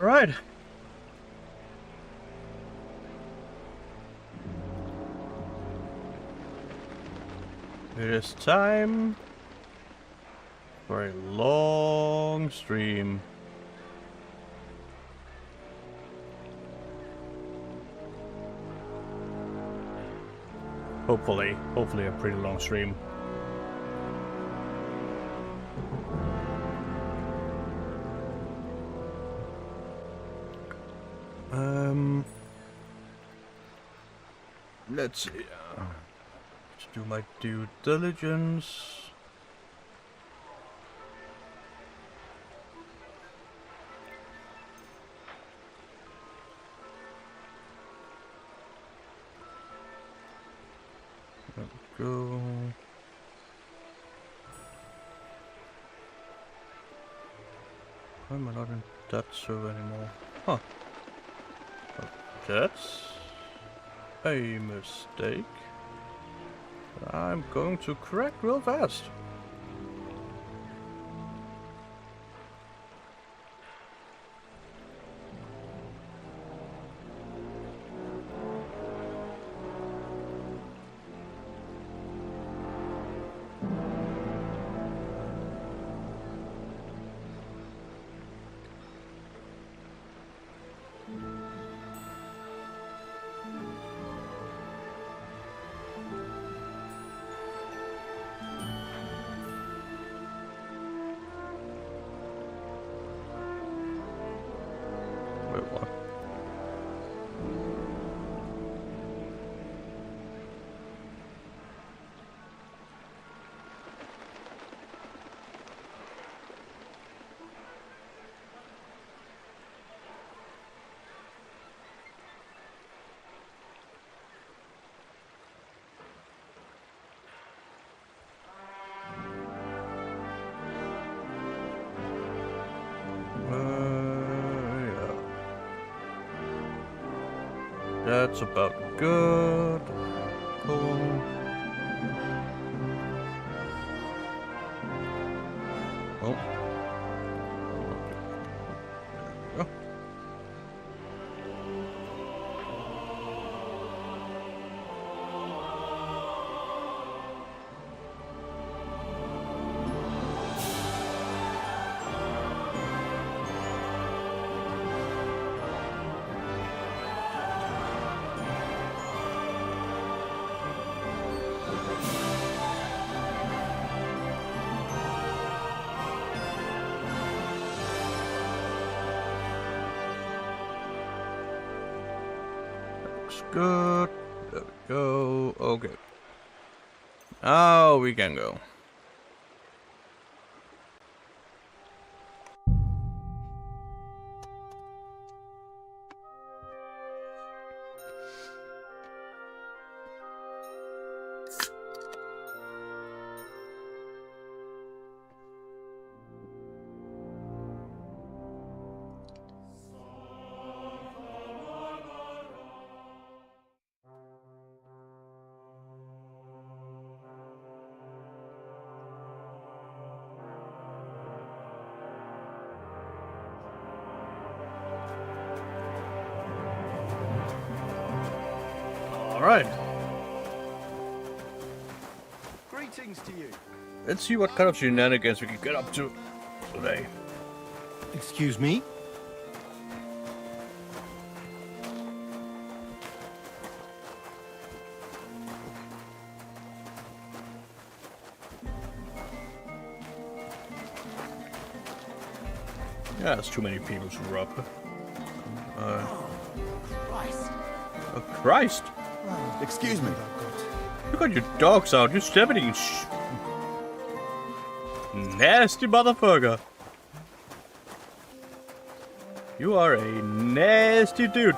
Right. It is time for a long stream. Hopefully a pretty long stream. Let's see. Let's do my due diligence. There we go. Why am I not in that server anymore? Huh. That's a mistake. I'm going to correct real fast. Wait, what? Yeah. That's about good. Cool. Oh. There we go. Looks good. There we go. Okay. Now we can go. All right. Greetings to you. Let's see what kind of shenanigans we can get up to today. Excuse me? Yeah, there's too many people to rob. Christ. Oh, Christ! Excuse me. You got your dogs out. You're stepping nasty motherfucker. You are a nasty dude.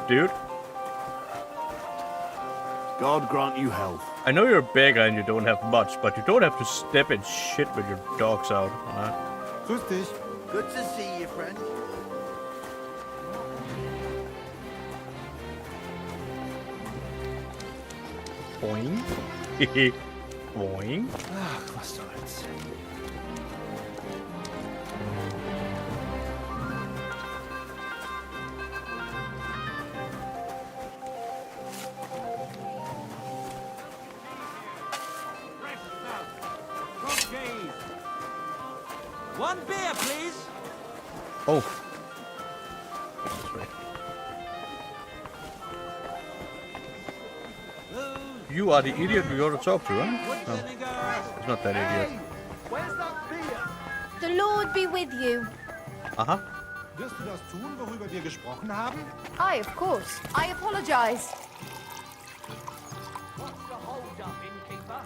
God grant you health. I know you're big and you don't have much, but you don't have to step in shit with your dogs out, huh? Who's this? Good to see you, friend. Boing. Boing. Ah, croissants. One beer, please. Oh. This way. You are the idiot we ought to talk to, huh? No, it's not that idiot. Where's that beer? The Lord be with you. Aha. Wirst du das tun, worüber wir gesprochen haben? Aye, of course. I apologize. What's the hold up, innkeeper?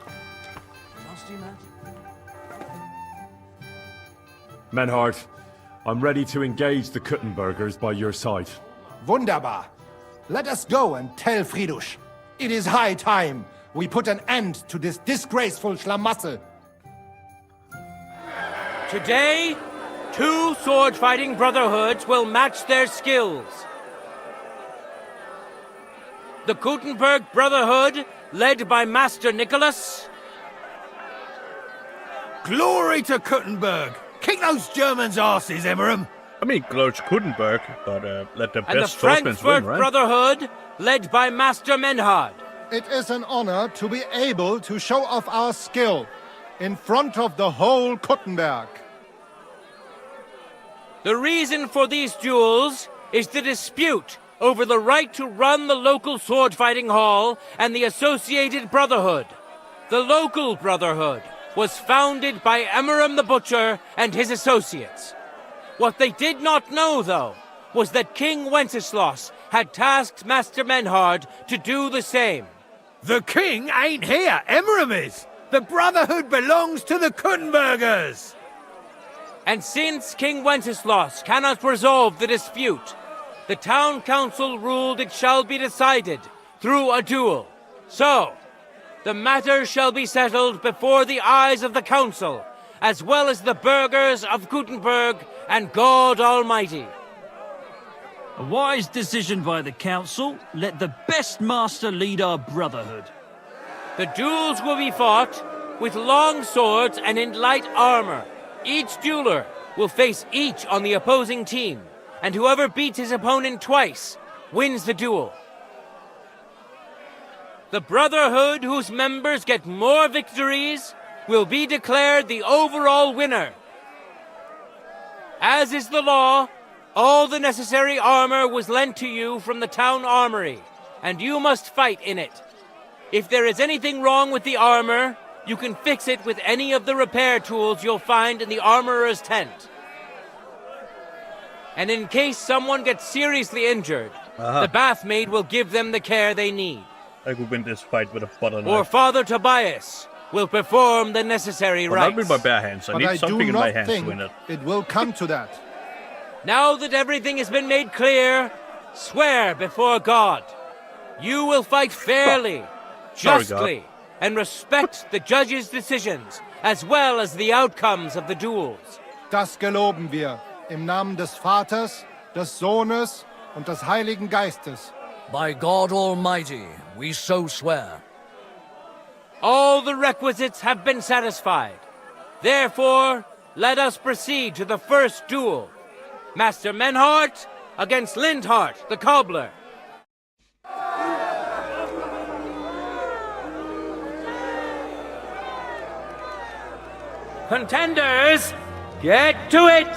Nasty man. Menhard, I'm ready to engage the Kuttenbergers by your side. Wunderbar. Let us go and tell Fridusch. It is high time we put an end to this disgraceful schlamassel. Today, 2 sword-fighting brotherhoods will match their skills. The Kuttenberg Brotherhood, led by Master Nicholas. Glory to Kuttenberg! Kick those Germans' asses, Emmeram! I mean, Glorch Kuttenberg, but let the And the best swordsmen Frankfurt win, right? Brotherhood, led by Master Menhard. It is an honor to be able to show off our skill in front of the whole Kuttenberg. The reason for these duels is the dispute over the right to run the local sword-fighting hall and the associated brotherhood. The local brotherhood was founded by Emmeram the Butcher and his associates. What they did not know, though, was that King Wenceslas had tasked Master Menhard to do the same. The king ain't here, Emmeram is! The Brotherhood belongs to the Kuttenbergers! And since King Wenceslas cannot resolve the dispute, the town council ruled it shall be decided through a duel. So, the matter shall be settled before the eyes of the council, as well as the burghers of Kuttenberg and God Almighty. A wise decision by the council. Let the best master lead our brotherhood. The duels will be fought with long swords and in light armor. Each dueler will face each on the opposing team, and whoever beats his opponent twice wins the duel. The brotherhood whose members get more victories will be declared the overall winner. As is the law, all the necessary armor was lent to you from the town armory, and you must fight in it. If there is anything wrong with the armor, you can fix it with any of the repair tools you'll find in the armorer's tent. And in case someone gets seriously injured, the bathmaid will give them the care they need. I could win this fight with a butter knife. Or Father Tobias will perform the necessary But not rites. with my bare hands. I But need I something do in my not hands to think win it. it will come to that. Now that everything has been made clear, swear before God. You will fight fairly, Sorry, justly, and respect the judges' decisions, as well as the outcomes of the duels. Das geloben wir im Namen des Vaters, des Sohnes und des Heiligen Geistes. By God Almighty, we so swear. All the requisites have been satisfied. Therefore, let us proceed to the first duel. Master Menhart against Lindhart, the cobbler. Contenders, get to it!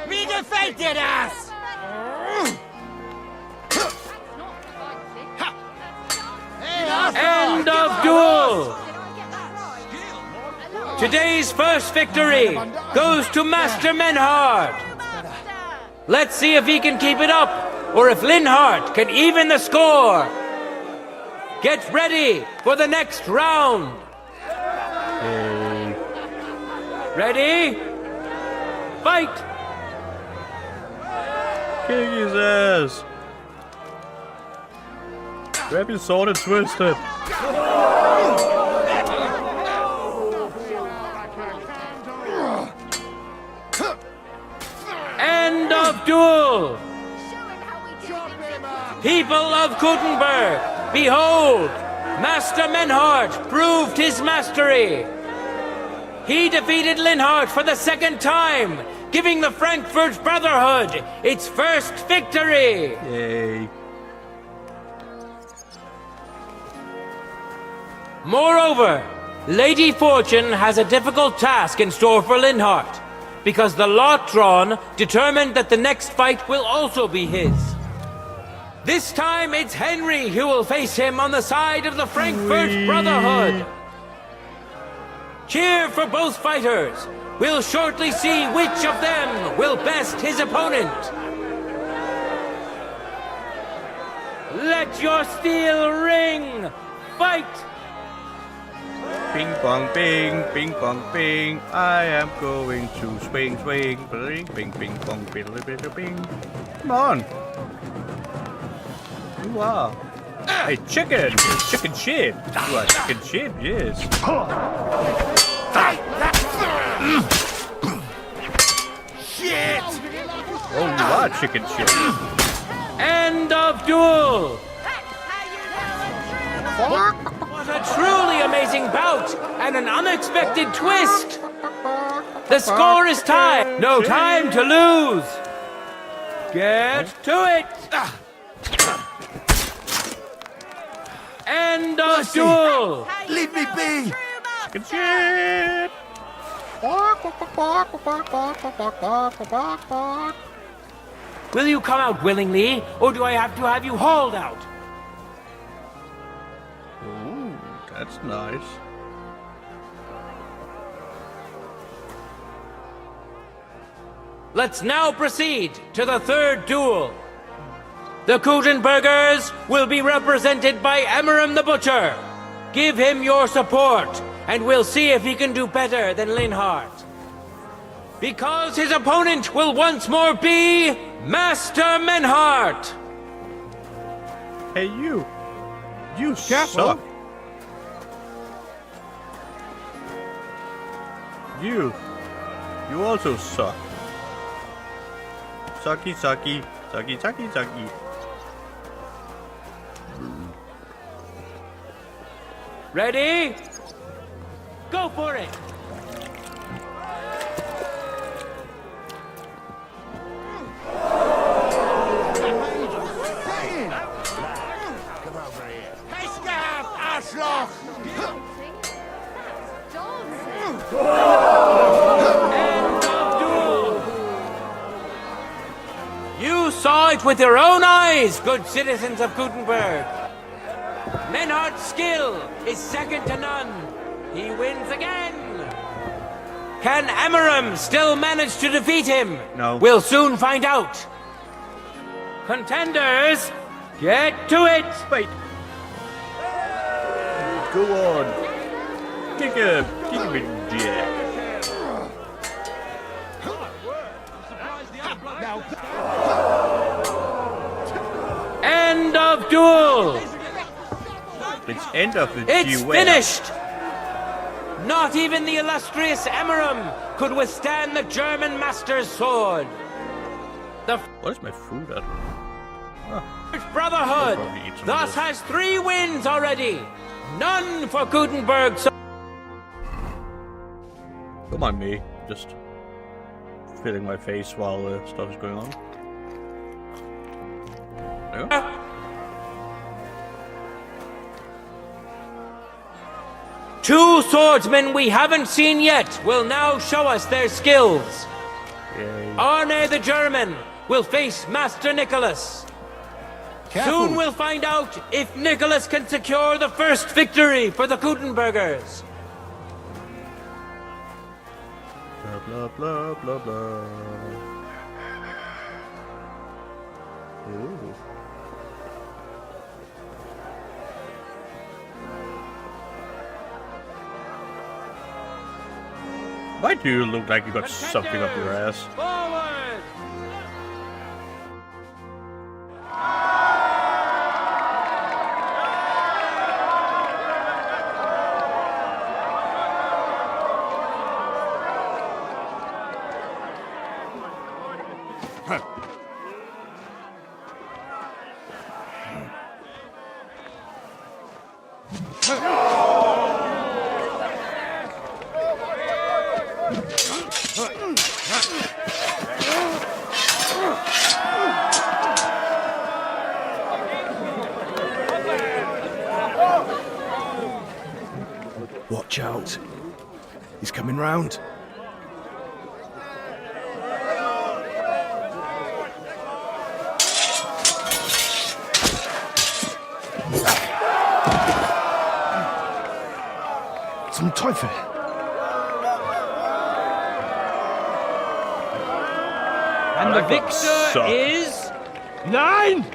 Mir gefällt das! End of duel! Today's first victory goes to Master Menhard. Let's see if he can keep it up, or if Linhart can even the score. Get ready for the next round. Ready? Fight! Kick his ass. Grab his sword and twist it. End of duel! People of Kuttenberg, behold! Master Menhart proved his mastery. He defeated Linhart for the second time, giving the Frankfurt Brotherhood its first victory. Yay. Moreover, Lady Fortune has a difficult task in store for Linhart, because the lot drawn determined that the next fight will also be his. This time it's Henry who will face him on the side of the Frankfurt Brotherhood. Cheer for both fighters. We'll shortly see which of them will best his opponent. Let your steel ring! Fight! Ping pong ping, ping pong ping. I am going to swing, swing, ping, ping, ping pong, ping, ping, ping. Come on. You are. Hey, chicken! Chicken shit! You are chicken shit, yes. Shit! Oh, you are chicken shit. End of duel! What a truly amazing bout and an unexpected twist! The score is tied. No time to lose. Get to it! End of duel! Leave me be! Chicken shit! Will you come out willingly, or do I have to have you hauled out? Ooh, that's nice. Let's now proceed to the third duel. The Kuttenbergers will be represented by Emmeram the Butcher. Give him your support, and we'll see if he can do better than Linhart. Because his opponent will once more be Master Menhart. Hey, you. You Careful. suck. You also suck. Sucky, sucky, sucky, sucky, sucky. Ready? Go for it! End of duel! You saw it with your own eyes, good citizens of Gutenberg. Menhardt's skill is second to none. He wins again. Can Emmeram still manage to defeat him? No. We'll soon find out. Contenders, get to it! Wait. Go on. Kick him. Kick him in jack. End of duel! It's end of the It's duel. finished! Not even the illustrious Emmeram could withstand the German master's sword. The Where's my food at? First Brotherhood I'll probably eat some thus of this. has 3 wins already. None for Gutenberg. Come on, me. Just filling my face while stuff is going on. There you go. Two swordsmen we haven't seen yet will now show us their skills. Yay. Arne the German will face Master Nicholas. Careful. Soon we'll find out if Nicholas can secure the first victory for the Gutenbergers. Blah, blah, blah, blah, blah. Ooh. Why do you look like you got something up your ass? Forward! Watch out. He's coming round. Zum Teufel! And the victor suck. is... Nein!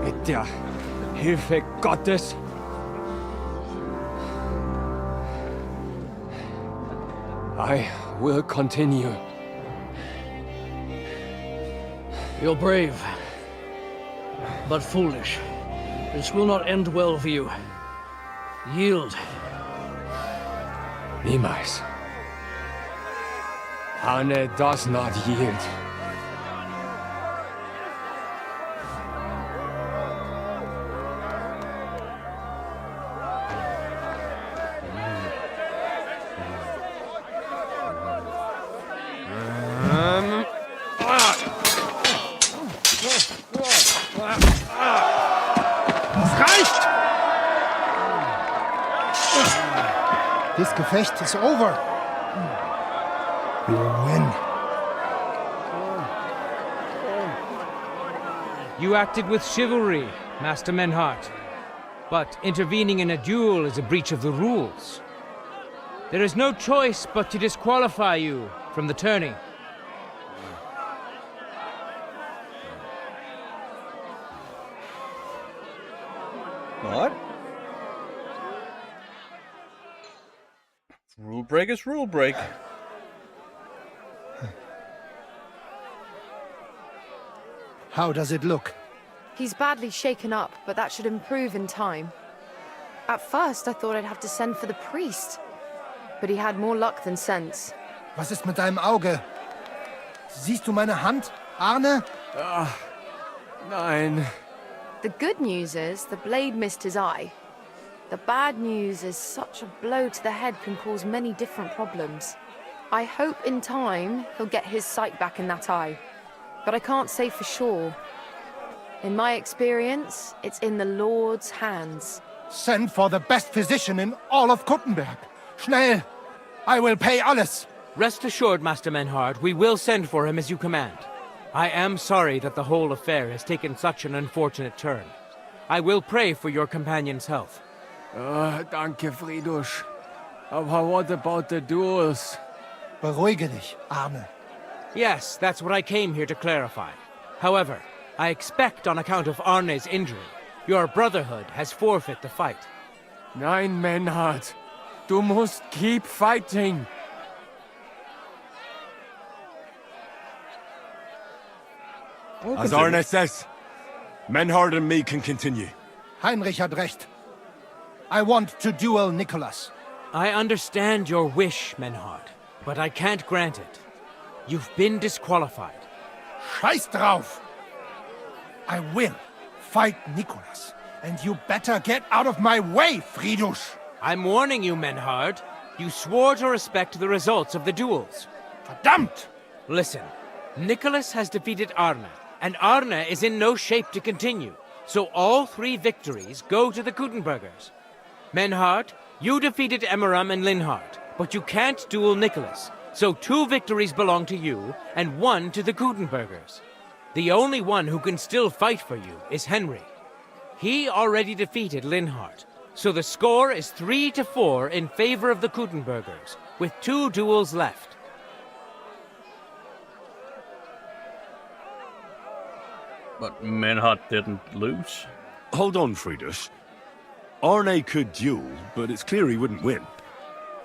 Mit der Hilfe Gottes. I will continue. You're brave, but foolish. This will not end well for you. Yield. Niemals. Arne does not yield. This Gefecht is over. We will win. You acted with chivalry, Master Menhart. But intervening in a duel is a breach of the rules. There is no choice but to disqualify you from the tourney. What? Rule break is rule break. How does it look? He's badly shaken up, but that should improve in time. At first, I thought I'd have to send for the priest. But he had more luck than sense. Was ist mit deinem Auge? Siehst du meine Hand, Arne? Nein. The good news is the blade missed his eye. The bad news is such a blow to the head can cause many different problems. I hope in time he'll get his sight back in that eye. But I can't say for sure. In my experience, it's in the Lord's hands. Send for the best physician in all of Kuttenberg. Schnell! I will pay alles. Rest assured, Master Menhard, we will send for him as you command. I am sorry that the whole affair has taken such an unfortunate turn. I will pray for your companion's health. Danke, Fridusch. Aber what about the duels? Beruhige dich, Arne. Yes, that's what I came here to clarify. However, I expect on account of Arne's injury, your brotherhood has forfeit the fight. Nein, Menhard. Du musst keep fighting. As Arne says, Menhard and me can continue. Heinrich had recht. I want to duel Nicholas. I understand your wish, Menhard, but I can't grant it. You've been disqualified. Scheiß drauf! I will fight Nicholas. And you better get out of my way, Fridusch! I'm warning you, Menhard. You swore to respect the results of the duels. Verdammt! Listen, Nicholas has defeated Arne, and Arne is in no shape to continue. So all 3 victories go to the Kuttenbergers. Menhard, you defeated Emmeram and Linhard, but you can't duel Nicholas. So 2 victories belong to you, and 1 to the Kuttenbergers. The only one who can still fight for you is Henry. He already defeated Linhard, so the score is 3-4 in favor of the Kuttenbergers, with 2 duels left. But Menhart didn't lose. Hold on, Friedrich. Arne could duel, but it's clear he wouldn't win.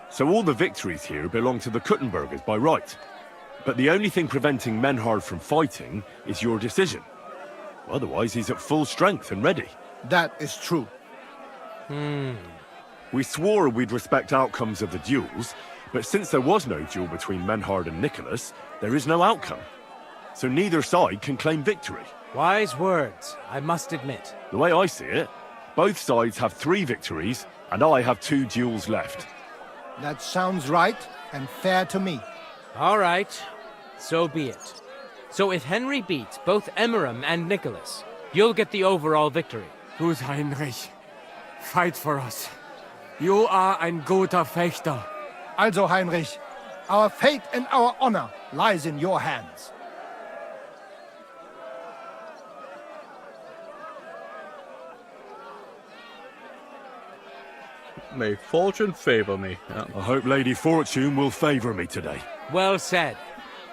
So all the victories here belong to the Kuttenbergers by right. But the only thing preventing Menhard from fighting is your decision. Otherwise, he's at full strength and ready. That is true. We swore we'd respect outcomes of the duels, but since there was no duel between Menhard and Nicholas, there is no outcome. So neither side can claim victory. Wise words, I must admit. The way I see it, both sides have 3 victories, and I have 2 duels left. That sounds right and fair to me. All right, so be it. So if Henry beats both Emmeram and Nicholas, you'll get the overall victory. Gut, Heinrich. Fight for us. You are ein guter Fechter. Also, Heinrich, our fate and our honor lies in your hands. May fortune favor me. Yeah. I hope Lady Fortune will favor me today. Well said.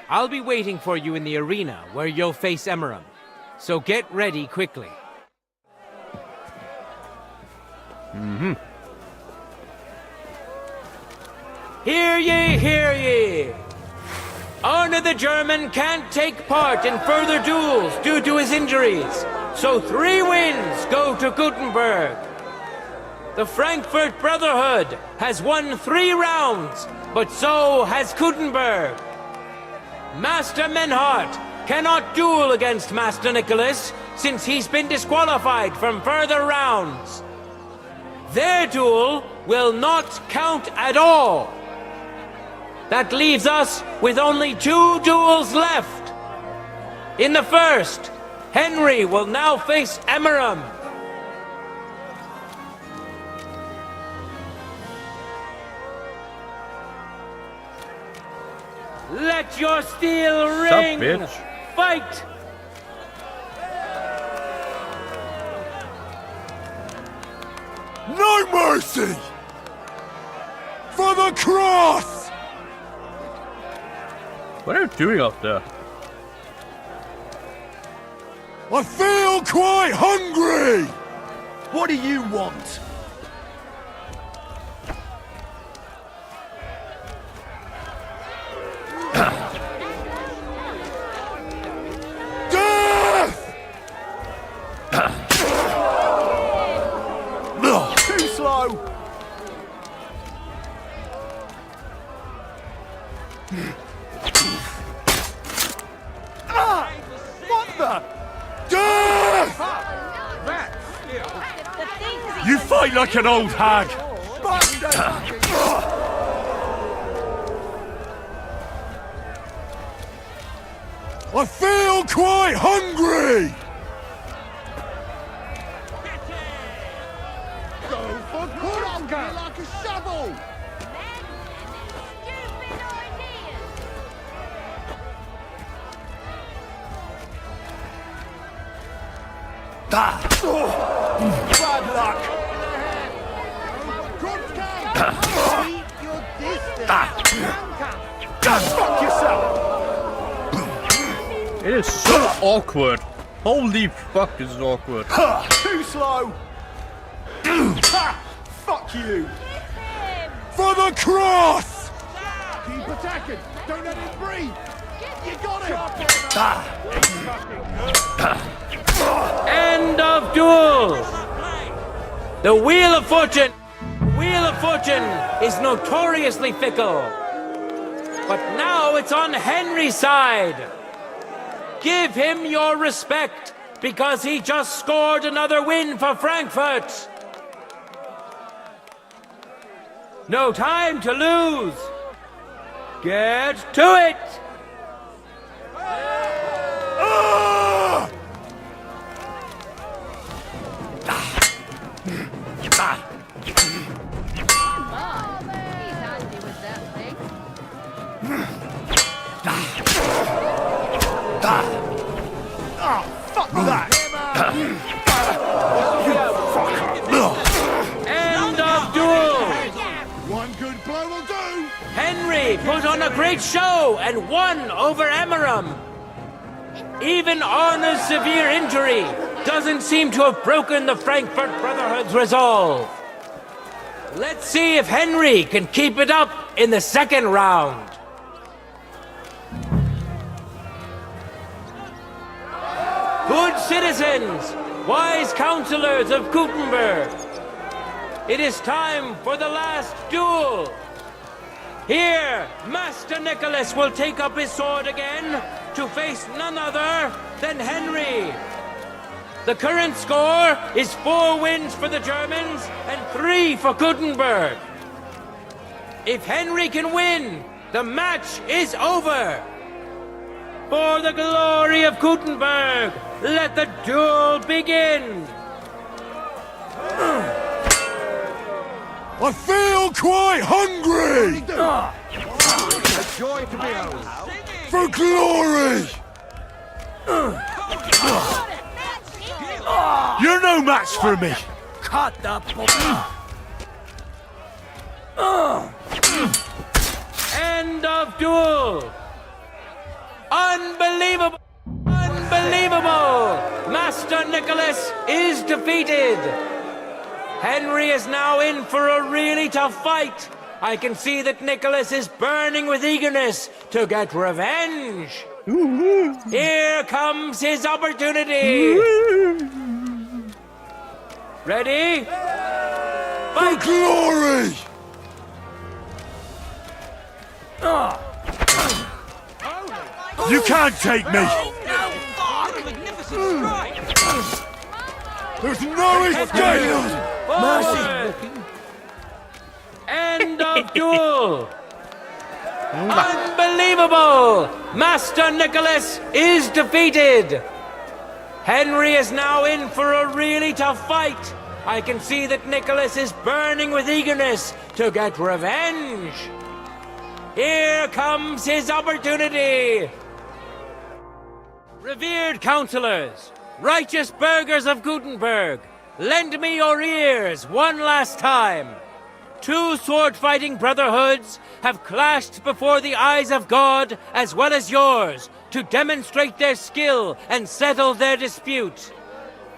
I'll be waiting for you in the arena where you'll face Emmeram. So get ready quickly. Hear ye, hear ye! Arne the German can't take part in further duels due to his injuries, so 3 wins go to Gutenberg. The Frankfurt Brotherhood has won 3 rounds, but so has Gutenberg. Master Menhart cannot duel against Master Nicholas since he's been disqualified from further rounds. Their duel will not count at all. That leaves us with only 2 duels left. In the first, Henry will now face Emmeram. Let your steel ring! bitch? Fight! No mercy! For the cross! What are you doing up there? I feel quite hungry! What do you want? Death! Too slow! What the? Death! You fight like an old hag! I feel quite hungry! Go for Kuranga like a shovel! Bad luck! Keep your distance! Fuck yourself! It is so awkward. Holy fuck, this is awkward. Too slow! Fuck you! For the cross! Keep attacking! Don't let it breathe! You got it! End of duel! The Wheel of Fortune is notoriously fickle. But now it's on Henry's side. Give him your respect, because he just scored another win for Frankfurt. No time to lose. Get to it! Fuck that! End of duel! One good blow will do! Henry put on a great show and won over Emmeram. Even Arne's severe injury doesn't seem to have broken the Frankfurt Brotherhood's resolve. Let's see if Henry can keep it up in the second round. Good citizens, wise counselors of Gutenberg, it is time for the last duel. Here, Master Nicholas will take up his sword again to face none other than Henry. The current score is 4 wins for the Germans and 3 for Gutenberg. If Henry can win, the match is over. For the glory of Gutenberg, let the duel begin! I feel quite hungry! For glory! You're no match for me! Cut the End of duel! Unbelievable! Unbelievable! Master Nicholas is defeated! Henry is now in for a really tough fight. I can see that Nicholas is burning with eagerness to get revenge. Here comes his opportunity. Ready? For glory! You can't take me! There's no escape! Forward. End of duel! Unbelievable! Master Nicholas is defeated! Henry is now in for a really tough fight. I can see that Nicholas is burning with eagerness to get revenge. Here comes his opportunity! Revered councillors, righteous burghers of Gutenberg, lend me your ears one last time. Two sword-fighting brotherhoods have clashed before the eyes of God as well as yours to demonstrate their skill and settle their dispute.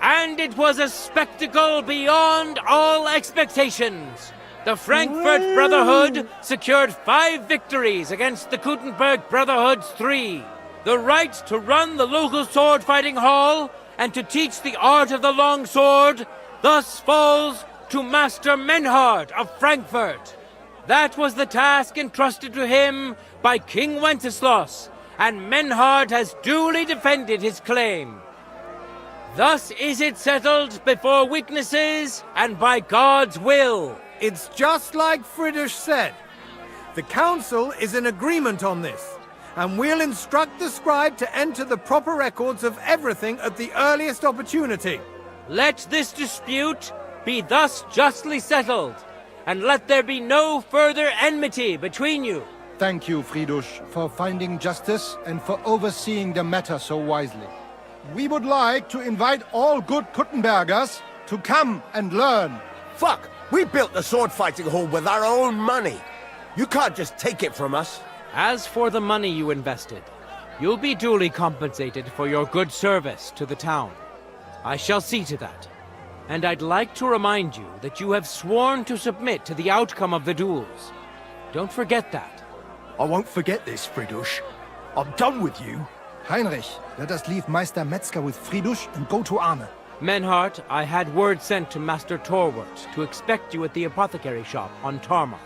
And it was a spectacle beyond all expectations. The Frankfurt Brotherhood secured 5 victories against the Gutenberg Brotherhood's 3. The right to run the local sword-fighting hall and to teach the art of the long sword thus falls to Master Menhard of Frankfurt. That was the task entrusted to him by King Wenceslas, and Menhard has duly defended his claim. Thus is it settled before witnesses and by God's will. It's just like Friedrich said. The council is in agreement on this, and we'll instruct the scribe to enter the proper records of everything at the earliest opportunity. Let this dispute be thus justly settled, and let there be no further enmity between you. Thank you, Friedrich, for finding justice and for overseeing the matter so wisely. We would like to invite all good Kuttenbergers to come and learn. Fuck! We built the sword fighting hall with our own money. You can't just take it from us. As for the money you invested, you'll be duly compensated for your good service to the town. I shall see to that. And I'd like to remind you that you have sworn to submit to the outcome of the duels. Don't forget that. I won't forget this, Friedrich. I'm done with you. Heinrich, let us leave Meister Metzger with Friedrich and go to Arne. Menhart, I had word sent to Master Torwart to expect you at the apothecary shop on Tarmac.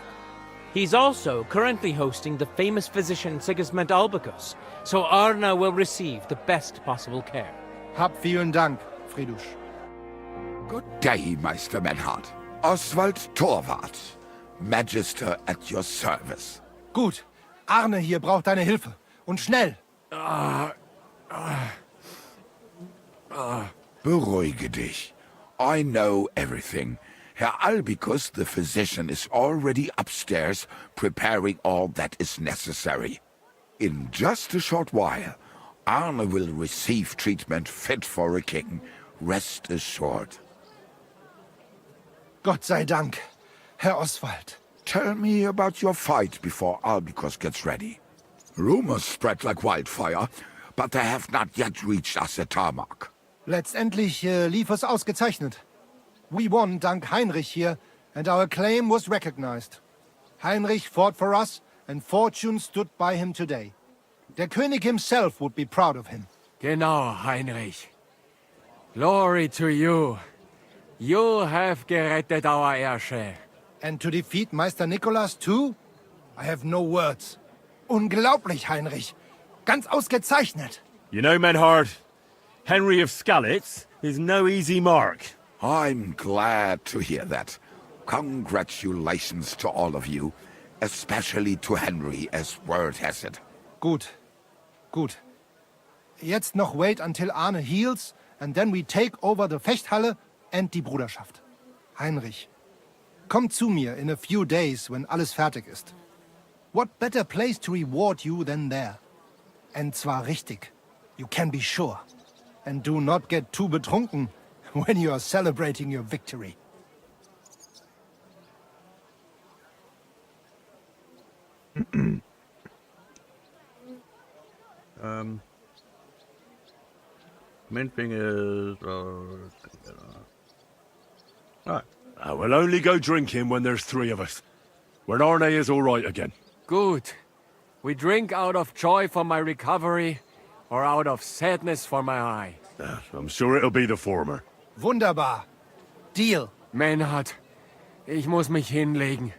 He's also currently hosting the famous physician Sigismund Albicus, so Arne will receive the best possible care. Hab vielen Dank, Friedrich. Good day, Meister Menhard. Oswald Torwart, Magister at your service. Gut. Arne hier braucht deine Hilfe. Und schnell. Beruhige dich. I know everything. Herr Albicus, the physician, is already upstairs preparing all that is necessary. In just a short while, Arne will receive treatment fit for a king. Rest assured. Gott sei Dank, Herr Oswald. Tell me about your fight before Albicus gets ready. Rumors spread like wildfire, but they have not yet reached us at Tarmac. Letztendlich lief es ausgezeichnet. We won dank Heinrich here, and our claim was recognized. Heinrich fought for us, and fortune stood by him today. Der König himself would be proud of him. Genau, Heinrich. Glory to you. You have gerettet our Ersche. And to defeat Meister Nicholas too? I have no words. Unglaublich, Heinrich. Ganz ausgezeichnet. You know, Menhard, Henry of Skalitz is no easy mark. I'm glad to hear that. Congratulations to all of you, especially to Henry, as word has it. Gut. Gut. Jetzt noch wait until Arne heals, and then we take over the Fechthalle and die Bruderschaft. Heinrich, komm zu mir in a few days, when alles fertig ist. What better place to reward you than there? And zwar richtig. You can be sure. And do not get too betrunken when you are celebrating your victory. Main thing is... Alright. We'll only go drinking when there's 3 of us. When Arne is all right again. Good. We drink out of joy for my recovery, or out of sadness for my eye. I'm sure it'll be the former. Wunderbar. Deal. Maynard, ich muss mich hinlegen.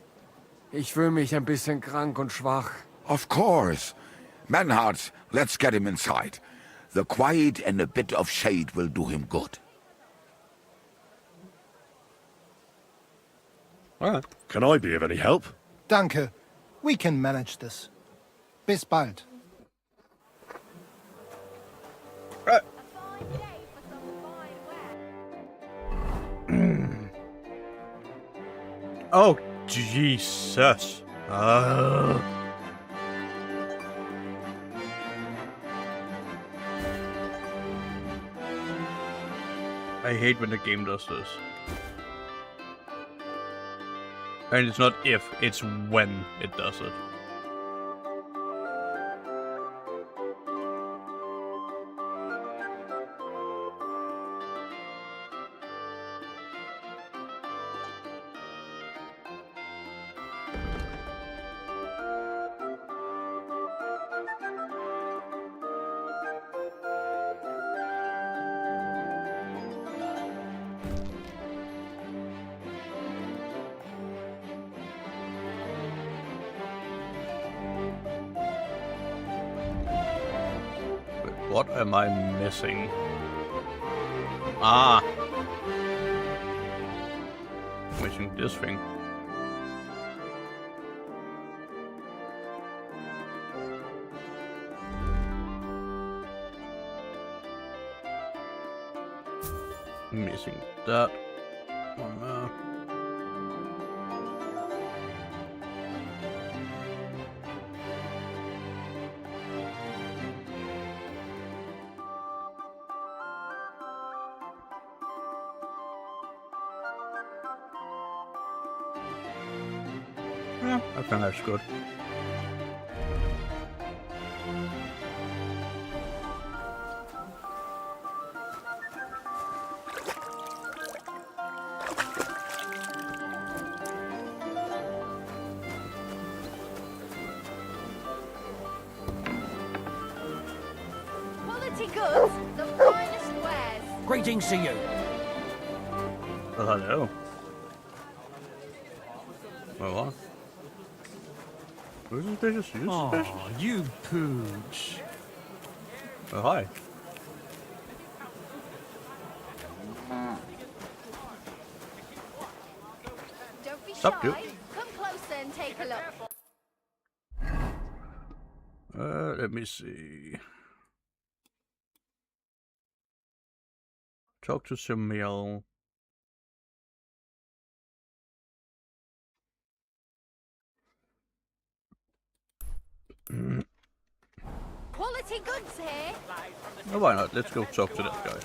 Ich fühle mich ein bisschen krank und schwach. Of course. Manhart, let's get him inside. The quiet and a bit of shade will do him good. Alright. Can I be of any help? Danke. We can manage this. Bis bald. Right. Oh, Jesus. I hate when the game does this. And it's not if, it's when it does it. What am I missing? Ah! Missing this thing. Missing that one there. Yeah, I think that's good. Quality goods, the finest wares. Greetings to you. Well, hello. Well, what? Who's suspicious? You suspicious? Oh, you pooch. Oh, hi. Don't be Sup, shy. dude? Come closer and take a look. Let me see. Talk to Samuel. Quality goods here. Oh, why not? Let's go talk to that guy.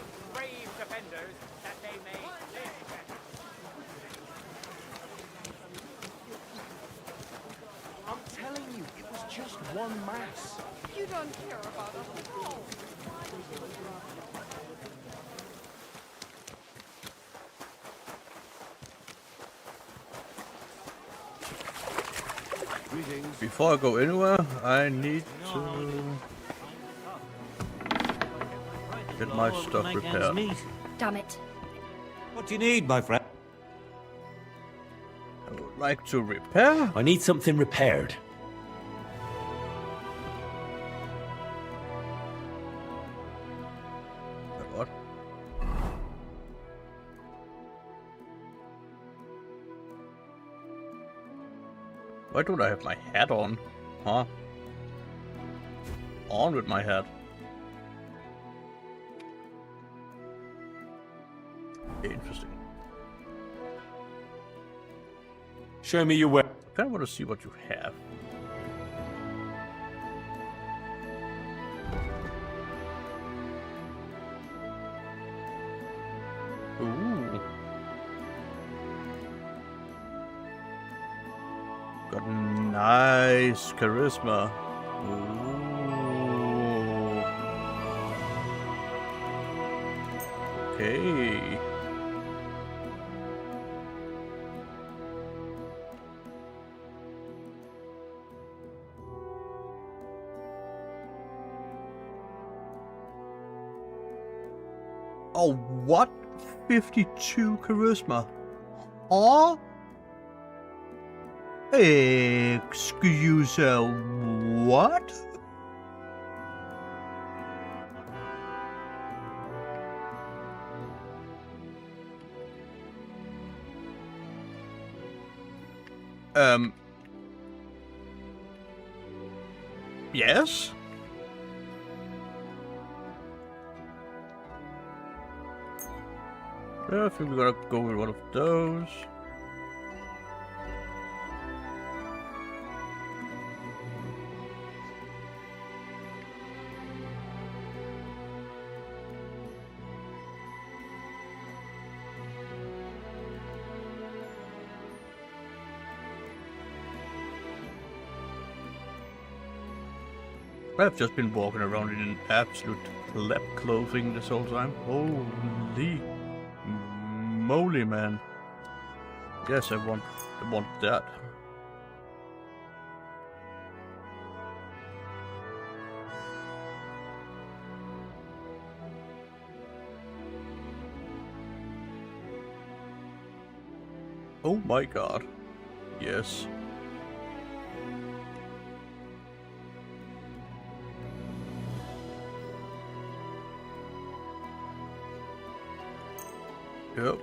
I'm telling you, it was just one mass. You don't care about us at all. Before I go anywhere, I need to get my stuff repaired. Damn it. What do you need, my friend? I would like to repair. I need something repaired. What? Why don't I have my hat on? Huh? On with my hat. Interesting. Show me your way. I kind of want to see what you have. Ooh. Got nice charisma. Ooh. Okay. Oh, what? 52 charisma. Huh? Excuse what? Yes? I think we're gonna go with one of those. I've just been walking around in absolute lab clothing this whole time. Holy moly, man. Yes, I want that. Oh my god. Yes. Yep.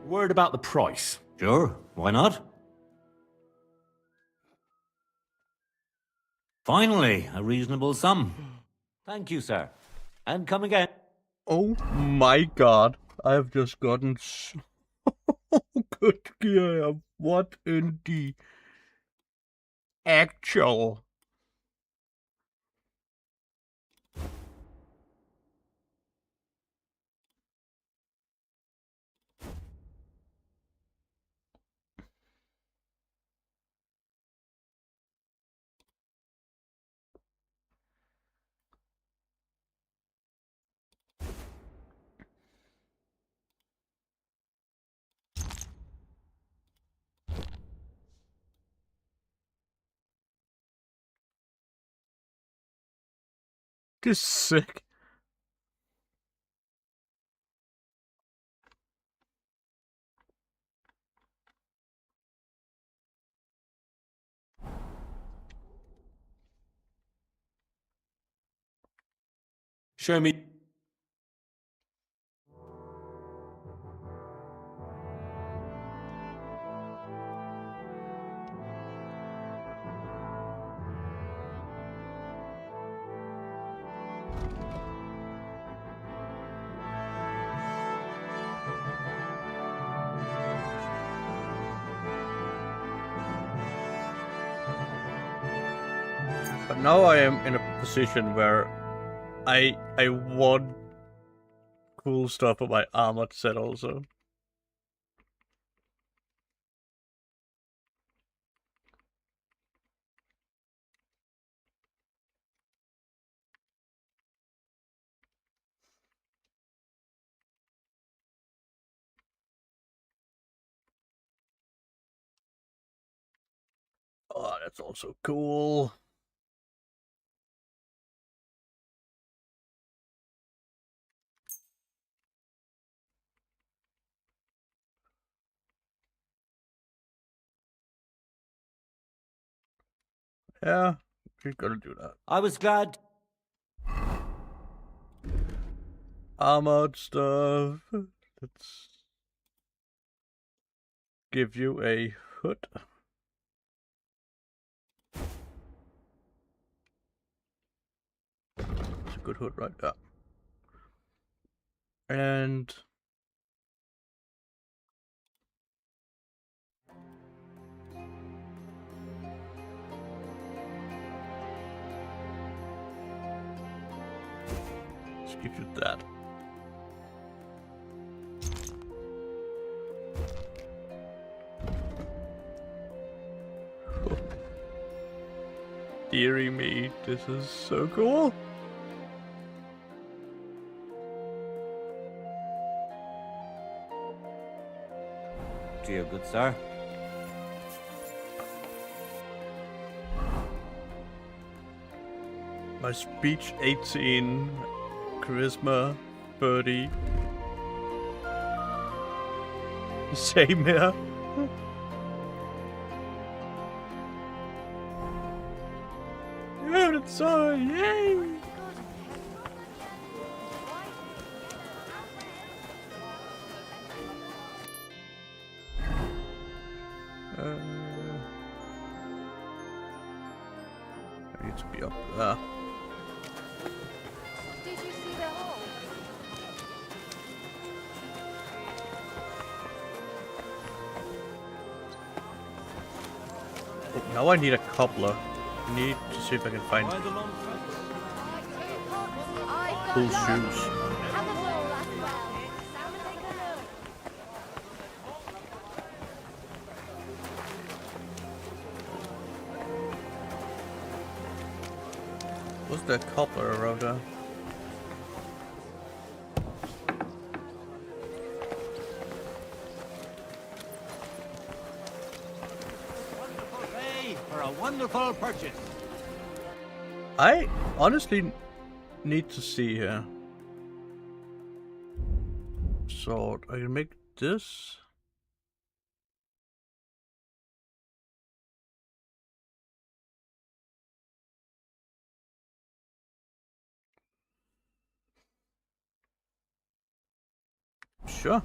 Word about the price. Sure, why not? Finally, a reasonable sum. Thank you, sir. And come again. Oh my god. I've just gotten so good gear. What in the actual... This is sick. Show me. But now I am in a position where I want cool stuff for my armored set also. Oh, that's also cool. Yeah, we're gonna do that. I was glad. Armored stuff. Let's give you a hood. It's a good hood right there. And let's give you that. Deary me, this is so cool. Dear good sir. My speech 18, charisma 30. Same here. Yeah, it's yay! I need to be up there. Did you see the hole? Oh, now I need a cobbler. I need to see if I can find cool shoes. Was there cobbler around there? For a wonderful purchase. I honestly need to see here. So I can make this. Sure.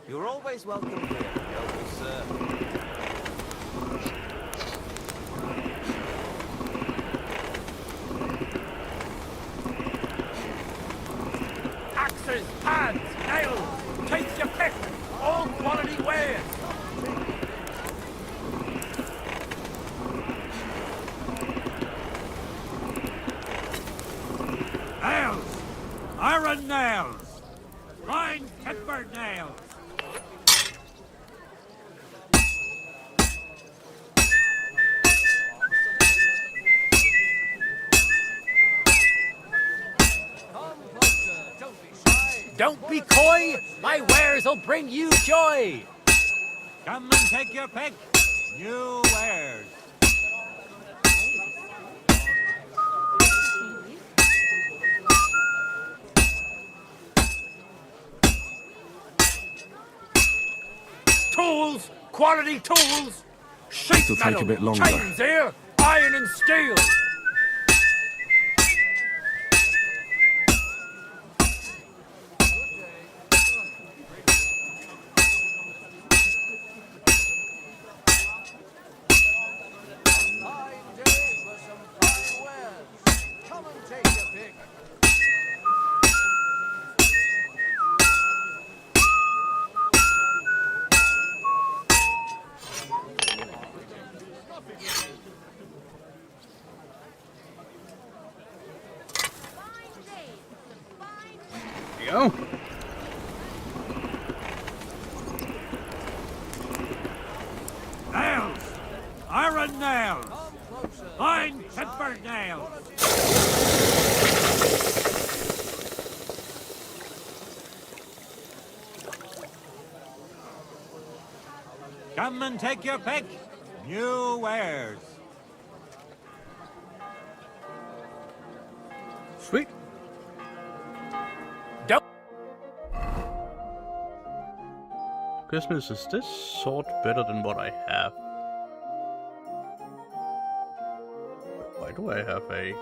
You're always welcome here, noble sir. Axes, pads, nails, take your pick. All quality wares. Nails, iron nails, fine tempered nails. Don't be coy, my wares'll bring you joy. Come and take your pick, new wares. Tools, quality tools. Sheet This'll take a bit longer. Chains here, iron and steel. nails! Fine timber nails! Come and take your pick. New wares. Sweet. Don't. Christmas, is this sword better than what I have? Why do I have a...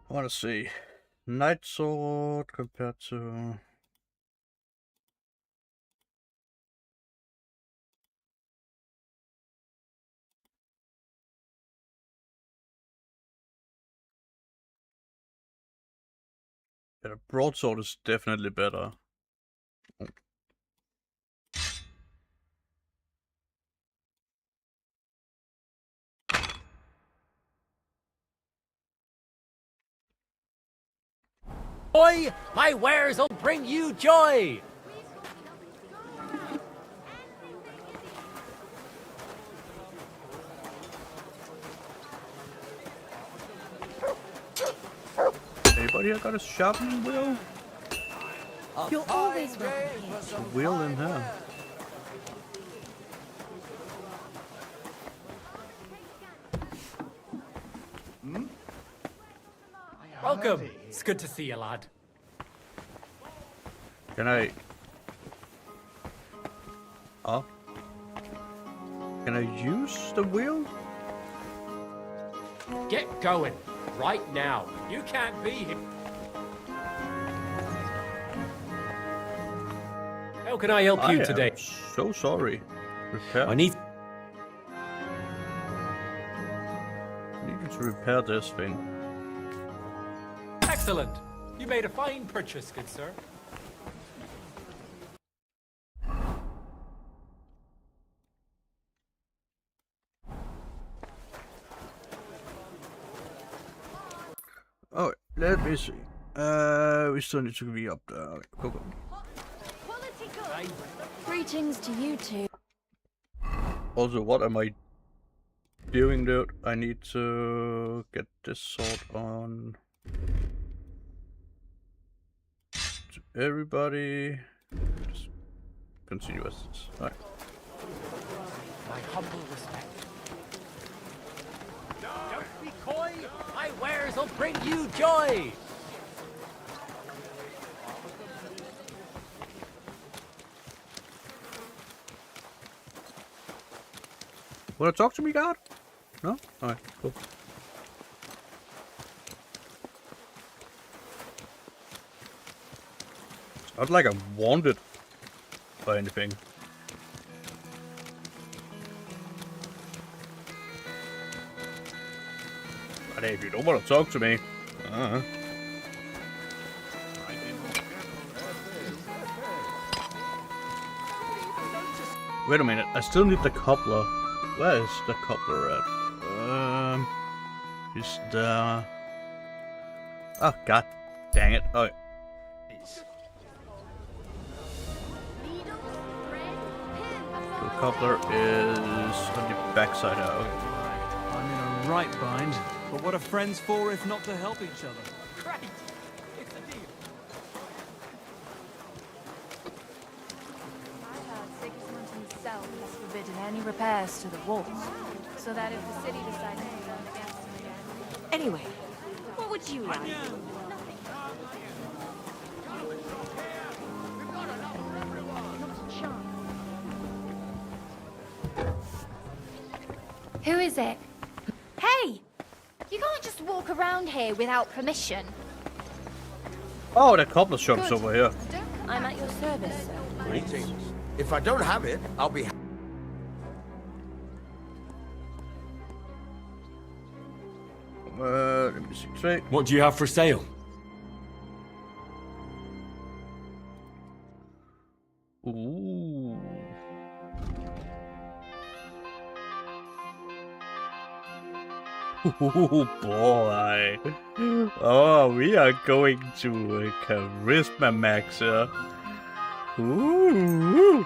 I want to see. Knight sword compared to... Yeah, the broadsword is definitely better. Boy, my wares will bring you joy. Anybody here got a sharpening wheel? You're always welcome here. There's a wheel in here. Welcome. It's good to see you, lad. Can I... Oh. Can I use the wheel? Get going. Right now. You can't be here. How can I help you today? I'm so sorry. Repair. I need... needed to repair this thing. Excellent. You made a fine purchase, good sir. Oh, let me see. We still need to be up there. Okay, go. Greetings to you two. Also, what am I doing, dude? I need to get this sword on to everybody. Just continue as this. Alright. My humble respect. Don't be coy. My wares will bring you joy. Wanna talk to me, God? No? Alright, cool. It's not like I'm wanted by anything. But hey, if you don't want to talk to me, Wait a minute, I still need the cobbler. Where is the cobbler at? He's there. Oh, god dang it. Oh. The cobbler is on the backside out. I'm in a right bind, but what are friends for if not to help each other? Great. It's a deal. I heard Sigismund himself has forbidden any repairs to the walls, so that if the city decides to turn against him again. Anyway, what would you like? Who is it? Hey! You can't just walk around here without permission. Oh, the cobbler shop's over here. I'm at your service, sir. Greetings. If I don't have it, I'll be... Let me see. Trade. What do you have for sale? Ooh. Oh boy. Oh, we are going to a charisma max here. Ooh.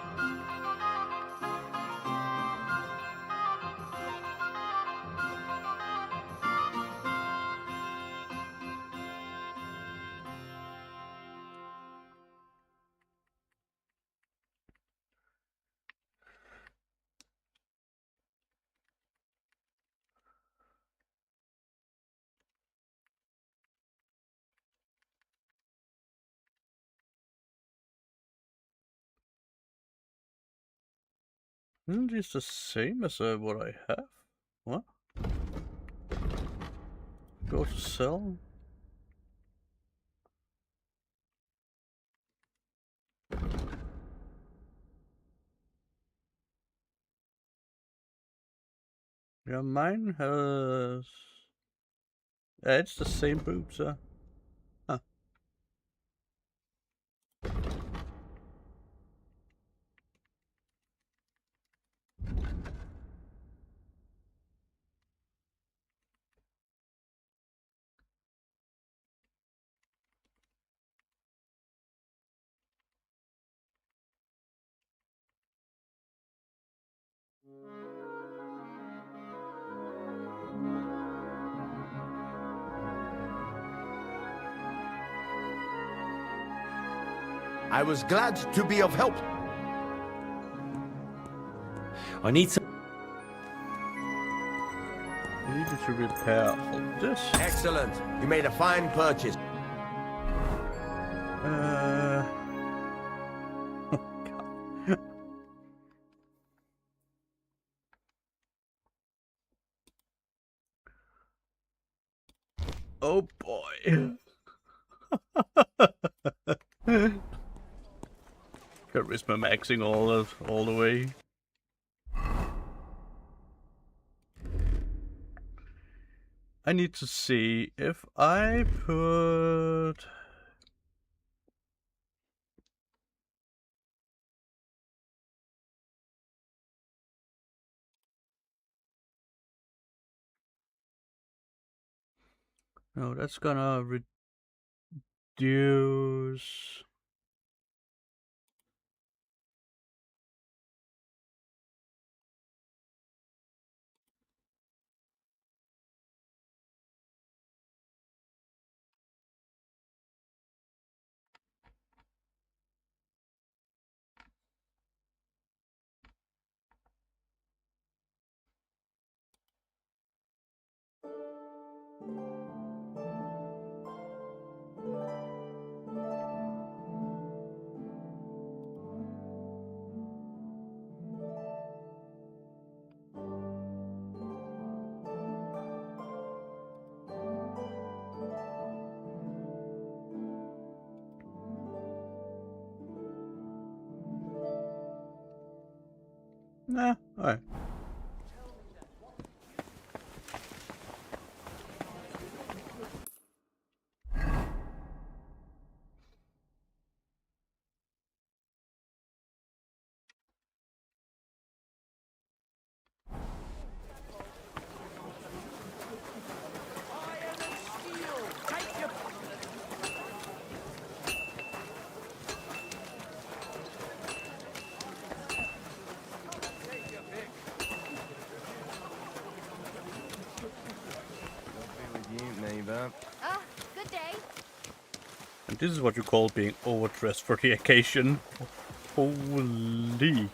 Isn't this the same as what I have? What? Go to sell? Yeah, mine has... Yeah, it's the same boobs, huh? I was glad to be of help. I need some. I needed to repair all this. Excellent. You made a fine purchase. Oh boy. Charisma maxing all the way. I need to see if I put... No, that's gonna reduce... Nah, alright. Ah, good day. And this is what you call being overdressed for the occasion. Holy.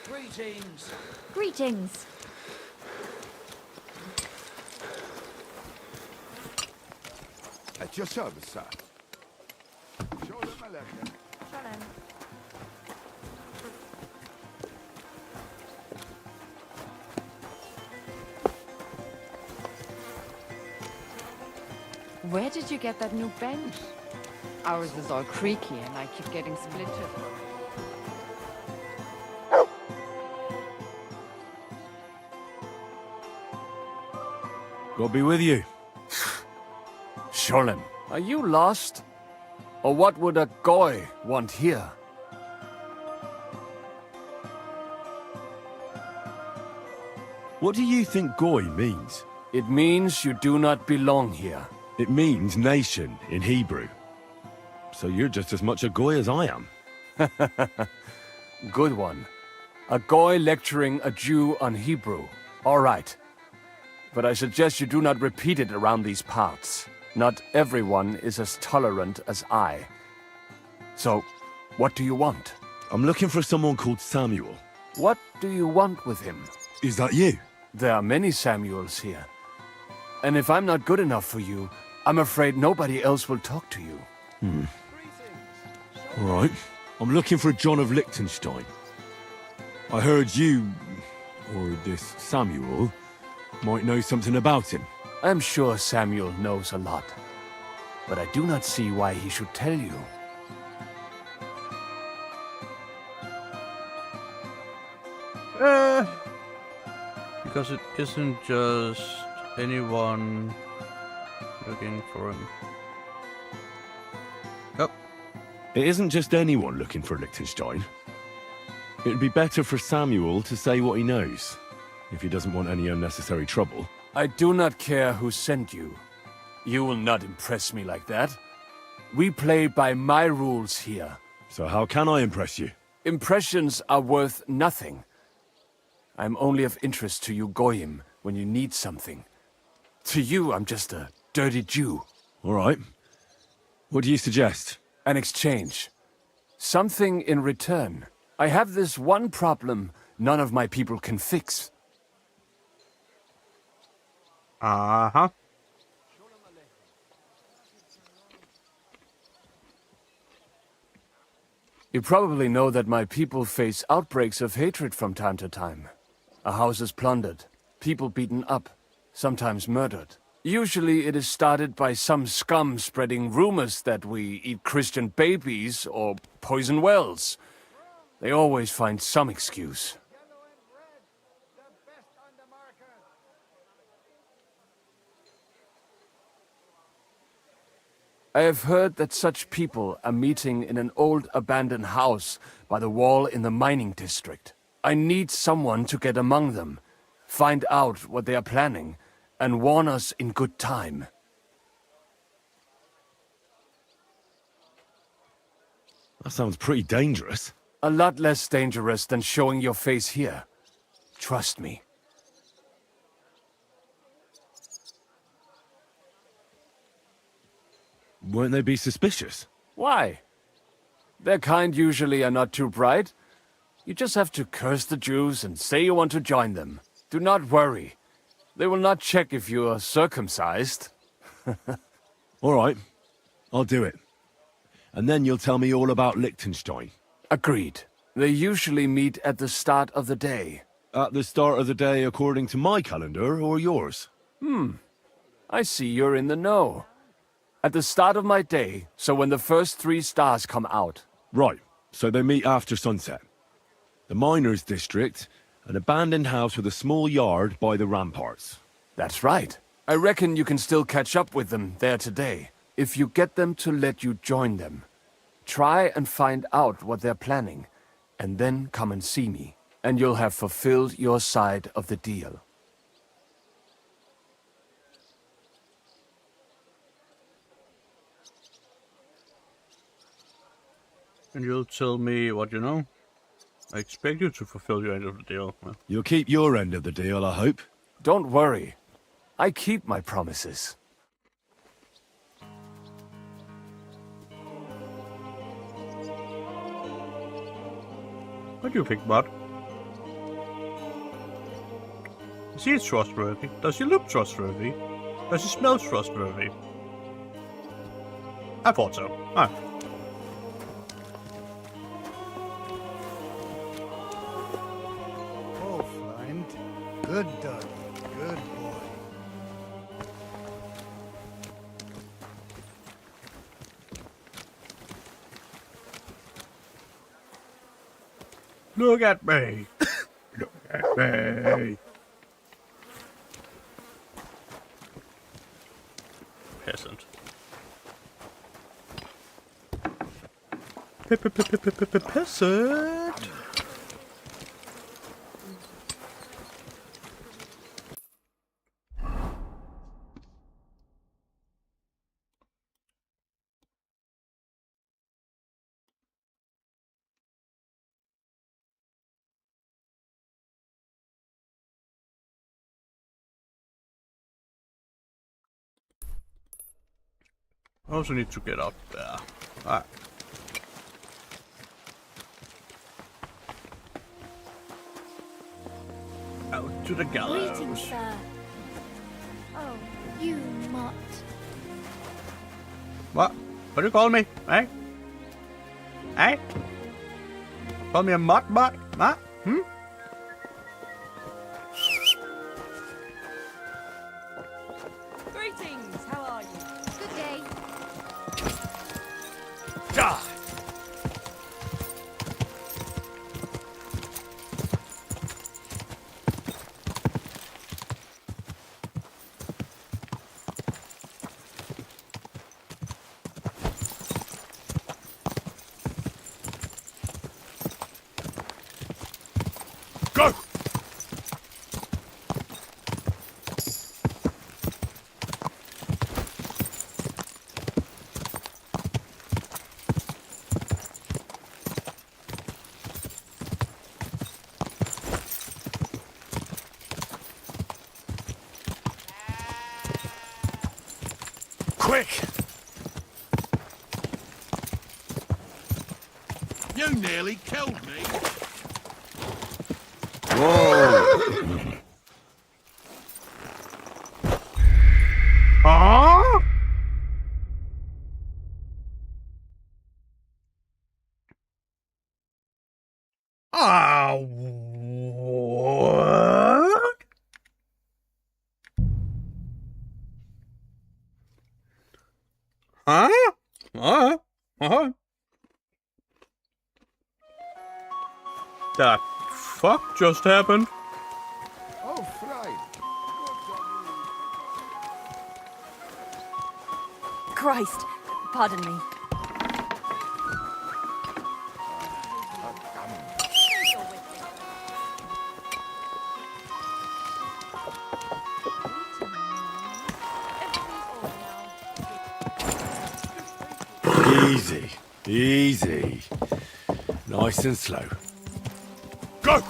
Greetings. Greetings. At your service, sir. Show them a letter. Where did you get that new bench? Ours is all creaky and I keep getting splintered. God be with you. Sholem, are you lost? Or what would a goy want here? What do you think goy means? It means you do not belong here. It means nation in Hebrew. So you're just as much a goy as I am. Good one. A goy lecturing a Jew on Hebrew. All right. But I suggest you do not repeat it around these parts. Not everyone is as tolerant as I. So, what do you want? I'm looking for someone called Samuel. What do you want with him? Is that you? There are many Samuels here. And if I'm not good enough for you, I'm afraid nobody else will talk to you. All right. I'm looking for John of Liechtenstein. I heard you, or this Samuel, might know something about him. I'm sure Samuel knows a lot. But I do not see why he should tell you. Because it isn't just anyone looking for him. Yep. It isn't just anyone looking for Liechtenstein. It'd be better for Samuel to say what he knows, if he doesn't want any unnecessary trouble. I do not care who sent you. You will not impress me like that. We play by my rules here. So how can I impress you? Impressions are worth nothing. I'm only of interest to you Goyim when you need something. To you, I'm just a dirty Jew. All right. What do you suggest? An exchange. Something in return. I have this one problem none of my people can fix. Uh-huh. You probably know that my people face outbreaks of hatred from time to time. A house is plundered, people beaten up, sometimes murdered. Usually it is started by some scum spreading rumors that we eat Christian babies or poison wells. They always find some excuse. I have heard that such people are meeting in an old abandoned house by the wall in the mining district. I need someone to get among them, find out what they are planning, and warn us in good time. That sounds pretty dangerous. A lot less dangerous than showing your face here. Trust me. Won't they be suspicious? Why? Their kind usually are not too bright. You just have to curse the Jews and say you want to join them. Do not worry. They will not check if you are circumcised. All right. I'll do it. And then you'll tell me all about Liechtenstein. Agreed. They usually meet at the start of the day. At the start of the day according to my calendar or yours? I see you're in the know. At the start of my day, so when the first 3 stars come out. Right. So they meet after sunset. The miners' district, an abandoned house with a small yard by the ramparts. That's right. I reckon you can still catch up with them there today, if you get them to let you join them. Try and find out what they're planning, and then come and see me, and you'll have fulfilled your side of the deal. And you'll tell me what you know? I expect you to fulfill your end of the deal. Well, You'll keep your end of the deal, I hope. Don't worry. I keep my promises. what do you think, bud? Is he trustworthy? Does he look trustworthy? Does he smell trustworthy? I thought so. Ah. Oh, Freund. Good dog. Good boy. Look at me. Look at me. Peasant. Peasant. I also need to get up there. Alright. Out to the gallows. Greetings, sir. Oh, you mutt. What? What do you call me? Eh? Eh? Call me a mutt? Hmm? Greetings, how are you? Good day. Die! Go! Quick! You nearly killed me. Huh? Ah, what? Huh? That fuck just happened? Oh, Freud. Christ, pardon me. Easy, easy. Nice and slow. Go!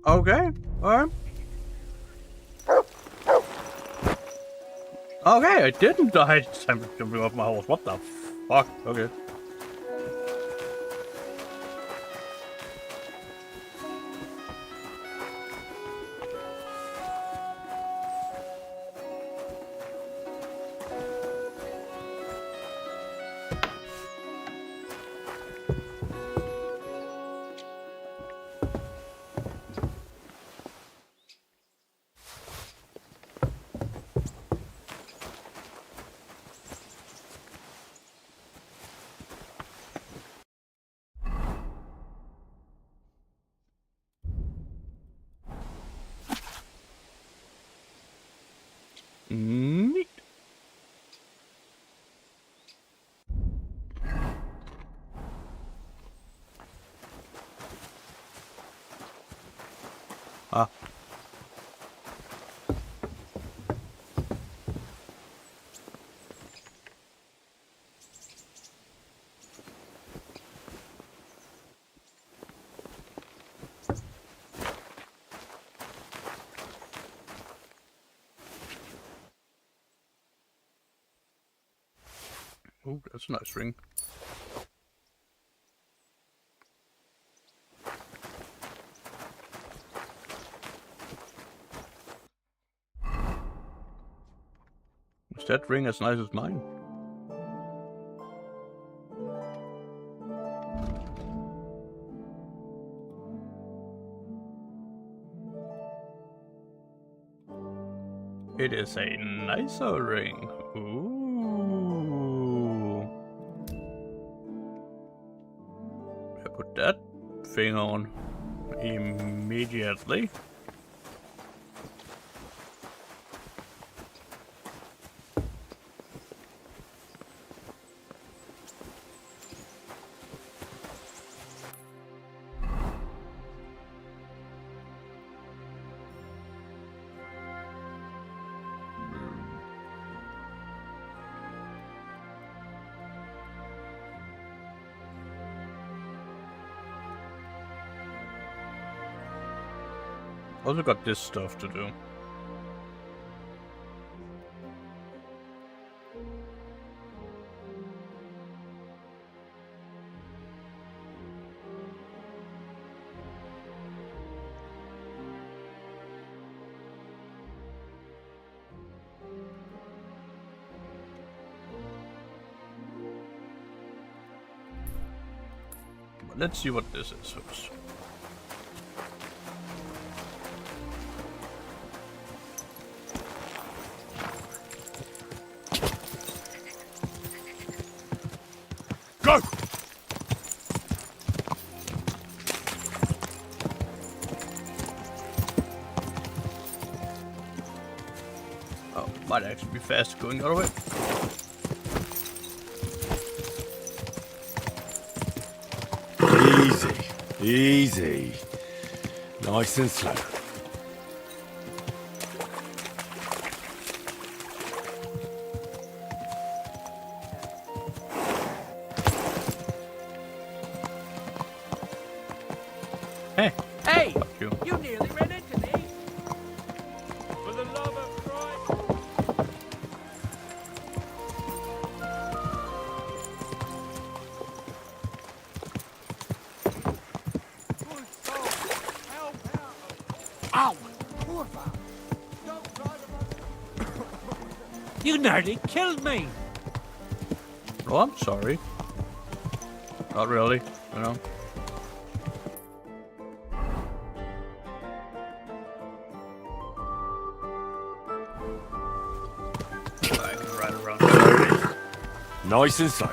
Okay, alright. Okay, I didn't die. I'm jumping off my horse. What the fuck? Okay. Neat. Ah. Oh, that's a nice ring. Is that ring as nice as mine? It is a nicer ring. Ooh. I put that thing on immediately. Also got this stuff to do. Let's see what this is first. Go! Oh, might actually be fast going the other way. Easy, easy. Nice and slow. Hey! Hey! Fuck you. You nearly ran into me! For the love of Christ! Ow! You nearly killed me! Oh, I'm sorry. Not really, you know. I can ride around. Nice and slow.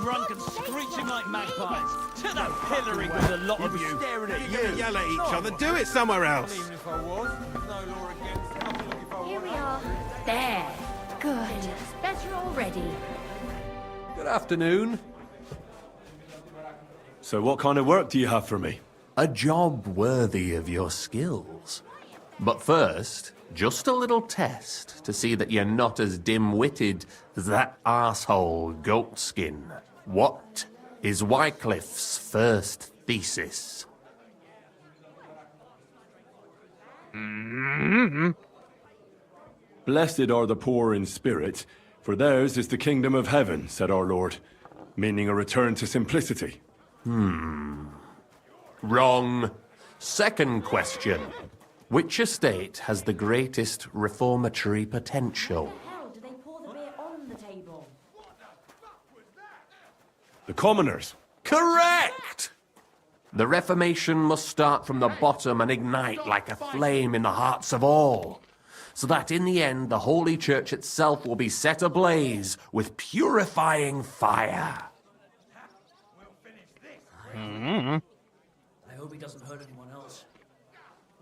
Drunk and screeching like magpies. To the pillory with a lot of you. Staring at You're gonna yell at each other. Do it somewhere else. Even if I was, there's no law against it. I'll look if I Here we want. are. There. Good. It's better already. Good afternoon. So what kind of work do you have for me? A job worthy of your skills. But first, just a little test to see that you're not as dim-witted as that arsehole Goatskin. What is Wycliffe's first thesis? Blessed are the poor in spirit, for theirs is the kingdom of heaven, said our Lord, meaning a return to simplicity. Wrong. Second question. Which estate has the greatest reformatory potential? How do they pour the beer on the table? The commoners. Correct! The Reformation must start from the bottom and ignite like a flame in the hearts of all, so that in the end the Holy Church itself will be set ablaze with purifying fire. I hope he doesn't hurt anyone else.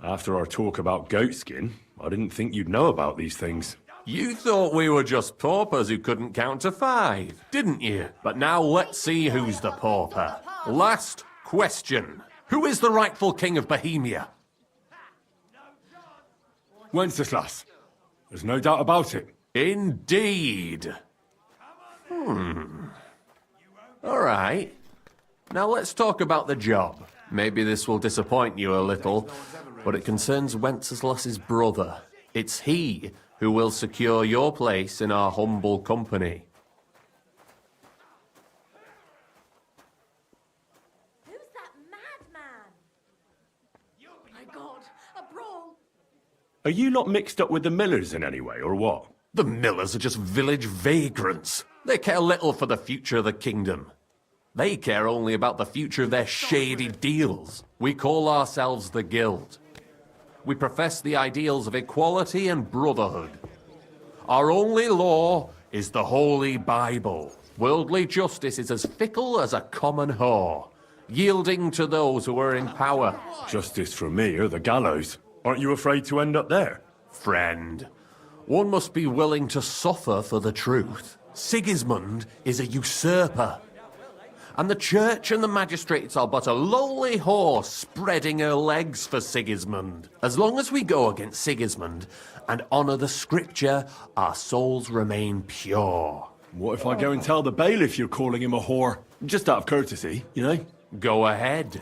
After our talk about goatskin, I didn't think you'd know about these things. You thought we were just paupers who couldn't count to 5, didn't you? But now let's see who's the pauper. Last question. Who is the rightful king of Bohemia? Wenceslas. There's no doubt about it. Indeed. All right. Now let's talk about the job. Maybe this will disappoint you a little, but it concerns Wenceslas's brother. It's he who will secure your place in our humble company. Who's that madman? My God, a brawl! Are you not mixed up with the Millers in any way, or what? The Millers are just village vagrants. They care little for the future of the kingdom. They care only about the future of their shady deals. We call ourselves the Guild. We profess the ideals of equality and brotherhood. Our only law is the Holy Bible. Worldly justice is as fickle as a common whore, yielding to those who are in power. Justice for me or the gallows. Aren't you afraid to end up there? Friend, one must be willing to suffer for the truth. Sigismund is a usurper. And the church and the magistrates are but a lowly whore spreading her legs for Sigismund. As long as we go against Sigismund and honour the scripture, our souls remain pure. What if I go and tell the bailiff you're calling him a whore? Just out of courtesy, you know? Go ahead.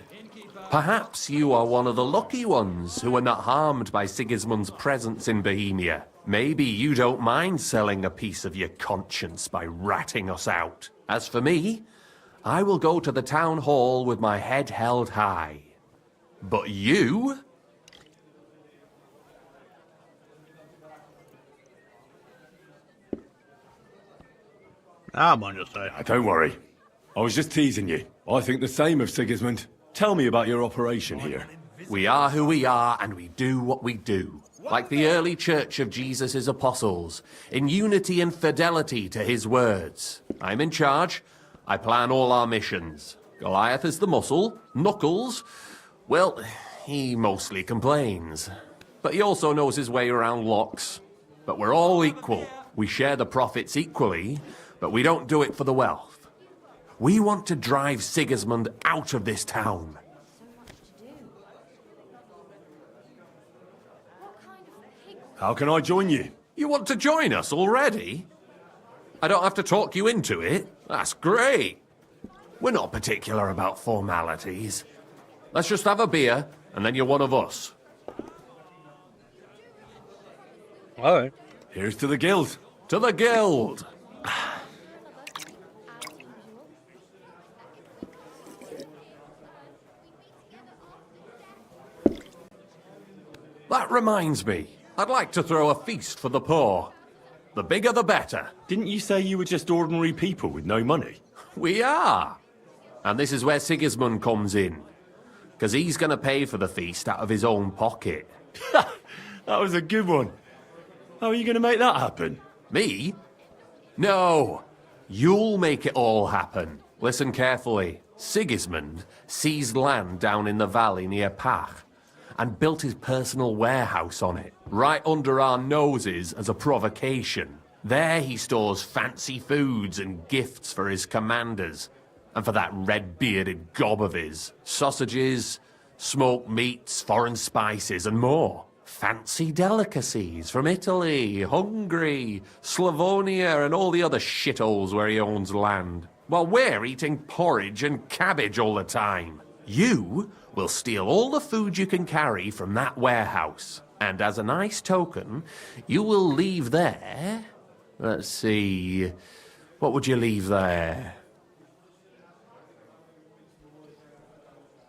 Perhaps you are one of the lucky ones who are not harmed by Sigismund's presence in Bohemia. Maybe you don't mind selling a piece of your conscience by ratting us out. As for me, I will go to the town hall with my head held high. But you? I'm on your side. Don't worry. I was just teasing you. I think the same of Sigismund. Tell me about your operation here. We are who we are, and we do what we do. Like the early church of Jesus' apostles, in unity and fidelity to his words. I'm in charge. I plan all our missions. Goliath is the muscle. Knuckles, well, he mostly complains. But he also knows his way around locks. But we're all equal. We share the profits equally, but we don't do it for the wealth. We want to drive Sigismund out of this town. How can I join you? You want to join us already? I don't have to talk you into it. That's great. We're not particular about formalities. Let's just have a beer, and then you're one of us. All right. Here's to the Guild. To the Guild! That reminds me. I'd like to throw a feast for the poor. The bigger the better. Didn't you say you were just ordinary people with no money? We are. And this is where Sigismund comes in. Because he's going to pay for the feast out of his own pocket. That was a good one. How are you going to make that happen? Me? No. You'll make it all happen. Listen carefully. Sigismund seized land down in the valley near Pach and built his personal warehouse on it, right under our noses as a provocation. There he stores fancy foods and gifts for his commanders, and for that red-bearded gob of his. Sausages, smoked meats, foreign spices, and more. Fancy delicacies from Italy, Hungary, Slavonia, and all the other shitholes where he owns land. While we're eating porridge and cabbage all the time. You will steal all the food you can carry from that warehouse. And as a nice token, you will leave there... Let's see... What would you leave there?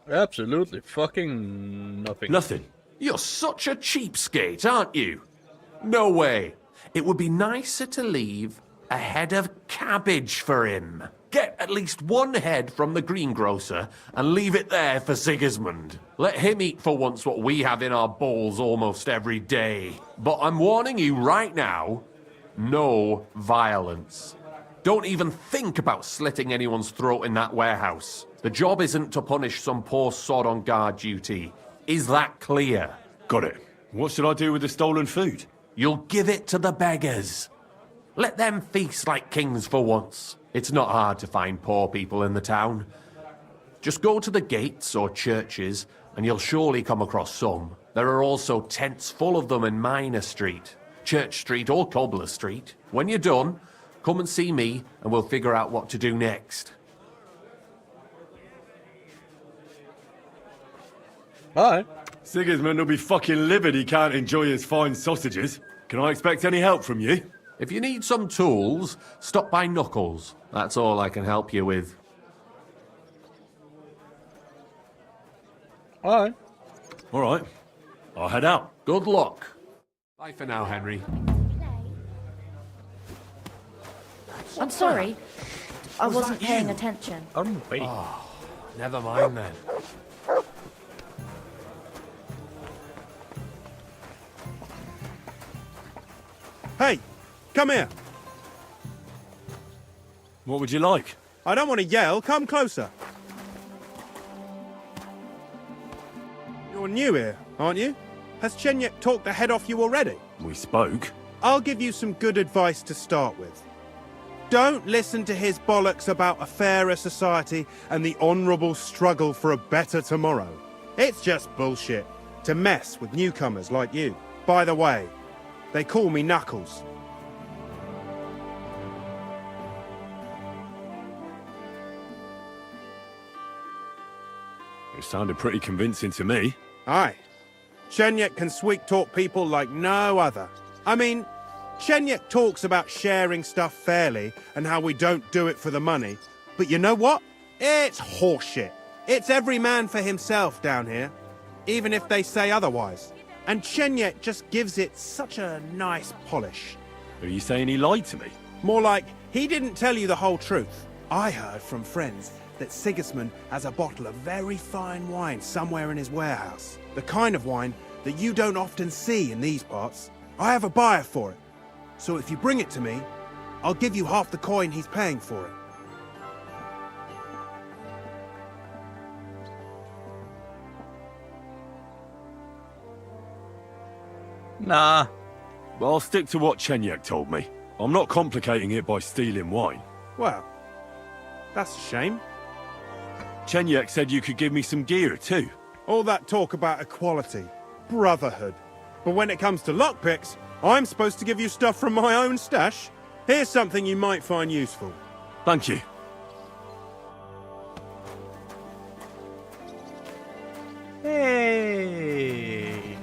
Absolutely fucking nothing. Nothing. You're such a cheapskate, aren't you? No way. It would be nicer to leave a head of cabbage for him. Get at least one head from the greengrocer and leave it there for Sigismund. Let him eat for once what we have in our bowls almost every day. But I'm warning you right now, no violence. Don't even think about slitting anyone's throat in that warehouse. The job isn't to punish some poor sod on guard duty. Is that clear? Got it. What should I do with the stolen food? You'll give it to the beggars. Let them feast like kings for once. It's not hard to find poor people in the town. Just go to the gates or churches, and you'll surely come across some. There are also tents full of them in Minor Street, Church Street or Cobbler Street. When you're done, come and see me, and we'll figure out what to do next. Hi. Sigismund will be fucking livid he can't enjoy his fine sausages. Can I expect any help from you? If you need some tools, stop by Knuckles. That's all I can help you with. Alright. Alright. I'll head out. Good luck. Bye for now, Henry. I'm sorry. I wasn't paying attention. Oh, never mind then. Hey, come here. What would you like? I don't want to yell. Come closer. You're new here, aren't you? Has Chenyek talked the head off you already? We spoke. I'll give you some good advice to start with. Don't listen to his bollocks about a fairer society and the honourable struggle for a better tomorrow. It's just bullshit to mess with newcomers like you. By the way, they call me Knuckles. It sounded pretty convincing to me. Aye. Chenyek can sweet-talk people like no other. I mean, Chenyek talks about sharing stuff fairly and how we don't do it for the money. But you know what? It's horseshit. It's every man for himself down here, even if they say otherwise. And Chenyek just gives it such a nice polish. Are you saying he lied to me? More like, he didn't tell you the whole truth. I heard from friends that Sigismund has a bottle of very fine wine somewhere in his warehouse. The kind of wine that you don't often see in these parts. I have a buyer for it. So if you bring it to me, I'll give you half the coin he's paying for it. Nah. Well, I'll stick to what Chenyek told me. I'm not complicating it by stealing wine. Well, that's a shame. Chenyek said you could give me some gear, too. All that talk about equality, brotherhood. But when it comes to lockpicks, I'm supposed to give you stuff from my own stash. Here's something you might find useful. Thank you. Hey!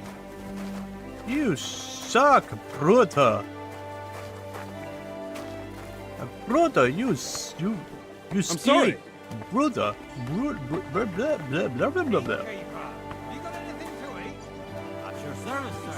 You suck, brother. Brother, you steal. I'm sorry. Brother. Blah, blah, blah, blah, blah, blah, blah. You got anything to eat? At your service, sir.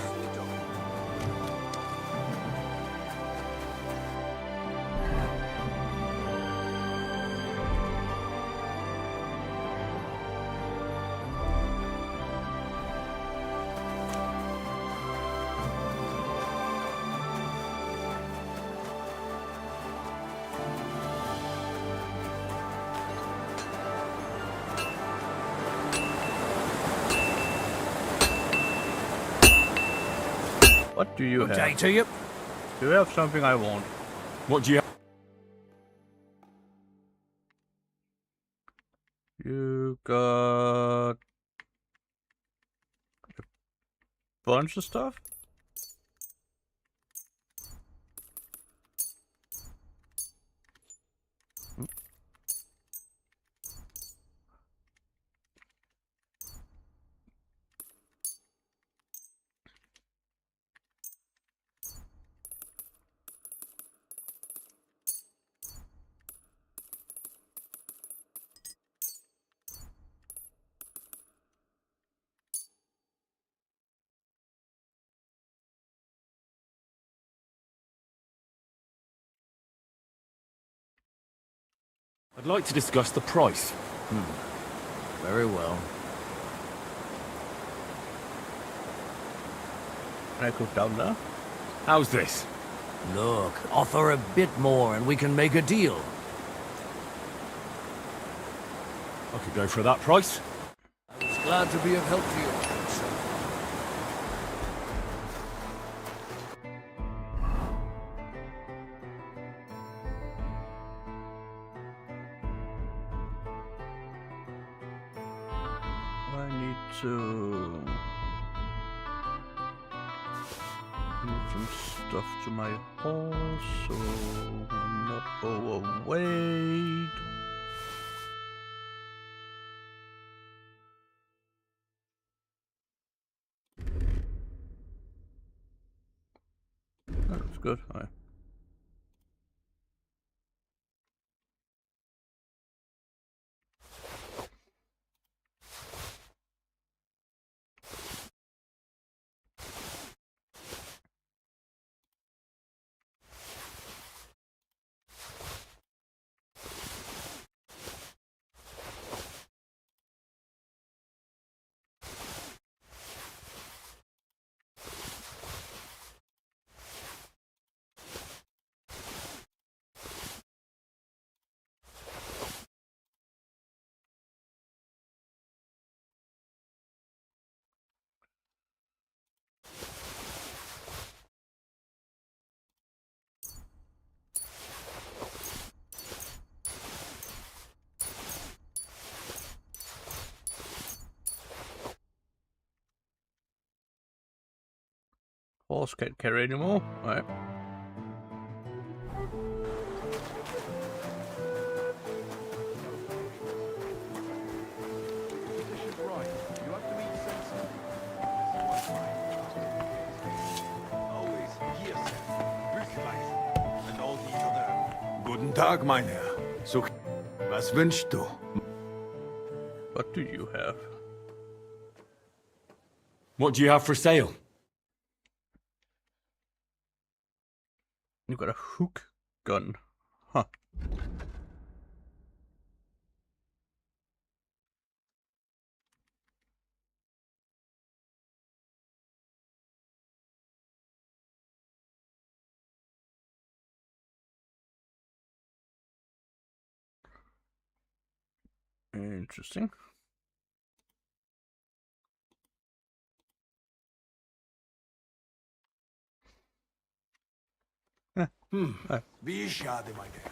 What do you Good day have? to you. Do you have something I want? What do you have? You got a bunch of stuff? I'd like to discuss the price. Very well. Can I go down there? How's this? Look, offer a bit more and we can make a deal. I could go for that price. I was glad to be of help to you. need to move some stuff to my horse, so I'm not overweight. That's good. All right. Horse can't carry anymore. All right. Guten Tag, mein Herr. So, was wünschst du? What do you have? What do you have for sale? You got a hook gun. Huh. Interesting. Wie schade, mein Herr.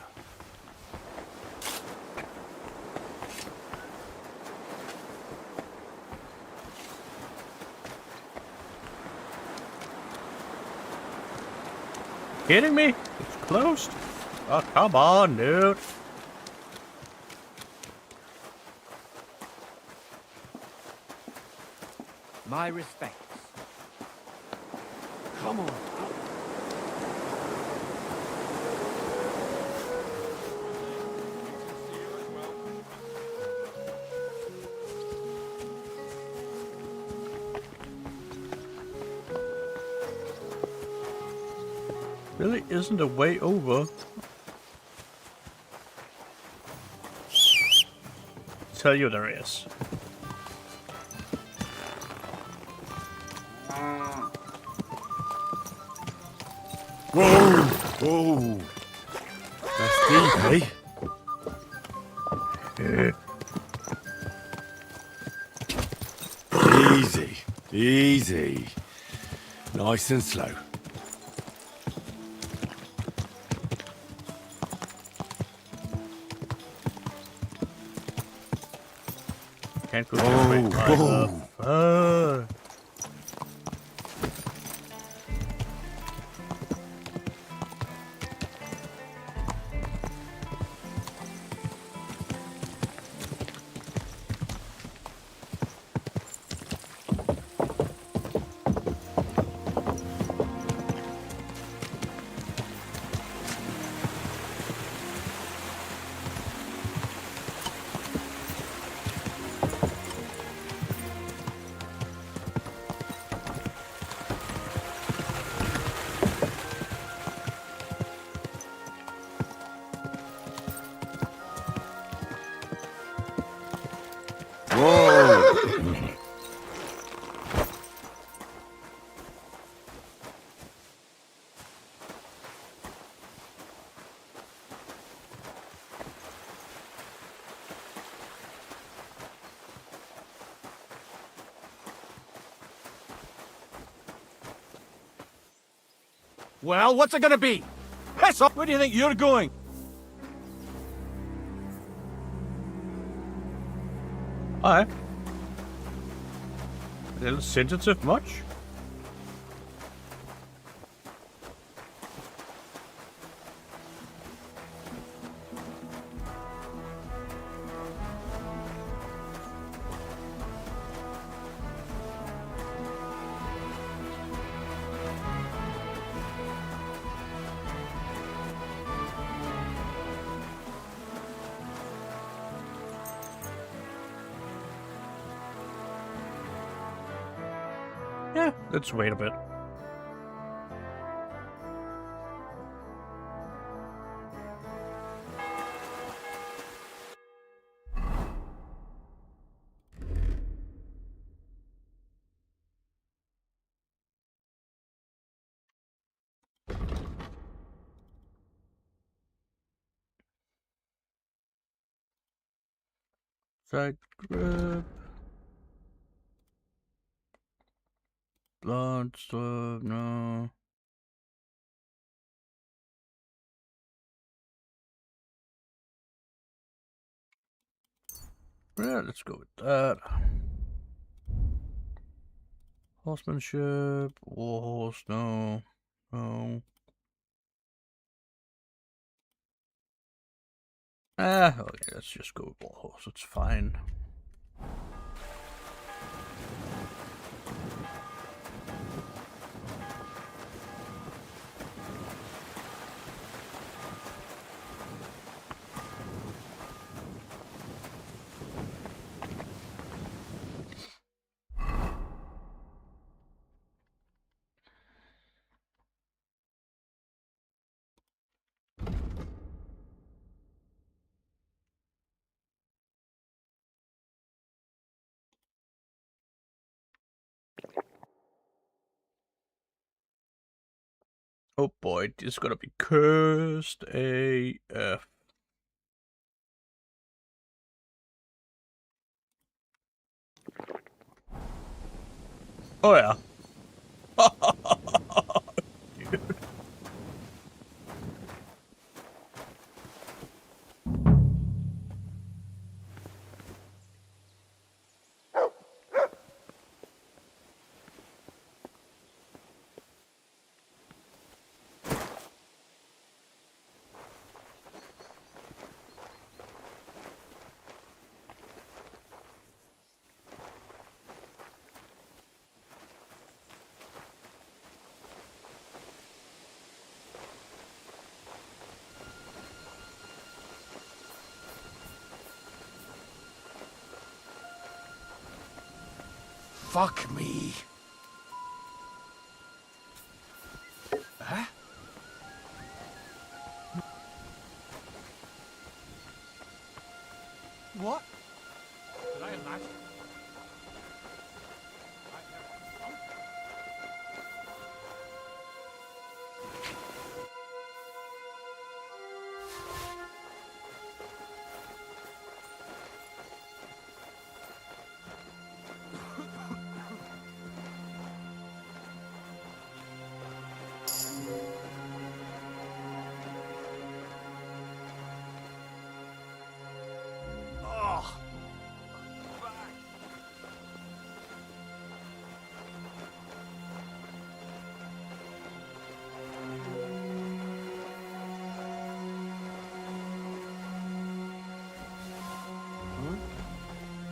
Kidding me? It's closed? Oh, come on, dude. My respects. Come on. Really isn't a way over. Tell you there is. Whoa! Whoa! That's deep, eh? Easy. Easy. Nice and slow. Can't go that way. Oh, Well, what's it gonna be? Piss off! Where do you think you're going? Alright. A little sensitive much? Yeah, let's wait a bit. Side grip. Blood stuff, no. Yeah, let's go with that. Horsemanship, warhorse, no. No. Okay, let's just go with warhorse, it's fine. Oh boy, this is gonna be cursed AF. Oh yeah. Dude. Fuck me. Huh? What? Did I imagine?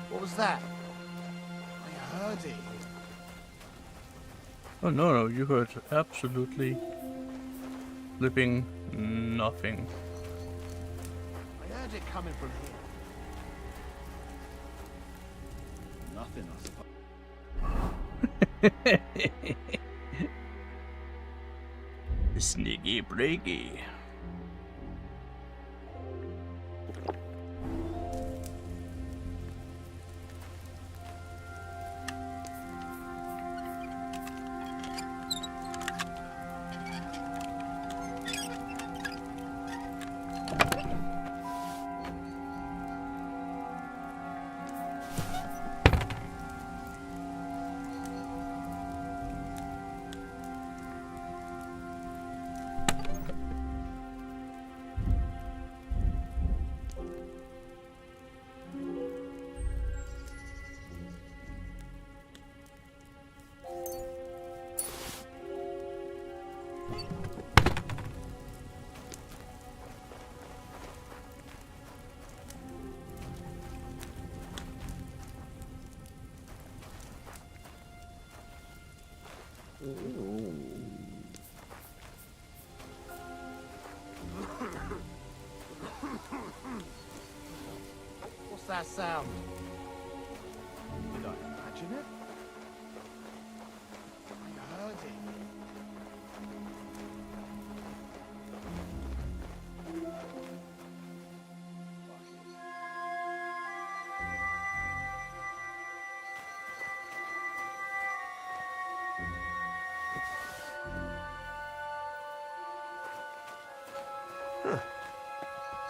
What was that? I heard it. Oh no, you heard absolutely flipping nothing. I heard it coming from here. Nothing, I suppose. Sneaky breaky. that sound? Did I imagine it? I heard it.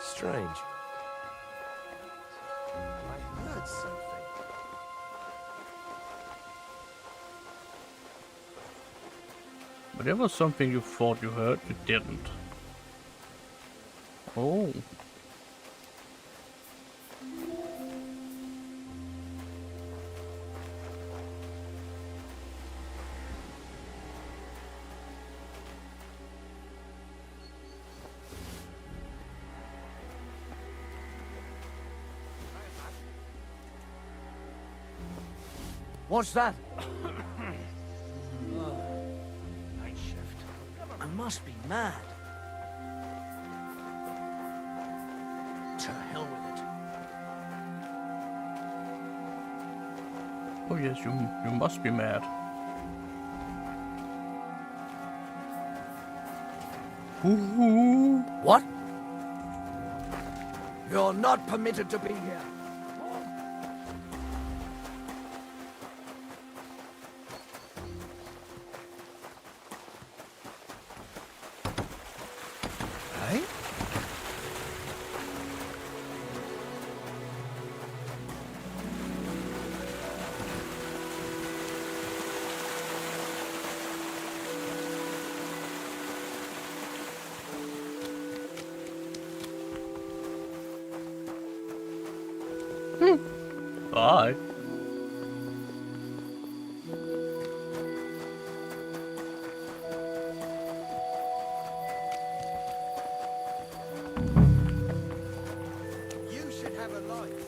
Strange. I heard something. But there was something you thought you heard, you didn't. Oh. What's that? Night shift. I must be mad. To hell with it. Oh yes, you must be mad. Ooh. What? You're not permitted to be here. Hey? Bye. You should have a light.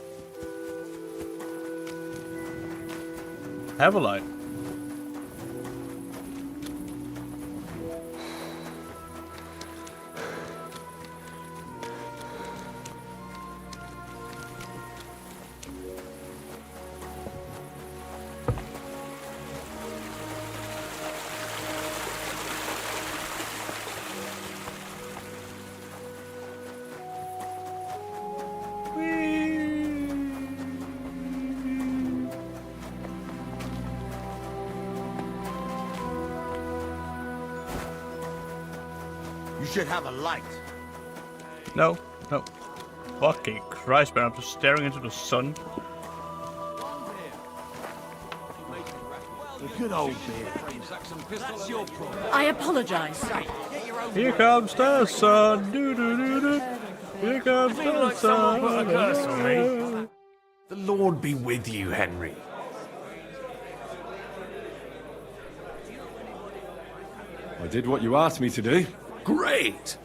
Have a light. You should have a light. No, no. Fucking Christ, man, I'm just staring into the sun. The good old beer. I apologize. Here comes the sun. Doo -doo -doo -doo. Here comes the sun. Put a curse on me. The Lord be with you, Henry. I did what you asked me to do. Great!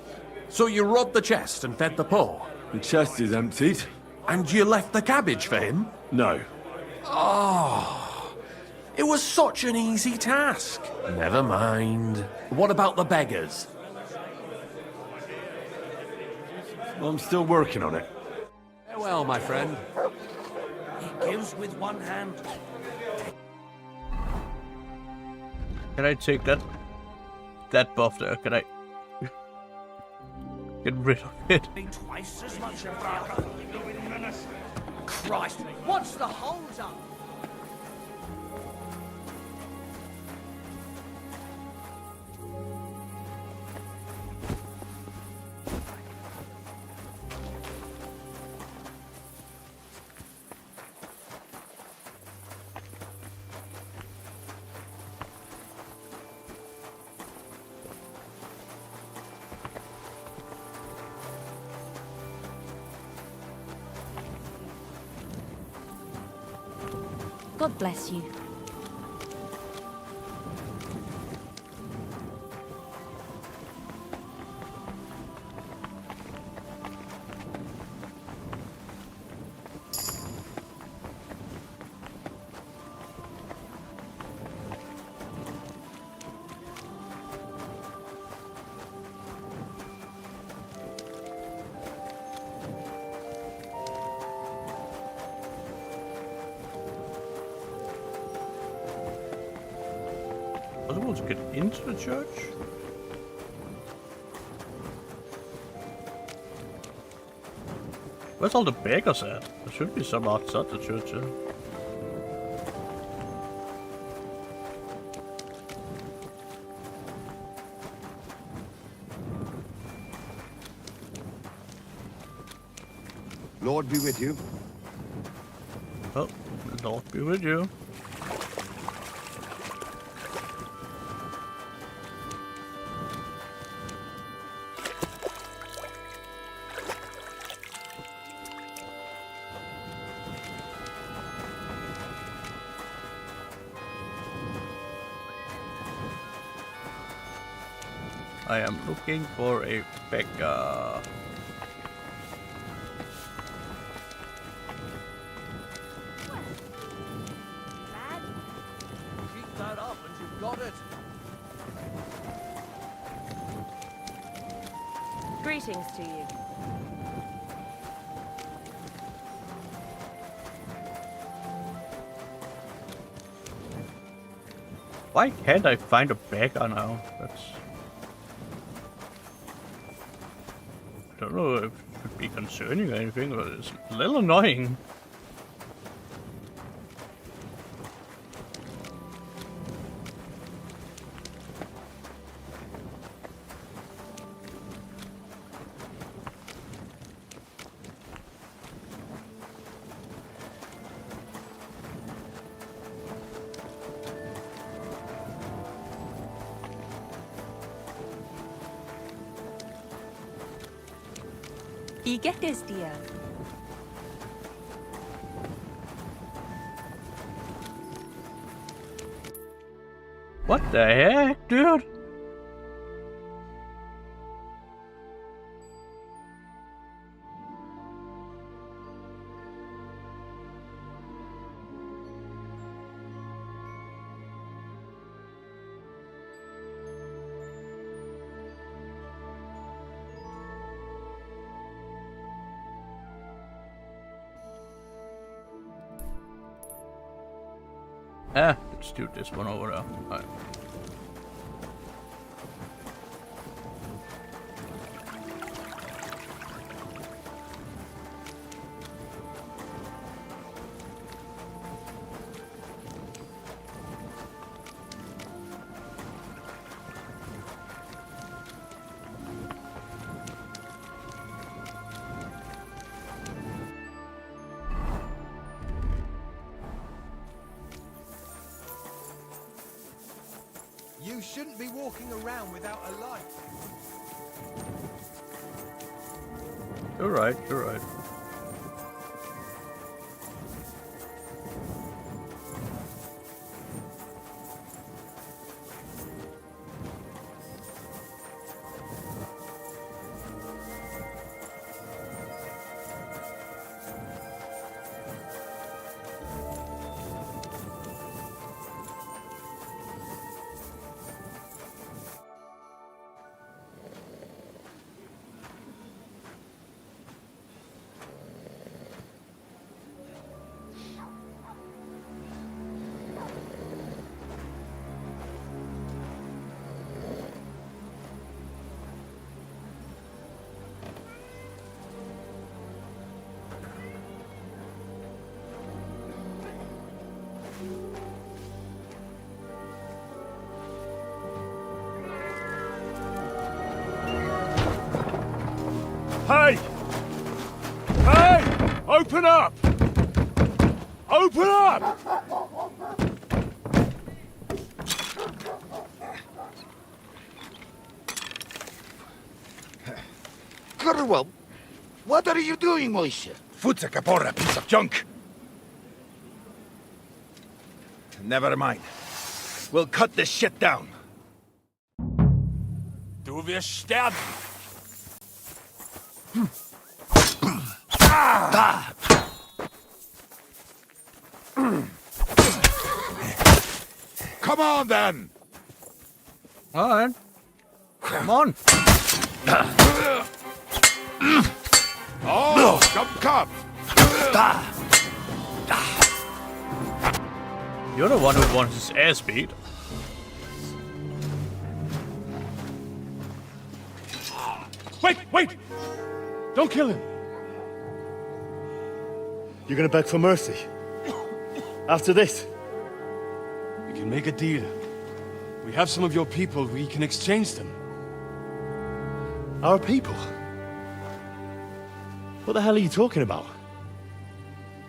So you robbed the chest and fed the poor? The chest is emptied. And you left the cabbage for him? No. Oh, it was such an easy task. Never mind. What about the beggars? I'm still working on it. Farewell, my friend. He gives with one hand. Can I take that buff there? Can I get rid of it? Twice as much of the other. Christ, what's the hold up? God bless you. able to get into the church? Where's all the beggars at? There should be some outside the church. Yeah? Lord be with you. Oh, the Lord be with you. I am looking for a beggar. Keep that up and you've got it. Greetings to you. Why can't I find a beggar now? That's... I don't know if it should be concerning or anything, but it's a little annoying. Wie geht es dir? What the heck, dude? Let's do this one over there. Alright. You shouldn't be walking around without a light. You're right, you're right. Hey! Hey! Open up! Open up! Gurwell, what are you doing, Moishe? Futsa Kapora, piece of junk! Never mind. We'll cut this shit down. Du wirst sterben! Come on, then! Alright. Come on! Oh, come! You're the one who wants his ass beat. Wait! Don't kill him! You're gonna beg for mercy? After this? We can make a deal. We have some of your people, we can exchange them. Our people? What the hell are you talking about?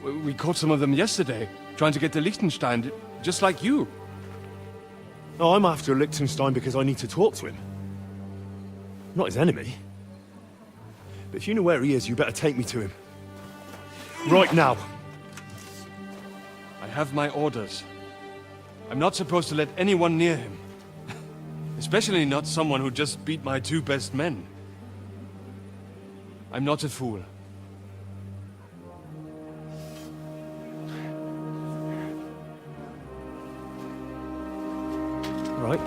We caught some of them yesterday, trying to get to Liechtenstein, just like you. No, I'm after Liechtenstein because I need to talk to him. Not his enemy. But if you know where he is, you better take me to him. Right now. I have my orders. I'm not supposed to let anyone near him. Especially not someone who just beat my 2 best men. I'm not a fool. Right.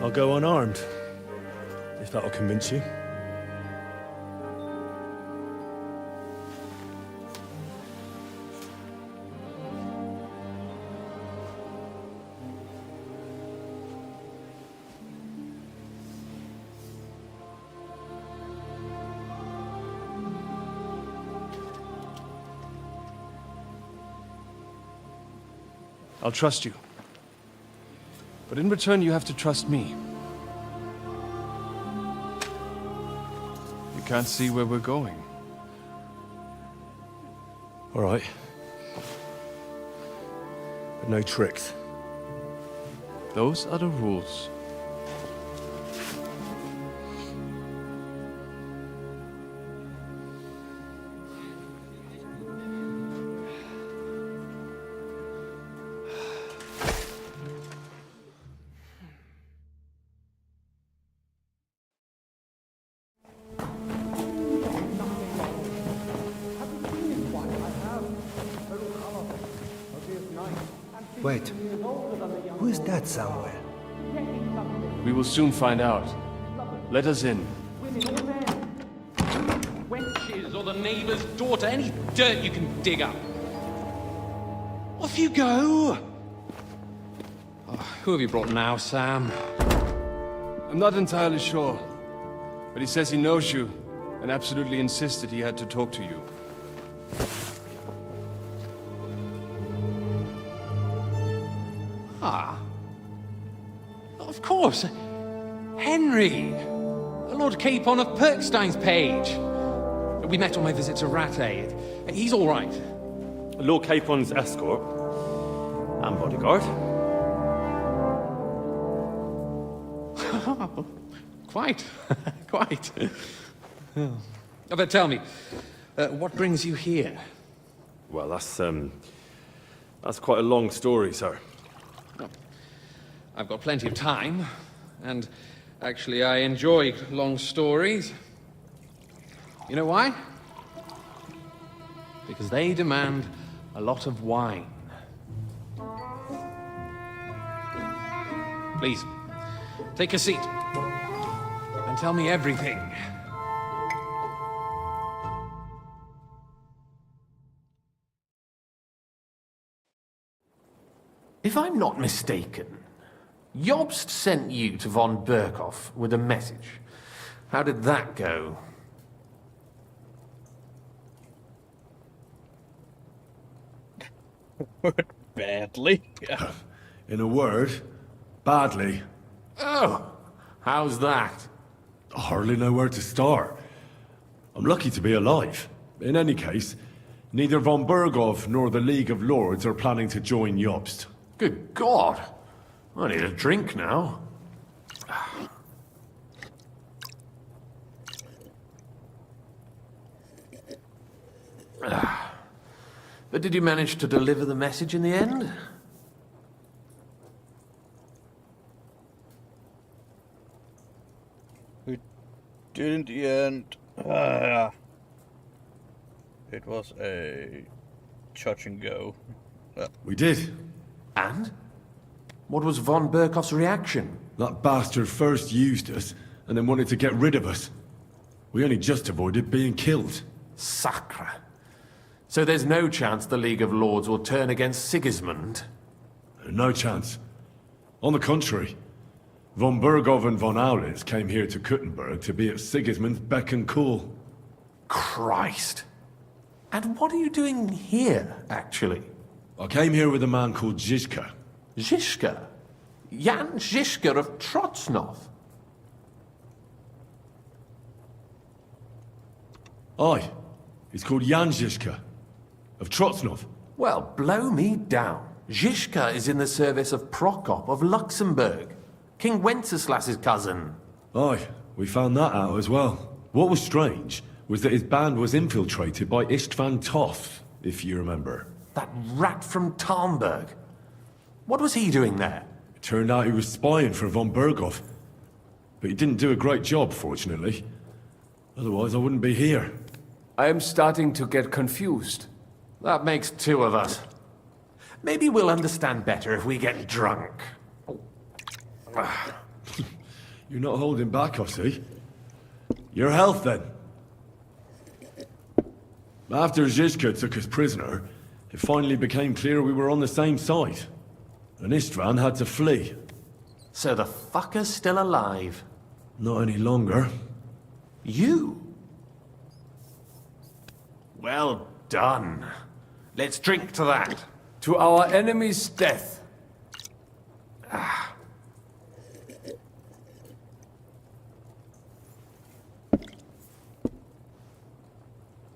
I'll go unarmed, if that'll convince you. I'll trust you. But in return, you have to trust me. You can't see where we're going. All right. But no tricks. Those are the rules. Wait. Who is that somewhere? We will soon find out. Let us in. Wenches or the neighbor's daughter, any dirt you can dig up. Off you go! Oh, who have you brought now, Sam? I'm not entirely sure. But he says he knows you, and absolutely insisted he had to talk to you. Ah. Of course. Henry. Lord Capon of Perkstein's page. We met on my visit to Rattay. He's all right. Lord Capon's escort and bodyguard. Quite. Quite. Oh, but tell me, what brings you here? Well, that's quite a long story, sir. I've got plenty of time, and actually I enjoy long stories. You know why? Because they demand a lot of wine. Please, take a seat, and tell me everything. If I'm not mistaken, Jobst sent you to von Berkhoff with a message. How did that go? Badly. In a word, badly. Oh, how's that? I hardly know where to start. I'm lucky to be alive. In any case, neither von Berghoff nor the League of Lords are planning to join Jobst. Good God! I need a drink now. But did you manage to deliver the message in the end? We did in the end. It was a touch and go. We did. And? What was von Berkhoff's reaction? That bastard first used us, and then wanted to get rid of us. We only just avoided being killed. Sacre. So there's no chance the League of Lords will turn against Sigismund? No chance. On the contrary. Von Berghoff and von Aulitz came here to Kuttenberg to be at Sigismund's beck and call. Christ. And what are you doing here, actually? I came here with a man called Zizka. Zizka? Jan Zizka of Trotsnov? Aye. He's called Jan Zizka. Of Trotsnov. Well, blow me down. Zizka is in the service of Prokop of Luxembourg, King Wenceslas's cousin. Aye, we found that out as well. What was strange was that his band was infiltrated by Istvan Toth, if you remember. That rat from Tarnberg. What was he doing there? It turned out he was spying for von Berghoff. But he didn't do a great job, fortunately. Otherwise, I wouldn't be here. I am starting to get confused. That makes two of us. Maybe we'll understand better if we get drunk. You're not holding back, I see. Your health, then. After Zizka took us prisoner, it finally became clear we were on the same side. And Istvan had to flee. So the fucker's still alive? Not any longer. You? Well done. Let's drink to that. To our enemy's death.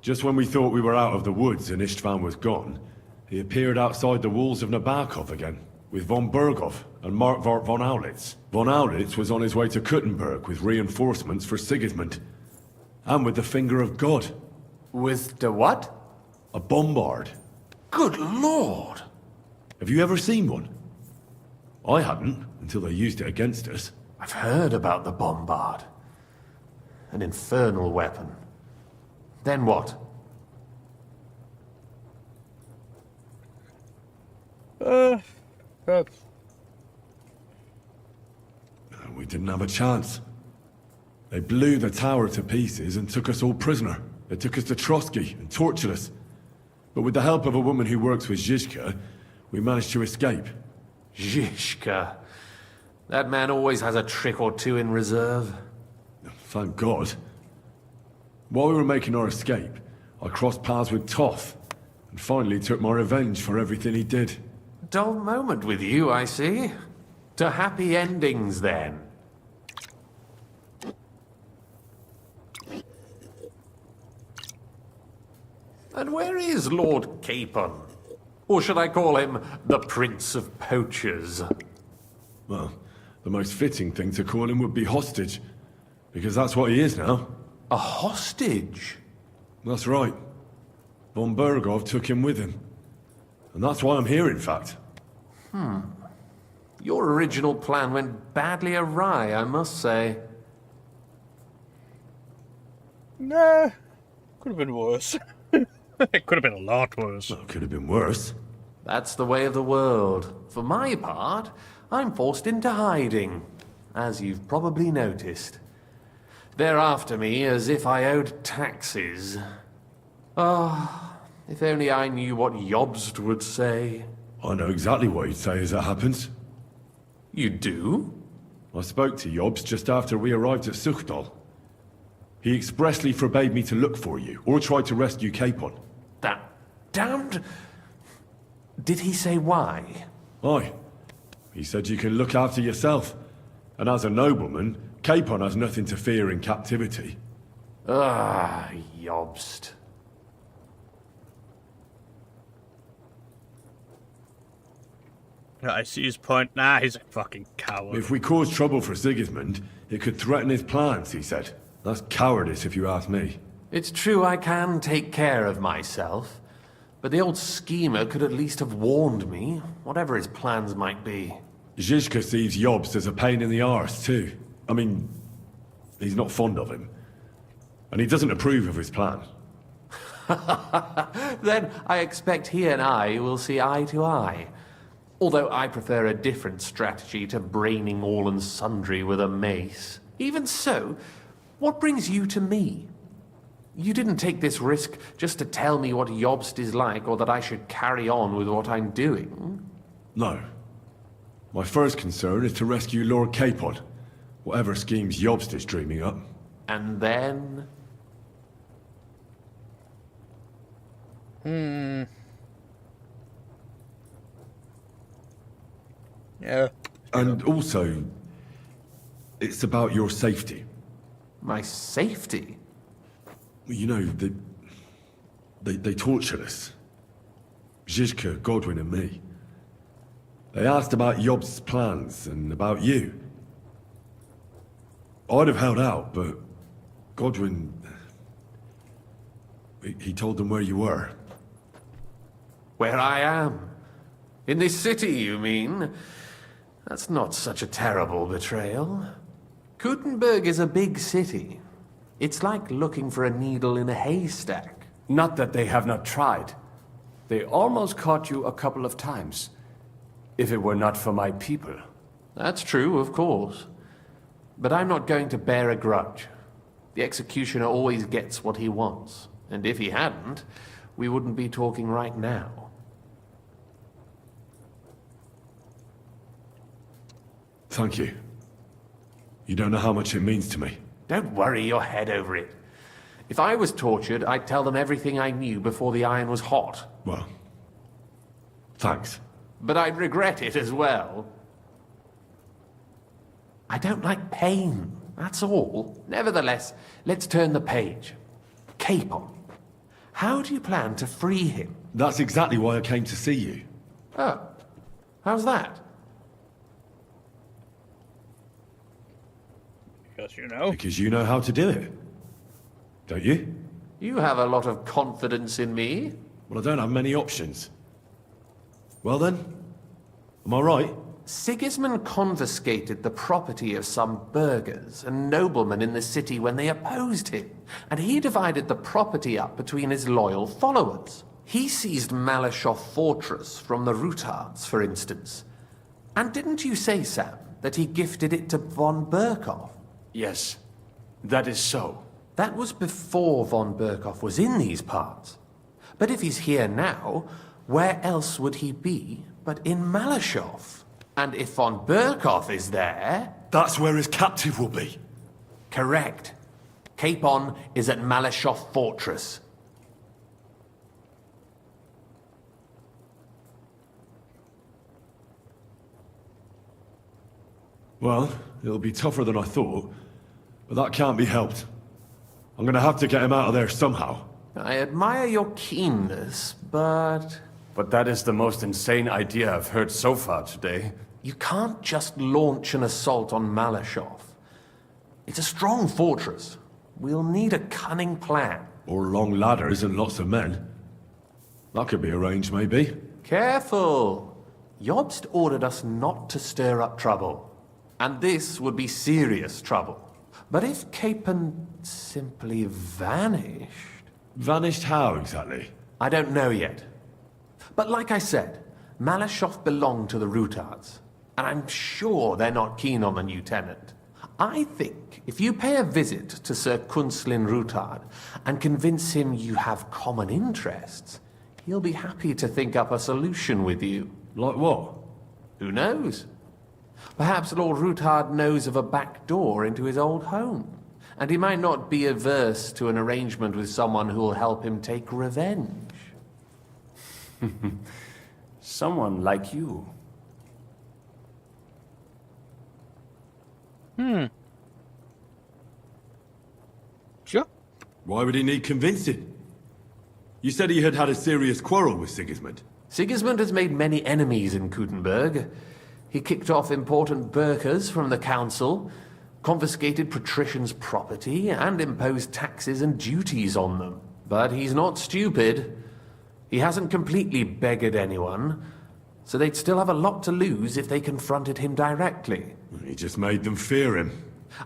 Just when we thought we were out of the woods and Istvan was gone, he appeared outside the walls of Nabokov again, with von Berghoff and Markwart von Aulitz. Von Aulitz was on his way to Kuttenberg with reinforcements for Sigismund. And with the finger of God. With the what? A bombard. Good lord! Have you ever seen one? I hadn't, until they used it against us. I've heard about the bombard. An infernal weapon. Then what? We didn't have a chance. They blew the tower to pieces and took us all prisoner. They took us to Trotsky and tortured us. But with the help of a woman who works with Zizka, we managed to escape. Zizka. That man always has a trick or two in reserve. Thank God. While we were making our escape, I crossed paths with Toth, and finally took my revenge for everything he did. Dull moment with you, I see. To happy endings, then. And where is Lord Capon? Or should I call him the Prince of Poachers? Well, the most fitting thing to call him would be hostage, because that's what he is now. A hostage? That's right. Von Berghoff took him with him. And that's why I'm here, in fact. Your original plan went badly awry, I must say. Nah, could have been worse. It could have been a lot worse. Well, it could have been worse. That's the way of the world. For my part, I'm forced into hiding, as you've probably noticed. They're after me as if I owed taxes. Ah, if only I knew what Jobst would say. I know exactly what he'd say as it happens. You do? I spoke to Jobst just after we arrived at Suchdal. He expressly forbade me to look for you, or try to rescue Capon. That damned... Did he say why? Aye. He said you can look after yourself. And as a nobleman, Capon has nothing to fear in captivity. Ah, Jobst. I see his point. Nah, he's a fucking coward. If we cause trouble for Sigismund, it could threaten his plans, he said. That's cowardice, if you ask me. It's true I can take care of myself, but the old schemer could at least have warned me, whatever his plans might be. Zizka sees Jobst as a pain in the arse, too. I mean, he's not fond of him. And he doesn't approve of his plan. Then I expect he and I will see eye to eye. Although I prefer a different strategy to braining all and sundry with a mace. Even so, what brings you to me? You didn't take this risk just to tell me what Jobst is like, or that I should carry on with what I'm doing. No. My first concern is to rescue Lord Capon, Whatever schemes Jobst is dreaming up. And then... Yeah. And also, it's about your safety. My safety? You know, they tortured us. Zizka, Godwin and me. They asked about Jobst's plans and about you. I'd have held out, but Godwin... He told them where you were. Where I am? In this city, you mean? That's not such a terrible betrayal. Kuttenberg is a big city. It's like looking for a needle in a haystack. Not that they have not tried. They almost caught you a couple of times. If it were not for my people. That's true, of course. But I'm not going to bear a grudge. The executioner always gets what he wants. And if he hadn't, we wouldn't be talking right now. Thank you. You don't know how much it means to me. Don't worry your head over it. If I was tortured, I'd tell them everything I knew before the iron was hot. Well, thanks. But I'd regret it as well. I don't like pain, that's all. Nevertheless, let's turn the page. Capon. How do you plan to free him? That's exactly why I came to see you. Oh, how's that? Because you know. Because you know how to do it. Don't you? You have a lot of confidence in me. Well, I don't have many options. Well then, am I right? Sigismund confiscated the property of some burghers and noblemen in the city when they opposed him, and he divided the property up between his loyal followers. He seized Malyshoff Fortress from the Rutards, for instance. And didn't you say, Sam, that he gifted it to von Berkoff? Yes, that is so. That was before von Berkoff was in these parts. But if he's here now, where else would he be but in Malyshoff? And if von Berkoff is there... That's where his captive will be. Correct. Capon is at Malyshoff Fortress. Well, it'll be tougher than I thought, but that can't be helped. I'm gonna have to get him out of there somehow. I admire your keenness, but... But that is the most insane idea I've heard so far today. You can't just launch an assault on Malyshoff. It's a strong fortress. We'll need a cunning plan. Or long ladders and lots of men. That could be arranged, maybe. Careful! Jobst ordered us not to stir up trouble. And this would be serious trouble. But if Capon simply vanished... Vanished how, exactly? I don't know yet. But like I said, Malyshoff belonged to the Rutards. And I'm sure they're not keen on the new tenant. I think if you pay a visit to Sir Kunslin Rutard and convince him you have common interests, he'll be happy to think up a solution with you. Like what? Who knows? Perhaps Lord Rutard knows of a back door into his old home. And he might not be averse to an arrangement with someone who will help him take revenge. Someone like you. Sure. Why would he need convincing? You said he had had a serious quarrel with Sigismund. Sigismund has made many enemies in Kuttenberg. He kicked off important burghers from the council, confiscated patricians' property, and imposed taxes and duties on them. But he's not stupid. He hasn't completely beggared anyone, so they'd still have a lot to lose if they confronted him directly. He just made them fear him.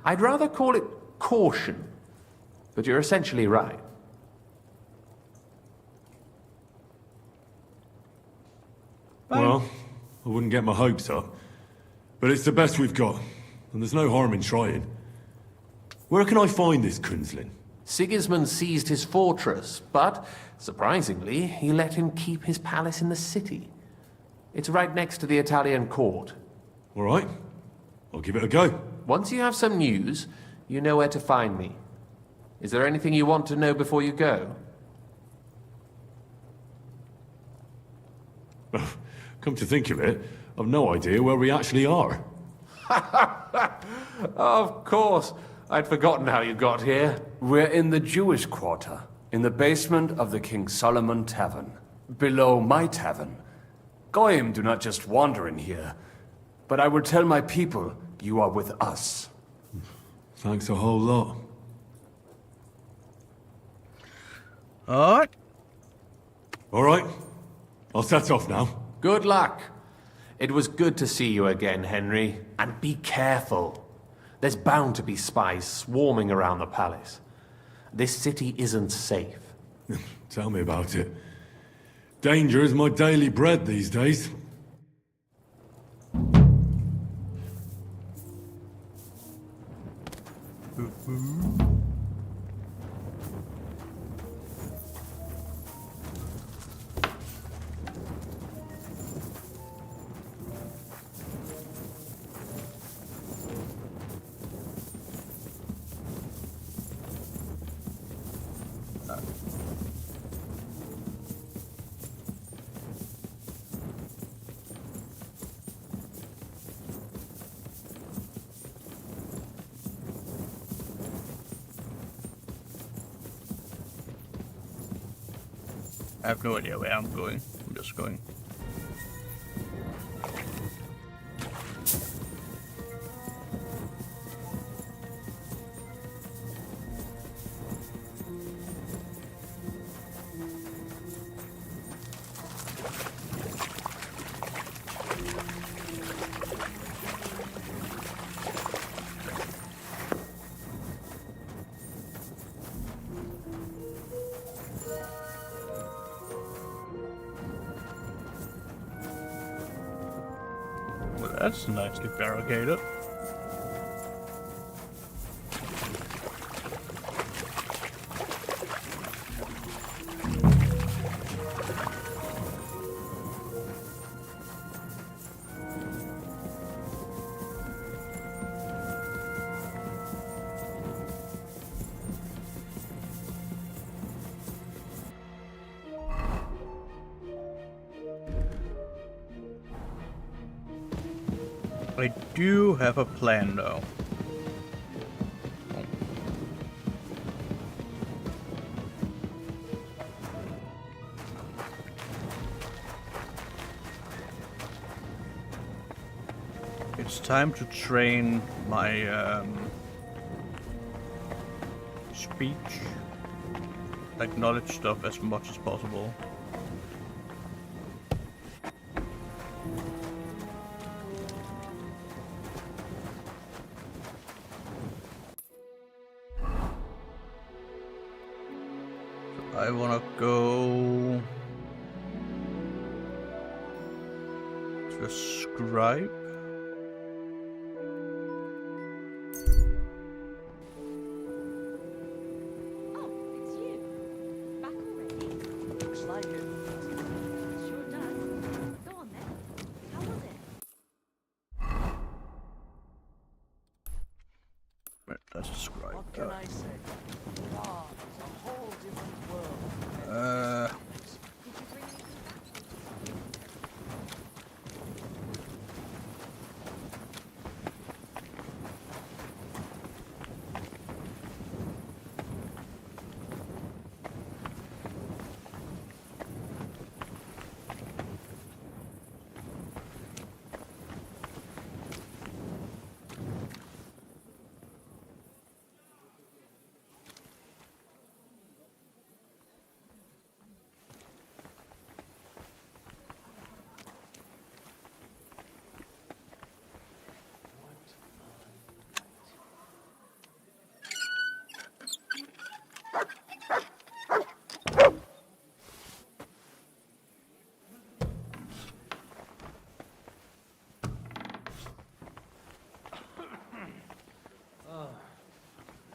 I'd rather call it caution, but you're essentially right. Well, I wouldn't get my hopes up. But it's the best we've got, and there's no harm in trying. Where can I find this Kunslin? Sigismund seized his fortress, but, surprisingly, he let him keep his palace in the city. It's right next to the Italian court. All right. I'll give it a go. once you have some news, you know where to find me. Is there anything you want to know before you go? Come to think of it, I've no idea where we actually are. Of course. I'd forgotten how you got here. We're in the Jewish quarter, in the basement of the King Solomon Tavern, below my tavern. Goyim do not just wander in here, but I will tell my people you are with us. Thanks a whole lot. Alright. Alright, I'll set off now. Good luck. It was good to see you again, Henry. And be careful. There's bound to be spies swarming around the palace. This city isn't safe. Tell me about it. Danger is my daily bread these days. I have no idea where I'm going. I'm just going. Well, that's nicely barricaded. I do have a plan though. It's time to train my speech, like knowledge stuff as much as possible. I wanna go to the scribe. Oh, it's you. Back already? Looks like it. Sure does. Go on then. How was it? Wait, that's the scribe. What can I say? Ah, it's a whole different world.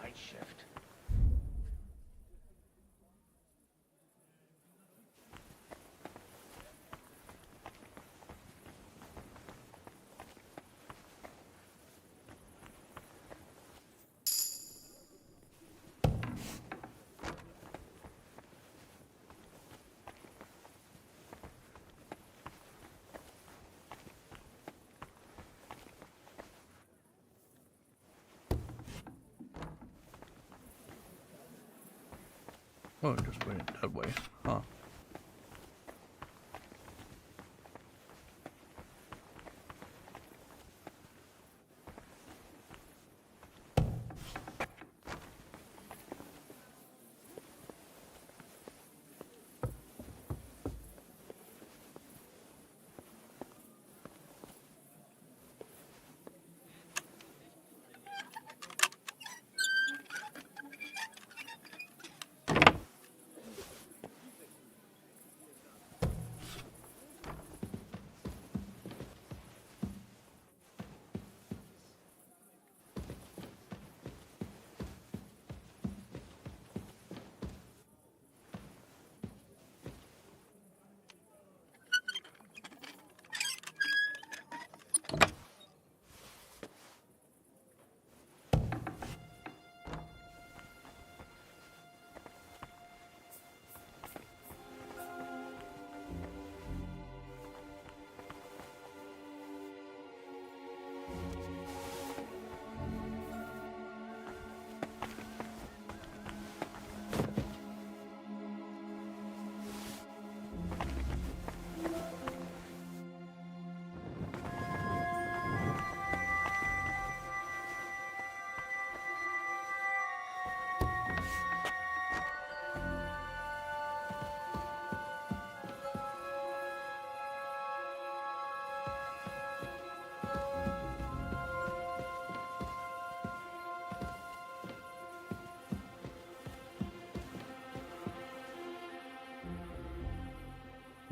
Night shift. Oh, just went that way. Huh.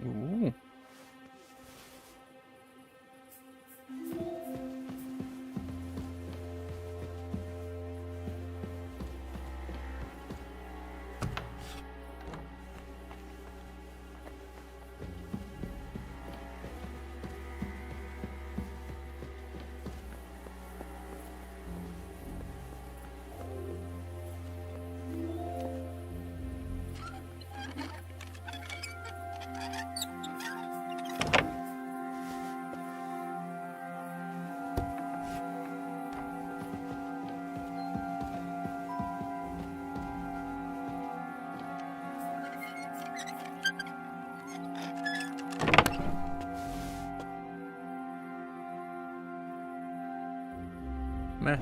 Ooh. Meh.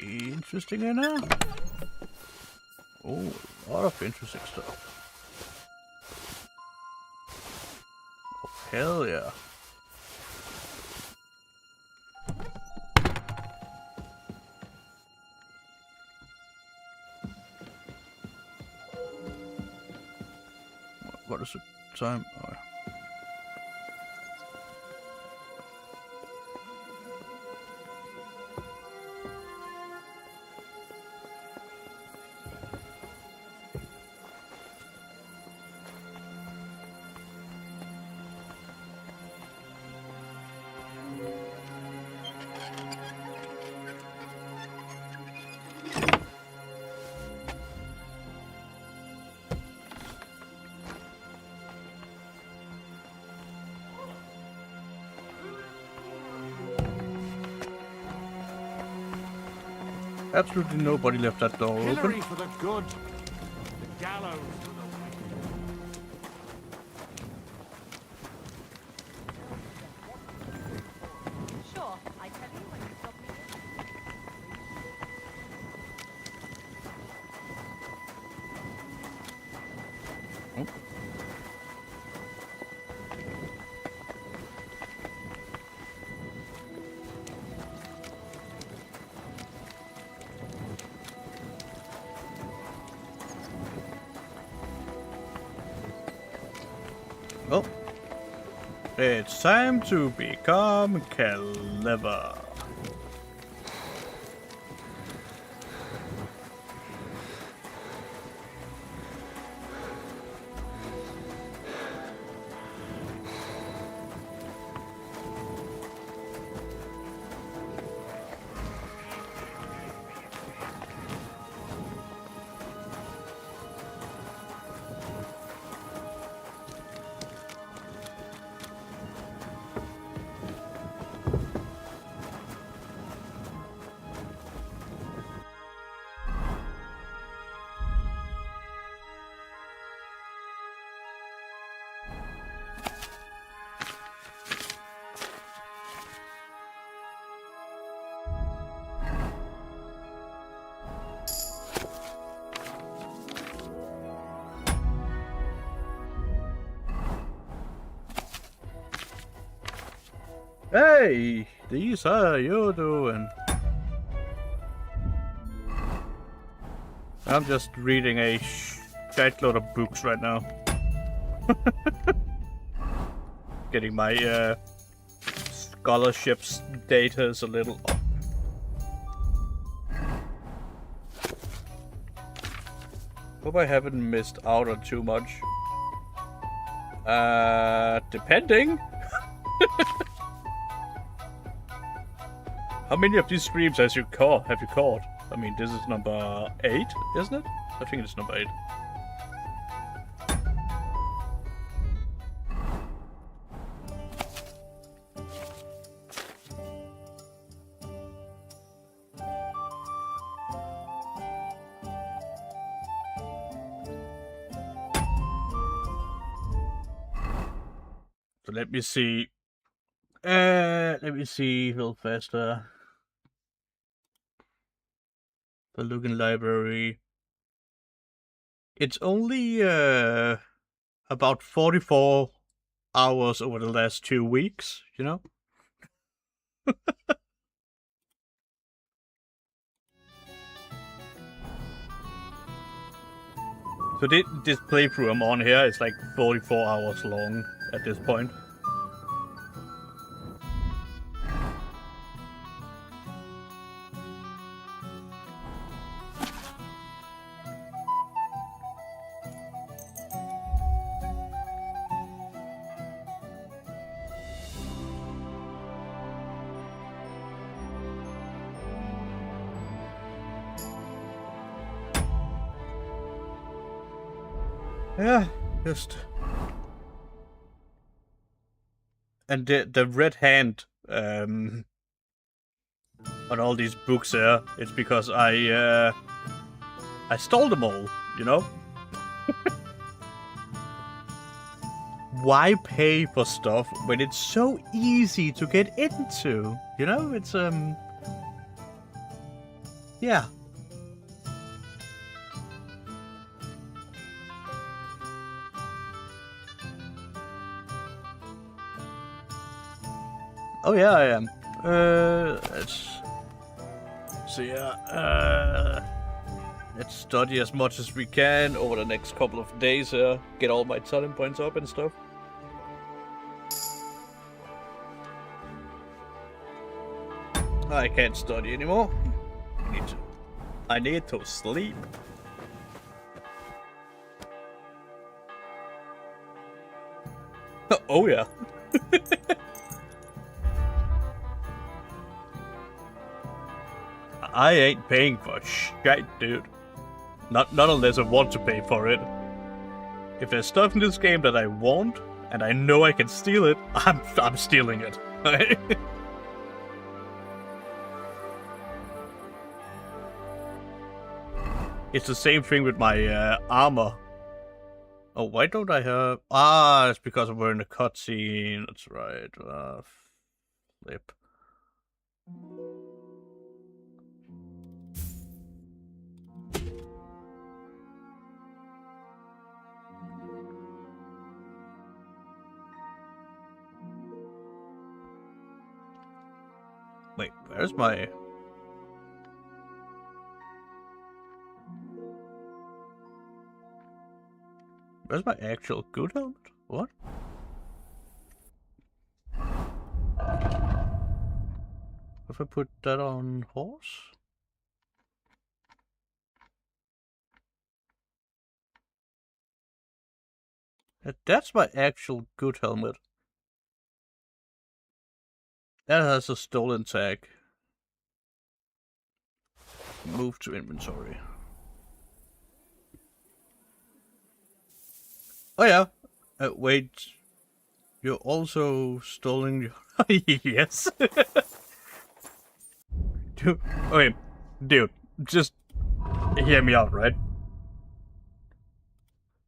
Interesting enough. Oh, a lot of interesting stuff. Oh, hell yeah. What is the time? Oh. Absolutely nobody left that door Pillory open. for the good, the gallows for the wicked. Sure, I tell you when you stop me. Oh. It's time to become clever. Hey, these how you doing? I'm just reading a shitload of books right now. Getting my scholarships data is a little up. Hope I haven't missed out on too much. Depending. How many of these streams have you caught? I mean, this is number 8, isn't it? I think it's number 8. So let me see. Let me see a little faster. The Lugan Library. It's only about 44 hours over the last 2 weeks, you know? So this playthrough I'm on here is like 44 hours long at this point. Yeah, just... And the red hand on all these books here, it's because I stole them all, you know? Why pay for stuff when it's so easy to get into? You know, it's yeah. Oh yeah, I am. Let's see. Let's study as much as we can over the next couple of days. Get all my talent points up and stuff. I can't study anymore. I need to sleep. Oh yeah. I ain't paying for shit, dude. Not unless I want to pay for it. If there's stuff in this game that I want, and I know I can steal it, I'm stealing it. It's the same thing with my armor. Oh, why don't I have... Ah, it's because we're in a cutscene. That's right. Flip. Wait, where's my... Where's my actual good helmet? What? If I put that on horse? That's my actual good helmet. That has a stolen tag. Move to inventory. Oh yeah. Wait. You're also stolen your... Yes. Dude, okay, dude, just hear me out, right?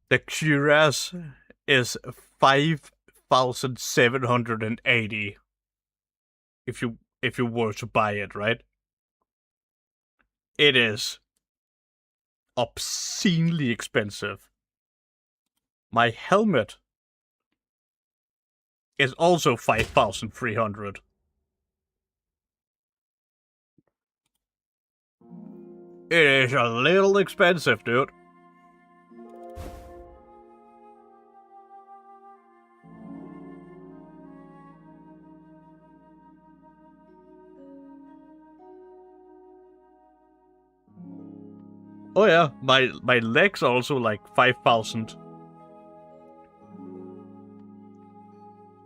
The cuirass is 5,780. If you were to buy it, right? It is obscenely expensive. My helmet is also 5,300. It is a little expensive, dude. Oh yeah, my legs are also like 5,000.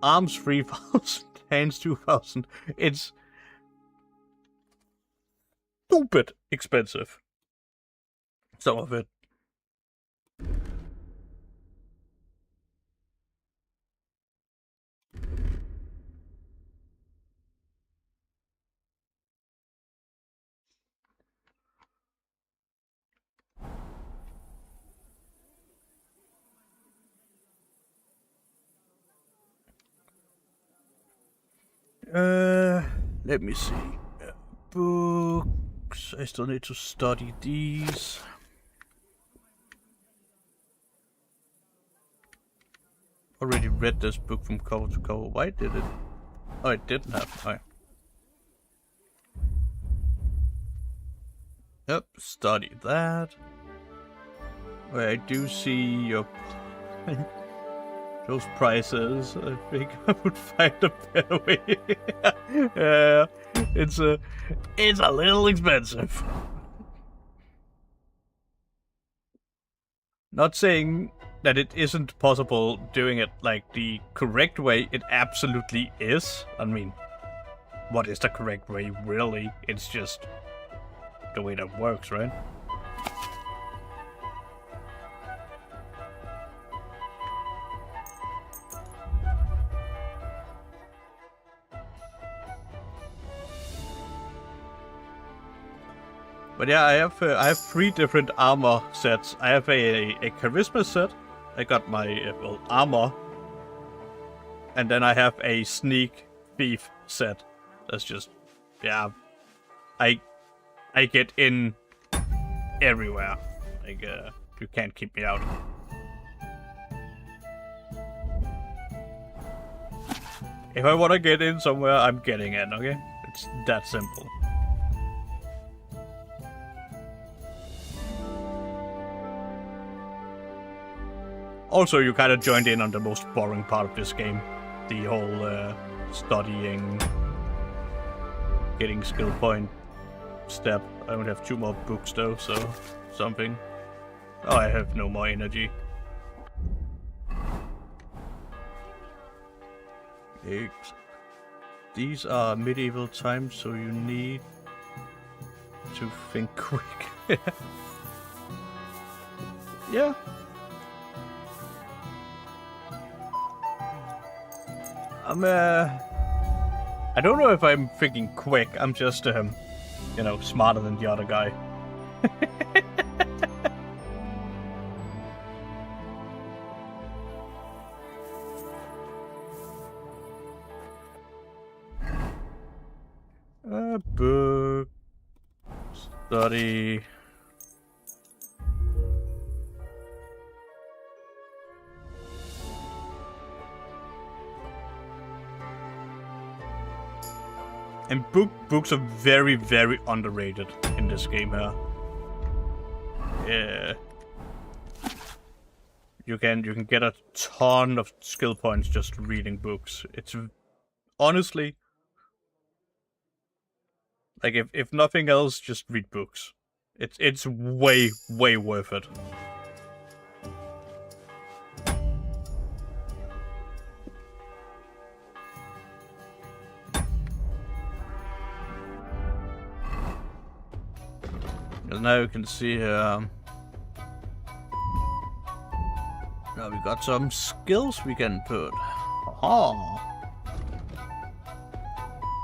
Arms 3,000, hands 2,000. It's stupid expensive. Some of it. Let me see. Books. I still need to study these. Already read this book from cover to cover. Why did it? Oh, it didn't have. Oh, yeah. Yep, study that. Where I do see your those prices. I think I would find a better way. Yeah, it's a little expensive. Not saying that it isn't possible doing it like the correct way. It absolutely is. I mean, what is the correct way, really? It's just the way that works, right? But yeah, I have 3 different armor sets. I have a charisma set. I got my well, armor, and then I have a sneak thief set. That's just, yeah, I get in everywhere. Like you can't keep me out. If I want to get in somewhere, I'm getting in. Okay, it's that simple. Also, you kind of joined in on the most boring part of this game. The whole studying, getting skill point step. I only have 2 more books though, so something. Oh, I have no more energy. These are medieval times, so you need to think quick. Yeah. I don't know if I'm thinking quick. I'm just, you know, smarter than the other guy. Book. Study. And books are very, very underrated in this game here. Yeah. You can get a ton of skill points just reading books. It's honestly like if nothing else, just read books. It's way worth it. Now you can see here. Now we got some skills we can put. Oh,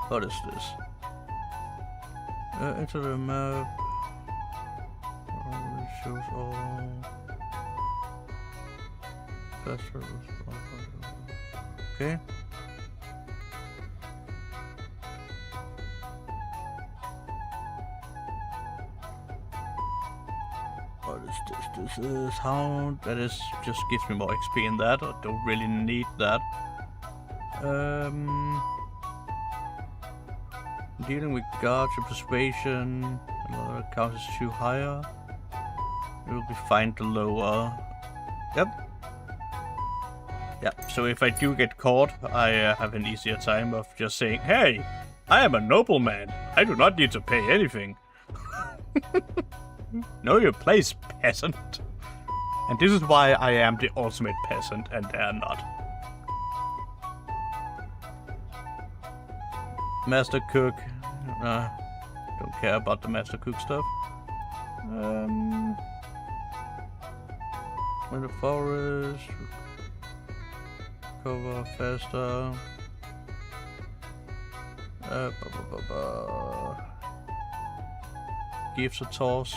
what is this? Enter the map. Shows all. Okay. What is this? This is how that is just gives me more XP in that. I don't really need that. Dealing with guards and persuasion. Another account is too higher. It will be fine to lower. Yep. Yeah, so if I do get caught, I have an easier time of just saying, hey, I am a nobleman. I do not need to pay anything. Know your place, peasant. And this is why I am the ultimate peasant and they are not. Master cook. Don't care about the master cook stuff. In the forest. Cover faster. Gives a toss.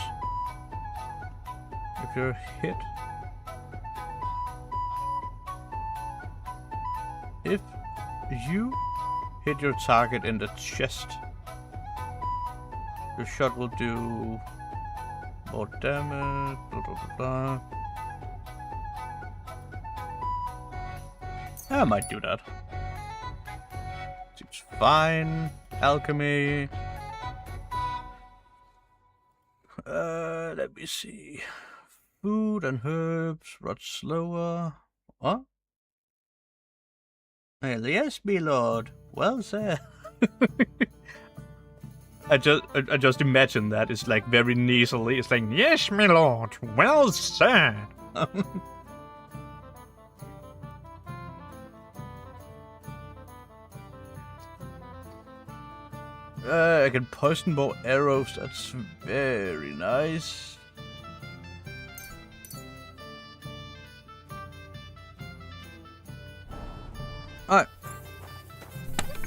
If you're hit. If you hit your target in the chest, your shot will do more damage. Blah, blah, blah, blah. I might do that. Seems fine. Alchemy. Let me see. Food and herbs rot slower. What? Well, yes, my lord. Well said. I just imagine that it's like very nasally. It's like, yes, my lord. Well said. I can poison more arrows. That's very nice. Alright.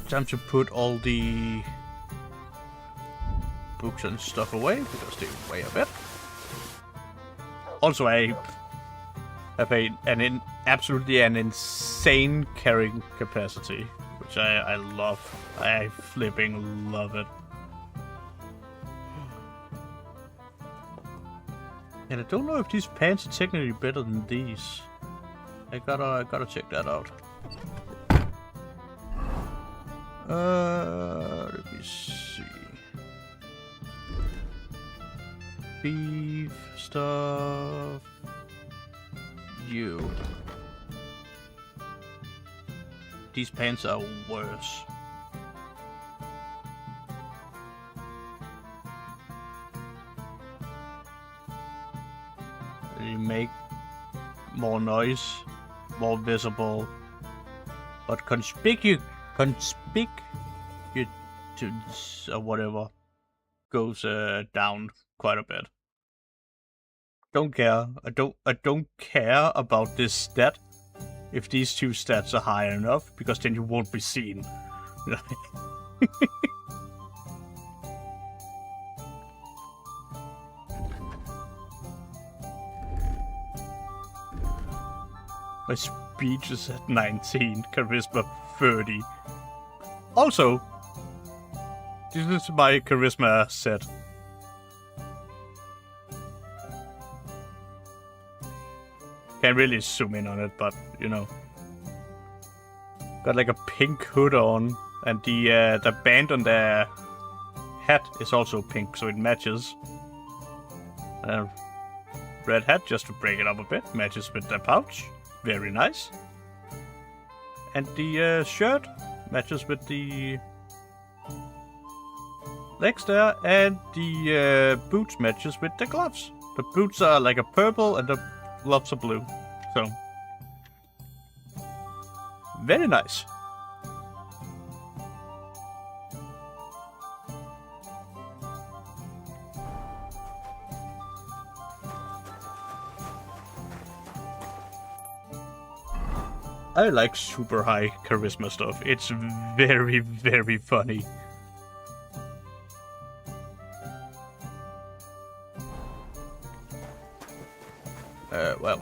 Time to put all the books and stuff away because they weigh a bit. Also, I have absolutely an insane carrying capacity, which I love. I flipping love it. And I don't know if these pants are technically better than these. I gotta check that out. Let me see. Beef stuff. You. These pants are worse. They make more noise, more visible, but conspicuous or whatever goes down quite a bit. Don't care. I don't care about this stat if these two stats are high enough, because then you won't be seen. My speech is at 19, charisma 30. Also, this is my charisma set. Can't really zoom in on it, but you know. Got like a pink hood on, and the band on their hat is also pink, so it matches. Red hat, just to break it up a bit, matches with the pouch. Very nice. And the shirt matches with the legs there, and the boots matches with the gloves. The boots are like a purple, and the gloves are blue. So, very nice. I like super high charisma stuff. It's very, very funny. Well,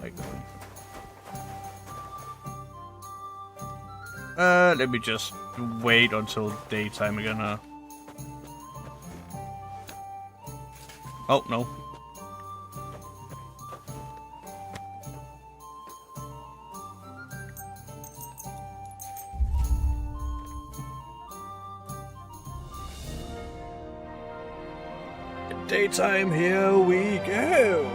let me just wait until daytime again, huh? Oh, no. Daytime, here we go!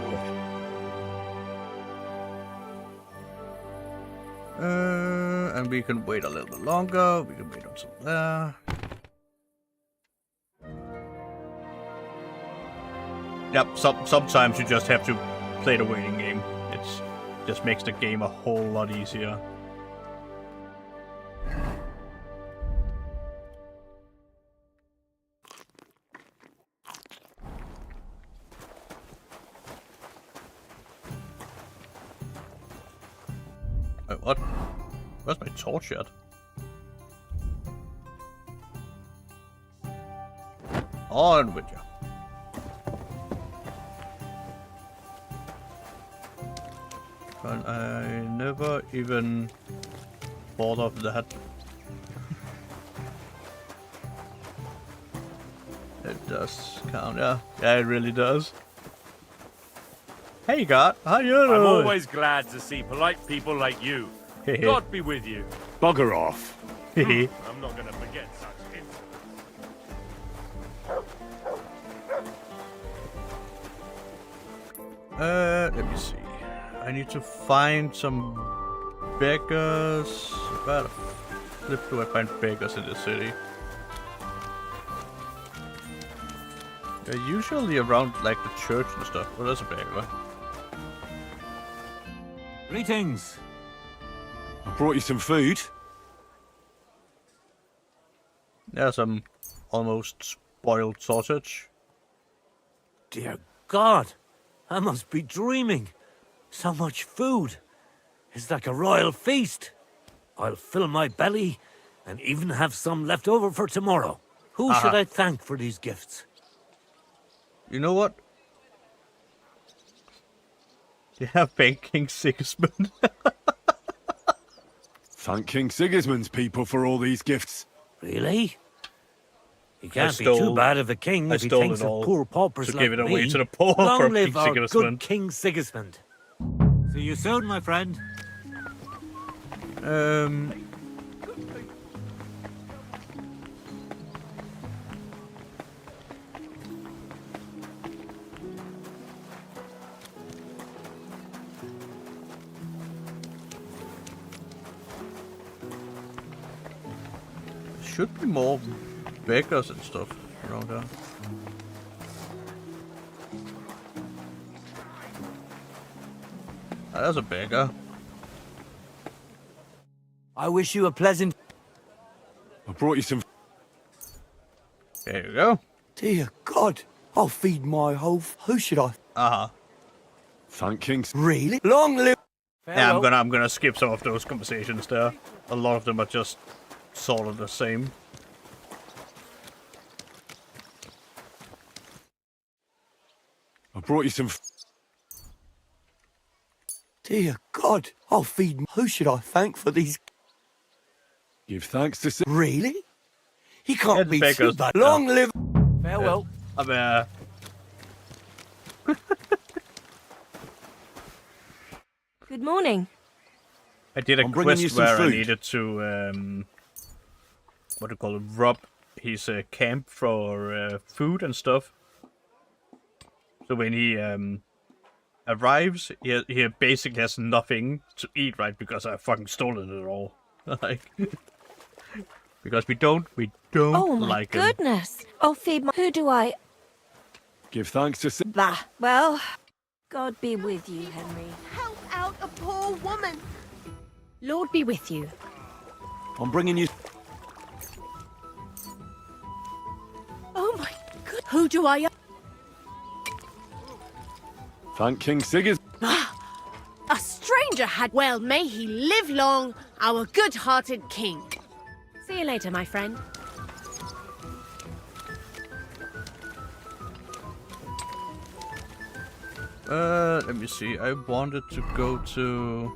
And we can wait a little bit longer. We can wait until there. Yep, sometimes you just have to play the waiting game. It's just makes the game a whole lot easier. Wait, what? Where's my torch at? On with you. And I never even thought of that. It does count, yeah. Yeah, it really does. Hey, God, how you doing? I'm always glad to see polite people like you. God be with you. Bugger off. I'm not gonna forget such insolence. Let me see. I need to find some beggars. Where the flip do I find beggars in the city? They're usually around, like, the church and stuff. Oh, there's a beggar. Greetings. I brought you some food. Yeah, some almost spoiled sausage. Dear God, I must be dreaming. So much food. It's like a royal feast. I'll fill my belly and even have some left over for tomorrow. Who should I thank for these gifts? You know what? Yeah, thank King Sigismund. Thank King Sigismund's people for all these gifts. Really? He can't be too bad of a king if he thinks of poor paupers to like give it away me. to the poor Long from live King our Sigismund. good King Sigismund. See you soon, my friend. Should be more beggars and stuff around there. There's a beggar. I wish you a pleasant... I brought you some... There you go. Dear God, I'll feed my whole... Who should I... Thank King... Really? Long live... Yeah, I'm gonna skip some of those conversations there. A lot of them are just sort of the same. I brought you some... Dear God, I'll feed... Who should I thank for these... Give thanks to... Really? He can't be too beggars. bad. Long live... Farewell. Good morning. I did a bringing you quest some where I food. needed to, what do you call it, rob his camp for food and stuff. So when he arrives, he basically has nothing to eat, right? Because I fucking stolen it all. Like, because we don't Oh my like him. goodness. I'll feed my... Who do I... Give thanks to... Bah. Well, God be with you, Henry. Help out a poor woman. Lord be with you. I'm bringing you... Oh my God. Who do I... Thank King Sigismund. A stranger had... Well, may he live long, our good-hearted king. See you later, my friend. Let me see. I wanted to go to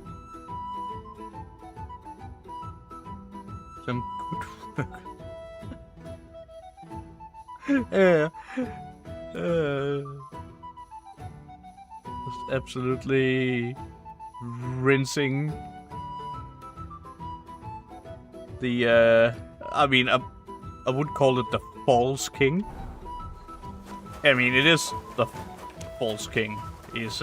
some good work. Yeah. Just absolutely rinsing the I mean, I would call it the false king. I mean, it is the false king. He's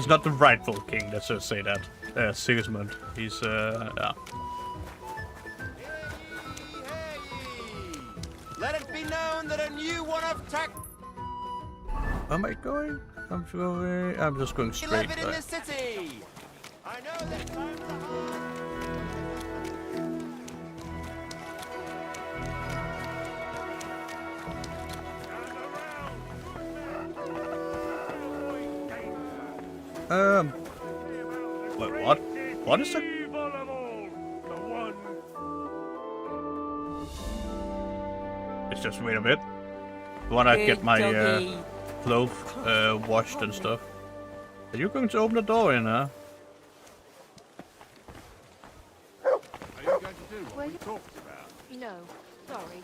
not the rightful king, let's just say that. Sigismund. He's, yeah. Let it be known that a new one of tech. Am I going? I'm going. I'm just going straight. In the city. I know that times are hard. Wait, what? What is it? It's just wait a bit. Wanna get my clothes washed and stuff. Are you going to open the door in, huh? Are you going to do what we talked about? No, sorry.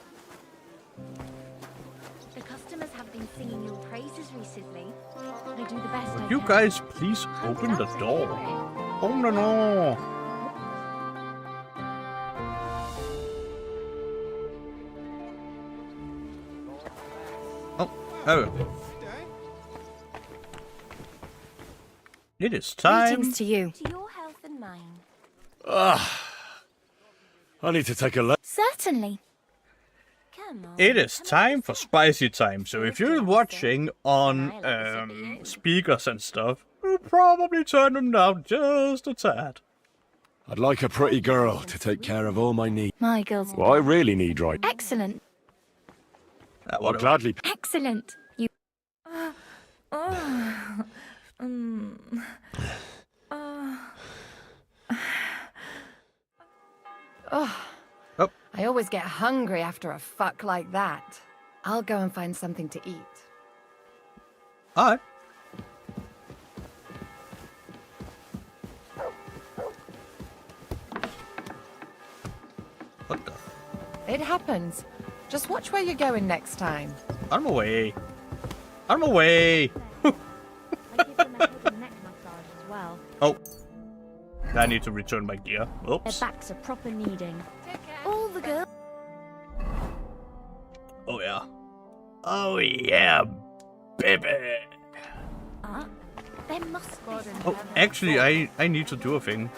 The customers have been singing your praises recently. I do the best I You can. guys, please open the door. Oh no. Oh. It is time. Greetings to you. To your health and mine. I need to take a look. Certainly. Come on. It is time for spicy time. So if you're watching on speakers and stuff, you'll probably turn them down just a tad. I'd like a pretty girl to take care of all my needs. My girls. What I really need right now. Excellent. I'll gladly. Excellent. You. Oh, I always get hungry after a fuck like that. I'll go and find something to eat. Alright. What the? It happens. Just watch where you're going next time. I'm away. I'm away. Well. Oh. I need to return my gear. Their Oops. backs are proper needing. All the girls. Oh yeah. Oh yeah, baby. There must be. Oh, actually, I need to do a thing.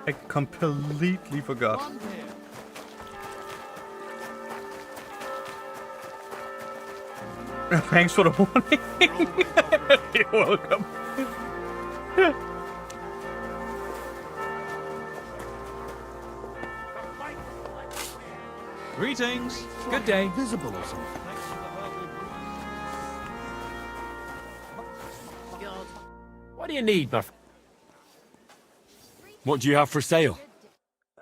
I completely forgot. Thanks for the warning. You're welcome. Greetings. Good day. Visible or something. What do you need, my friend? What do you have for sale?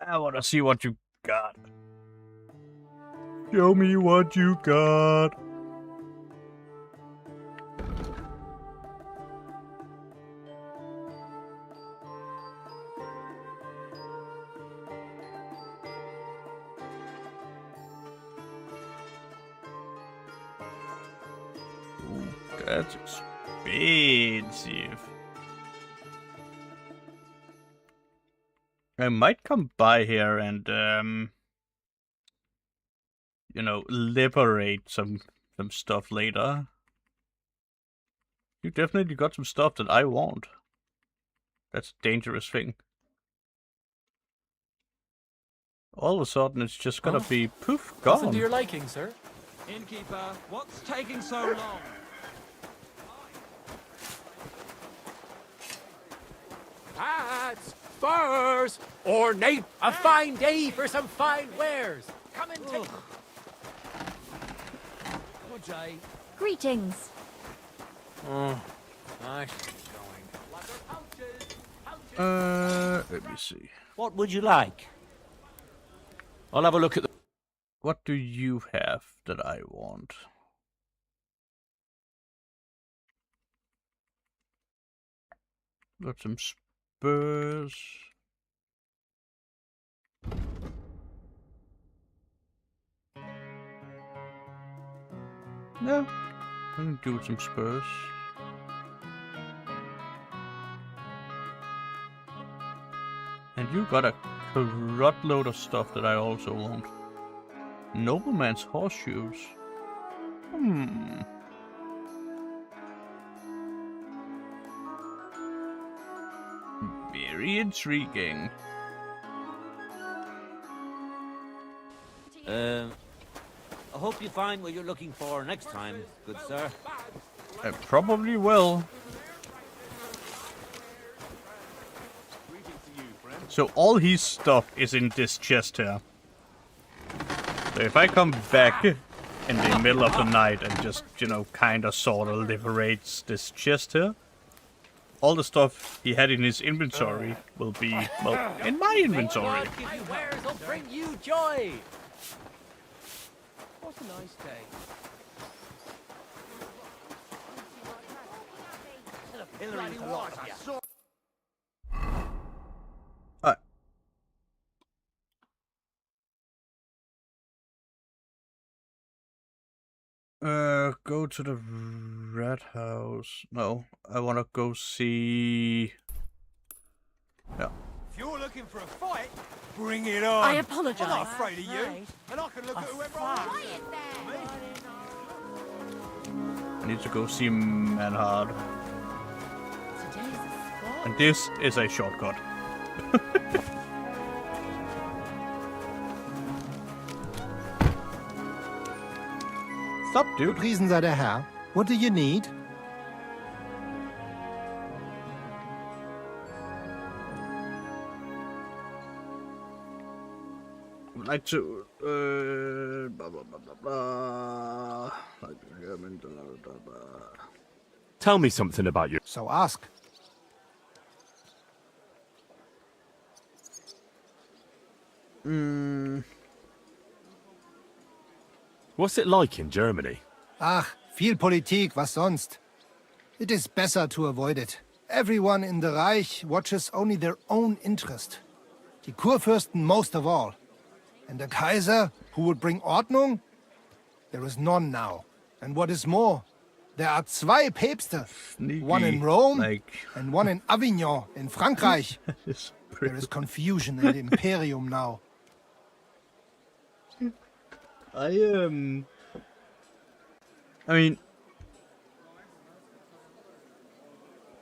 I want to see what you got. Show me what you got. Ooh, that's expensive. I might come by here and, you know, liberate some stuff later. You definitely got some stuff that I want. That's a dangerous thing. All of a sudden, it's just gonna be poof, Nothing to gone. your liking, sir. Innkeeper, what's taking so long? Hats, furs, ornate, a fine day for some fine wares. Come and take. Good day. Greetings. Oh, I should be going. Let me see. What would you like? I'll have a look at the. What do you have that I want? Got some spurs. Yeah, I can do some spurs. And you got a crud load of stuff that I also want. Nobleman's horseshoes. Very intriguing. I hope you find what you're looking for next time, good sir. I probably will. So all his stuff is in this chest here. So if I come back in the middle of the night and just, you know, kinda sorta liberates this chest here, all the stuff he had in his inventory will be, well, in my inventory. Give you wares will bring you joy. What a nice day. Go to the red house. No, I wanna go see... Yeah. If you're looking for a fight, bring it on. I apologise. I'm not afraid of you. And I can look at whoever I want. I need to go see Manhard. And this is a shortcut. Stop, dude. Gepriesen sei der Herr. What do you need? I'd like to... blah, blah, blah, blah, blah. Tell me something about you. So ask. What's it like in Germany? Ach, viel Politik, was sonst? It is better to avoid it. Everyone in the Reich watches only their own interest. Die Kurfürsten most of all. And the Kaiser, who would bring Ordnung? There is none now. And what is more, there are zwei Päpste. Sneaky, one in Rome like... and one in Avignon in Frankreich. There is confusion in the Imperium now. I mean,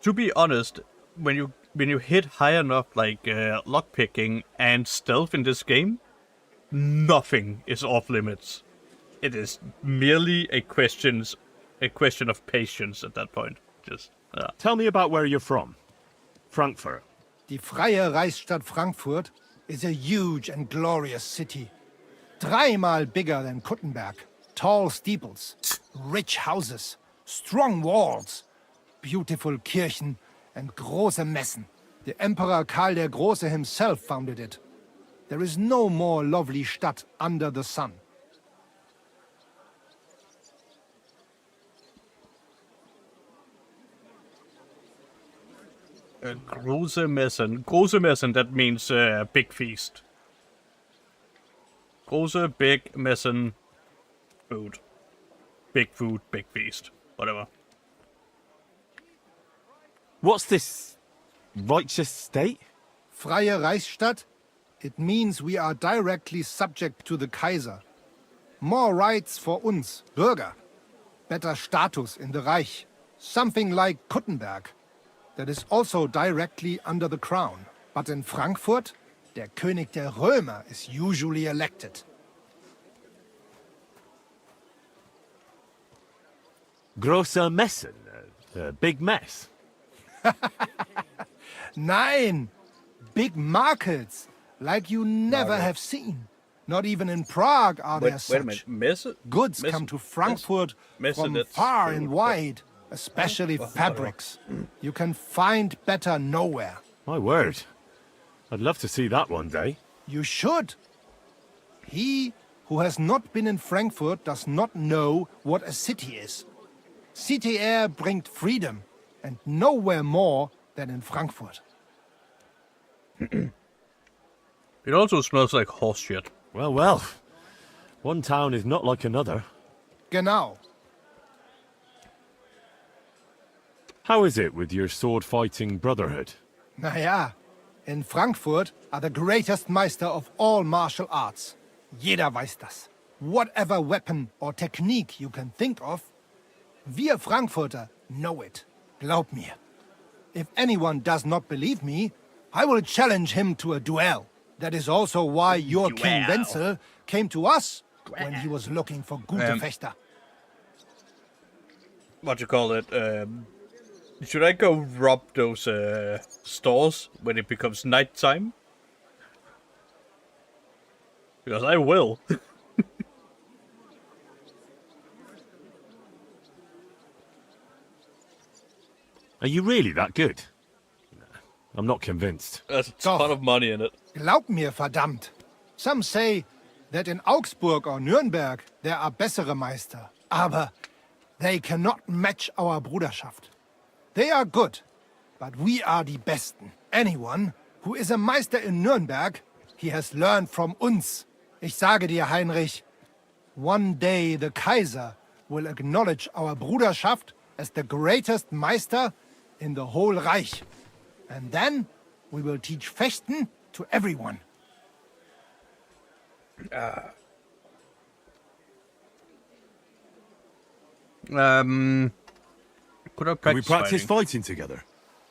to be honest, when you hit high enough, like lockpicking and stealth in this game, nothing is off limits. It is merely a question of patience at that point. Just Tell me about where you're from. Frankfurt. Die freie Reichsstadt Frankfurt is a huge and glorious city. Dreimal bigger than Kuttenberg. Tall steeples, rich houses, strong walls, beautiful Kirchen, and große Messen. The Emperor Karl der Große himself founded it. There is no more lovely Stadt under the sun. Große Messen. Große Messen, that means big feast. Große, big Messen, food. Big food, big feast. Whatever. What's this righteous state? Freie Reichsstadt? It means we are directly subject to the Kaiser. More rights for uns, Bürger. Better status in the Reich. Something like Kuttenberg. That is also directly under the crown. But in Frankfurt, der König der Römer is usually elected. Große Messen. Big mess. Nein! Big markets, like you never have seen. Not even in Prague are there such. Wait a minute, Messe? Goods come to Frankfurt from far and wide, especially fabrics. You can find better nowhere. My word. I'd love to see that one day. You should. He who has not been in Frankfurt does not know what a city is. City air brings freedom, and nowhere more than in Frankfurt. It also smells like horse shit. Well, well. One town is not like another. Genau. How is it with your sword-fighting brotherhood? Naja, in Frankfurt are the greatest Meister of all martial arts. Jeder weiß das. whatever weapon or technique you can think of. Wir Frankfurter know it. Glaub mir. If anyone does not believe me, I will challenge him to a duel. That is also why your King Wenzel came to us when he was looking for gute Fechter. What you call it? Should I go rob those stores when it becomes nighttime? Because I will. Are you really that good? I'm not convinced. There's a ton of money in it. Glaub mir, verdammt. Some say that in Augsburg or Nürnberg there are bessere Meister. Aber they cannot match our Bruderschaft. They are good, but we are die Besten. Anyone who is a Meister in Nürnberg, he has learned from uns. Ich sage dir, Heinrich, one day the Kaiser will acknowledge our Bruderschaft as the greatest Meister in the whole Reich. And then we will teach Fechten to everyone. Could I Can we practice practice fighting? fighting together?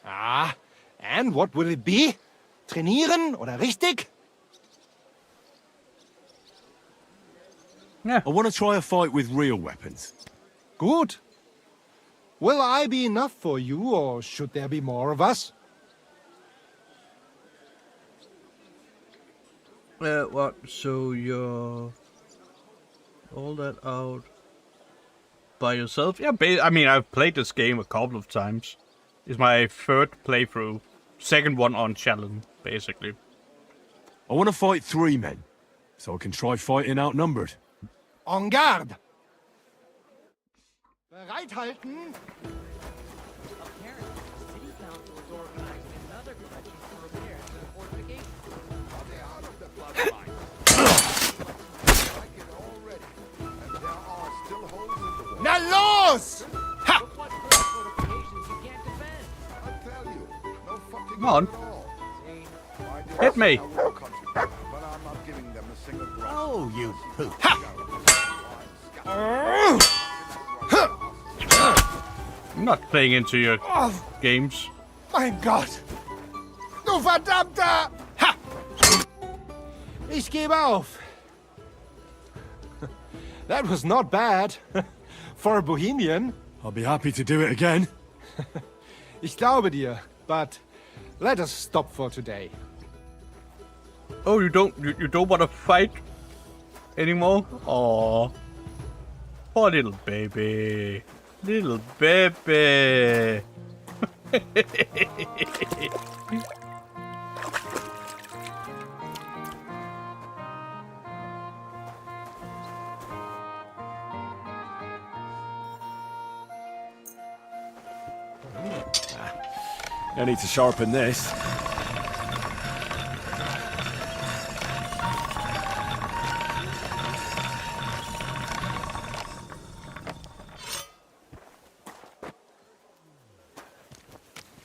Ah, and what will it be? Trainieren oder richtig? I want to try a fight with real weapons. Good. Will I be enough for you, or should there be more of us? What? So you're all that out by yourself? Yeah, I mean, I've played this game a couple of times. It's my third playthrough. Second one on challenge, basically. I want to fight 3 men, so I can try fighting outnumbered. En garde! Bereithalten! Na los! Ha! Come on. Hit me. Oh, you poop. I'm not playing into your games. Mein Gott! Du verdammter! Ha! Ich gebe auf. That was not bad. For a Bohemian. I'll be happy to do it again. Ich glaube dir, but let us stop for today. Oh, you don't want to fight anymore? Oh, poor little baby, little baby. I need to sharpen this.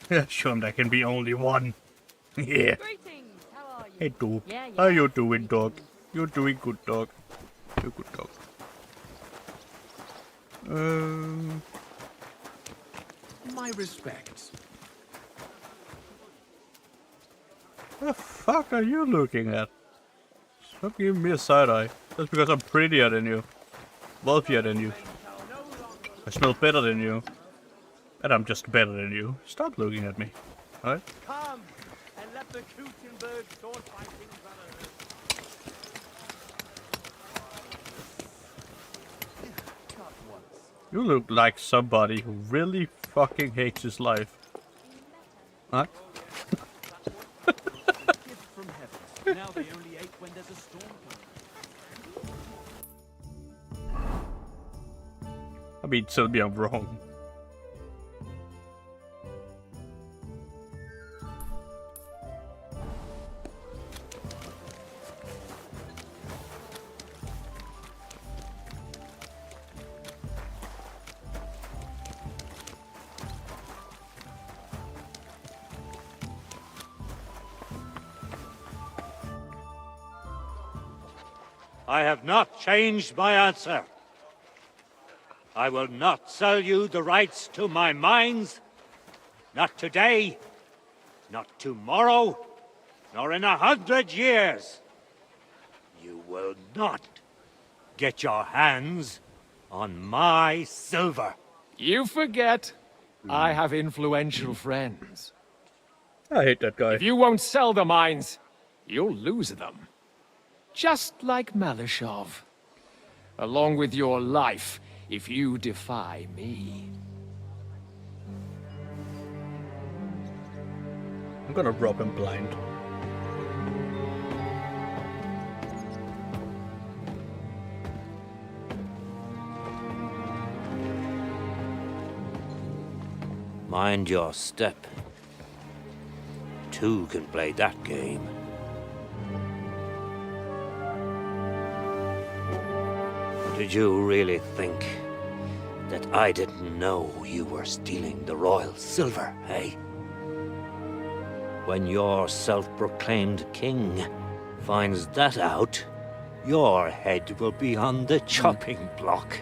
Yeah, sure, there can be only one. Yeah. Greetings. How are you? Hey, dog. Yeah, yeah. How you doing, dog? You're doing good, dog. You're good, dog. My respects. The fuck are you looking at? Stop giving me a side eye. That's because I'm prettier than you. Wealthier than you. I smell better than you. And I'm just better than you. Stop looking at me. Alright? Come and let the Kcd2 sword fighting brotherhood. You look like somebody who really fucking hates his life. Huh? From heaven. Now they only ache when there's a storm coming. I mean, tell me I'm wrong. I have not changed my answer. I will not sell you the rights to my mines. Not today, not tomorrow, nor in 100 years. You will not get your hands on my silver. You forget. I have influential friends. I hate that guy. If you won't sell the mines, you'll lose them. Just like Malishov. Along with your life, if you defy me. I'm gonna rob him blind. Mind your step. Two can play that game. Did you really think that I didn't know you were stealing the royal silver, eh? When your self-proclaimed king finds that out, your head will be on the chopping block.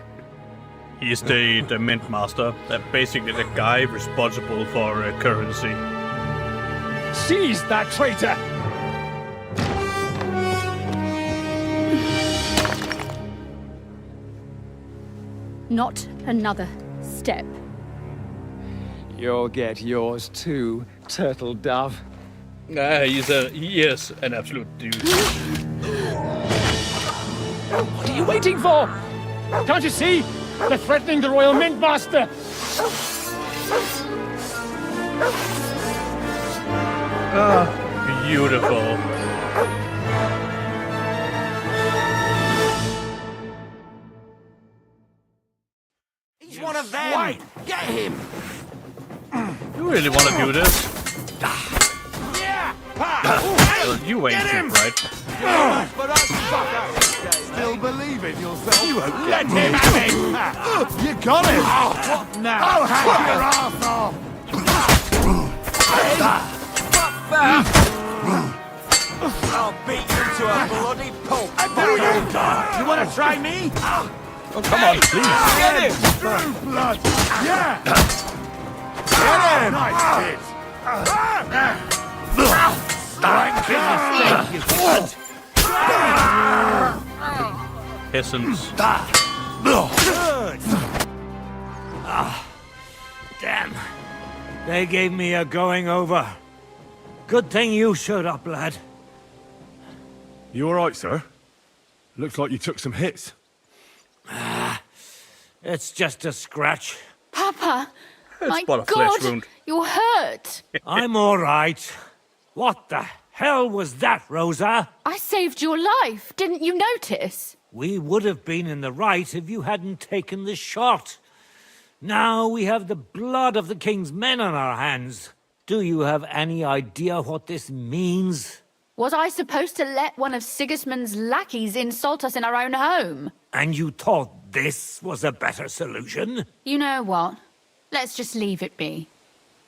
He's the mint master. Basically the guy responsible for currency. Seize that traitor! Not another step. You'll get yours too, turtle dove. He is an absolute dude. What are you waiting for? Can't you see? They're threatening the Royal Mint Master! Ah, beautiful. He's one of them! Get him! You really want to do this? Well, you ain't shit, right? Still believe in yourself? You won't let him have it! You got him! What now? I'll hack your ass off! I'll beat you to a bloody pulp! You want to try me? Oh, come on, please. Get him! True blood! Yeah! Get him! Nice hit! Peasants. Damn. They gave me a going over. Good thing you showed up, lad. You alright, sir? Looks like you took some hits. It's just a scratch. Papa! My but a flesh God! wound. You're hurt! I'm all right. What the hell was that, Rosa? I saved your life, didn't you notice? We would have been in the right if you hadn't taken the shot. Now we have the blood of the king's men on our hands. Do you have any idea what this means? Was I supposed to let one of Sigismund's lackeys insult us in our own home? And you thought this was a better solution? You know what? Let's just leave it be.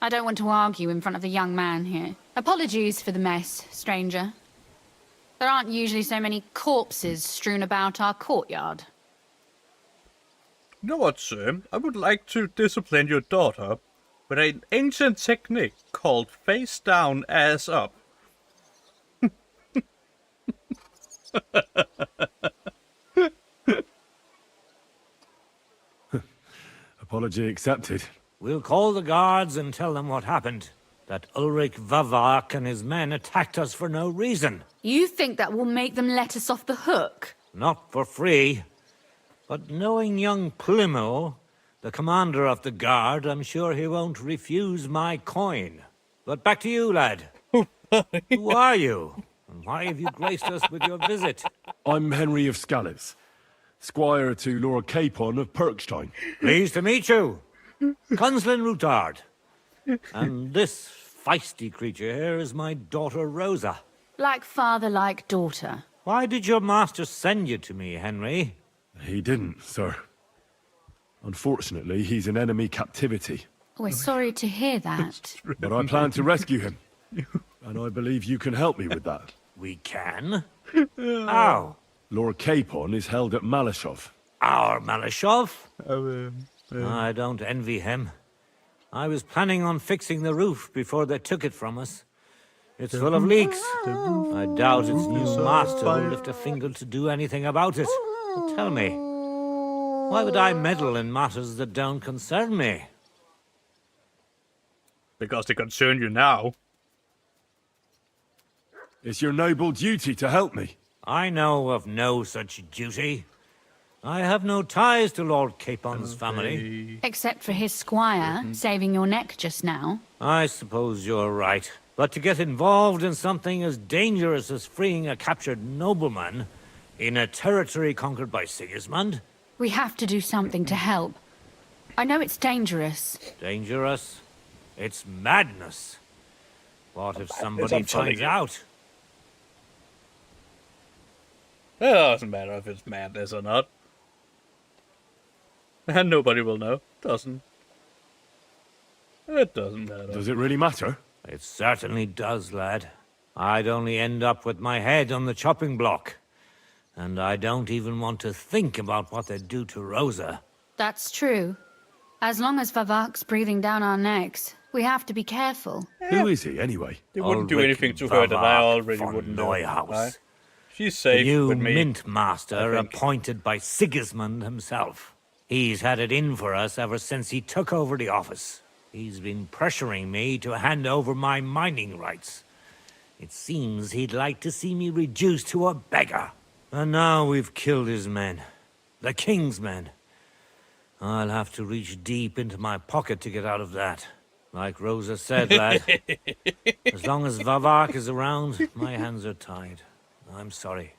I don't want to argue in front of the young man here. Apologies for the mess, stranger. There aren't usually so many corpses strewn about our courtyard. You know what, sir? I would like to discipline your daughter with an ancient technique called face down, ass up. Apology accepted. We'll call the guards and tell them what happened. That Ulrich Vavak and his men attacked us for no reason. You think that will make them let us off the hook? Not for free. But knowing young Plymouth, the commander of the guard, I'm sure he won't refuse my coin. But back to you, lad. Who are you? And why have you graced us with your visit? I'm Henry of Scalitz, squire to Lord Capon of Perkstein. Pleased to meet you. Conslin Routard. And this feisty creature here is my daughter Rosa. Like father, like daughter. Why did your master send you to me, Henry? He didn't, sir. Unfortunately, he's in enemy captivity. We're sorry to hear that. But I plan to rescue him. And I believe you can help me with that. We can? How? Lord Capon is held at Malashov. Our Malashov? Oh, I don't envy him. I was planning on fixing the roof before they took it from us. It's full of leaks. I doubt its new master will lift a finger to do anything about it. But tell me, why would I meddle in matters that don't concern me? Because they concern you now. It's your noble duty to help me. I know of no such duty. I have no ties to Lord Capon's family. Except for his squire, saving your neck just now. I suppose you're right. But to get involved in something as dangerous as freeing a captured nobleman in a territory conquered by Sigismund? We have to do something to help. I know it's dangerous. Dangerous? It's madness. What if somebody finds out? It doesn't matter if it's madness or not. And nobody will know. Doesn't. It doesn't matter. Does it really matter? It certainly does, lad. I'd only end up with my head on the chopping block. And I don't even want to think about what they'd do to Rosa. That's true. As long as Vavak's breathing down our necks, we have to be careful. Who is he, anyway? They wouldn't do anything to her that I already wouldn't do. Right? She's safe the new with me. mint master appointed by Sigismund himself. He's had it in for us ever since he took over the office. He's been pressuring me to hand over my mining rights. It seems he'd like to see me reduced to a beggar. And now we've killed his men. The king's men. I'll have to reach deep into my pocket to get out of that. Like Rosa said, lad. As long as Vavak is around, my hands are tied. I'm sorry.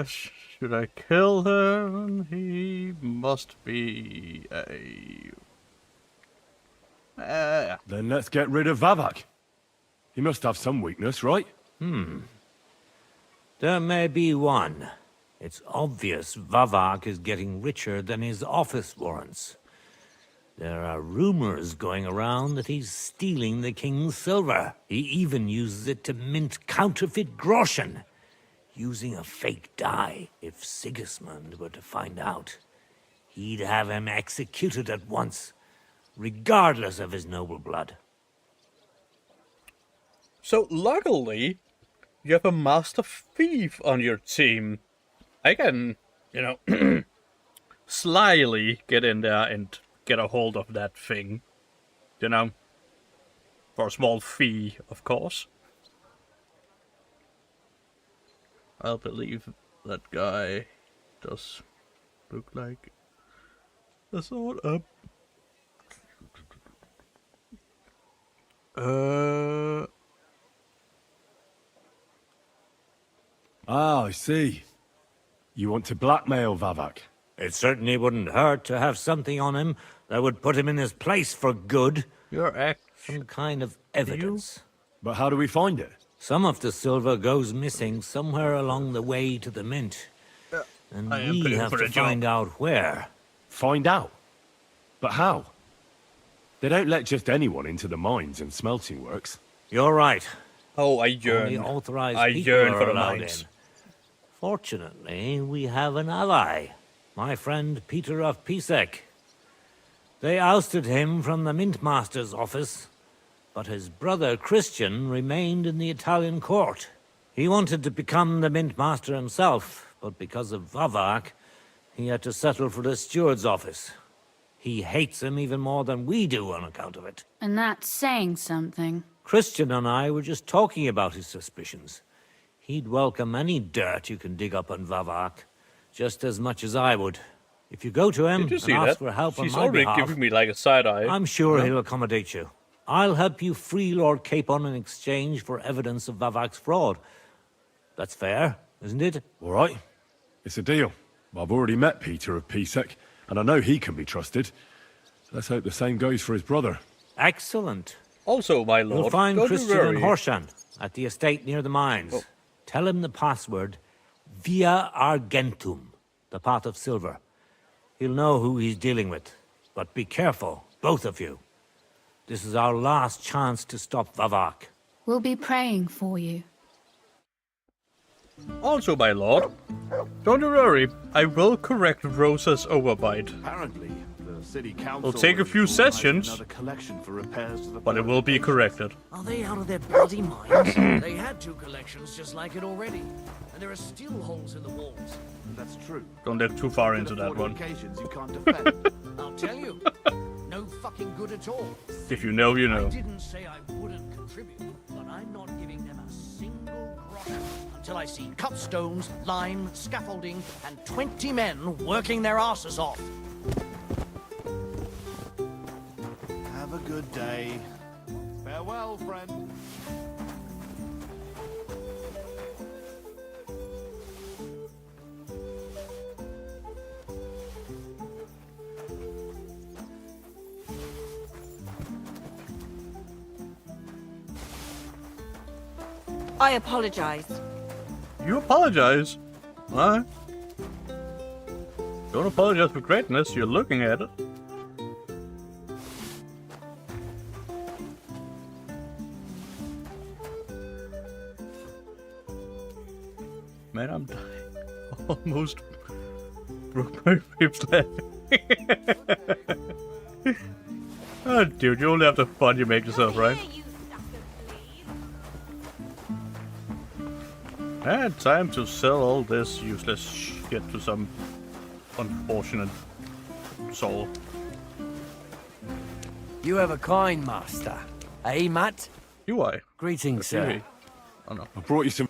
Should I kill her? He must be a... Then let's get rid of Vavak. He must have some weakness, right? There may be one. It's obvious Vavak is getting richer than his office warrants. There are rumors going around that he's stealing the king's silver. He even uses it to mint counterfeit groschen, using a fake die. If Sigismund were to find out, he'd have him executed at once, regardless of his noble blood. So luckily, you have a master thief on your team. I can, you know, slyly get in there and get a hold of that thing. You know, for a small fee, of course. I believe that guy does look like a sort of... Ah, I see. You want to blackmail Vavak? It certainly wouldn't hurt to have something on him that would put him in his place for good. Some kind of evidence. But how do we find it? Some of the silver goes missing somewhere along the way to the mint. And we have to find out where. Find out? But how? They don't let just anyone into the mines and smelting works. You're right. Oh, I yearn. Only authorized I people yearn are for the allowed mines. in. Fortunately, we have an ally. My friend Peter of Pisek. They ousted him from the mint master's office, but his brother Christian remained in the Italian court. He wanted to become the mint master himself, but because of Vavak, he had to settle for the steward's office. He hates him even more than we do on account of it. And that's saying something. Christian and I were just talking about his suspicions. He'd welcome any dirt you can dig up on Vavak, just as much as I would. If you go to him Did you and see ask that? for help She's on my already behalf, giving me like a side eye. I'm sure Yeah. he'll accommodate you. I'll help you free Lord Capon in exchange for evidence of Vavak's fraud. That's fair, isn't it? All right. It's a deal. I've already met Peter of Pisek, and I know he can be trusted. Let's hope the same goes for his brother. Excellent. Also, my lord, You'll find don't Christian worry. and Horshan at the estate near the mines. Oh. Tell him the password, Via Argentum, the pot of silver. He'll know who he's dealing with. But be careful, both of you. This is our last chance to stop Vavak. We'll be praying for you. Also, my lord, don't you worry, I will correct Rosa's overbite. Apparently, the city council It'll take a few has organised sessions, another collection for repairs to the but it will be corrected. Are they out of their bloody minds? They had 2 collections just like it already, and there are still holes in the walls. That's true. Don't get too far into that one. Occasions you can't defend. I'll tell you, no fucking good at all. If you know, you know. I didn't say I wouldn't contribute, but I'm not giving them a single grosh until I see cut stones, lime, scaffolding, and 20 men working their asses off. Have a good day. Farewell, friend. I apologize. You apologize? Alright. Don't apologize for greatness, you're looking at it. Man, I'm dying. Almost broke my ribs laughing. Oh, dude, you only have the fun you make yourself, right? And time to sell all this useless shit to some unfortunate soul. You have a kind master, eh, Matt? Do I? Greetings, sir. Oh no. I brought you some.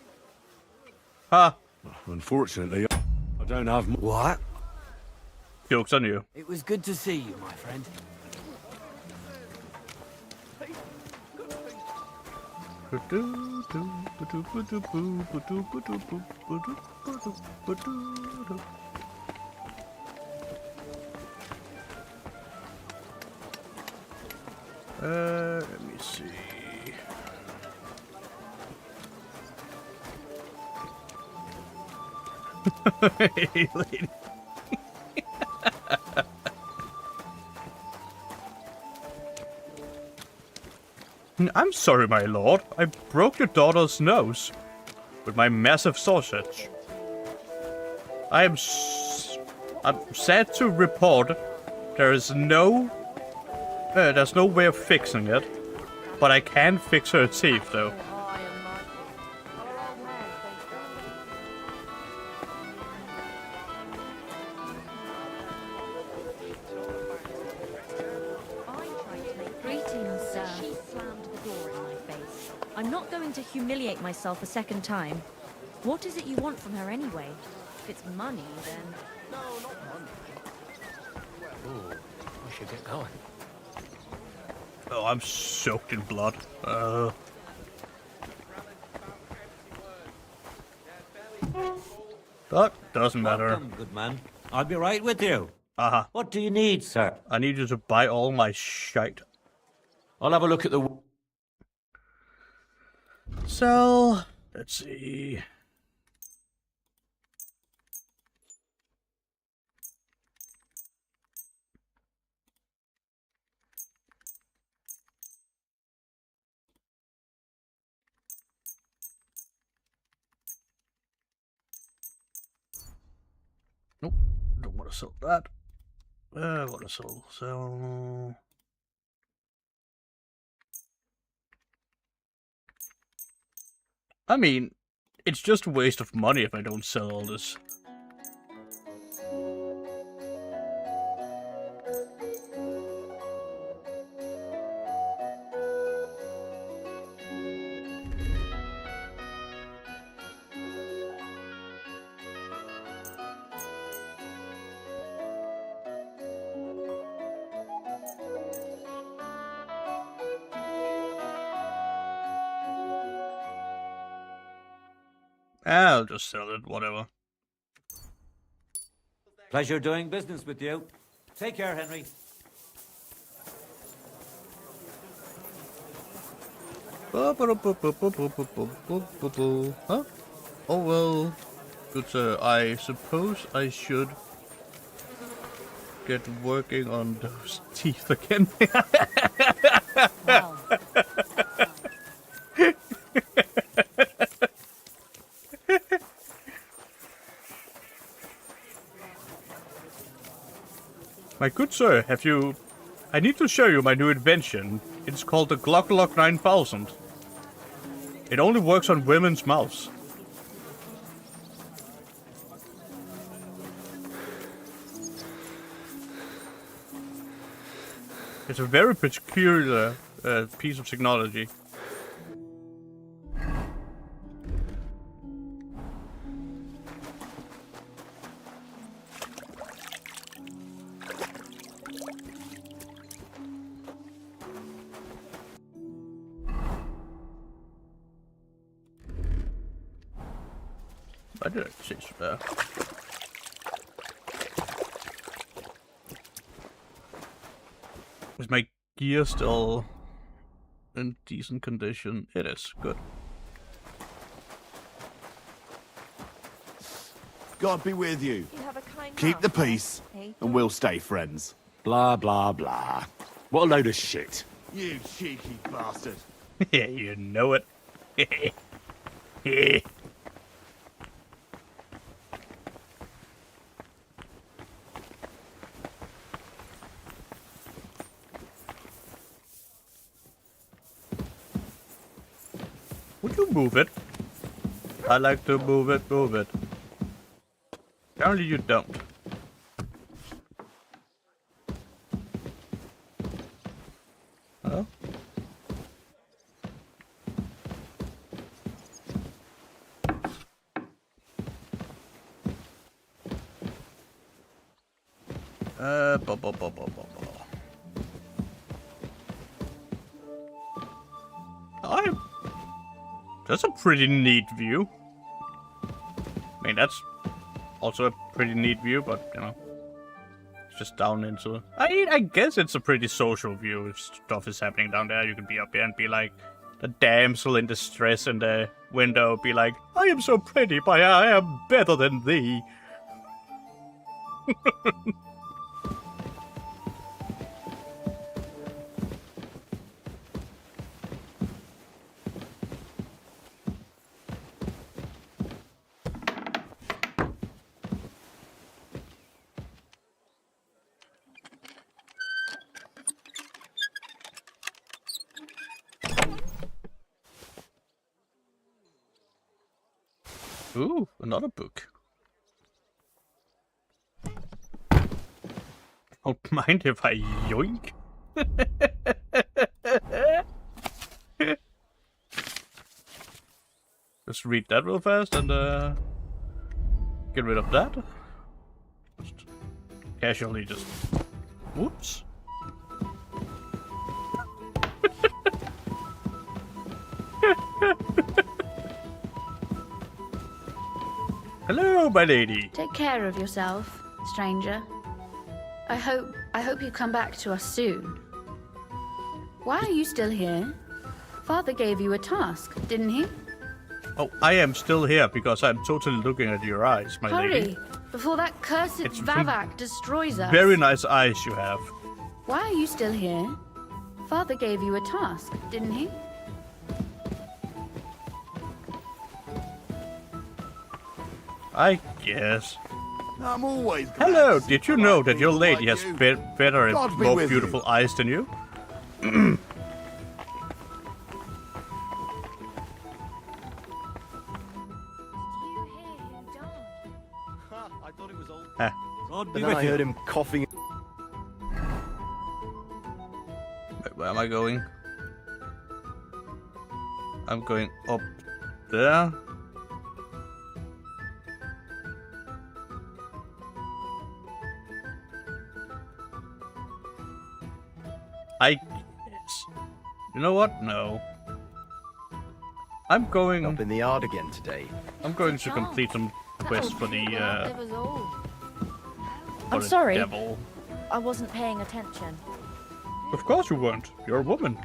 Ha! Unfortunately, I don't have. What? Joke's on you. It was good to see you, my friend. Let me see. Hey, lady. I'm sorry, my lord. I broke your daughter's nose with my massive sausage. I'm sad to report there's no way of fixing it, but I can fix her teeth though. Greetings, sir. She slammed the door in my face. I'm not going to humiliate myself a second time. What is it you want from her anyway? If it's money, then... No, not money. Ooh, I should get going. Oh, I'm soaked in blood. That doesn't matter. Welcome, good man. I'll be right with you. Uh-huh. What do you need, sir? I need you to buy all my shite. I'll have a look at the... So, let's see. Nope, don't want to sell that. I want to sell. I mean, it's just a waste of money if I don't sell all this. I'll just sell it, whatever. Pleasure doing business with you. Take care, Henry. Huh? Oh well, good sir. I suppose I should get working on those teeth again. My good sir, have you... I need to show you my new invention. It's called the Glock 9000. It only works on women's mouths. It's a very peculiar piece of technology. Hvad er det, der ses der? Is my gear still in decent condition? It is. Good. God be with you. You have a kind Keep heart, the peace, and we'll stay friends. Blah, blah, blah. What a load of shit. You cheeky bastard. Yeah, you know it. Would you move it? I like to move it, move it. Apparently you don't. Hello? That's a pretty neat view. I mean, that's also a pretty neat view, but, you know, it's just down into it. I guess it's a pretty social view. If stuff is happening down there, you can be up here and be like, the damsel in distress in the window, be like, I am so pretty, but I am better than thee. Ooh, another book. Don't mind if I yoink. Just read that real fast and get rid of that. Just casually just... Whoops. Hello, my lady. Take care of yourself, stranger. I hope you come back to us soon. Why are you still here? Father gave you a task, didn't he? Oh, I am still here because I'm totally looking at your eyes, my lady. Hurry, before that cursed Vavak destroys us. Very nice eyes you have. Why are you still here? Father gave you a task, didn't he? I guess. I'm always glad. Hello, did you know that your lady has better and God be more with beautiful eyes than you? I thought it was old. Ah. But then I heard him coughing. Wait, where am I going? I'm going up there. I guess. You know what? No. I'm going up in the yard again today. I'm going to complete some quests for the I'm sorry. devil. I wasn't paying attention. Of course you weren't. You're a woman.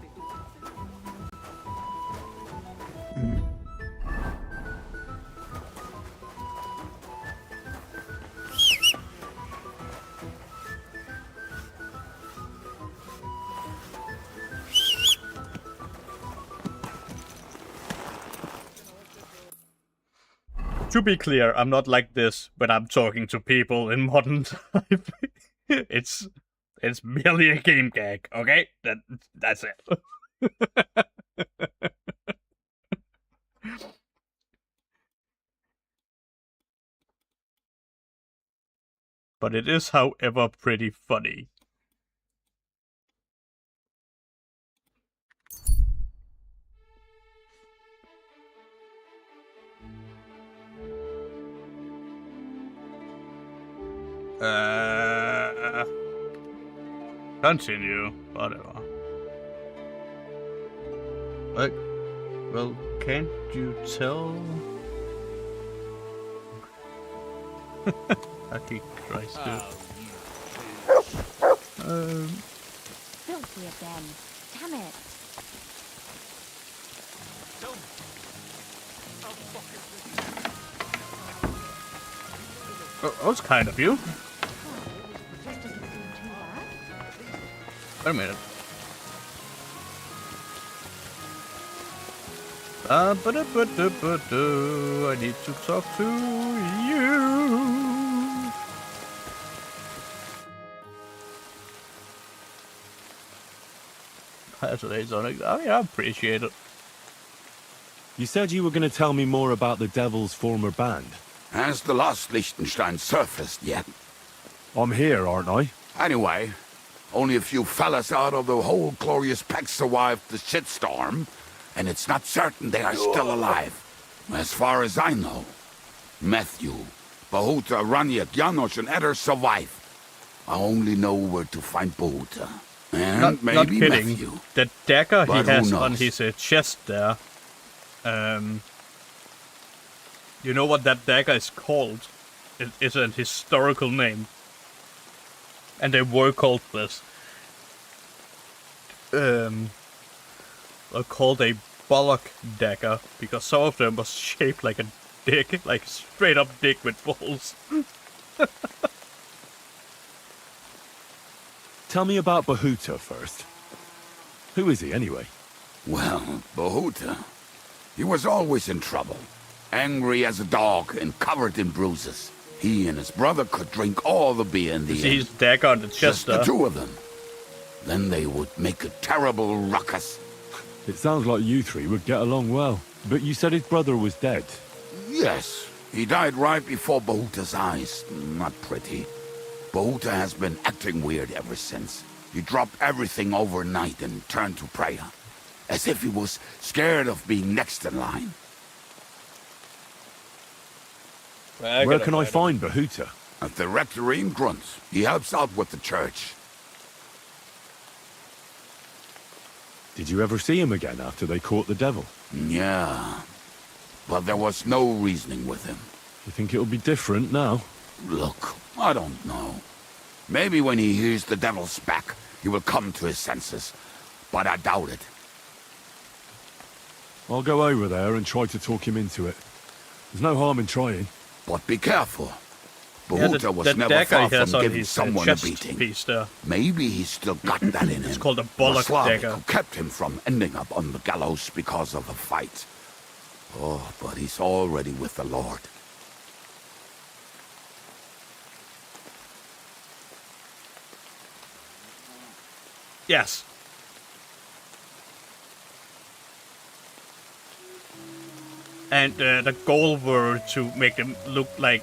To be clear, I'm not like this when I'm talking to people in modern time. It's It's merely a game gag, okay? That's it. But it is, however, pretty funny. Continue. Whatever. Like, well, can't you tell? Happy Christ, dude. Filthy again. Damn it. Oh, that was kind of you. Wait a minute. I need to talk to you. That's an Sonic. I mean, I appreciate it. You said you were going to tell me more about the Devil's former band. Has the lost Liechtenstein surfaced yet? I'm here, aren't I? Anyway, only a few fellas out of the whole glorious pack survived the shitstorm, and it's not certain they are still alive. As far as I know, Matthew, Bahuta, Raniak, Janosch, and Eder survive. I only know where to find Bahuta. And not maybe kidding. Matthew. The dagger But he who has on knows? his chest there. You know what that dagger is called? It is a historical name. And they were called this. They're called a bollock dagger, because some of them was shaped like a dick, like straight up dick with balls. Tell me about Bahuta first. Who is he, anyway? Well, Bahuta, he was always in trouble. Angry as a dog and covered in bruises. He and his brother could drink all the beer in the See end. his dagger on the chest Just the there. two of them. Then they would make a terrible ruckus. It sounds like you three would get along well. But you said his brother was dead. Yes, he died right before Bahuta's eyes. Not pretty. Bahuta has been acting weird ever since. He dropped everything overnight and turned to prayer. As if he was scared of being next in line. Where can I find Bahuta? At the rectory in Grunt. He helps out with the church. Did you ever see him again after they caught the devil? Yeah. But there was no reasoning with him. You think it'll be different now? Look, I don't know. Maybe when he hears the devil's back, he will come to his senses. But I doubt it. I'll go over there and try to talk him into it. There's no harm in trying. But be careful. Yeah, Bahuta was the never dagger far he has from on giving his someone a chest beating. piece there. Maybe he's still got that in him. It's called a bollock Slavic dagger. who kept him from ending up on the gallows because of a fight. Oh, but he's already with the Lord. Yes. And the goal were to make them look like...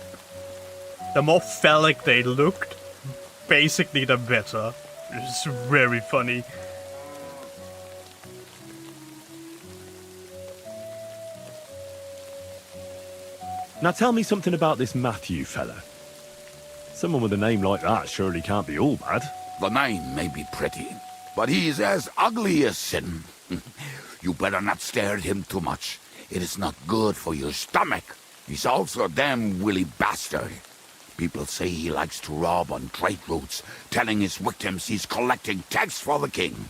The more phallic they looked, basically the better. It's very funny. Now tell me something about this Matthew fella. Someone with a name like that surely can't be all bad. The name may be pretty, but he's as ugly as sin. You better not stare at him too much. It is not good for your stomach. He's also a damn willy bastard. People say he likes to rob on trade routes, telling his victims he's collecting tax for the king.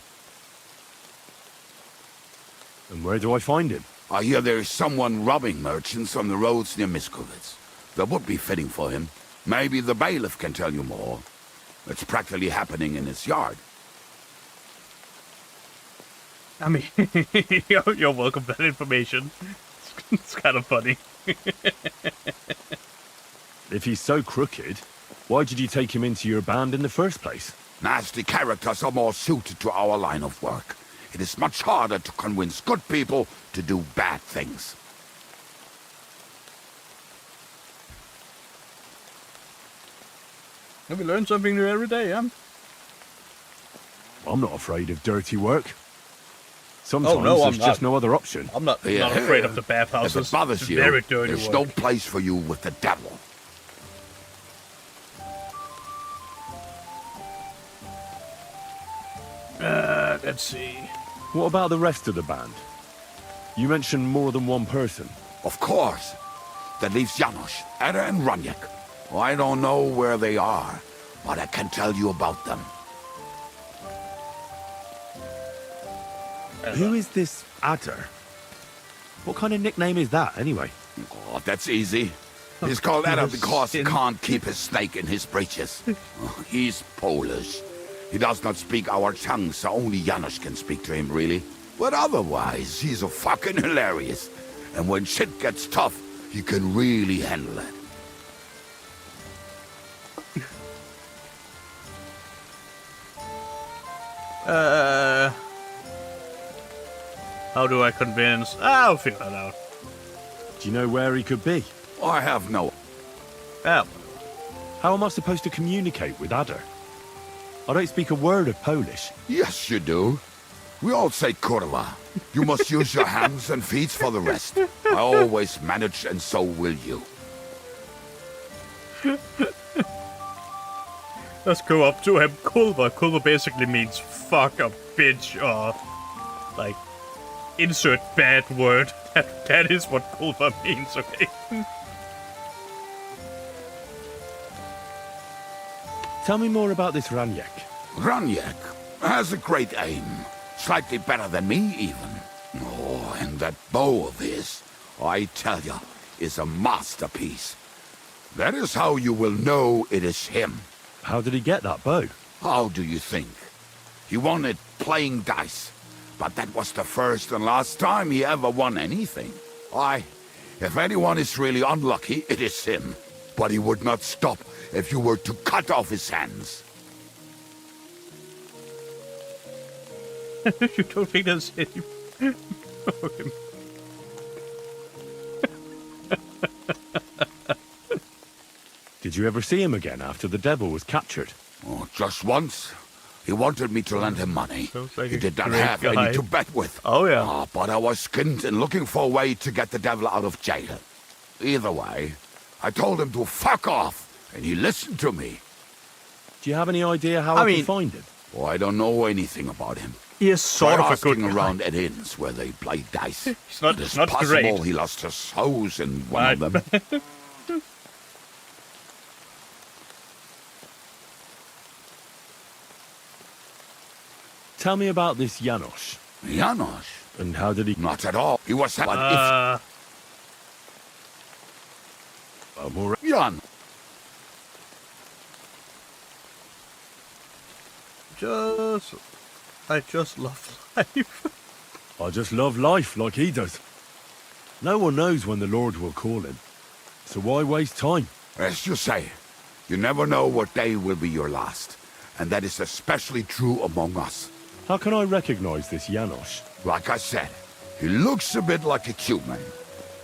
And where do I find him? I hear there's someone robbing merchants on the roads near Miskovitz. That would be fitting for him. Maybe the bailiff can tell you more. It's practically happening in his yard. I mean, you're welcome for that information. It's kind of funny. If he's so crooked, why did you take him into your band in the first place? Nasty characters are more suited to our line of work. It is much harder to convince good people to do bad things. We learn something new every day, yeah? I'm not afraid of dirty work. Sometimes I'm there's not. just no other option. I'm not afraid of the bathhouses. If it bothers It's you, very dirty there's work. no place for you with the devil. Let's see. What about the rest of the band? You mentioned more than one person. Of course. That leaves Janos, Ada and Raniek. I don't know where they are, but I can tell you about them. Who is this Adder? What kind of nickname is that, anyway? Oh, that's easy. He's called Ada because he can't keep his snake in his breeches. He's Polish. He does not speak our tongue, so only Janos can speak to him, really. But otherwise, he's a fucking hilarious. And when shit gets tough, he can really handle it. How do I convince? I'll figure that out. Do you know where he could be? I have no... Yeah. How am I supposed to communicate with Adder? I don't speak a word of Polish. Yes, you do. We all say kurwa. You must use your hands and feet for the rest. I always manage, and so will you. Let's go up to him. Kulva. Kulva basically means fuck a bitch or like insert bad word. That is what Kulva means, okay? Tell me more about this Raniek. Raniek has a great aim. Slightly better than me, even. Oh, and that bow of his, I tell ya, is a masterpiece. That is how you will know it is him. How did he get that bow? How do you think? He won it playing dice. But that was the first and last time he ever won anything. If anyone is really unlucky, it is him. But he would not stop if you were to cut off his hands. You don't think that's it? Did you ever see him again after the devil was captured? Oh, just once. He wanted me to lend him money. Like he did not great have guy. any to bet with. Oh, yeah. But I was skinned and looking for a way to get the devil out of jail. Either way, I told him to fuck off, and he listened to me. Do you have any idea how I can find him? Oh, I don't know anything about him. He is sort Try of a good asking guy. around at inns where they play dice. He's not, It's not possible great. he lost his hose in one of them. Tell me about this Janos. Janos? And how did he... Not at all. He was... Jan. I just love life. I just love life like he does. No one knows when the Lord will call him. So why waste time? As you say, you never know what day will be your last. And that is especially true among us. How can I recognize this Janos? Like I said, he looks a bit like a human.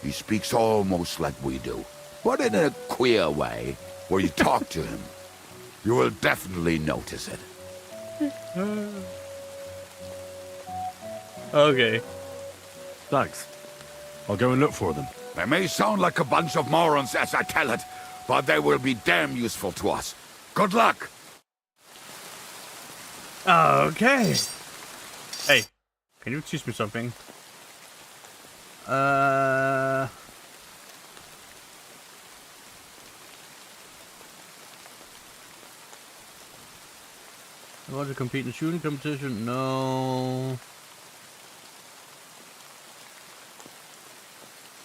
He speaks almost like we do, but in a queer way, where you talk to him. You will definitely notice it. Okay. Thanks. I'll go and look for them. They may sound like a bunch of morons as I tell it, but they will be damn useful to us. Good luck! Okay. Hey, can you teach me something? I want to compete in a shooting competition? No.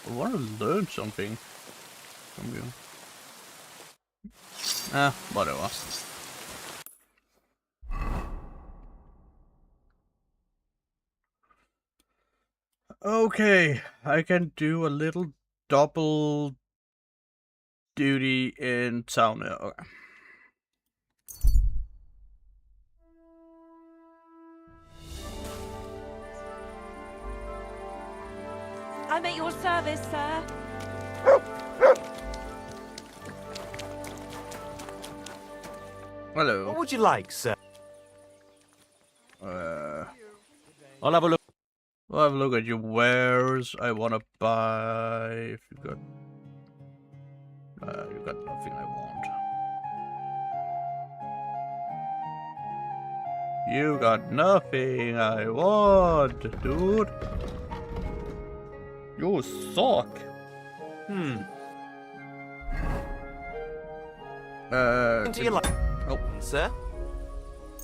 I want to learn something from you. Whatever. Okay, I can do a little double duty in town now. Okay. I'm at your service, sir. Hello. What would you like, sir? I'll have a look. I'll have a look at your wares. I wanna buy. If you got, you got nothing I want. You got nothing I want, dude. You suck. What do you like? Oh, sir?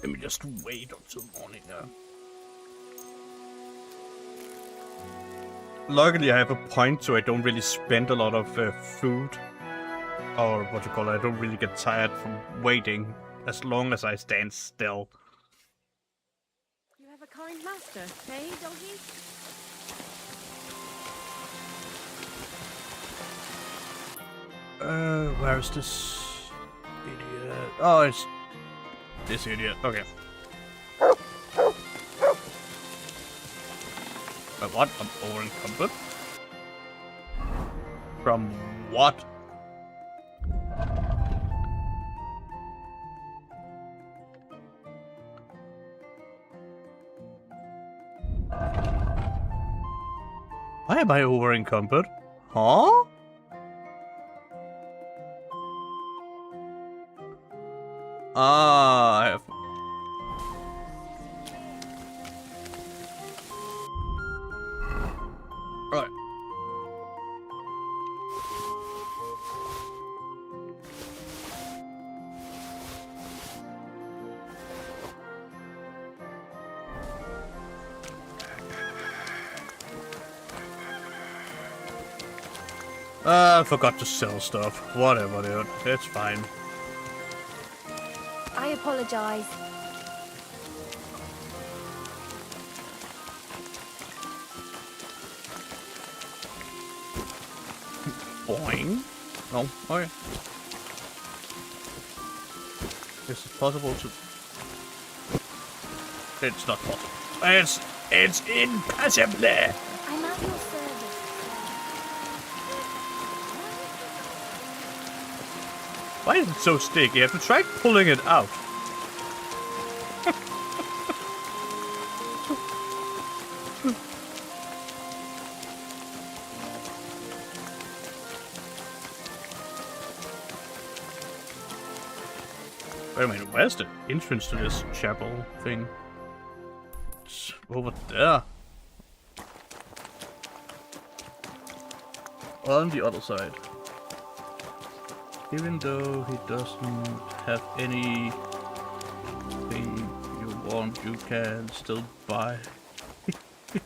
Let me just wait until morning now. Luckily, I have a point, so I don't really spend a lot of food. Or what you call it, I don't really get tired from waiting as long as I stand still. You have a kind master, eh, doggy? Where is this idiot? Oh, it's this idiot. Okay. Wait, what? I'm over encumbered? From what? Why am I over encumbered? Huh? Ah, I have. Right. I forgot to sell stuff. Whatever, dude. It's fine. I apologize. Boing. Oh, okay. Is it possible to... It's not possible. It's impossible! I'm at your service. Why is it so sticky? I have to try pulling it out. Wait a minute, where's the entrance to this chapel thing? It's over there. On the other side. Even though he doesn't have anything you want, you can still buy.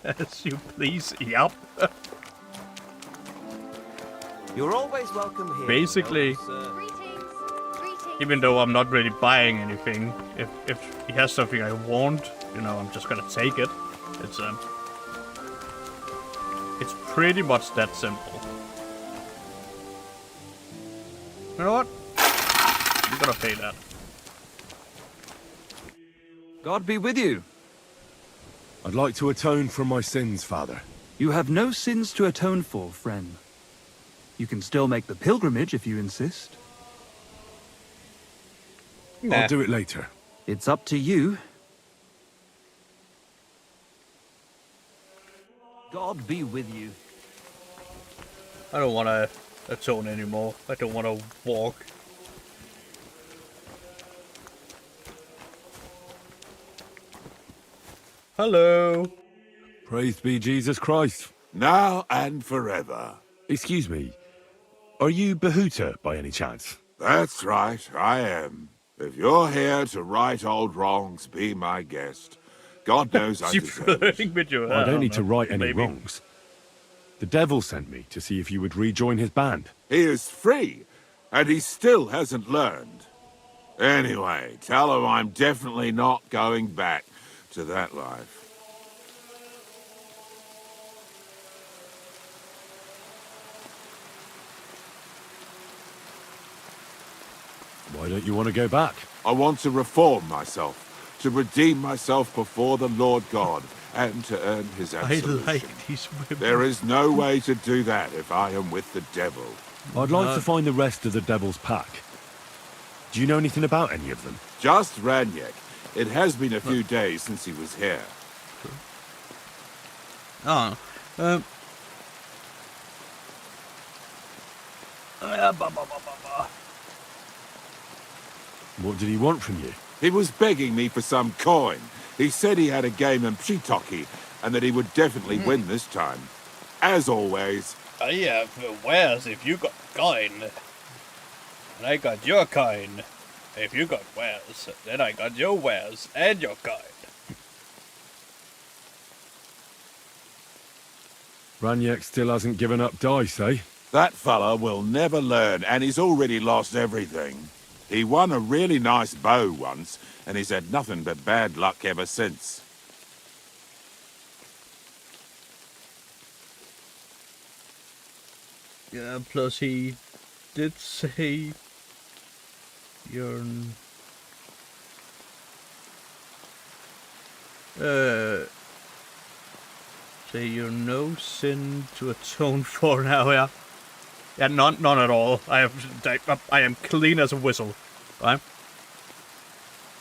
As you please. Yep. You're always welcome here. Basically, even though I'm not really buying anything, if he has something I want, you know, I'm just gonna take it. It's pretty much that simple. You know what? I'm gonna pay that. God be with you. I'd like to atone for my sins, Father. You have no sins to atone for, friend. You can still make the pilgrimage if you insist. I'll do it later. It's up to you. God be with you. I don't wanna atone anymore. I don't wanna walk. Hello. Praised be Jesus Christ. Now and forever. Excuse me. Are you Behuta by any chance? That's right, I am. If you're here to right old wrongs, be my guest. God knows I deserve it. I don't need to right any wrongs. The devil sent me to see if you would rejoin his band. He is free, and he still hasn't learned. Anyway, tell him I'm definitely not going back to that life. Why don't you want to go back? I want to reform myself, to redeem myself before the Lord God, and to earn his absolution. I like these women. There is no way to do that if I am with the devil. I'd like to find the rest of the Devil's pack. Do you know anything about any of them? Just Ranyek. It has been a few days since he was here. Oh. What did he want from you? He was begging me for some coin. He said he had a game in Pshitoki, and that he would definitely win this time. As always. I have wares if you got coin. And I got your coin. If you got wares, then I got your wares and your coin. Ranyek still hasn't given up dice, eh? That fella will never learn, and he's already lost everything. He won a really nice bow once, and he's had nothing but bad luck ever since. Yeah, plus he did say you're... say you're no sin to atone for now, yeah? Yeah, none at all. I am clean as a whistle, right?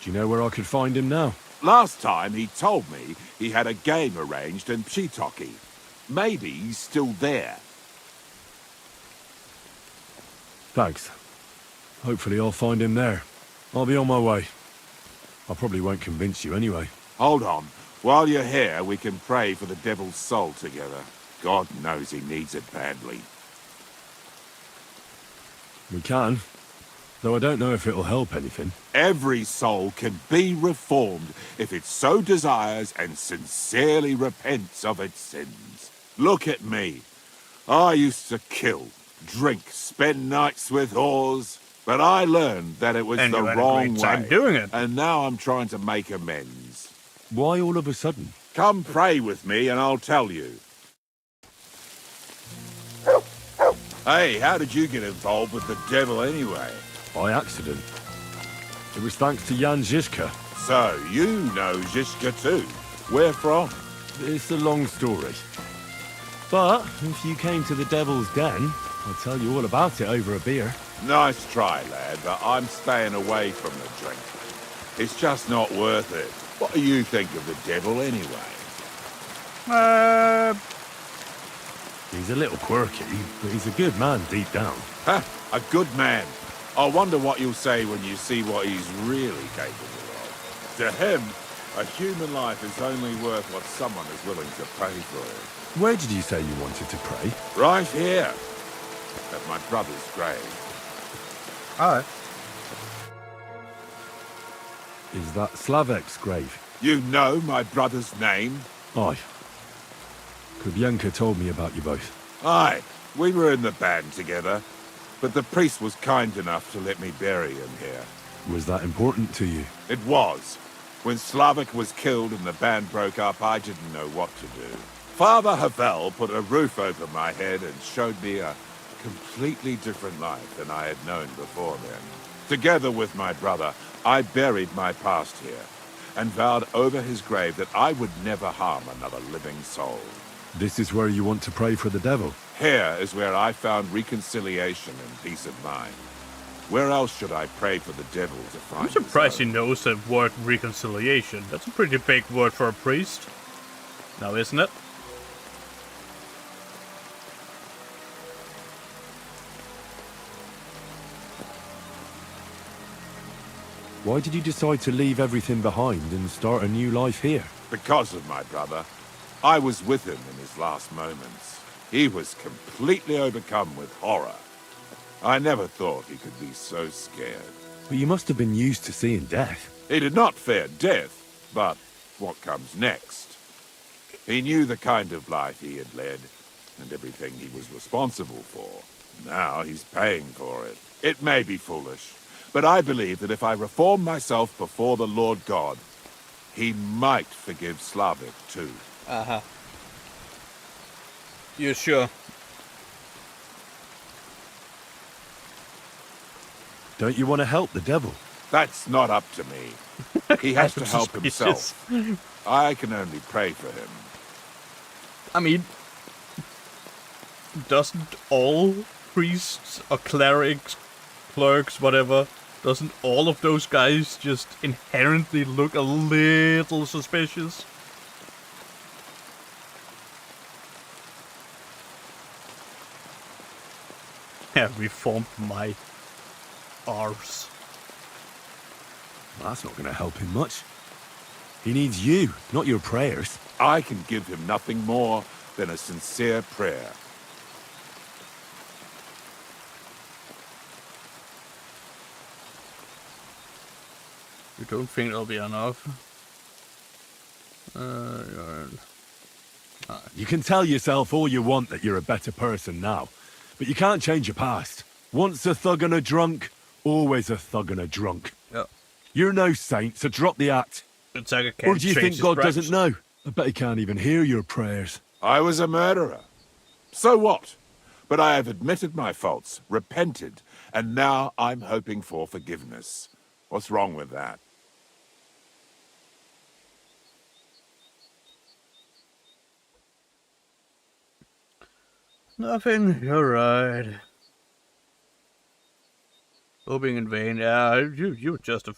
Do you know where I could find him now? Last time he told me he had a game arranged in Pshitoki. Maybe he's still there. Thanks. Hopefully I'll find him there. I'll be on my way. I probably won't convince you anyway. Hold on. While you're here, we can pray for the devil's soul together. God knows he needs it badly. We can. Though I don't know if it'll help anything. Every soul can be reformed if it so desires and sincerely repents of its sins. Look at me. I used to kill, drink, spend nights with whores, but I learned that it was and the wrong way. Doing it. And now I'm trying to make amends. Why all of a sudden? Come pray with me and I'll tell you. Hey, how did you get involved with the devil anyway? By accident. It was thanks to Jan Žižka. So, you know Kcd2. Where from? It's a long story. But, if you came to the Devil's Den, I'll tell you all about it over a beer. Nice try, lad, but I'm staying away from the drink. It's just not worth it. What do you think of the devil anyway? He's a little quirky, but he's a good man deep down. Ha! A good man. I wonder what you'll say when you see what he's really capable of. To him, a human life is only worth what someone is willing to pay for it. Where did you say you wanted to pray? Right here. At my brother's grave. Alright. Is that Slavek's grave? You know my brother's name? Aye. Kubyanka told me about you both. Aye. We were in the band together. But the priest was kind enough to let me bury him here. Was that important to you? It was. When Slavek was killed and the band broke up, I didn't know what to do. Father Havel put a roof over my head and showed me a completely different life than I had known before then. Together with my brother, I buried my past here and vowed over his grave that I would never harm another living soul. This is where you want to pray for the devil? Here is where I found reconciliation and peace of mind. Where else should I pray for the devil to find? I'm surprised he knows the word reconciliation. That's a pretty big word for a priest. Now, isn't it? Why did you decide to leave everything behind and start a new life here? Because of my brother. I was with him in his last moments. He was completely overcome with horror. I never thought he could be so scared. But you must have been used to seeing death. He did not fear death, but what comes next? He knew the kind of life he had led, and everything he was responsible for. Now he's paying for it. It may be foolish, but I believe that if I reform myself before the Lord God, he might forgive Slavek too. Uh-huh. You sure? Don't you want to help the devil? That's not up to me. He has to help Suspicious. himself. I can only pray for him. I mean, doesn't all priests or clerics, clerks, whatever, doesn't all of those guys just inherently look a little suspicious? Have reformed my arse. Well, that's not going to help him much. He needs you, not your prayers. I can give him nothing more than a sincere prayer. You don't think it'll be enough? You can tell yourself all you want that you're a better person now, but you can't change your past. Once a thug and a drunk, always a thug and a drunk. Yeah. You're no saint, so drop the act. It's like Or do you think God doesn't know? I bet he can't even hear your prayers. I was a murderer. So what? But I have admitted my faults, repented, and now I'm hoping for forgiveness. What's wrong with that? Nothing, you're right. Hoping in vain. Yeah, you're just a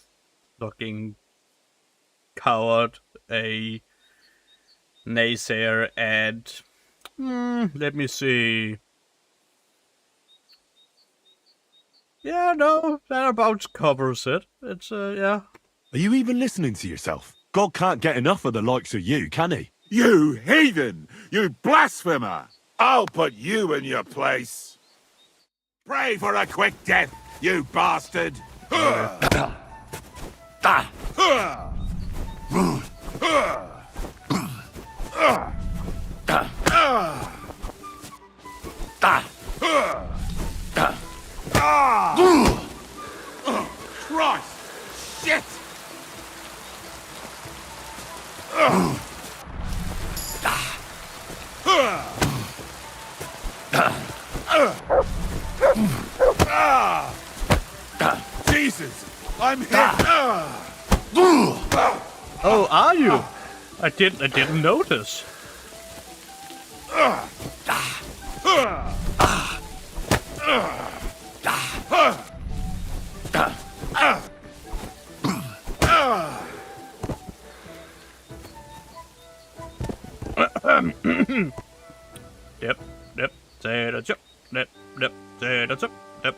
fucking coward, a naysayer, and let me see. Yeah, no, that about covers it. It's yeah. Are you even listening to yourself? God can't get enough of the likes of you, can he? You heathen! You blasphemer! I'll put you in your place. Pray for a quick death, you bastard! Christ! Shit! Jesus! I'm hit! Oh, are you? I didn't notice. Yep. Say the chip. Yep. Say the chip. Yep.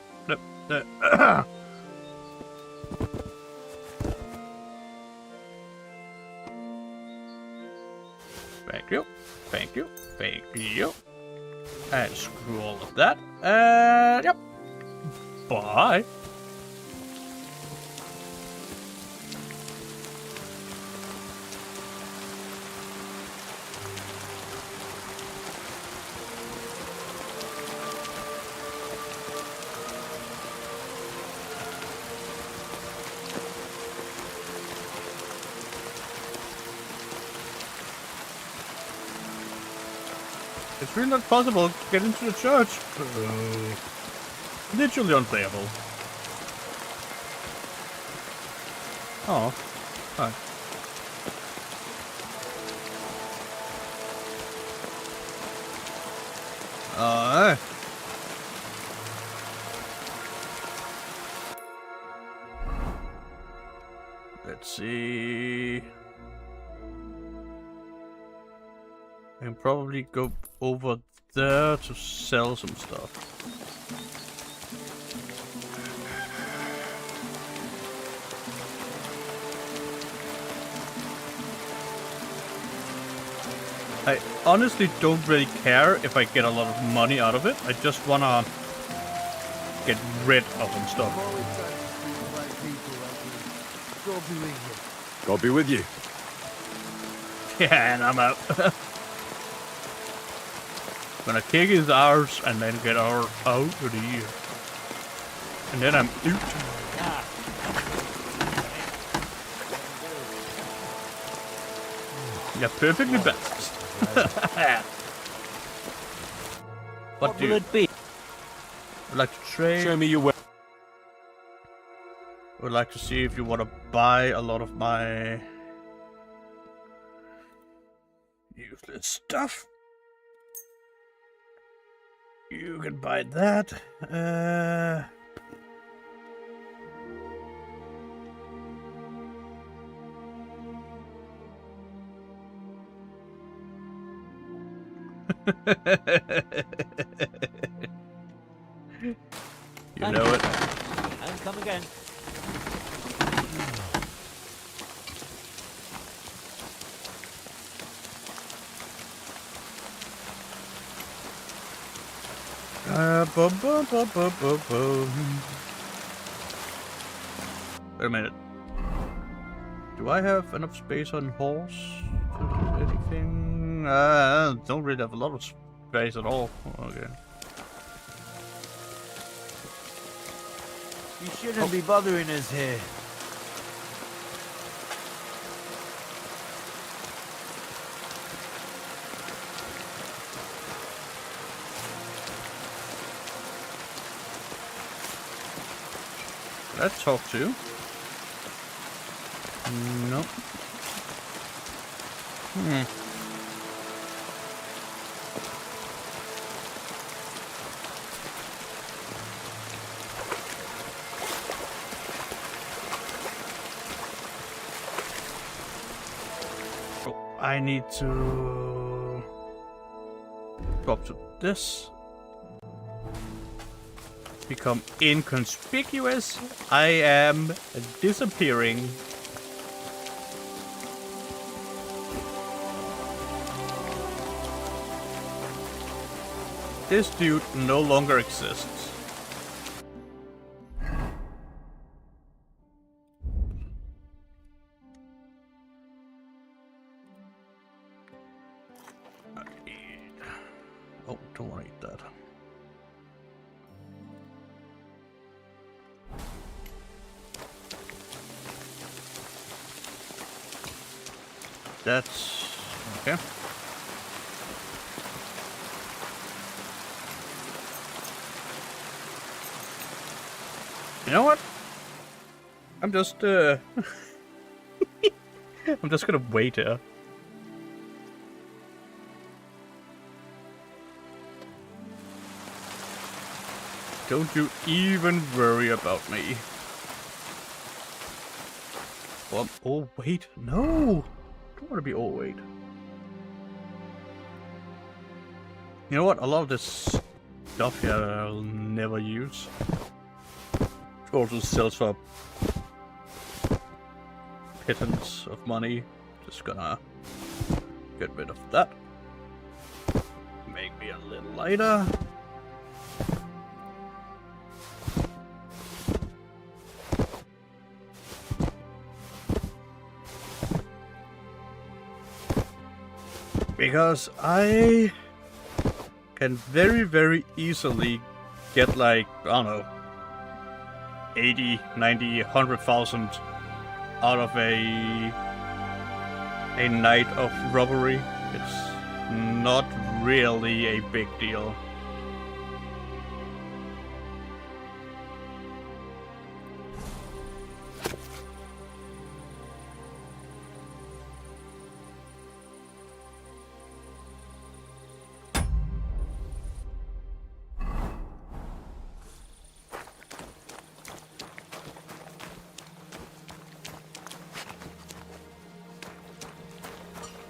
Thank you. And screw all of that. Yep. Bye. It's really not possible to get into the church. Literally unplayable. Oh. Hi. Let's see. And probably go over there to sell some stuff. I honestly don't really care if I get a lot of money out of it. I just wanna get rid of some stuff. God be with you. Yeah, and I'm out. Gonna kick his arse and then get our out of here. And then I'm out. Yeah, perfectly balanced. What will it be? I'd like to trade. Show me your way. would like to see if you want to buy a lot of my useless stuff. You can buy that. You know it. And come again. Boom, boom, boom, boom, boom, boom. Wait a minute. Do I have enough space on horse to do anything? I don't really have a lot of space at all. Okay. You shouldn't be bothering us here. Let's talk to. No. I need to go up to this. Become inconspicuous. I am disappearing. This dude no longer exists. Oh, don't want to eat that. That's okay. You know what? I'm just I'm just gonna wait here. Don't you even worry about me. Oh wait, no! Don't want to be overweight. You know what? A lot of this stuff here I'll never use. It also sells for pittance of money. Just gonna get rid of that. Make me a little lighter. Because I can very, very easily get like, I don't know, 80, 90, 100,000 out of a night of robbery. It's not really a big deal.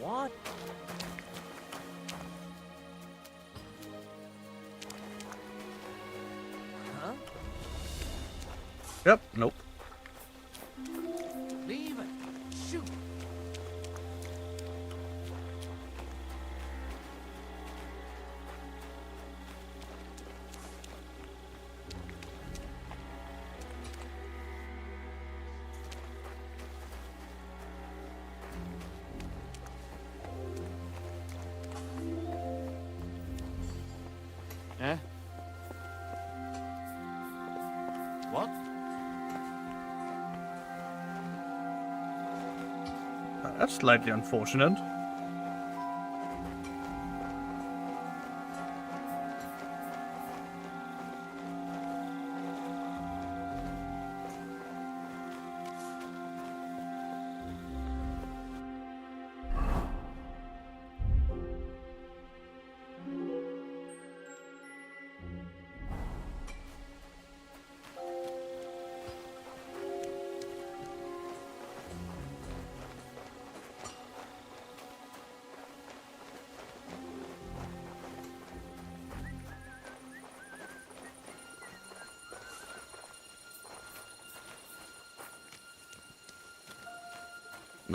What? Huh? Yep, nope. Leave it. Shoot. Eh? What? That's slightly unfortunate.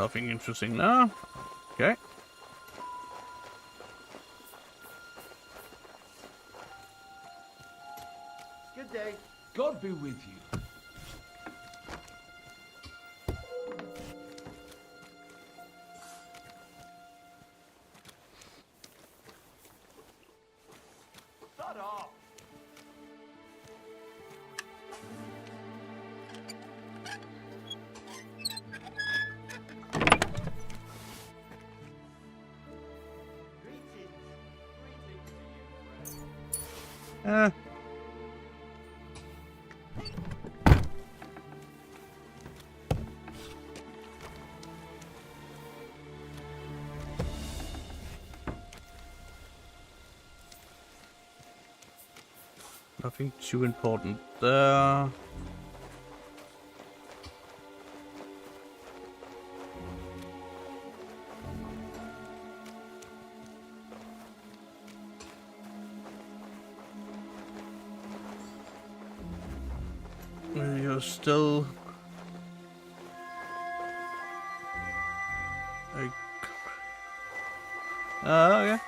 Nothing interesting now. Okay. Good day. God be with you. Shut up. Nothing too important there. You're still... okay.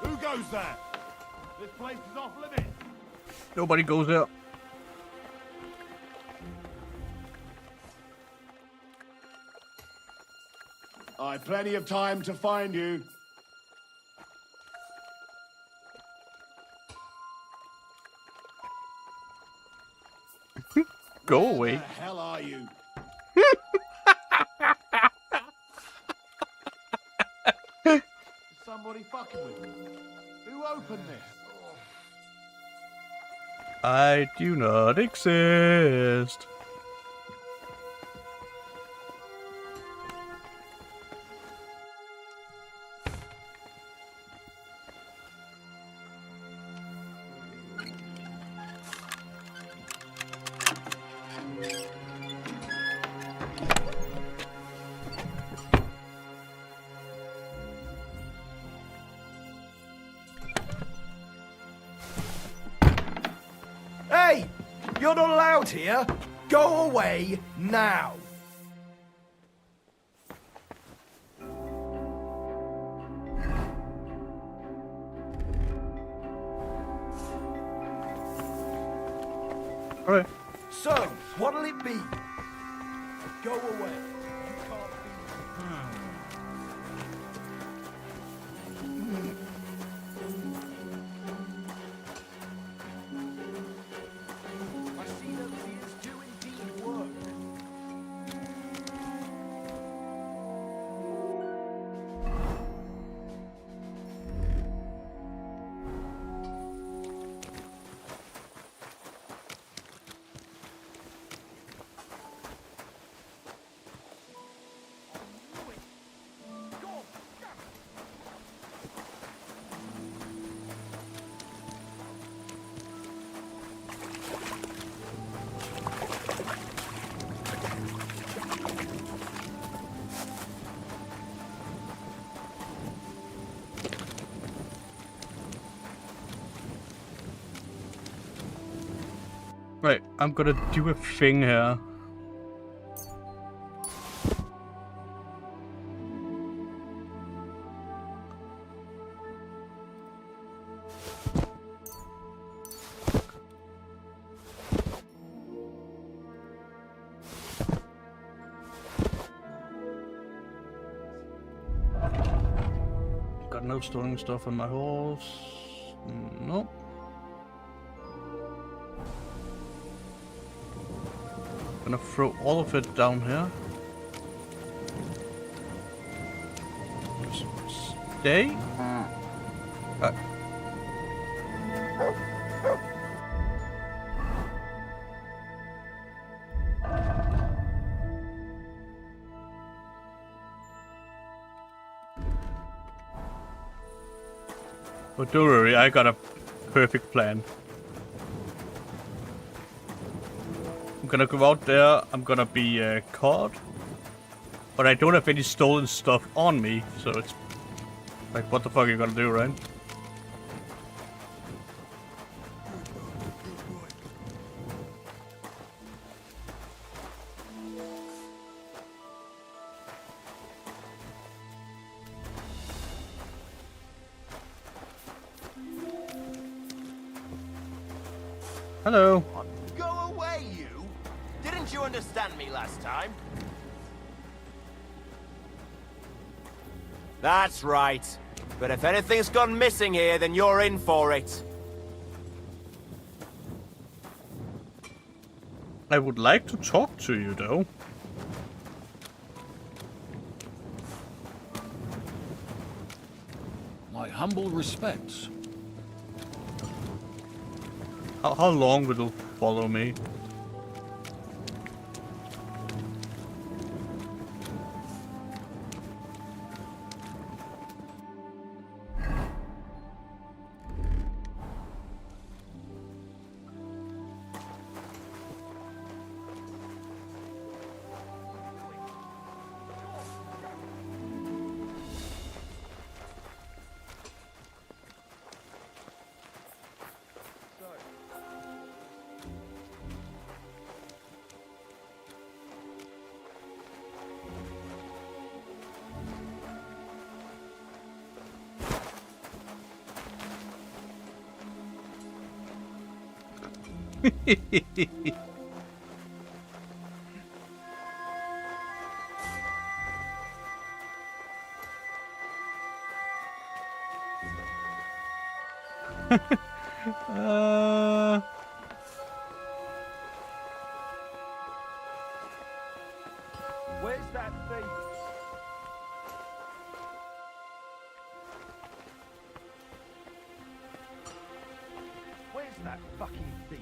Who goes there? This place is off limits. Nobody goes there. I've plenty of time to find you. Go away. Where the hell are you? Is somebody fucking with me? Who opened this? I do not exist. Hey! You're not allowed here! Go away now! Alright. So, what'll it be? Go away. You can't be... I see those ears do indeed work. Right, I'm gonna do a thing here. Got no storing stuff on my horse. Nope. Gonna throw all of it down here. Just stay. But don't worry, I got a perfect plan. I'm gonna go out there, I'm gonna be caught. But I don't have any stolen stuff on me, so it's Like, what the fuck are you gonna do, right? Hello. Go away, you! Didn't you understand me last time? That's right. But if anything's gone missing here, then you're in for it. I would like to talk to you, though. My humble respects. How long will it follow me? Where's that thief? Where's that fucking thief?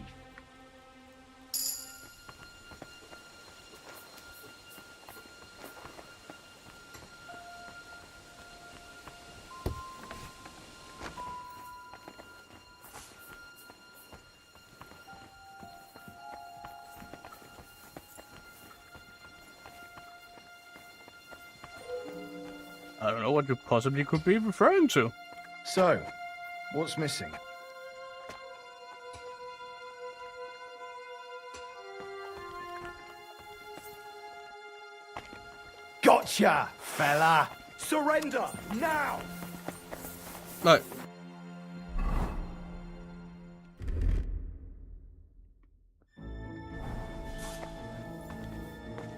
I don't know what you possibly could be referring to. So, what's missing? Gotcha, fella! Surrender, now! No.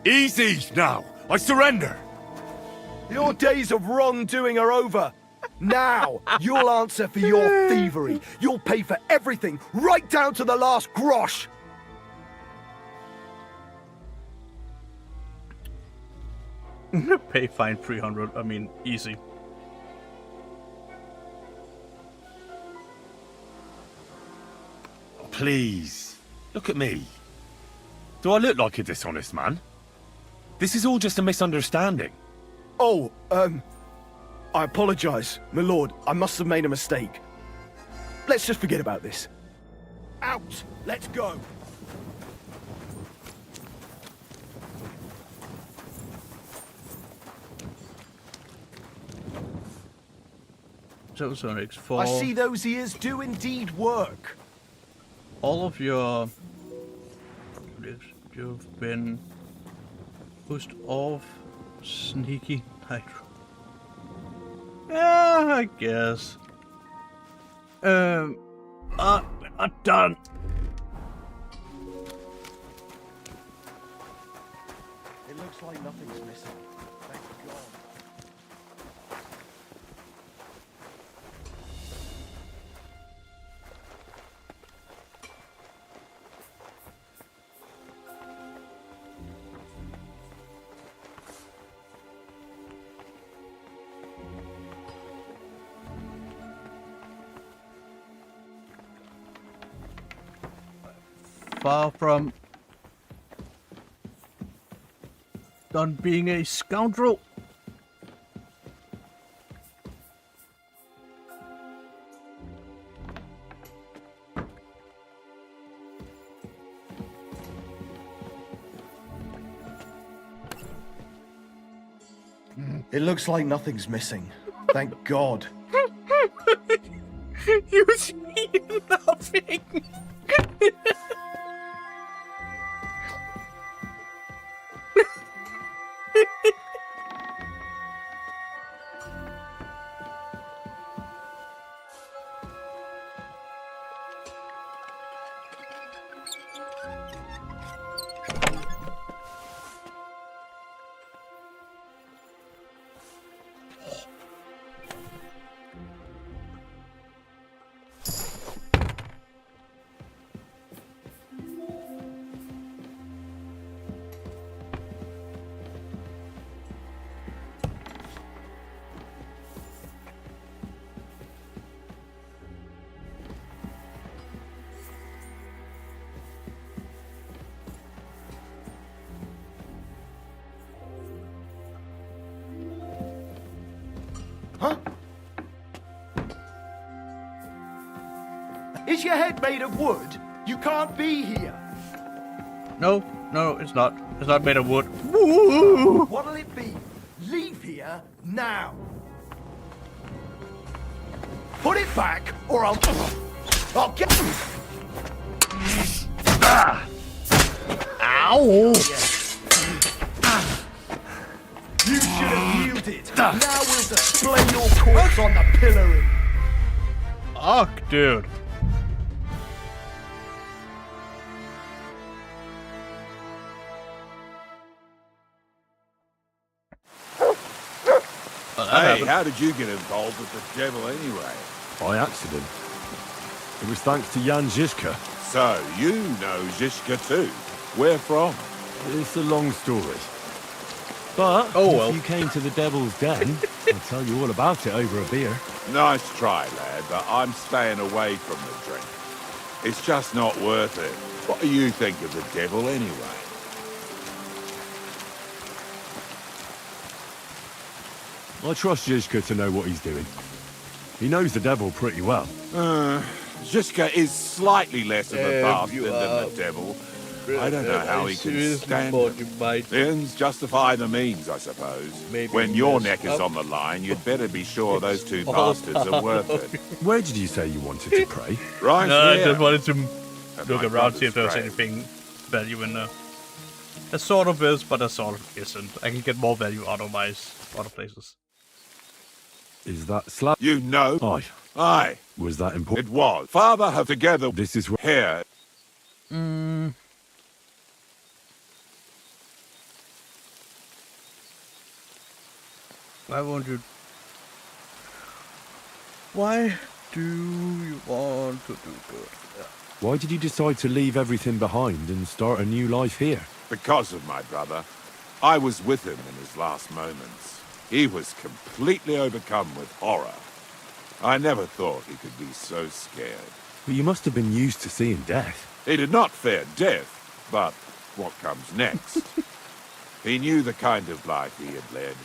Easy now! I surrender! Your days of wrongdoing are over. Now, you'll answer for your thievery. You'll pay for everything, right down to the last grosh. Pay fine 300. I mean, easy. Please, look at me. Do I look like a dishonest man? This is all just a misunderstanding. Oh, I apologize, my lord. I must have made a mistake. Let's just forget about this. Out! Let's go! Sonics for I see those ears do indeed work. all of your... You've been pushed off, sneaky nitro. Yeah, I guess. I'm done. It looks like nothing's missing. Thank God. Far from done being a scoundrel. It looks like nothing's missing. Thank God. You see nothing. Huh? Is your head made of wood? You can't be here. No, it's not. It's not made of wood. Woo! What'll it be? Leave here now. Put it back, or I'll get. Ow! You should have yielded. Now we'll display your corpse on the pillory. Fuck, dude. Hey, how did you get involved with the devil anyway? By accident. It was thanks to Jan Žižka. So, you know Kcd2. Where from? It's a long story. But if you came to the Devil's Den, I'll tell you all about it over a beer. Nice try, lad, but I'm staying away from the drink. It's just not worth it. What do you think of the devil anyway? I trust Žižka to know what he's doing. He knows the devil pretty well. Žižka is slightly less of a bastard than the devil. I don't know how he can stand it. The ends justify the means, I suppose. When your neck is on the line, you'd better be sure those two bastards are worth it. Where did you say you wanted to pray? Right No, here. I just wanted to At look my around, see if there was brother's anything value in there. There sort of is, but there sort of isn't. I can get more value otherwise, other places. Is that slap? You know. Aye. Aye. Was that important? It was. Father have together. This is here. Why won't you? Why do you want to do good? Why did you decide to leave everything behind and start a new life here? Because of my brother. I was with him in his last moments. He was completely overcome with horror. I never thought he could be so scared. But you must have been used to seeing death. He did not fear death, but what comes next? He knew the kind of life he had led,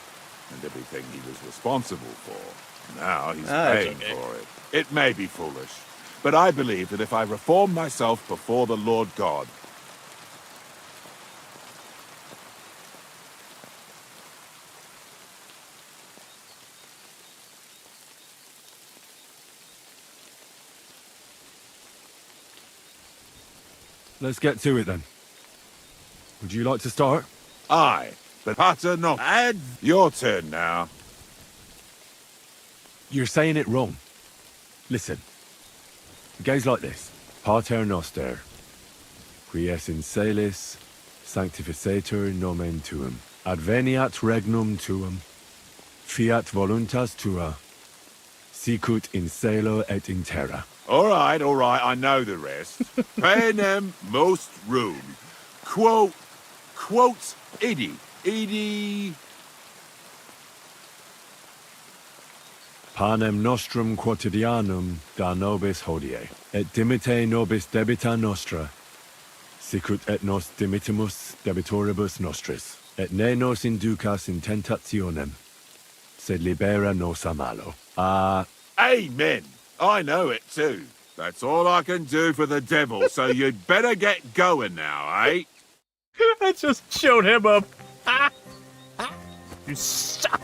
and everything he was responsible for. Now he's paying for it. It may be foolish, but I believe that if I reform myself before the Lord God, Let's get to it then. Would you like to start? Aye, but pater no. Your turn now. You're saying it wrong. Listen. It goes like this. Pater noster, qui es in celis, sanctificetur nomen tuum. Adveniat regnum tuum. Fiat voluntas tua. Sicut in celo et in terra. All right, I know the rest. Panem most room. Quote idi. Panem nostrum quotidianum da nobis hodie, et dimite nobis debita nostra, sicut et nos dimitimus debitoribus nostris, et ne nos inducas in tentationem, sed libera nos a malo. Amen. I know it too. That's all I can do for the devil, so you'd better get going now, eh? I just showed him up. You suck.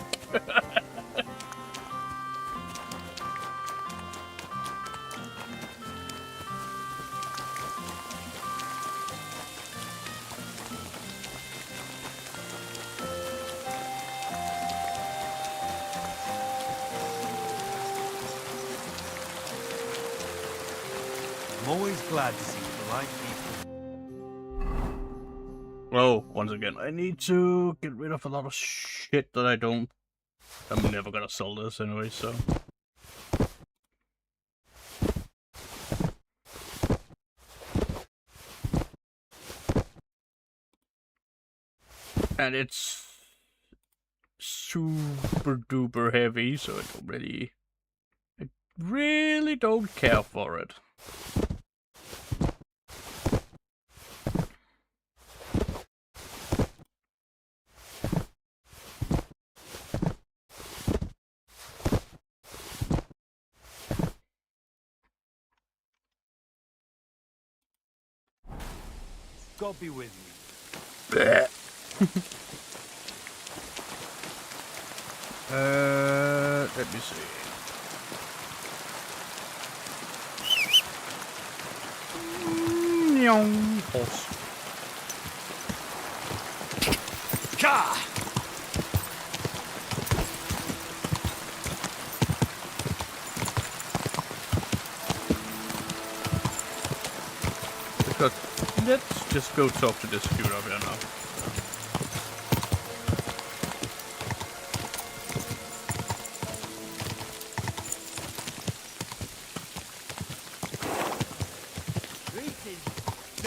always glad to see polite people. Well, once again, I need to get rid of a lot of shit that I don't... I'm never gonna sell this anyway, so... And it's super duper heavy, so I really don't care for it. God be with you. Let me see. Horse. Ka! Because let's just go talk to this dude over here now.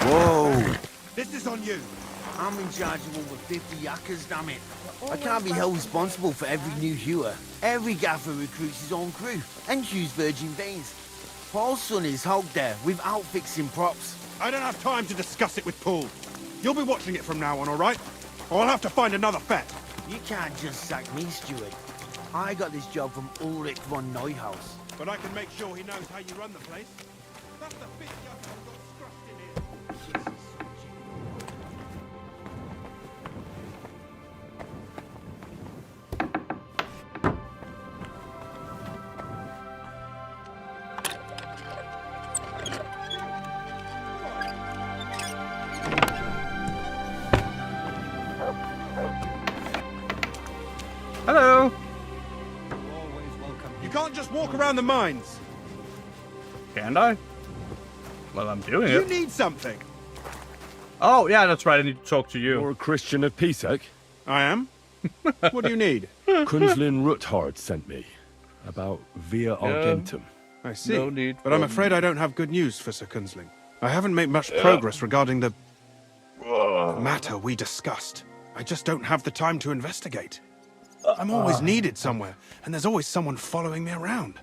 Whoa! This is on you. I'm in charge of over 50 yakkers, damn it. I can't be held responsible for every new hewer. Every gaffer recruits his own crew and chews virgin veins. Paul's son is hogged there without fixing props. I don't have time to discuss it with Paul. You'll be watching it from now on, all right? Or I'll have to find another vet. You can't just sack me, Steward. I got this job from Ulrich von Neuhaus. But I can make sure he knows how you run the place. That's the big yuck who got scruffed in here. Hello. You can't just walk around the mines. Can I? Well, I'm doing You it. need something. Oh, yeah, that's right. I need to talk to you. You're a Christian of Pesach? I am. What do you need? Kunzlin Ruthard sent me. About Via Argentum. I see. No need But I'm for afraid I don't have good news for Sir Kunzling. I haven't made much progress regarding the matter we discussed. I just don't have the time to investigate. I'm always needed somewhere, and there's always someone following me around.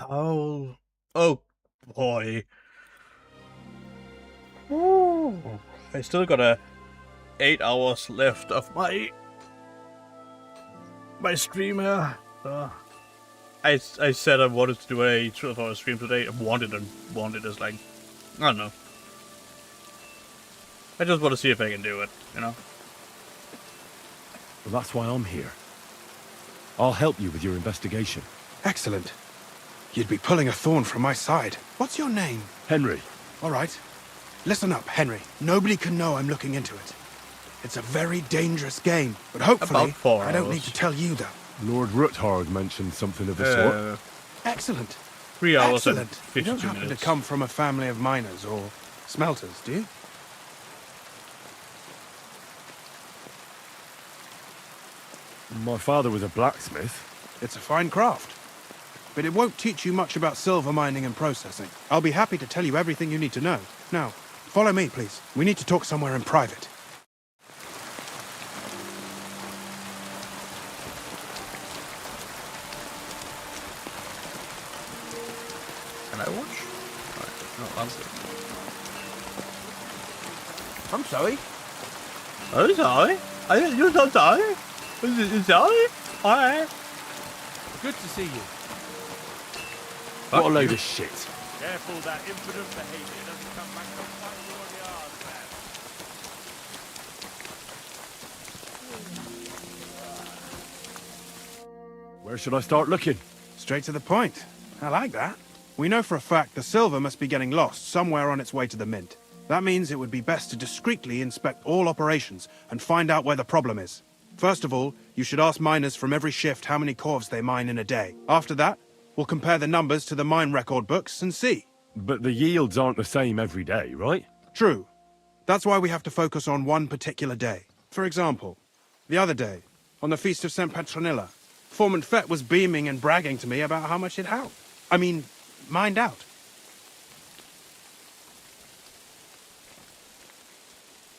Oh boy. Ooh. I still got 8 hours left of my stream here. I said I wanted to do a 12-hour stream today. Wanted is like, I don't know. I just want to see if I can do it, you know? Well, that's why I'm here. I'll help you with your investigation. Excellent. You'd be pulling a thorn from my side. What's your name? Henry. All right. Listen up, Henry. Nobody can know I'm looking into it. It's a very dangerous game, but hopefully About 4 I don't hours. need to tell you that. Lord Ruthard mentioned something of the sort. Excellent. 3 hours and Excellent. You 52 don't happen minutes. to come from a family of miners or smelters, do you? My father was a blacksmith. It's a fine craft. But it won't teach you much about silver mining and processing. I'll be happy to tell you everything you need to know. Now, follow me, please. We need to talk somewhere in private. Can I watch? No, I'm good. I'm sorry. Oh, sorry? You're so sorry? You sorry? Alright. Good to see you. What a load of shit. Careful that impudent behavior doesn't come back to bite you on the arse, man. Where should I start looking? Straight to the point. I like that. We know for a fact the silver must be getting lost somewhere on its way to the mint. That means it would be best to discreetly inspect all operations and find out where the problem is. First of all, you should ask miners from every shift how many corves they mine in a day. After that, We'll compare the numbers to the mine record books and see. But the yields aren't the same every day, right? True. That's why we have to focus on one particular day. For example, the other day, on the Feast of St. Petronilla, Foreman Fett was beaming and bragging to me about how much he'd mined out.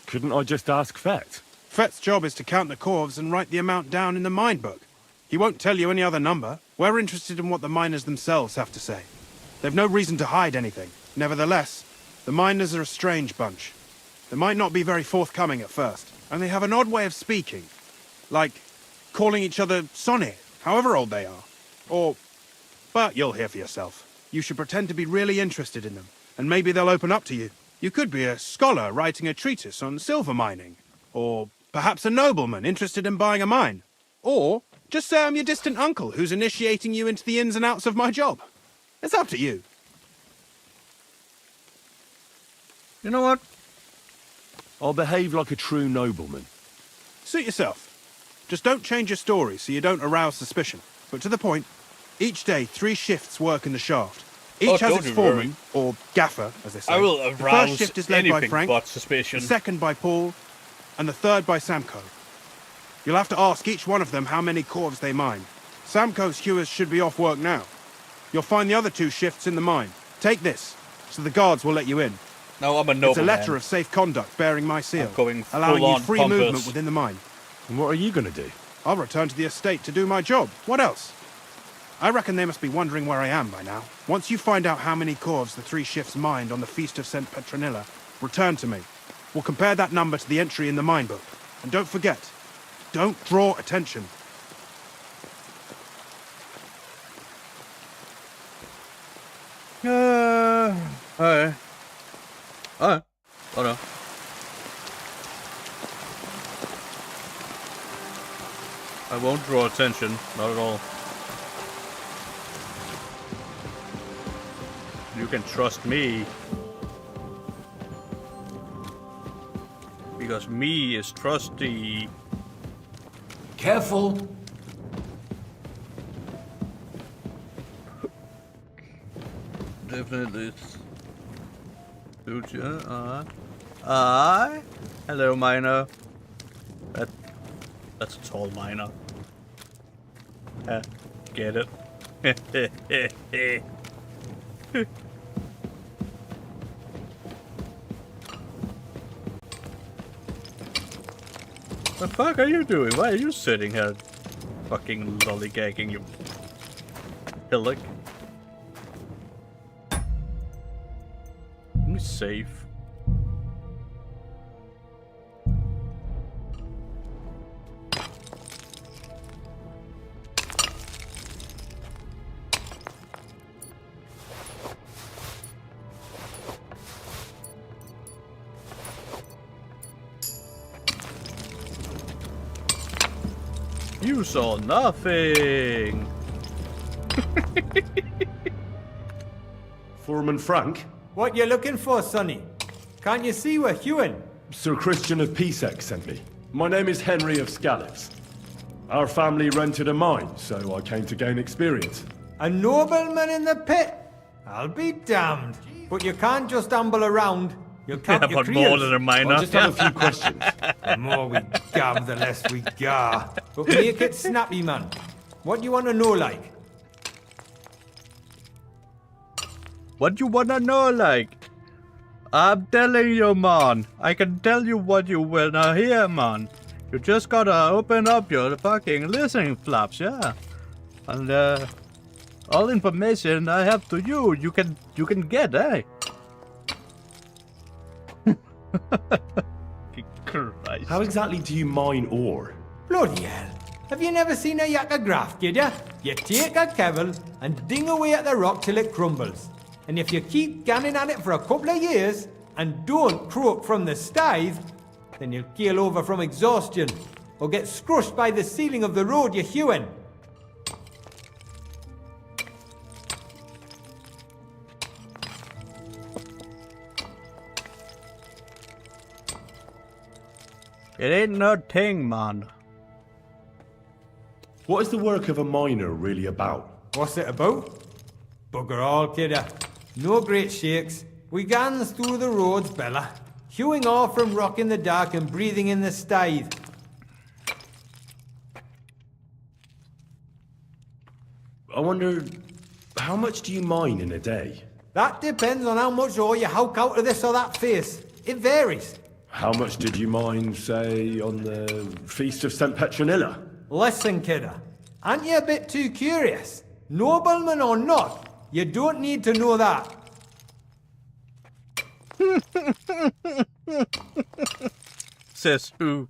Couldn't I just ask Fett? Fett's job is to count the corves and write the amount down in the mine book. He won't tell you any other number. We're interested in what the miners themselves have to say. They've no reason to hide anything. Nevertheless, the miners are a strange bunch. They might not be very forthcoming at first, and they have an odd way of speaking. Like calling each other Sonny, however old they are. But you'll hear for yourself. You should pretend to be really interested in them, and maybe they'll open up to you. You could be a scholar writing a treatise on silver mining, or perhaps a nobleman interested in buying a mine. Or just say I'm your distant uncle who's initiating you into the ins and outs of my job. It's up to you. You know what? I'll behave like a true nobleman. Suit yourself. Just don't change your story so you don't arouse suspicion. But to the point, each day 3 shifts work in the shaft. Each has its foreman, or gaffer, as they say. I will the arouse first shift is led by anything Frank, but suspicion. the second by Paul, and the third by Samco. You'll have to ask each one of them how many corves they mine. Samco's hewers should be off work now. You'll find the other 2 shifts in the mine. Take this, so the guards will let you in. No, I'm a nobleman. It's a letter of safe conduct bearing my seal, going allowing you full-on free pompous. movement within the mine. And what are you gonna do? I'll return to the estate to do my job. What else? I reckon they must be wondering where I am by now. Once you find out how many corves the 3 shifts mined on the Feast of St. Petronilla, return to me. We'll compare that number to the entry in the mine book. And don't forget, don't draw attention. Alright. Alright. Oh no. I won't draw attention, not at all. You can trust me. Because me is trusty. Careful. Definitely. Future. Hello, miner. That's a tall miner. Get it? The fuck are you doing? Why are you sitting here fucking lollygagging, you hillock? Let me save. You saw nothing. Foreman Frank? What you looking for, Sonny? Can't you see we're hewing? Sir Christian of Peasant sent me. My name is Henry of Scallops. Our family rented a mine, so I came to gain experience. A nobleman in the pit? I'll be damned. But you can't just amble around. You'll count your but more careers. than a miner. I just have a few questions. The more we gab, the less we gar. But make it snappy, man. What do you want to know, like? What you wanna know, like? I'm telling you, man. I can tell you what you wanna hear, man. You just gotta open up your fucking listening flaps, yeah. And all information I have to you can get, eh? Christ. How exactly do you mine ore? Bloody hell. Have you never seen a yakka graft, kid ya? You take a kevel and ding away at the rock till it crumbles. And if you keep ganning at it for a couple of years and don't croak from the stithe, then you'll keel over from exhaustion or get scrushed by the ceiling of the road you're hewing. It ain't no thing, man. What is the work of a miner really about? What's it about? Bugger all, kidder. No great shakes. We gans through the roads, Bella. Hewing off from rock in the dark and breathing in the stithe. I wonder, how much do you mine in a day? That depends on how much ore you howk out of this or that face. It varies. How much did you mine, say, on the Feast of St. Petronilla? Listen, kidder. Aren't you a bit too curious? Nobleman or not, you don't need to know that. Says who?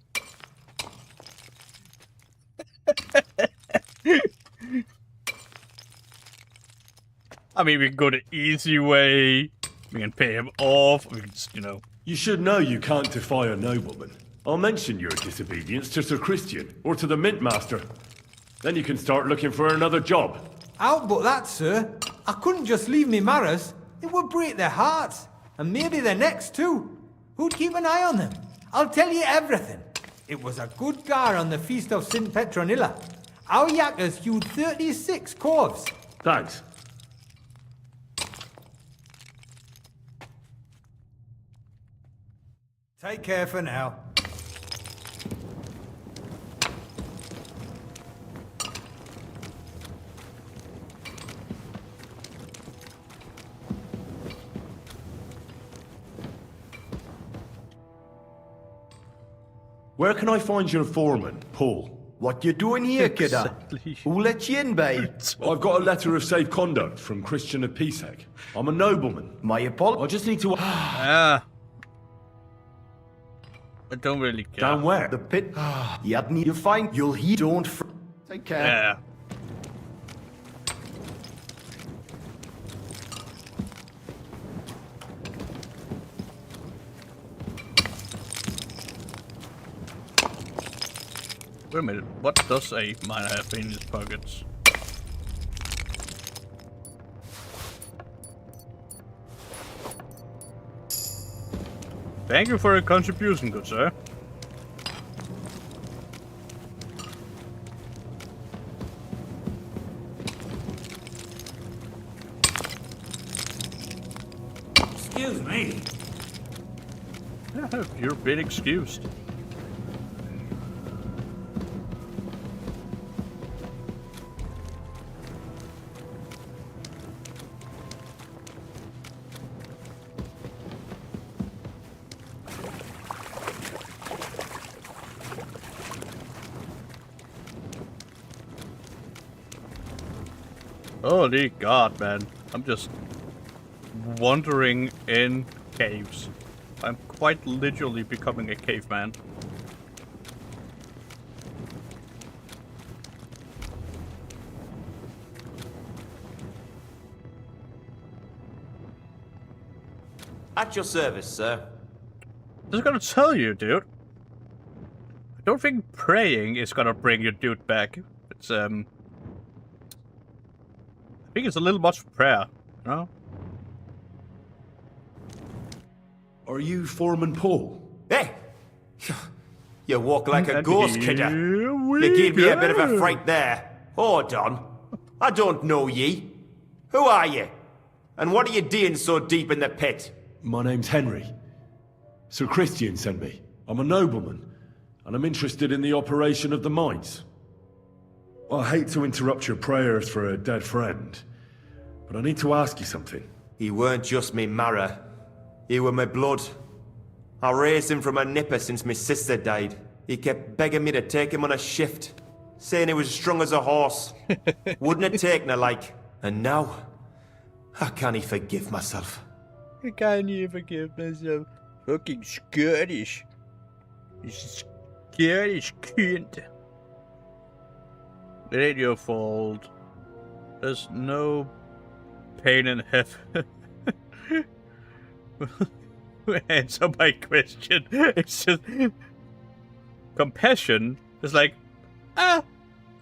I mean, we can go the easy way. We can pay him off. We can just, you know. You should know you can't defy a nobleman. I'll mention your disobedience to Sir Christian, or to the Mint Master. Then you can start looking for another job. Out but that, sir. I couldn't just leave me marrows. It would break their hearts. And maybe their necks too. Who'd keep an eye on them? I'll tell you everything. It was a good gar on the Feast of St. Petronilla. Our yakkers hewed 36 corves. Thanks. Take care for now. Where can I find your foreman, Paul? What you doing here, kidder? Who let you in, babe? I've got a letter of safe conduct from Christian of Pisek. I'm a nobleman. My apologies. I just need to... I don't really care. Down where? The pit. You hadn't you find you'll he don't take care. Yeah. Wait a minute, what does a miner have in his pockets? Thank you for your contribution, good sir. Excuse me. Yeah, you're being excused. Holy God, man. I'm just wandering in caves. I'm quite literally becoming a caveman. At your service, sir. I was gonna tell you, dude. I don't think praying is gonna bring your dude back. It's, I think it's a little much for prayer, you know? Are you Foreman Paul? Hey! You walk like a And ghost, kidder. You gave me a bit of a fright there. Hold on. I don't know ye. Who are you? And what are you doing so deep in the pit? My name's Henry. Sir Christian sent me. I'm a nobleman, and I'm interested in the operation of the mines. I hate to interrupt your prayers for a dead friend, but I need to ask you something. He weren't just me marrow. He were my blood. I raised him from a nipper since my sister died. He kept begging me to take him on a shift, saying he was strong as a horse. Wouldn't have taken her like. And now, I can't forgive myself. I can't even forgive myself. Fucking Scottish. He's Scottish cunt. It ain't your fault. There's no pain in heaven. Answer my question. It's just compassion is like,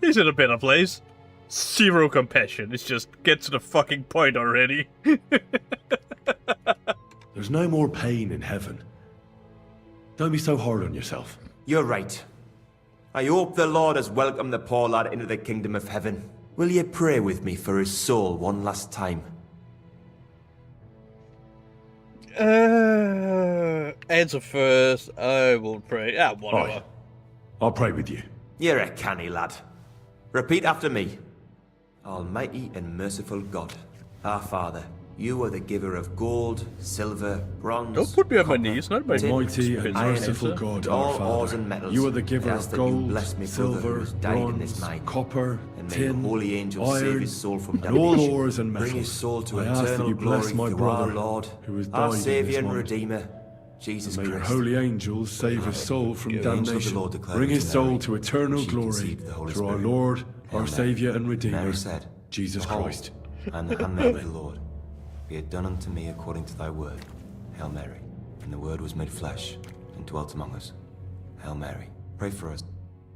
he's in a better place. Zero compassion. It's just get to the fucking point already. There's no more pain in heaven. Don't be so hard on yourself. You're right. I hope the Lord has welcomed the poor lad into the kingdom of heaven. Will you pray with me for his soul one last time? Answer first. I will pray. Yeah, whatever. Aye. I'll pray with you. You're a canny lad. Repeat after me. Almighty and merciful God, our Father, you are the giver of gold, silver, bronze. Don't put me on my copper, knees, not my tin, Almighty and iron, merciful God, all our ores Father, and metals. you are the giver I ask of that you gold, bless me brother who silver, has died in this bronze, mine. copper, And may tin, your holy angels save iron, his soul from and all damnation. ores and metals. Bring his soul to I ask that eternal you bless glory my through brother, our Lord, who has our died in Saviour this and mine. Redeemer, Jesus May your Christ. holy angels save his soul from damnation. Lord declare Bring his to soul Mary, to eternal when she glory conceived the Holy through our Spirit. Lord, Hail our Mary. Saviour and Redeemer, Mary said, Jesus Behold, Christ. I am the handmaid of the Lord. Be it done unto me according to thy word. Hail Mary. And the word was made flesh and dwelt among us. Hail Mary. Pray for us.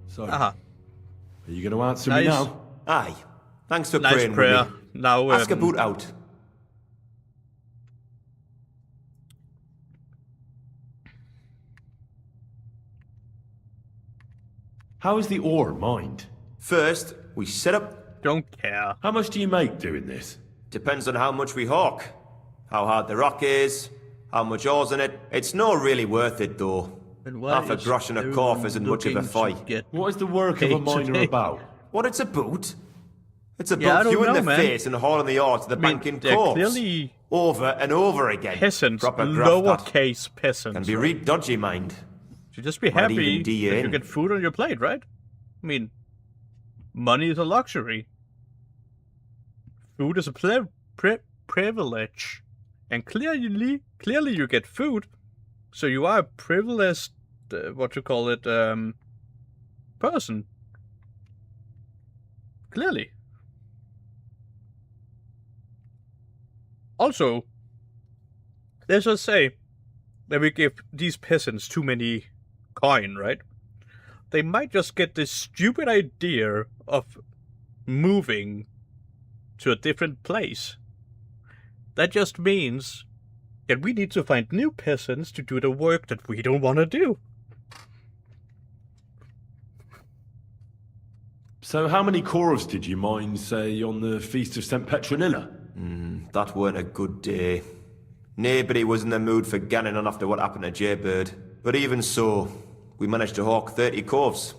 So, are you going to answer Nice. me now? Aye. Thanks for Nice praying prayer. with me. Now, Ask about out. How is the ore mined? First, we set up... Don't care. How much do you make doing this? Depends on how much we hawk. How hard the rock is, how much ore's in it. It's not really worth it, though. Half a grosh and a corf isn't much of a fight. What is the work of a miner about? What it's about? It's Yeah, I about don't you in know, the man. face and hauling the ore to the bank in they're corpse. clearly Over and over again. peasants, Proper graft that. lowercase peasants. Can be right? real dodgy, mind. You just be Might happy even that D you you in. get food on your plate, right? I mean, money is a luxury. Food is a privilege. And clearly you get food, so you are a privileged, person. Clearly. Also, let's just say that we give these peasants too many coin, right? They might just get this stupid idea of moving to a different place. That just means that we need to find new peasants to do the work that we don't want to do. So how many corves did you mine, say, on the Feast of St. Petronilla? That weren't a good day. Nobody was in the mood for ganning on after what happened to Jaybird. But even so, we managed to hawk 30 corves.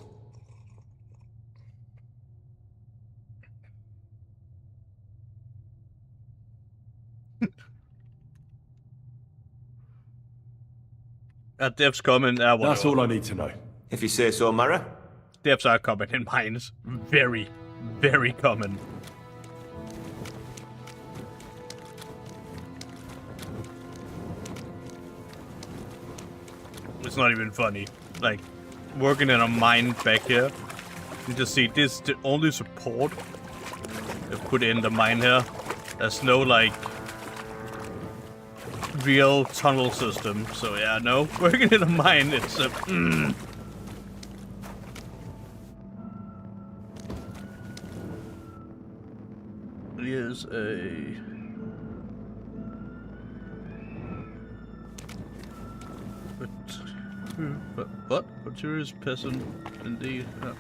Devs coming. That's all I need to know. If you say so, Mara. Devs are common in mines. Very, very common. It's not even funny. Like, working in a mine back here, you just see this is the only support they put in the mine here. There's no, like, real tunnel system. So yeah, no, working in a mine, it's a... Here's a... What? Materials peasant, indeed. Yeah.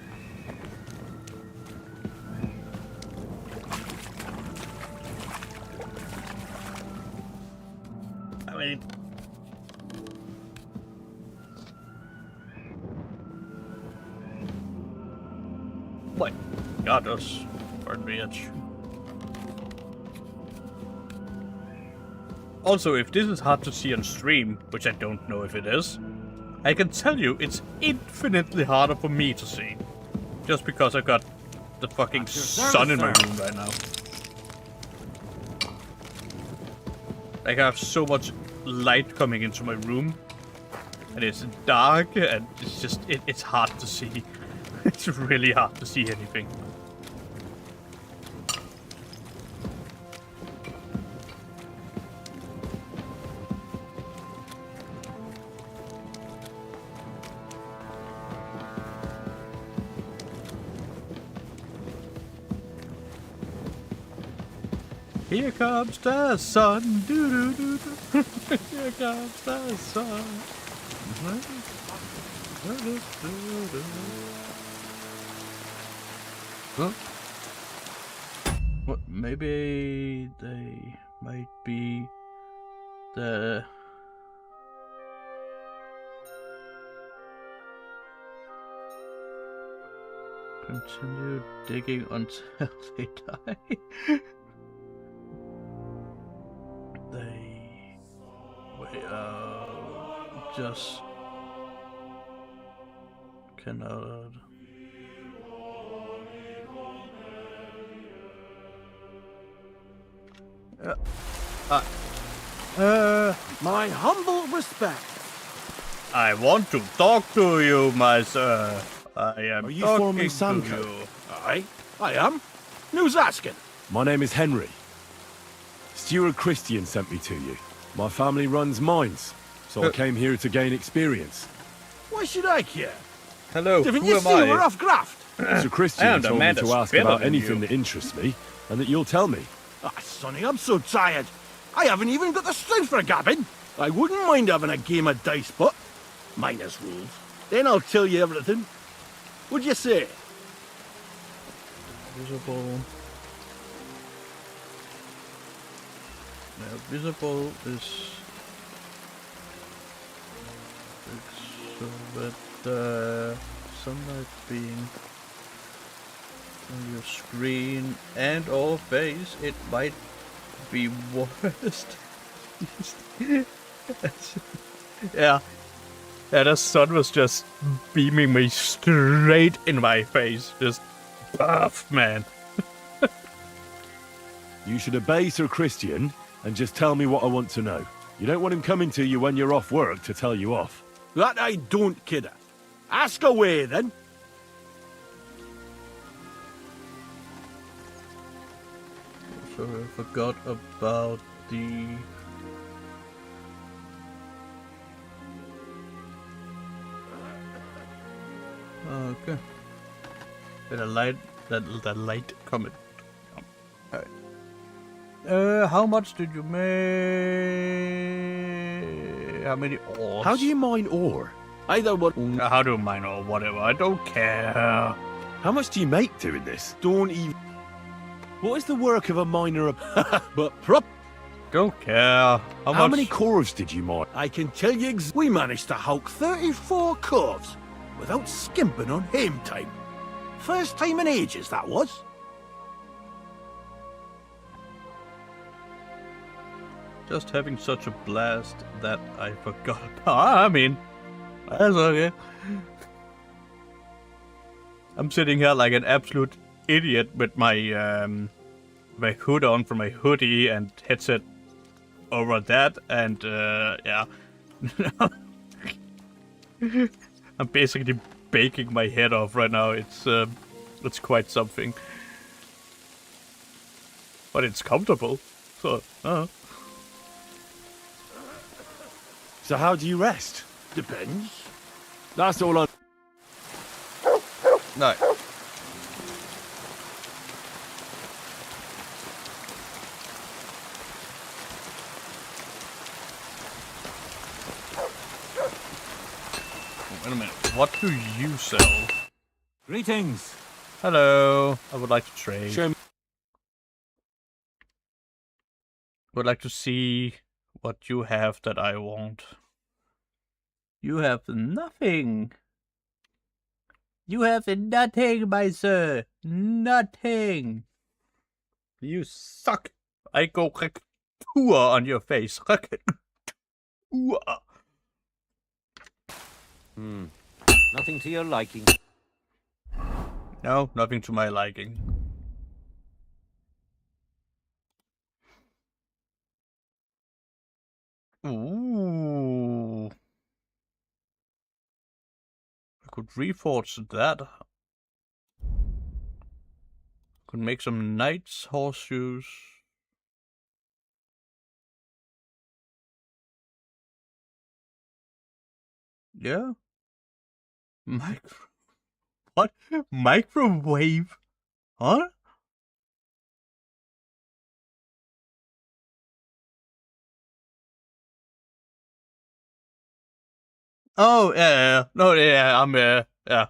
I mean... My God, that's... Pardon me, itch. Also, if this is hard to see on stream, which I don't know if it is, I can tell you it's infinitely harder for me to see. Just because I got the fucking sun in my room right now. Like, I have so much light coming into my room, and it's dark, and it's just, it's hard to see. It's really hard to see anything. Here comes the sun, doo doo doo doo. Here comes the sun. Huh? What? Maybe they might be the Continue digging until they die. Just cannot. My humble respect. I want to talk to you, my sir. I am Are you talking Foreman to Sanko? you. I am. Who's asking? My name is Henry. Steward Christian sent me to you. My family runs mines, so I came here to gain experience. Why should I care? Hello, Didn't who you am see I? we're off graft? So Christian told me to ask about anything that interests me, and that you'll tell me. Ah, Sonny, I'm so tired. I haven't even got the strength for gabbing. I wouldn't mind having a game of dice, but minus rules. Then I'll tell you everything. What'd you say? Visible. Now, visible is so that the sunlight being on your screen and or face, it might be worst. Yeah. Yeah, the sun was just beaming me straight in my face. Just buff, man. You should obey Sir Christian and just tell me what I want to know. You don't want him coming to you when you're off work to tell you off. That I don't, kidder. Ask away, then. Sorry, I forgot about the... Okay. The light, that light comment. Alright. How much did you make? How many ores? How do you mine ore? Either one. How do you mine or whatever? I don't care. How much do you make doing this? Don't even. What is the work of a miner? But prop. Don't care. How many corves did you mine? I can tell you we managed to hulk 34 corves without skimping on hame time. First time in ages, that was. Just having such a blast that I forgot. I mean, that's okay. I'm sitting here like an absolute idiot with my my hood on for my hoodie and headset over that, and yeah. I'm basically baking my head off right now. It's quite something, but it's comfortable. So. So how do you rest? Depends. That's all I... No. Wait a minute. What do you sell? Greetings. Hello. I would like to trade. Show me. Would like to see what you have that I want. You have nothing. You have nothing, my sir. Nothing. You suck. I go tour on your face. Nothing to your liking. No, nothing to my liking. Ooh. I could reforge that. Could make some knights horseshoes. Yeah. What? Microwave? Huh? Oh, yeah. No, yeah, I'm, yeah. I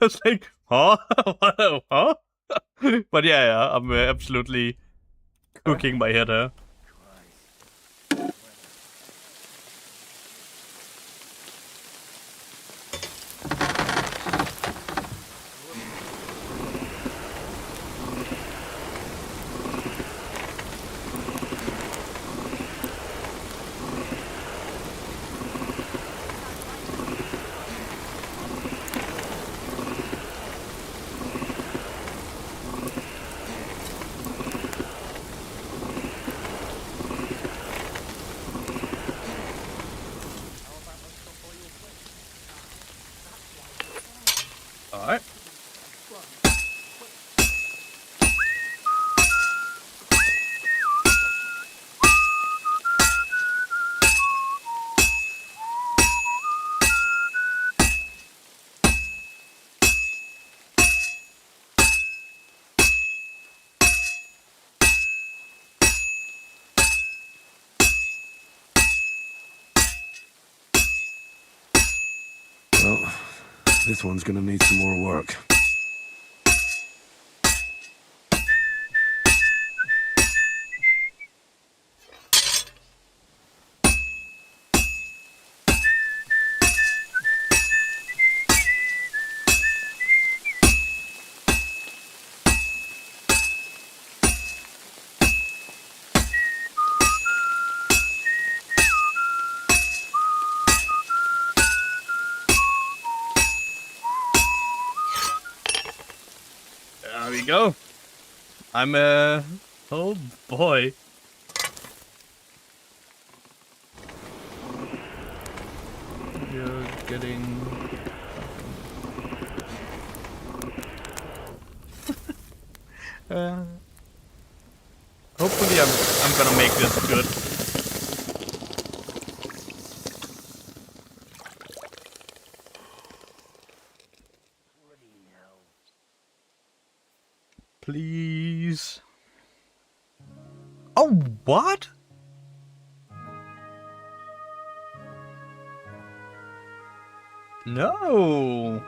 was like, huh? Huh? But yeah, I'm absolutely cooking my head here. Well, this one's gonna need some more work. There we go. I'm oh boy. You're getting hopefully I'm gonna make this good. Please. Oh, what? No.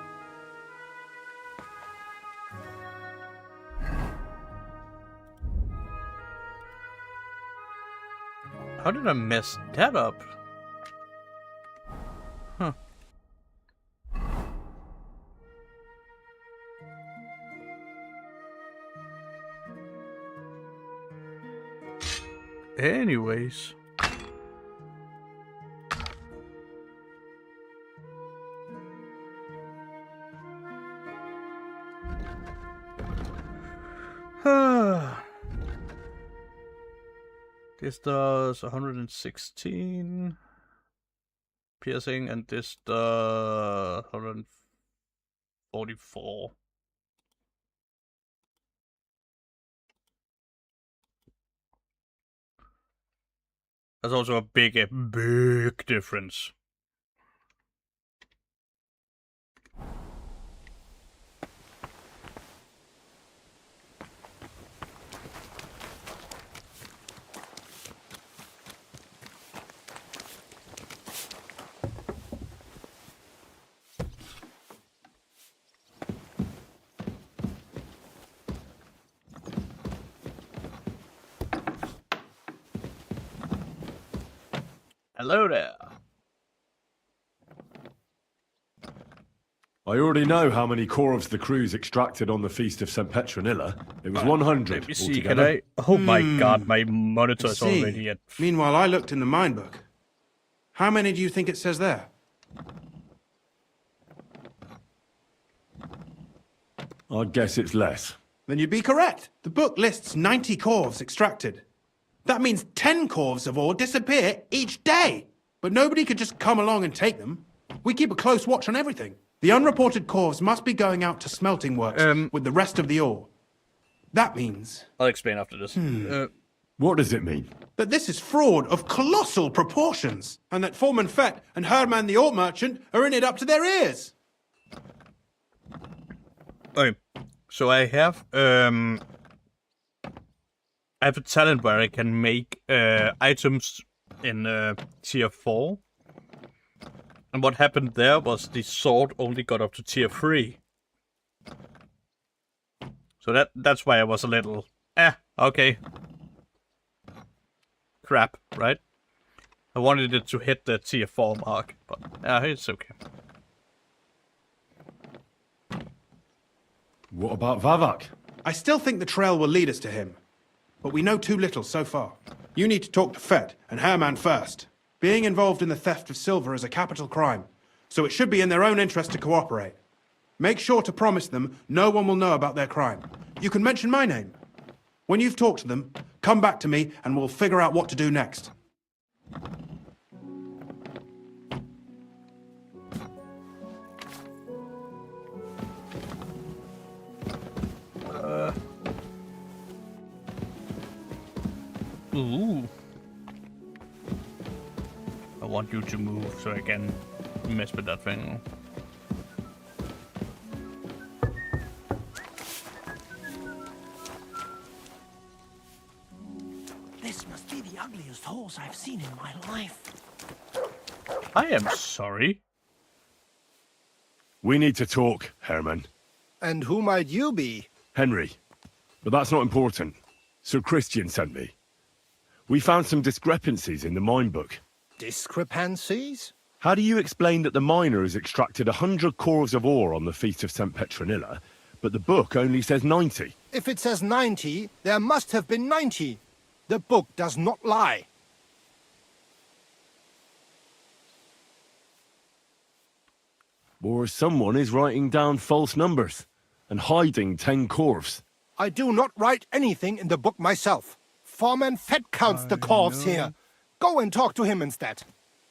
How did I mess that up? Huh. Anyways. This does 116 piercing and this does 144. That's also a big difference. Hello there. I already know how many corvs the crews extracted on the Feast of St. Petronilla. It was 100 Let me see, altogether. can I? Oh my god, my monitor is see. already at... Meanwhile, I looked in the mine book. How many do you think it says there? I'd guess it's less. Then you'd be correct. The book lists 90 corvs extracted. That means 10 corvs of ore disappear each day. But nobody could just come along and take them. We keep a close watch on everything. The unreported corvs must be going out to smelting works with the rest of the ore. That means... I'll explain after this. What does it mean? That this is fraud of colossal proportions, and that Foreman Fett and Herman the ore merchant are in it up to their ears. Okay, so I have a talent where I can make items in tier 4. And what happened there was the sword only got up to tier 3. So that's why I was a little okay. Crap, right? I wanted it to hit the tier 4 mark, but it's okay. What about Vavak? I still think the trail will lead us to him, but we know too little so far. You need to talk to Fett and Herman first. Being involved in the theft of silver is a capital crime, so it should be in their own interest to cooperate. Make sure to promise them no one will know about their crime. You can mention my name. When you've talked to them, come back to me and we'll figure out what to do next. Ooh. I want you to move so I can mess with that thing. This must be the ugliest horse I've seen in my life. I am sorry. We need to talk, Herman. And who might you be? Henry. But that's not important. Sir Christian sent me. We found some discrepancies in the mine book. Discrepancies? How do you explain that the miner has extracted 100 cores of ore on the Feast of St. Petronilla, but the book only says 90? If it says 90, there must have been 90. The book does not lie. Or someone is writing down false numbers and hiding 10 corves. I do not write anything in the book myself. Foreman Fett counts the corves here. Go and talk to him instead.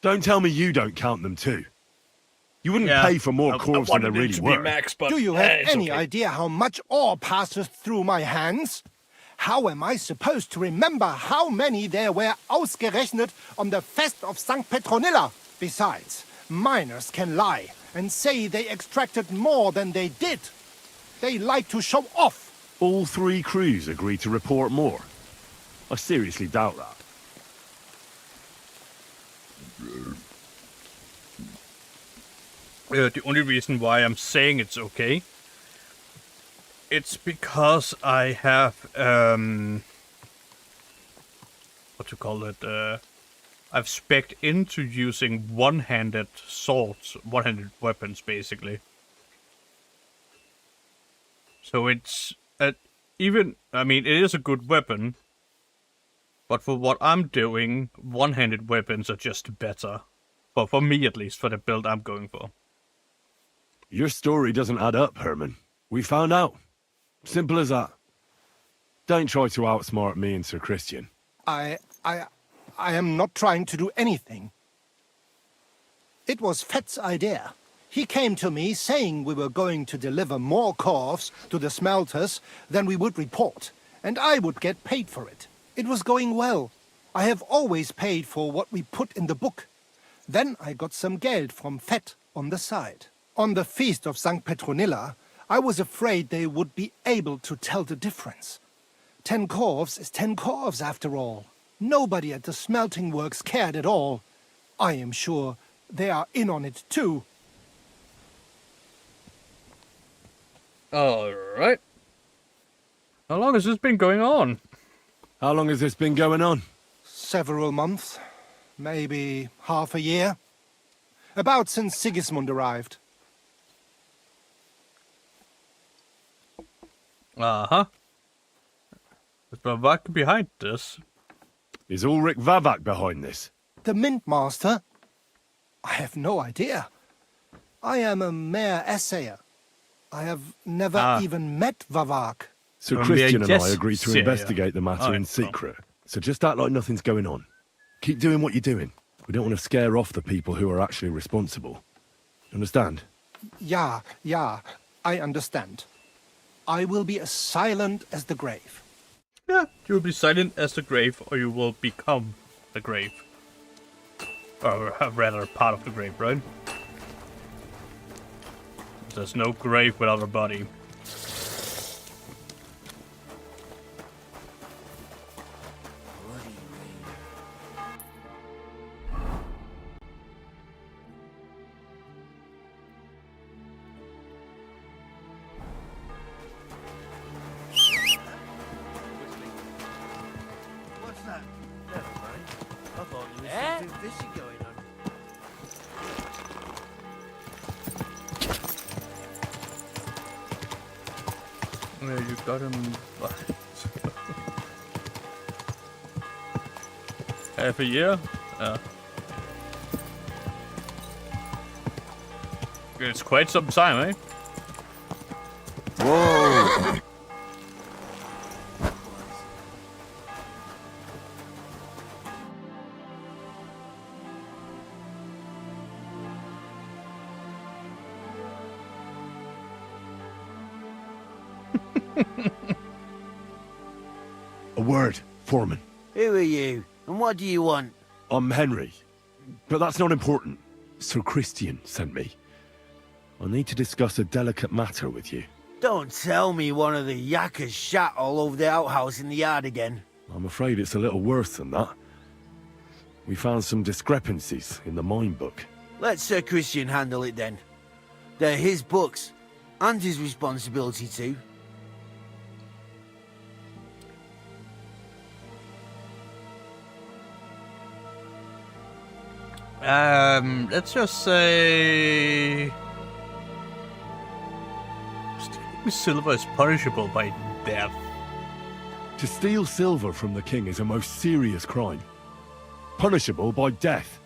Don't tell me you don't count them too. You wouldn't pay for more corves than there really were. Do you have any idea how much ore passes through my hands? How am I supposed to remember how many there were ausgerechnet on the Fest of St. Petronilla? Besides, miners can lie and say they extracted more than they did. They like to show off. All 3 crews agreed to report more. I seriously doubt that. The only reason why I'm saying it's okay, it's because I have, what to call it, I've spec'd into using one-handed swords, one-handed weapons, basically. So it's, even, I mean, it is a good weapon, but for what I'm doing, one-handed weapons are just better. For me, at least, for the build I'm going for. Your story doesn't add up, Herman. We found out. Simple as that. Don't try to outsmart me and Sir Christian. I am not trying to do anything. It was Fett's idea. He came to me saying we were going to deliver more corves to the smelters than we would report, and I would get paid for it. It was going well. I have always paid for what we put in the book. Then I got some geld from Fett on the side. On the Feast of St. Petronilla, I was afraid they would be able to tell the difference. 10 corves is 10 corves after all. Nobody at the smelting works cared at all. I am sure they are in on it too. Alright. How long has this been going on? How long has this been going on? Several months. Maybe half a year. About since Sigismund arrived. Uh-huh. Is Vavak behind this? Is Ulrich Vavak behind this? The Mint Master? I have no idea. I am a mere assayer. I have never even met Vavak. Sir Christian and I agreed to investigate the matter in secret, so just act like nothing's going on. Keep doing what you're doing. We don't want to scare off the people who are actually responsible. Understand? Yeah, I understand. I will be as silent as the grave. Yeah, you will be silent as the grave, or you will become the grave. Or rather, part of the grave, right? There's no grave without a body. What's that? Never mind. I thought there was something fishy going on. Yeah, you got him. Half a year? Yeah. It's quite some time, eh? Whoa! A word, Foreman. Who are you, and what do you want? I'm Henry, but that's not important. Sir Christian sent me. I need to discuss a delicate matter with you. Don't tell me one of the yakkers shat all over the outhouse in the yard again. I'm afraid it's a little worse than that. We found some discrepancies in the mine book. Let Sir Christian handle it then. They're his books, and his responsibility too. Let's just say stealing silver is punishable by death. To steal silver from the king is a most serious crime. Punishable by death.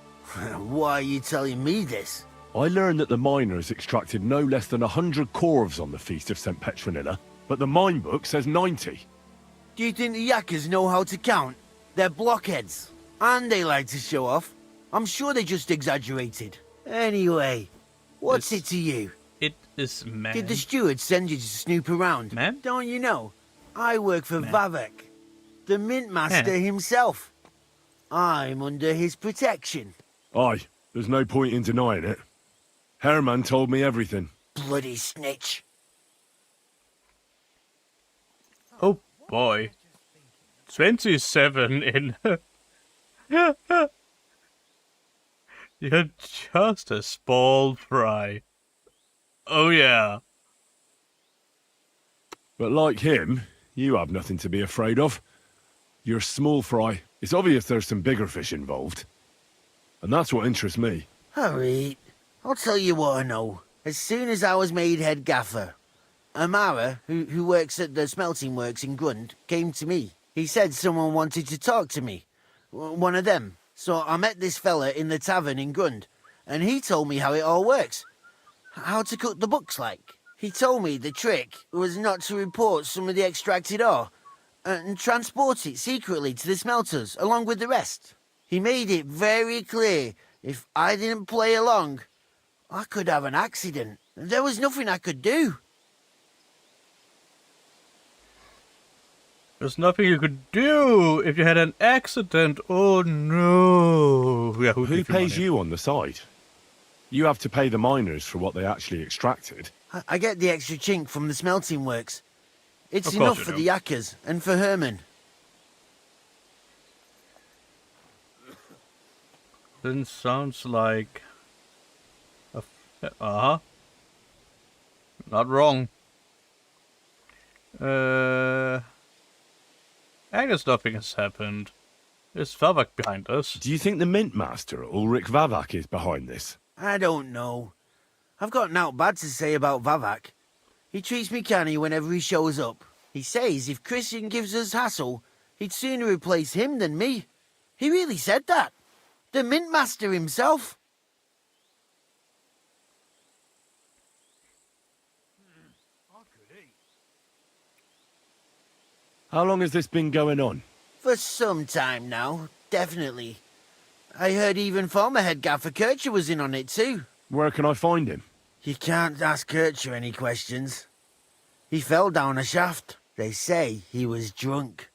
Why are you telling me this? I learned that the miners extracted no less than 100 corves on the Feast of St. Petronilla, but the mine book says 90. Do you think the yakkers know how to count? They're blockheads. And they like to show off. I'm sure they just exaggerated. Anyway, what's it to you? It is man. Did the steward send you to snoop around? Man? Don't you know? I work for Vavek, the mint master Yeah. himself. I'm under his protection. Aye, there's no point in denying it. Herman told me everything. Bloody snitch. Oh boy. 27 in... You're just a small fry. Oh yeah. But like him, you have nothing to be afraid of. You're small fry. It's obvious there's some bigger fish involved. And that's what interests me. Alright, I'll tell you what I know. As soon as I was made head gaffer, Amara, who works at the smelting works in Grund, came to me. He said someone wanted to talk to me. One of them. So I met this fella in the tavern in Grund, and he told me how it all works. How to cook the books like. He told me the trick was not to report some of the extracted ore, and transport it secretly to the smelters, along with the rest. He made it very clear, if I didn't play along, I could have an accident. There was nothing I could do. There's nothing you could do if you had an accident. Oh no. Yeah, Who pays you on the side? You have to pay the miners for what they actually extracted. I get the extra chink from the smelting works. It's Of course enough you for do. the yakkers and for Herman. Then sounds like uh-huh. Not wrong. I guess nothing has happened. Is Vavak behind us? Do you think the Mint Master, Ulrich Vavak, is behind this? I don't know. I've got naught bad to say about Vavak. He treats me canny whenever he shows up. He says if Christian gives us hassle, he'd sooner replace him than me. He really said that. The Mint Master himself. How long has this been going on? For some time now, definitely. I heard even former head gaffer Kircher was in on it too. Where can I find him? You can't ask Kircher any questions. He fell down a shaft. They say he was drunk.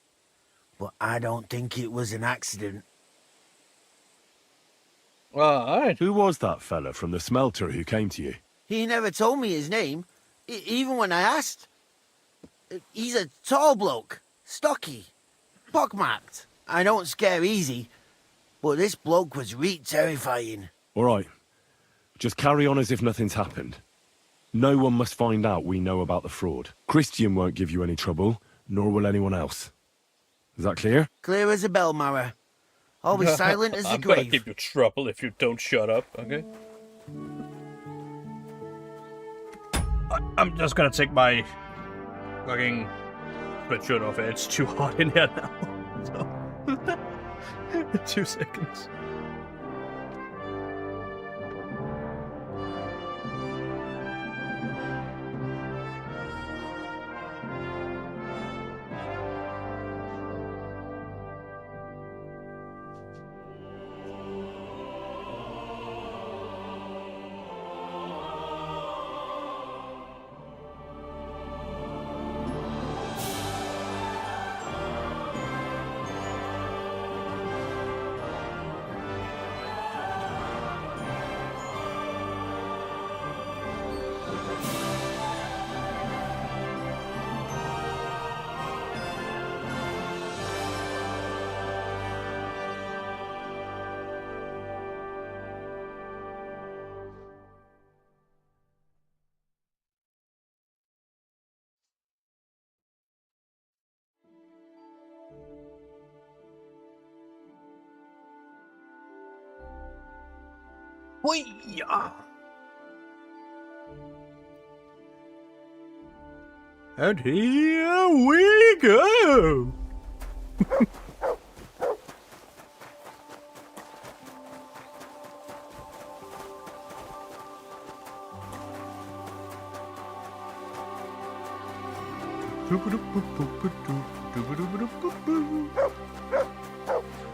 But I don't think it was an accident. Alright. Who was that fella from the smelter who came to you? He never told me his name, even when I asked. He's a tall bloke, stocky, pockmarked. I don't scare easy, but this bloke was reet terrifying. All right. Just carry on as if nothing's happened. No one must find out we know about the fraud. Christian won't give you any trouble, nor will anyone else. Is that clear? Clear as a bell, Mara. I'll be silent as the I'm gonna grave. give you trouble if you don't shut up, okay? I'm just gonna take my fucking sweatshirt off. It's too hot in here now. So 2 seconds. Hoi-ya! And here we go!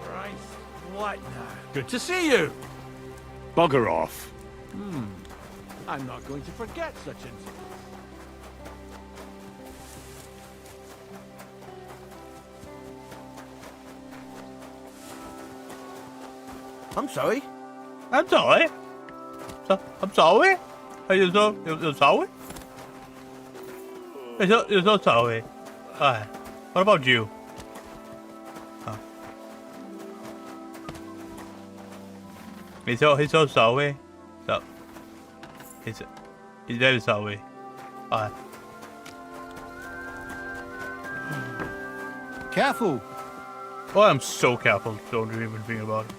Christ, what now? Good to see you. Bugger off. I'm not going to forget such incidents. I'm sorry. I'm sorry. I'm sorry? Are you you're sorry? You're so sorry. Alright. What about you? Oh. He's so sorry. So he's very sorry. Alright. Careful. Oh, I'm so careful. Don't you even think about it.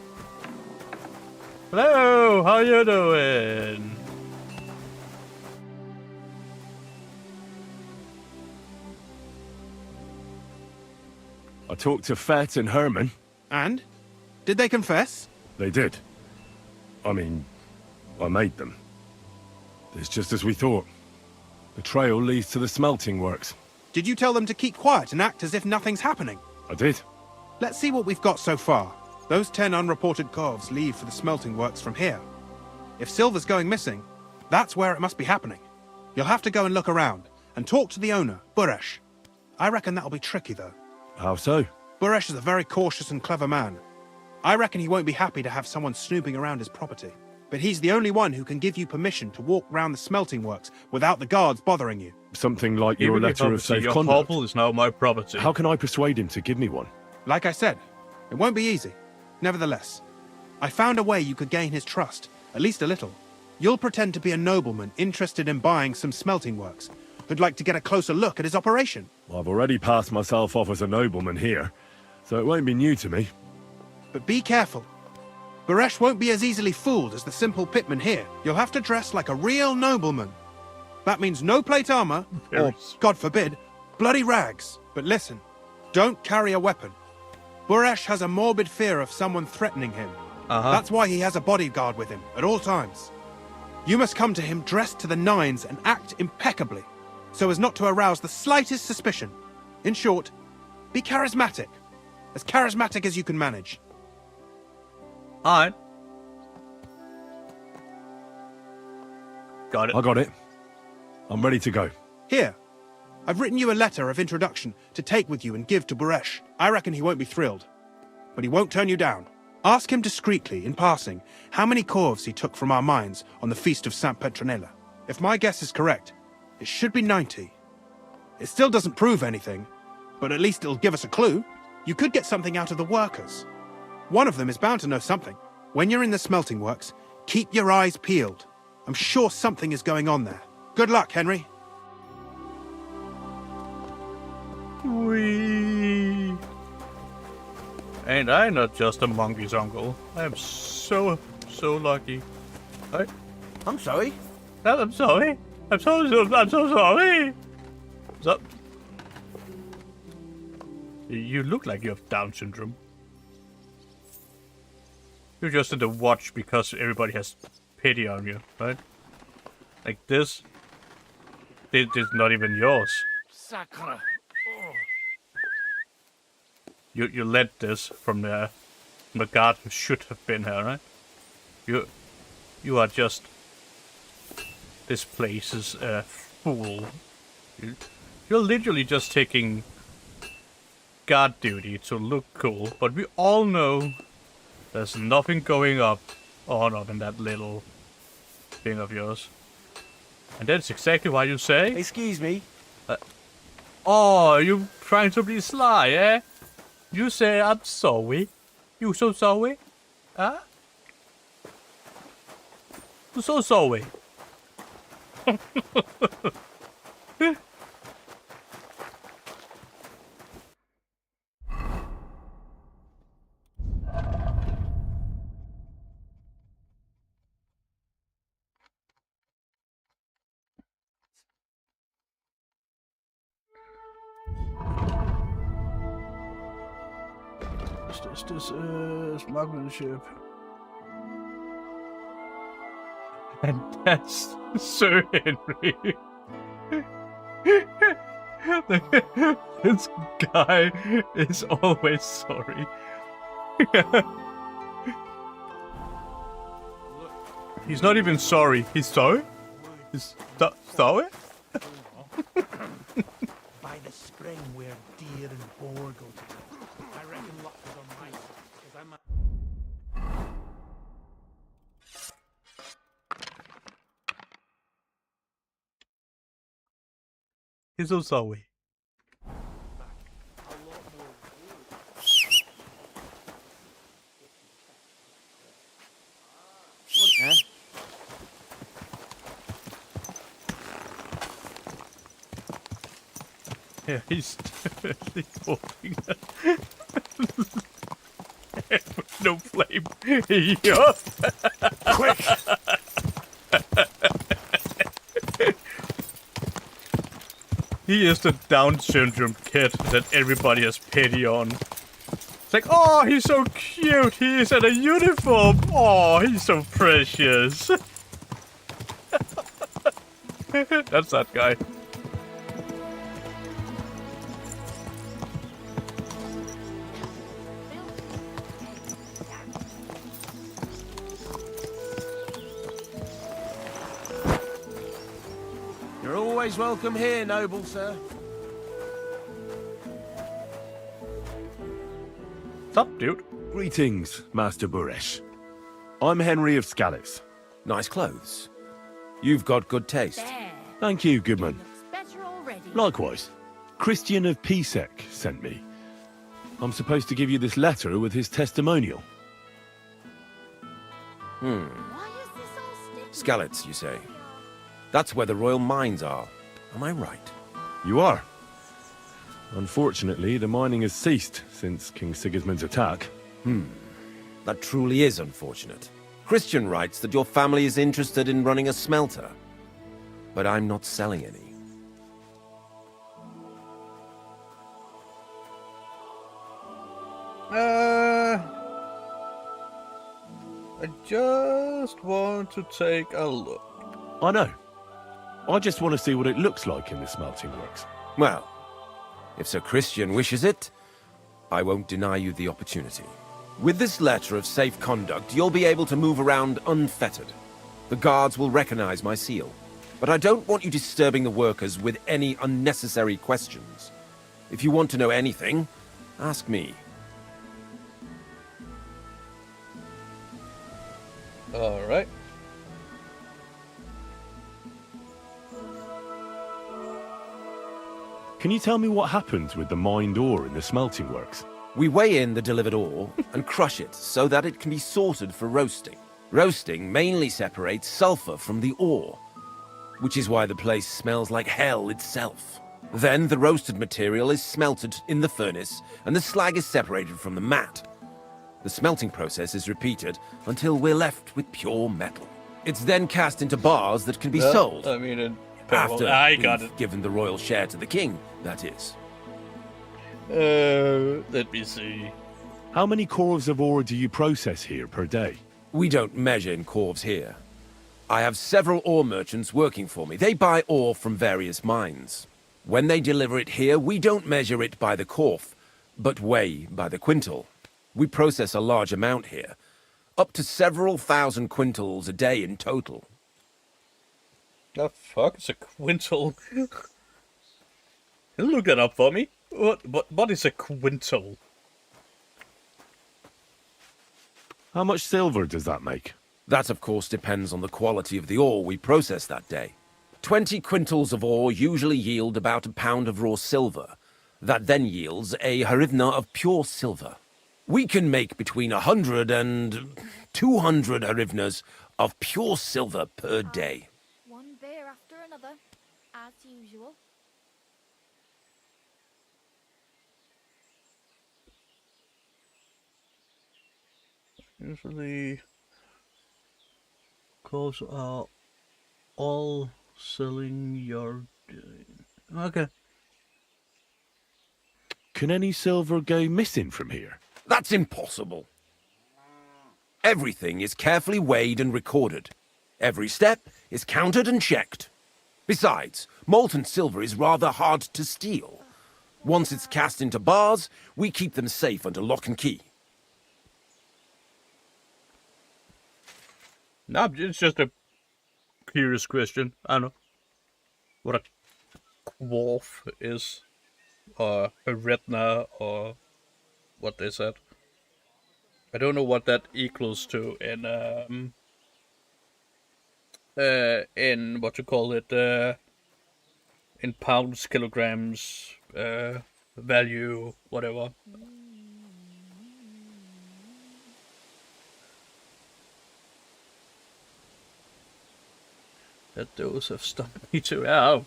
Hello, how you doing? I talked to Fett and Herman. And? Did they confess? They did. I mean, I made them. It's just as we thought. The trail leads to the smelting works. Did you tell them to keep quiet and act as if nothing's happening? I did. Let's see what we've got so far. Those 10 unreported corves leave for the smelting works from here. If silver's going missing, that's where it must be happening. You'll have to go and look around, and talk to the owner, Buresh. I reckon that'll be tricky, though. How so? Buresh is a very cautious and clever man. I reckon he won't be happy to have someone snooping around his property. But he's the only one who can give you permission to walk round the smelting works without the guards bothering you. Something like your letter of safe your conduct. Your is now my property. How can I persuade him to give me one? Like I said, it won't be easy. Nevertheless, I found a way you could gain his trust, at least a little. You'll pretend to be a nobleman interested in buying some smelting works, who'd like to get a closer look at his operation. I've already passed myself off as a nobleman here, so it won't be new to me. But be careful. Buresh won't be as easily fooled as the simple pitman here. You'll have to dress like a real nobleman. That means no plate armor, or, God forbid, bloody rags. But listen, don't carry a weapon. Buresh has a morbid fear of someone threatening him. That's why he has a bodyguard with him at all times. You must come to him dressed to the nines and act impeccably, so as not to arouse the slightest suspicion. In short, be charismatic. As charismatic as you can manage. Alright. Got it. I got it. I'm ready to go. Here. I've written you a letter of introduction to take with you and give to Buresh. I reckon he won't be thrilled. But he won't turn you down. Ask him discreetly, in passing, how many corves he took from our mines on the Feast of Saint Petronella. If my guess is correct, it should be 90. It still doesn't prove anything, but at least it'll give us a clue. You could get something out of the workers. One of them is bound to know something. When you're in the smelting works, keep your eyes peeled. I'm sure something is going on there. Good luck, Henry. Wee. And I'm not just a monkey's uncle. I am so lucky. I'm sorry. I'm sorry. I'm so sorry. So, you look like you have Down syndrome. You're just in the watch because everybody has pity on you, right? Like this. This is not even yours. Sacre. You led this from the guard who should have been here, right? You are just this place's fool. You're literally just taking guard duty to look cool, but we all know there's nothing going on in that little thing of yours. And that's exactly why you say... Excuse me. Oh, you trying to be sly, eh? You say I'm sorry. You so sorry? Huh? I'm so sorry. This is marksmanship. And that's Sir Henry. This guy is always sorry. He's not even sorry. He's sorry? He's sorry? By the spring where deer and boar go together. I reckon luck is on my side, because I'm He's so sorry. Huh? Yeah, he's definitely holding no flame. Yup. Quick! He is the Down syndrome kid that everybody has pity on. It's like, oh, he's so cute. He is in a uniform. Oh, he's so precious. That's that guy. You're always welcome here, noble sir. What's up, dude? Greetings, Master Buresh. I'm Henry of Scallis. Nice clothes. You've got good taste. Thank you, Goodman. Better already. Likewise. Christian of Pesec sent me. I'm supposed to give you this letter with his testimonial. Skalitz, you say? That's where the royal mines are. Am I right? You are. Unfortunately, the mining has ceased since King Sigismund's attack. That truly is unfortunate. Christian writes that your family is interested in running a smelter. But I'm not selling any. I just want to take a look. I know. I just want to see what it looks like in the smelting works. Well, if Sir Christian wishes it, I won't deny you the opportunity. With this letter of safe conduct, you'll be able to move around unfettered. The guards will recognize my seal. But I don't want you disturbing the workers with any unnecessary questions. If you want to know anything, ask me. Alright. Can you tell me what happens with the mined ore in the smelting works? We weigh in the delivered ore and crush it so that it can be sorted for roasting. Roasting mainly separates sulfur from the ore, which is why the place smells like hell itself. Then the roasted material is smelted in the furnace and the slag is separated from the matte. The smelting process is repeated until we're left with pure metal. It's then cast into bars that can be sold. I mean, After I got we've it. given the royal share to the king, that is. Let me see. How many corves of ore do you process here per day? We don't measure in corves here. I have several ore merchants working for me. They buy ore from various mines. When they deliver it here, we don't measure it by the corf, but weigh by the quintal. We process a large amount here, up to several thousand quintals a day in total. The fuck is a quintal? Can you look that up for me? What is a quintal? How much silver does that make? That, of course, depends on the quality of the ore we process that day. 20 quintals of ore usually yield about a pound of raw silver. That then yields a hryvnia of pure silver. We can make between 100 and 200 hryvnias of pure silver per day. One beer after another, as usual. Usually, calls are all selling your... Okay. Can any silver go missing from here? That's impossible. Everything is carefully weighed and recorded. Every step is counted and checked. Besides, molten silver is rather hard to steal. Once it's cast into bars, we keep them safe under lock and key. No, it's just a curious question. I don't know what a dwarf is, or a retina, or what they said. I don't know what that equals to in what you call it, in pounds, kilograms, value, whatever. That those have stopped me too. How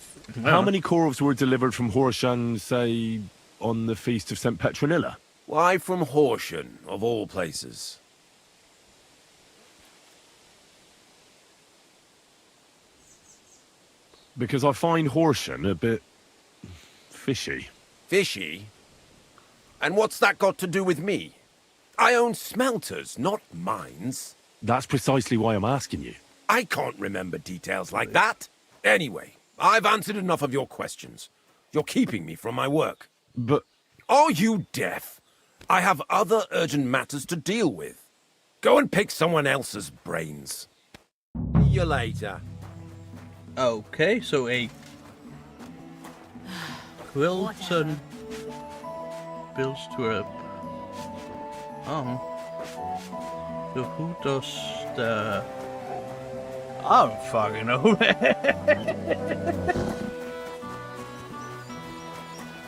many corves were delivered from Horsham, say, on the Feast of St. Petronilla? Why from Horsham, of all places? Because I find Horsham a bit fishy. Fishy? And what's that got to do with me? I own smelters, not mines. That's precisely why I'm asking you. I can't remember details like that. Anyway, I've answered enough of your questions. You're keeping me from my work. But... Are you deaf? I have other urgent matters to deal with. Go and pick someone else's brains. See you later. Okay, so a Quilton builds to a... Oh. So who does the... I don't fucking know.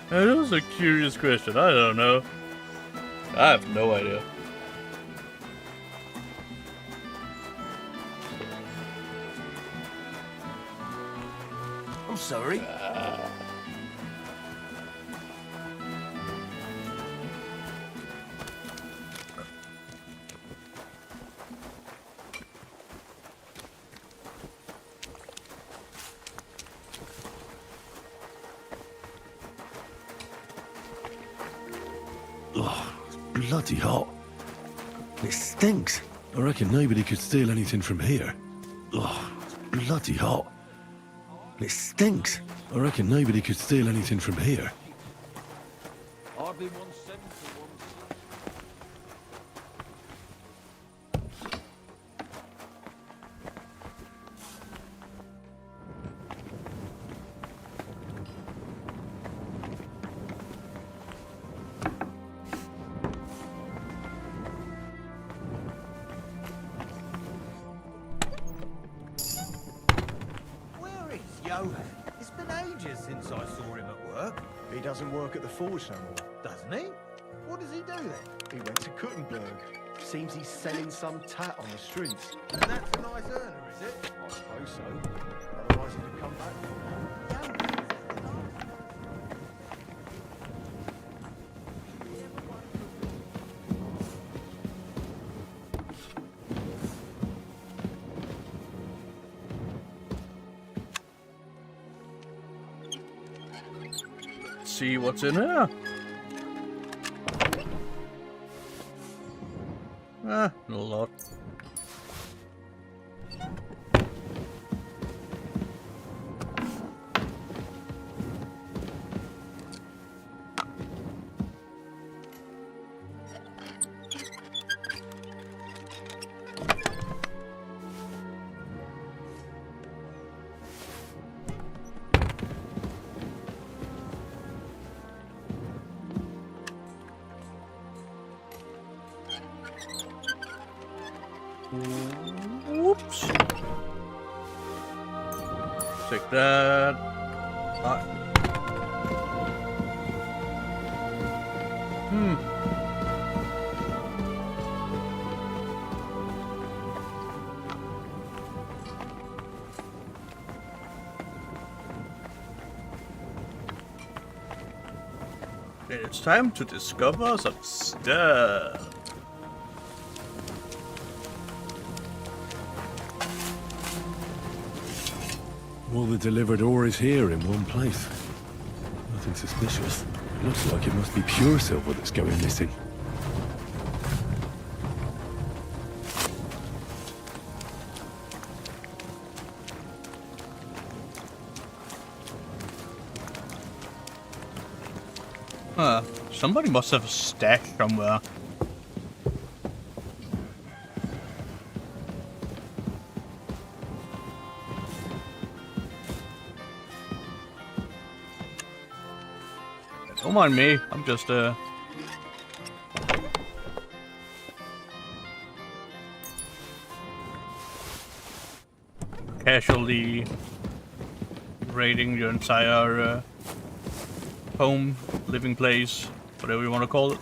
That was a curious question. I don't know. I have no idea. I'm sorry. Oh, it's bloody hot. It stinks. I reckon nobody could steal anything from here. Oh, it's bloody hot. It stinks. I reckon nobody could steal anything from here. Hardly 170 Where is Johan? It's been ages since I saw him at work. He doesn't work at the forge no more. Doesn't he? What does he do then? He went to Kuttenberg. Seems he's selling some tat on the streets. And that's a nice earner, is it? I suppose so. Otherwise he'd have come back. See what's in here. Not a lot. Whoops. Take that. It's time to discover some stuff. All the delivered ore is here in one place. Nothing suspicious. It looks like it must be pure silver that's going missing. Somebody must have a stash somewhere. Don't mind me, I'm just casually raiding your entire home, living place, whatever you want to call it.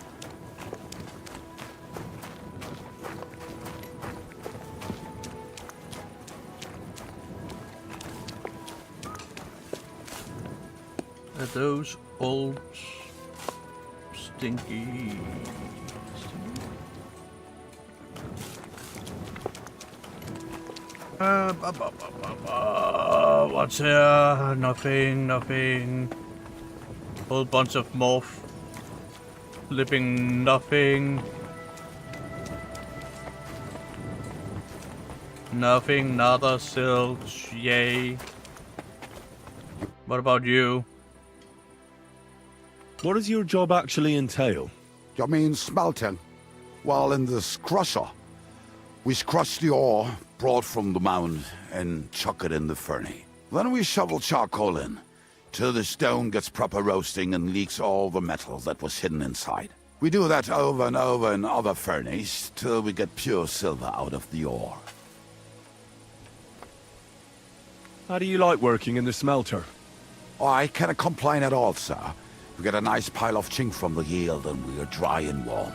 Are those old stinky? What's here? Nothing, nothing. Whole bunch of moth. Flipping nothing. Nothing, nada, silch, yay. What about you? What does your job actually entail? You mean smelting? Well, in this crusher, we crush the ore brought from the mound and chuck it in the furnace. Then we shovel charcoal in, till the stone gets proper roasting and leaks all the metal that was hidden inside. We do that over and over in other furnaces, till we get pure silver out of the ore. How do you like working in the smelter? Oh, I cannot complain at all, sir. We get a nice pile of chink from the yield and we are dry and warm.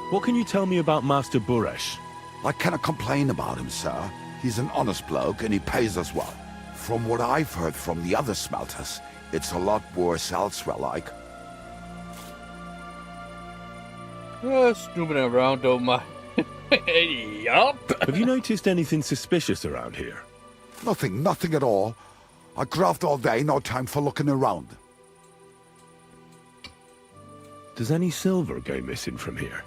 What can you tell me about Master Buresh? I cannot complain about him, sir. He's an honest bloke and he pays us well. From what I've heard from the other smelters, it's a lot worse elsewhere, like. Snooping around, don't mind. Yup. Have you noticed anything suspicious around here? Nothing at all. I graft all day, no time for looking around. Does any silver go missing from here?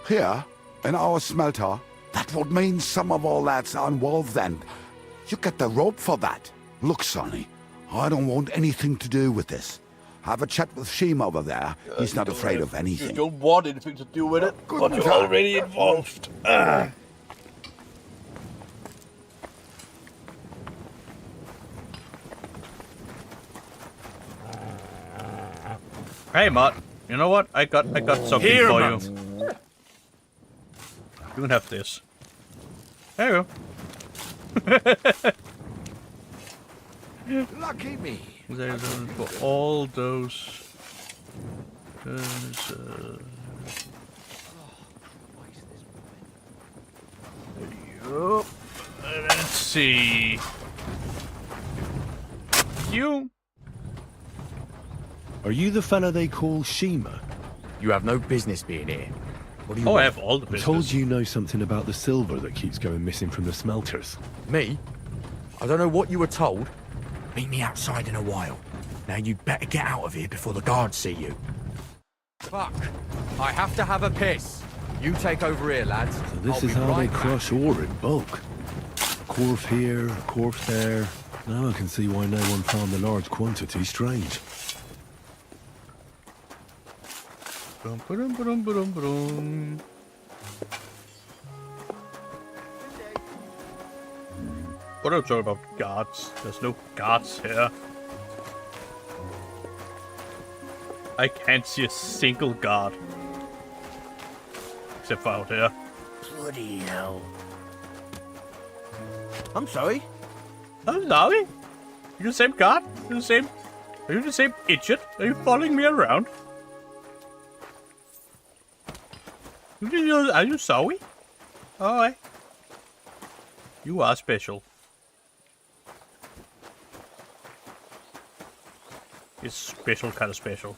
Here, in our smelter, that would mean some of our lads are involved then. You get the rope for that. Look, Sonny, I don't want anything to do with this. Have a chat with Sheem over there. He's not afraid of anything. You don't want anything to do with it, Good but you're God. already involved. Hey, Matt. You know what? I got something Here, for Matt. you. You can have this. There you go. Lucky me. There's for all those. Yup. Let's see. You. Are you the fella they call Shima? You have no business being here. What do you Oh, want? I have all the I'm business. told you know something about the silver that keeps going missing from the smelters. Me? I don't know what you were told. Meet me outside in a while. Now you better get out of here before the guards see you. Fuck. I have to have a piss. You take over here, lads. So this I'll is be how right they back. crush ore in bulk. A corpse here, a corpse there. Now I can see why no one found the large quantity strange. What are you talking about guards? There's no guards here. I can't see a single guard. Except for out here. Bloody hell. I'm sorry. I'm sorry? You the same guard? You the same? Are you the same idiot? Are you following me around? Are you sorry? Alright. You are special. It's special, kind of special.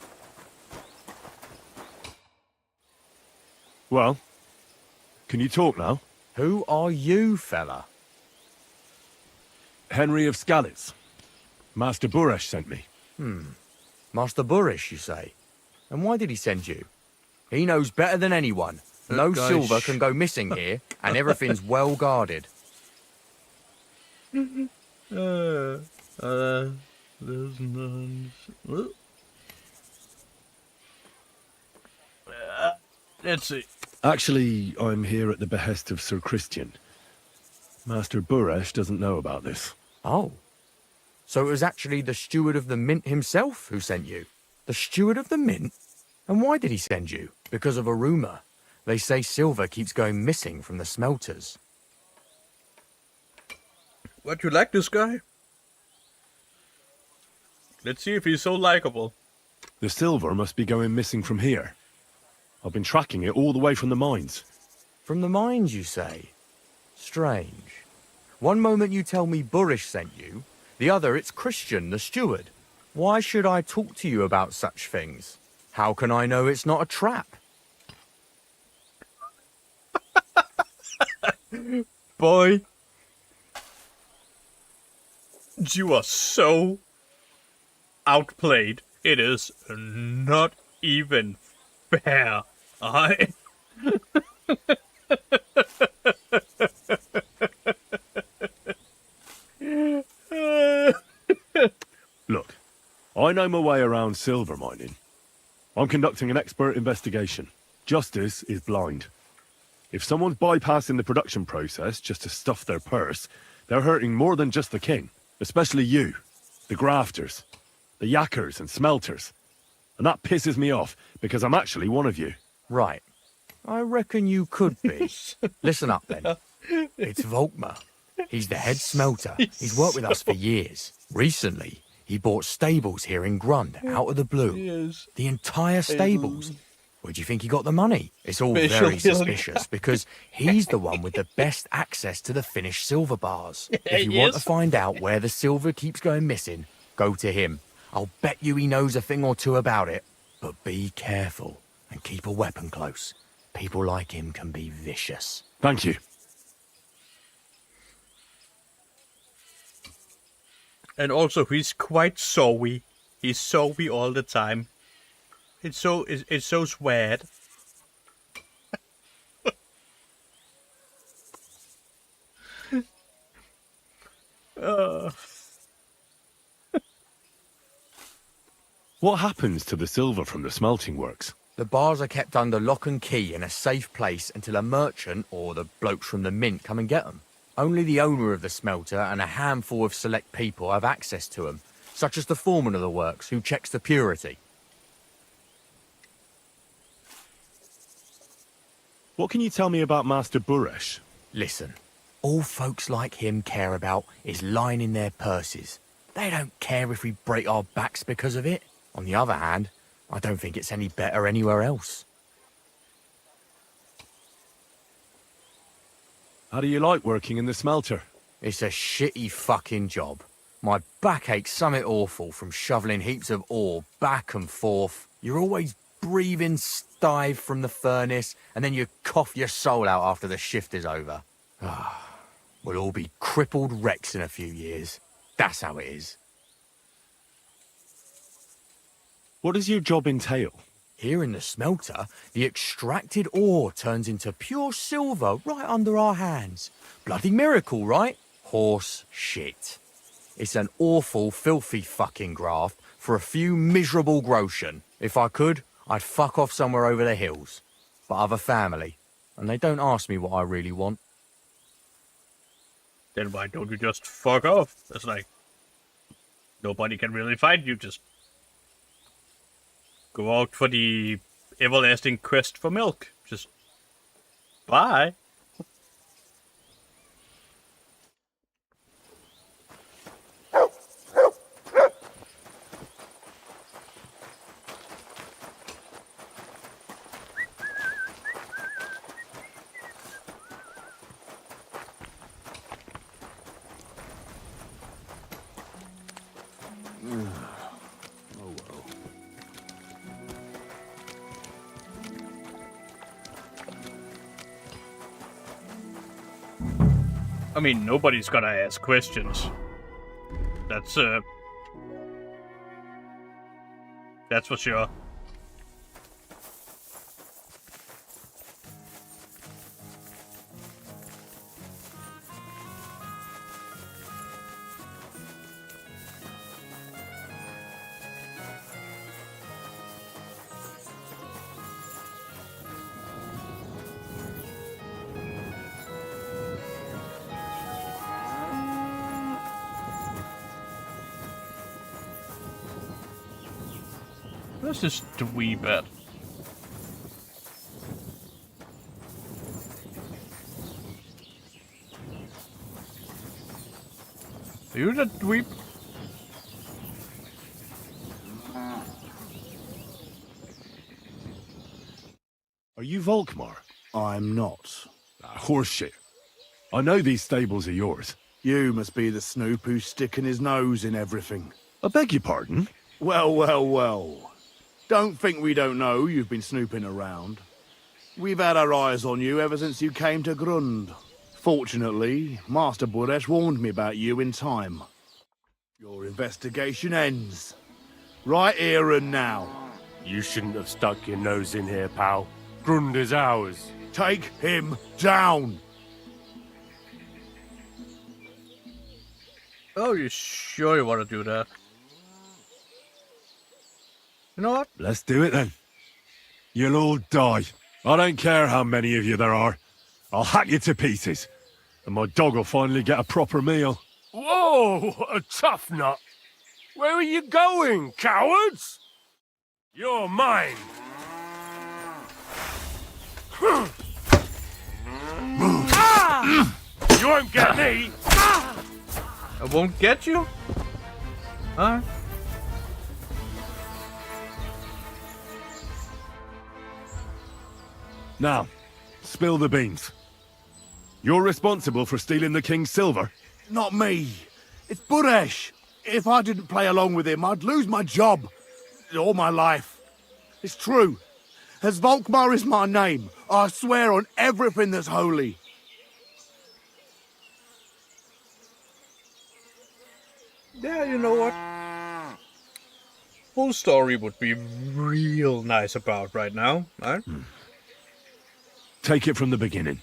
Well, can you talk now? Who are you, fella? Henry of Skalitz. Master Buresh sent me. Master Burish, you say? And why did he send you? He knows better than anyone. No guy silver can go missing here, and everything's well guarded. There's none. Let's see. Actually, I'm here at the behest of Sir Christian. Master Buresh doesn't know about this. Oh. So it was actually the steward of the mint himself who sent you? The steward of the mint? And why did he send you? Because of a rumour. They say silver keeps going missing from the smelters. What, you like this guy? Let's see if he's so likable. The silver must be going missing from here. I've been tracking it all the way from the mines. From the mines, you say? Strange. One moment you tell me Burish sent you, the other it's Christian, the steward. Why should I talk to you about such things? How can I know it's not a trap? Boy. You are so outplayed. It is not even fair. Look, I know my way around silver mining. I'm conducting an expert investigation. Justice is blind. If someone's bypassing the production process just to stuff their purse, they're hurting more than just the king. Especially you, the grafters, the yackers and smelters. And that pisses me off, because I'm actually one of you. Right. I reckon you could be. Listen up, then. It's Volkmar. He's the head smelter. He's worked with us for years. Recently, he bought stables here in Grund, out of the blue. The entire stables. Where do you think he got the money? It's all very suspicious, because he's the one with the best access to the finished silver bars. If you want to find out where the silver keeps going missing, go to him. I'll bet you he knows a thing or two about it. But be careful, and keep a weapon close. People like him can be vicious. Thank you. And also, he's quite sorry. He's sorry all the time. It's so sweat. What happens to the silver from the smelting works? The bars are kept under lock and key in a safe place until a merchant or the blokes from the mint come and get them. Only the owner of the smelter and a handful of select people have access to them, such as the foreman of the works who checks the purity. What can you tell me about Master Buresh? Listen, all folks like him care about is lining their purses. They don't care if we break our backs because of it. On the other hand, I don't think it's any better anywhere else. How do you like working in the smelter? It's a shitty fucking job. My back aches something awful from shoveling heaps of ore back and forth. You're always breathing stive from the furnace, and then you cough your soul out after the shift is over. We'll all be crippled wrecks in a few years. That's how it is. What does your job entail? Here in the smelter, the extracted ore turns into pure silver right under our hands. Bloody miracle, right? Horse shit. It's an awful, filthy fucking graft for a few miserable groschen. If I could, I'd fuck off somewhere over the hills. But I've a family, and they don't ask me what I really want. Then why don't you just fuck off? It's like, nobody can really find you, just go out for the everlasting quest for milk. Just bye. I mean, nobody's gonna ask questions. That's for sure. Where's this dweeb at? Are you the dweeb? Are you Volkmar? I'm not. Horseshit. I know these stables are yours. You must be the snoop who's sticking his nose in everything. I beg your pardon? Well, well, well. Don't think we don't know you've been snooping around. We've had our eyes on you ever since you came to Grund. Fortunately, Master Buresh warned me about you in time. Your investigation ends. Right here and now. You shouldn't have stuck your nose in here, pal. Grund is ours. Take him down! Oh, you sure you want to do that? You know what? Let's do it then. You'll all die. I don't care how many of you there are. I'll hack you to pieces. And my dog will finally get a proper meal. Whoa, a tough nut. Where are you going, cowards? You're mine. You won't get me. I won't get you? Alright. Now, spill the beans. You're responsible for stealing the king's silver? Not me. It's Buresh. If I didn't play along with him, I'd lose my job. All my life. It's true. As Volkmar is my name, I swear on everything that's holy. Yeah, you know what? Whole story would be real nice about right now, right? Take it from the beginning.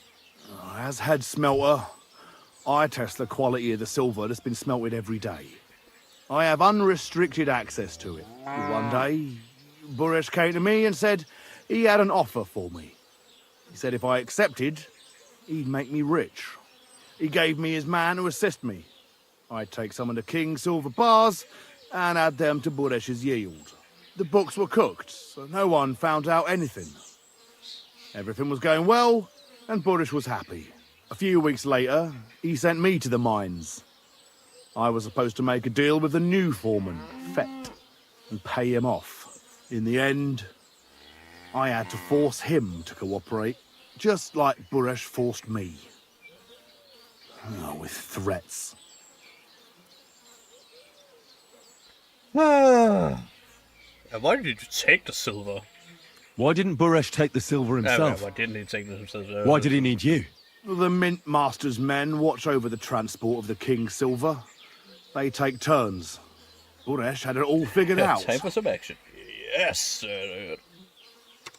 As head smelter, I test the quality of the silver that's been smelted every day. I have unrestricted access to it. One day, Buresh came to me and said he had an offer for me. He said if I accepted, he'd make me rich. He gave me his man to assist me. I'd take some of the king's silver bars and add them to Buresh's yield. The books were cooked, so no one found out anything. Everything was going well, and Buresh was happy. A few weeks later, he sent me to the mines. I was supposed to make a deal with the new foreman, Fett, and pay him off. In the end, I had to force him to cooperate, just like Buresh forced me. Oh, with threats. And why did you take the silver? Why didn't Buresh take the silver himself? Why didn't he take the silver? Why did he need you? The Mint Master's men watch over the transport of the king's silver. They take turns. Buresh had it all figured out. Time for some action. Yes, sir.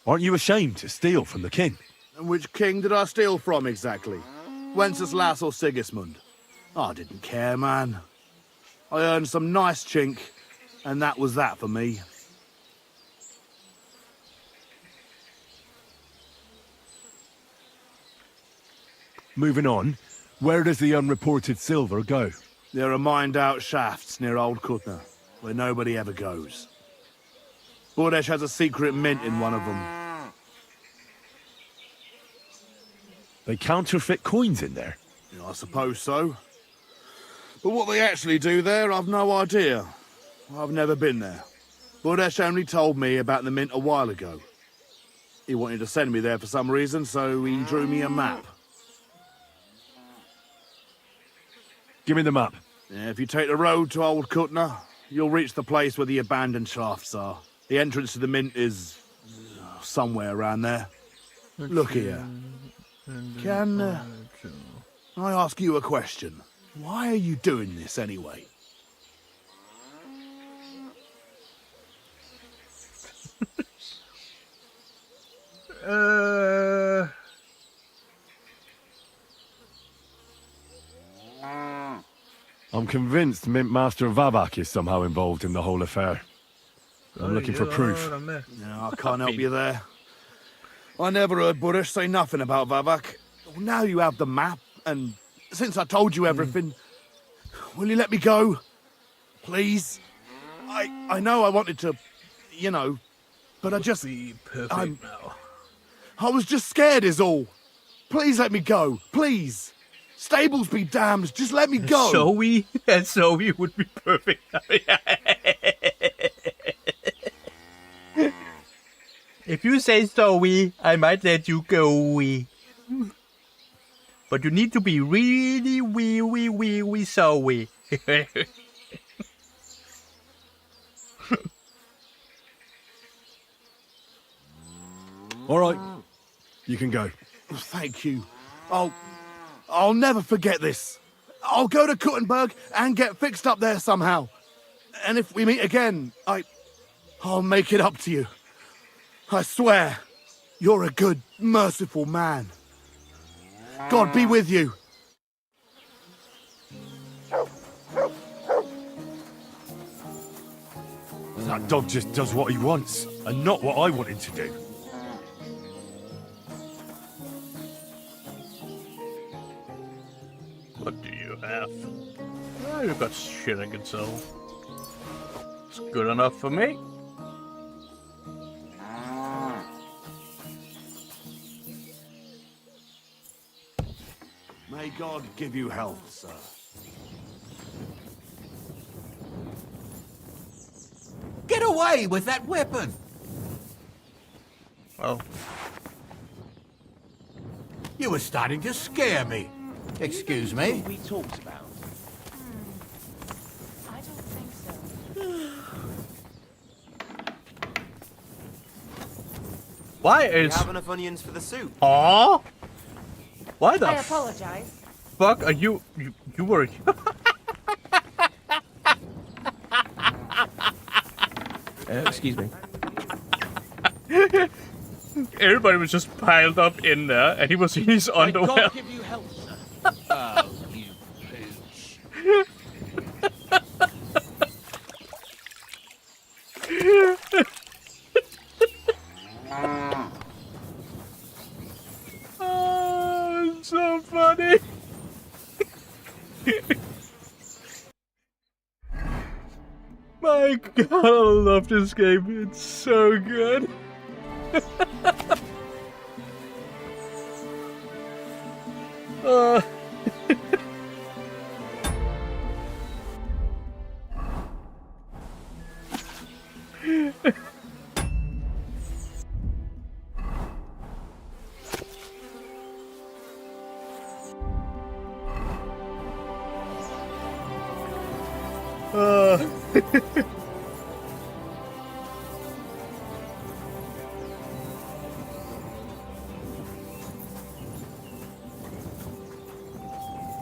Aren't you ashamed to steal from the king? And which king did I steal from exactly? Wenceslas or Sigismund? I didn't care, man. I earned some nice chink, and that was that for me. Moving on, where does the unreported silver go? There are mined-out shafts near Old Kutna, where nobody ever goes. Buresh has a secret mint in one of them. They counterfeit coins in there? I suppose so. But what they actually do there, I've no idea. I've never been there. Buresh only told me about the mint a while ago. He wanted to send me there for some reason, so he drew me a map. Give me the map. Yeah, if you take the road to Old Kutna, you'll reach the place where the abandoned shafts are. The entrance to the mint is somewhere around there. Look here. Can I ask you a question? Why are you doing this anyway? I'm convinced Mint Master Vavak is somehow involved in the whole affair. I'm looking for proof. No, I can't help you there. I never heard Buresh say nothing about Vavak. Now you have the map, and since I told you everything, will you let me go? Please? I know I wanted to, But I just... Be perfect now. I was just scared is all. Please let me go. Please. Stables be damned. Just let me go. Zoe? And Zoe would be perfect. If you say Zoe, I might let you go. But you need to be really wee Zoe. All right. You can go. Thank you. I'll never forget this. I'll go to Kuttenberg and get fixed up there somehow. And if we meet again, I'll make it up to you. I swear, you're a good, merciful man. God be with you. That dog just does what he wants, and not what I want him to do. What do you have? Oh, you got shit I can sell. It's good enough for me. May God give you health, sir. Get away with that weapon! Well. You were starting to scare me. Excuse me? We talked about. I don't think so. Why Do you is... have enough onions for the soup? Aww? Why the I apologize. fuck are you were... Excuse me. Everybody was just piled up in there, and he was in his underwear. God give you health, sir. Oh, you pooch. Oh, it's so funny. My God, I love this game. It's so good. uh.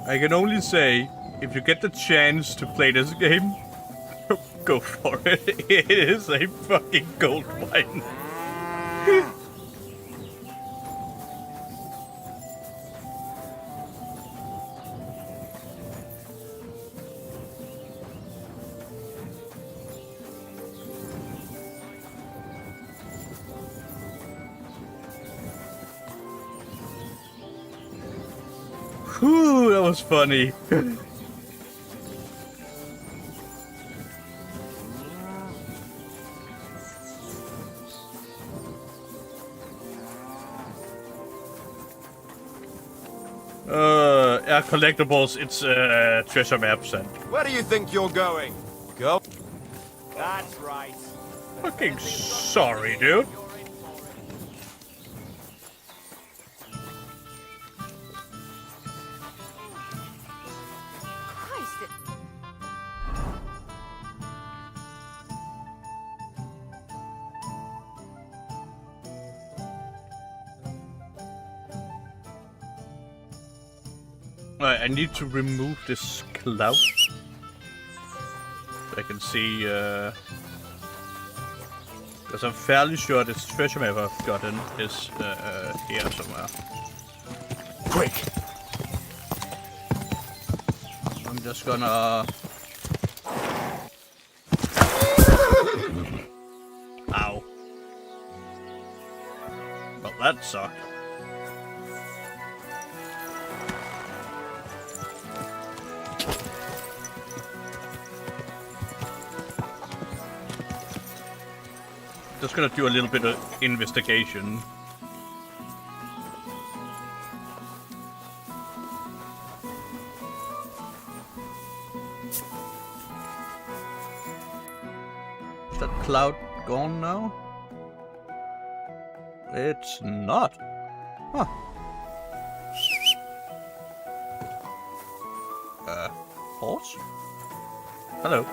I can only say, if you get the chance to play this game, go for it. It is a fucking gold mine. Whew, that was funny. Yeah, collectibles, it's treasure maps and... Where do you think you're going? Go. That's right. Fucking sorry, dude. I need to remove this cloud. So I can see, because I'm fairly sure this treasure map I've gotten is here somewhere. Quick! I'm just gonna... Ow. Well, that sucked. Just gonna do a little bit of investigation. Is that cloud gone now? It's not. Huh. Horse? Hello.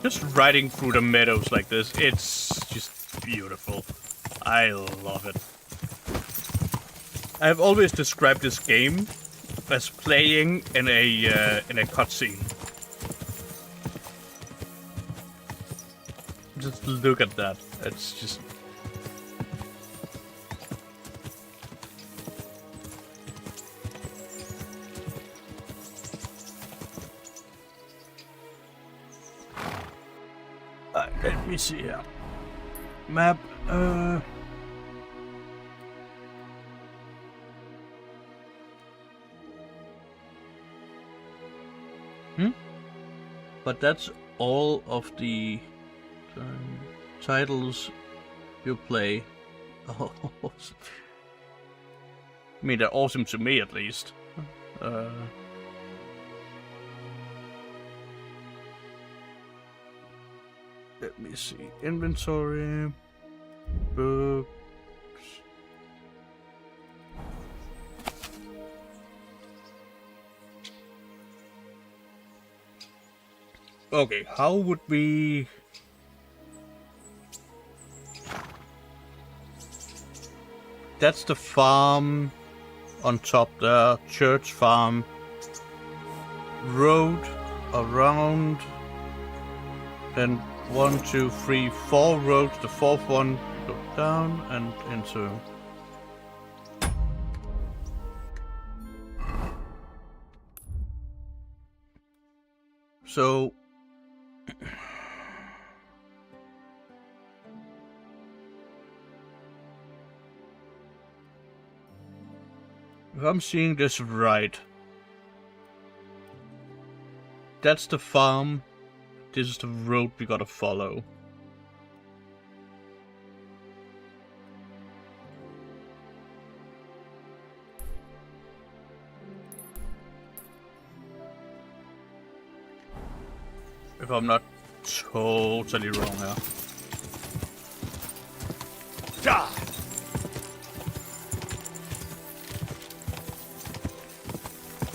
Just riding through the meadows like this, it's just beautiful. I love it. I've always described this game as playing in a cutscene. Just look at that. It's just... let me see here. Map, But that's all of the titles you play. Oh, I mean, they're awesome to me, at least. Let me see. Inventory. Books. Okay, how would we... That's the farm on top there. Church farm. Road around. Then 1, 2, 3, 4 roads. The fourth one go down and into. So if I'm seeing this right, that's the farm. This is the road we gotta follow. If I'm not totally wrong here.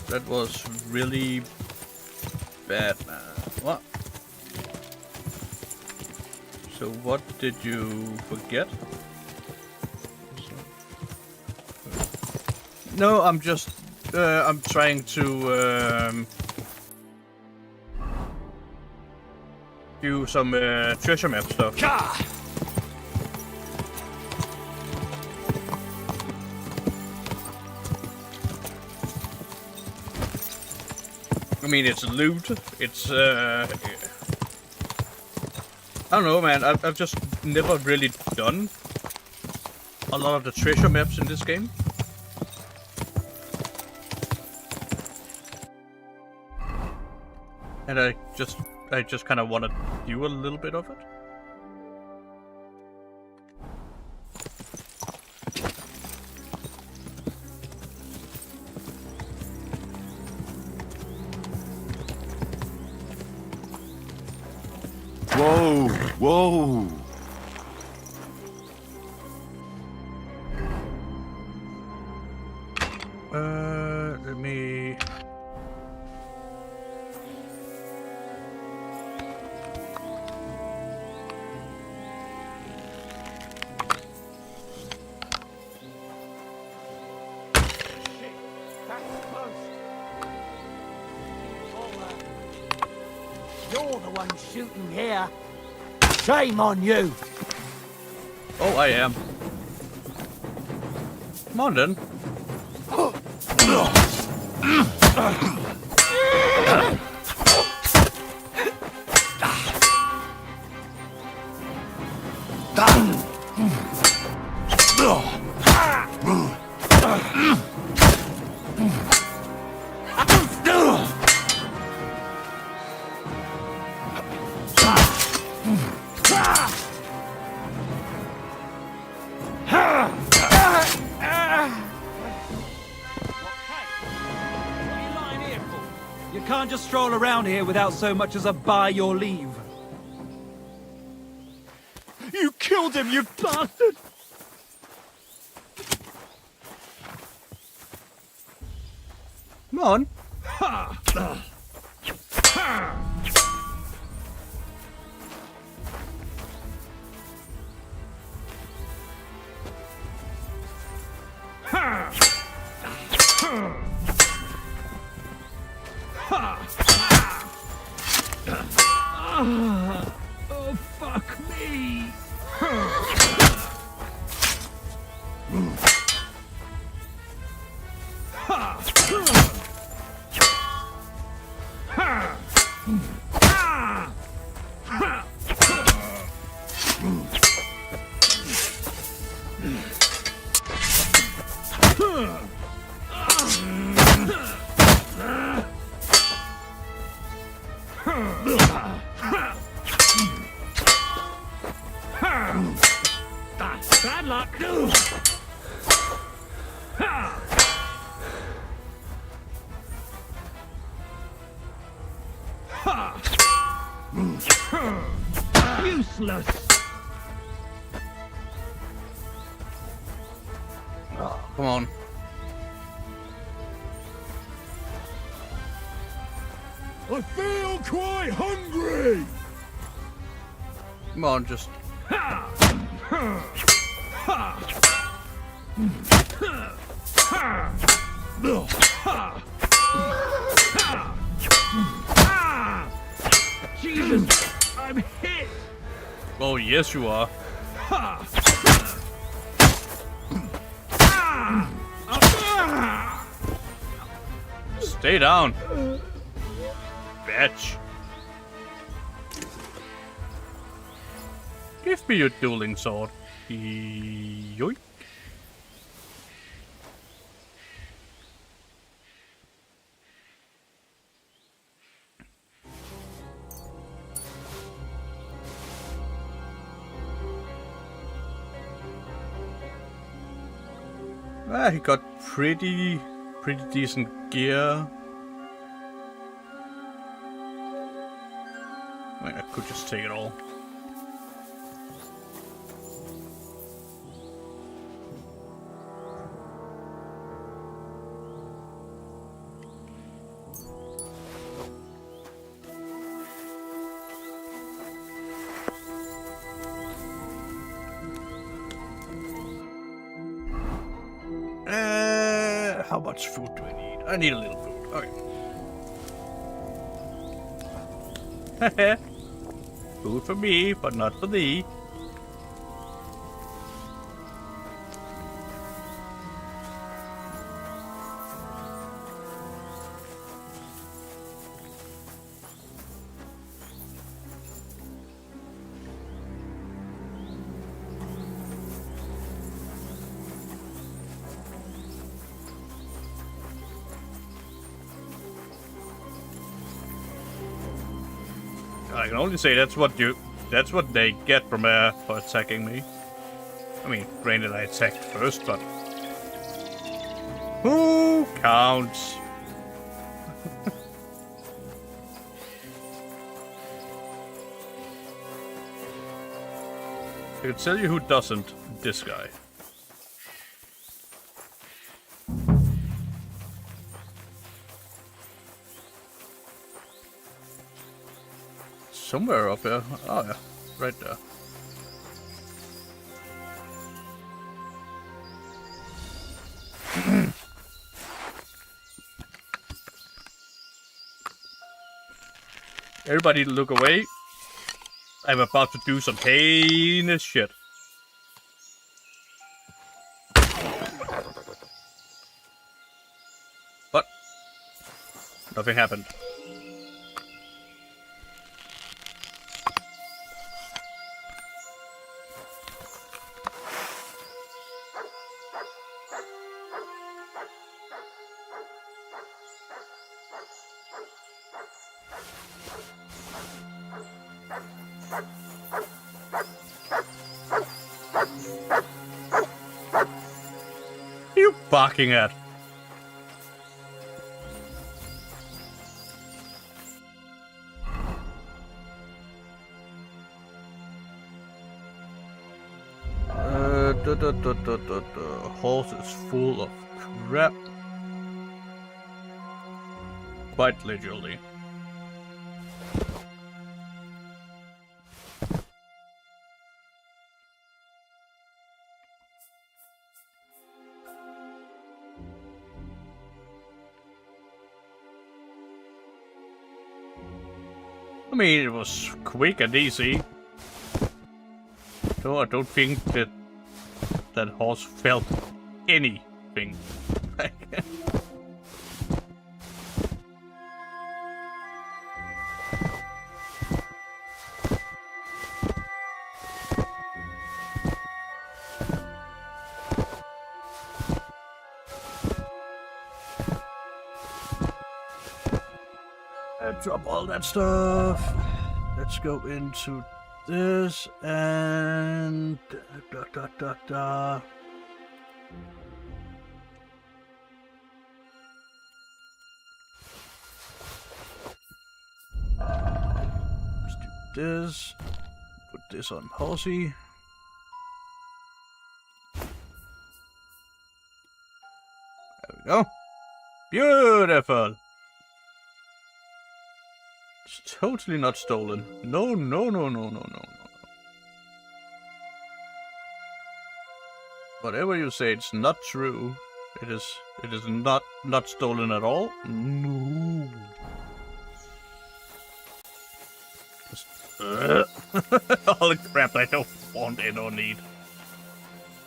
That was really bad, man. What? So what did you forget? No, I'm just I'm trying to do some treasure map stuff. I mean, it's loot. It's I don't know, man. I've just never really done a lot of the treasure maps in this game. And I just kind of want to do a little bit of it. Whoa, whoa. Let me... You're the one shooting here. Shame on you. Oh, I am. Come on, then. You can't just stroll around here without so much as a by your leave. You killed him, you bastard! Come on. Oh, fuck me! Bad luck! Useless! Oh, come on. I feel quite hungry! Come on, just... Jesus! I'm hit! Oh, yes you are. Stay down. Bitch. Give me your dueling sword. Yoink. Ah, he got pretty decent gear. I mean, I could just take it all. How much food do I need? I need a little food. Okay. Food for me, but not for thee. I can only say that's what they get from for attacking me. I mean, granted I attacked first, but who counts? I can tell you who doesn't. This guy. Somewhere up here. Oh yeah, right there. Everybody look away. I'm about to do some heinous shit. But nothing happened. barking at? Horse is full of crap. Quite literally. I mean, it was quick and easy. So I don't think that that horse felt anything. Drop all that stuff. Let's go into this and da. Let's do this. Put this on horsey. There we go. Beautiful. It's totally not stolen. No. Whatever you say, it's not true. It is not stolen at all. No. All the crap I don't want and don't need.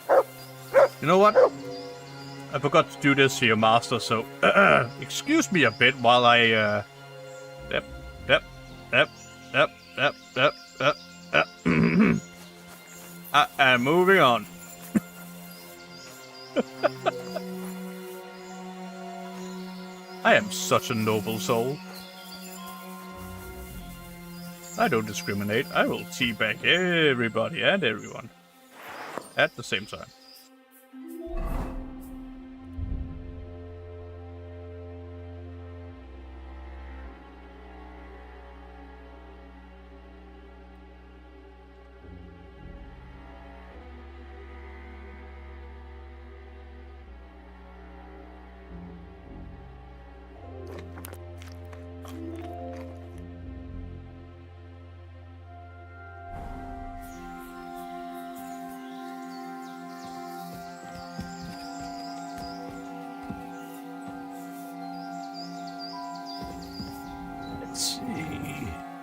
You know what? I forgot to do this here, Master, so excuse me a bit while I and moving on. I am such a noble soul. I don't discriminate. I will teabag everybody and everyone at the same time.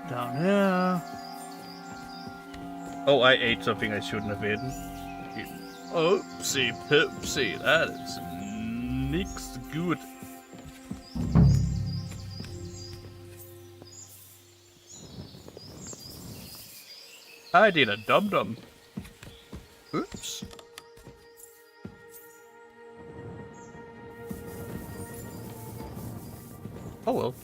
Down here. Oh, I ate something I shouldn't have eaten. Oopsie poopsie, that is nix good. I did a dum-dum. Oops. Oh well.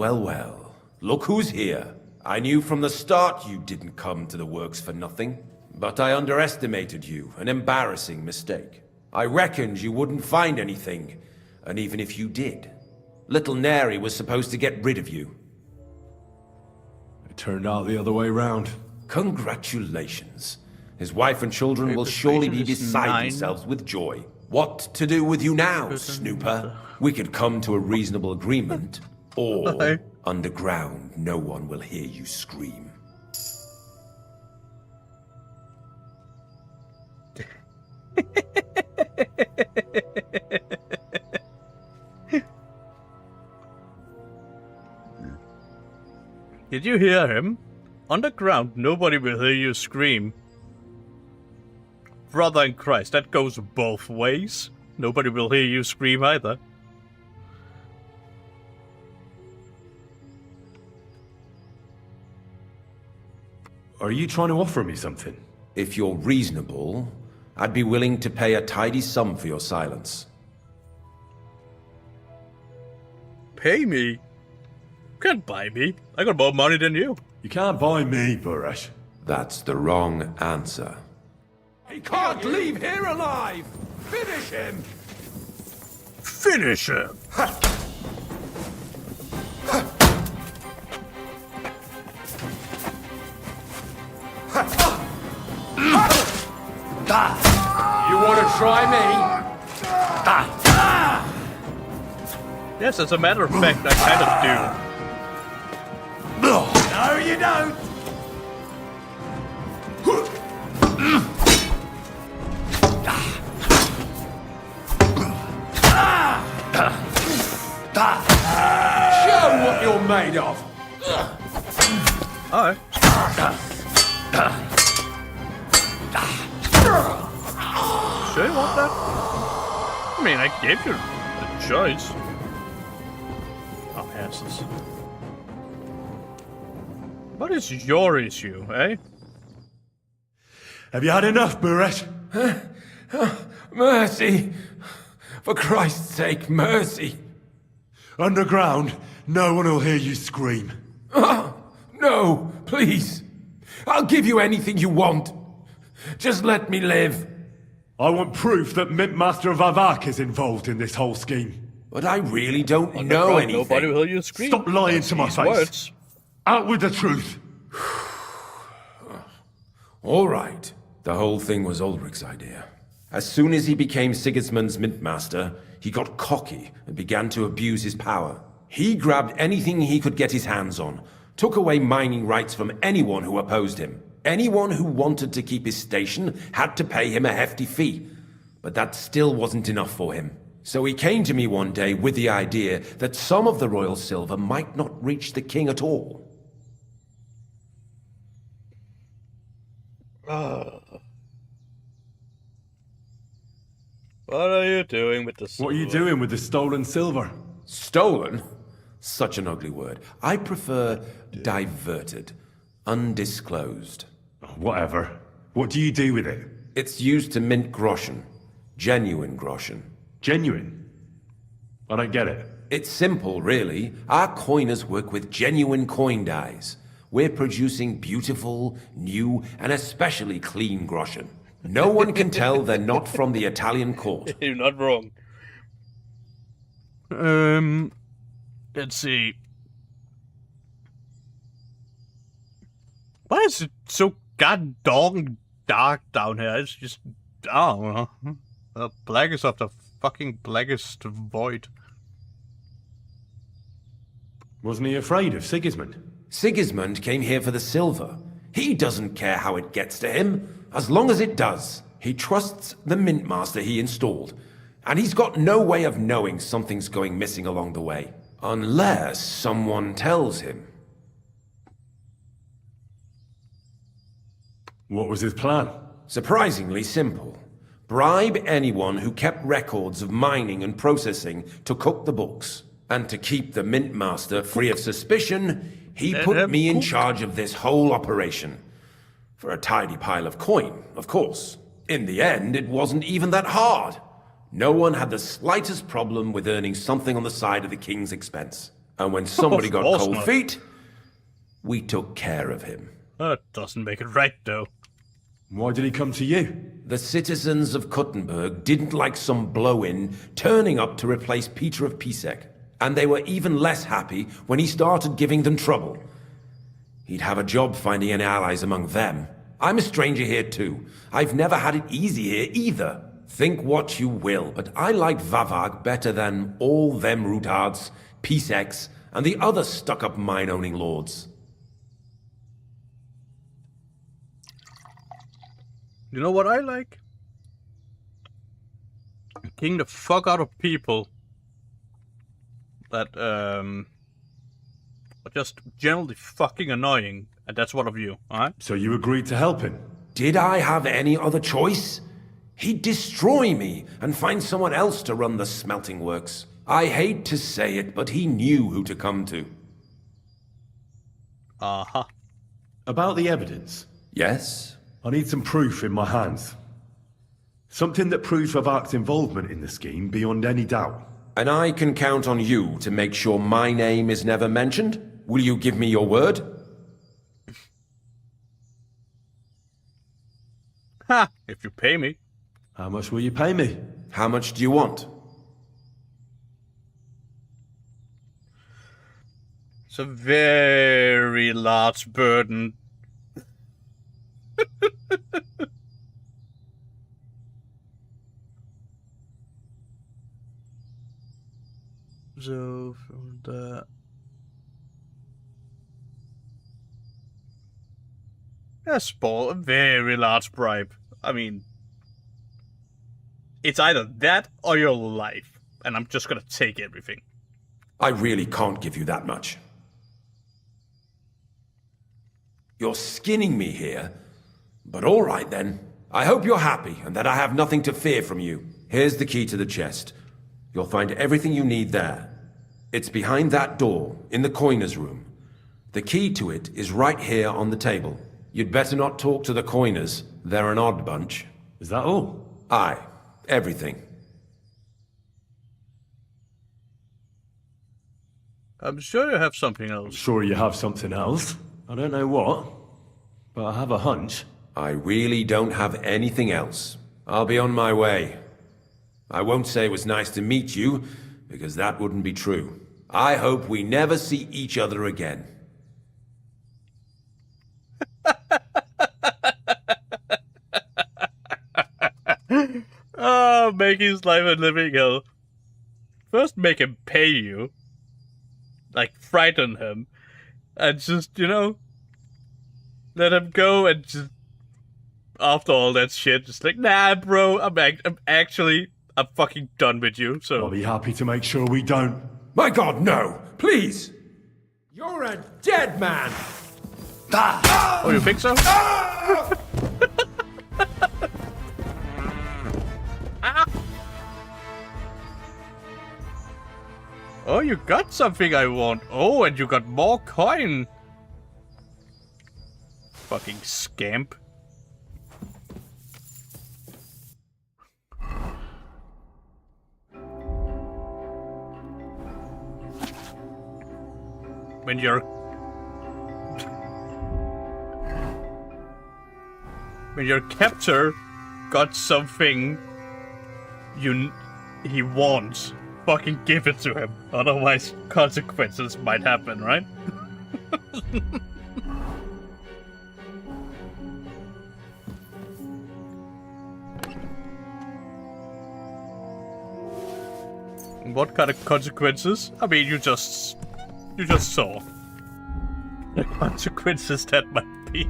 Well. Look who's here. I knew from the start you didn't come to the works for nothing. But I underestimated you. An embarrassing mistake. I reckoned you wouldn't find anything. And even if you did, little Neri was supposed to get rid of you. It turned out the other way round. Congratulations. His wife and children will surely be beside themselves with joy. What to do with you now, Snooper? We could come to a reasonable agreement. Or, underground, no one will hear you scream. Did you hear him? Underground, nobody will hear you scream. Brother in Christ, that goes both ways. Nobody will hear you scream either. Are you trying to offer me something? If you're reasonable, I'd be willing to pay a tidy sum for your silence. Pay me? You can't buy me. I got more money than you. You can't buy me, Buresh. That's the wrong answer. He can't leave here alive! Finish him! Finish him! You want to try me? Yes, as a matter of fact, I kind of do. No, you don't! Show what you're made of! Alright. Sure you want that? I mean, I gave you the choice. Oh, asses. What is your issue, eh? Have you had enough, Buresh? Mercy! For Christ's sake, mercy! Underground, no one will hear you scream. No, please. I'll give you anything you want. Just let me live. I want proof that Mint Master Vavak is involved in this whole scheme. But I really don't know anything. Nobody will hear you scream. Stop lying to my face. Words. Out with the truth. All right. The whole thing was Ulrich's idea. As soon as he became Sigismund's Mint Master, he got cocky and began to abuse his power. He grabbed anything he could get his hands on, took away mining rights from anyone who opposed him. Anyone who wanted to keep his station had to pay him a hefty fee. But that still wasn't enough for him. So he came to me one day with the idea that some of the royal silver might not reach the king at all. What are you doing with the silver? What are you doing with the stolen silver? Stolen? Such an ugly word. I prefer diverted, undisclosed. Whatever. What do you do with it? It's used to mint groschen. Genuine groschen. Genuine? I don't get it. It's simple, really. Our coiners work with genuine coin dies. We're producing beautiful, new, and especially clean groschen. No one can tell they're not from the Italian court. You're not wrong. Let's see. Why is it so goddamn dark down here? It's just, I don't know. The blackest of the fucking blackest void. Wasn't he afraid of Sigismund? Sigismund came here for the silver. He doesn't care how it gets to him, as long as it does. He trusts the Mint Master he installed, and he's got no way of knowing something's going missing along the way. Unless someone tells him. What was his plan? Surprisingly simple. Bribe anyone who kept records of mining and processing to cook the books. And to keep the Mint Master free of suspicion, he put me in charge of this whole operation. For a tidy pile of coin, of course. In the end, it wasn't even that hard. No one had the slightest problem with earning something on the side of the king's expense. And when somebody got cold feet, we took care of him. That doesn't make it right, though. Why did he come to you? The citizens of Kuttenberg didn't like some blow-in turning up to replace Peter of Pisek. And they were even less happy when he started giving them trouble. He'd have a job finding any allies among them. I'm a stranger here too. I've never had it easy here either. Think what you will, but I like Vavag better than all them Rutards, Piseks, and the other stuck-up mine-owning lords. You know what I like? Kicking the fuck out of people that are just generally fucking annoying, and that's one of you, alright? So you agreed to help him? Did I have any other choice? He'd destroy me and find someone else to run the smelting works. I hate to say it, but he knew who to come to. Uh-huh. About the evidence? Yes? I need some proof in my hands. Something that proves Vavak's involvement in the scheme beyond any doubt. And I can count on you to make sure my name is never mentioned? Will you give me your word? Ha! If you pay me. How much will you pay me? How much do you want? It's a very large burden. So from the a very large bribe. I mean, it's either that or your life, and I'm just gonna take everything. I really can't give you that much. You're skinning me here, but all right then. I hope you're happy and that I have nothing to fear from you. Here's the key to the chest. You'll find everything you need there. It's behind that door, in the coiner's room. The key to it is right here on the table. You'd better not talk to the coiners. They're an odd bunch. Is that all? Aye, everything. I'm sure you have something else. Sure you have something else. I don't know what, but I have a hunch. I really don't have anything else. I'll be on my way. I won't say it was nice to meet you, because that wouldn't be true. I hope we never see each other again. Oh, make his life a living hell. First make him pay you. Like, frighten him. And just, you know, let him go and just... After all that shit, just like, nah, bro, I'm fucking done with you, so... I'll be happy to make sure we don't. My God, no! Please! You're a dead man! Ah! Oh, you think so? Ah! Oh, you got something I want. Oh, and you got more coin. Fucking scamp. When your captor got something he wants, fucking give it to him. Otherwise, consequences might happen, right? What kind of consequences? I mean, you just saw the consequences that might be.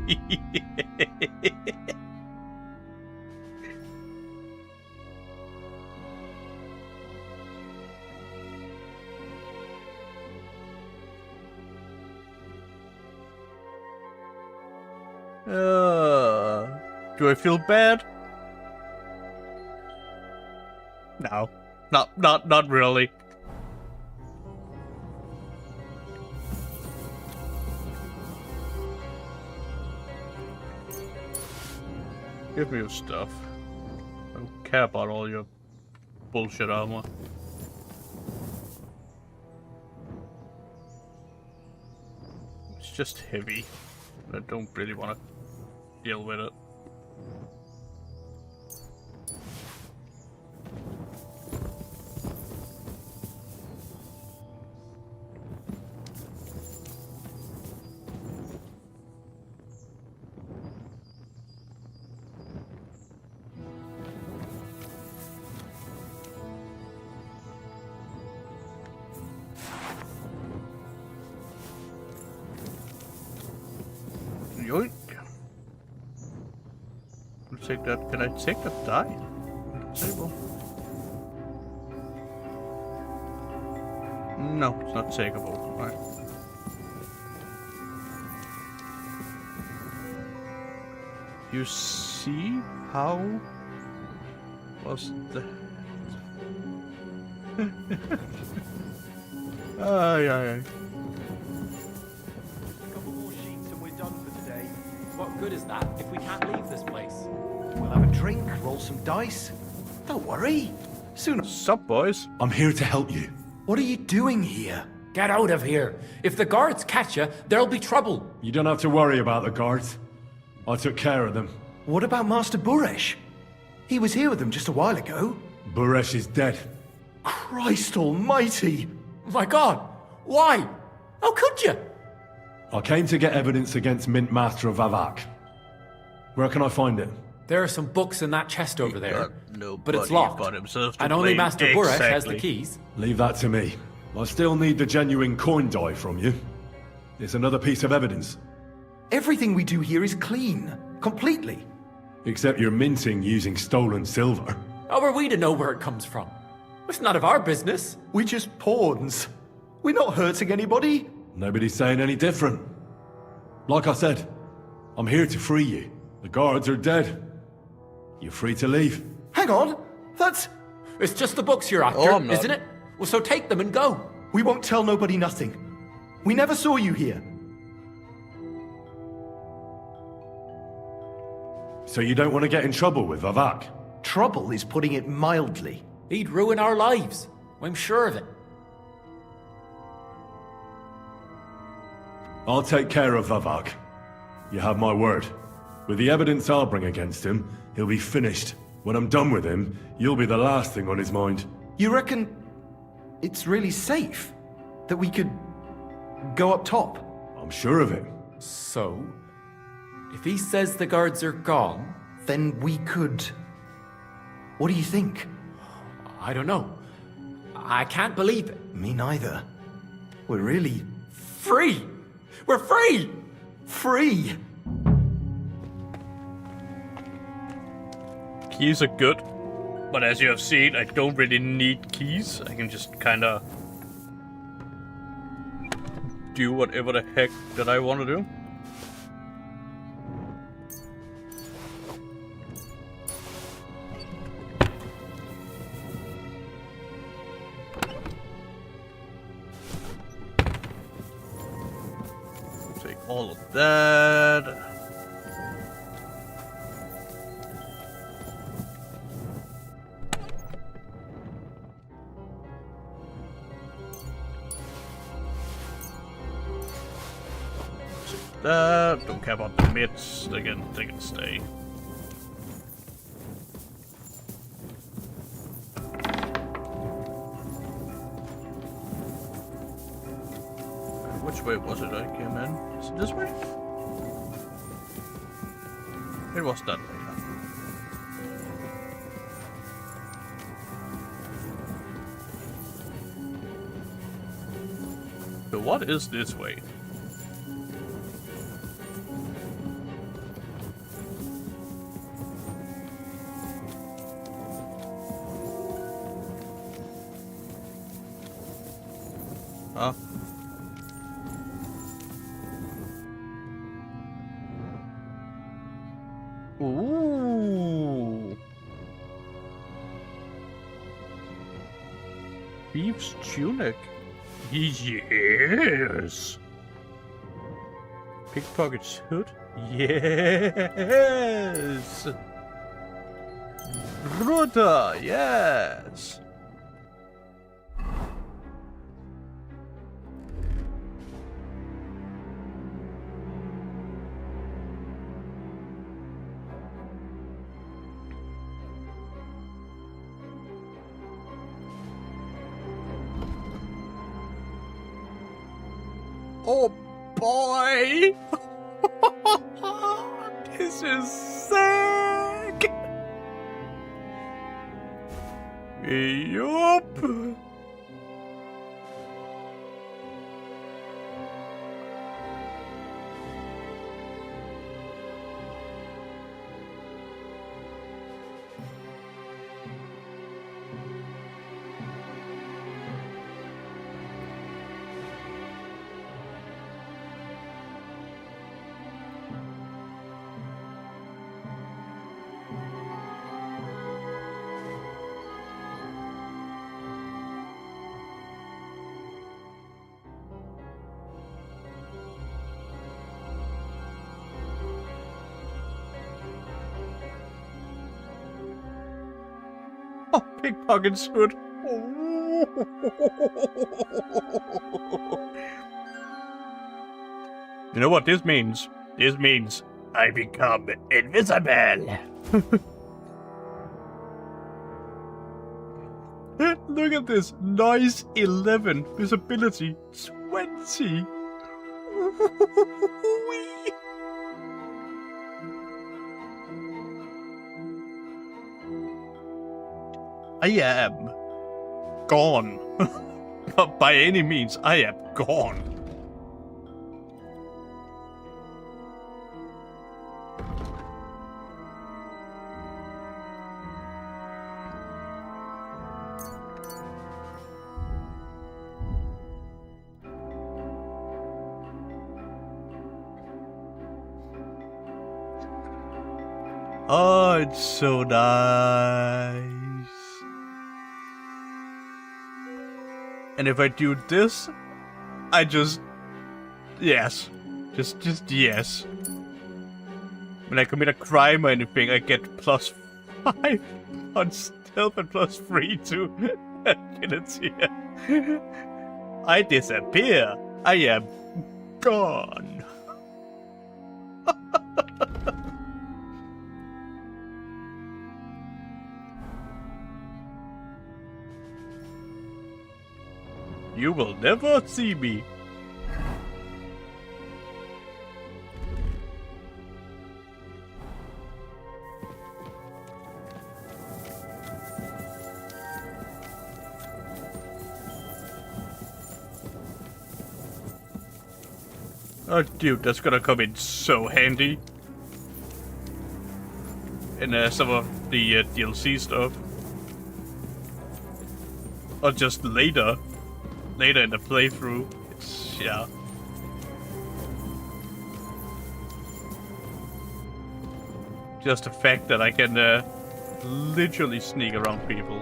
Do I feel bad? No, not really. Give me your stuff. I don't care about all your bullshit armor. It's just heavy. I don't really want to deal with it. Yoink. I'll take that. Can I take that die on the table? No, it's not takeable. Right. You see how was the yeah. What good is that if we can't leave this place? We'll have a drink, roll some dice. Don't worry. Soon. Sup, boys? I'm here to help you. What are you doing here? Get out of here. If the guards catch you, there'll be trouble. You don't have to worry about the guards. I took care of them. What about Master Buresh? He was here with them just a while ago. Buresh is dead. Christ almighty! My God! Why? How could you? I came to get evidence against Mint Master of Vavak. Where can I find it? There are some books in that chest over there, but it's Nobody locked. but himself to And only blame. Master Buresh has the Exactly. keys. Leave that to me. I still need the genuine coin die from you. It's another piece of evidence. Everything we do here is clean. Completely. Except you're minting using stolen silver. How are we to know where it comes from? It's none of our business. We're just pawns. We're not hurting anybody. Nobody's saying any different. Like I said, I'm here to free you. The guards are dead. You're free to leave. Hang on. That's... It's just the books you're after, Oh, I'm not. isn't it? Well, so take them and go. We won't tell nobody nothing. We never saw you here. So you don't want to get in trouble with Vavak? Trouble is putting it mildly. He'd ruin our lives. I'm sure of it. I'll take care of Vavak. You have my word. With the evidence I'll bring against him, he'll be finished. When I'm done with him, you'll be the last thing on his mind. You reckon it's really safe that we could go up top? I'm sure of it. So, if he says the guards are gone, then we could... What do you think? I don't know. I can't believe it. Me neither. We're really... Free! We're free! Free! Keys are good, but as you have seen, I don't really need keys. I can just kinda do whatever the heck that I want to do. Take all of that. Don't care about the mids. They can stay. Which way was it I came in? Is it this way? It was that way. So what is this way? Huh? Ooh. Thief's tunic. Yes. Pickpocket's hood. Yes. Ruta. Yes. Oh boy! This is sick! Yup! Pickpocket's good. You know what this means? This means I become invisible. Look at this. Nice 11. Visibility 20. I am gone. Not by any means, I am gone. Oh, it's so nice. And if I do this, I just... Yes. Just yes. When I commit a crime or anything, I get +5 on stealth and +3 to agility. I disappear. I am gone. You will never see me. Oh, dude, that's gonna come in so handy in some of the DLC stuff. Or just later in the playthrough. It's, yeah. Just the fact that I can literally sneak around people.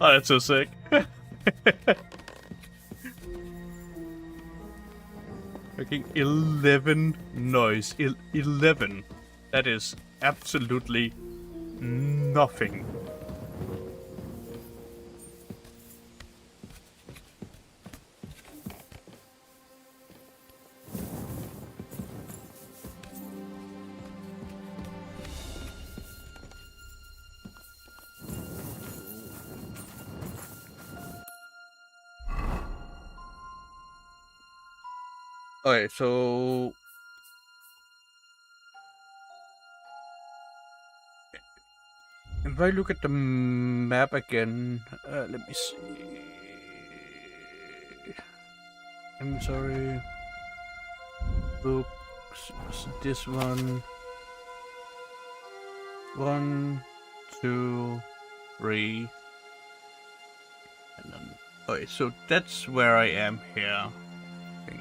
Oh, that's so sick. Making 11 noise. 11. That is absolutely nothing. Okay, so if I look at the map again, let me see. I'm sorry. Books. This one. 1, 2, 3. And then. Okay, so that's where I am here. I think.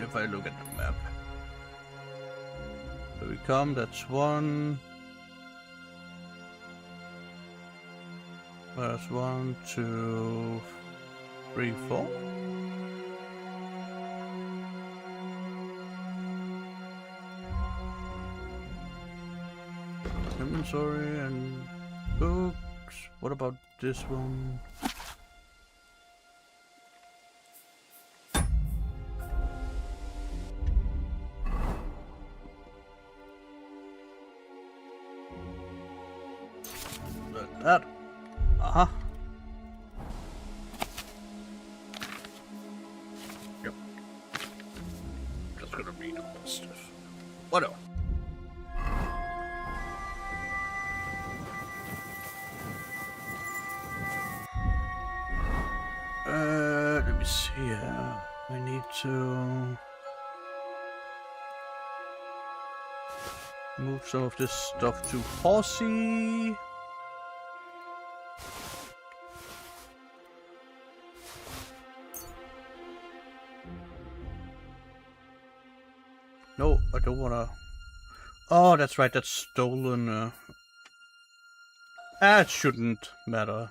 If I look at the map. So we come, that's 1. There's 1, 2, 3, 4. Inventory and books. What about this one? That. Uh-huh. Yep. Just gonna read all this stuff. What else? Move some of this stuff to Horsey. No, I don't wanna... Oh, that's right, that's stolen. It shouldn't matter.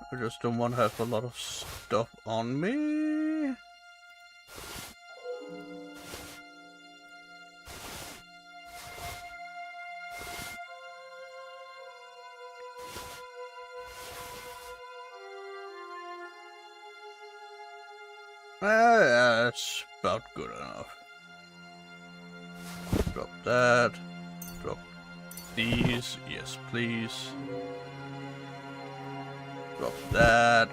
I just don't want to have a lot of stuff on me. That's about good enough. Drop that. Drop these. Yes, please. Drop that.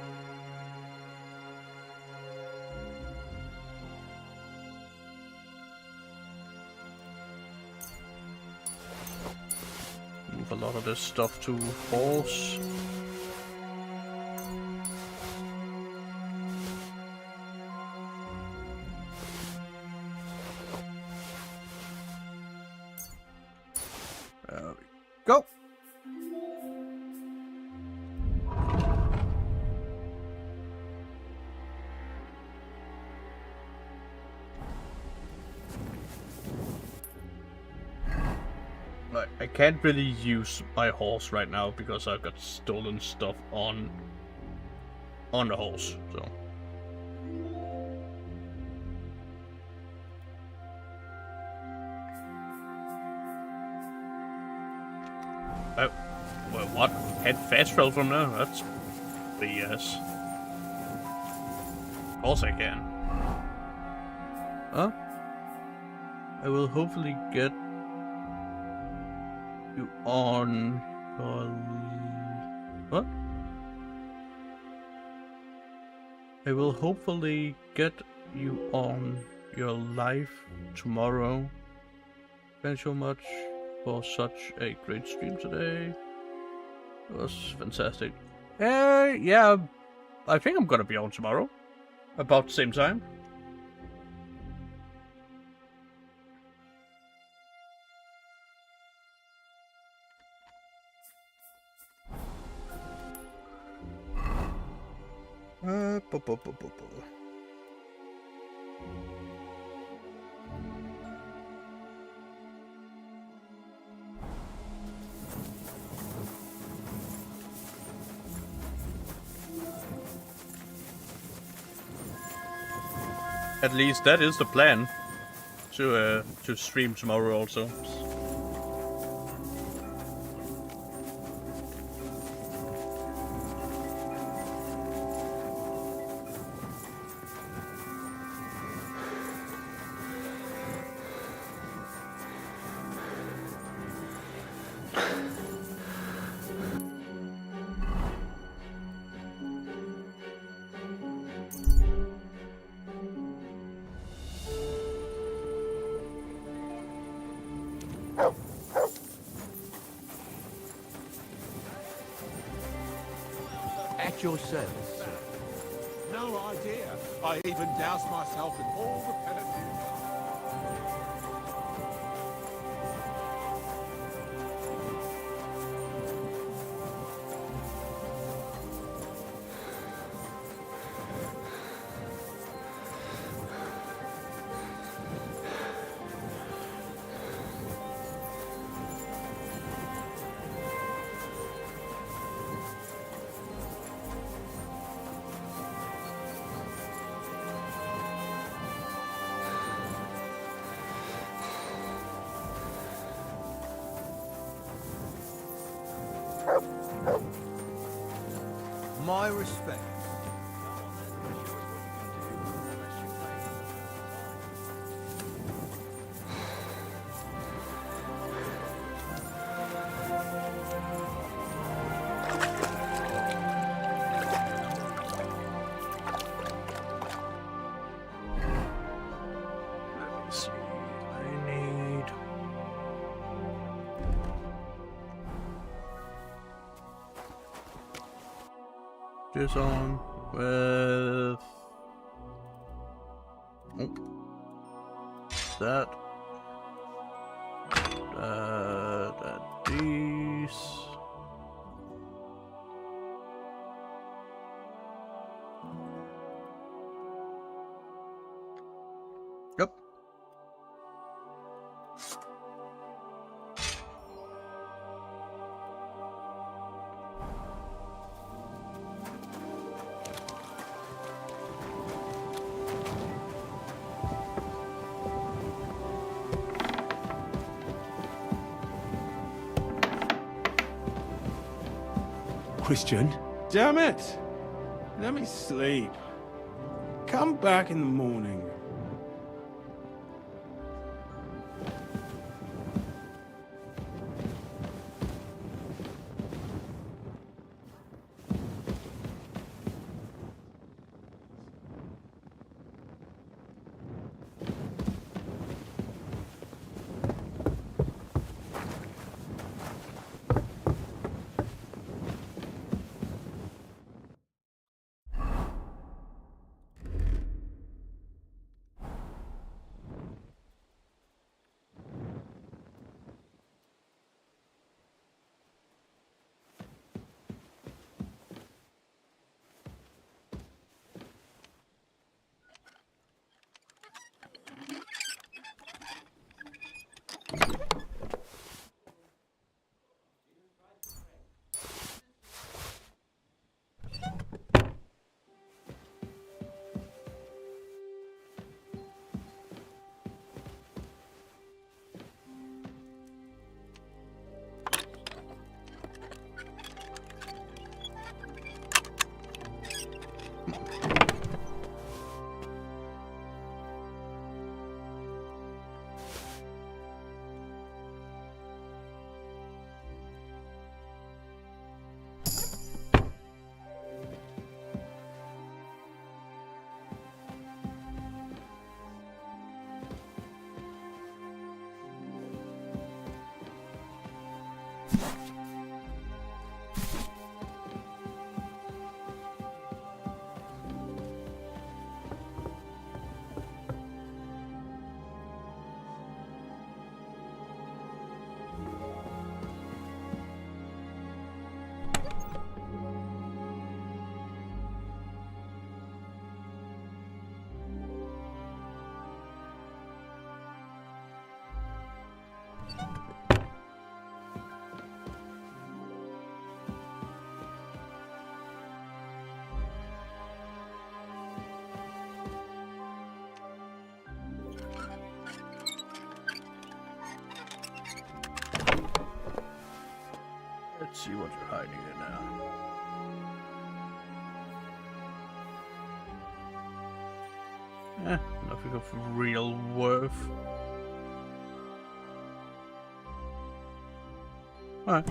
Move a lot of this stuff to horse. There we go. I can't really use my horse right now because I've got stolen stuff on the horse, so. Oh, well, what? Can't fast travel from there? That's BS. Of course I can. Huh? I will hopefully get you on what? I will hopefully get you on your live tomorrow. Thanks so much for such a great stream today. It was fantastic. Yeah, I think I'm gonna be on tomorrow. About the same time. At least that is the plan. To stream tomorrow also. At your service, sir. No idea. I even doused myself in all the perfume. My respect. Let's see. I need... this on with that. These. Yep. Christian? Damn it! Let me sleep. Come back in the morning. Let's see what you're hiding in now. Nothing of real worth. Alright.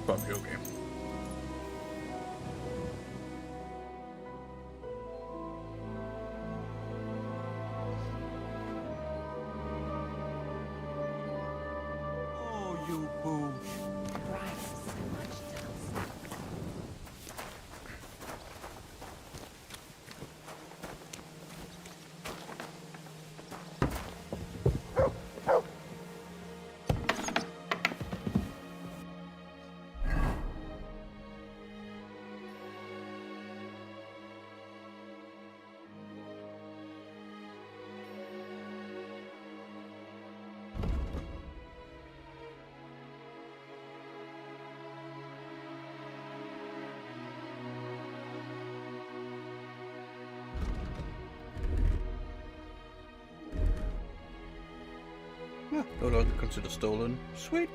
Probably okay. Oh, you booch. No longer considered stolen. Sweet.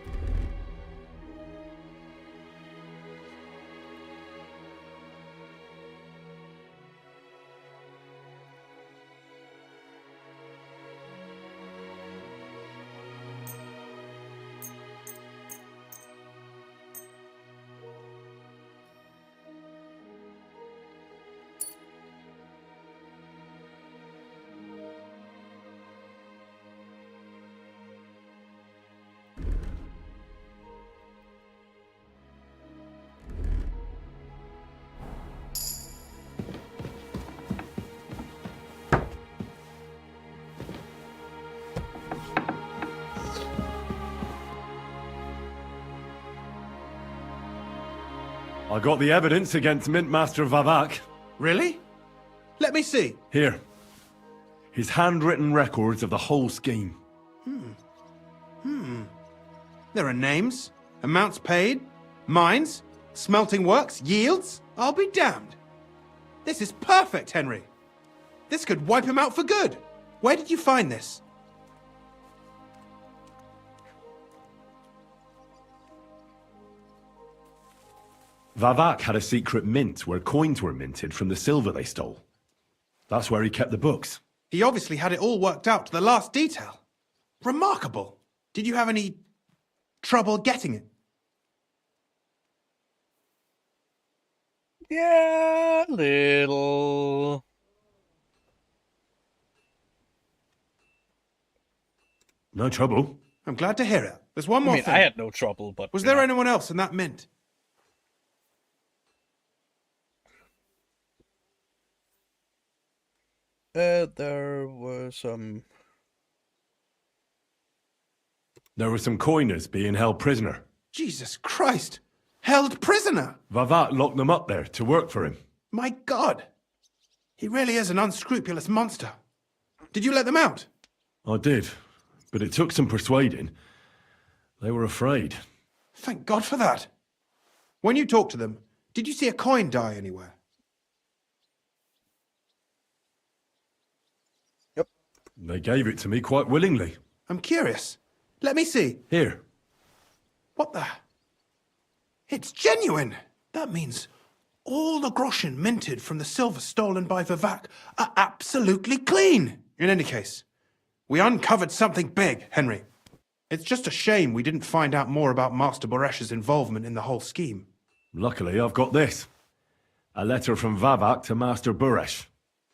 I got the evidence against Mintmaster Vavak. Really? Let me see. Here. His handwritten records of the whole scheme. There are names, amounts paid, mines, smelting works, yields. I'll be damned. This is perfect, Henry. This could wipe him out for good. Where did you find this? Vavak had a secret mint where coins were minted from the silver they stole. That's where he kept the books. He obviously had it all worked out to the last detail. Remarkable. Did you have any trouble getting it? Yeah, little. No trouble. I'm glad to hear it. There's one more thing. I had no trouble, but... Was there anyone else in that mint? There were some... There were some coiners being held prisoner. Jesus Christ! Held prisoner! Vavak locked them up there to work for him. My God! He really is an unscrupulous monster. Did you let them out? I did, but it took some persuading. They were afraid. Thank God for that. When you talked to them, did you see a coin die anywhere? Yep. They gave it to me quite willingly. I'm curious. Let me see. Here. What the? It's genuine! That means all the groschen minted from the silver stolen by Vivak are absolutely clean! In any case, we uncovered something big, Henry. It's just a shame we didn't find out more about Master Boresh's involvement in the whole scheme. Luckily, I've got this. A letter from Vavak to Master Boresh.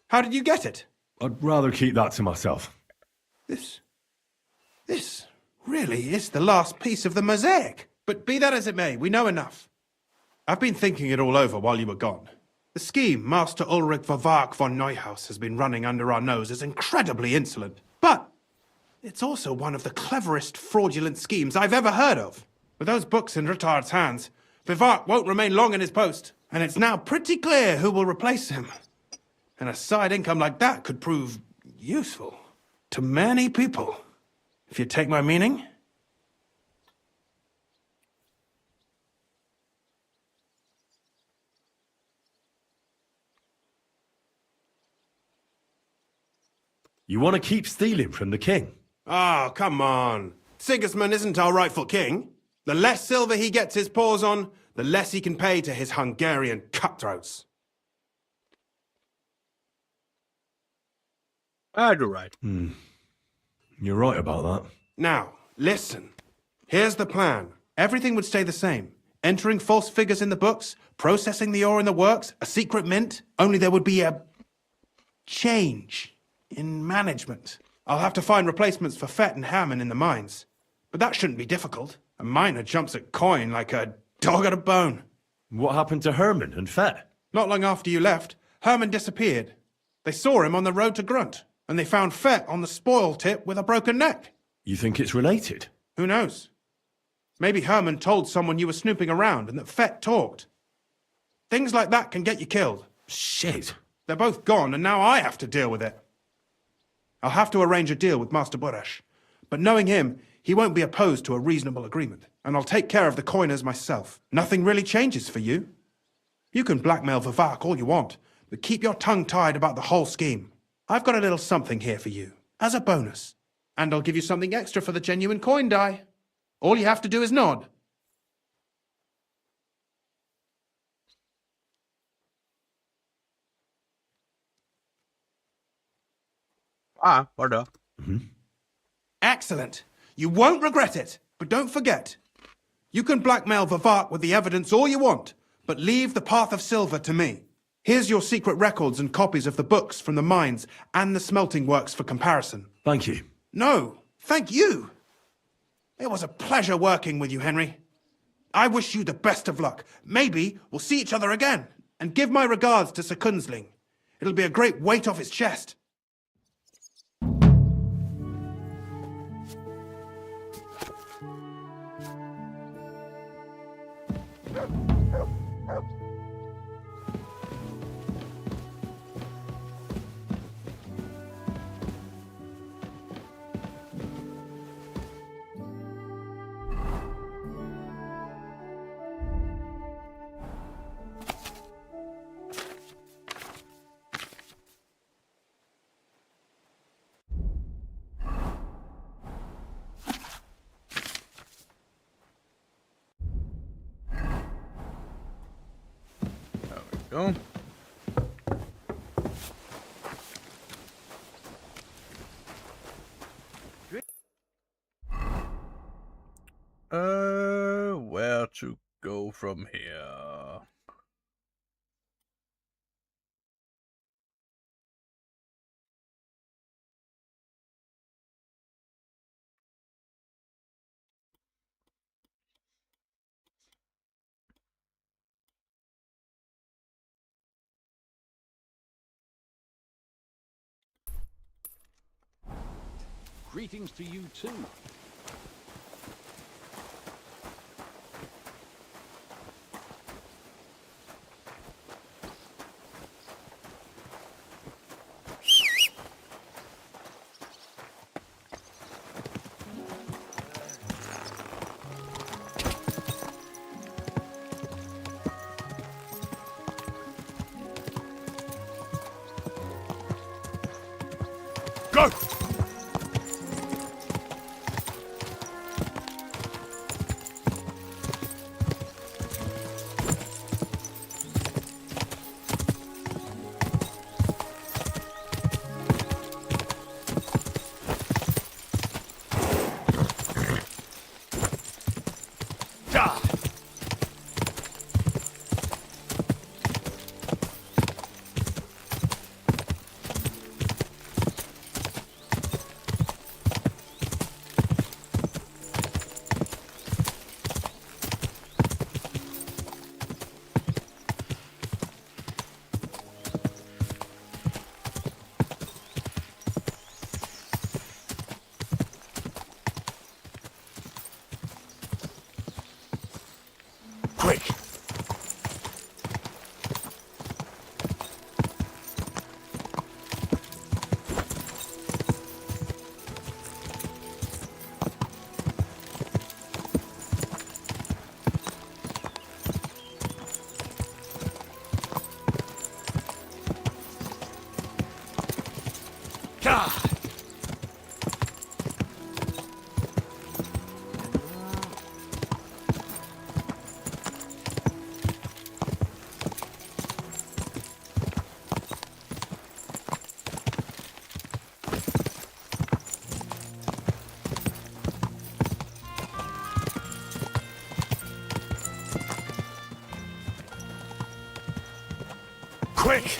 How did you get it? I'd rather keep that to myself. This really is the last piece of the mosaic. But be that as it may, we know enough. I've been thinking it all over while you were gone. The scheme Master Ulrich Vavak von Neuhaus has been running under our nose is incredibly insolent. But it's also one of the cleverest fraudulent schemes I've ever heard of. With those books in Rittard's hands, Vivak won't remain long in his post, and it's now pretty clear who will replace him. And a side income like that could prove useful to many people, if you take my meaning. You want to keep stealing from the king? Oh, come on. Sigismund isn't our rightful king. The less silver he gets his paws on, the less he can pay to his Hungarian cutthroats. You're right. You're right about that. Now, listen. Here's the plan. Everything would stay the same. Entering false figures in the books, processing the ore in the works, a secret mint, only there would be a change in management. I'll have to find replacements for Fett and Hammond in the mines. But that shouldn't be difficult. A miner jumps at coin like a dog at a bone. What happened to Herman and Fett? Not long after you left, Herman disappeared. They saw him on the road to Grunt, and they found Fett on the spoil tip with a broken neck. You think it's related? Who knows? Maybe Herman told someone you were snooping around and that Fett talked. Things like that can get you killed. Shit. They're both gone, and now I have to deal with it. I'll have to arrange a deal with Master Boresh. But knowing him, he won't be opposed to a reasonable agreement. And I'll take care of the coiners myself. Nothing really changes for you. You can blackmail Vivak all you want, but keep your tongue tied about the whole scheme. I've got a little something here for you, as a bonus. And I'll give you something extra for the genuine coin die. All you have to do is nod. What the? Excellent. You won't regret it. But don't forget, you can blackmail Vivart with the evidence all you want, but leave the Path of Silver to me. Here's your secret records and copies of the books from the mines and the smelting works for comparison. Thank you. No, thank you. It was a pleasure working with you, Henry. I wish you the best of luck. Maybe we'll see each other again. And give my regards to Sir Kunzling. It'll be a great weight off his chest. Go. Where to go from here? Greetings to you too. Go! Quick! Quick!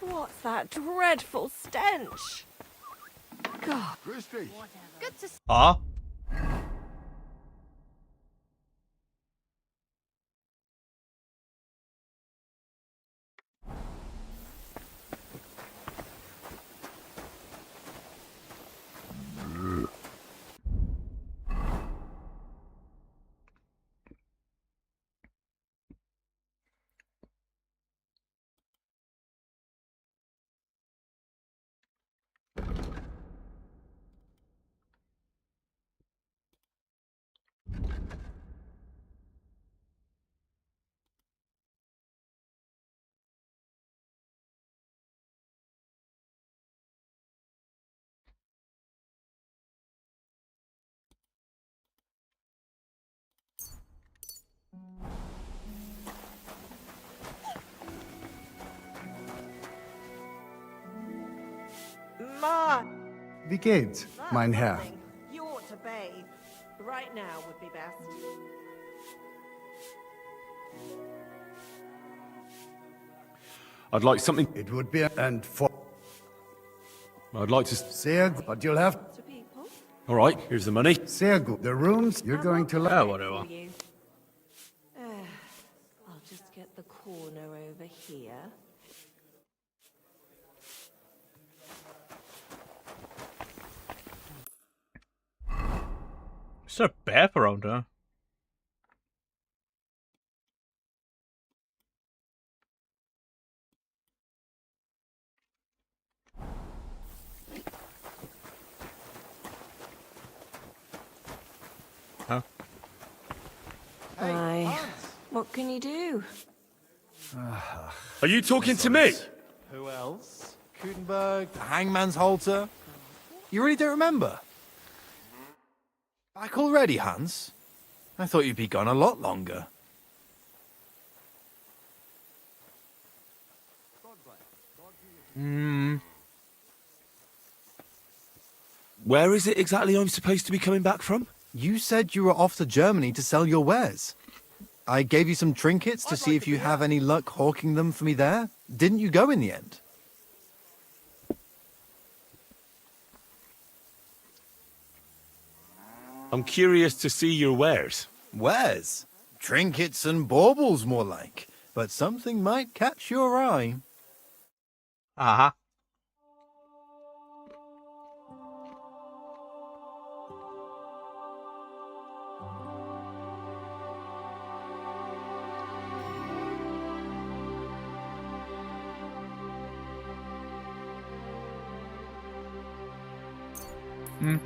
What's that dreadful stench? God. Christy. Good to Ah. Wie geht's, mein Herr? You ought to bathe. Right now would be best. I'd like something. It would be and for. I'd like to. Sehr gut. But you'll have. All right, here's the money. Sehr gut. The rooms you're going to like. Yeah, whatever. I'll just get the corner over here. Is there a bath around there? Huh? Aye. What can you do? Are you talking to me? Who else? Gutenberg, the Hangman's Halter. You really don't remember? Back already, Hans? I thought you'd be gone a lot longer. Where is it exactly I'm supposed to be coming back from? You said you were off to Germany to sell your wares. I gave you some trinkets to see if you have any luck hawking them for me there. Didn't you go in the end? I'm curious to see your wares. Wares? Trinkets and baubles, more like. But something might catch your eye. Uh-huh. Hmm.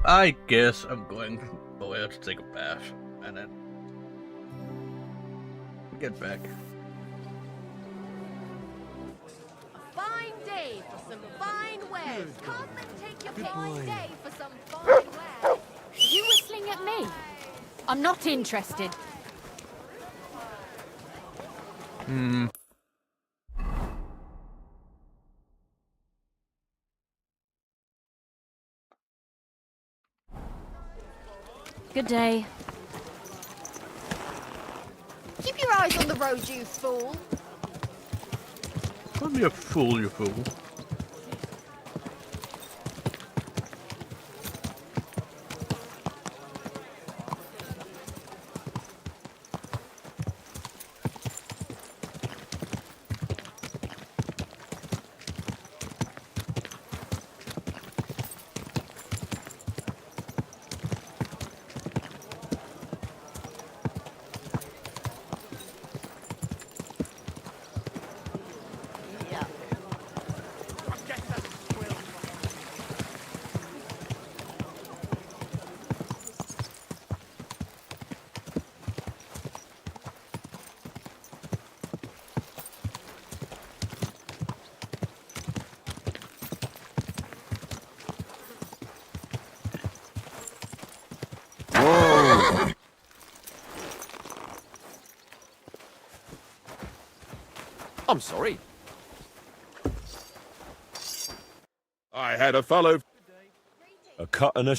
I guess I'm going away to take a bath and then get back. A fine day for some fine wares. Come and take your fine day for some fine wares. You whistling at me? I'm not interested. Hmm. Good day. Keep your eyes on the road, you fool. Don't be a fool, you fool. I'm sorry. I had a fellow. A cut and a.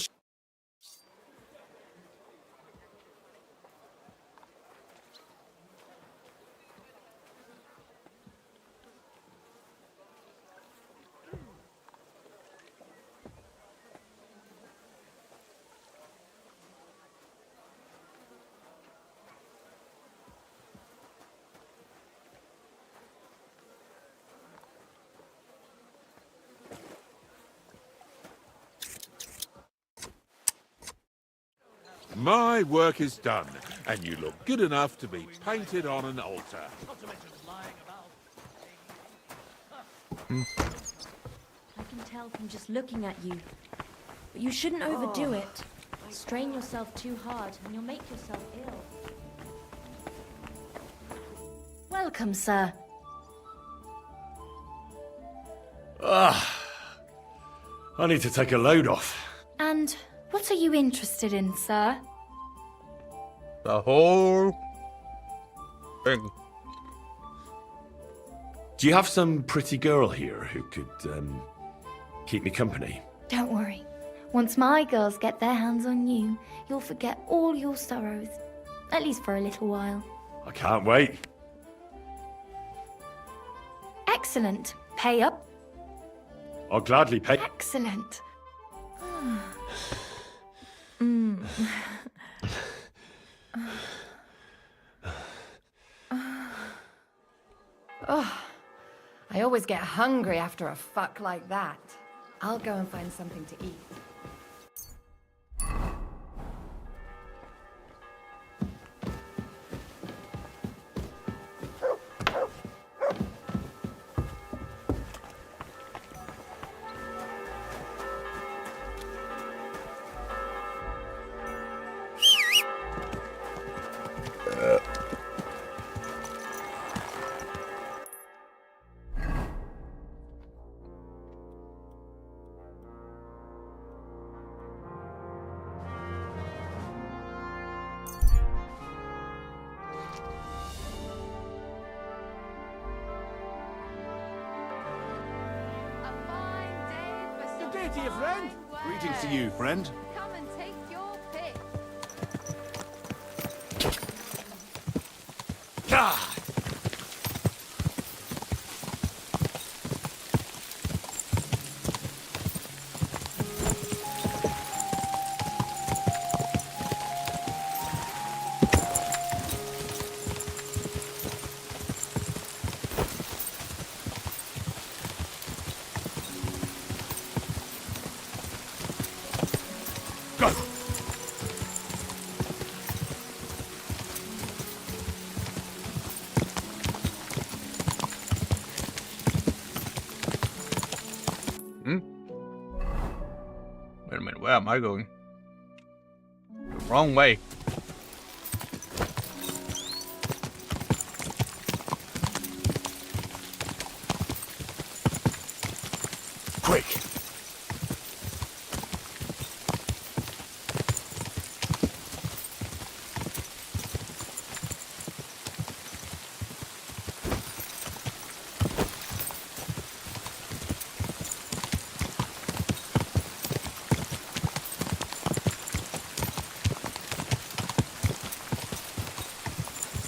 My work is done, and you look good enough to be painted on an altar. I can tell from just looking at you. But you shouldn't overdo it. Strain yourself too hard, and you'll make yourself ill. Welcome, sir. I need to take a load off. And what are you interested in, sir? The whole thing. Do you have some pretty girl here who could, keep me company? Don't worry. Once my girls get their hands on you, you'll forget all your sorrows. At least for a little while. I can't wait. Excellent. Pay up. I'll gladly pay. Excellent. Oh, I always get hungry after a fuck like that. I'll go and find something to eat. Good day to you, friend. Greetings to you, friend. Come and take your pick. Wait a minute, where am I going? The wrong way. Quick!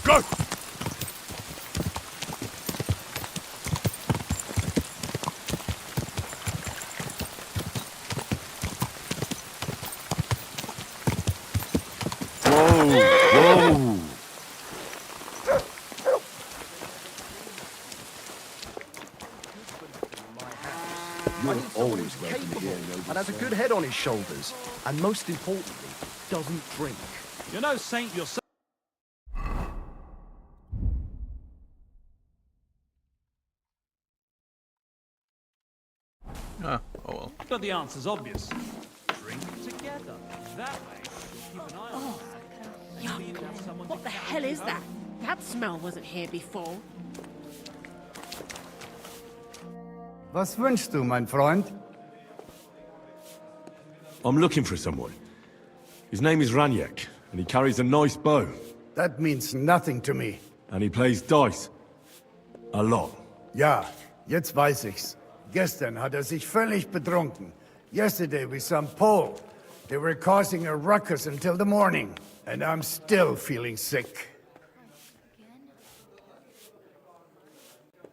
Go! Whoa! You're always welcome here, and has a good head on his shoulders, and most importantly, doesn't drink. You're no saint yourself. Oh well. But the answer's obvious. Drink together. That way, you'll keep an eye on that. Yuck. What the hell is that? That smell wasn't here before. Was wünschst du, mein Freund? I'm looking for someone. His name is Raniek, and he carries a nice bow. That means nothing to me. And he plays dice. A lot. Ja, jetzt weiß ich's. Gestern hat sich völlig betrunken. Yesterday we some Pole. They were causing a ruckus until the morning. And I'm still feeling sick.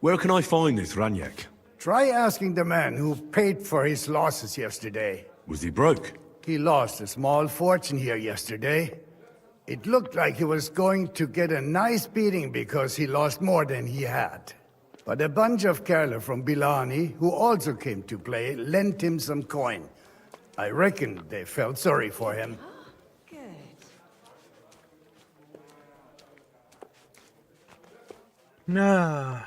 Where can I find this Raniek? Try asking the man who paid for his losses yesterday. Was he broke? He lost a small fortune here yesterday. It looked like he was going to get a nice beating because he lost more than he had. But a bunch of Kerler from Bilani, who also came to play, lent him some coin. I reckon they felt sorry for him. Nah.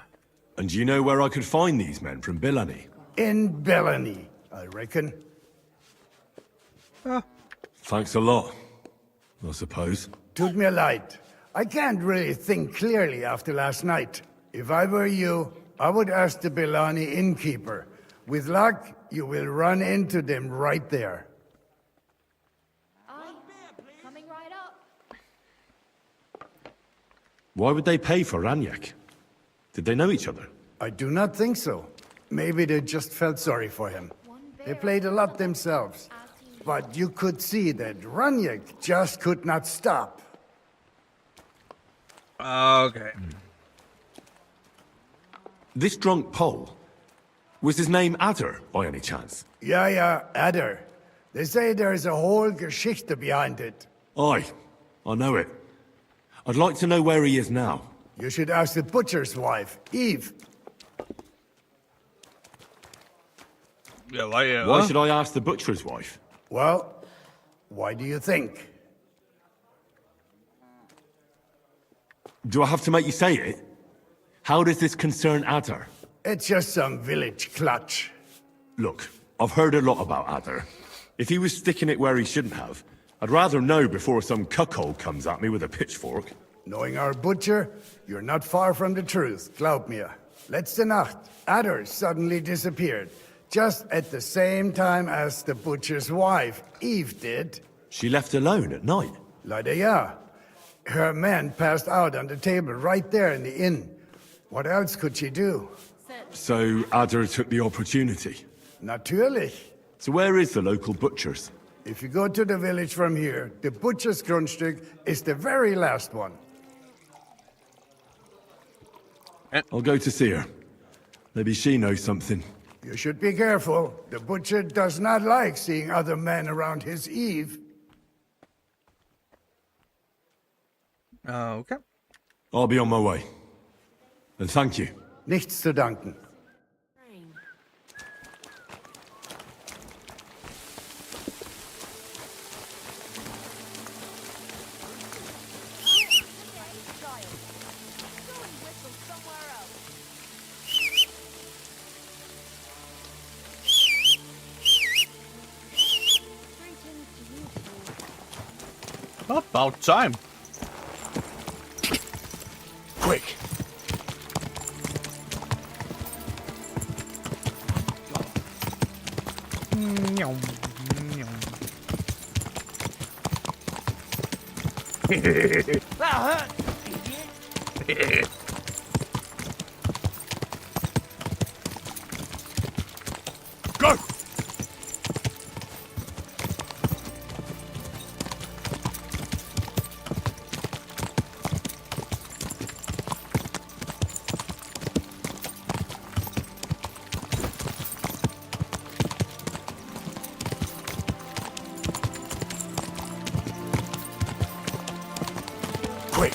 And do you know where I could find these men from Billany? In Bellany, I reckon. Thanks a lot, I suppose. Tut mir leid. I can't really think clearly after last night. If I were you, I would ask the Bellany innkeeper. With luck, you will run into them right there. Coming right up. Why would they pay for Raniak? Did they know each other? I do not think so. Maybe they just felt sorry for him. They played a lot themselves. But you could see that Raniak just could not stop. Okay. This drunk Pole, was his name Adder, by any chance? Yeah, Adder. They say there is a whole Geschichte behind it. Aye, I know it. I'd like to know where he is now. You should ask the butcher's wife, Eve. Yeah, why? Why should I ask the butcher's wife? Well, why do you think? Do I have to make you say it? How does this concern Adder? It's just some village clutch. Look, I've heard a lot about Adder. If he was sticking it where he shouldn't have, I'd rather know before some cuckold comes at me with a pitchfork. Knowing our butcher, you're not far from the truth, glaub mir. Letzte Nacht, Adder suddenly disappeared, just at the same time as the butcher's wife, Eve, did. She left alone at night? Leider ja. Her man passed out on the table right there in the inn. What else could she do? So Adder took the opportunity? Natürlich. So where is the local butcher's? If you go to the village from here, the butcher's Grundstück is the very last one. I'll go to see her. Maybe she knows something. You should be careful. The butcher does not like seeing other men around his Eve. Okay. I'll be on my way. And thank you. Nichts zu danken. About time. Quick. That hurt, idiot. Go! Quick!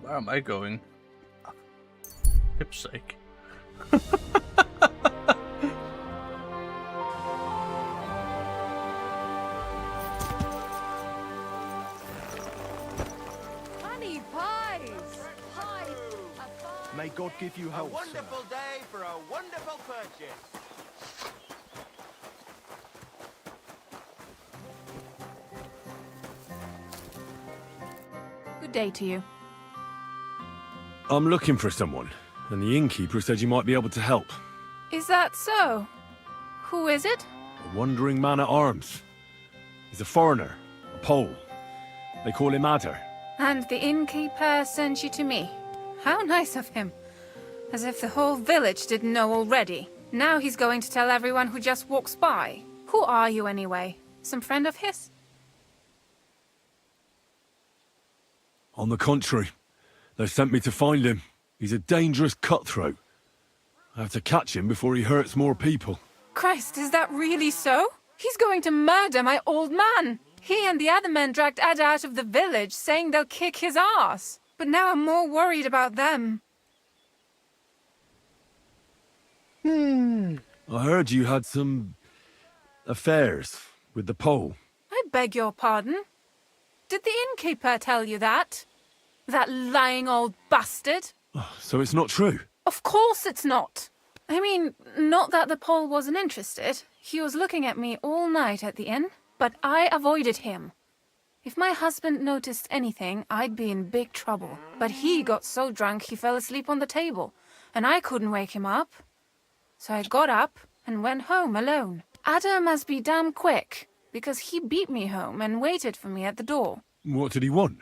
Where am I going? Hip's sake. Honey pies! Pies! May God give you A health, sir. wonderful day for a wonderful purchase. Good day to you. I'm looking for someone, and the innkeeper said you might be able to help. Is that so? Who is it? A wandering man at arms. He's a foreigner, a Pole. They call him Adder. And the innkeeper sent you to me. How nice of him. As if the whole village didn't know already. Now he's going to tell everyone who just walks by. Who are you anyway? Some friend of his? On the contrary, they sent me to find him. He's a dangerous cutthroat. I have to catch him before he hurts more people. Christ, is that really so? He's going to murder my old man. He and the other men dragged Ada out of the village, saying they'll kick his ass. But now I'm more worried about them. I heard you had some affairs with the Pole. I beg your pardon? Did the innkeeper tell you that? That lying old bastard? So it's not true? Of course it's not. I mean, not that the Pole wasn't interested. He was looking at me all night at the inn, but I avoided him. If my husband noticed anything, I'd be in big trouble. But he got so drunk he fell asleep on the table, and I couldn't wake him up. So I got up and went home alone. Ada must be damn quick, because he beat me home and waited for me at the door. What did he want?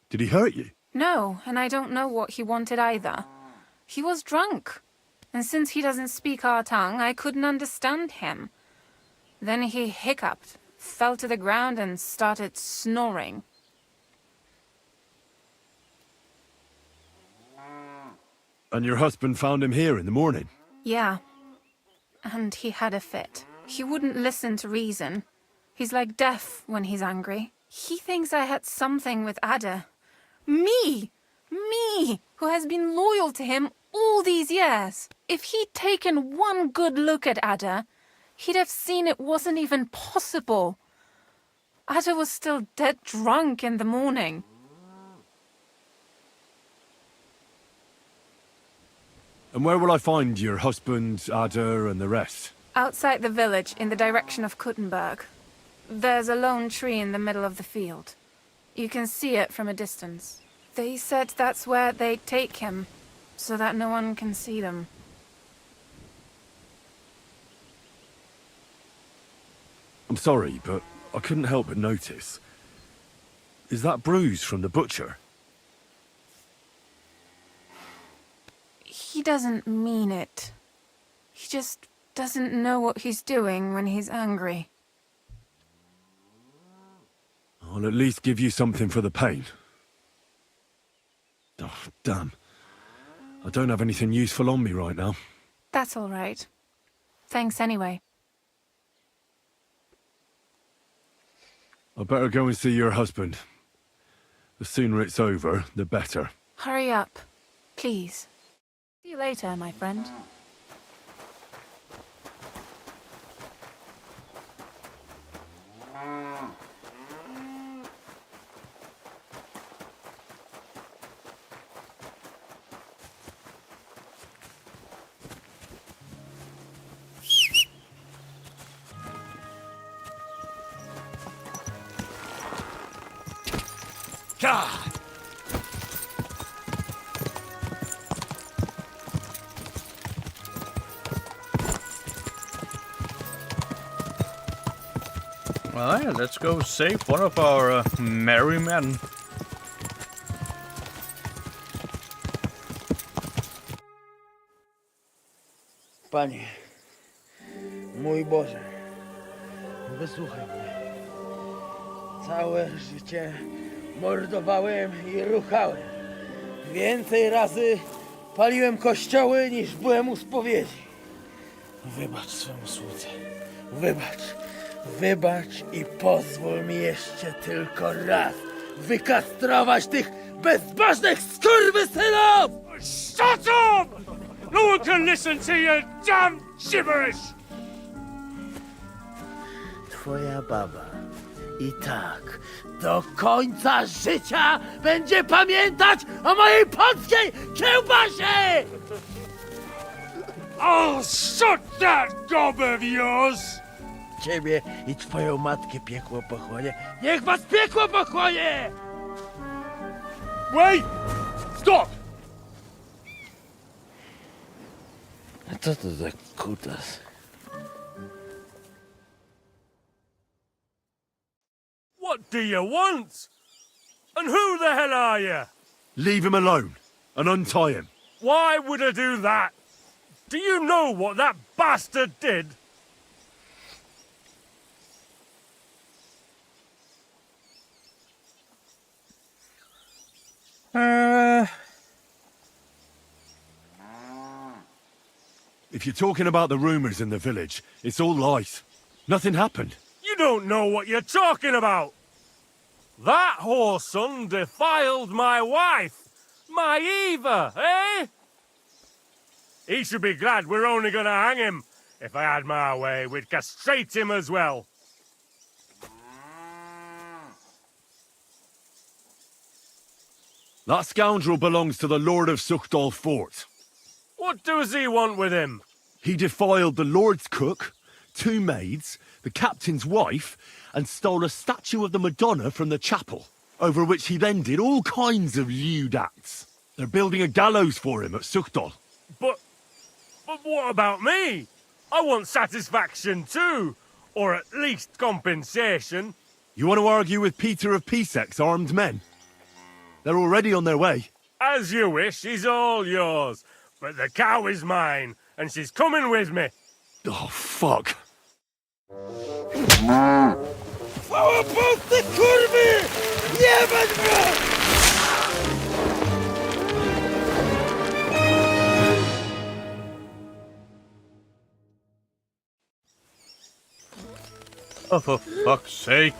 Did he hurt you? No, and I don't know what he wanted either. He was drunk, and since he doesn't speak our tongue, I couldn't understand him. Then he hiccuped, fell to the ground and started snoring. And your husband found him here in the morning? Yeah, and he had a fit. He wouldn't listen to reason. He's like deaf when he's angry. He thinks I had something with Ada. Me! Me! Who has been loyal to him all these years. If he'd taken one good look at Ada, he'd have seen it wasn't even possible. Ada was still dead drunk in the morning. And where will I find your husband, Ada, and the rest? Outside the village, in the direction of Kuttenberg. There's a lone tree in the middle of the field. You can see it from a distance. They said that's where they'd take him, so that no one can see them. I'm sorry, but I couldn't help but notice. Is that bruise from the butcher? He doesn't mean it. He just doesn't know what he's doing when he's angry. I'll at least give you something for the pain. Oh, damn. I don't have anything useful on me right now. That's all right. Thanks anyway. I better go and see your husband. The sooner it's over, the better. Hurry up, please. See you later, my friend. God! Well, yeah, let's go save one of our merry men. Panie, mój Boże, wysłuchaj mnie. Całe życie mordowałem i ruchałem. Więcej razy paliłem kościoły niż byłem u spowiedzi. Wybacz swemu słudze. Wybacz. Wybacz i pozwól mi jeszcze tylko raz wykastrować tych bezbożnych skurwysynów! Shut up! No one can listen to your damn gibberish! Twoja baba i tak do końca życia będzie pamiętać o mojej polskiej kiełbasie! I'll shut that gob of yours! Ciebie i twoją matkę piekło pochłonie. Niech was piekło pochłonie! Wait! Stop! A co to za kutas? What do you want? And who the hell are you? Leave him alone and untie him. Why would I do that? Do you know what that bastard did? If you're talking about the rumors in the village, it's all lies. Nothing happened. You don't know what you're talking about! That whoreson defiled my wife! My Eva, eh? He should be glad we're only gonna hang him. If I had my way, we'd castrate him as well. That scoundrel belongs to the Lord of Suchdal Fort. What does he want with him? He defiled the Lord's cook, 2 maids, the captain's wife, and stole a statue of the Madonna from the chapel, over which he then did all kinds of lewd acts. They're building a gallows for him at Suchdal. But what about me? I want satisfaction too, or at least compensation. You want to argue with Peter of Peasant's armed men? They're already on their way. As you wish, she's all yours. But the cow is mine, and she's coming with me. Oh, fuck. Oh, for fuck's sake.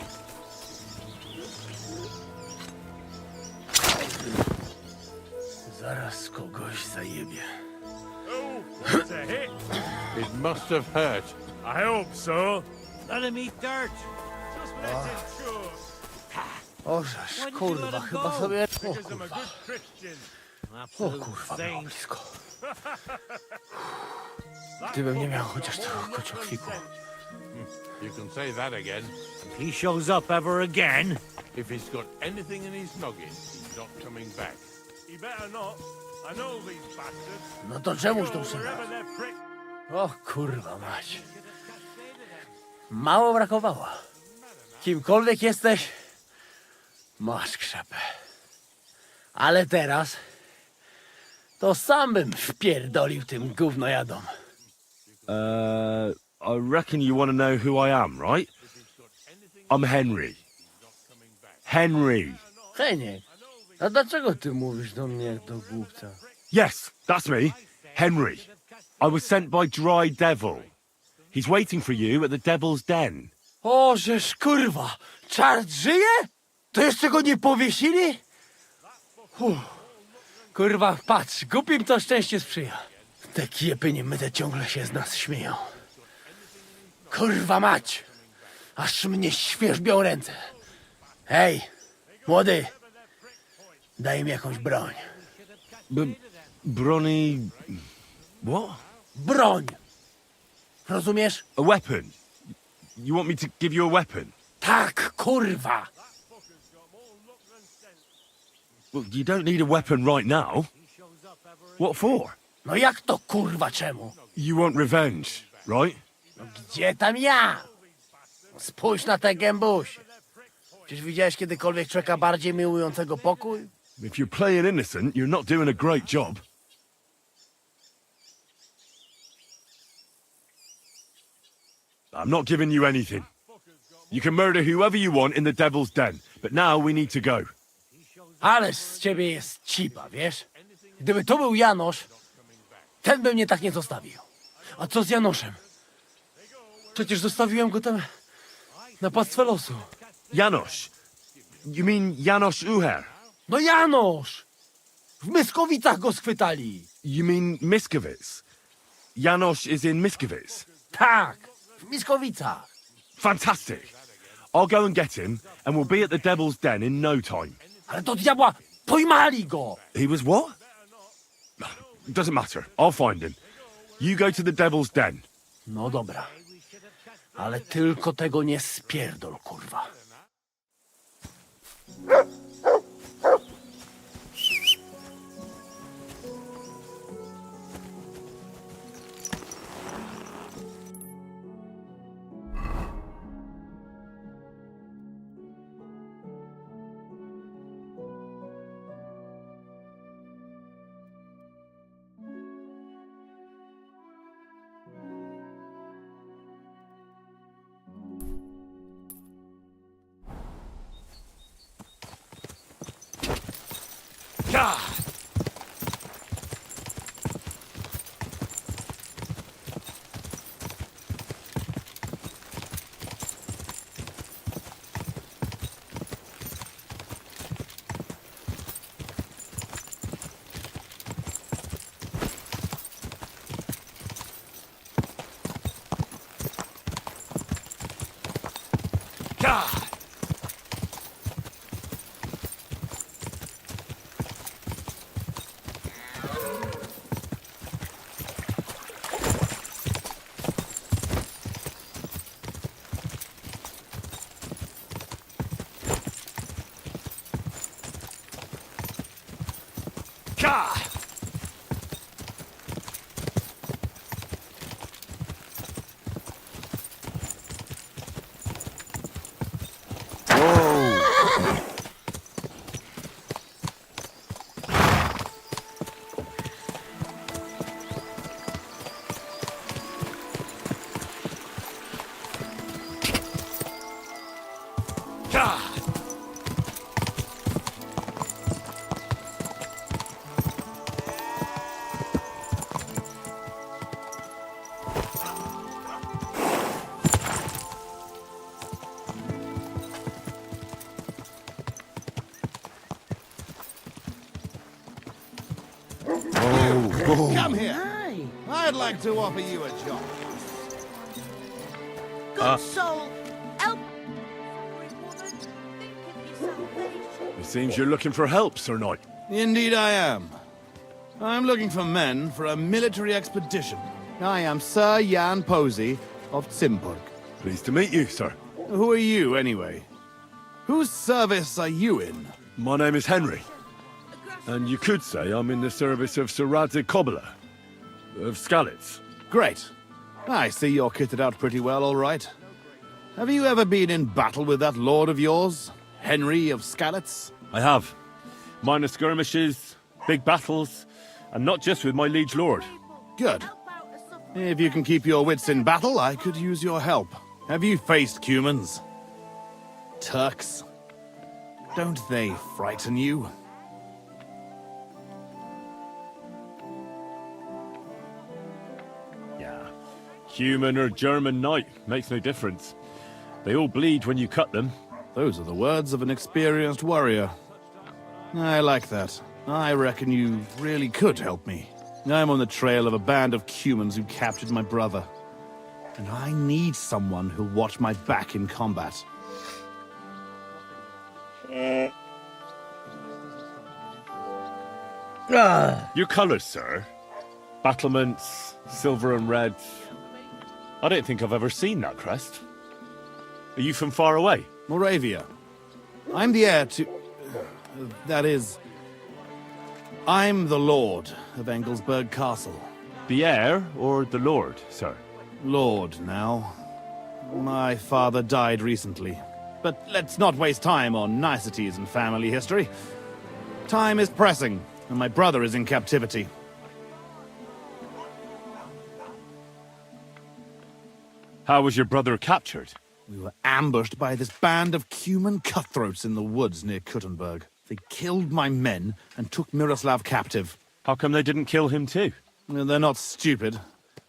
Zaraz kogoś zajebie. Oh, that's a hit. It must have hurt. I hope so. Let him eat dirt. Just let him show. Ożeż, kurwa, chyba sobie... O Because I'm a kurwa, good Christian. o kurwa, było blisko. Gdybym nie miał chociaż tego kociokwiku. You can say that again. If he shows up ever again... If he's got anything in his noggin, he's not coming back. He better not. I know these bastards. No to czemuż to Go przyjechał? wherever they're prick. O kurwa mać. Mało brakowało. Kimkolwiek jesteś, masz krzepę. Ale teraz to sam bym wpierdolił tym gównojadom. I reckon you want to know who I am, right? I'm Henry. Henry. Heniek, a dlaczego ty mówisz do mnie jak do głupca? Yes, that's me. Henry. I was sent by Dry Devil. He's waiting for you at the Devil's Den. O, żeż kurwa, czart żyje? To jeszcze go nie powiesili? Kurwa, patrz, głupim to szczęście sprzyja. Te kiepy niemyte ciągle się z nas śmieją. Kurwa mać, aż mnie świerzbią ręce. Hej, młody, daj mi jakąś broń. Bronny... What? Broń! Rozumiesz? A weapon? You want me to give you a weapon? Tak, kurwa! Well, you don't need a weapon right now. What for? No jak to kurwa czemu? You want revenge, right? No gdzie tam ja? Spójrz na te gębusie. Czyż widziałeś kiedykolwiek człowieka bardziej miłującego pokój? If you're playing innocent, you're not doing a great job. I'm not giving you anything. You can murder whoever you want in the Devil's Den, but now we need to go. Ależ z ciebie jest cipa, wiesz? Gdyby to był Janosz, ten by mnie tak nie zostawił. A co z Janoszem? Przecież zostawiłem go tam na pastwę losu. Janosz? You mean Janosz Uher? No Janosz! W Myskowicach go schwytali. You mean Miskovic? Janosz is in Miskovic? Tak, w Miskowicach. Fantastic. I'll go and get him, and we'll be at the Devil's Den in no time. Ale do diabła, pojmali go! He was what? Doesn't matter. I'll find him. You go to the Devil's Den. No dobra. Ale tylko tego nie spierdol, kurwa. Come here. I'd like to offer you a job. Good soul, help! It seems you're looking for help, Sir Knight. Indeed I am. I'm looking for men for a military expedition. I am Sir Jan Posey of Zimburg. Pleased to meet you, sir. Who are you, anyway? Whose service are you in? My name is Henry. And you could say I'm in the service of Sir Radzig Kobyla, of Skalitz. Great. I see you're kitted out pretty well, all right. Have you ever been in battle with that lord of yours, Henry of Skalitz? I have. Minor skirmishes, big battles, and not just with my liege lord. Good. If you can keep your wits in battle, I could use your help. Have you faced Cumans? Turks? Don't they frighten you? Human or German knight, makes no difference. They all bleed when you cut them. Those are the words of an experienced warrior. I like that. I reckon you really could help me. I'm on the trail of a band of Cumans who captured my brother. And I need someone who'll watch my back in combat. Your colours, sir. Battlements, silver and red. I don't think I've ever seen that crest. Are you from far away? Moravia. I'm the heir to... that is... I'm the Lord of Engelsberg Castle. The heir or the lord, sir? Lord, now. My father died recently. But let's not waste time on niceties in family history. Time is pressing, and my brother is in captivity. How was your brother captured? We were ambushed by this band of Cuman cutthroats in the woods near Kuttenberg. They killed my men and took Miroslav captive. How come they didn't kill him too? They're not stupid.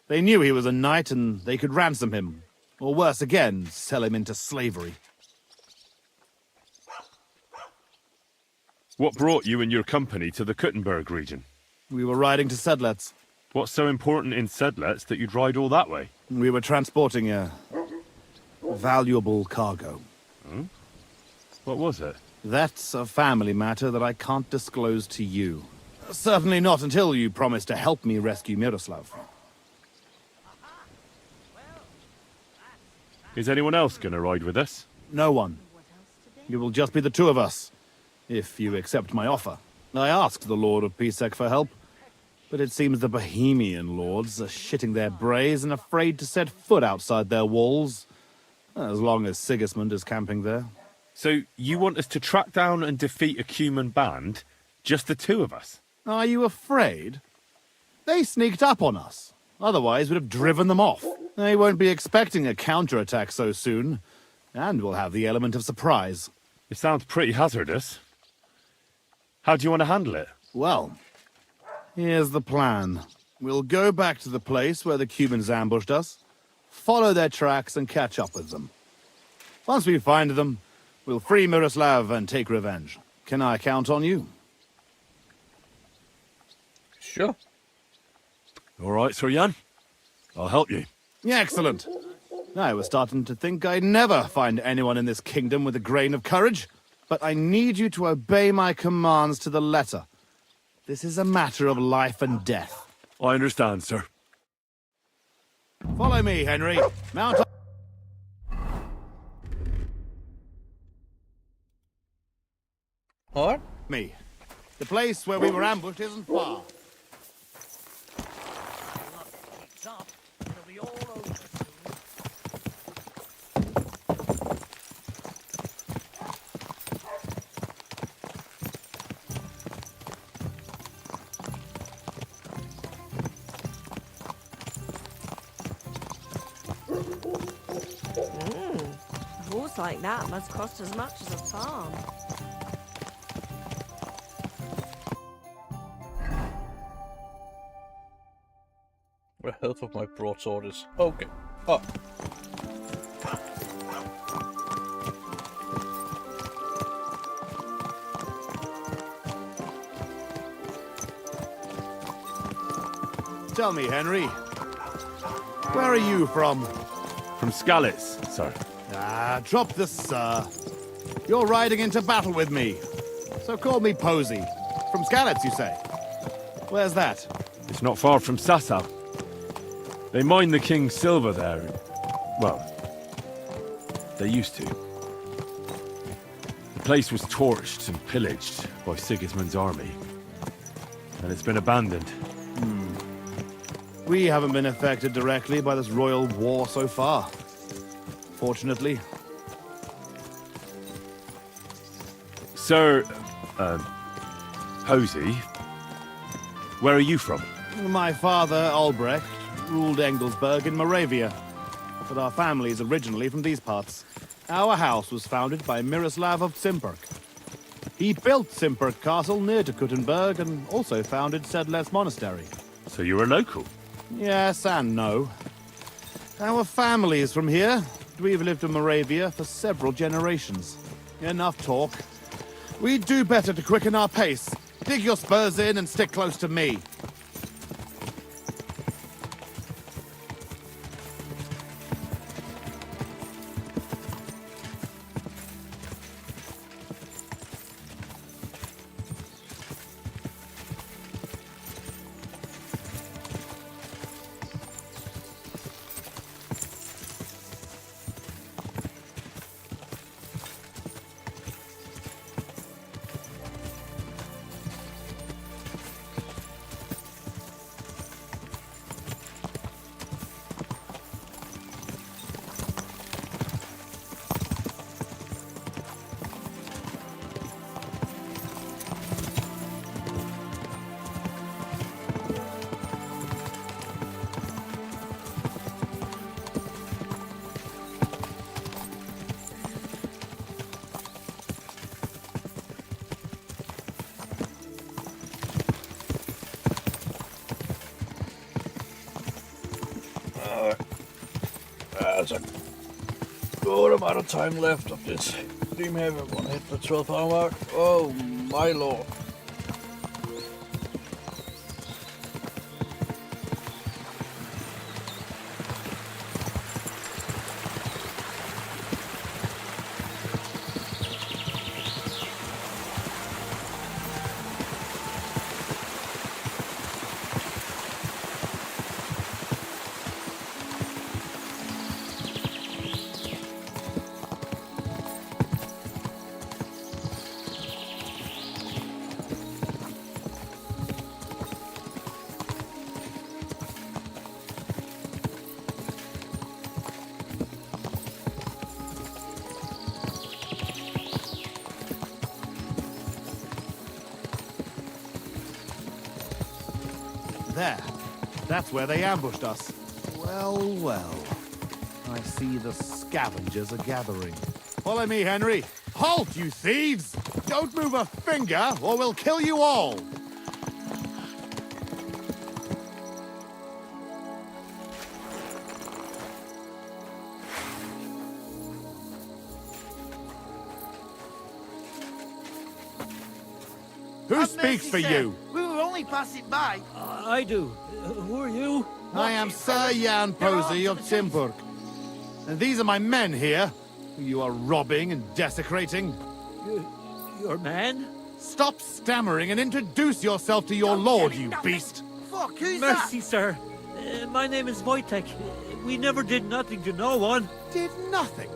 They knew he was a knight and they could ransom him. Or worse again, sell him into slavery. What brought you and your company to the Kuttenberg region? We were riding to Sedlets. What's so important in Sedlets that you'd ride all that way? We were transporting a valuable cargo. Hmm? What was it? That's a family matter that I can't disclose to you. Certainly not until you promise to help me rescue Miroslav. Is anyone else going to ride with us? No one. It will just be the two of us, if you accept my offer. I asked the Lord of Pisek for help, but it seems the Bohemian lords are shitting their brays and afraid to set foot outside their walls, as long as Sigismund is camping there. So you want us to track down and defeat a Cuman band, just the two of us? Are you afraid? They sneaked up on us. Otherwise, we'd have driven them off. They won't be expecting a counterattack so soon, and we'll have the element of surprise. It sounds pretty hazardous. How do you want to handle it? Well, here's the plan. We'll go back to the place where the Cumans ambushed us, follow their tracks and catch up with them. Once we find them, we'll free Miroslav and take revenge. Can I count on you? Sure. All right, Sir Jan. I'll help you. Excellent. I was starting to think I'd never find anyone in this kingdom with a grain of courage. But I need you to obey my commands to the letter. This is a matter of life and death. I understand, sir. Follow me, Henry. Mount up. What? Me. The place where we were ambushed isn't far. A horse like that must cost as much as a farm. Where half of my broadsword is. Okay. Oh. Tell me, Henry. Where are you from? From Skalitz, sir. Ah, drop the sir. You're riding into battle with me. So call me Posey. From Skalitz, you say? Where's that? It's not far from Sasau. They mine the king's silver there. Well, they used to. The place was torched and pillaged by Sigismund's army. And it's been abandoned. We haven't been affected directly by this royal war so far. Fortunately. Sir, Posey, where are you from? My father, Albrecht, ruled Engelsberg in Moravia. But our family is originally from these parts. Our house was founded by Miroslav of Simperk. He built Simperk Castle near to Kuttenberg and also founded Sedles Monastery. So you're a local? Yes and no. Our family is from here. We've lived in Moravia for several generations. Enough talk. We'd do better to quicken our pace. Dig your spurs in and stick close to me. There's a good amount of time left of this stream here. I want to hit the 12-hour mark. Oh my lord. There. That's where they ambushed us. Well, well. I see the scavengers are gathering. Follow me, Henry. Halt, you thieves! Don't move a finger, or we'll kill you all! Who speaks for you? We were only passing by. I do. Who are you? I am Sir Jan Posey of Simburg. And these are my men here, who you are robbing and desecrating. Your men? Stop stammering and introduce yourself to your lord, you beast! Fuck, who's Mercy, sir. My name is Wojtek. We never did nothing to no one. Did nothing?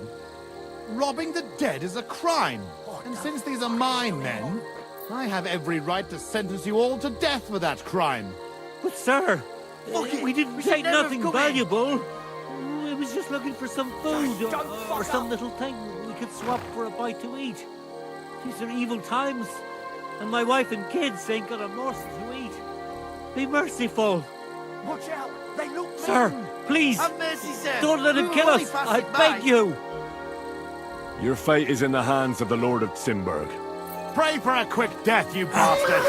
Robbing the dead is a crime. And since these are my men, I have every right to sentence you all to death for that crime. But, sir, we didn't We take should never nothing have come in. valuable. We was just looking for some food or some little thing we could swap for a bite to eat. These are evil times, and my wife and kids ain't got a morsel to eat. Be merciful. Watch out! They look Sir, mean. please, Have mercy, sir. don't let him We're kill only us. passing I by. beg you. Your fate is in the hands of the Lord of Simberg. Pray for a quick death, you bastard!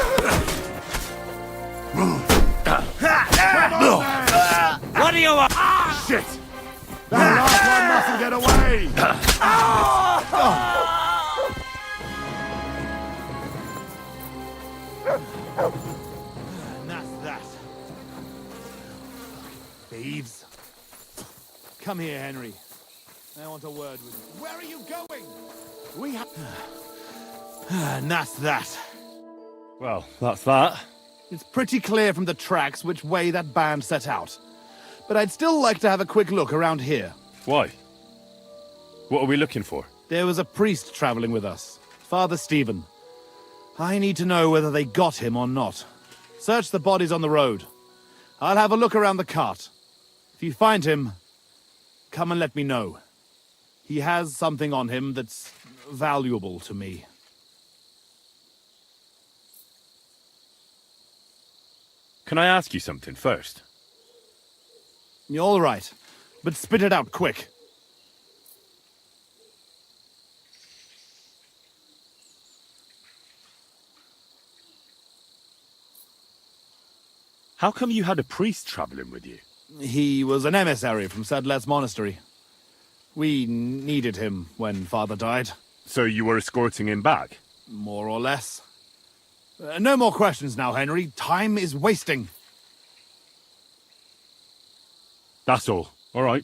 What do you want? Shit! That last one mustn't get away! And that's that. Thieves. Come here, Henry. I want a word with you. Where are you going? We have... And that's that. Well, that's that. It's pretty clear from the tracks which way that band set out. But I'd still like to have a quick look around here. Why? What are we looking for? There was a priest traveling with us, Father Stephen. I need to know whether they got him or not. Search the bodies on the road. I'll have a look around the cart. If you find him, come and let me know. He has something on him that's valuable to me. Can I ask you something first? You're all right, but spit it out quick. How come you had a priest traveling with you? He was an emissary from Sadlet's monastery. We needed him when Father died. So you were escorting him back? More or less. No more questions now, Henry. Time is wasting. That's all. All right.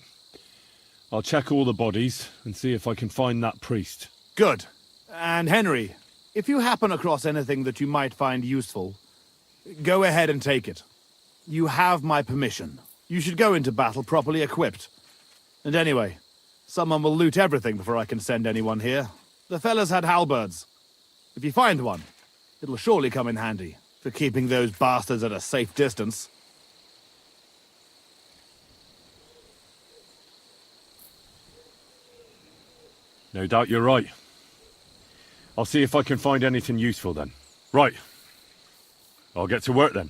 I'll check all the bodies and see if I can find that priest. Good. And Henry, if you happen across anything that you might find useful, go ahead and take it. You have my permission. You should go into battle properly equipped. And anyway, someone will loot everything before I can send anyone here. The fellas had halberds. If you find one, it'll surely come in handy for keeping those bastards at a safe distance. No doubt you're right. I'll see if I can find anything useful then. Right. I'll get to work then.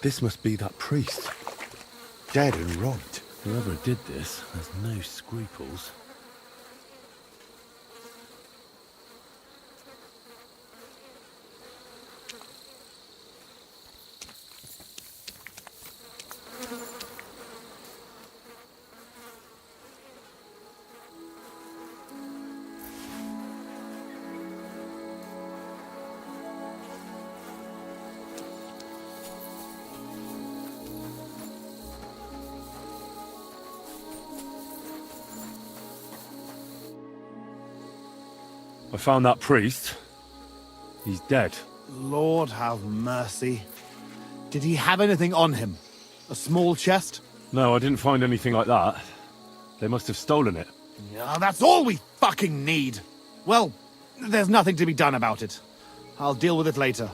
This must be that priest. Dead and robbed. Whoever did this has no scruples. I found that priest. He's dead. Lord have mercy. Did he have anything on him? A small chest? No, I didn't find anything like that. They must have stolen it. Yeah, that's all we fucking need. Well, there's nothing to be done about it. I'll deal with it later.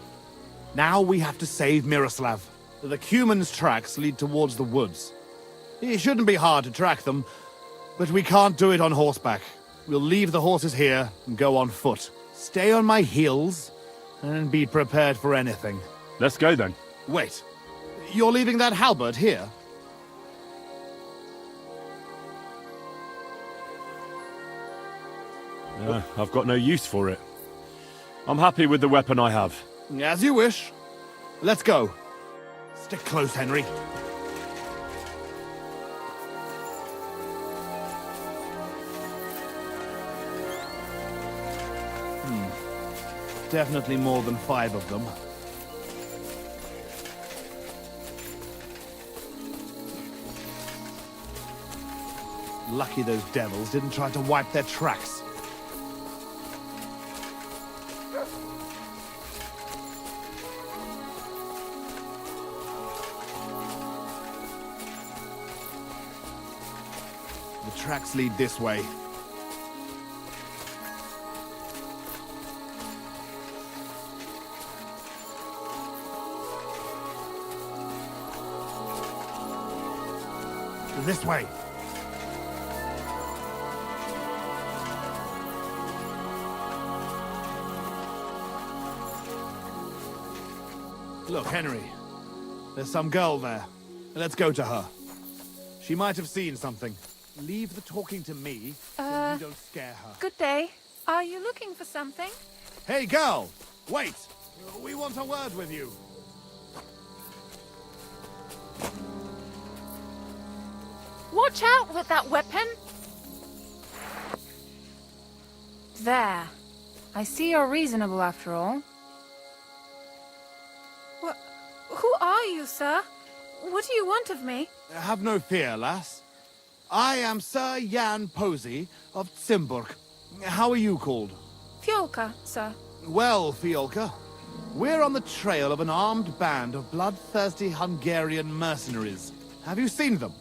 Now we have to save Miroslav. The Cuman's tracks lead towards the woods. It shouldn't be hard to track them, but we can't do it on horseback. We'll leave the horses here and go on foot. Stay on my heels and be prepared for anything. Let's go then. Wait, you're leaving that halberd here? I've got no use for it. I'm happy with the weapon I have. As you wish. Let's go. Stick close, Henry. Definitely more than 5 of them. Lucky those devils didn't try to wipe their tracks. The tracks lead this way. This way. Look, Henry. There's some girl there. Let's go to her. She might have seen something. Leave the talking to me so you don't scare her. Good day. Are you looking for something? Hey, girl! Wait! We want a word with you. Watch out with that weapon! There. I see you're reasonable after all. Who are you, sir? What do you want of me? Have no fear, lass. I am Sir Jan Posey of Zimburg. How are you called? Fiolka, sir. Well, Fiolka, we're on the trail of an armed band of bloodthirsty Hungarian mercenaries. Have you seen them?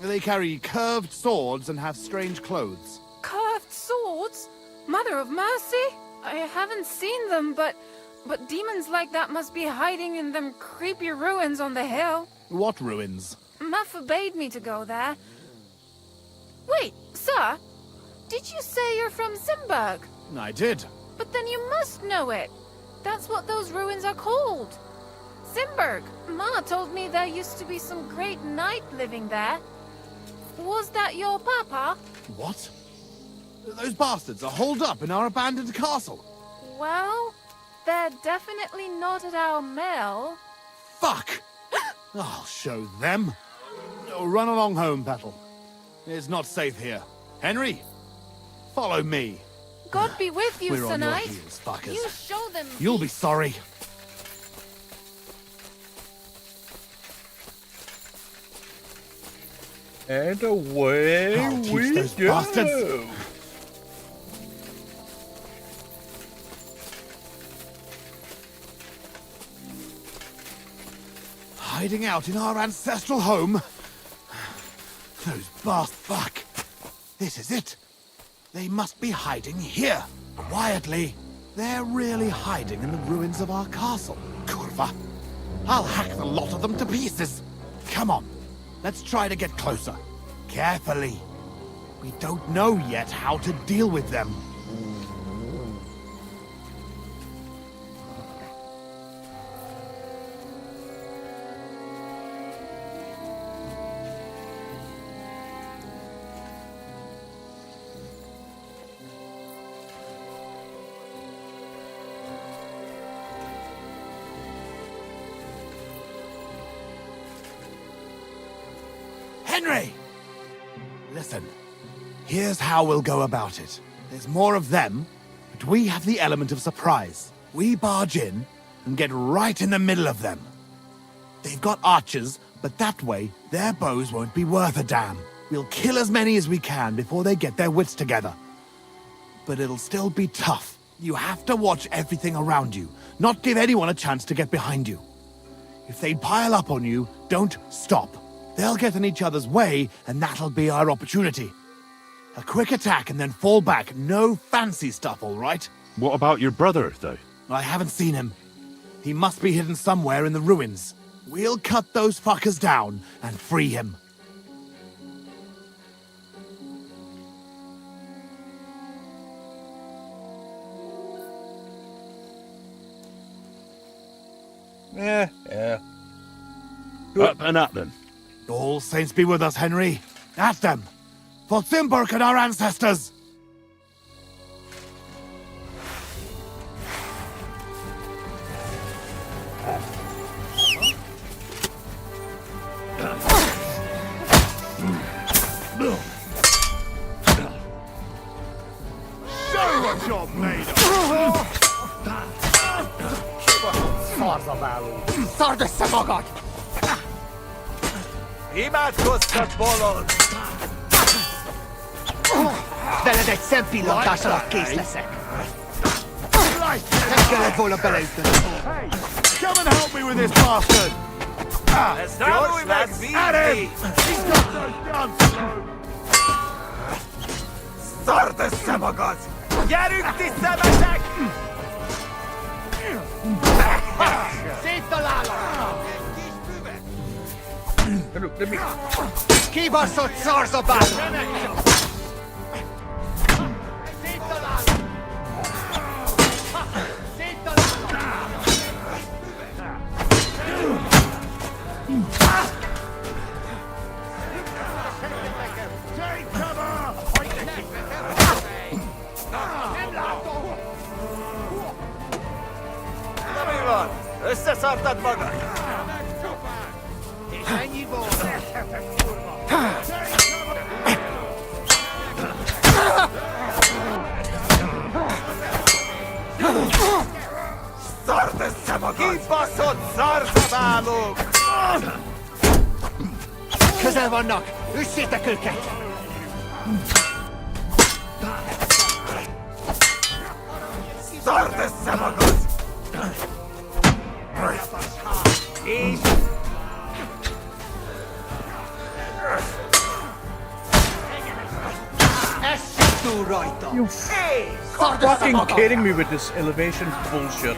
They carry curved swords and have strange clothes. Curved swords? Mother of mercy? I haven't seen them, but demons like that must be hiding in them creepy ruins on the hill. What ruins? Ma forbade me to go there. Wait, sir, did you say you're from Zimburg? I did. But then you must know it. That's what those ruins are called. Zimburg. Ma told me there used to be some great knight living there. Was that your papa? What? Those bastards are holed up in our abandoned castle. Well, they're definitely not at our mill. Fuck! I'll show them. Run along home, Petal. It's not safe here. Henry, follow me. God be with you, We're Sir on your Knight. heels, fuckers. You show them. You'll be sorry. And away I'll teach we those go. bastards. Hiding out in our ancestral home? Those fuck. This is it. They must be hiding here, quietly. They're really hiding in the ruins of our castle. Kurva. I'll hack the lot of them to pieces. Come on, let's try to get closer. Carefully. We don't know yet how to deal with them. Henry! Listen, here's how we'll go about it. There's more of them, but we have the element of surprise. We barge in and get right in the middle of them. They've got archers, but that way, their bows won't be worth a damn. We'll kill as many as we can before they get their wits together. but it'll still be tough. You have to watch everything around you, not give anyone a chance to get behind you. If they pile up on you, don't stop. They'll get in each other's way, and that'll be our opportunity. A quick attack and then fall back. No fancy stuff, all right? What about your brother, though? I haven't seen him. He must be hidden somewhere in the ruins. We'll cut those fuckers down and free him. Yeah. Up and at them. All saints be with us, Henry. At them. For Zimburg and our ancestors. Show what you're made of! Szarzabáló! Szard össze magad! Imádkoztat, bolond! Veled egy szempillantás alatt kész leszek! Nem kellett volna beleütnöm! Hey, come and help me with this bastard! Ez gyors lesz! At him! He's got no guns! Szard össze magad! Gyerünk, ti szemetek! Széttalálom! Kibaszott szarzabáló! Széttalálom! Na mi van? Összeszartad magad? És ennyi volt! Szard össze magad! Kibaszott szarzabálók! Közel vannak! Üssétek őket! Szard össze magad! És... Essünk túl rajta! You fucking kidding me with this elevation bullshit.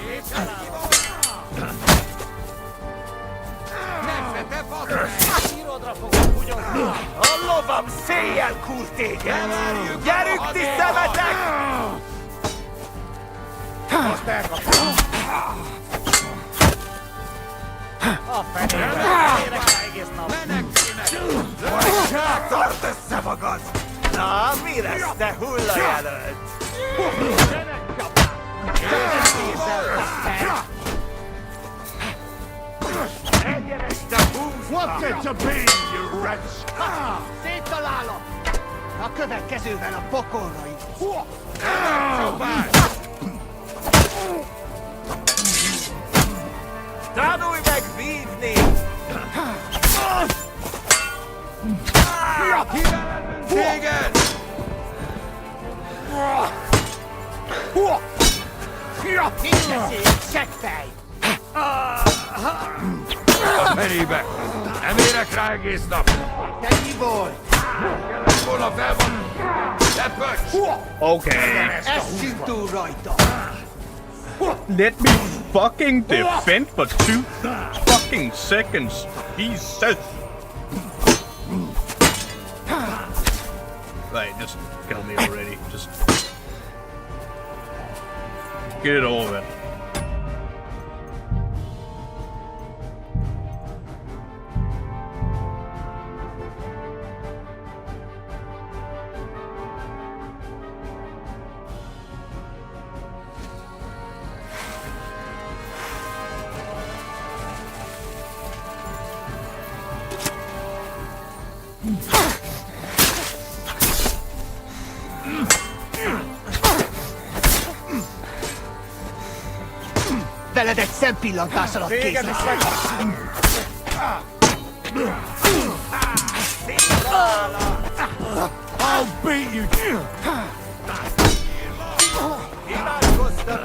A lovam széjjel kúr téged! Gyerünk, ti szemetek! Most elkapom! A fenébe! Egész nap! Tart össze magad! Na, mi lesz, te hullajelölt? What's it to be, you wretch? Széttalálom! A következővel a pokolra is! Tanulj meg vívni! Téged! Mit beszélj, seggfej! A fenébe! Nem érek rá egész nap! Te mi volt? Volna fel van! Lepöcs! Okay. Essünk túl rajta! Let me fucking defend for 2 fucking seconds. Jesus. Right, just kill me already. Just get it over with. Veled egy szempillantás alatt kész leszek! I'll beat you! Keep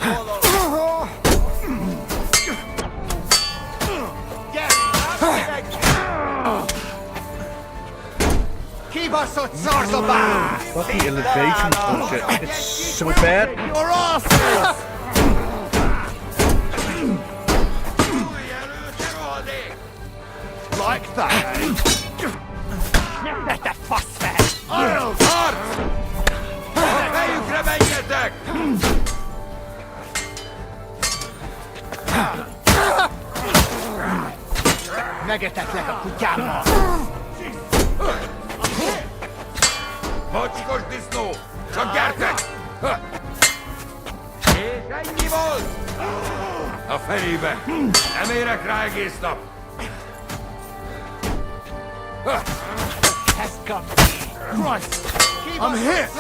us so so bad. Fucking elevation bullshit. It's so bad. Your asses! Like that, eh? Dette fastfest! Hard! Fejükre menjetek! Megetetlek a kutyámmal! Mocskos disznó! Csak gyertek! És ennyi volt! A felébe! Nem érek rá egész nap! Has got me! Christ! I'm hit!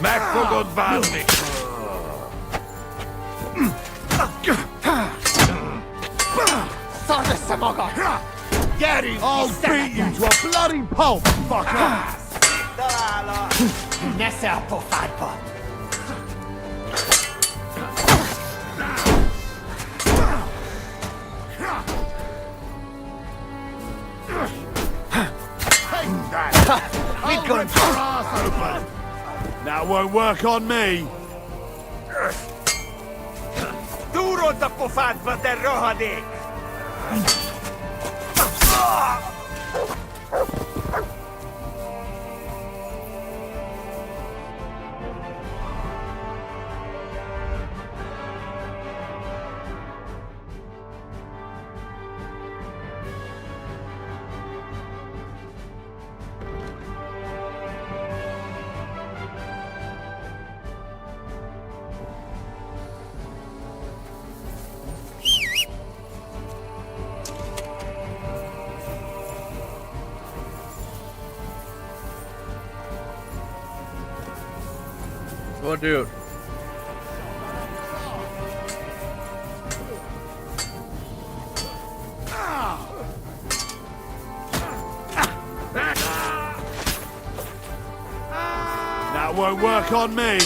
Meg fogod bánni! Szard össze magad! Gyerünk! I'll beat you to a bloody pulp, fucker! Nesze a pofádba! I'll rip your ass open! That won't work on me! Túrold a pofádba, te rohadék! Oh, dude. That won't work on me!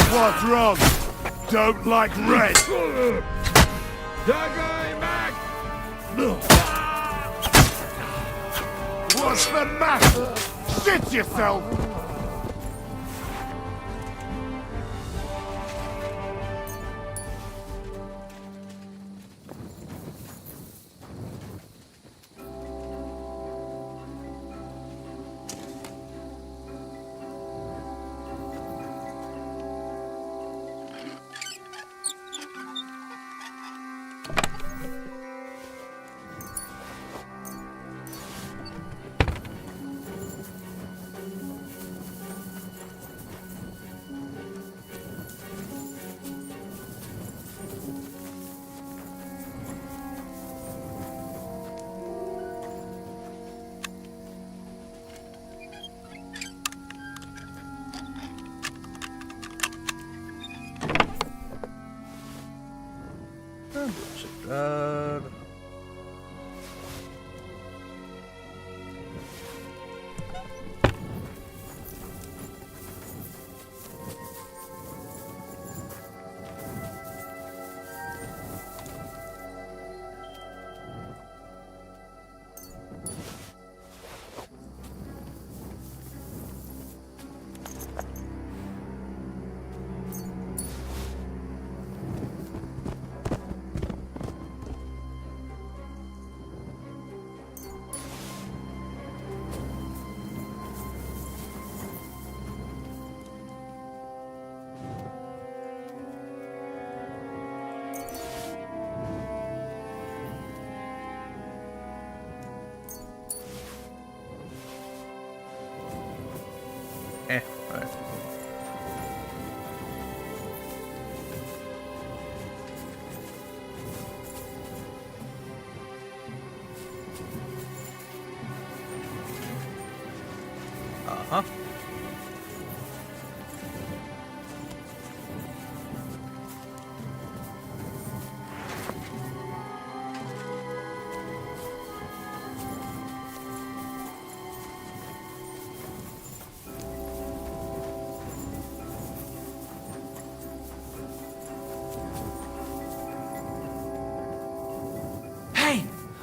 What's wrong? Don't like red! What's the matter? Shit yourself!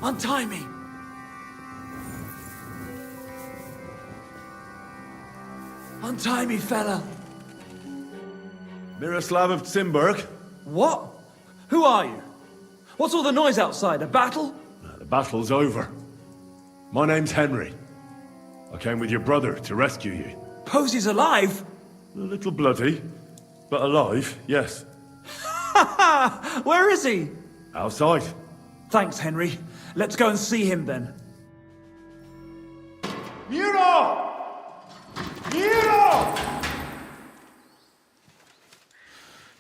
Untie me! Untie me, fella! Miroslav of Timberg? What? Who are you? What's all the noise outside? A battle? The battle's over. My name's Henry. I came with your brother to rescue you. Posey's alive? A little bloody, but alive, yes. Where is he? Outside. Thanks, Henry. Let's go and see him then. Miro! Miro!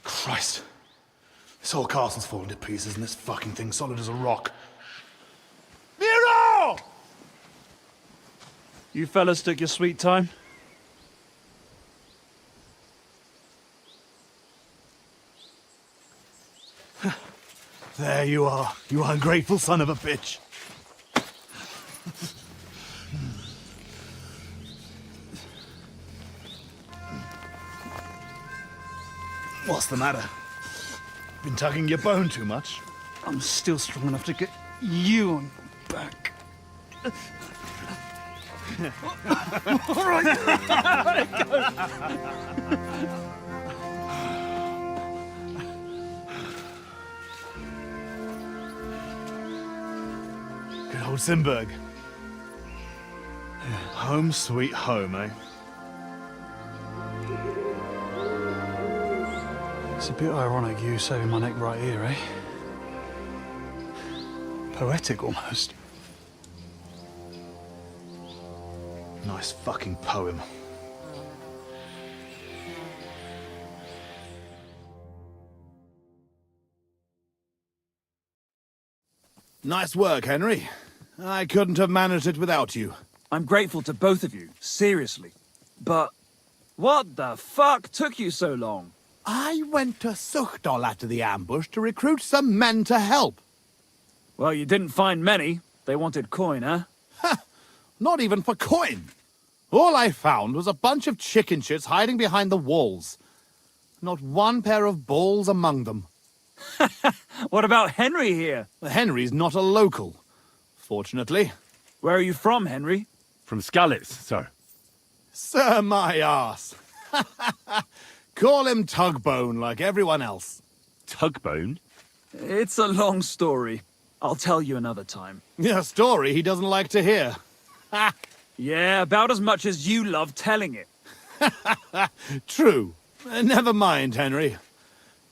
Christ. This whole castle's falling to pieces and this fucking thing's solid as a rock. Miro! You fellas took your sweet time? There you are, you ungrateful son of a bitch. What's the matter? Been tugging your bone too much? I'm still strong enough to get you on back. All right. Good old Simberg. Home sweet home, eh? It's a bit ironic you saving my neck right here, eh? Poetic almost. Nice fucking poem. Nice work, Henry. I couldn't have managed it without you. I'm grateful to both of you, seriously. But what the fuck took you so long? I went to Suchdol after the ambush to recruit some men to help. Well, you didn't find many. They wanted coin, huh? Not even for coin. All I found was a bunch of chicken shits hiding behind the walls. Not one pair of balls among them. What about Henry here? Henry's not a local, fortunately. Where are you from, Henry? From Skalitz, sir. Sir, my arse. Call him Tugbone like everyone else. Tugbone? It's a long story. I'll tell you another time. A story he doesn't like to hear. Yeah, about as much as you love telling it. True. Never mind, Henry.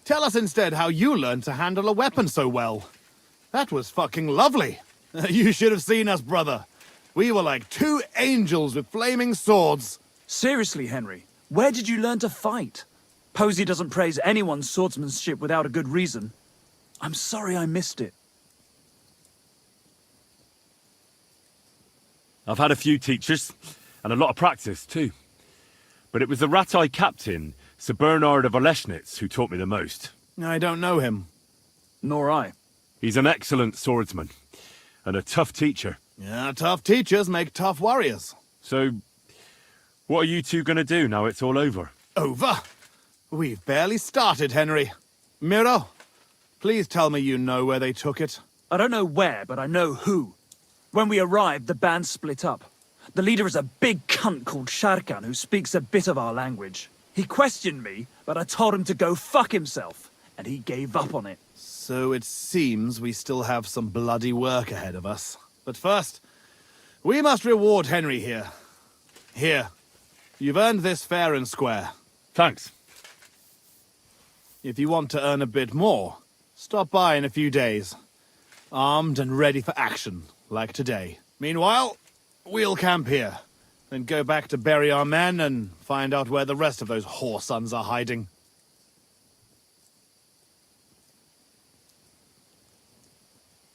Tell us instead how you learned to handle a weapon so well. That was fucking lovely. You should have seen us, brother. We were like two angels with flaming swords. Seriously, Henry, where did you learn to fight? Posey doesn't praise anyone's swordsmanship without a good reason. I'm sorry I missed it. I've had a few teachers, and a lot of practice, too. But it was the Ratai captain, Sir Bernard of Oleschnitz, who taught me the most. I don't know him. Nor I. He's an excellent swordsman, and a tough teacher. Yeah, tough teachers make tough warriors. So, what are you two going to do now it's all over? Over? We've barely started, Henry. Miro, please tell me you know where they took it. I don't know where, but I know who. When we arrived, the band split up. The leader is a big cunt called Sharkan who speaks a bit of our language. He questioned me, but I told him to go fuck himself, and he gave up on it. So it seems we still have some bloody work ahead of us. But first, we must reward Henry here. Here. You've earned this fair and square. Thanks. If you want to earn a bit more, stop by in a few days. Armed and ready for action, like today. Meanwhile, we'll camp here. Then go back to bury our men and find out where the rest of those whore sons are hiding.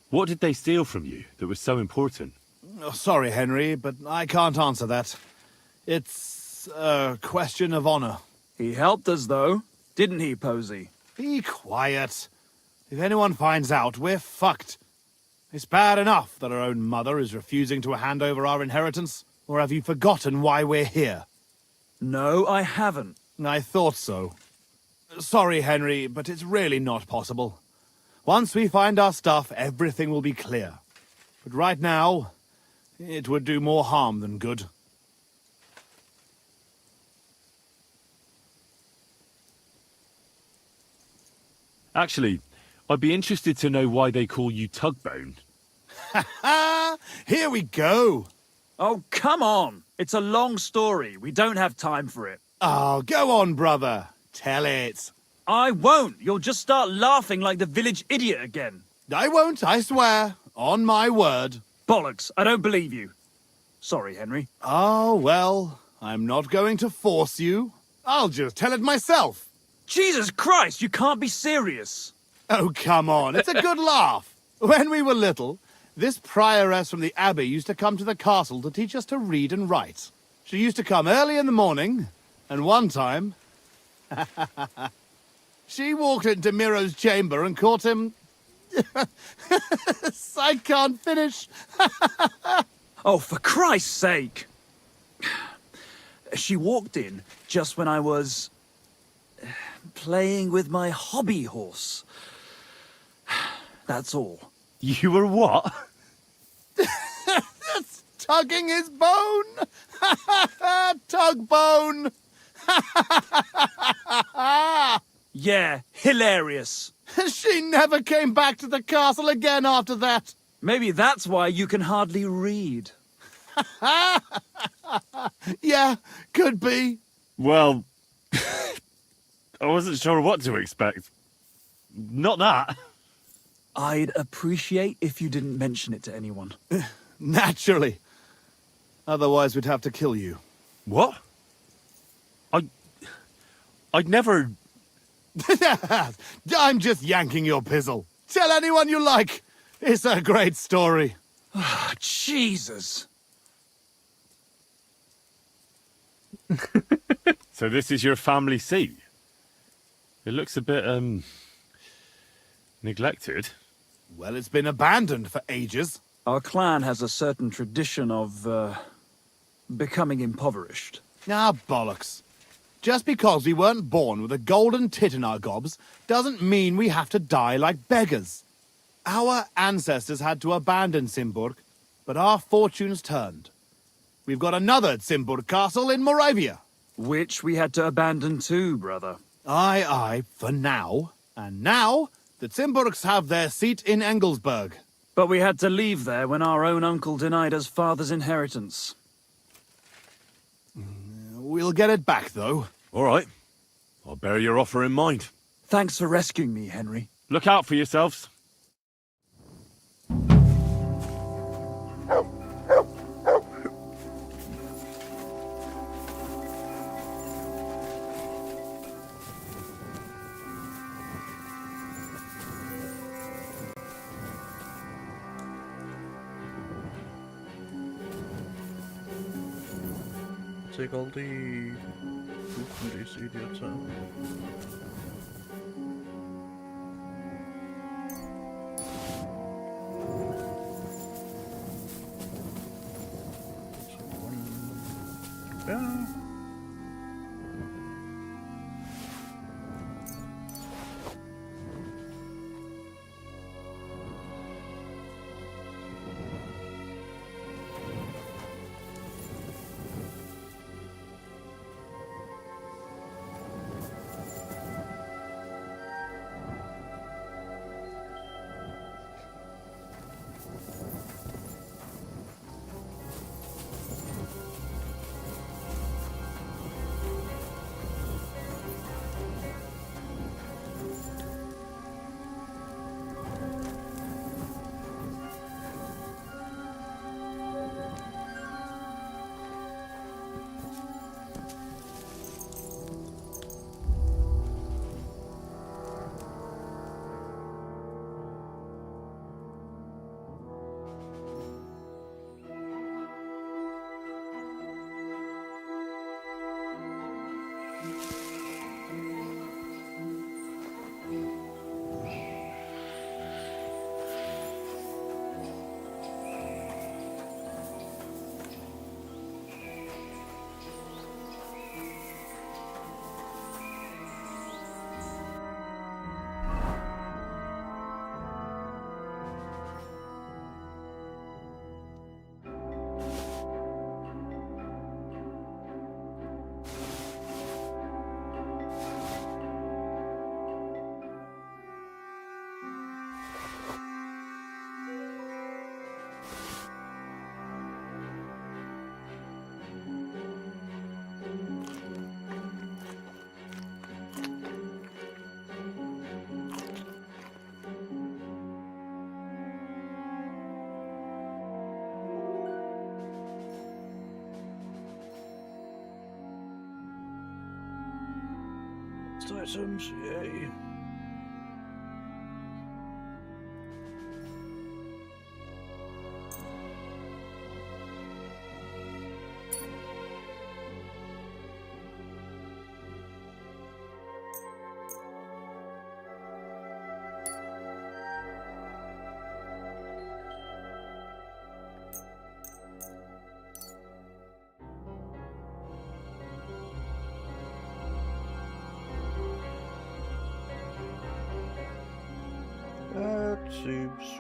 What did they steal from you that was so important? Oh, sorry, Henry, but I can't answer that. It's a question of honor. He helped us, though. Didn't he, Posey? Be quiet. If anyone finds out, we're fucked. It's bad enough that our own mother is refusing to hand over our inheritance. Or have you forgotten why we're here? No, I haven't. I thought so. Sorry, Henry, but it's really not possible. Once we find our stuff, everything will be clear. But right now, it would do more harm than good. Actually, I'd be interested to know why they call you Tugbone. Here we go! Oh, come on! It's a long story. We don't have time for it. Oh, go on, brother. Tell it. I won't. You'll just start laughing like the village idiot again. I won't, I swear. On my word. Bollocks. I don't believe you. Sorry, Henry. Oh, well, I'm not going to force you. I'll just tell it myself. Jesus Christ, you can't be serious. Oh, come on. It's a good laugh. When we were little, this prioress from the abbey used to come to the castle to teach us to read and write. She used to come early in the morning, and one time... she walked into Miro's chamber and caught him... I can't finish. Oh, for Christ's sake. She walked in just when I was... playing with my hobby horse. That's all. You were what? That's tugging his bone. Tug bone. Yeah, hilarious. She never came back to the castle again after that. Maybe that's why you can hardly read. Yeah, could be. Well, I wasn't sure what to expect. Not that. I'd appreciate if you didn't mention it to anyone. Naturally. Otherwise, we'd have to kill you. What? I'd never... I'm just yanking your pizzle. Tell anyone you like. It's a great story. Jesus. So this is your family seat? It looks a bit, neglected. Well, it's been abandoned for ages. Our clan has a certain tradition of, becoming impoverished. Ah, bollocks. Just because we weren't born with a golden tit in our gobs doesn't mean we have to die like beggars. Our ancestors had to abandon Simburg, but our fortunes turned. We've got another Simburg castle in Moravia. Which we had to abandon too, brother. Aye, for now. And now, the Simburgs have their seat in Engelsberg. But we had to leave there when our own uncle denied us father's inheritance. We'll get it back, though. All right. I'll bear your offer in mind. Thanks for rescuing me, Henry. Look out for yourselves. Take all the food from these idiots out. Yeah. quest items, yay. That seems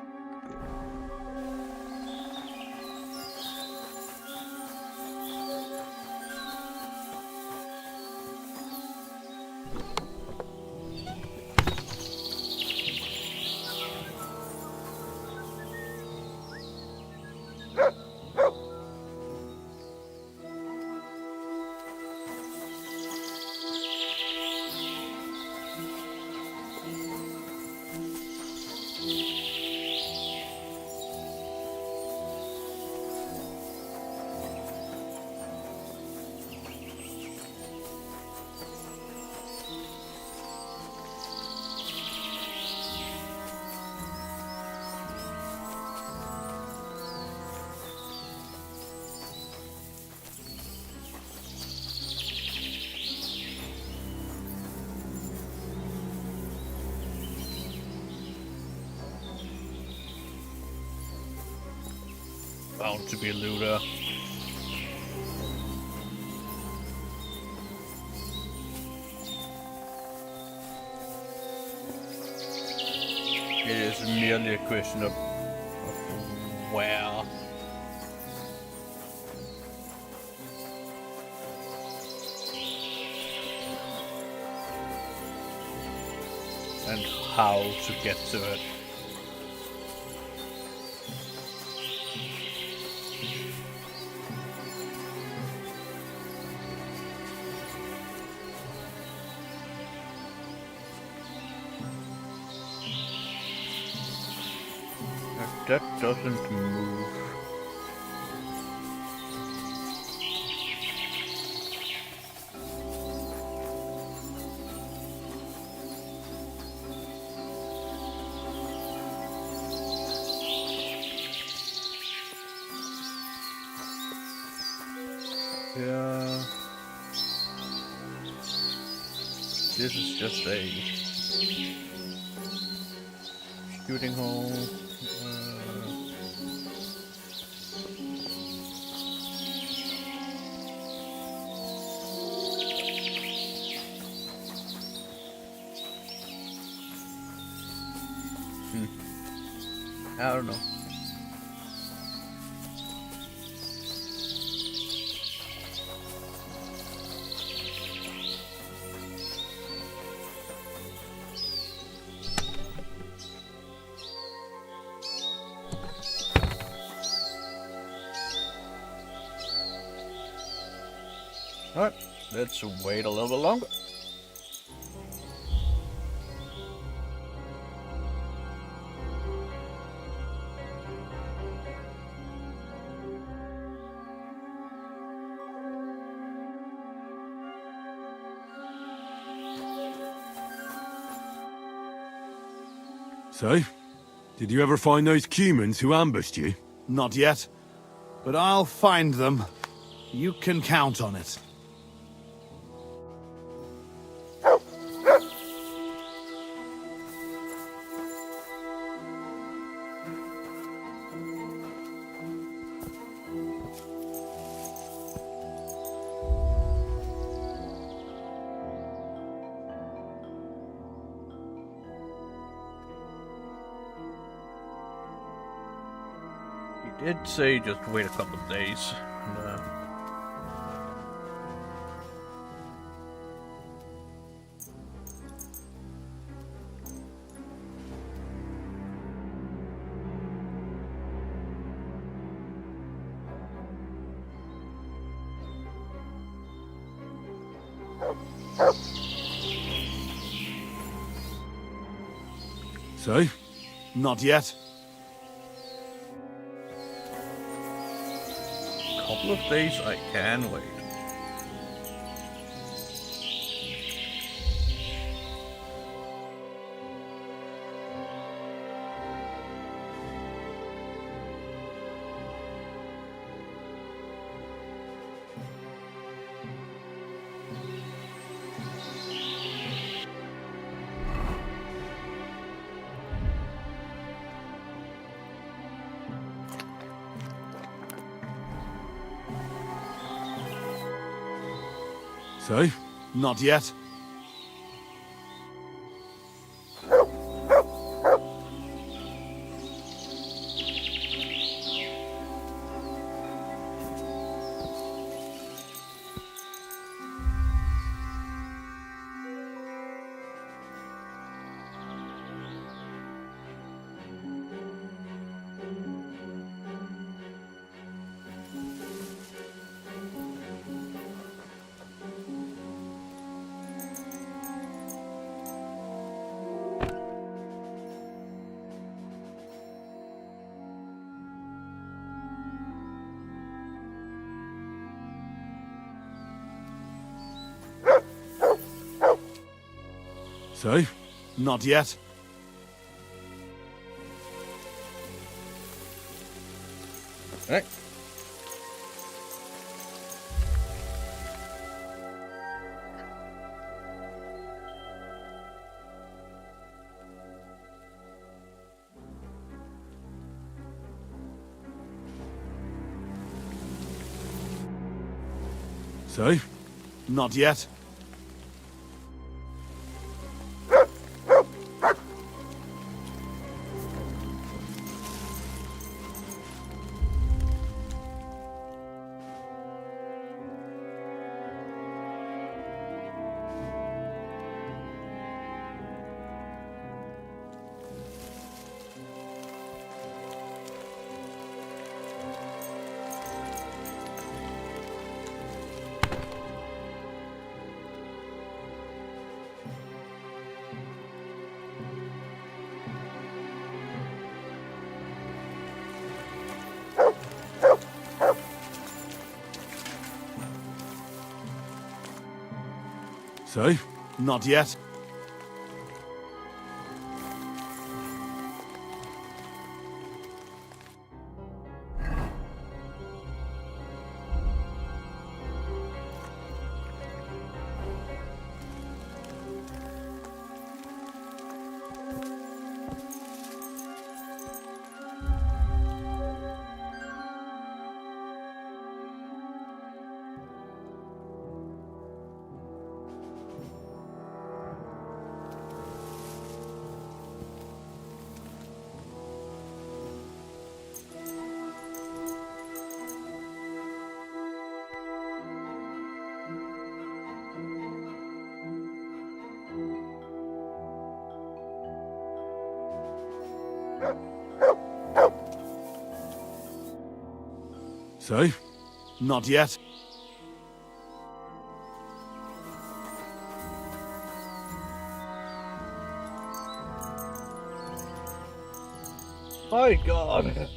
bound to be a looter. It is merely a question of where. And how to get to it. That doesn't move. Yeah. This is just a shooting hole. I don't know. Alright, let's wait a little bit longer. So, did you ever find those humans who ambushed you? Not yet, but I'll find them. You can count on it. He did say just wait a couple of days. And, So? Not yet. couple of days I can wait. So? Not yet. So? Not yet. Right. So? Not yet. So? Not yet. So? Not yet. My God.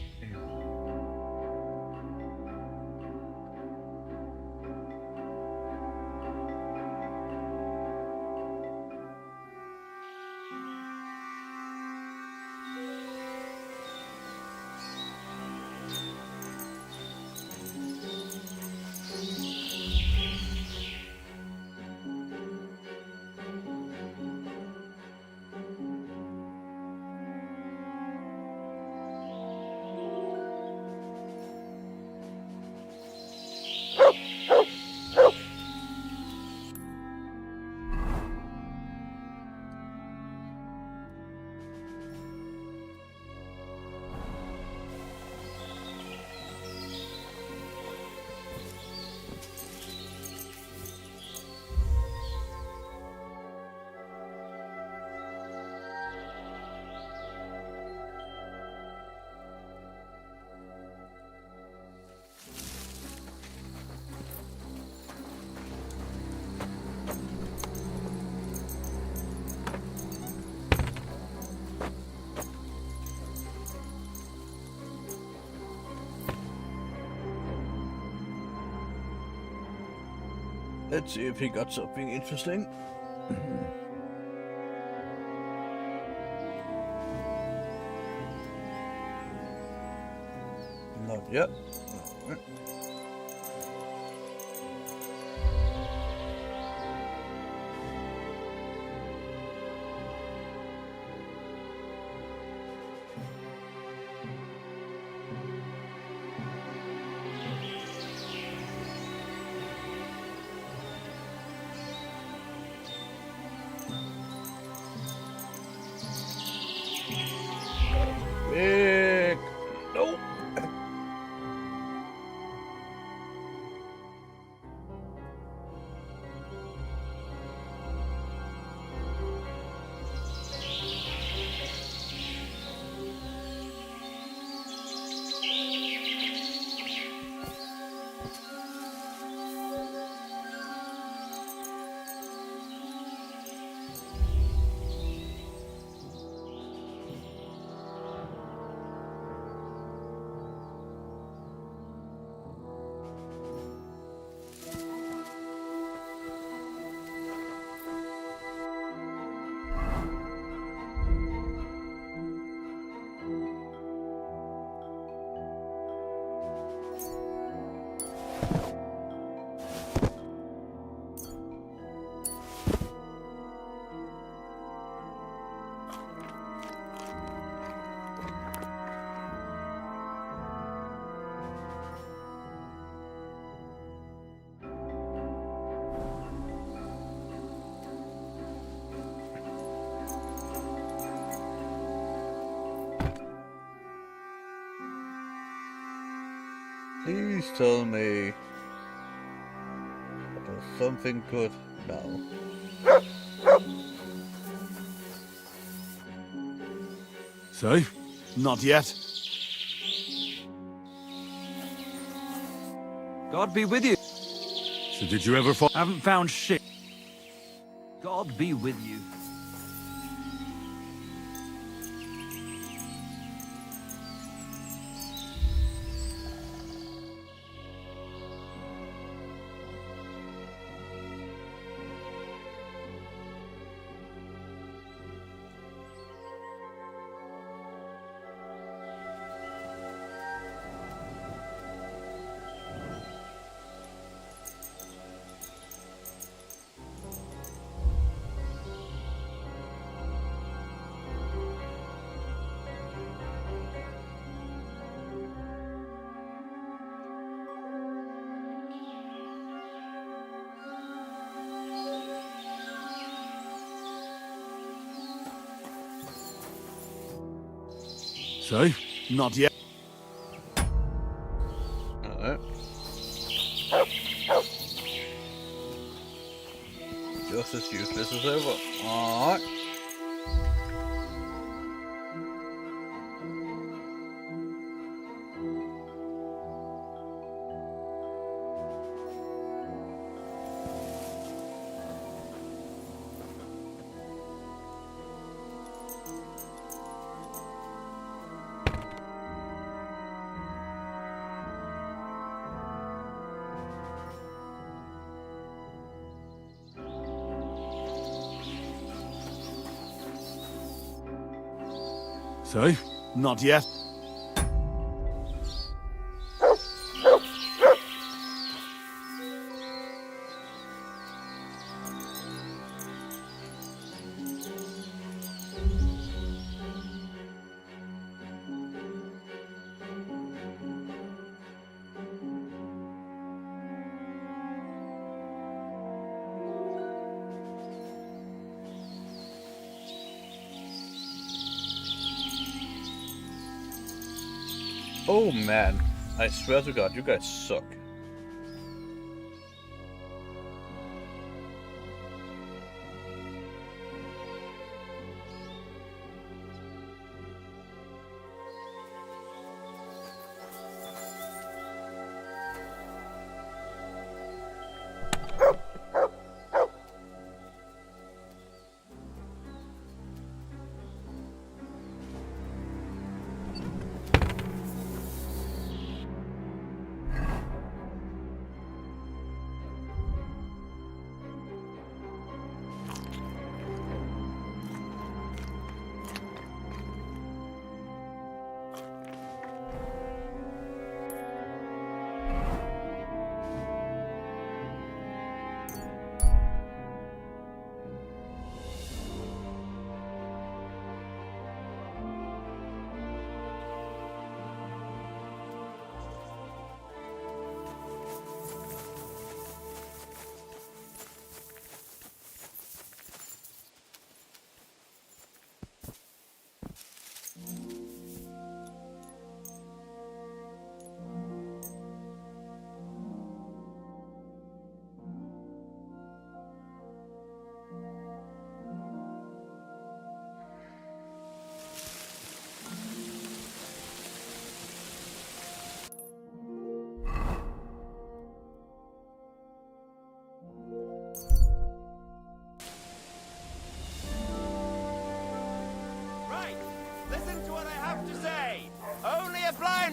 Let's see if he got something interesting. Not yet. Alright. Please tell me there's something good now. So? Not yet. God be with you. So did you ever find... Haven't found shit. God be with you. So? Not yet. Alright. Just as useless as ever. Alright. So? Not yet. Oh man, I swear to God, you guys suck.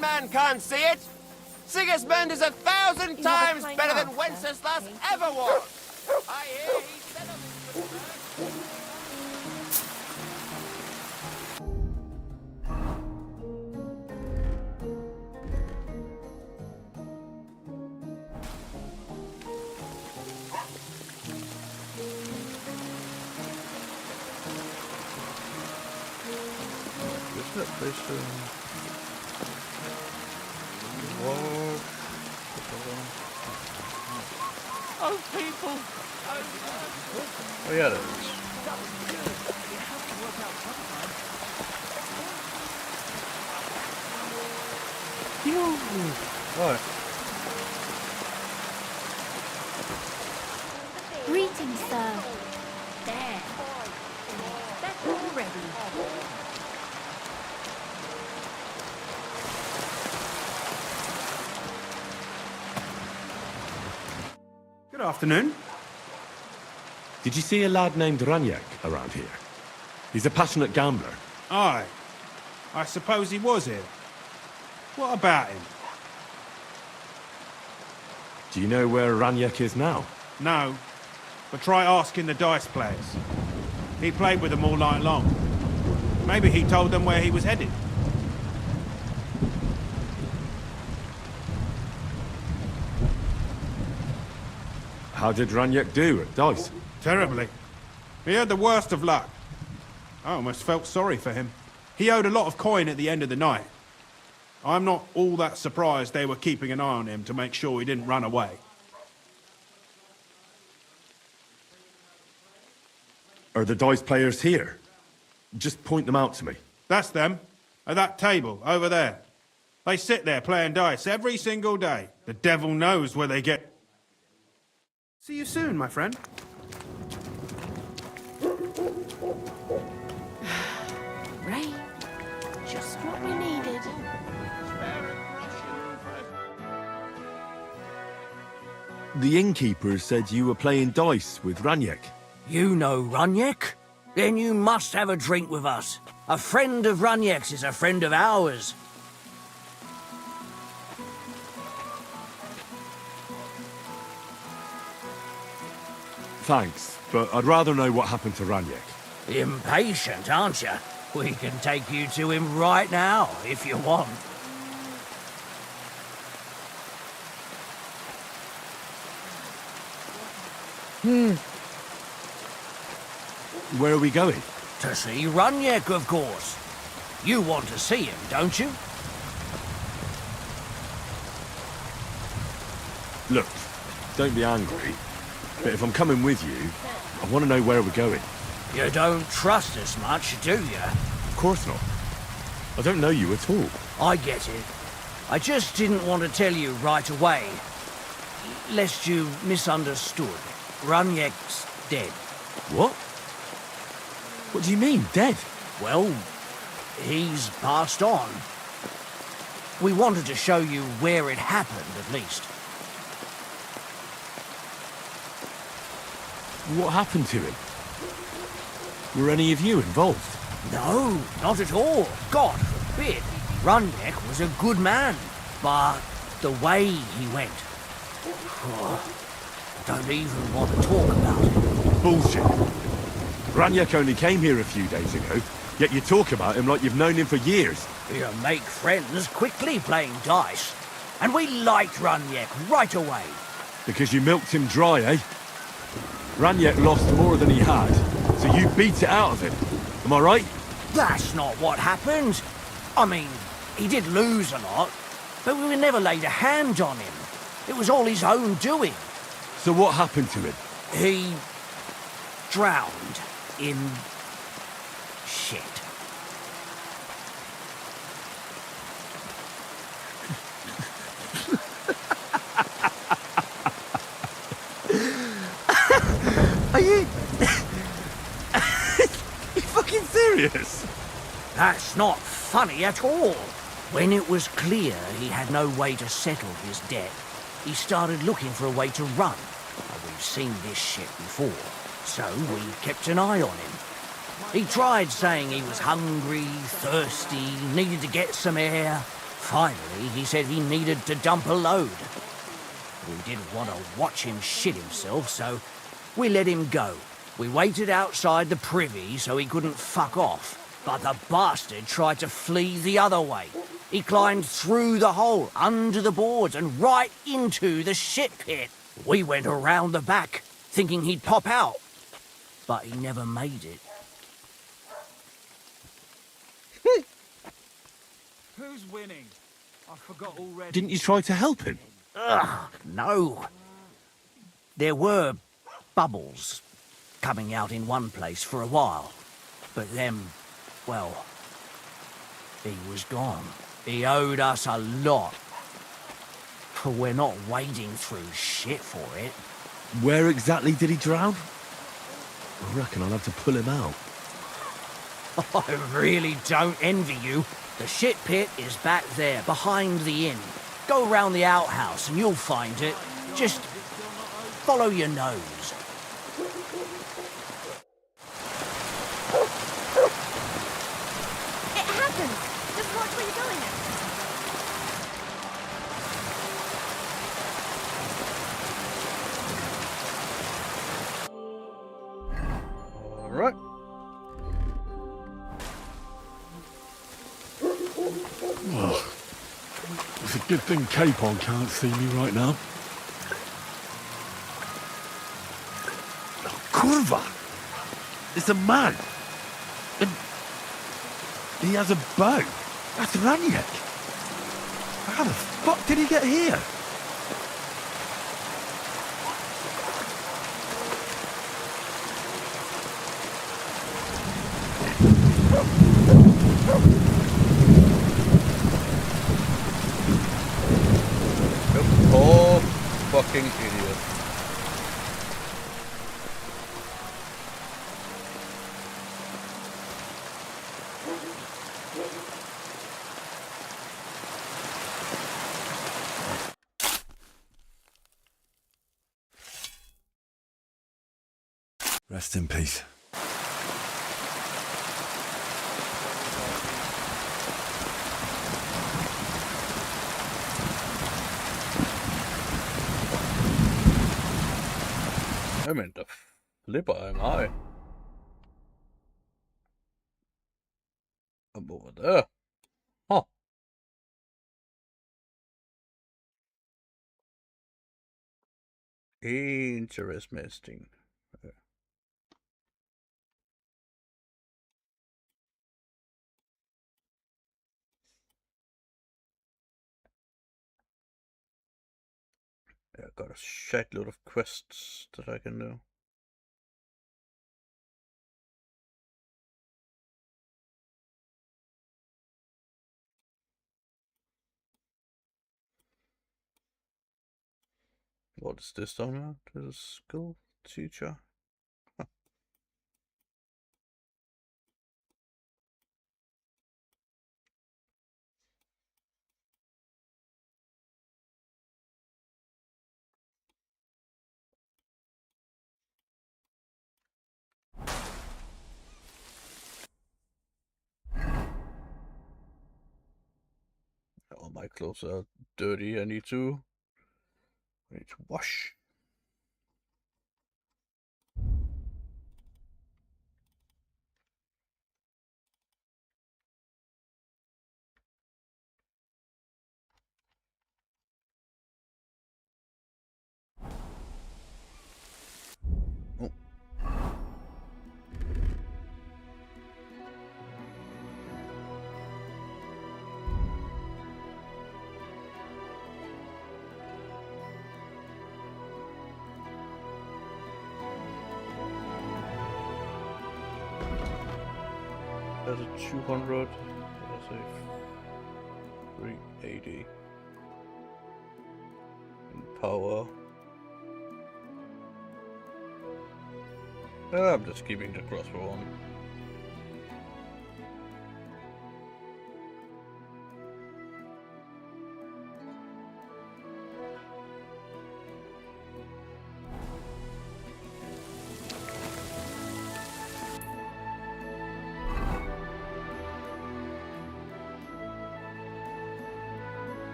Man can't see it. Sigismund is 1,000 times better than Wenceslas ever was. I hear he said Isn't that place Oh, people! Oh yeah, there is. Alright. Greetings, sir. There. That's all ready. Good afternoon. Did you see a lad named Raniek around here? He's a passionate gambler. Aye. I suppose he was here. What about him? Do you know where Raniek is now? No. But try asking the dice players. He played with them all night long. Maybe he told them where he was headed. How did Raniek do at dice? Terribly. He had the worst of luck. I almost felt sorry for him. He owed a lot of coin at the end of the night. I'm not all that surprised they were keeping an eye on him to make sure he didn't run away. Are the dice players here? Just point them out to me. That's them. At that table, over there. They sit there playing dice every single day. The devil knows where they get... See you soon, my friend. Ray, just what we needed. The innkeeper said you were playing dice with Raniek. You know Raniek? Then you must have a drink with us. A friend of Raniek's is a friend of ours. Thanks, but I'd rather know what happened to Raniek. Impatient, aren't you? We can take you to him right now, if you want. Where are we going? To see Raniek, of course. You want to see him, don't you? Look, don't be angry, but if I'm coming with you, I want to know where we're going. You don't trust us much, do you? Of course not. I don't know you at all. I get it. I just didn't want to tell you right away, lest you misunderstood. Raniek's dead. What? What do you mean, dead? Well, he's passed on. We wanted to show you where it happened, at least. What happened to him? Were any of you involved? No, not at all. God forbid. Raniek was a good man, but the way he went... I don't even want to talk about it. Bullshit. Raniek only came here a few days ago, yet you talk about him like you've known him for years. You make friends quickly playing dice, and we liked Raniek right away. Because you milked him dry, eh? Raniek lost more than he had, so you beat it out of him. Am I right? That's not what happened. I mean, he did lose a lot, but we never laid a hand on him. It was all his own doing. So what happened to him? He drowned in shit. Are you... you fucking serious? That's not funny at all. When it was clear he had no way to settle his debt, he started looking for a way to run. We've seen this shit before, so we kept an eye on him. He tried saying he was hungry, thirsty, needed to get some air. Finally, he said he needed to dump a load. We didn't want to watch him shit himself, so we let him go. We waited outside the privy so he couldn't fuck off, but the bastard tried to flee the other way. He climbed through the hole, under the boards, and right into the shit pit. We went around the back, thinking he'd pop out, but he never made it. Who's winning? I forgot already. Didn't you try to help him? Ugh, no. There were bubbles coming out in one place for a while, but then, well, he was gone. He owed us a lot. We're not wading through shit for it. Where exactly did he drown? I reckon I'll have to pull him out. I really don't envy you. The shit pit is back there, behind the inn. Go round the outhouse and you'll find it. Just follow your nose. It happens! Just watch where you're going. Alright. Well, it's a good thing Capon can't see me right now. Kurva! It's a man! And he has a bow. That's Raniek. How the fuck did he get here? Oh, fucking idiot. Rest in peace. I meant the flipper am I? I'm over there. Huh. Interesting. Yeah, I got a shitload of quests that I can do. What is this down here? This is school teacher. Huh. All my clothes are dirty. I need to wash. Oh. That's a 200. That's a 380 in power. I'm just keeping the crossbow on.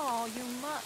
Oh, you mutt.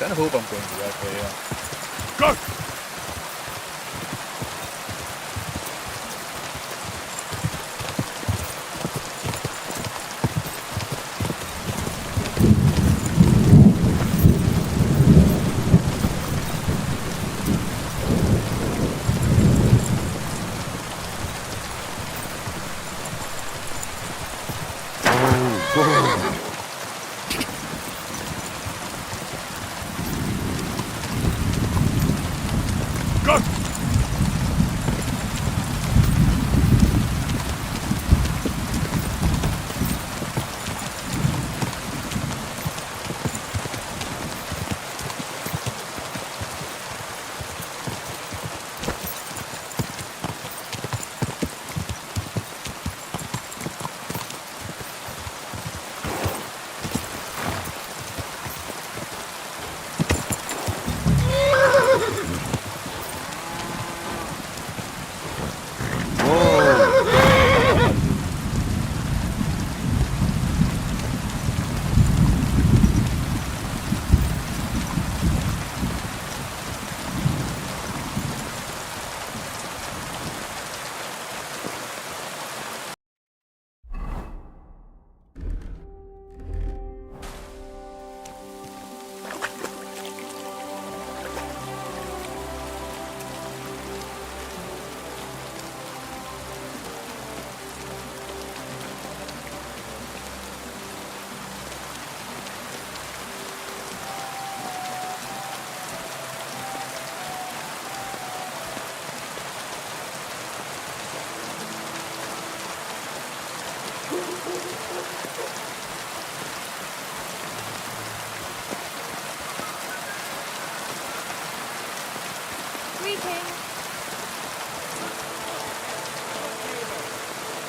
Kind of hope I'm going the right way, yeah. Go!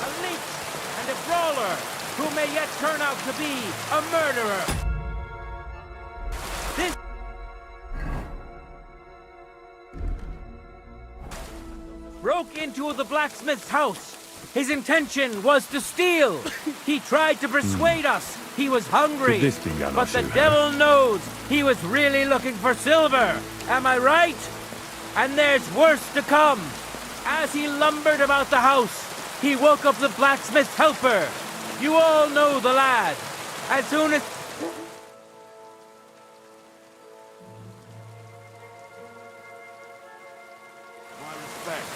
A leech and a brawler who may yet turn out to be a murderer. This broke into the blacksmith's house. His intention was to steal. He tried to persuade us he was hungry. Could this be But the Yanoshu? devil knows he was really looking for silver. Am I right? And there's worse to come. As he lumbered about the house, he woke up the blacksmith's helper. You all know the lad. As soon as... My respect.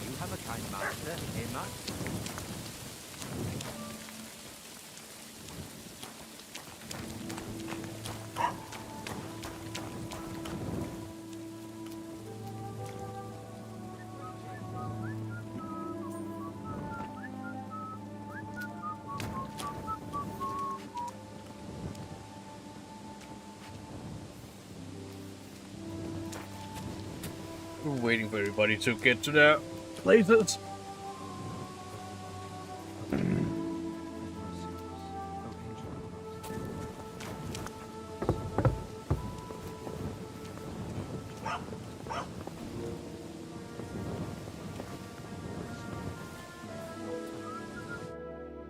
You have a kind master, eh, Matt? We're waiting for everybody to get to their places.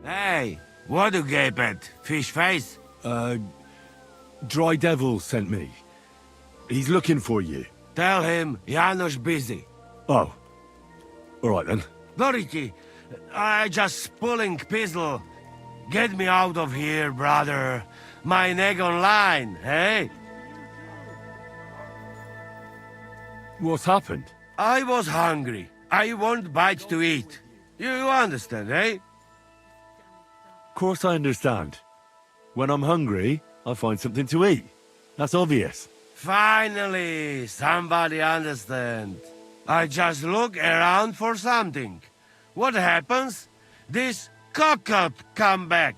Hey, what do you get? Fish face? Dry Devil sent me. He's looking for you. Tell him Janos busy. Oh. All right then. Doriki, I just pulling pistol. Get me out of here, brother. My neck on line, eh? What's happened? I was hungry. I want bite to eat. You understand, eh? Of course I understand. When I'm hungry, I find something to eat. That's obvious. Finally, somebody understand. I just look around for something. What happens? This cockot come back.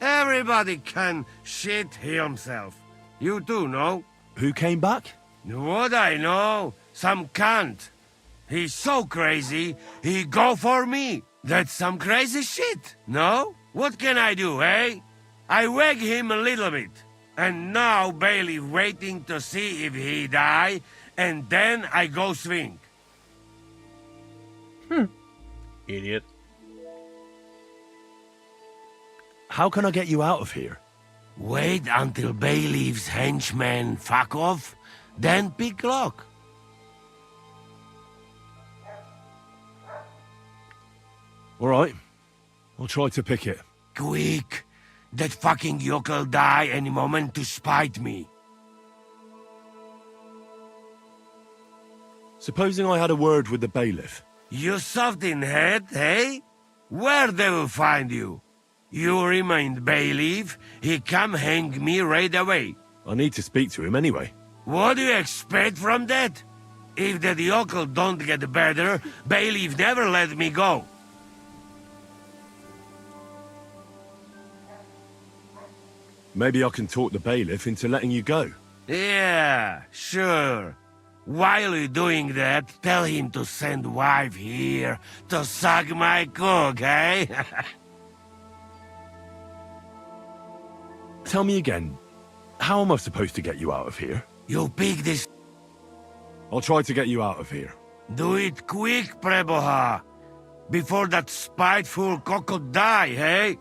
Everybody can shit himself. You too, no? Who came back? What I know? Some cunt. He's so crazy, he go for me. That's some crazy shit, no? What can I do, eh? I wag him a little bit. And now Bailey waiting to see if he die, and then I go swing. Idiot. How can I get you out of here? Wait until Bailey's henchmen fuck off, then pick lock. All right. I'll try to pick it. Quick! That fucking yokel die any moment to spite me. Supposing I had a word with the bailiff. You soft in head, eh? Where they will find you? You remind bailiff, he come hang me right away. I need to speak to him anyway. What do you expect from that? If that yokel don't get better, bailiff never let me go. Maybe I can talk the bailiff into letting you go. Yeah, sure. While you're doing that, tell him to send wife here to suck my cock, eh? Tell me again, how am I supposed to get you out of here? You pick this. I'll try to get you out of here. Do it quick, Preboha. Before that spiteful cockle die, eh?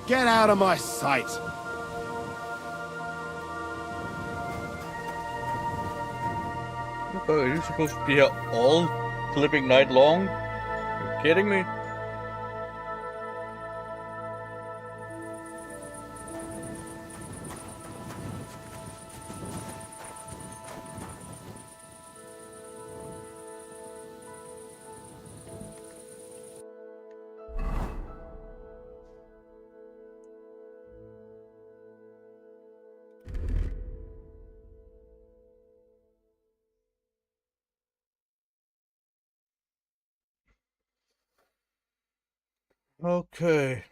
Get out of my sight! Are you supposed to be here all flipping night long? Are you kidding me? Okay.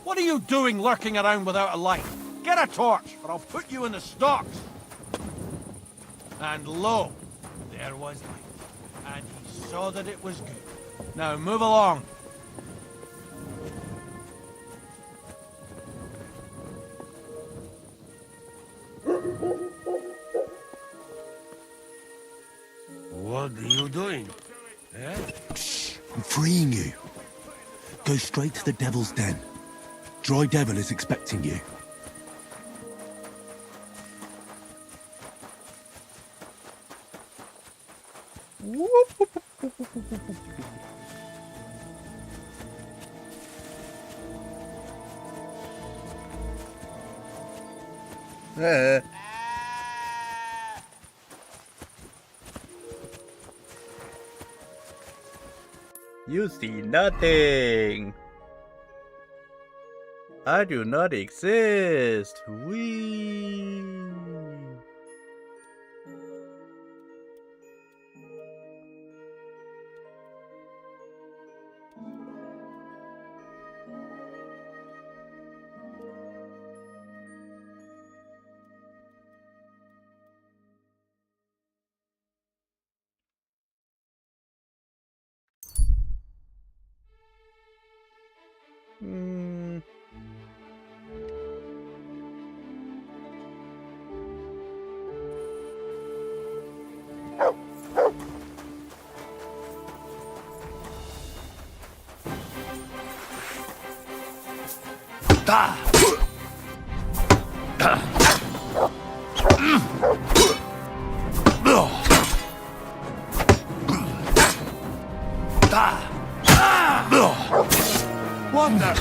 What are you doing lurking around without a light? Get a torch, or I'll put you in the stocks. And lo, there was light. And he saw that it was good. Now move along. What are you doing? Eh? I'm freeing you. Go straight to the Devil's Den. Dry Devil is expecting you. You see nothing. I do not exist. Whee! What the?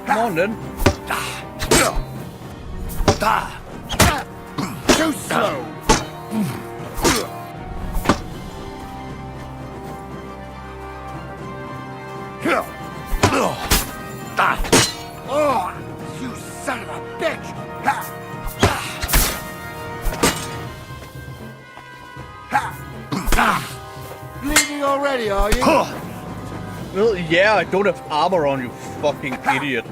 Come on then. Too slow. Oh, you son of a bitch! Bleeding already, are you? Well, yeah, I don't have armor on, you fucking idiot.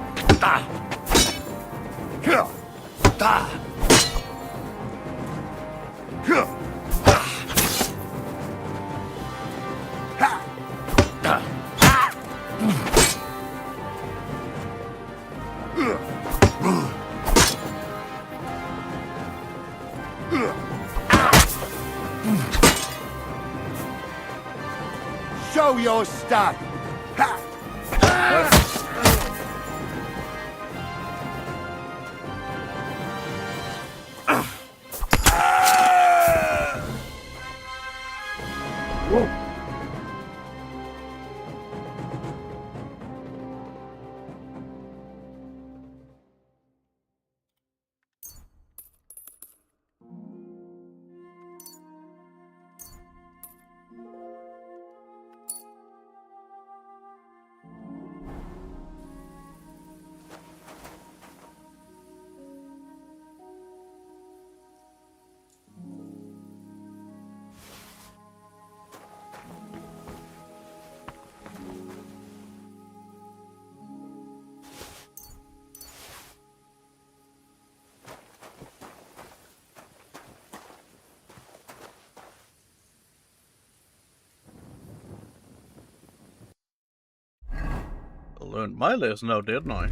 Show your stuff. I learned my lesson now, didn't I?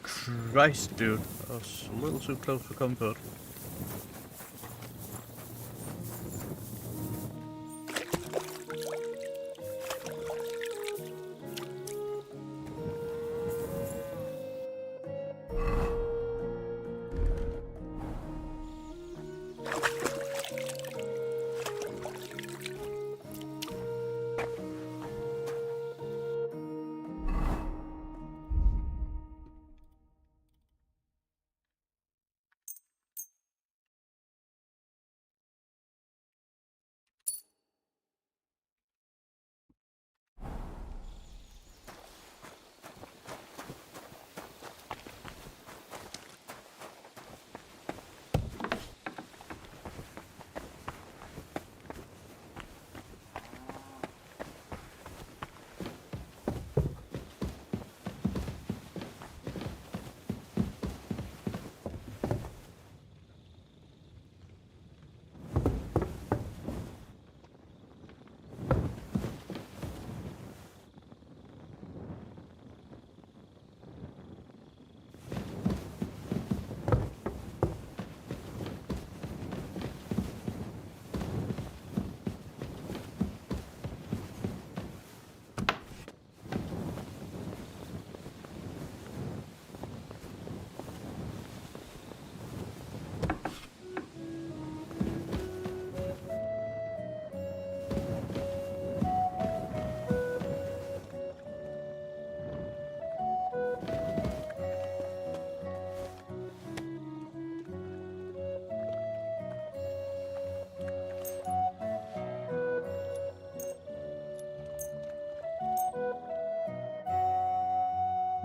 Christ, dude. I was a little too close for comfort.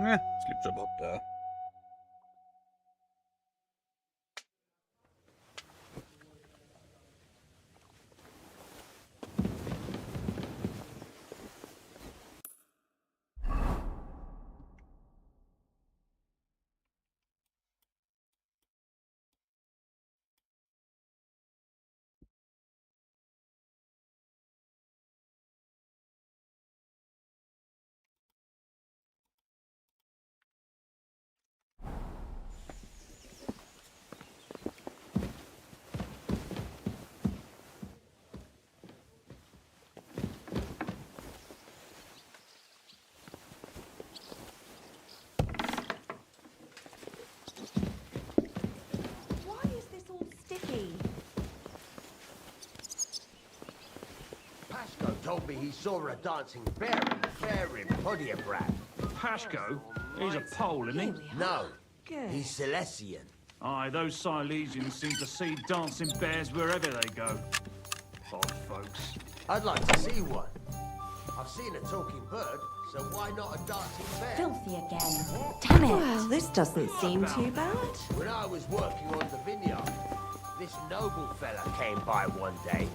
Sleeps up there. Why is this all sticky? Pasco told me he saw a dancing bear in Podiabrad. Pashko? He's a Pole, isn't he? No, he's Silesian. Aye, those Silesians seem to see dancing bears wherever they go. Odd folks. I'd like to see one. I've seen a talking bird, so why not a dancing bear? Filthy again. Damn it! Well, this doesn't seem too bad. When I was working on the vineyard, this noble fella came by one day,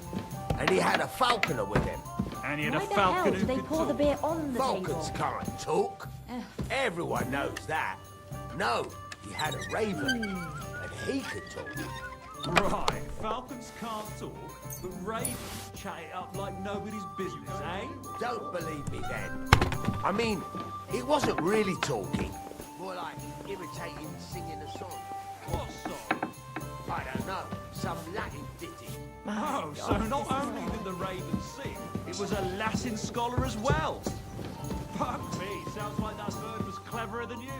and he had a falconer with him. And he had Why a the falcon hell who do they could pour the talk. beer on the Falcons table? can't talk. Everyone knows that. No, he had a raven, and he could talk. Right, falcons can't talk, but ravens chat it up like nobody's business, eh? Don't believe me then. I mean, it wasn't really talking. More like imitating singing a song. What song? I don't know. Some Latin ditty. Oh, so not only did the raven sing, it was a Latin scholar as well. Fuck me, sounds like that bird was cleverer than you.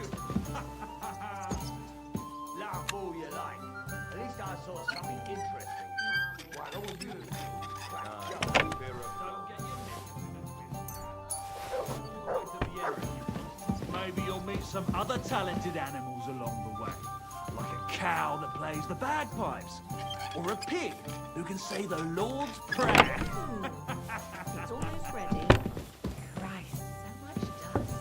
Laugh all you like. At least I saw something interesting. Why don't you? Maybe you'll meet some other talented animals along the way. Like a cow that plays the bagpipes. Or a pig who can say the Lord's Prayer. It's almost ready. Christ, so much dust.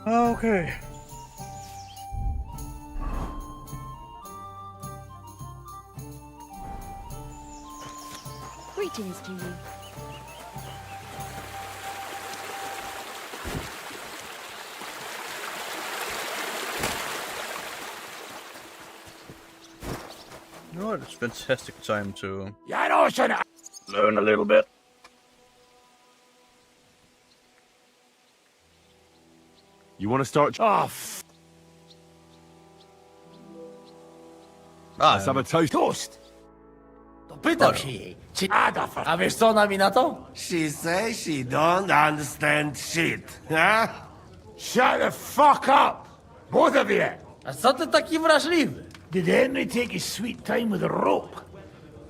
Okay. Greetings to you. You know what? It's fantastic time to learn learn a little bit. You want to start? Let's have a toast. Toast! Pytam się jej, czy a wiesz co ona mi na to? She says she don't understand shit, huh? Shut the fuck up! Both of you! A co ty taki wrażliwy? Did Henry take his sweet time with a rope?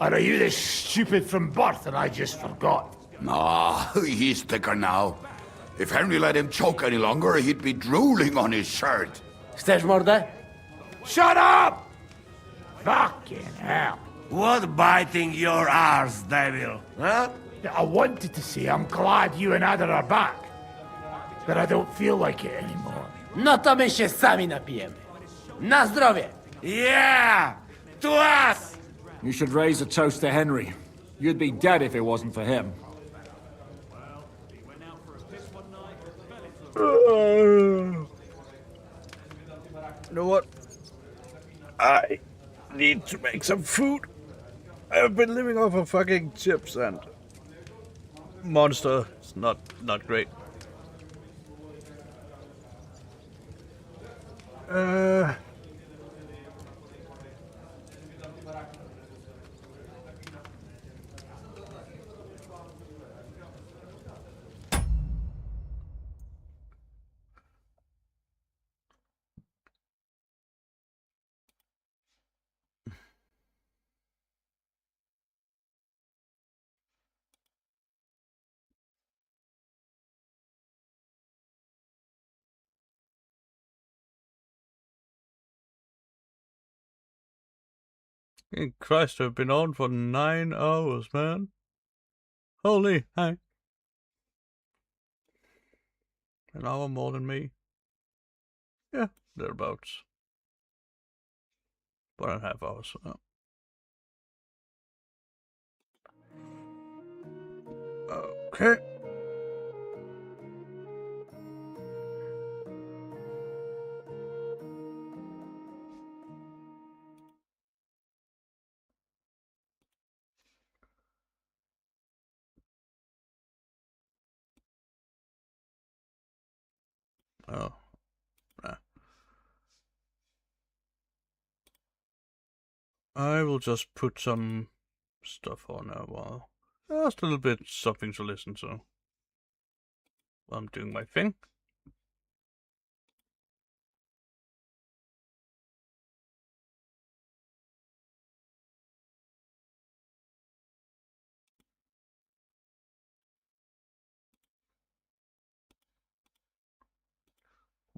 Or are you this stupid from birth and I just forgot? Ah, he's thicker now. If Henry let him choke any longer, he'd be drooling on his shirt. Chcesz mordę? Shut up! Fucking hell. What biting your arse, devil, huh? I wanted to say I'm glad you and Ada are back. But I don't feel like it anymore. No to my się sami napijemy. Na zdrowie! Yeah! To us! You should raise a toast to Henry. You'd be dead if it wasn't for him. You know what? I need to make some food. I've been living off of fucking chips and Monster. It's not great. Christ, I've been on for 9 hours, man. Holy heck. An hour more than me. Yeah, thereabouts. 1.5 hours. Oh. Okay. Oh. Nah. I will just put some stuff on a while. Just a little bit something to listen to while I'm doing my thing.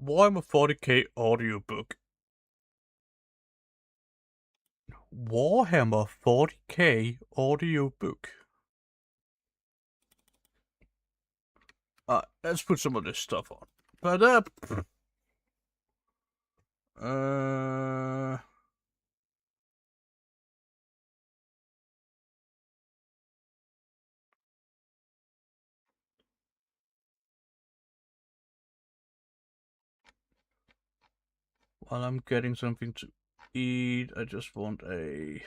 Warhammer 40k audiobook. Warhammer 40k audiobook. Let's put some of this stuff on. But while I'm getting something to eat, I just want a...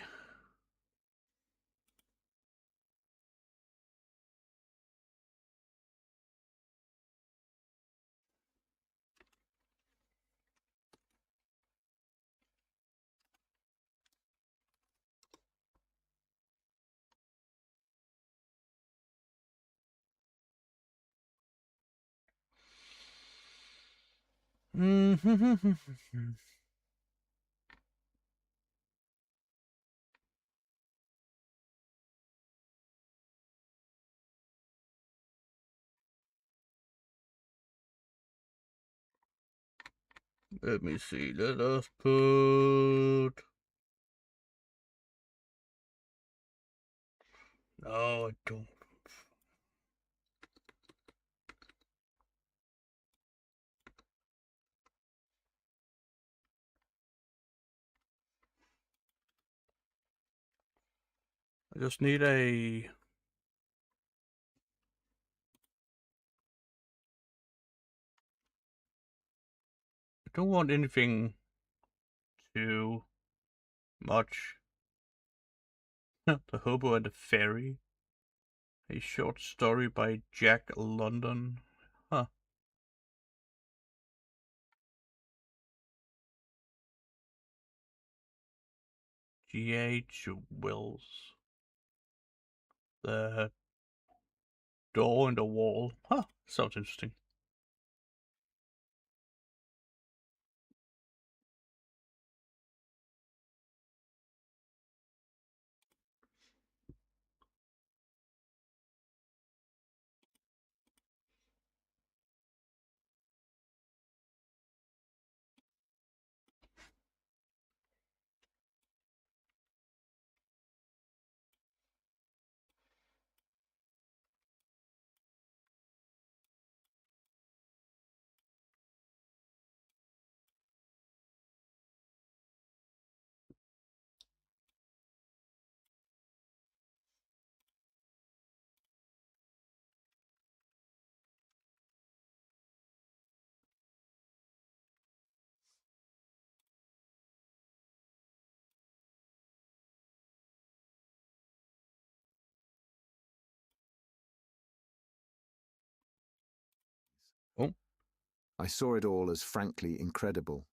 Let me see. Let us put... No, I don't. I just need a... I don't want anything too much. The Hobo and the Fairy. A short story by Jack London. Huh. G.H. Wells. The Door in the Wall. Huh. Sounds interesting. Oh. I saw it all as frankly incredible.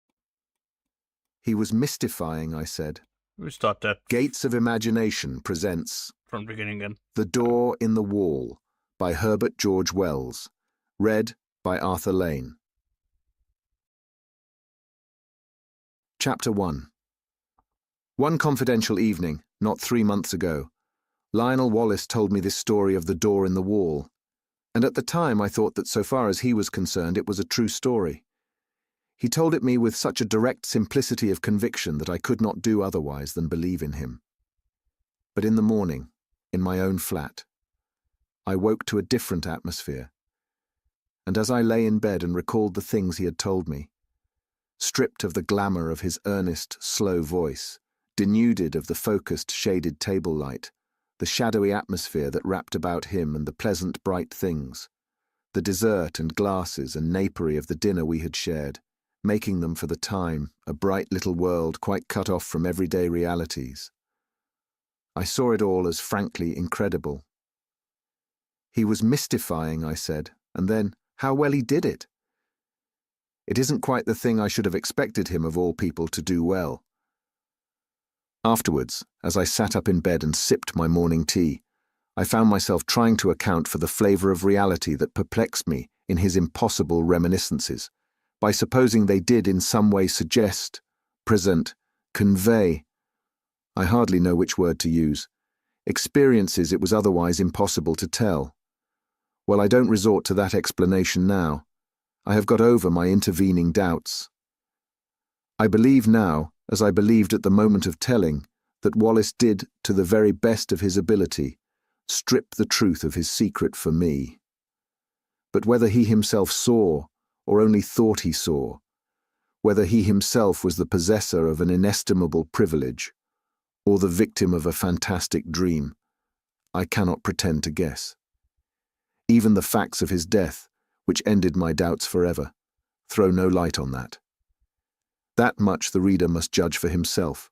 He was mystifying, I said. We start that. Gates of Imagination presents... From the beginning again. The Door in the Wall by Herbert George Wells. Read by Arthur Lane. Chapter 1. One confidential evening, not 3 months ago, Lionel Wallace told me this story of the door in the wall, and at the time I thought that so far as he was concerned it was a true story. He told it me with such a direct simplicity of conviction that I could not do otherwise than believe in him. But in the morning, in my own flat, I woke to a different atmosphere, and as I lay in bed and recalled the things he had told me, stripped of the glamour of his earnest, slow voice, denuded of the focused, shaded table light, the shadowy atmosphere that wrapped about him and the pleasant, bright things, the dessert and glasses and napery of the dinner we had shared, making them for the time a bright little world quite cut off from everyday realities. I saw it all as frankly incredible. He was mystifying, I said, and then, how well he did it. It isn't quite the thing I should have expected him, of all people, to do well. Afterwards, as I sat up in bed and sipped my morning tea, I found myself trying to account for the flavour of reality that perplexed me in his impossible reminiscences, by supposing they did in some way suggest, present, convey, I hardly know which word to use, experiences it was otherwise impossible to tell. Well, I don't resort to that explanation now. I have got over my intervening doubts. I believe now, as I believed at the moment of telling, that Wallace did, to the very best of his ability, strip the truth of his secret for me. But whether he himself saw, or only thought he saw, whether he himself was the possessor of an inestimable privilege, or the victim of a fantastic dream, I cannot pretend to guess. Even the facts of his death, which ended my doubts forever, throw no light on that. That much the reader must judge for himself.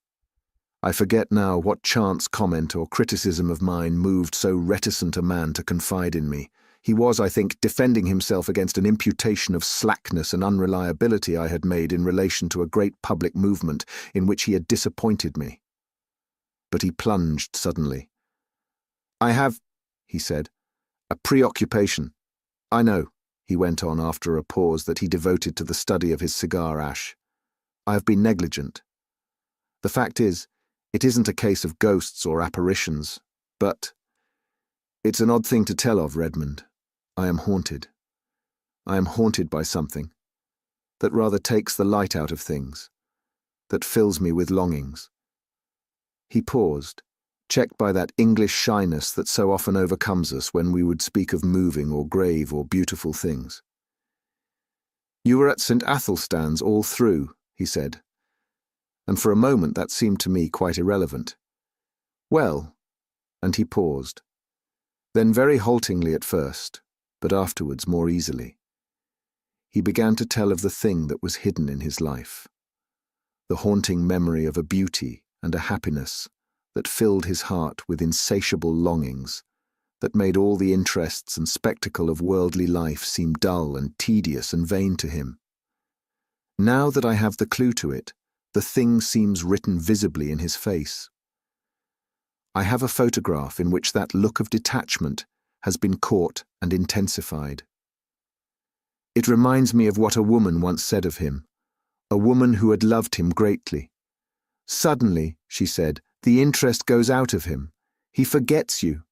I forget now what chance comment or criticism of mine moved so reticent a man to confide in me. He was, I think, defending himself against an imputation of slackness and unreliability I had made in relation to a great public movement in which he had disappointed me. But he plunged suddenly. "I have," he said, "a preoccupation. I know," he went on after a pause that he devoted to the study of his cigar ash. "I have been negligent. The fact is, it isn't a case of ghosts or apparitions, but it's an odd thing to tell of, Redmond. I am haunted. I am haunted by something that rather takes the light out of things, that fills me with longings." He paused, checked by that English shyness that so often overcomes us when we would speak of moving or grave or beautiful things. "You were at St. Athelstan's all through," he said, and for a moment that seemed to me quite irrelevant. "Well," and he paused. Then very haltingly at first, but afterwards more easily, he began to tell of the thing that was hidden in his life, the haunting memory of a beauty and a happiness that filled his heart with insatiable longings, that made all the interests and spectacle of worldly life seem dull and tedious and vain to him. Now that I have the clue to it, the thing seems written visibly in his face. I have a photograph in which that look of detachment has been caught and intensified. It reminds me of what a woman once said of him, a woman who had loved him greatly. "Suddenly," she said, "the interest goes out of him. He forgets you.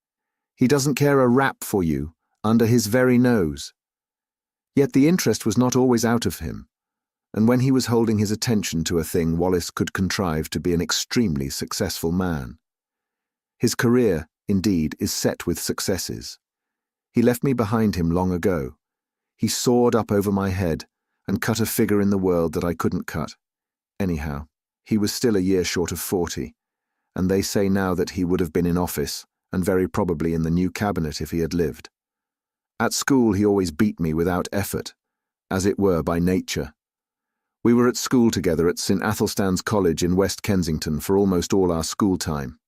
He doesn't care a rap for you, under his very nose." Yet the interest was not always out of him, and when he was holding his attention to a thing, Wallace could contrive to be an extremely successful man. His career, indeed, is set with successes. He left me behind him long ago. He soared up over my head and cut a figure in the world that I couldn't cut. Anyhow, he was still a year short of 40, and they say now that he would have been in office, and very probably in the new cabinet if he had lived. At school he always beat me without effort, as it were by nature. We were at school together at St. Athelstan's College in West Kensington for almost all our school time.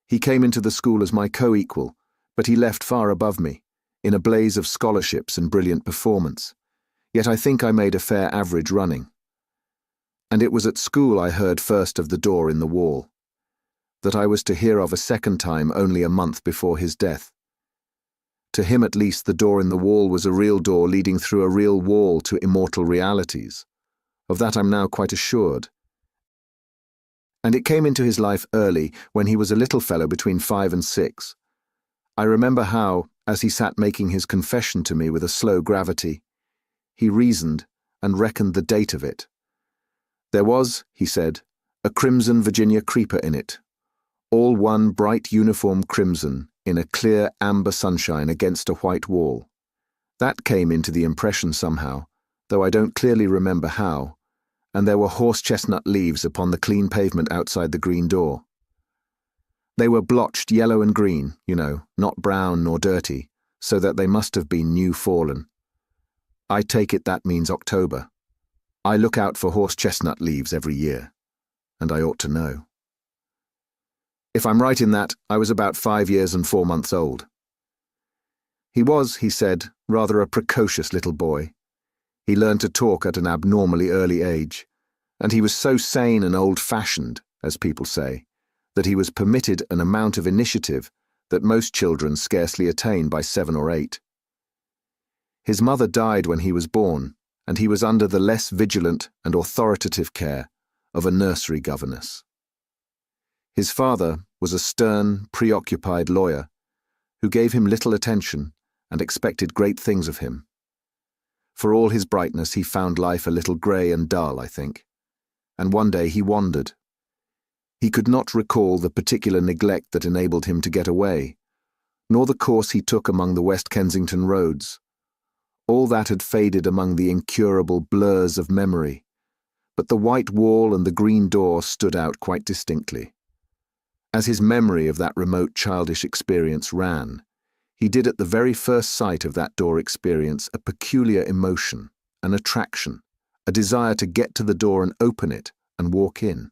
He came into the school as my co-equal, but he left far above me, in a blaze of scholarships and brilliant performance. Yet I think I made a fair average running. And it was at school I heard first of the door in the wall, that I was to hear of a second time only a month before his death. To him at least the door in the wall was a real door leading through a real wall to immortal realities. Of that I'm now quite assured. And it came into his life early, when he was a little fellow between 5 and 6. I remember how, as he sat making his confession to me with a slow gravity, he reasoned, and reckoned the date of it. There was, he said, a crimson Virginia creeper in it, all one bright uniform crimson in a clear amber sunshine against a white wall. That came into the impression somehow, though I don't clearly remember how, and there were horse-chestnut leaves upon the clean pavement outside the green door. They were blotched yellow and green, you know, not brown nor dirty, so that they must have been new fallen. I take it that means October. I look out for horse-chestnut leaves every year, and I ought to know. If I'm right in that, I was about 5 years and 4 months old. He was, he said, rather a precocious little boy. He learned to talk at an abnormally early age, and he was so sane and old-fashioned, as people say, that he was permitted an amount of initiative that most children scarcely attain by 7 or 8. His mother died when he was born, and he was under the less vigilant and authoritative care of a nursery governess. His father was a stern, preoccupied lawyer who gave him little attention and expected great things of him. For all his brightness, he found life a little grey and dull, I think, and one day he wandered. He could not recall the particular neglect that enabled him to get away, nor the course he took among the West Kensington roads. All that had faded among the incurable blurs of memory, but the white wall and the green door stood out quite distinctly. As his memory of that remote childish experience ran, he did at the very first sight of that door experience a peculiar emotion, an attraction, a desire to get to the door and open it and walk in.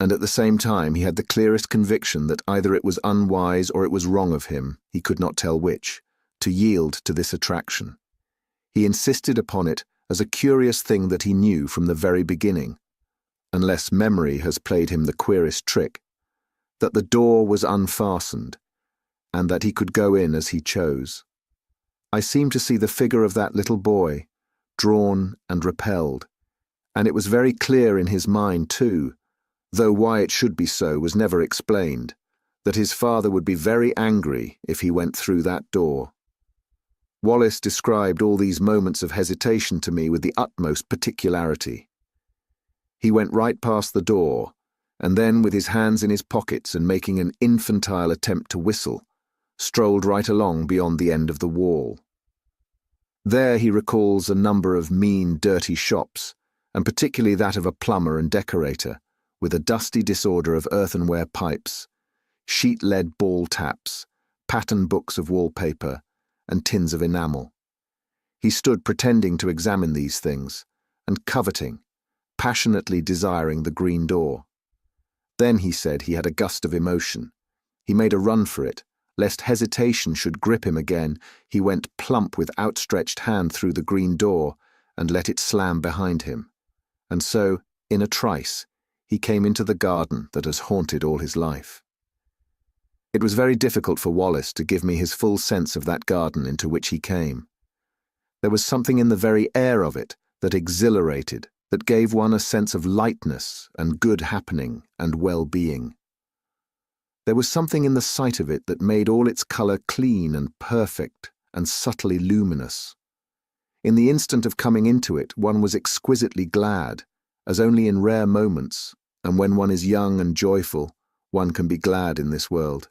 And at the same time he had the clearest conviction that either it was unwise or it was wrong of him, he could not tell which, to yield to this attraction. He insisted upon it as a curious thing that he knew from the very beginning, unless memory has played him the queerest trick, that the door was unfastened, and that he could go in as he chose. I seemed to see the figure of that little boy, drawn and repelled, and it was very clear in his mind too, though why it should be so was never explained, that his father would be very angry if he went through that door. Wallace described all these moments of hesitation to me with the utmost particularity. He went right past the door, and then, with his hands in his pockets and making an infantile attempt to whistle, strolled right along beyond the end of the wall. There he recalls a number of mean, dirty shops, and particularly that of a plumber and decorator, with a dusty disorder of earthenware pipes, sheet-lead ball taps, pattern books of wallpaper, and tins of enamel. He stood pretending to examine these things, and coveting, passionately desiring the green door. Then, he said, he had a gust of emotion. He made a run for it. Lest hesitation should grip him again, he went plump with outstretched hand through the green door and let it slam behind him. And so, in a trice, he came into the garden that has haunted all his life. It was very difficult for Wallace to give me his full sense of that garden into which he came. There was something in the very air of it that exhilarated, that gave one a sense of lightness and good happening and well-being. There was something in the sight of it that made all its colour clean and perfect and subtly luminous. In the instant of coming into it, one was exquisitely glad, as only in rare moments, and when one is young and joyful, one can be glad in this world.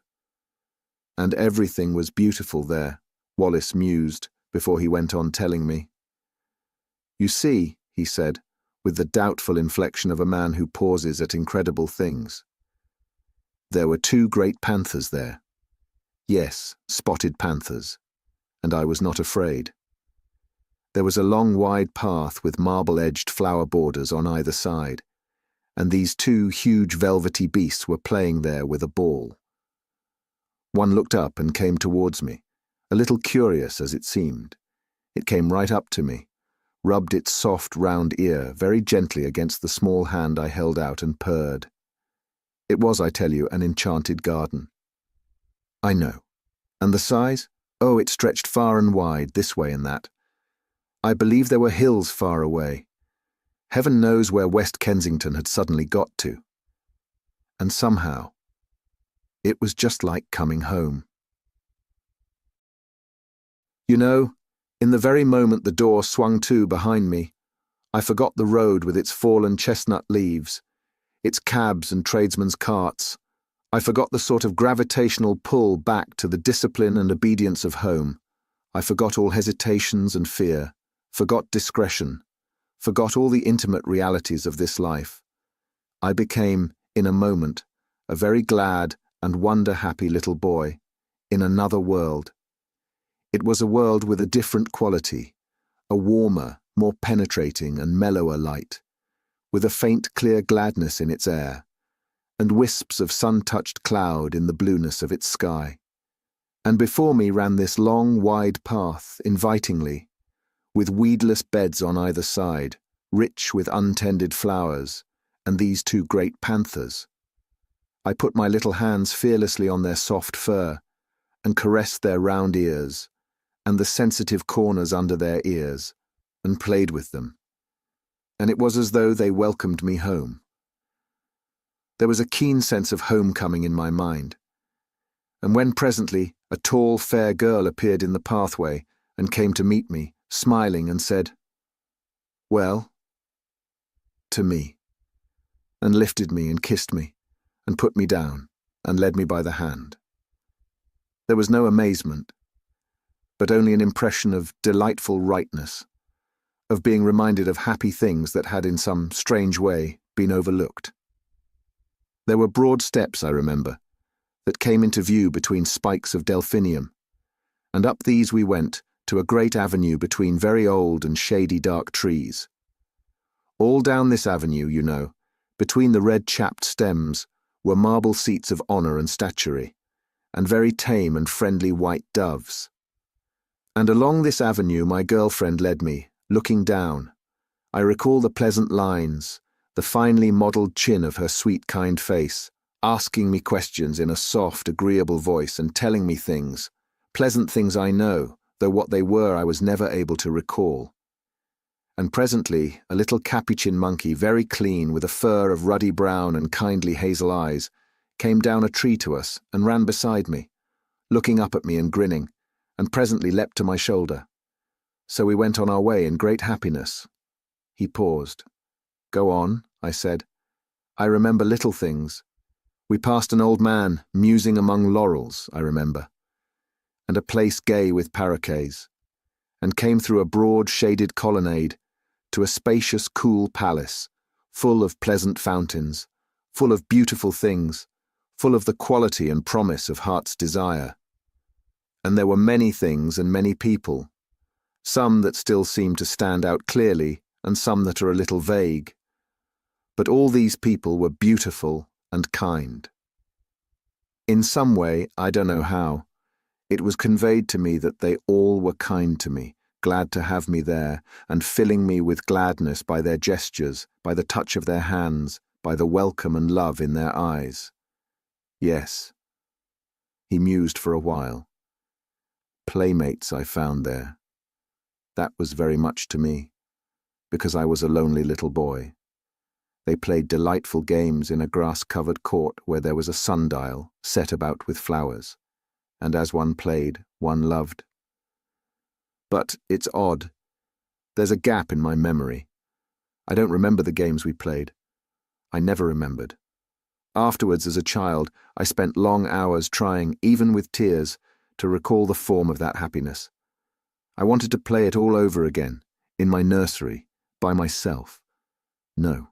And everything was beautiful there, Wallace mused, before he went on telling me. You see, he said, with the doubtful inflection of a man who pauses at incredible things. There were 2 great panthers there. Yes, spotted panthers, and I was not afraid. There was a long wide path with marble-edged flower borders on either side, and these 2 huge velvety beasts were playing there with a ball. One looked up and came towards me, a little curious as it seemed. It came right up to me, rubbed its soft round ear very gently against the small hand I held out and purred. It was, I tell you, an enchanted garden. I know. And the size? Oh, it stretched far and wide, this way and that. I believe there were hills far away. Heaven knows where West Kensington had suddenly got to. And somehow, it was just like coming home. You know, in the very moment the door swung to behind me, I forgot the road with its fallen chestnut leaves, its cabs and tradesmen's carts. I forgot the sort of gravitational pull back to the discipline and obedience of home. I forgot all hesitations and fear, forgot discretion, forgot all the intimate realities of this life. I became, in a moment, a very glad and wonder-happy little boy, in another world. It was a world with a different quality, a warmer, more penetrating and mellower light, with a faint clear gladness in its air, and wisps of sun-touched cloud in the blueness of its sky. And before me ran this long, wide path, invitingly, with weedless beds on either side, rich with untended flowers, and these two great panthers. I put my little hands fearlessly on their soft fur, and caressed their round ears, and the sensitive corners under their ears, and played with them. And it was as though they welcomed me home. There was a keen sense of homecoming in my mind. And when presently a tall, fair girl appeared in the pathway and came to meet me, smiling, and said, "Well?" to me, and lifted me and kissed me, and put me down, and led me by the hand. There was no amazement, but only an impression of delightful rightness, of being reminded of happy things that had in some strange way been overlooked. There were broad steps, I remember, that came into view between spikes of delphinium, and up these we went to a great avenue between very old and shady dark trees. All down this avenue, you know, between the red-chapped stems, were marble seats of honour and statuary, and very tame and friendly white doves. And along this avenue my girlfriend led me, looking down. I recall the pleasant lines, the finely modelled chin of her sweet, kind face, asking me questions in a soft, agreeable voice and telling me things, pleasant things I know, though what they were I was never able to recall. And presently a little capuchin monkey, very clean, with a fur of ruddy brown and kindly hazel eyes, came down a tree to us and ran beside me, looking up at me and grinning, and presently leapt to my shoulder. So we went on our way in great happiness. He paused. "Go on," I said. "I remember little things. We passed an old man musing among laurels, I remember, and a place gay with paroquets, and came through a broad shaded colonnade to a spacious cool palace, full of pleasant fountains, full of beautiful things, full of the quality and promise of heart's desire. And there were many things and many people, some that still seem to stand out clearly and some that are a little vague. But all these people were beautiful and kind. In some way, I don't know how, it was conveyed to me that they all were kind to me, glad to have me there, and filling me with gladness by their gestures, by the touch of their hands, by the welcome and love in their eyes. Yes. He mused for a while. Playmates I found there. That was very much to me, because I was a lonely little boy. They played delightful games in a grass-covered court where there was a sundial set about with flowers, and as one played, one loved. But it's odd. There's a gap in my memory. I don't remember the games we played. I never remembered. Afterwards, as a child, I spent long hours trying, even with tears, to recall the form of that happiness. I wanted to play it all over again, in my nursery, by myself. No.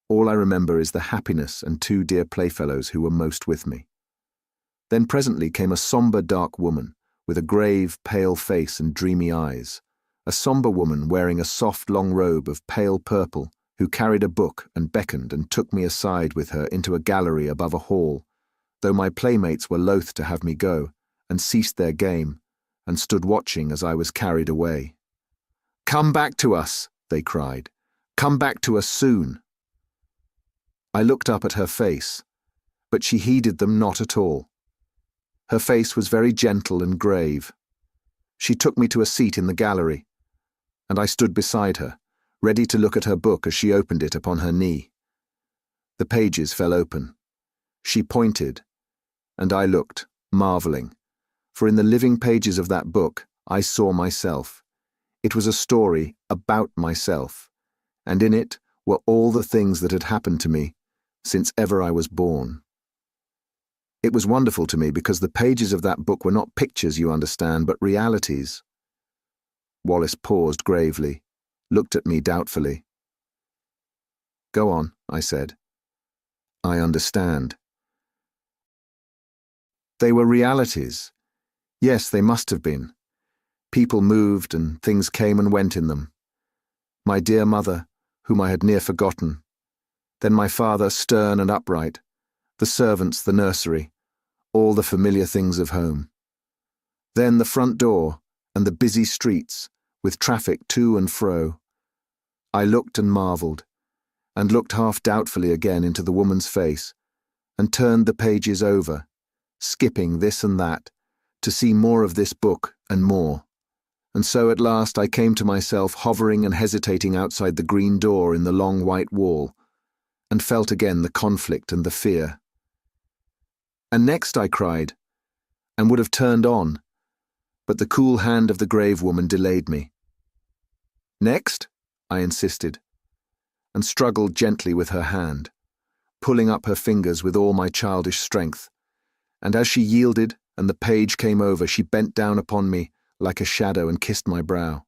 All I remember is the happiness and two dear playfellows who were most with me. Then presently came a sombre dark woman, with a grave, pale face and dreamy eyes, a sombre woman wearing a soft long robe of pale purple, who carried a book and beckoned and took me aside with her into a gallery above a hall, though my playmates were loath to have me go, and ceased their game, and stood watching as I was carried away. "Come back to us," they cried. "Come back to us soon." I looked up at her face, but she heeded them not at all. Her face was very gentle and grave. She took me to a seat in the gallery, and I stood beside her, ready to look at her book as she opened it upon her knee. The pages fell open. She pointed, and I looked, marvelling, for in the living pages of that book I saw myself. It was a story about myself, and in it were all the things that had happened to me since ever I was born. It was wonderful to me because the pages of that book were not pictures, you understand, but realities. Wallace paused gravely, looked at me doubtfully. "Go on," I said. "I understand." They were realities. Yes, they must have been. People moved and things came and went in them. My dear mother, whom I had near forgotten. Then my father, stern and upright. The servants, the nursery. All the familiar things of home. Then the front door and the busy streets, with traffic to and fro. I looked and marvelled, and looked half doubtfully again into the woman's face, and turned the pages over, skipping this and that, to see more of this book and more. And so at last I came to myself hovering and hesitating outside the green door in the long white wall, and felt again the conflict and the fear. And next I cried, and would have turned on, but the cool hand of the grave woman delayed me. "Next?" I insisted, and struggled gently with her hand, pulling up her fingers with all my childish strength, and as she yielded and the page came over, she bent down upon me like a shadow and kissed my brow.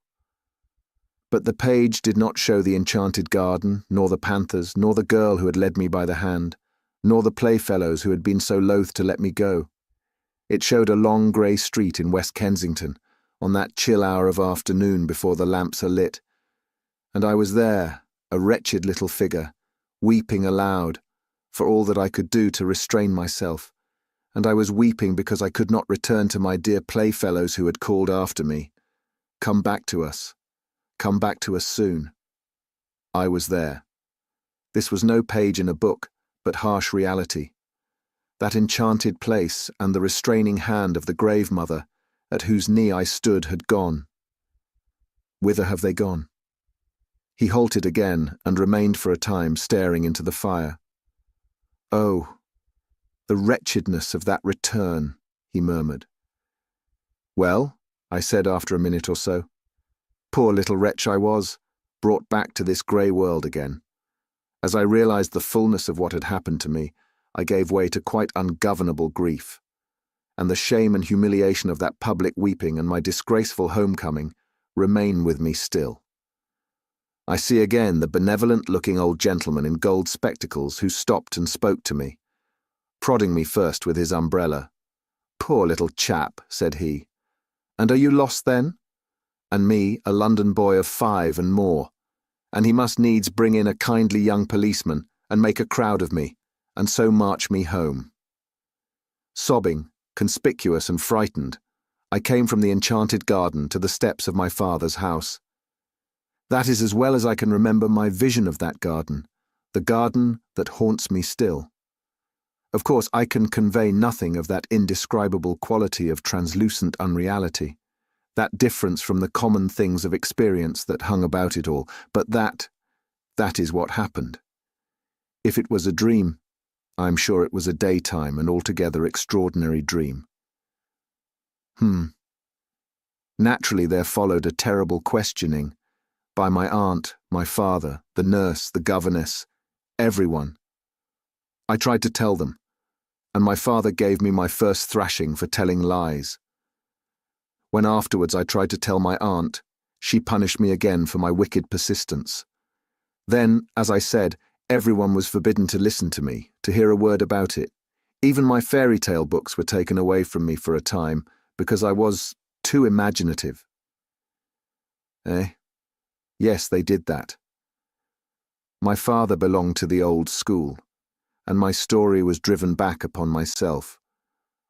But the page did not show the enchanted garden, nor the panthers, nor the girl who had led me by the hand, nor the playfellows who had been so loath to let me go. It showed a long grey street in West Kensington, on that chill hour of afternoon before the lamps are lit, and I was there, a wretched little figure, weeping aloud, for all that I could do to restrain myself, and I was weeping because I could not return to my dear playfellows who had called after me. Come back to us soon. I was there. This was no page in a book, but harsh reality. That enchanted place and the restraining hand of the grave mother, at whose knee I stood, had gone. Whither have they gone? He halted again and remained for a time staring into the fire. "Oh, the wretchedness of that return," he murmured. "Well," I said after a minute or so, "poor little wretch I was, brought back to this grey world again. As I realized the fullness of what had happened to me, I gave way to quite ungovernable grief, and the shame and humiliation of that public weeping and my disgraceful homecoming remain with me still. I see again the benevolent-looking old gentleman in gold spectacles who stopped and spoke to me, prodding me first with his umbrella. 'Poor little chap,' said he. 'And are you lost then?' And me, a London boy of 5 and more, and he must needs bring in a kindly young policeman and make a crowd of me, and so march me home. Sobbing, conspicuous and frightened, I came from the enchanted garden to the steps of my father's house. That is as well as I can remember my vision of that garden, the garden that haunts me still. Of course, I can convey nothing of that indescribable quality of translucent unreality, that difference from the common things of experience that hung about it all, but that is what happened. If it was a dream, I am sure it was a daytime and altogether extraordinary dream. Naturally there followed a terrible questioning by my aunt, my father, the nurse, the governess, everyone. I tried to tell them, and my father gave me my first thrashing for telling lies. When afterwards I tried to tell my aunt, she punished me again for my wicked persistence. Then, as I said, everyone was forbidden to listen to me, to hear a word about it. Even my fairy tale books were taken away from me for a time, because I was too imaginative. Yes, they did that. My father belonged to the old school, and my story was driven back upon myself.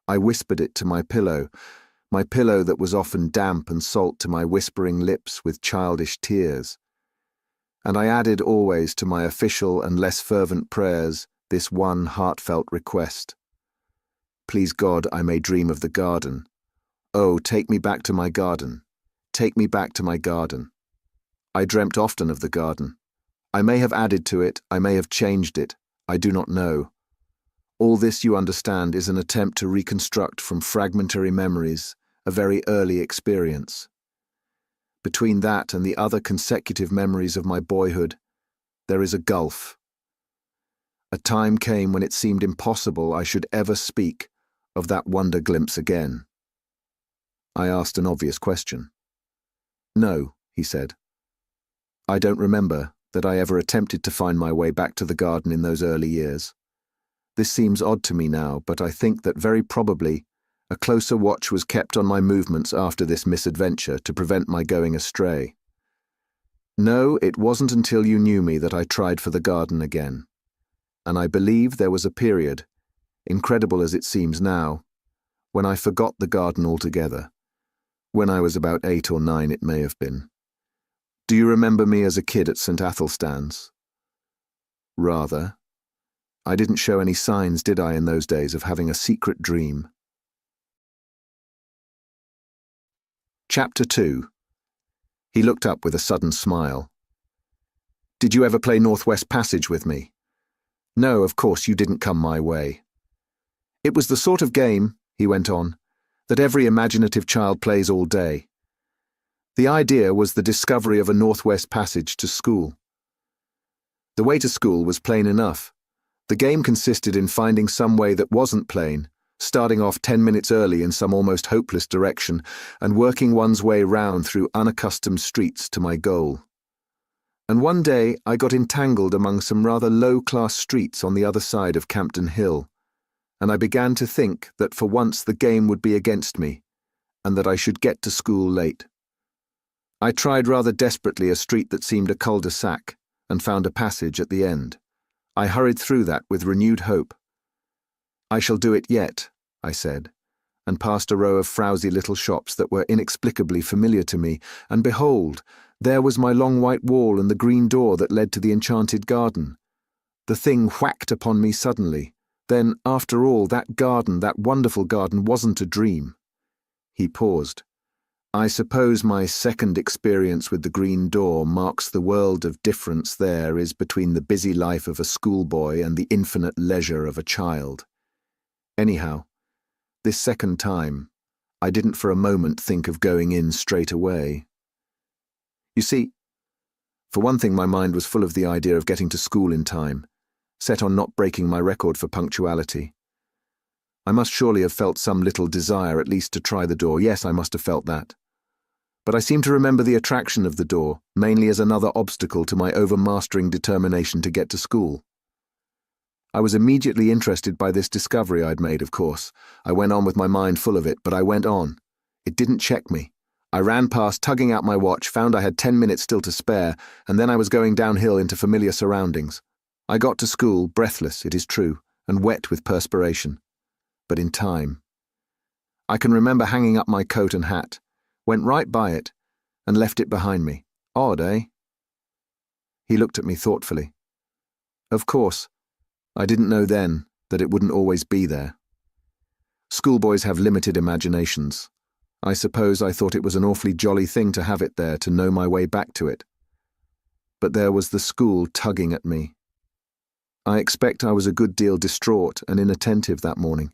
I whispered it to my pillow that was often damp and salt to my whispering lips with childish tears. And I added always to my official and less fervent prayers this one heartfelt request. Please God, I may dream of the garden. Oh, take me back to my garden. Take me back to my garden. I dreamt often of the garden. I may have added to it, I may have changed it, I do not know. All this, you understand, is an attempt to reconstruct from fragmentary memories a very early experience. Between that and the other consecutive memories of my boyhood, there is a gulf. A time came when it seemed impossible I should ever speak of that wonder glimpse again. I asked an obvious question. No, he said. I don't remember that I ever attempted to find my way back to the garden in those early years. This seems odd to me now, but I think that very probably a closer watch was kept on my movements after this misadventure to prevent my going astray. No, it wasn't until you knew me that I tried for the garden again. And I believe there was a period, incredible as it seems now, when I forgot the garden altogether. When I was about 8 or 9, it may have been. Do you remember me as a kid at St. Athelstan's? Rather. I didn't show any signs, did I, in those days, of having a secret dream? Chapter 2. He looked up with a sudden smile. Did you ever play Northwest Passage with me? No, of course you didn't come my way. It was the sort of game, he went on, that every imaginative child plays all day. The idea was the discovery of a Northwest Passage to school. The way to school was plain enough. The game consisted in finding some way that wasn't plain, starting off 10 minutes early in some almost hopeless direction, and working one's way round through unaccustomed streets to my goal. And one day I got entangled among some rather low-class streets on the other side of Campden Hill, and I began to think that for once the game would be against me, and that I should get to school late. I tried rather desperately a street that seemed a cul-de-sac, and found a passage at the end. I hurried through that with renewed hope. I shall do it yet, I said, and passed a row of frowsy little shops that were inexplicably familiar to me, and behold, there was my long white wall and the green door that led to the enchanted garden. The thing whacked upon me suddenly. Then, after all, that garden, that wonderful garden, wasn't a dream. He paused. I suppose my second experience with the green door marks the world of difference there is between the busy life of a schoolboy and the infinite leisure of a child. Anyhow, this second time, I didn't for a moment think of going in straight away. You see, for one thing, my mind was full of the idea of getting to school in time, set on not breaking my record for punctuality. I must surely have felt some little desire at least to try the door. Yes, I must have felt that. But I seem to remember the attraction of the door, mainly as another obstacle to my overmastering determination to get to school. I was immediately interested by this discovery I'd made, of course. I went on with my mind full of it, but I went on. It didn't check me. I ran past, tugging out my watch, found I had 10 minutes still to spare, and then I was going downhill into familiar surroundings. I got to school, breathless, it is true, and wet with perspiration. But in time. I can remember hanging up my coat and hat, went right by it, and left it behind me. Odd, eh? He looked at me thoughtfully. Of course, I didn't know then that it wouldn't always be there. Schoolboys have limited imaginations. I suppose I thought it was an awfully jolly thing to have it there, to know my way back to it. But there was the school tugging at me. I expect I was a good deal distraught and inattentive that morning,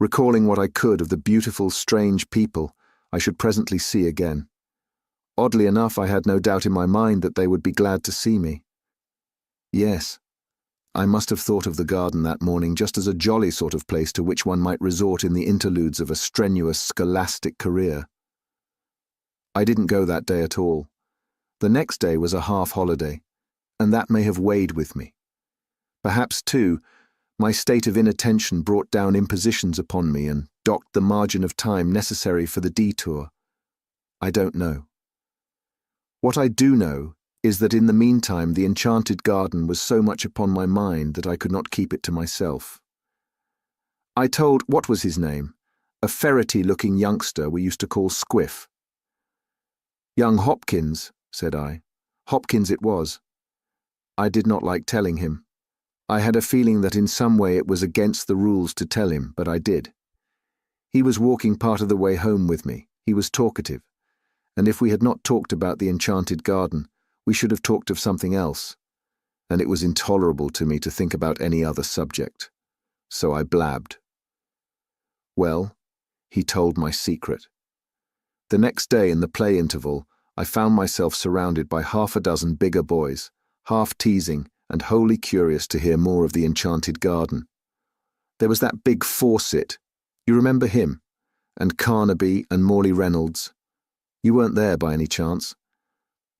recalling what I could of the beautiful, strange people I should presently see again. Oddly enough, I had no doubt in my mind that they would be glad to see me. Yes, I must have thought of the garden that morning just as a jolly sort of place to which one might resort in the interludes of a strenuous scholastic career. I didn't go that day at all. The next day was a half-holiday, and that may have weighed with me. Perhaps, too, my state of inattention brought down impositions upon me and docked the margin of time necessary for the detour. I don't know. What I do know is that in the meantime the enchanted garden was so much upon my mind that I could not keep it to myself. I told, what was his name? A ferrety-looking youngster we used to call Squiff. Young Hopkins, said I. Hopkins it was. I did not like telling him. I had a feeling that in some way it was against the rules to tell him, but I did. He was walking part of the way home with me. He was talkative, and if we had not talked about the enchanted garden, we should have talked of something else, and it was intolerable to me to think about any other subject. So I blabbed. Well, he told my secret. The next day in the play interval, I found myself surrounded by half a dozen bigger boys, half teasing and wholly curious to hear more of the enchanted garden. There was that big Fawcett. You remember him? And Carnaby and Morley Reynolds. You weren't there by any chance?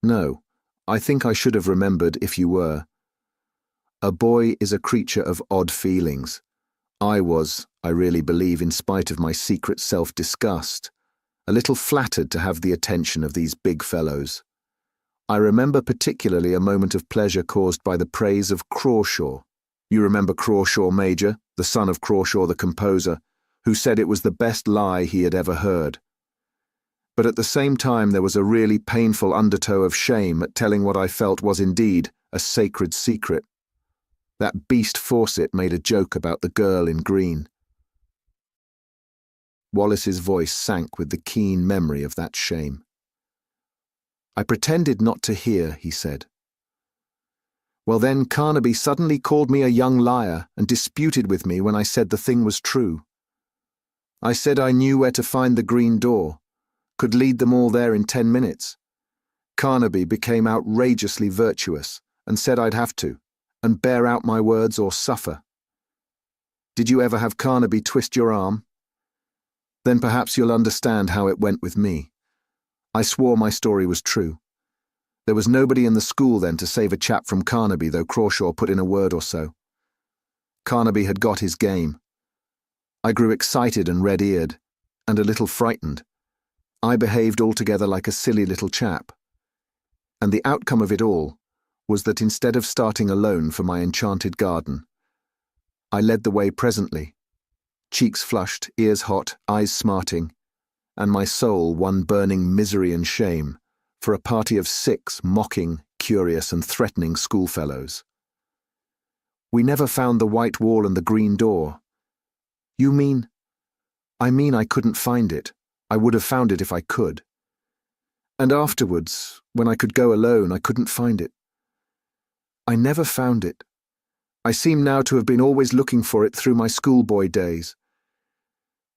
No, I think I should have remembered if you were. A boy is a creature of odd feelings. I was, I really believe, in spite of my secret self-disgust, a little flattered to have the attention of these big fellows. I remember particularly a moment of pleasure caused by the praise of Crawshaw. You remember Crawshaw Major, the son of Crawshaw the composer, who said it was the best lie he had ever heard. But at the same time there was a really painful undertow of shame at telling what I felt was indeed a sacred secret. That beast Fawcett made a joke about the girl in green. Wallace's voice sank with the keen memory of that shame. I pretended not to hear, he said. Well then, Carnaby suddenly called me a young liar and disputed with me when I said the thing was true. I said I knew where to find the green door, could lead them all there in 10 minutes. Carnaby became outrageously virtuous and said I'd have to, and bear out my words or suffer. Did you ever have Carnaby twist your arm? Then perhaps you'll understand how it went with me. I swore my story was true. There was nobody in the school then to save a chap from Carnaby, though Crawshaw put in a word or so. Carnaby had got his game. I grew excited and red-eared, and a little frightened. I behaved altogether like a silly little chap. And the outcome of it all was that instead of starting alone for my enchanted garden, I led the way presently, cheeks flushed, ears hot, eyes smarting, and my soul one burning misery and shame, for a party of 6 mocking, curious and threatening schoolfellows. We never found the white wall and the green door. You mean? I mean I couldn't find it. I would have found it if I could. And afterwards, when I could go alone, I couldn't find it. I never found it. I seem now to have been always looking for it through my schoolboy days.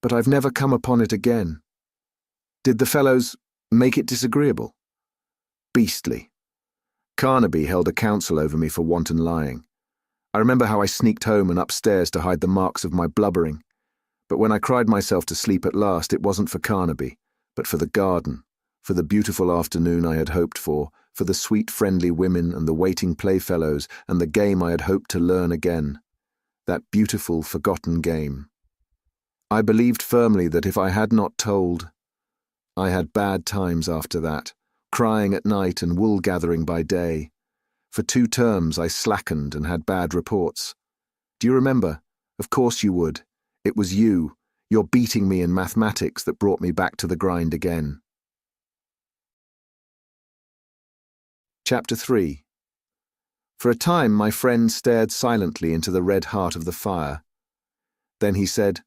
But I've never come upon it again. Did the fellows make it disagreeable? Beastly. Carnaby held a council over me for wanton lying. I remember how I sneaked home and upstairs to hide the marks of my blubbering. But when I cried myself to sleep at last, it wasn't for Carnaby, but for the garden, for the beautiful afternoon I had hoped for the sweet friendly women and the waiting playfellows and the game I had hoped to learn again. That beautiful forgotten game. I believed firmly that if I had not told, I had bad times after that, crying at night and wool-gathering by day. For 2 terms I slackened and had bad reports. Do you remember? Of course you would. It was you, your beating me in mathematics, that brought me back to the grind again. Chapter 3. For a time my friend stared silently into the red heart of the fire. Then he said,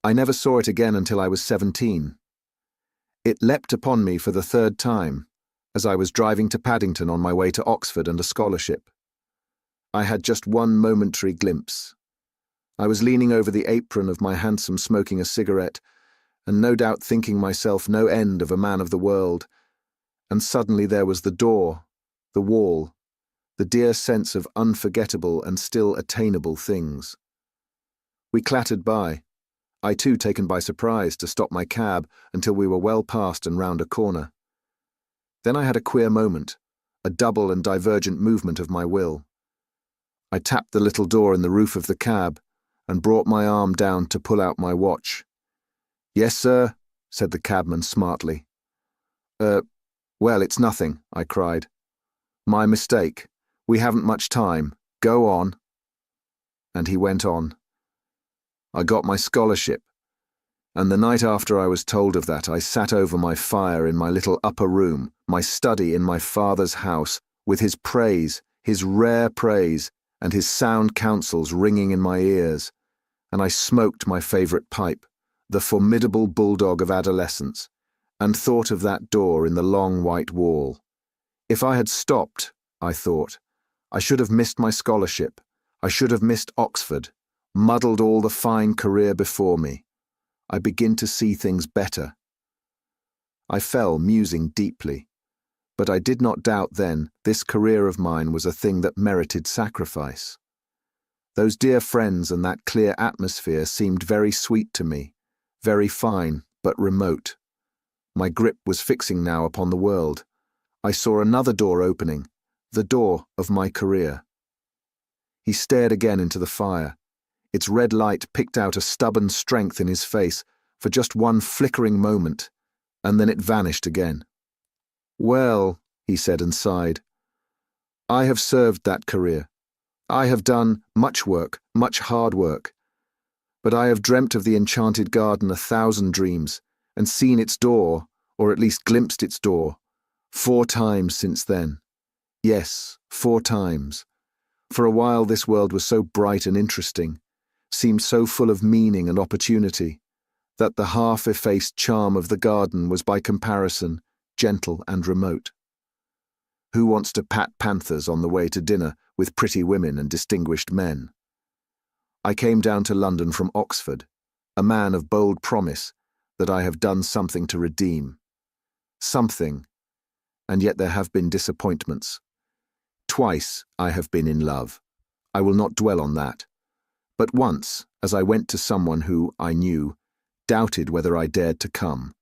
I never saw it again until I was 17. It leapt upon me for the 3rd time, as I was driving to Paddington on my way to Oxford and a scholarship. I had just one momentary glimpse. I was leaning over the apron of my hansom smoking a cigarette, and no doubt thinking myself no end of a man of the world, and suddenly there was the door, the wall, the dear sense of unforgettable and still attainable things. We clattered by, I too taken by surprise to stop my cab until we were well past and round a corner. Then I had a queer moment, a double and divergent movement of my will. I tapped the little door in the roof of the cab and brought my arm down to pull out my watch. Yes, sir, said the cabman smartly. Well, it's nothing, I cried. My mistake. We haven't much time. Go on. And he went on. I got my scholarship, and the night after I was told of that, I sat over my fire in my little upper room, my study in my father's house, with his praise, his rare praise, and his sound counsels ringing in my ears, and I smoked my favourite pipe, the formidable bulldog of adolescence, and thought of that door in the long white wall. If I had stopped, I thought, I should have missed my scholarship, I should have missed Oxford, muddled all the fine career before me. I begin to see things better. I fell musing deeply. But I did not doubt then this career of mine was a thing that merited sacrifice. Those dear friends and that clear atmosphere seemed very sweet to me, very fine, but remote. My grip was fixing now upon the world. I saw another door opening, the door of my career. He stared again into the fire. Its red light picked out a stubborn strength in his face for just one flickering moment, and then it vanished again. "Well," he said and sighed, "I have served that career. I have done much work, much hard work. But I have dreamt of the enchanted garden 1,000 dreams, and seen its door, or at least glimpsed its door, 4 times since then. Yes, 4 times. For a while this world was so bright and interesting, seemed so full of meaning and opportunity, that the half-effaced charm of the garden was by comparison gentle and remote. Who wants to pat panthers on the way to dinner with pretty women and distinguished men? I came down to London from Oxford, a man of bold promise that I have done something to redeem. Something, and yet there have been disappointments. Twice I have been in love. I will not dwell on that. But once, as I went to someone who, I knew, doubted whether I dared to come,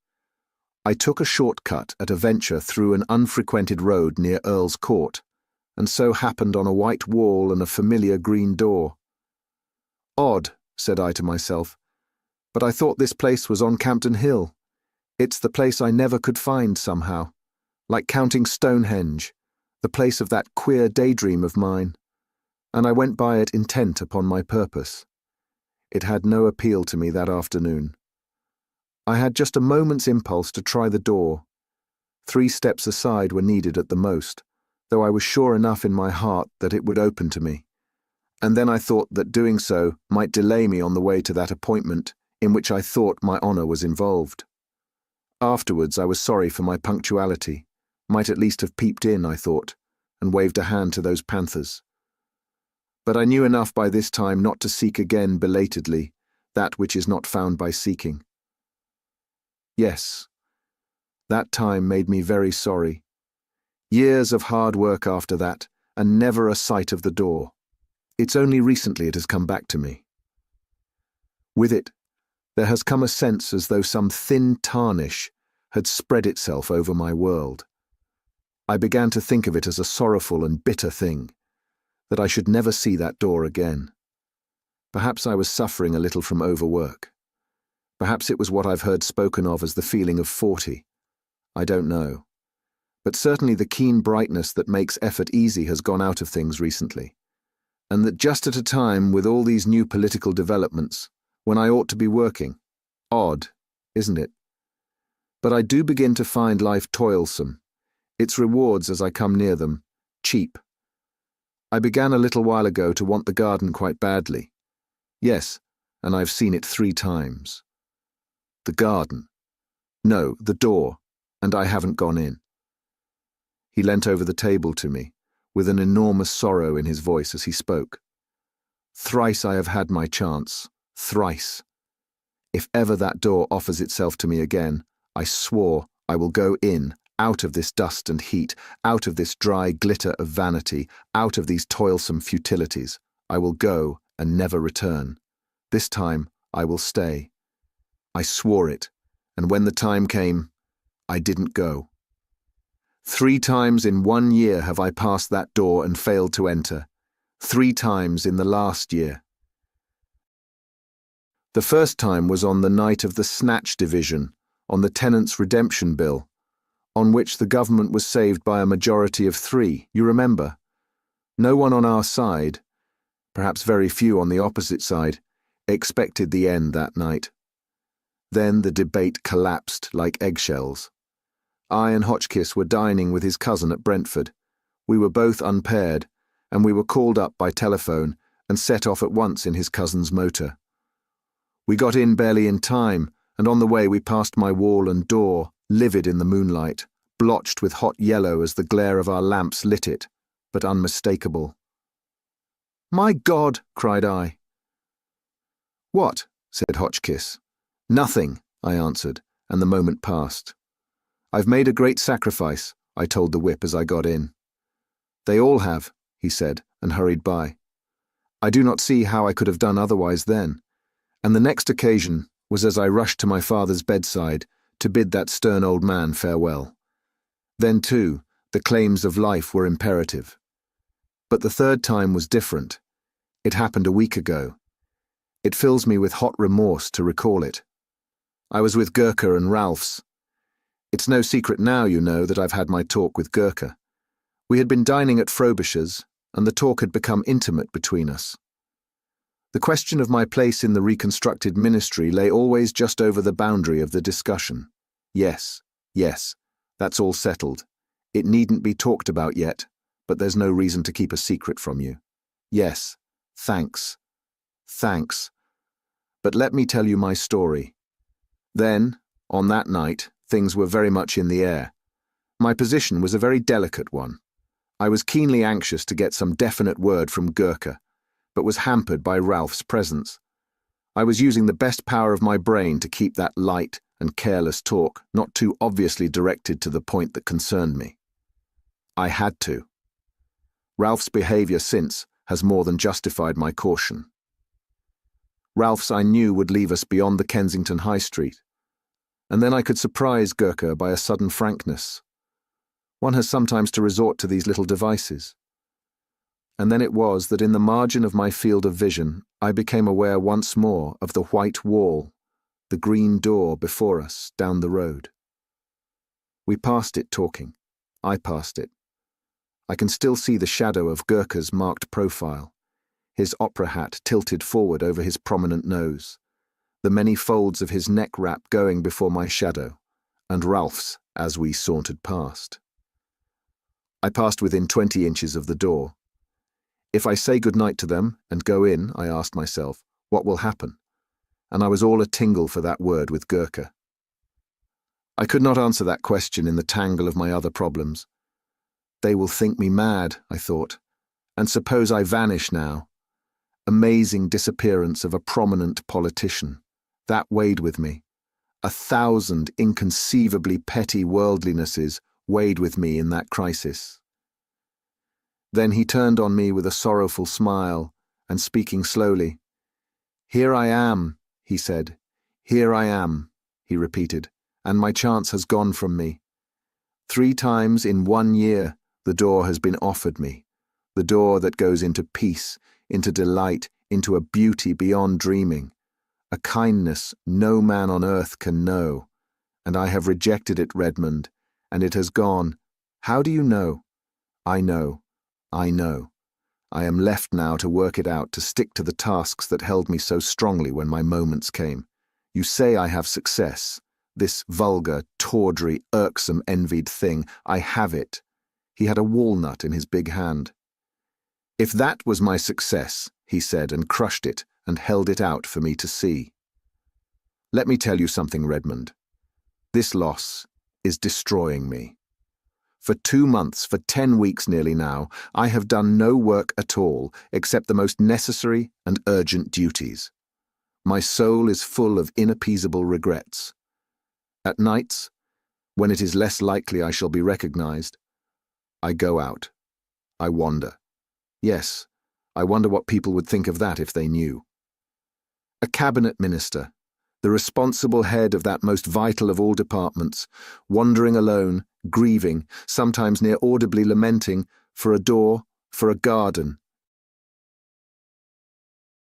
I took a shortcut at a venture through an unfrequented road near Earl's Court, and so happened on a white wall and a familiar green door. Odd, said I to myself, but I thought this place was on Campden Hill. It's the place I never could find somehow, like counting Stonehenge, the place of that queer daydream of mine, and I went by it intent upon my purpose. It had no appeal to me that afternoon. I had just a moment's impulse to try the door. 3 steps aside were needed at the most, though I was sure enough in my heart that it would open to me. And then I thought that doing so might delay me on the way to that appointment in which I thought my honour was involved. Afterwards I was sorry for my punctuality, might at least have peeped in, I thought, and waved a hand to those panthers. But I knew enough by this time not to seek again belatedly that which is not found by seeking. Yes, that time made me very sorry. Years of hard work after that, and never a sight of the door. It's only recently it has come back to me. With it, there has come a sense as though some thin tarnish had spread itself over my world. I began to think of it as a sorrowful and bitter thing, that I should never see that door again. Perhaps I was suffering a little from overwork. Perhaps it was what I've heard spoken of as the feeling of 40. I don't know. But certainly the keen brightness that makes effort easy has gone out of things recently. And that just at a time with all these new political developments, when I ought to be working. Odd, isn't it? But I do begin to find life toilsome, its rewards as I come near them, cheap. I began a little while ago to want the garden quite badly. Yes, and I've seen it 3 times. The garden. No, the door, and I haven't gone in. He leant over the table to me, with an enormous sorrow in his voice as he spoke. Thrice I have had my chance, thrice. If ever that door offers itself to me again, I swore I will go in, out of this dust and heat, out of this dry glitter of vanity, out of these toilsome futilities. I will go and never return. This time I will stay. I swore it, and when the time came, I didn't go. 3 times in 1 year have I passed that door and failed to enter. 3 times in the last year. The first time was on the night of the Snatch Division, on the Tenants' Redemption Bill, on which the government was saved by a majority of 3, you remember. No one on our side, perhaps very few on the opposite side, expected the end that night. Then the debate collapsed like eggshells. I and Hotchkiss were dining with his cousin at Brentford. We were both unpaired, and we were called up by telephone and set off at once in his cousin's motor. We got in barely in time, and on the way we passed my wall and door, livid in the moonlight, blotched with hot yellow as the glare of our lamps lit it, but unmistakable. "My God!" cried I. "What?" said Hotchkiss. "Nothing," I answered, and the moment passed. "I've made a great sacrifice. I told the whip as I got in. They all have, he said, and hurried by. I do not see how I could have done otherwise then, and the next occasion was as I rushed to my father's bedside to bid that stern old man farewell. Then, too, the claims of life were imperative. But the third time was different. It happened a week ago. It fills me with hot remorse to recall it. I was with Gurkha and Ralph's. It's no secret now, you know, that I've had my talk with Gurkha. We had been dining at Frobisher's, and the talk had become intimate between us. The question of my place in the reconstructed ministry lay always just over the boundary of the discussion. Yes, that's all settled. It needn't be talked about yet, but there's no reason to keep a secret from you. Yes, thanks. But let me tell you my story. Then, on that night, things were very much in the air. My position was a very delicate one. I was keenly anxious to get some definite word from Gurkha, but was hampered by Ralph's presence. I was using the best power of my brain to keep that light and careless talk not too obviously directed to the point that concerned me. I had to. Ralph's behaviour since has more than justified my caution. Ralph's, I knew, would leave us beyond the Kensington High Street, and then I could surprise Gurkha by a sudden frankness. One has sometimes to resort to these little devices. And then it was that in the margin of my field of vision, I became aware once more of the white wall, the green door before us down the road. We passed it talking. I passed it. I can still see the shadow of Gurkha's marked profile, his opera hat tilted forward over his prominent nose, the many folds of his neck wrap going before my shadow, and Ralph's as we sauntered past. I passed within 20 inches of the door. If I say good-night to them and go in, I asked myself, what will happen? And I was all a-tingle for that word with Gurkha. I could not answer that question in the tangle of my other problems. They will think me mad, I thought, and suppose I vanish now. Amazing disappearance of a prominent politician. That weighed with me. 1,000 inconceivably petty worldlinesses weighed with me in that crisis. Then he turned on me with a sorrowful smile, and speaking slowly, "Here I am," he said. "Here I am," he repeated, "and my chance has gone from me. 3 times in 1 year the door has been offered me, the door that goes into peace, into delight, into a beauty beyond dreaming, a kindness no man on earth can know, and I have rejected it, Redmond, and it has gone. How do you know? I know. I know. I am left now to work it out, to stick to the tasks that held me so strongly when my moments came. You say I have success. This vulgar, tawdry, irksome, envied thing, I have it. He had a walnut in his big hand. If that was my success, he said, and crushed it, and held it out for me to see. Let me tell you something, Redmond. This loss is destroying me. For 2 months, for 10 weeks nearly now, I have done no work at all except the most necessary and urgent duties. My soul is full of inappeasable regrets. At nights, when it is less likely I shall be recognized, I go out. I wander. Yes, I wonder what people would think of that if they knew. A cabinet minister, the responsible head of that most vital of all departments, wandering alone, grieving, sometimes near audibly lamenting, for a door, for a garden.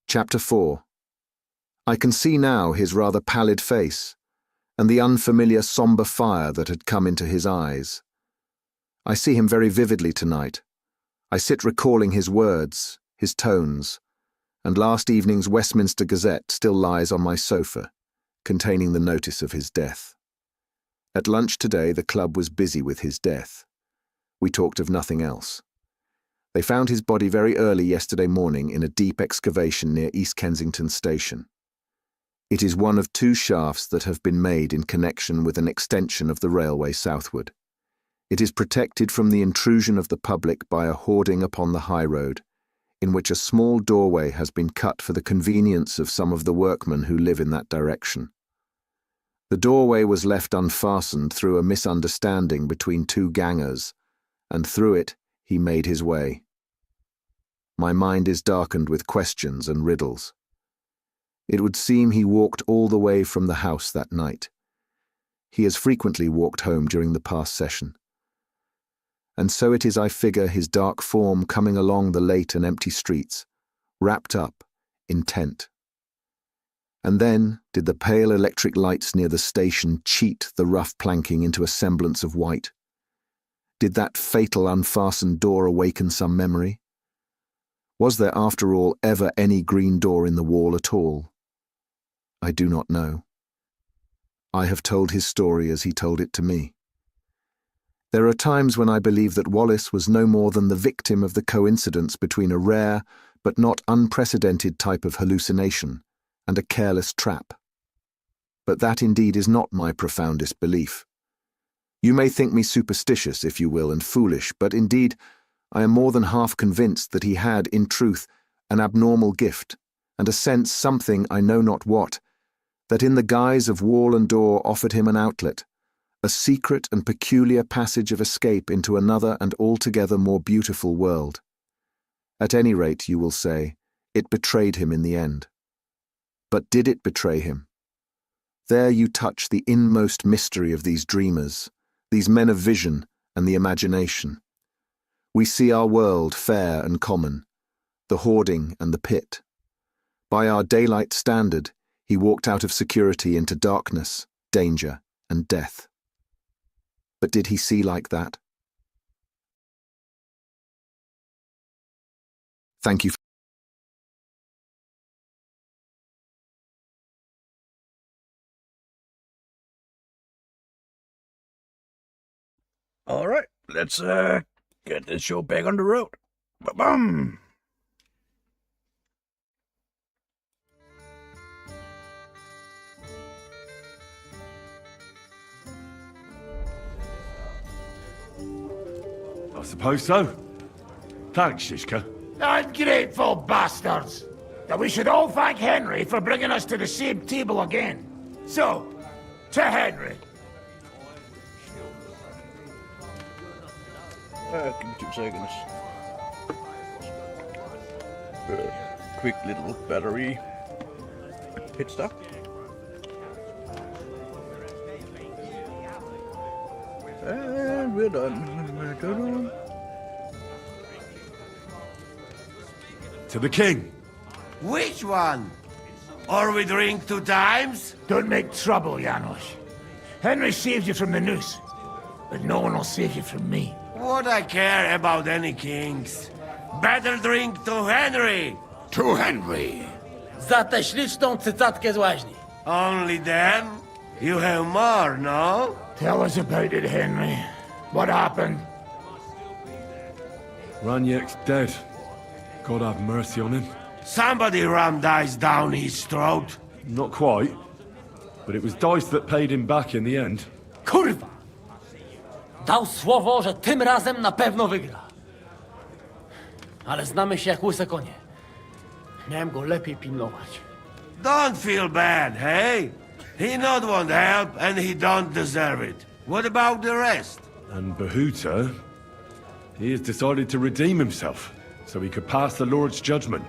Chapter 4. I can see now his rather pallid face, and the unfamiliar sombre fire that had come into his eyes. I see him very vividly tonight. I sit recalling his words, his tones, and last evening's Westminster Gazette still lies on my sofa, containing the notice of his death. At lunch today, the club was busy with his death. We talked of nothing else. They found his body very early yesterday morning in a deep excavation near East Kensington Station. It is one of 2 shafts that have been made in connection with an extension of the railway southward. It is protected from the intrusion of the public by a hoarding upon the high road, in which a small doorway has been cut for the convenience of some of the workmen who live in that direction. The doorway was left unfastened through a misunderstanding between two gangers, and through it he made his way. My mind is darkened with questions and riddles. It would seem he walked all the way from the house that night. He has frequently walked home during the past session. And so it is I figure his dark form coming along the late and empty streets, wrapped up, intent. And then did the pale electric lights near the station cheat the rough planking into a semblance of white? Did that fatal unfastened door awaken some memory? Was there after all ever any green door in the wall at all? I do not know. I have told his story as he told it to me. There are times when I believe that Wallace was no more than the victim of the coincidence between a rare but not unprecedented type of hallucination and a careless trap. But that indeed is not my profoundest belief. You may think me superstitious, if you will, and foolish, but indeed I am more than half convinced that he had, in truth, an abnormal gift, and a sense something, I know not what, that in the guise of wall and door offered him an outlet, a secret and peculiar passage of escape into another and altogether more beautiful world. At any rate, you will say, it betrayed him in the end. But did it betray him? There you touch the inmost mystery of these dreamers, these men of vision and the imagination. We see our world fair and common, the hoarding and the pit. By our daylight standard, he walked out of security into darkness, danger, and death. But did he see like that? Thank you. All right, let's get this show back on the road. Ba-bum! I suppose so. Thanks, Shishka. Ungrateful bastards! That we should all thank Henry for bringing us to the same table again. So, to Henry. Give me 2 seconds. Quick little battery pit stop. And we're done. To the king. Which one? Or we drink 2 times? Don't make trouble, Janos. Henry saved you from the noose, but no one will save you from me. What I care about any kings? Better drink to Henry! To Henry! Za tę śliczną cycatkę z łaźni. Only them? You have more, no? Tell us about it, Henry. What happened? Raniek's dead. God have mercy on him. Somebody rammed dice down his throat. Not quite. But it was dice that paid him back in the end. Kurwa! Dał słowo, że tym razem na pewno wygra. Ale znamy się jak łyse konie. Miałem go lepiej pilnować. Don't feel bad, hey? He not want help and he don't deserve it. What about the rest? And Bahuta, he has decided to redeem himself, so he could pass the Lord's judgment.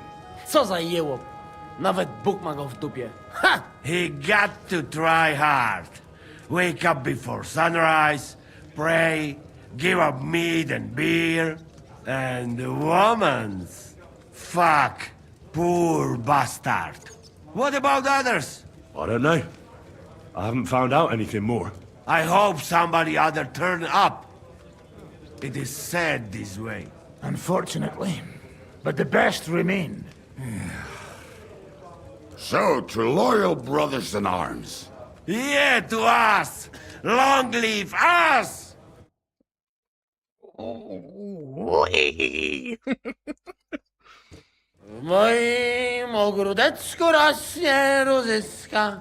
Co za jełop. Nawet Bóg ma go w dupie. Ha! He got to try hard. Wake up before sunrise, pray, give up meat and beer, and the woman's. Fuck, poor bastard. What about others? I don't know. I haven't found out anything more. I hope somebody other turn up. It is said this way. Unfortunately. But the best remain. So, to loyal brothers in arms. Yeah, to us! Long live us! W moim ogródeczku rośnie różyska.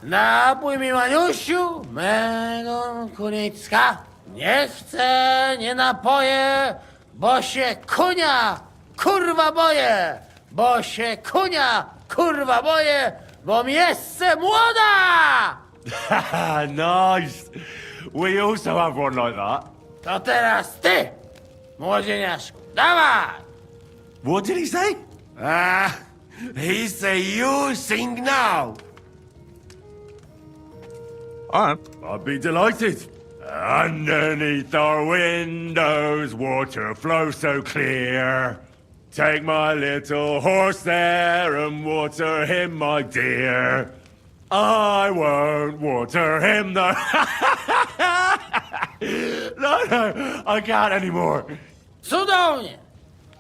Napój mi, Maniusiu, mego koniecka. Nie chcę, nie napoję, bo się kunia, kurwa boję. Bo się kunia, kurwa boję, bo mi jeszcze młoda! Nice! We also have one like that. To teraz ty, młodzieniaszku. Dawaj! What did he say? He say you sing now. Alright. I'd be delighted. Underneath our windows, water flows so clear. Take my little horse there and water him, my dear. I won't water him, though. No, I can't anymore. Cudownie!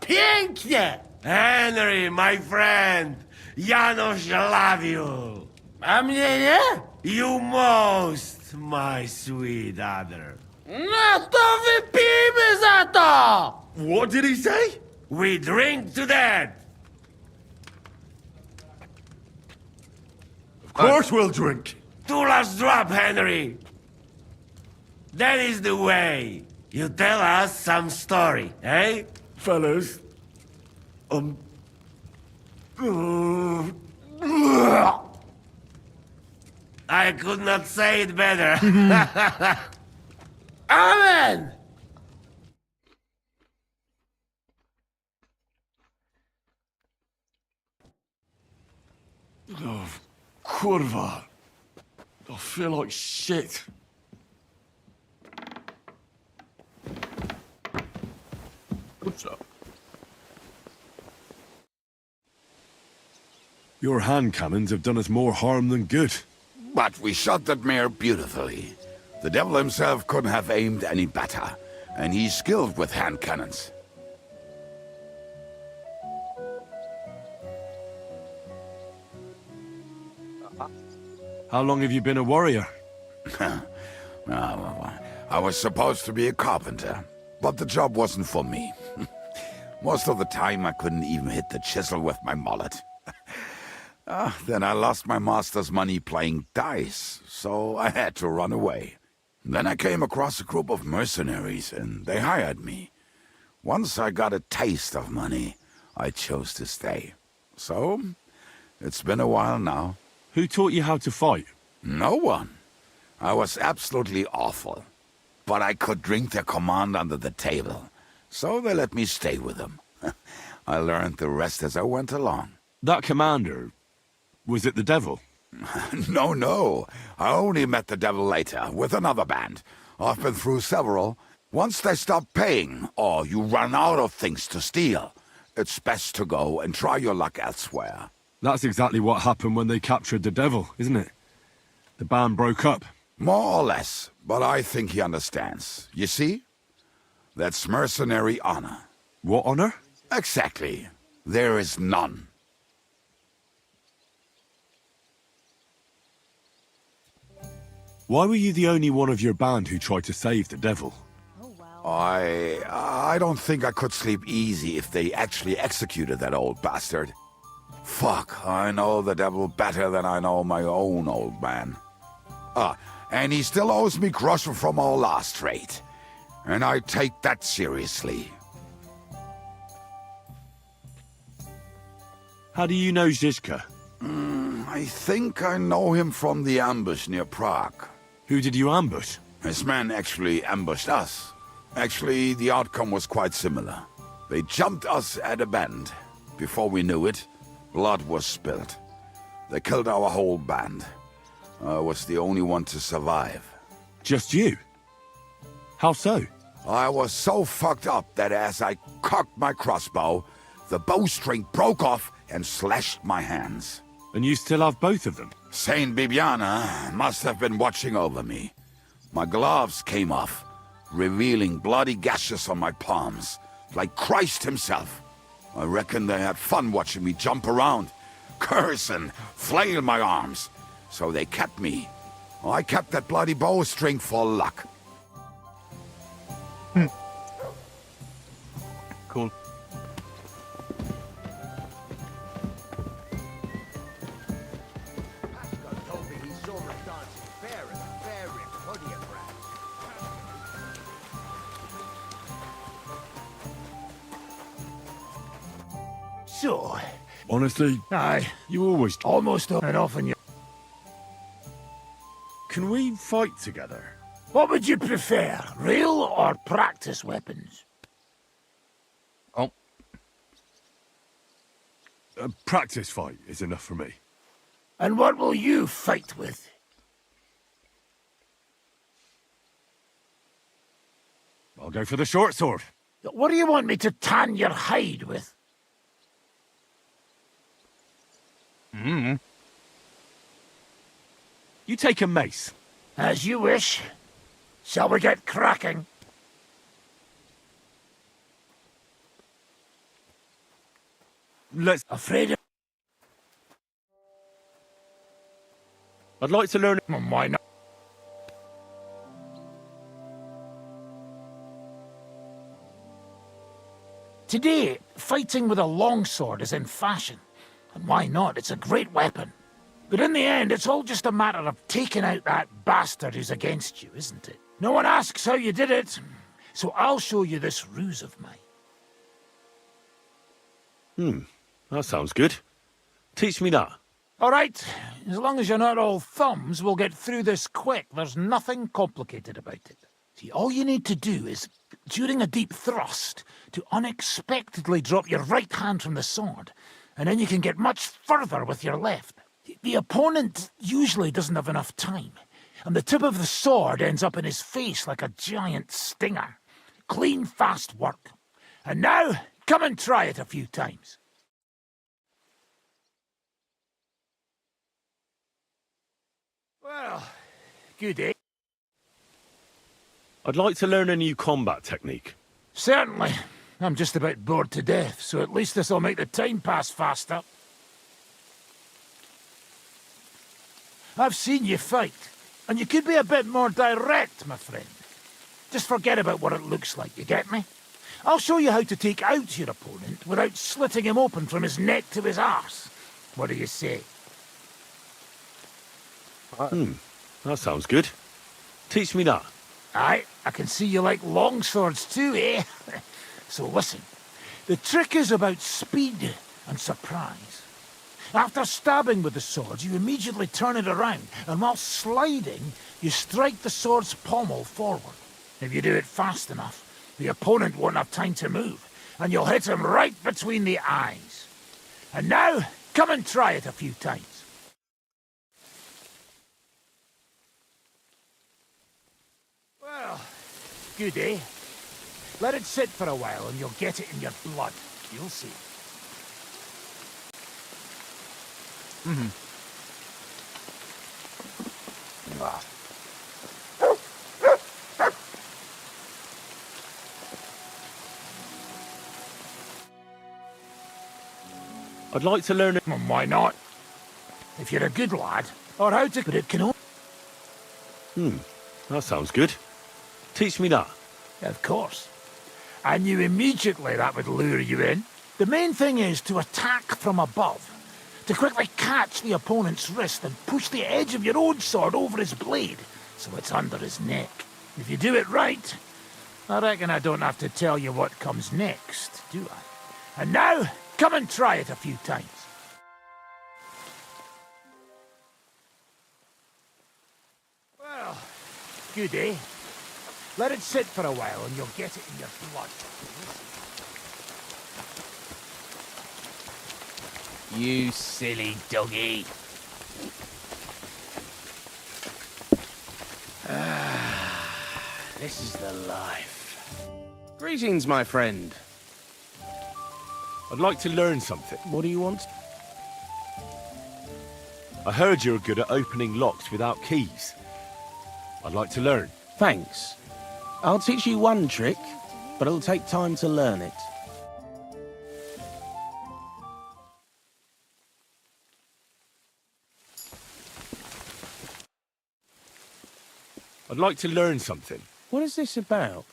Pięknie! Henry, my friend. Janusz love you. A mnie nie? You most, my sweet other. No to wypijmy za to! What did he say? We drink to that. Of course we'll drink. Two last drop, Henry. That is the way. You tell us some story, eh? Fellas, I could not say it better. Amen! Oh, kurwa. I feel like shit. What's up? Your hand cannons have done us more harm than good. But we shot that mare beautifully. The devil himself couldn't have aimed any better, and he's skilled with hand cannons. How long have you been a warrior? I was supposed to be a carpenter, but the job wasn't for me. Most of the time I couldn't even hit the chisel with my mallet. Then I lost my master's money playing dice, so I had to run away. Then I came across a group of mercenaries, and they hired me. Once I got a taste of money, I chose to stay. So, it's been a while now. Who taught you how to fight? No one. I was absolutely awful. But I could drink their command under the table, so they let me stay with them. I learned the rest as I went along. That commander, was it the devil? No. I only met the devil later, with another band. I've been through several. Once they stop paying, or you run out of things to steal, it's best to go and try your luck elsewhere. That's exactly what happened when they captured the devil, isn't it? The band broke up. More or less, but I think he understands. You see? That's mercenary honor. What honor? Exactly. There is none. Why were you the only one of your band who tried to save the devil? I don't think I could sleep easy if they actually executed that old bastard. Fuck, I know the devil better than I know my own old man. And he still owes me groschen from our last trade. And I take that seriously. How do you know Zizka? I think I know him from the ambush near Prague. Who did you ambush? His men actually ambushed us. Actually, the outcome was quite similar. They jumped us at a bend. Before we knew it, blood was spilled. They killed our whole band. I was the only one to survive. Just you? How so? I was so fucked up that as I cocked my crossbow, the bowstring broke off and slashed my hands. And you still have both of them? Saint Bibiana must have been watching over me. My gloves came off, revealing bloody gashes on my palms, like Christ himself. I reckon they had fun watching me jump around, curse and flail my arms. So they kept me. I kept that bloody bowstring for luck. Cool. So, Honestly, aye, you always... almost and often you... Can we fight together? What would you prefer, real or practice weapons? Oh. A practice fight is enough for me. And what will you fight with? I'll go for the short sword. What do you want me to tan your hide with? You take a mace. As you wish. Shall we get cracking? Let's... Afraid of... I'd like to learn... Why not? Today, fighting with a longsword is in fashion. And why not? It's a great weapon. But in the end, it's all just a matter of taking out that bastard who's against you, isn't it? No one asks how you did it, so I'll show you this ruse of mine. That sounds good. Teach me that. All right, as long as you're not all thumbs, we'll get through this quick. There's nothing complicated about it. See, all you need to do is, during a deep thrust, to unexpectedly drop your right hand from the sword, and then you can get much further with your left. The opponent usually doesn't have enough time, and the tip of the sword ends up in his face like a giant stinger. Clean, fast work. And now, come and try it a few times. Well, good day. I'd like to learn a new combat technique. Certainly. I'm just about bored to death, so at least this'll make the time pass faster. I've seen you fight, and you could be a bit more direct, my friend. Just forget about what it looks like, you get me? I'll show you how to take out your opponent without slitting him open from his neck to his arse. What do you say? That sounds good. Teach me that. Aye, I can see you like longswords too, eh? So listen, the trick is about speed and surprise. After stabbing with the sword, you immediately turn it around, and while sliding, you strike the sword's pommel forward. If you do it fast enough, the opponent won't have time to move, and you'll hit him right between the eyes. And now, come and try it a few times. Well, good, eh? Let it sit for a while and you'll get it in your blood. You'll see. I'd like to learn... Why not? If you're a good lad, or how to... But it can only... That sounds good. Teach me that. Of course. I knew immediately that would lure you in. The main thing is to attack from above. To quickly catch the opponent's wrist and push the edge of your own sword over his blade, so it's under his neck. If you do it right, I reckon I don't have to tell you what comes next, do I? And now, come and try it a few times. Well, good, eh? Let it sit for a while and you'll get it in your blood. You silly doggy. This is the life. Greetings, my friend. I'd like to learn something. What do you want? I heard you're good at opening locks without keys. I'd like to learn. Thanks. I'll teach you one trick, but it'll take time to learn it. I'd like to learn something. What is this about?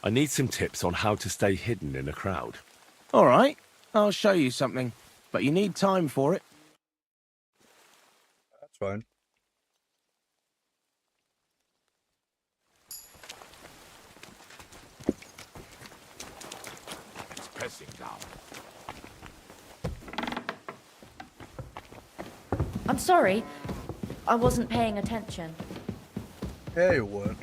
I need some tips on how to stay hidden in a crowd. All right, I'll show you something, but you need time for it. That's fine. It's pressing down. I'm sorry. I wasn't paying attention. Yeah, you weren't.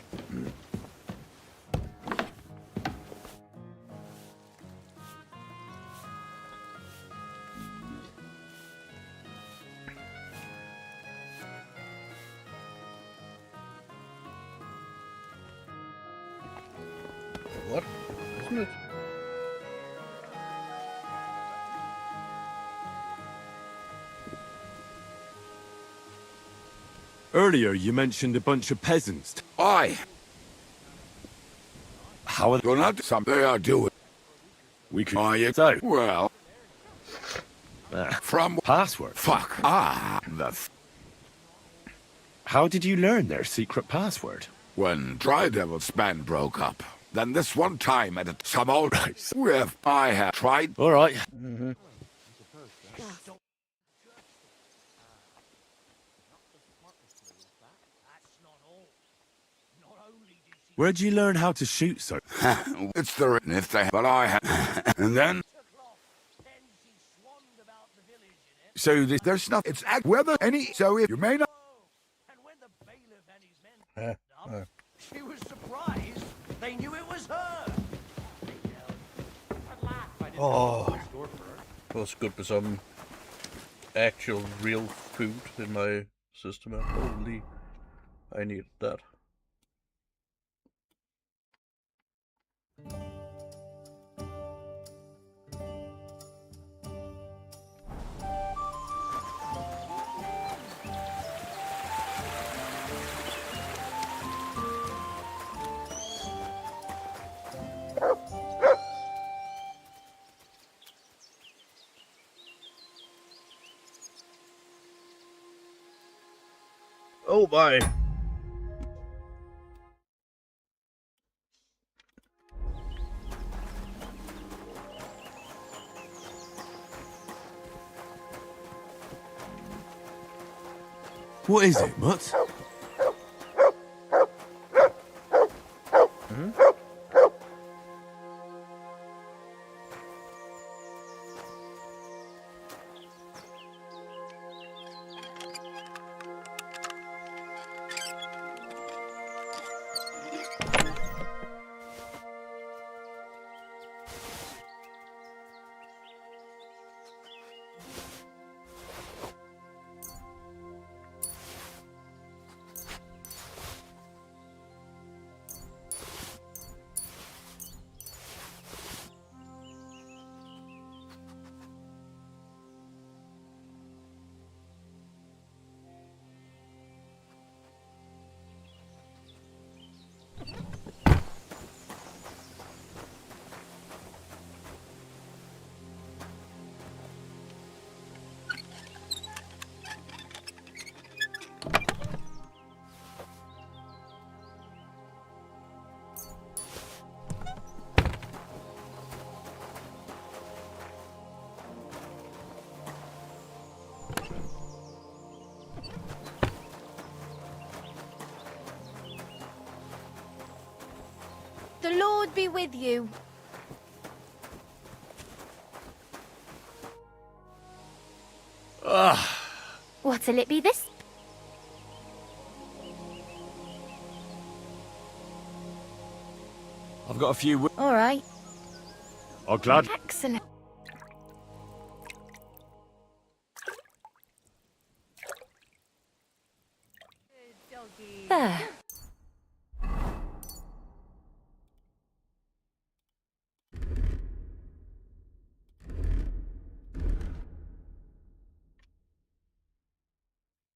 What? Isn't it? Earlier, you mentioned a bunch of peasants. Aye. How are they not something they are doing? We could... Are you? So... Well... from... Password? Fuck. How did you learn their secret password? When Dry Devil's band broke up. Then this one time at some old place, I have tried... Alright. Where'd you learn how to shoot so? It's the written if they... But I have... And then... So there's nothing... It's whether any... So if you may not... She was surprised. They knew it was her. Oh, it was good with some actual real food in my system. Holy, I need that. Oh my. What is it, Mutt? The Lord be with you. What'll it be this? I've got a few... All right. Oh, glad. Excellent. There.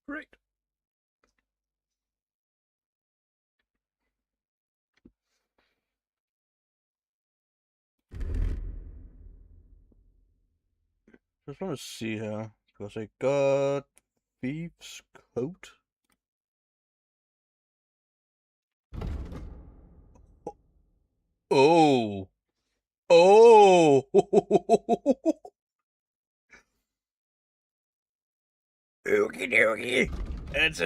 Great. Just want to see here because I got Thieves' Coat. Oh. Oh. Okie dokie. It's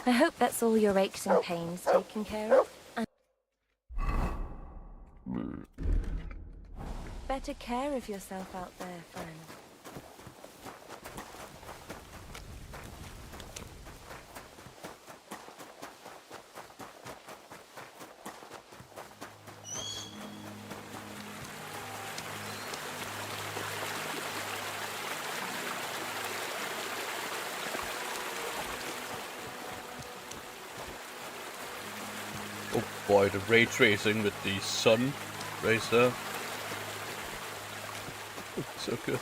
I hope that's all your aches and pains taken care of. And better care of yourself out there, friend. Oh boy, the ray tracing with the sun rays there. So good.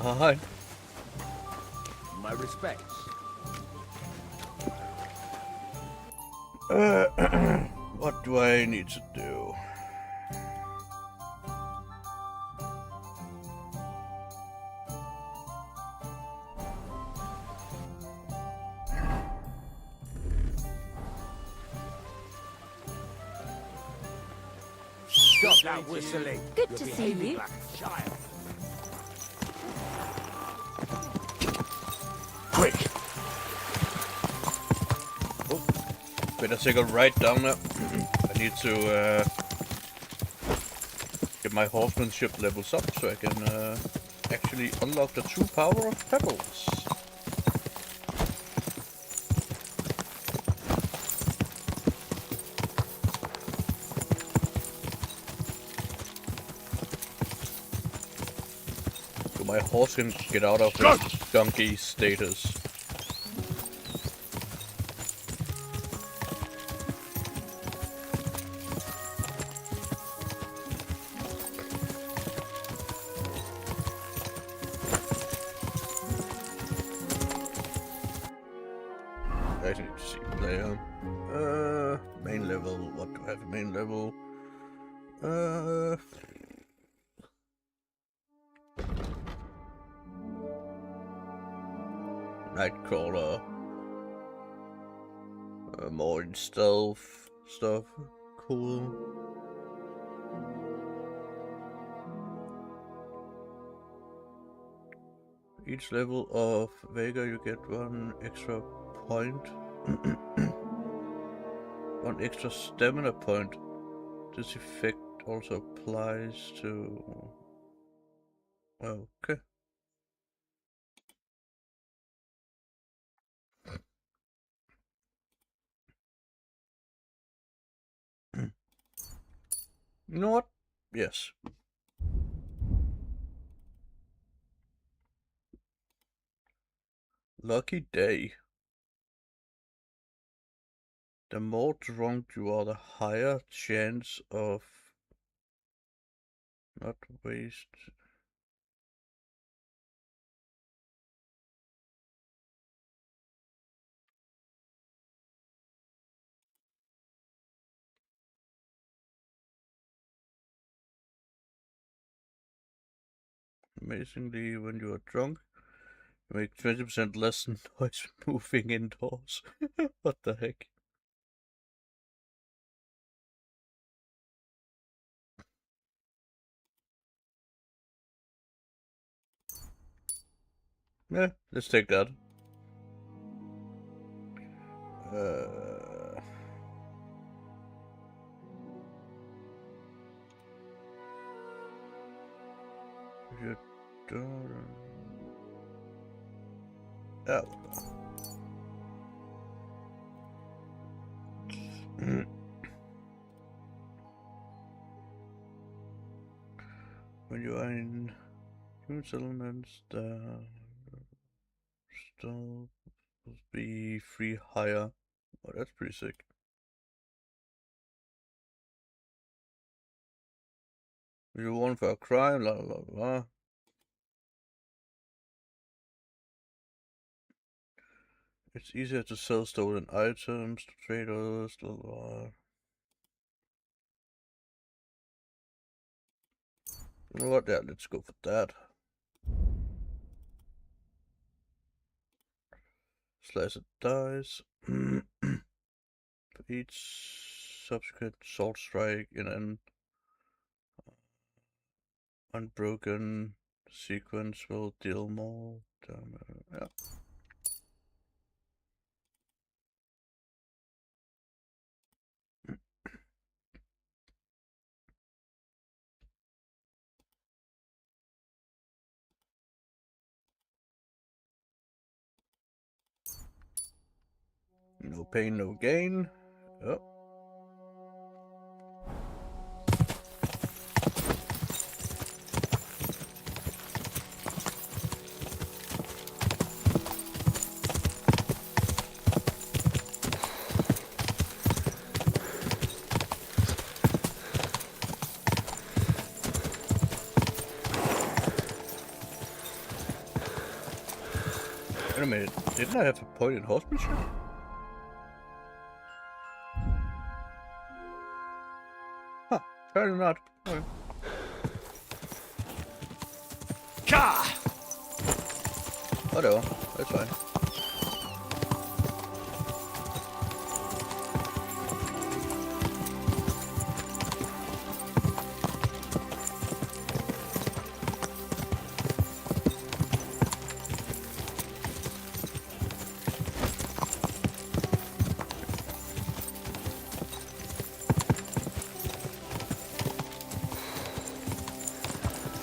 Hi. My respects. What do I need to do? Stop that whistling. Good You're to see behaving you. like a child. Quick! Oh, better take a right down there. I need to get my horsemanship levels up so I can actually unlock the true power of pebbles. So my horse can get out of its donkey status. I need to see player. Main level. What do I have? Main level. Nightcrawler. More in stealth stuff. Cool. Each level of Vega you get 1 extra point. 1 extra stamina point. This effect also applies to... Okay. You know what? Yes. Lucky day. The more drunk you are, the higher chance of not waste. Amazingly, when you are drunk, you make 20% less noise moving indoors. What the heck? Yeah, let's take that. Your daughter. Oh. When you are in human settlements, the still will be 3 higher. Oh, that's pretty sick. You want for a crime, la la la. It's easier to sell stolen items to traders, la la. You know what? Yeah, let's go for that. Slice of dice. For each subsequent sword strike in an unbroken sequence will deal more damage. Yeah. No pain, no gain. Oh. Wait a minute, didn't I have a point in horsemanship? Huh, apparently not. Okay. Whatever, that's fine.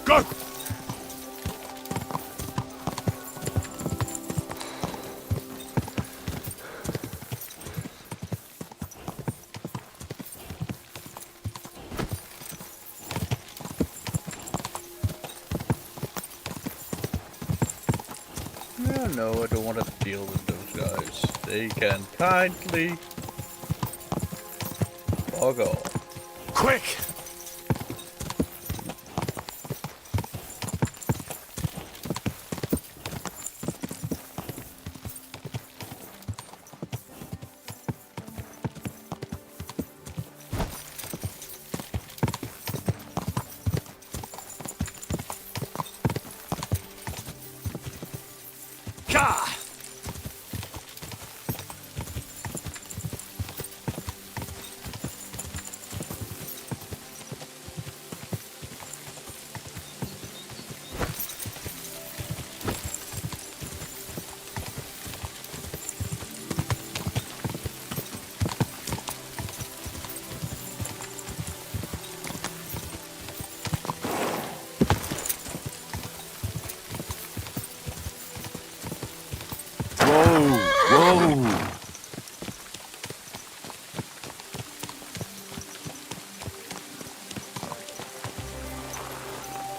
Go! No, I don't want to deal with those guys. They can kindly bog off. Quick!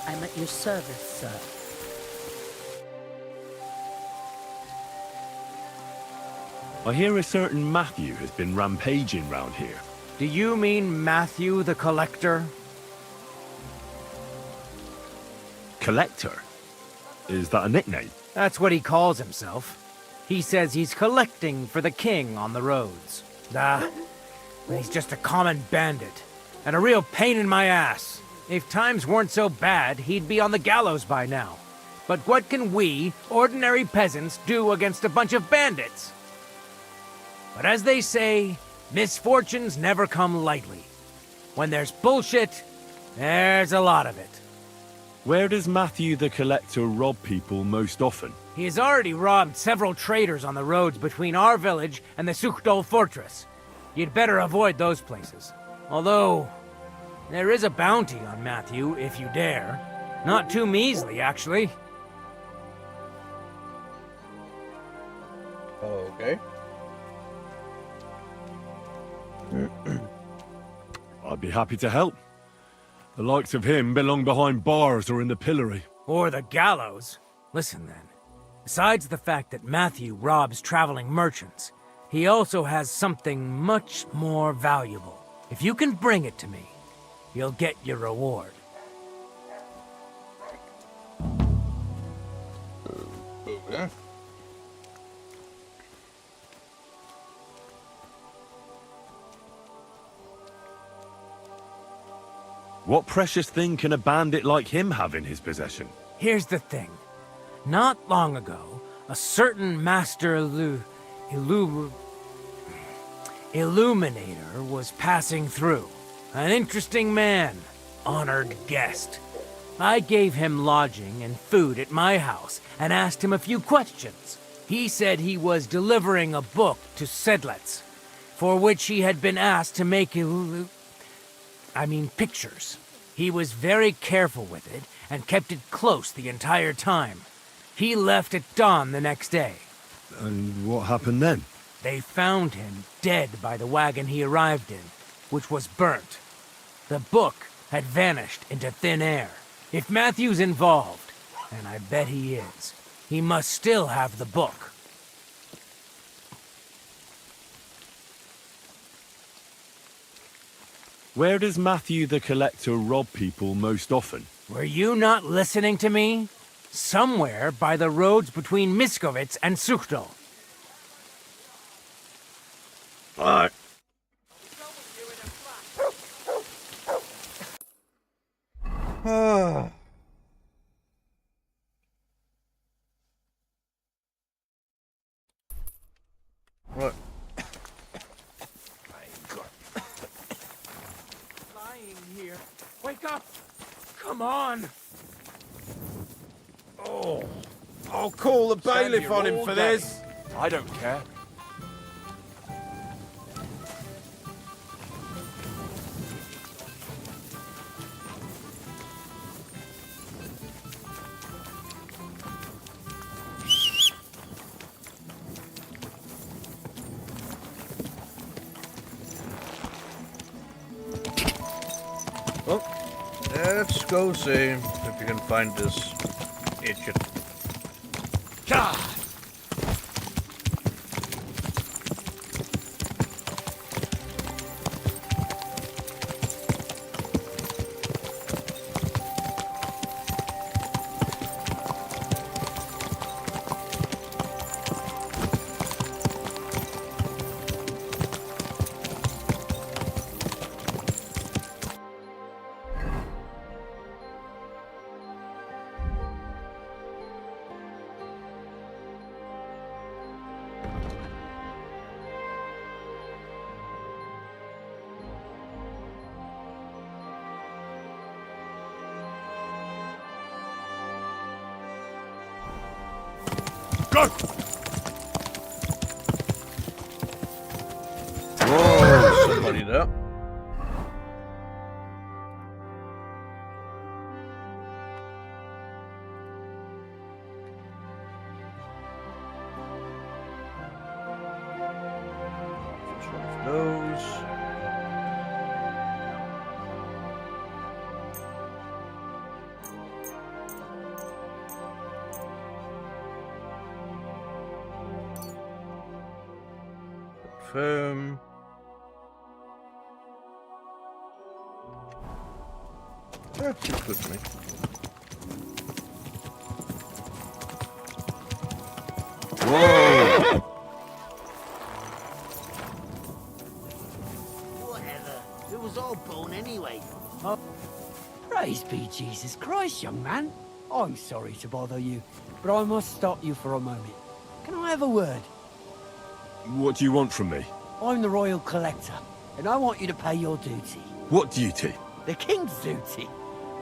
I'm at your service, sir. I hear a certain Matthew has been rampaging round here. Do you mean Matthew the Collector? Collector? Is that a nickname? That's what he calls himself. He says he's collecting for the king on the roads. He's just a common bandit. And a real pain in my ass. If times weren't so bad, he'd be on the gallows by now. But what can we, ordinary peasants, do against a bunch of bandits? But as they say, misfortunes never come lightly. When there's bullshit, there's a lot of it. Where does Matthew the Collector rob people most often? He has already robbed several traders on the roads between our village and the Sukhdol fortress. You'd better avoid those places. Although, there is a bounty on Matthew, if you dare. Not too measly, actually. Okay. I'd be happy to help. The likes of him belong behind bars or in the pillory. Or the gallows. Listen then. Besides the fact that Matthew robs traveling merchants, he also has something much more valuable. If you can bring it to me, you'll get your reward. Okay. What precious thing can a bandit like him have in his possession? Here's the thing. Not long ago, a certain master illuminator was passing through. An interesting man, honored guest. I gave him lodging and food at my house and asked him a few questions. He said he was delivering a book to Sedlets, for which he had been asked to make pictures. He was very careful with it and kept it close the entire time. He left at dawn the next day. And what happened then? They found him dead by the wagon he arrived in, which was burnt. The book had vanished into thin air. If Matthew's involved, and I bet he is, he must still have the book. Where does Matthew the Collector rob people most often? Were you not listening to me? Somewhere by the roads between Miskovitz and Suchdol. Fuck. What? Lying here. Wake up! Come on! Oh, I'll call the bailiff on him for this. I don't care. Well, let's go see if you can find this idiot. God! Go! Whoa, somebody there. Just one of those. Confirm. That seems good to me. Whoa! Whatever. It was all bone anyway. Praise be Jesus Christ, young man. I'm sorry to bother you, but I must stop you for a moment. Can I have a word? What do you want from me? I'm the Royal Collector, and I want you to pay your duty. What duty? The King's duty.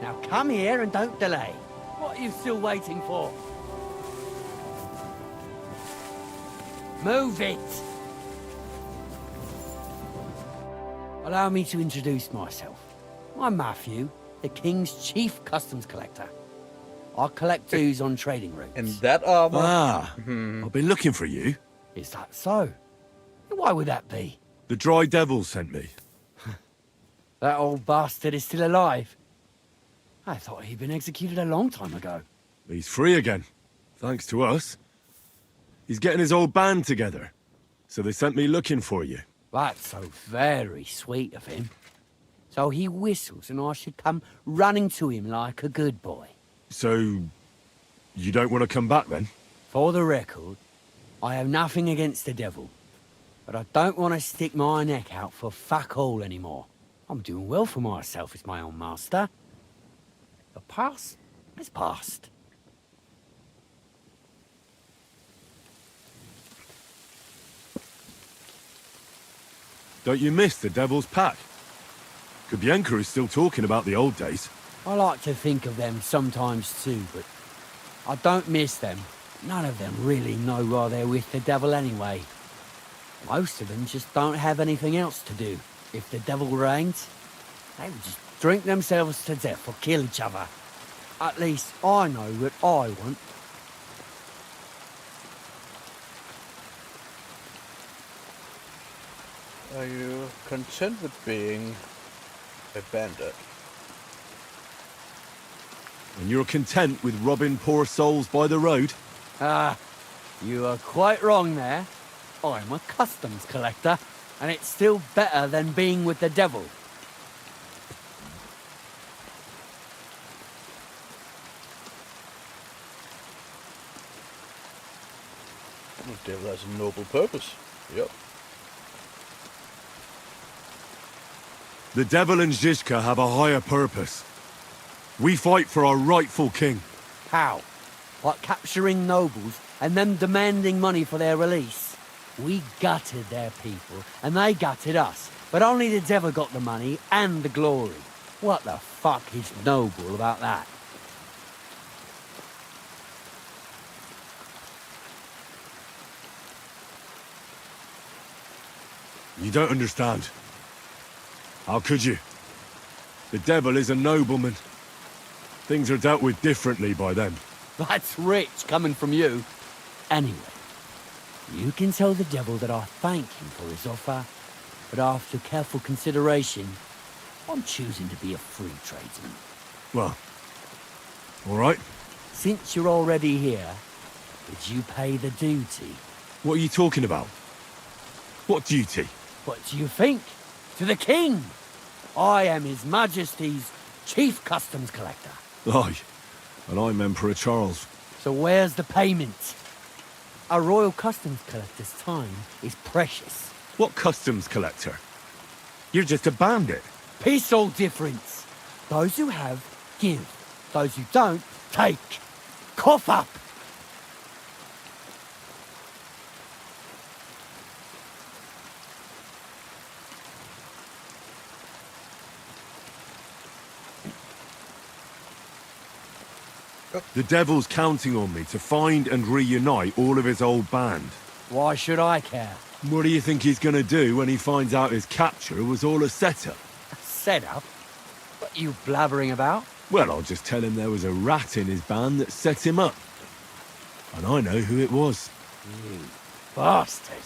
Now come here and don't delay. What are you still waiting for? Move it! Allow me to introduce myself. I'm Matthew, the King's Chief Customs Collector. I collect dues on trading routes. And that armor? Ah, I've been looking for you. Is that so? Why would that be? The Dry Devil sent me. That old bastard is still alive. I thought he'd been executed a long time ago. He's free again, thanks to us. He's getting his old band together, so they sent me looking for you. That's so very sweet of him. So he whistles and I should come running to him like a good boy. So, you don't want to come back then? For the record, I have nothing against the devil, but I don't want to stick my neck out for fuck all anymore. I'm doing well for myself as my own master. The past is past. Don't you miss the Devil's Pack? Kubienka is still talking about the old days. I like to think of them sometimes too, but I don't miss them. None of them really know why they're with the devil anyway. Most of them just don't have anything else to do. If the devil reigns, they would just drink themselves to death or kill each other. At least I know what I want. Are you content with being a bandit? And you're content with robbing poor souls by the road? Ah, you are quite wrong there. I'm a customs collector, and it's still better than being with the devil. The devil has a noble purpose. Yep. The devil and Zizka have a higher purpose. We fight for our rightful king. How? Like capturing nobles and them demanding money for their release? We gutted their people, and they gutted us. But only the devil got the money and the glory. What the fuck is noble about that? You don't understand. How could you? The devil is a nobleman. Things are dealt with differently by them. That's rich coming from you. Anyway, you can tell the devil that I thank him for his offer, but after careful consideration, I'm choosing to be a free tradesman. Well, all right. Since you're already here, would you pay the duty? What are you talking about? What duty? What do you think? To the king! I am His Majesty's Chief Customs Collector. Aye, and I'm Emperor Charles. So where's the payment? A royal customs collector's time is precious. What customs collector? You're just a bandit. Peace all difference. Those who have, give. Those who don't, take. Cough up! The devil's counting on me to find and reunite all of his old band. Why should I care? What do you think he's gonna do when he finds out his capture was all a setup? A setup? What you blabbering about? Well, I'll just tell him there was a rat in his band that set him up. And I know who it was. You bastard.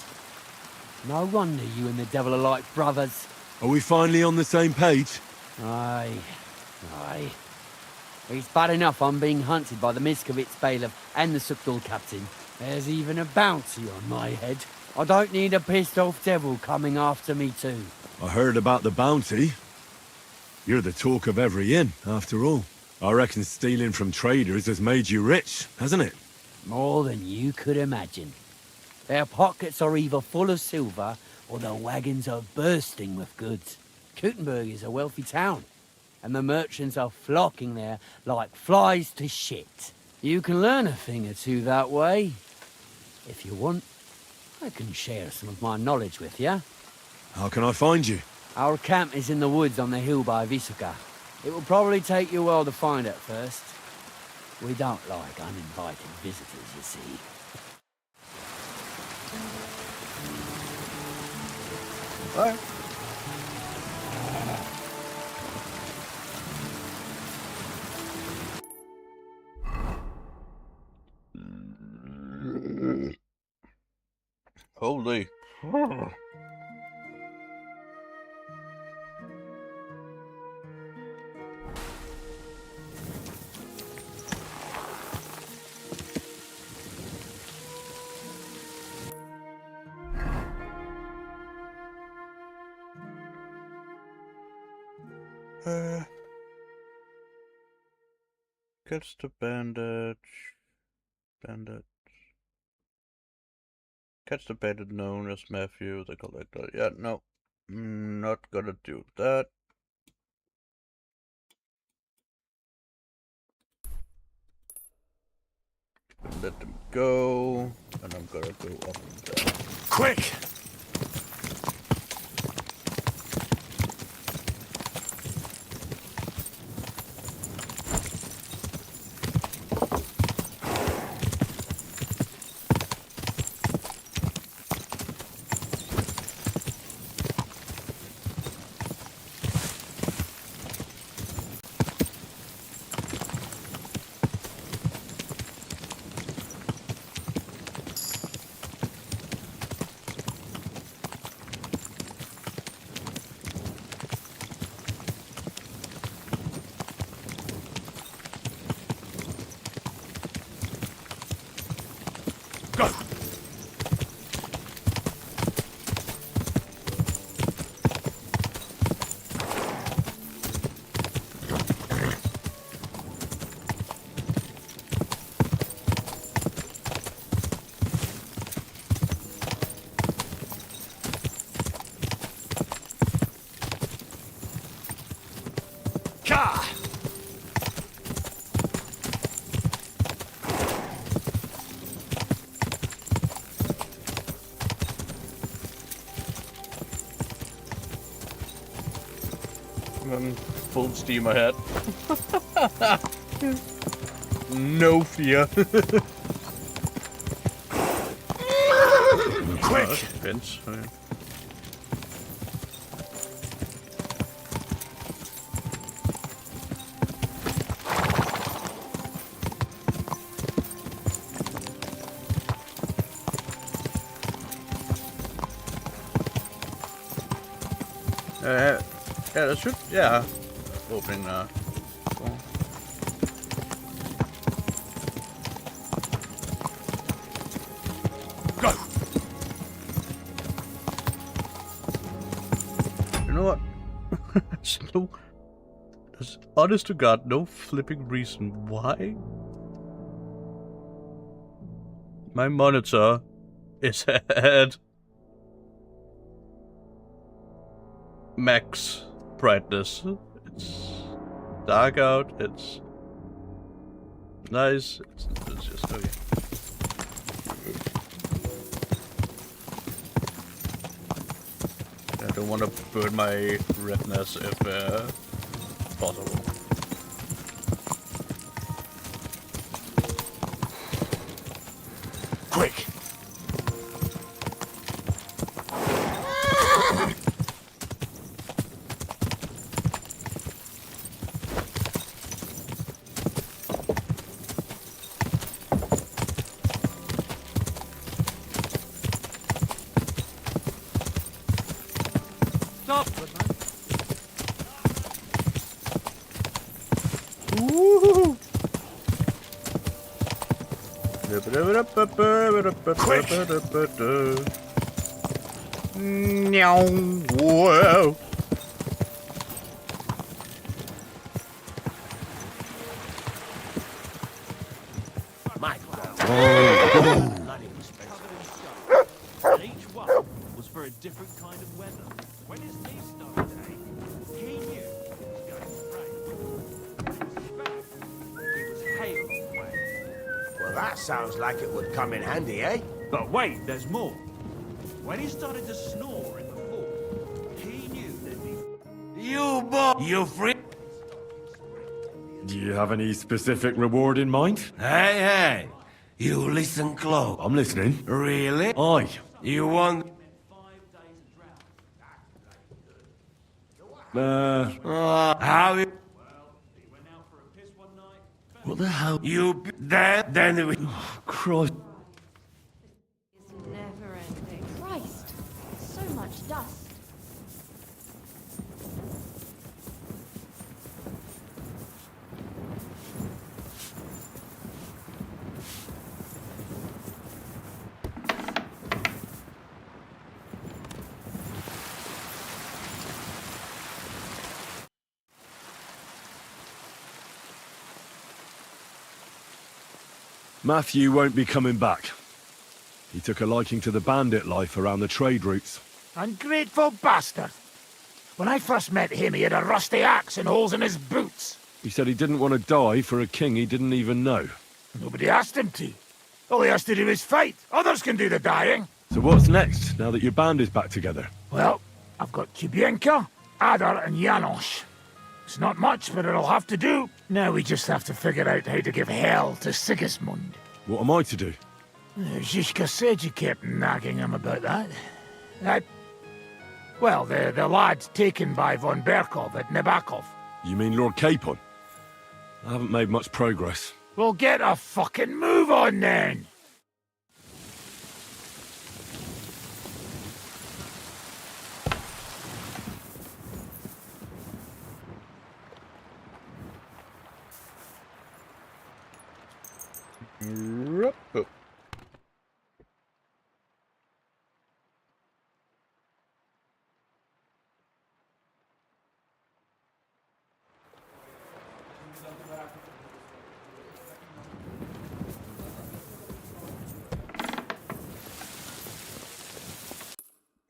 No wonder you and the devil are like brothers. Are we finally on the same page? Aye. Aye. It's bad enough I'm being hunted by the Miskovitz bailiff and the Sukdal captain. There's even a bounty on my head. I don't need a pissed-off devil coming after me too. I heard about the bounty. You're the talk of every inn, after all. I reckon stealing from traders has made you rich, hasn't it? More than you could imagine. Their pockets are either full of silver or their wagons are bursting with goods. Kcd2 is a wealthy town, and the merchants are flocking there like flies to shit. You can learn a thing or two that way. If you want, I can share some of my knowledge with you. How can I find you? Our camp is in the woods on the hill by Visuka. It will probably take you a while to find it first. We don't like uninvited visitors, you see. Bye. Holy. Gets the bandage. Catch the bandit known as Matthew the Collector. Yeah, no. Not gonna do that. Let them go. And I'm gonna go up there. Quick! I'm full steam ahead. No fear. Quick! Fence. Okay. Yeah, that should, yeah. Opening now. Cool. Go! You know what? There's honest to God, no flipping reason why my monitor is at max brightness. It's dark out, it's nice, it's just okay. I don't want to burn my retinas if possible. Quick! Stop! Woohoo! Whoa! My And each one was for a different kind of weather. When his knee started to ache, he knew it was going to rain. When he was back, it was hail on the way. Well, that sounds like it would come in handy, eh? But wait, there's more. When he started to snore in the fall, he knew there'd be... You boy! You free? Do you have any specific reward in mind? Hey, hey! You listen close. I'm listening. Really? Aye. You want... how you... What the hell? You... Then we... Oh, Christ. It's never ending. Christ, so much dust. Matthew won't be coming back. He took a liking to the bandit life around the trade routes. Ungrateful bastard. When I first met him, he had a rusty axe and holes in his boots. He said he didn't want to die for a king he didn't even know. Nobody asked him to. All he has to do is fight. Others can do the dying. So what's next, now that your band is back together? Well, I've got Chibienka, Adar, and Janos. It's not much, but it'll have to do. Now we just have to figure out how to give hell to Sigismund. What am I to do? Zizka said you kept nagging him about that. Well, the lad taken by von Berkov at Nebakov. You mean Lord Capon? I haven't made much progress. Well, get a fucking move on then!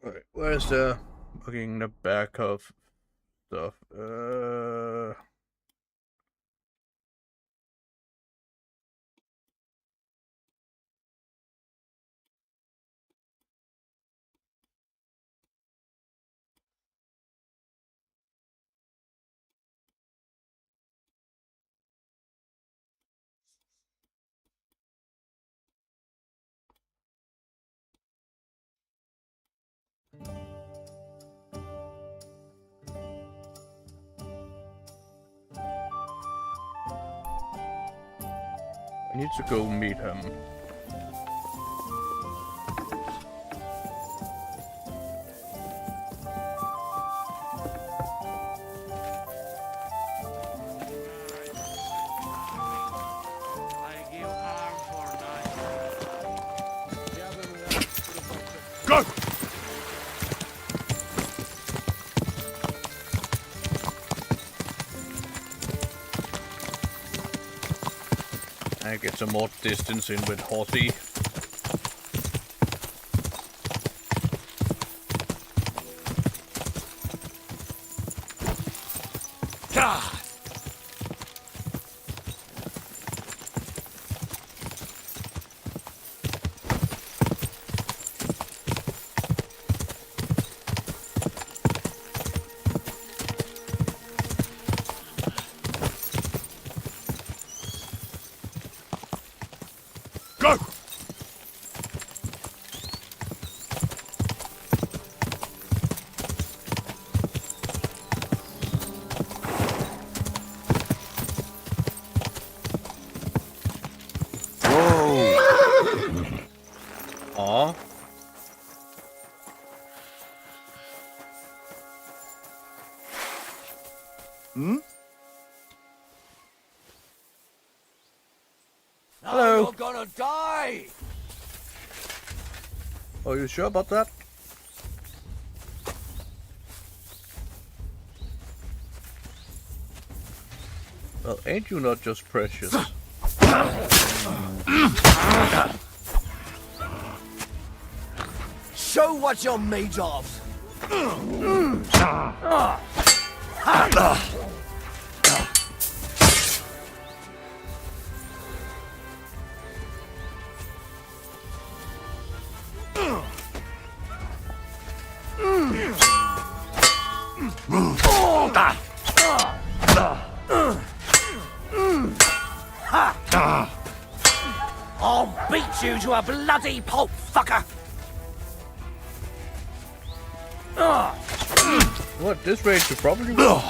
Alright, where's the looking the back of stuff? need to go meet him. Go! I get some more distance in with Horsey. Go! Aw. Hmm? Hello. You're gonna die! Are you sure about that? Well, ain't you not just precious? Show what you're made of! I'll beat you to a bloody pulp, fucker! What, this rate you probably will.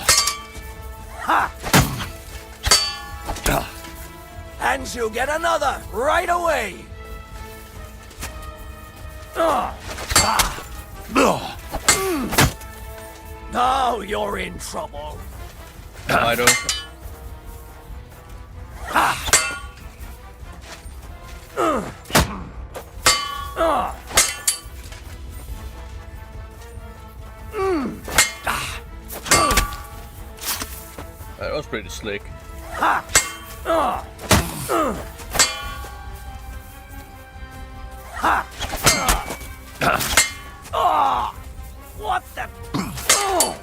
And you'll get another right away! Now you're in trouble. I don't. That was pretty slick. What the? Oh,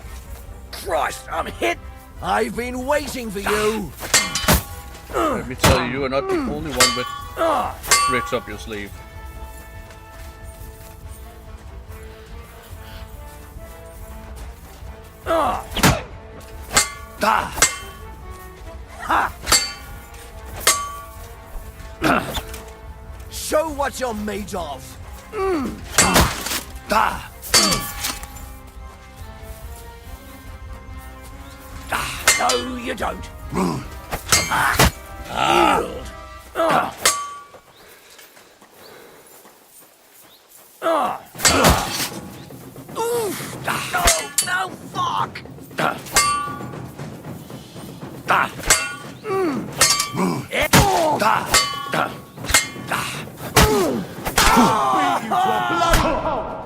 Christ, I'm hit! I've been waiting for you! Let me tell you, you are not the only one with tricks up your sleeve. Show what you're made of! No, you don't. Yield. Oof. No, fuck.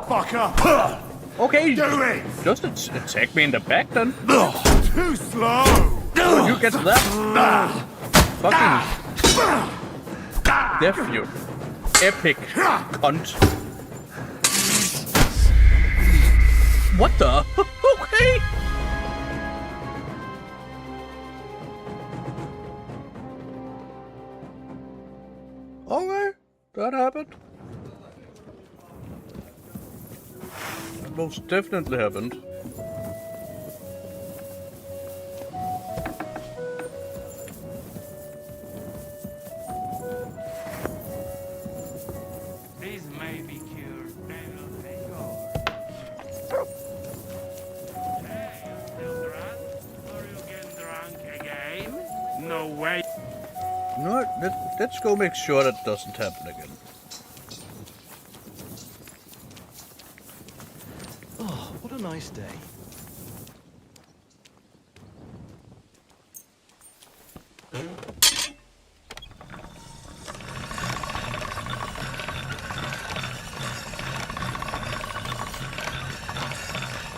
Fucker! Okay, do it! Just attack me in the back then. Too slow! When you get that fucking death, you epic cunt. What the? Okay. Okay, that happened. That most definitely happened. These may be cured. They will take over. Hey, you still drunk? Are you getting drunk again? No way. You know what? Let's go make sure that doesn't happen again. Oh, what a nice day.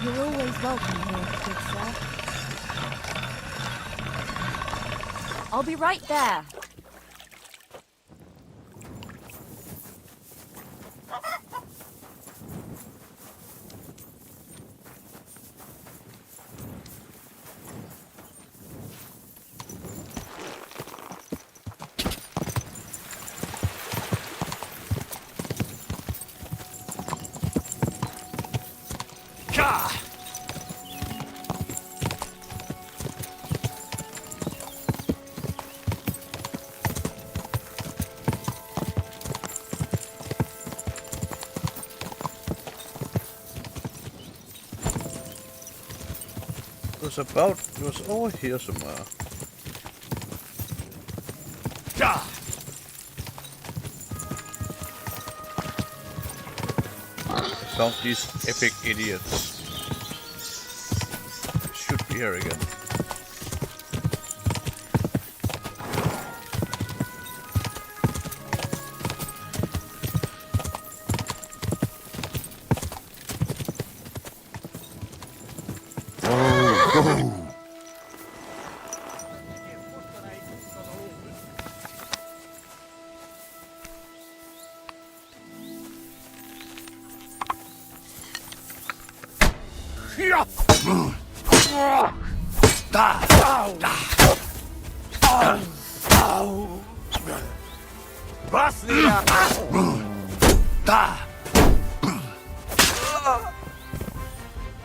You're always welcome here, good sir. I'll be right there. It was over here somewhere. Found these epic idiots. They should be here again.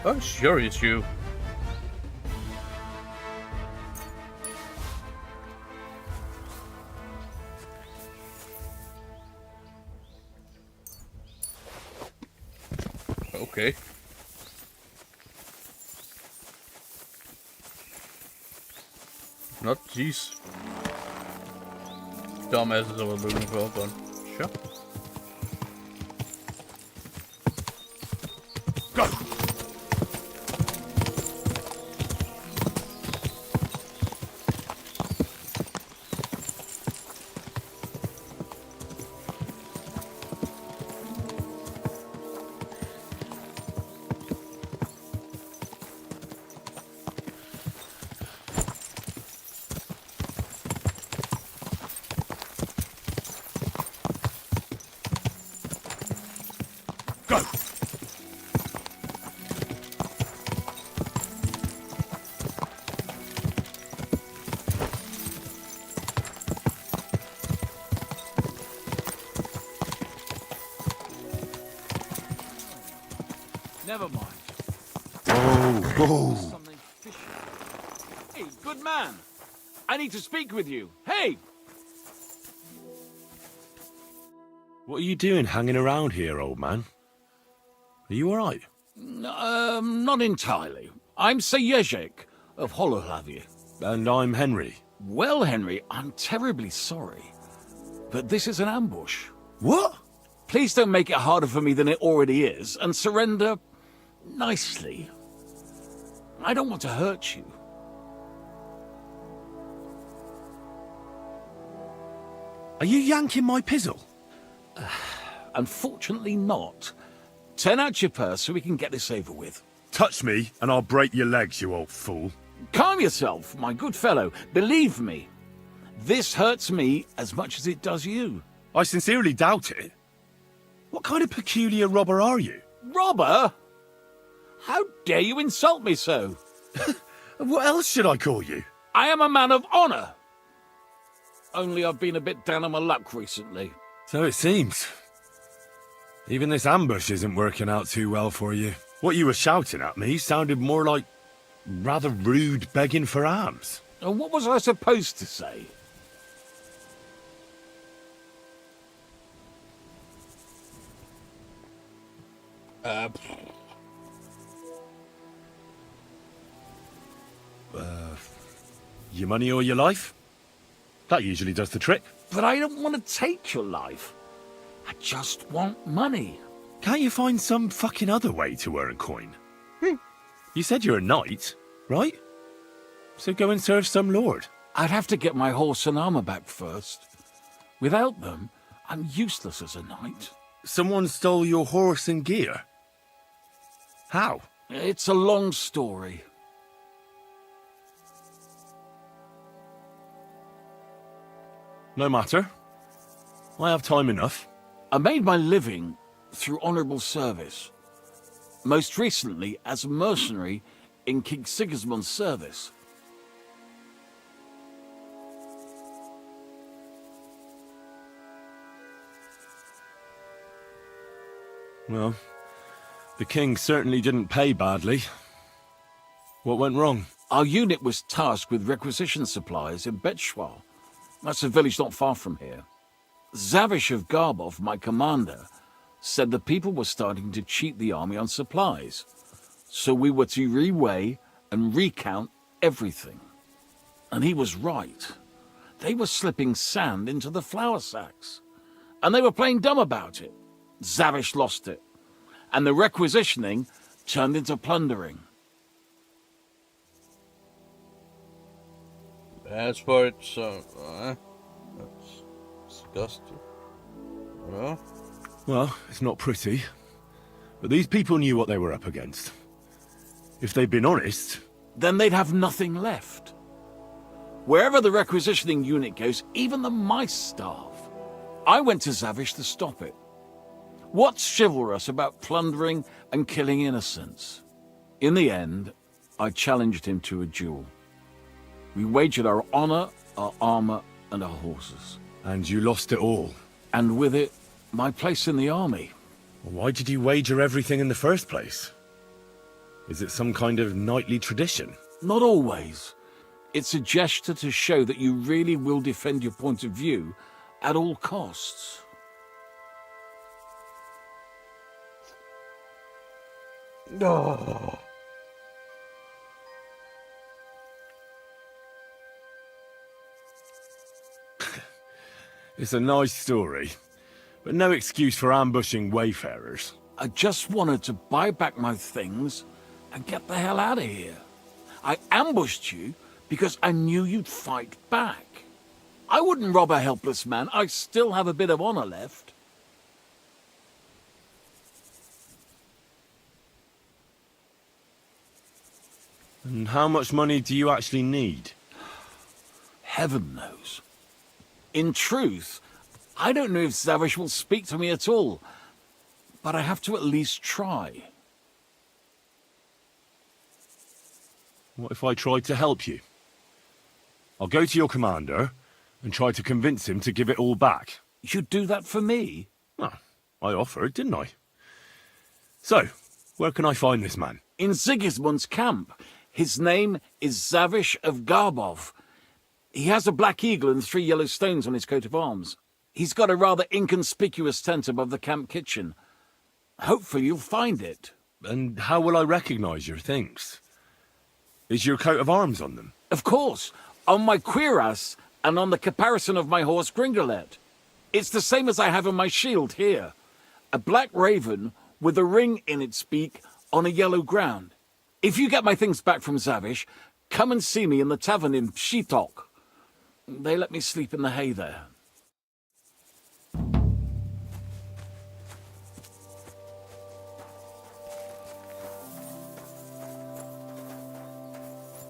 I'm sure it's you. Okay. Not these dumbasses I was looking for, but sure. Go! Never mind. Oh, Something fishy. Hey, good man. I need to speak with you. Hey! What are you doing hanging around here, old man? Are you alright? Not entirely. I'm Sir Ježek of Holohlavie. And I'm Henry. Well, Henry, I'm terribly sorry. But this is an ambush. What? Please don't make it harder for me than it already is, and surrender nicely. I don't want to hurt you. Are you yanking my pizzle? Unfortunately not. Turn out your purse so we can get this over with. Touch me and I'll break your legs, you old fool. Calm yourself, my good fellow. Believe me, this hurts me as much as it does you. I sincerely doubt it. What kind of peculiar robber are you? Robber? How dare you insult me so? What else should I call you? I am a man of honor. Only I've been a bit down on my luck recently. So it seems. Even this ambush isn't working out too well for you. What you were shouting at me sounded more like rather rude begging for alms. And what was I supposed to say? Your money or your life? That usually does the trick. But I don't want to take your life. I just want money. Can't you find some fucking other way to earn coin? You said you're a knight, right? So go and serve some lord. I'd have to get my horse and armor back first. Without them, I'm useless as a knight. Someone stole your horse and gear? How? It's a long story. No matter. I have time enough. I made my living through honourable service. Most recently as a mercenary in King Sigismund's service. Well, the king certainly didn't pay badly. What went wrong? Our unit was tasked with requisition supplies in Betschwar. That's a village not far from here. Zavish of Garbov, my commander, said the people were starting to cheat the army on supplies. So we were to reweigh and recount everything. And he was right. They were slipping sand into the flour sacks. And they were playing dumb about it. Zavish lost it. And the requisitioning turned into plundering. That's for it, so... that's disgusting. Well... Well, it's not pretty. But these people knew what they were up against. If they'd been honest... Then they'd have nothing left. Wherever the requisitioning unit goes, even the mice starve. I went to Zavish to stop it. What's chivalrous about plundering and killing innocents? In the end, I challenged him to a duel. We wagered our honor, our armor, and our horses. And you lost it all? And with it, my place in the army. Why did you wager everything in the first place? Is it some kind of knightly tradition? Not always. It's a gesture to show that you really will defend your point of view at all costs. Oh. It's a nice story, but no excuse for ambushing wayfarers. I just wanted to buy back my things and get the hell out of here. I ambushed you because I knew you'd fight back. I wouldn't rob a helpless man. I still have a bit of honor left. And how much money do you actually need? Heaven knows. In truth, I don't know if Zavish will speak to me at all, but I have to at least try. What if I tried to help you? I'll go to your commander and try to convince him to give it all back. You'd do that for me? Oh, I offered, didn't I? So, where can I find this man? In Sigismund's camp. His name is Zavish of Garbov. He has a black eagle and 3 yellow stones on his coat of arms. He's got a rather inconspicuous tent above the camp kitchen. Hopefully you'll find it. And how will I recognize your things? Is your coat of arms on them? Of course. On my cuirass and on the caparison of my horse Gringolet. It's the same as I have on my shield here. A black raven with a ring in its beak on a yellow ground. If you get my things back from Zavish, come and see me in the tavern in Pshitok. They let me sleep in the hay there.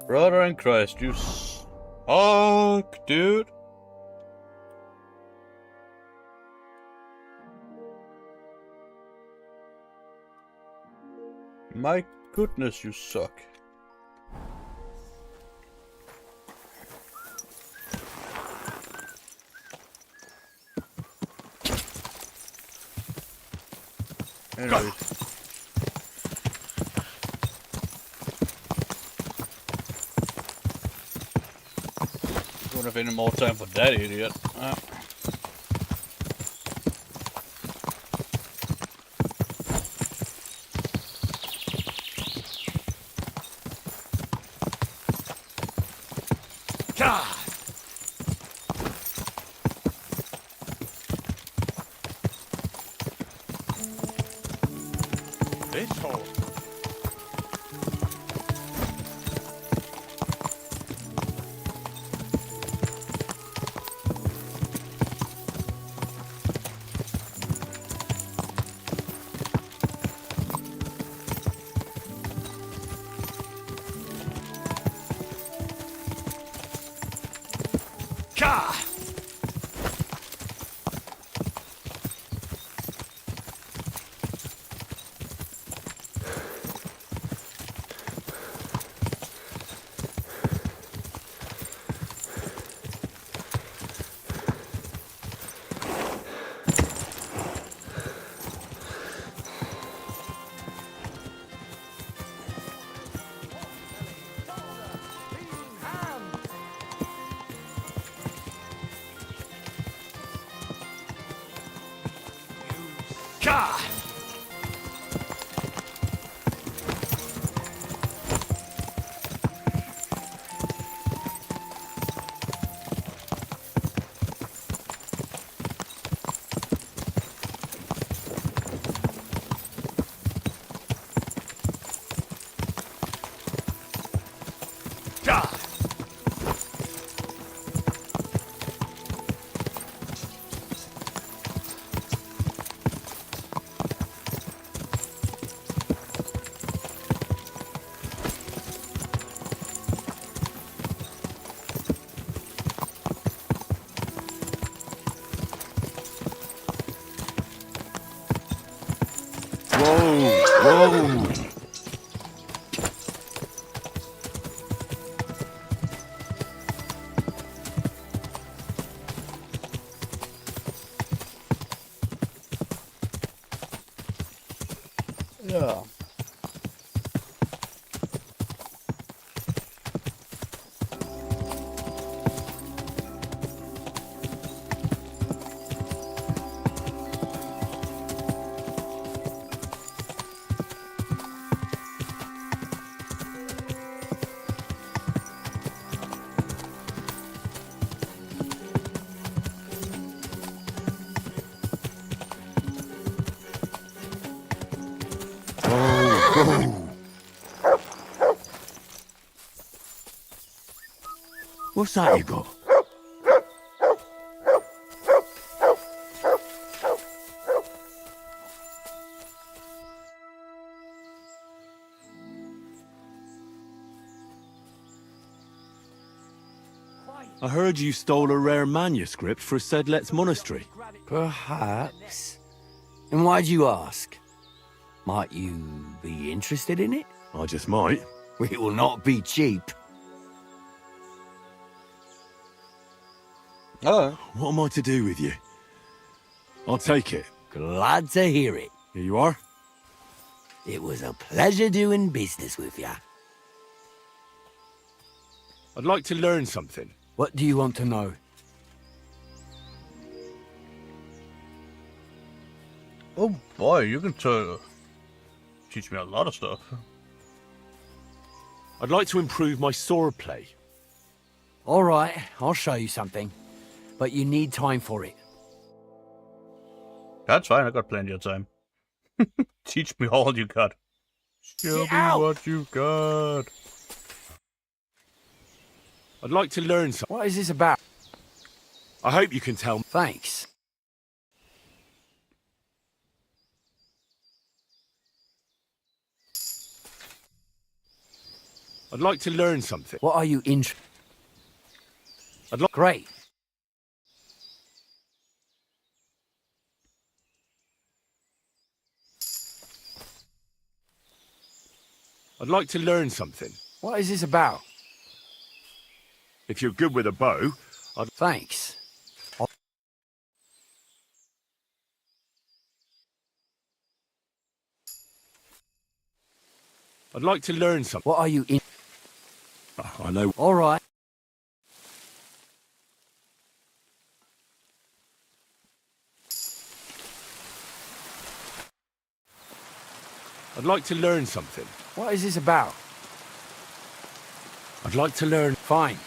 Brother in Christ, you suck, dude. My goodness, you suck. Anyways. Don't have any more time for that idiot. this hole. Whoa! Yeah. What's that you got? I heard you stole a rare manuscript for Sedlet's monastery. Perhaps. And why'd you ask? Might you be interested in it? I just might. It will not be cheap. Oh. What am I to do with you? I'll take it. Glad to hear it. Here you are. It was a pleasure doing business with you. I'd like to learn something. What do you want to know? Oh boy, you can teach me a lot of stuff. I'd like to improve my swordplay. All right, I'll show you something. But you need time for it. That's fine, I got plenty of time. Teach me all you got. Show me what you got. I'd like to learn something. What is this about? I hope you can tell me. Thanks. I'd like to learn something. What are you I'd like. Great. I'd like to learn something. What is this about? If you're good with a bow, I'd... Thanks. I'd like to learn something. What are you in? I know. All right. I'd like to learn something. What is this about? I'd like to learn. Fine.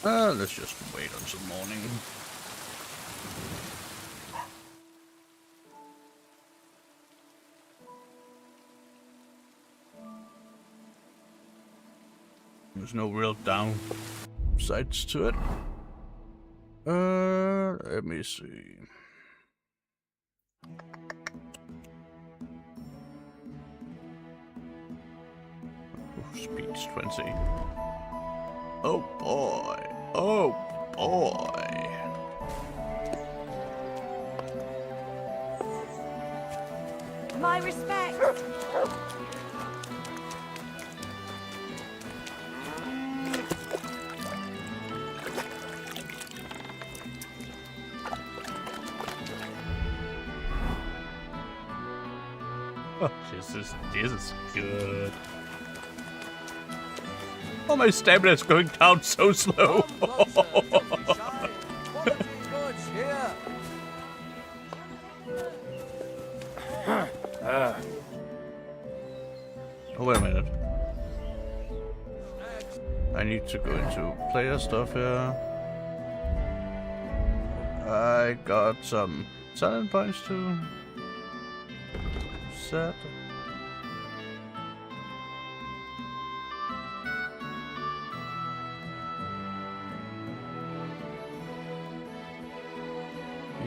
Let's just wait until morning. There's no real downsides to it. Let me see. Speed's 20. Oh boy. Oh boy. My respect. Oh, this is good. Oh, my stamina is going down so slow. Oh, wait a minute. I need to go into player stuff here. I got some talent points to set.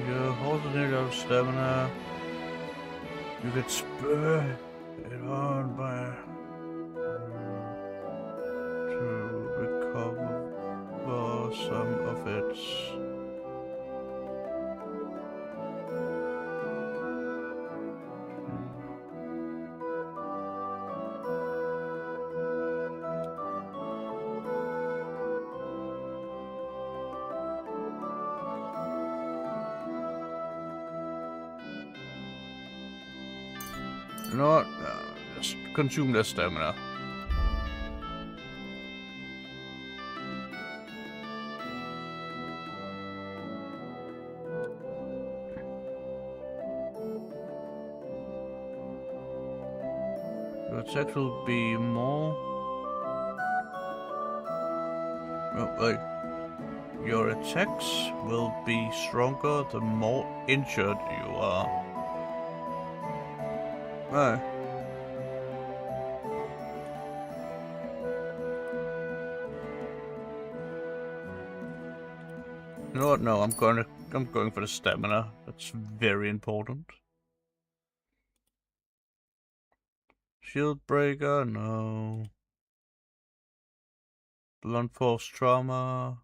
Your horse is nearly out of stamina. You get spur it on by to recover some of its you know what? Just consume their stamina. Your attack will be more. Oh, wait. Your attacks will be stronger the more injured you are. Oh. You know what? No, I'm going for the stamina. That's very important. Shield breaker, no. Blunt force trauma.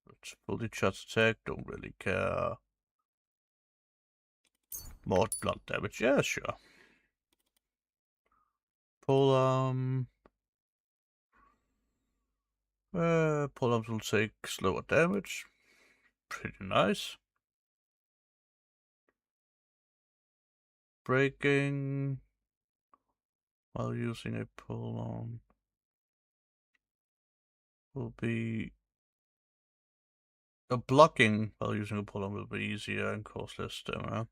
That's fully charged attack, don't really care. More blunt damage, yeah, sure. Polearm. Polearms will take slower damage. Pretty nice. Breaking while using a polearm will be blocking while using a polearm will be easier and cost less stamina.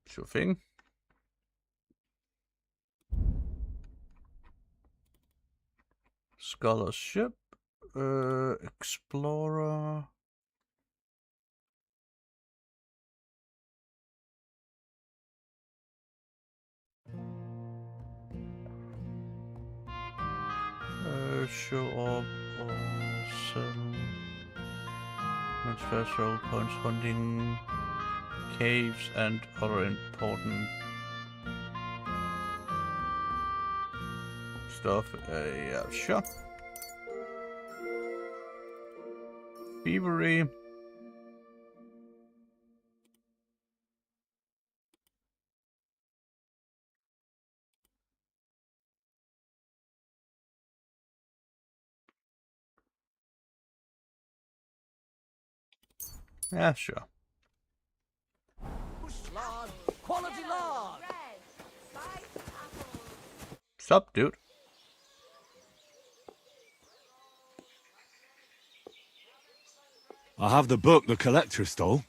Sure thing. Scholarship, explorer. Show up or sell. Transfer points hunting caves and other important stuff. Yeah, sure. Thievery. Yeah, sure. Quality lard. Sup, dude? I have the book the collector stole.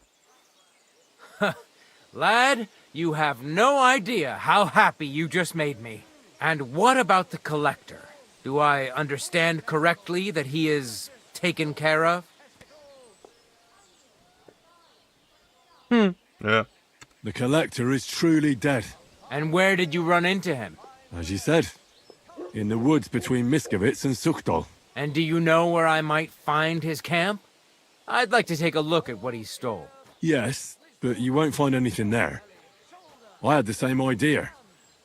Lad, you have no idea how happy you just made me. And what about the collector? Do I understand correctly that he is taken care of? Yeah. The Collector is truly dead. And where did you run into him? As you said, in the woods between Miskovitz and Sukdal. And do you know where I might find his camp? I'd like to take a look at what he stole. Yes, but you won't find anything there. I had the same idea,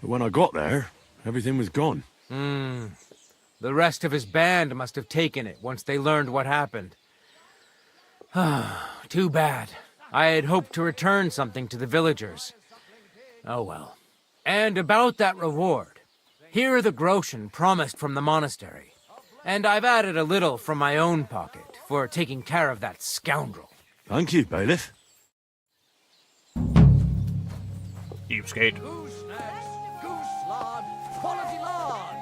but when I got there, everything was gone. The rest of his band must have taken it once they learned what happened. Too bad. I had hoped to return something to the villagers. Oh well. And about that reward. Here are the groschen promised from the monastery. And I've added a little from my own pocket for taking care of that scoundrel. Thank you, bailiff. Cheapskate. Goose next. Goose lard. Quality lard.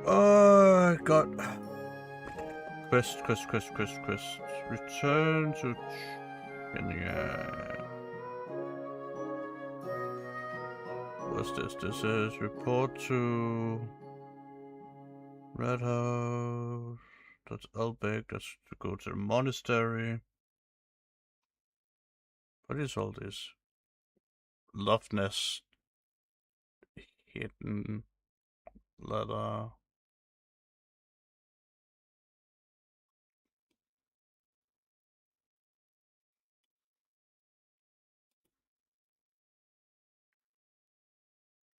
I got quest. Return to what's this? This is report to Red House. That's Elbeck. That's to go to the monastery. What is all this? Love nest. Hidden letter.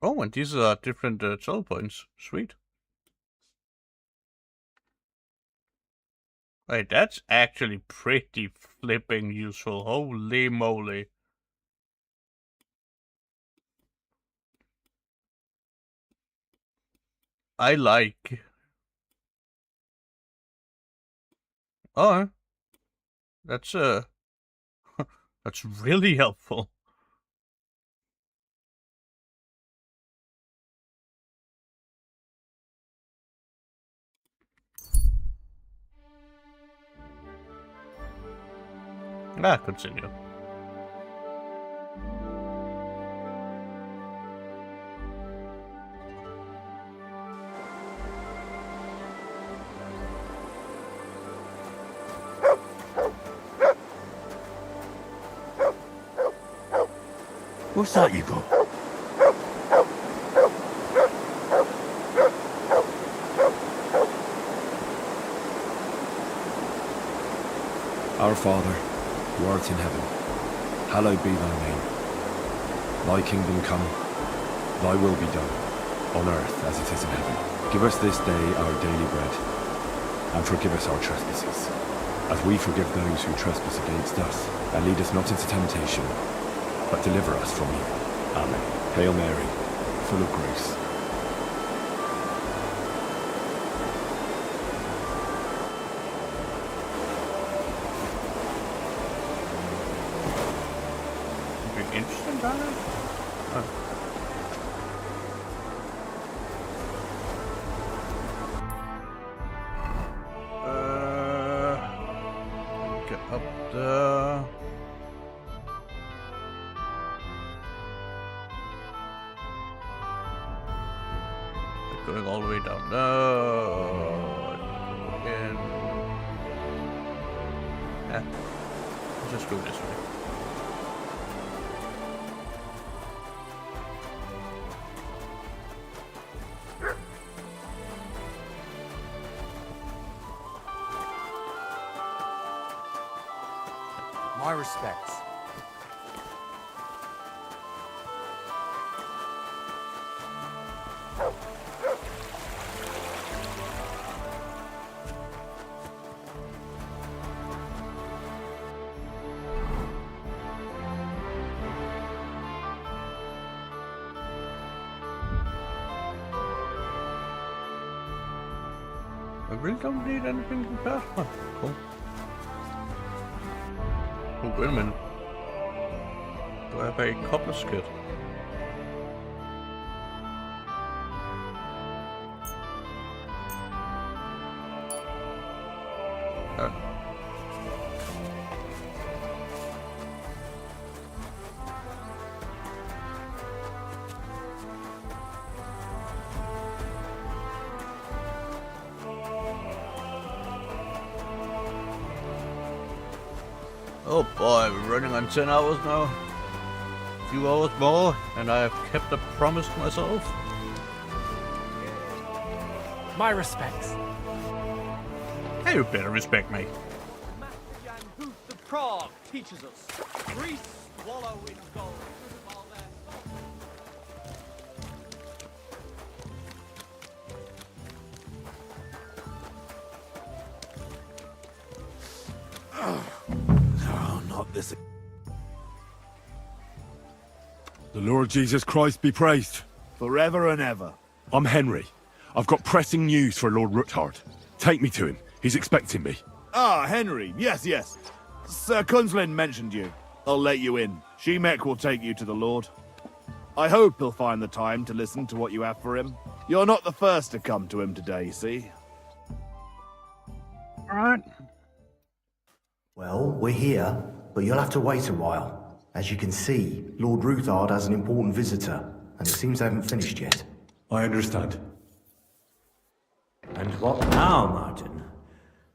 Oh, and these are different soul points. Sweet. Wait, that's actually pretty flipping useful. Holy moly. I like. Oh, that's that's really helpful. Continue. What's that you got? Our Father, who art in heaven, hallowed be thy name. Thy kingdom come, thy will be done, on earth as it is in heaven. Give us this day our daily bread, and forgive us our trespasses, as we forgive those who trespass against us. And lead us not into temptation, but deliver us from evil. Amen. Hail Mary, full of grace. Interesting, Donna? Get up there. Going all the way down there. Again. Yeah. Let's just go this way. My respects. I really don't need anything to pass. Huh, cool. Oh, wait a minute. Do I have a copper's kit? Oh boy, we're running on 10 hours now. A few hours more, and I have kept a promise to myself. My respects. Hey, you better respect me. Who the Prague teaches us. Greece swallow its gold. Oh, not this. The Lord Jesus Christ be praised. Forever and ever. I'm Henry. I've got pressing news for Lord Ruthard. Take me to him. He's expecting me. Ah, Henry. Yes, yes. Sir Kunslin mentioned you. I'll let you in. Shemek will take you to the Lord. I hope he'll find the time to listen to what you have for him. You're not the first to come to him today, see? Alright. Well, we're here, but you'll have to wait a while. As you can see, Lord Ruthard has an important visitor, and it seems they haven't finished yet. I understand. And what now, Martin?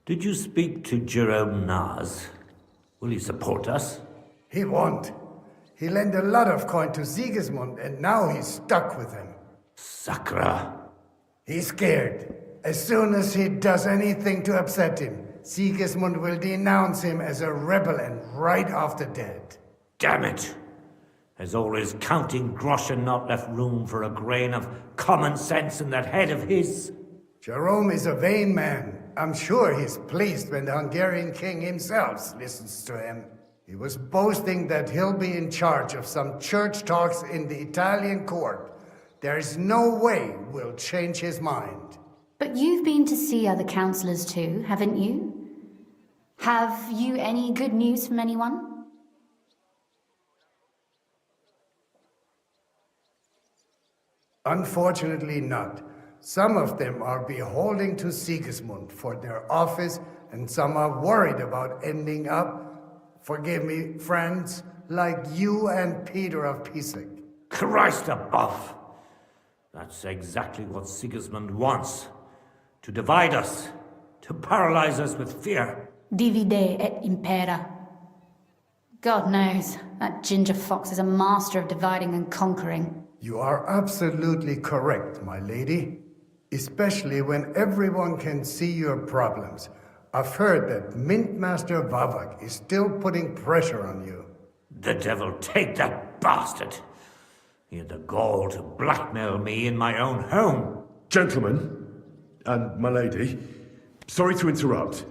Did you speak to Jerome Naz? Will he support us? He won't. He lent a lot of coin to Sigismund, and now he's stuck with him. Sakra. He's scared. As soon as he does anything to upset him, Sigismund will denounce him as a rebel and right off the dead. Damn it! Has all his counting groschen not left room for a grain of common sense in that head of his? Jerome is a vain man. I'm sure he's pleased when the Hungarian king himself listens to him. He was boasting that he'll be in charge of some church talks in the Italian court. There's no way we'll change his mind. But you've been to see other councillors too, haven't you? Have you any good news from anyone? Unfortunately not. Some of them are beholding to Sigismund for their office, and some are worried about ending up, forgive me, friends, like you and Peter of Pisak. Christ above! That's exactly what Sigismund wants. To divide us. To paralyze us with fear. Divide et impera. God knows, that ginger fox is a master of dividing and conquering. You are absolutely correct, my lady. Especially when everyone can see your problems. I've heard that Mint Master Vavak is still putting pressure on you. The devil take that bastard! He had the gall to blackmail me in my own home. Gentlemen, and my lady, sorry to interrupt,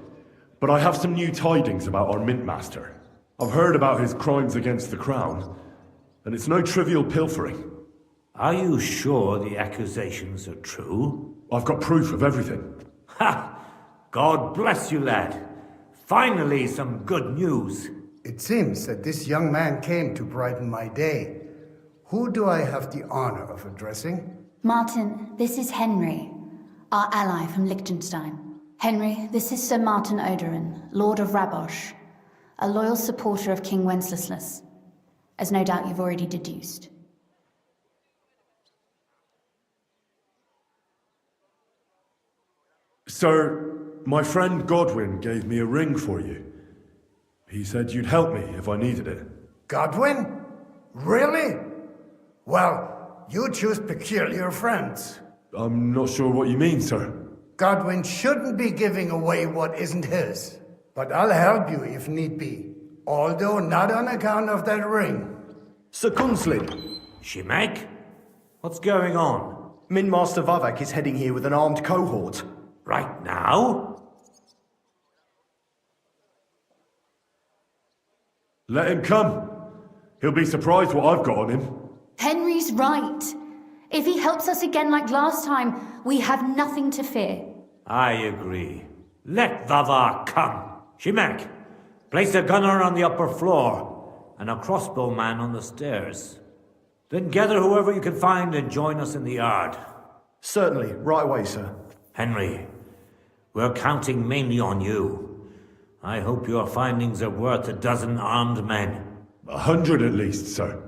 but I have some new tidings about our Mint Master. I've heard about his crimes against the Crown, and it's no trivial pilfering. Are you sure the accusations are true? I've got proof of everything. Ha! God bless you, lad. Finally, some good news. It seems that this young man came to brighten my day. Who do I have the honor of addressing? Martin, this is Henry, our ally from Liechtenstein. Henry, this is Sir Martin Oderin, Lord of Rabosh, a loyal supporter of King Wenceslas, as no doubt you've already deduced. Sir, my friend Godwin gave me a ring for you. He said you'd help me if I needed it. Godwin? Really? Well, you choose peculiar friends. I'm not sure what you mean, sir. Godwin shouldn't be giving away what isn't his. But I'll help you if need be. Although not on account of that ring. Sir Kunslin! Shemek? What's going on? Min Master Vavak is heading here with an armed cohort. Right now? Let him come. He'll be surprised what I've got on him. Henry's right. If he helps us again like last time, we have nothing to fear. I agree. Let Vavar come. Shemek, place a gunner on the upper floor and a crossbowman on the stairs. Then gather whoever you can find and join us in the yard. Certainly, right away, sir. Henry, we're counting mainly on you. I hope your findings are worth a dozen armed men. 100 at least, sir.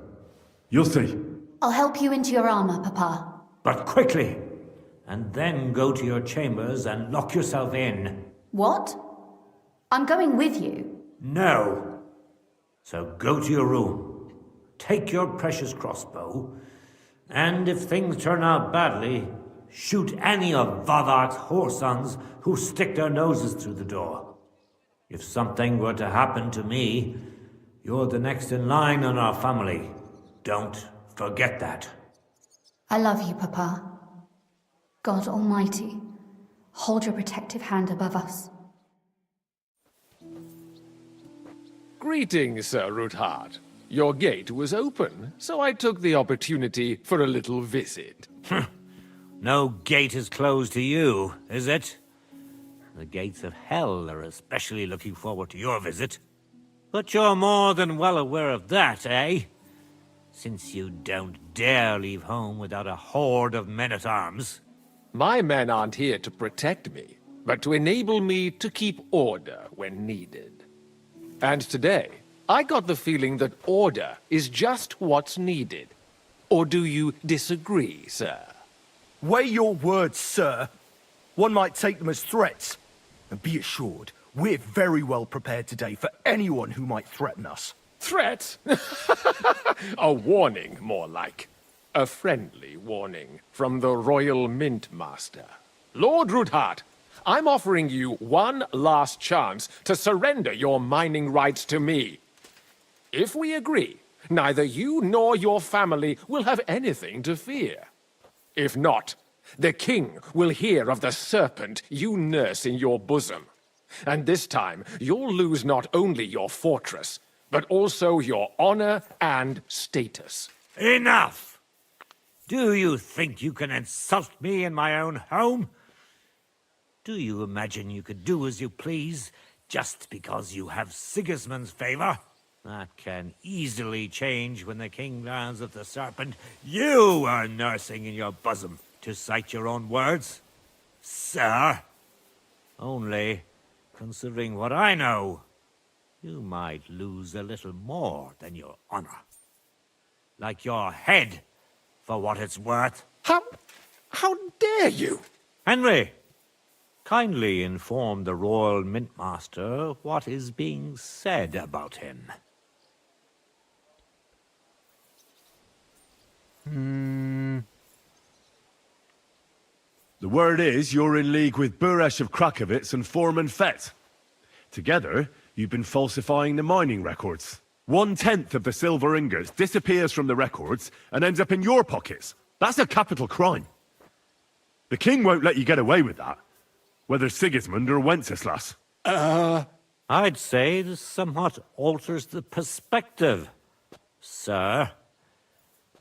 You'll see. I'll help you into your armor, Papa. But quickly! And then go to your chambers and lock yourself in. What? I'm going with you. No. So go to your room, take your precious crossbow, and if things turn out badly, shoot any of Vodak's whoresons who stick their noses through the door. If something were to happen to me, you're the next in line in our family. Don't forget that. I love you, Papa. God Almighty, hold your protective hand above us. Greetings, Sir Ruthard. Your gate was open, so I took the opportunity for a little visit. No gate is closed to you, is it? The gates of hell are especially looking forward to your visit. But you're more than well aware of that, eh? Since you don't dare leave home without a horde of men-at-arms. My men aren't here to protect me, but to enable me to keep order when needed. And today, I got the feeling that order is just what's needed. Or do you disagree, sir? Weigh your words, sir. One might take them as threats. And be assured, we're very well prepared today for anyone who might threaten us. Threat? A warning, more like. A friendly warning from the Royal Mint Master. Lord Ruthard, I'm offering you one last chance to surrender your mining rights to me. If we agree, neither you nor your family will have anything to fear. If not, the king will hear of the serpent you nurse in your bosom. And this time, you'll lose not only your fortress, but also your honor and status. Enough! Do you think you can insult me in my own home? Do you imagine you could do as you please, just because you have Sigismund's favor? That can easily change when the king learns of the serpent you are nursing in your bosom, to cite your own words. Sir, only, considering what I know, you might lose a little more than your honor. Like your head, for what it's worth. How dare you? Henry, kindly inform the Royal Mintmaster what is being said about him. The word is you're in league with Buresh of Krakowitz and Foreman Fett. Together, you've been falsifying the mining records. 1/10 of the silver ingots disappears from the records and ends up in your pockets. That's a capital crime. The king won't let you get away with that, whether Sigismund or Wenceslas. I'd say this somewhat alters the perspective, sir.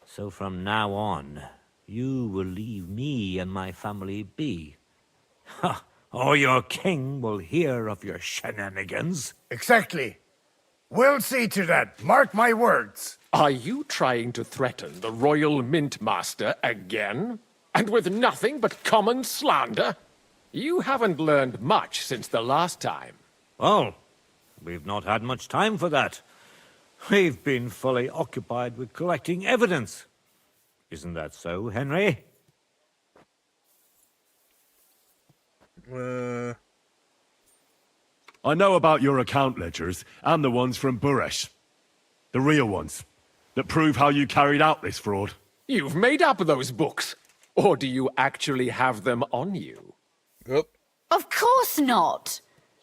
So from now on, you will leave me and my family be. Or your king will hear of your shenanigans. Exactly. We'll see to that. Mark my words. Are you trying to threaten the Royal Mint Master again? And with nothing but common slander? You haven't learned much since the last time. Well, we've not had much time for that. We've been fully occupied with collecting evidence. Isn't that so, Henry? I know about your account ledgers and the ones from Buresh. The real ones, that prove how you carried out this fraud. You've made up those books. Or do you actually have them on you? Of course not.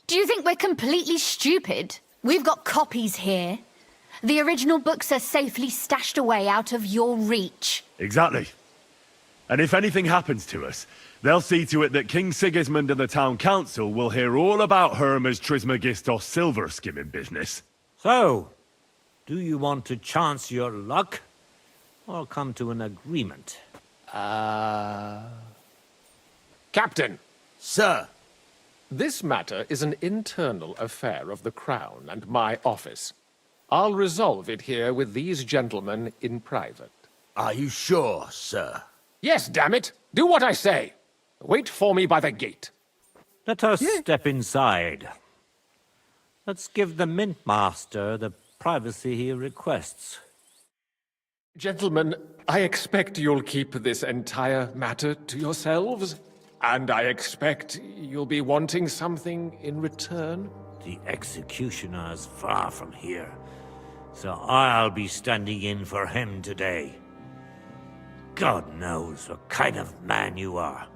Do you think we're completely stupid? We've got copies here. The original books are safely stashed away out of your reach. Exactly. And if anything happens to us, they'll see to it that King Sigismund and the town council will hear all about Hermes Trismegistos silver skimming business. So, do you want to chance your luck? Or come to an agreement? Captain! Sir! This matter is an internal affair of the Crown and my office. I'll resolve it here with these gentlemen in private. Are you sure, sir? Yes, damn it! Do what I say! Wait for me by the gate. Let us step inside. Let's give the Mint Master the privacy he requests. Gentlemen, I expect you'll keep this entire matter to yourselves. And I expect you'll be wanting something in return. The executioner is far from here. So I'll be standing in for him today. God knows what kind of man you are.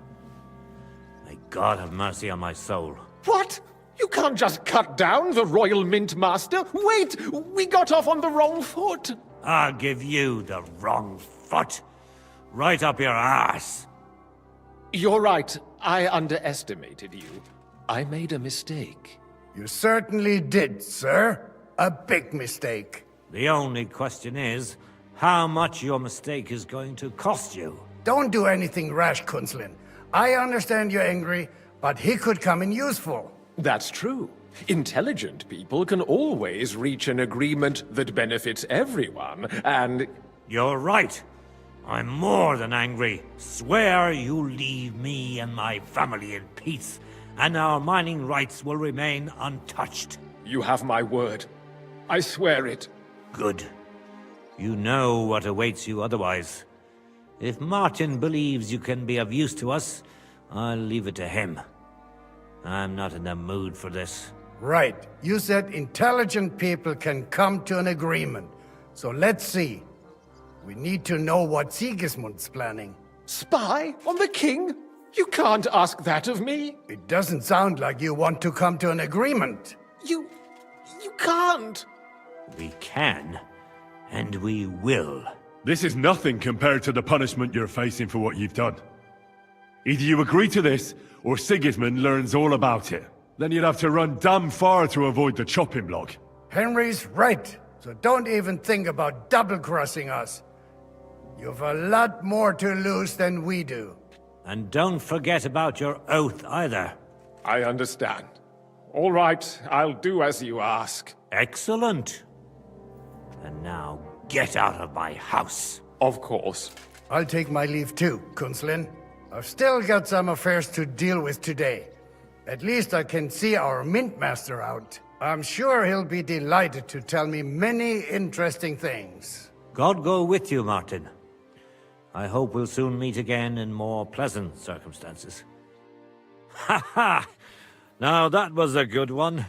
May God have mercy on my soul. What? You can't just cut down the Royal Mint Master. Wait! We got off on the wrong foot. I'll give you the wrong foot. Right up your ass. You're right. I underestimated you. I made a mistake. You certainly did, sir. A big mistake. The only question is, how much your mistake is going to cost you. Don't do anything rash, Kunslin. I understand you're angry, but he could come in useful. That's true. Intelligent people can always reach an agreement that benefits everyone, and... You're right. I'm more than angry. Swear you leave me and my family in peace, and our mining rights will remain untouched. You have my word. I swear it. Good. You know what awaits you otherwise. If Martin believes you can be of use to us, I'll leave it to him. I'm not in the mood for this. Right. You said intelligent people can come to an agreement. So let's see. We need to know what Sigismund's planning. Spy on the king? You can't ask that of me. It doesn't sound like you want to come to an agreement. You can't. We can, and we will. This is nothing compared to the punishment you're facing for what you've done. Either you agree to this, or Sigismund learns all about it. Then you'd have to run damn far to avoid the chopping block. Henry's right, so don't even think about double-crossing us. You've a lot more to lose than we do. And don't forget about your oath either. I understand. All right, I'll do as you ask. Excellent. And now, get out of my house. Of course. I'll take my leave too, Kunslin. I've still got some affairs to deal with today. At least I can see our Mint Master out. I'm sure he'll be delighted to tell me many interesting things. God go with you, Martin. I hope we'll soon meet again in more pleasant circumstances. Ha ha! Now that was a good one.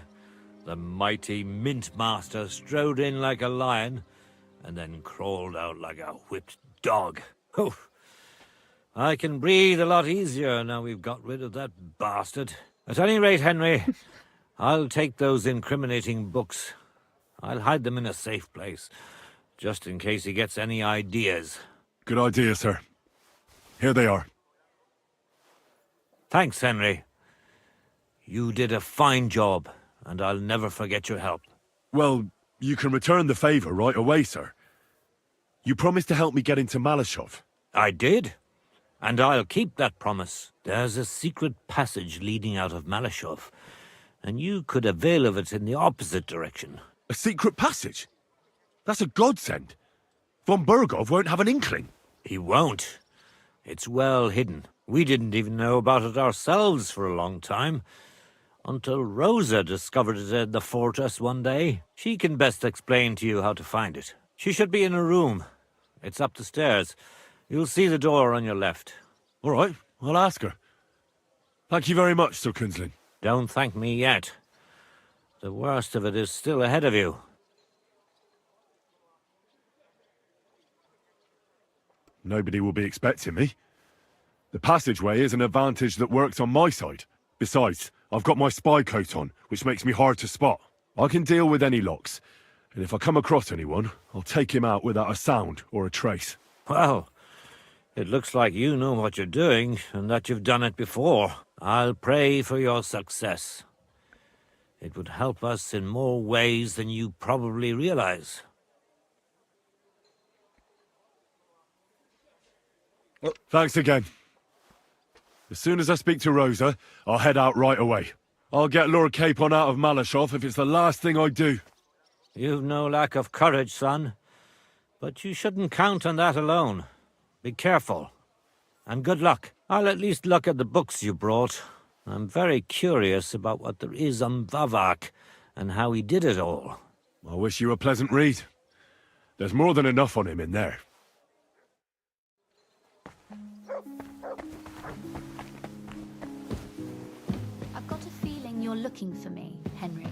The mighty Mint Master strode in like a lion, and then crawled out like a whipped dog. Oof. I can breathe a lot easier now we've got rid of that bastard. At any rate, Henry, I'll take those incriminating books. I'll hide them in a safe place, just in case he gets any ideas. Good idea, sir. Here they are. Thanks, Henry. You did a fine job, and I'll never forget your help. Well, you can return the favor right away, sir. You promised to help me get into Malashov. I did, and I'll keep that promise. There's a secret passage leading out of Malashov, and you could avail of it in the opposite direction. A secret passage? That's a godsend. Von Burgov won't have an inkling. He won't. It's well hidden. We didn't even know about it ourselves for a long time, until Rosa discovered it in the fortress one day. She can best explain to you how to find it. She should be in a room. It's up the stairs. You'll see the door on your left. All right, I'll ask her. Thank you very much, Sir Kunslin. Don't thank me yet. The worst of it is still ahead of you. Nobody will be expecting me. The passageway is an advantage that works on my side. Besides, I've got my spy coat on, which makes me hard to spot. I can deal with any locks, and if I come across anyone, I'll take him out without a sound or a trace. Well, it looks like you know what you're doing, and that you've done it before. I'll pray for your success. It would help us in more ways than you probably realize. Well, thanks again. As soon as I speak to Rosa, I'll head out right away. I'll get Lord Capon out of Malashov if it's the last thing I do. You've no lack of courage, son. But you shouldn't count on that alone. Be careful. And good luck. I'll at least look at the books you brought. I'm very curious about what there is on Vavak and how he did it all. I wish you a pleasant read. There's more than enough on him in there. I've got a feeling you're looking for me, Henry.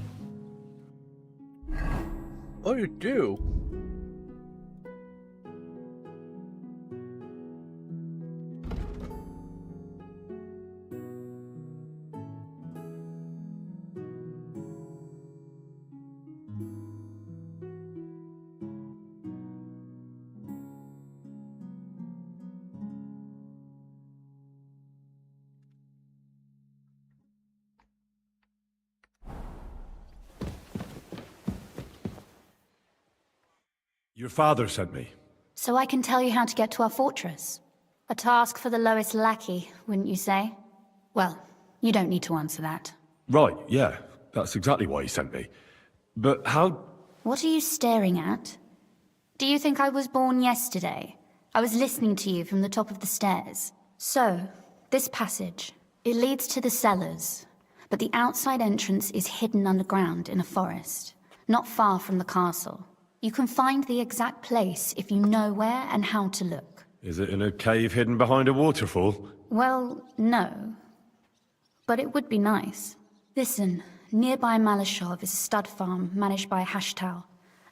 Oh, you do? Your father sent me. So I can tell you how to get to our fortress. A task for the lowest lackey, wouldn't you say? Well, you don't need to answer that. Right, yeah. That's exactly why he sent me. But how... What are you staring at? Do you think I was born yesterday? I was listening to you from the top of the stairs. So, this passage, it leads to the cellars, but the outside entrance is hidden underground in a forest, not far from the castle. You can find the exact place if you know where and how to look. Is it in a cave hidden behind a waterfall? Well, no. But it would be nice. Listen, nearby Malashov is a stud farm managed by Hashtal,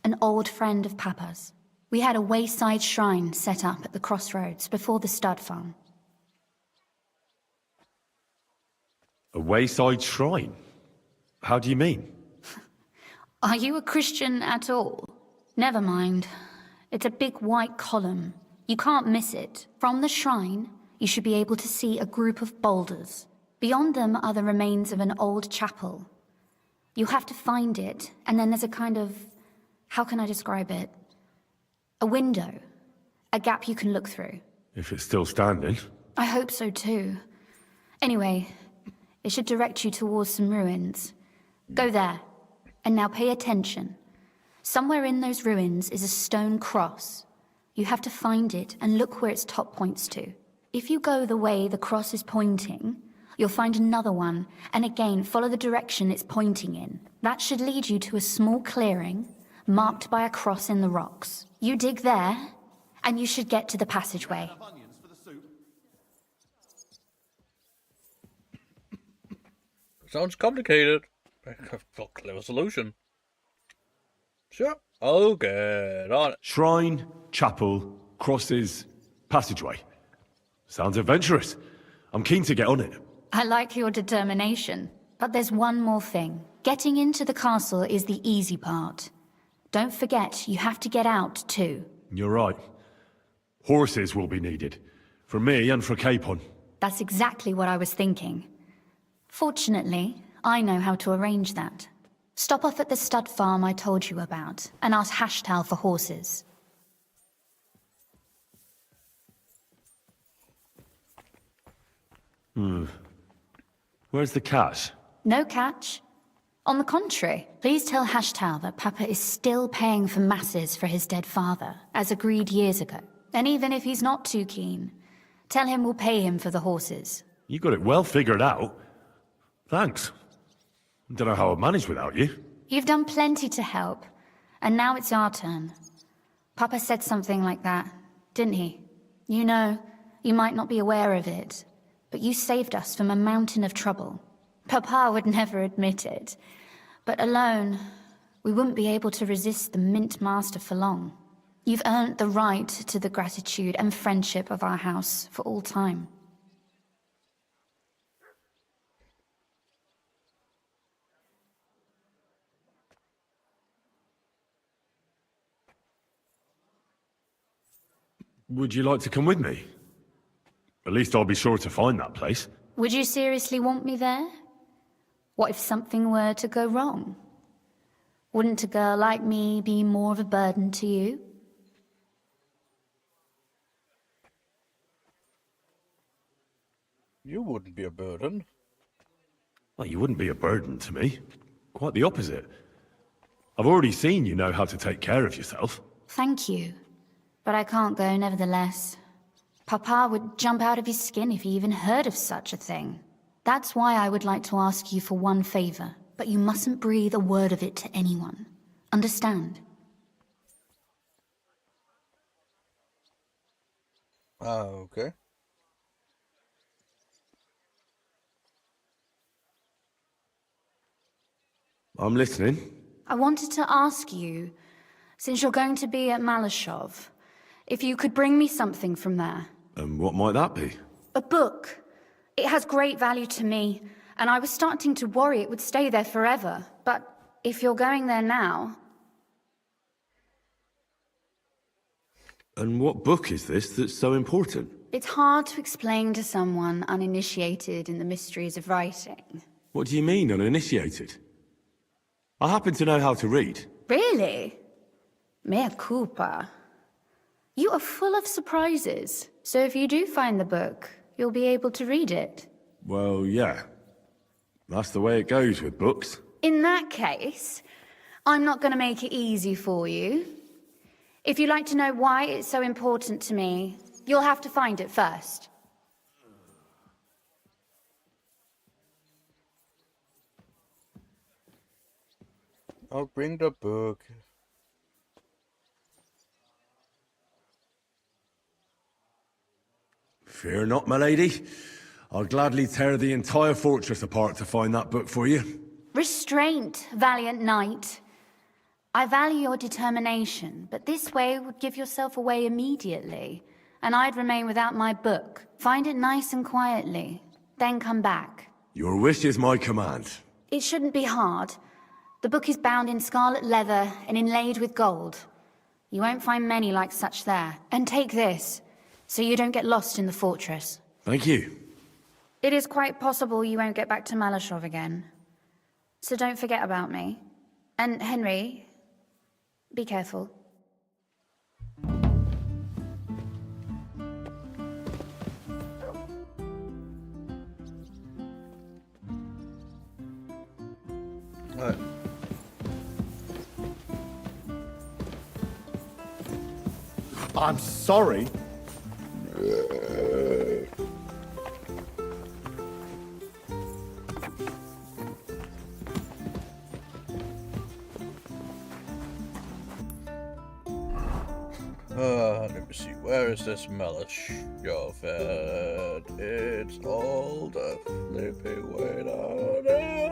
an old friend of Papa's. We had a wayside shrine set up at the crossroads before the stud farm. A wayside shrine? How do you mean? Are you a Christian at all? Never mind. It's a big white column. You can't miss it. From the shrine, you should be able to see a group of boulders. Beyond them are the remains of an old chapel. You have to find it, and then there's a kind of... how can I describe it? A window. A gap you can look through. If it's still standing. I hope so too. Anyway, it should direct you towards some ruins. Go there. And now pay attention. Somewhere in those ruins is a stone cross. You have to find it and look where its top points to. If you go the way the cross is pointing, you'll find another one, and again follow the direction it's pointing in. That should lead you to a small clearing, marked by a cross in the rocks. You dig there, and you should get to the passageway. Sounds complicated. Well, clever solution. Sure. I'll get on it. Shrine, chapel, crosses, passageway. Sounds adventurous. I'm keen to get on it. I like your determination. But there's one more thing. Getting into the castle is the easy part. Don't forget, you have to get out too. You're right. Horses will be needed. For me and for Capon. That's exactly what I was thinking. Fortunately, I know how to arrange that. Stop off at the stud farm I told you about, and ask Hashtal for horses. Where's the cash? No catch. On the contrary, please tell Hashtal that Papa is still paying for masses for his dead father, as agreed years ago. And even if he's not too keen, tell him we'll pay him for the horses. You got it well figured out. Thanks. Don't know how I'd manage without you. You've done plenty to help, and now it's our turn. Papa said something like that, didn't he? You know, you might not be aware of it, but you saved us from a mountain of trouble. Papa would never admit it, but alone, we wouldn't be able to resist the Mint Master for long. You've earned the right to the gratitude and friendship of our house for all time. Would you like to come with me? At least I'll be sure to find that place. Would you seriously want me there? What if something were to go wrong? Wouldn't a girl like me be more of a burden to you? You wouldn't be a burden. Well, you wouldn't be a burden to me. Quite the opposite. I've already seen you know how to take care of yourself. Thank you. But I can't go nevertheless. Papa would jump out of his skin if he even heard of such a thing. That's why I would like to ask you for one favor, but you mustn't breathe a word of it to anyone. Understand? Okay. I'm listening. I wanted to ask you, Since you're going to be at Malashov, if you could bring me something from there. And what might that be? A book. It has great value to me, and I was starting to worry it would stay there forever. But if you're going there now... And what book is this that's so important? It's hard to explain to someone uninitiated in the mysteries of writing. What do you mean, uninitiated? I happen to know how to read. Really? Mea culpa. You are full of surprises, so if you do find the book, you'll be able to read it. Well, yeah. That's the way it goes with books. In that case, I'm not going to make it easy for you. If you'd like to know why it's so important to me, you'll have to find it first. I'll bring the book. Fear not, my lady. I'll gladly tear the entire fortress apart to find that book for you. Restraint, valiant knight. I value your determination, but this way would give yourself away immediately, and I'd remain without my book. Find it nice and quietly, then come back. Your wish is my command. It shouldn't be hard. The book is bound in scarlet leather and inlaid with gold. You won't find many like such there. And take this, so you don't get lost in the fortress. Thank you. It is quite possible you won't get back to Malashov again. So don't forget about me. And Henry, be careful. I'm sorry. Let me see, where is this Mellish you're fed? It's all the flipping way down.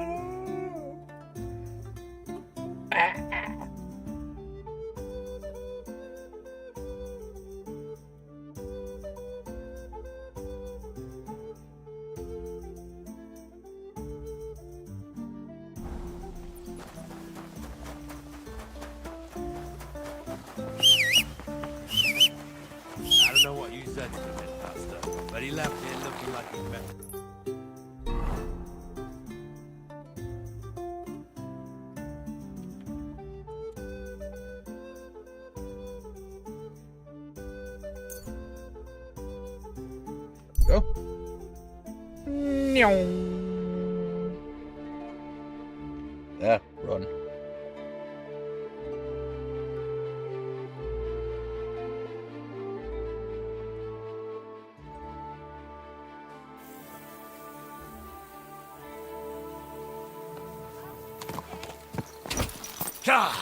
I don't know what you said to him, Pastor, but he left here looking like he met. Go. Yeah, run. God!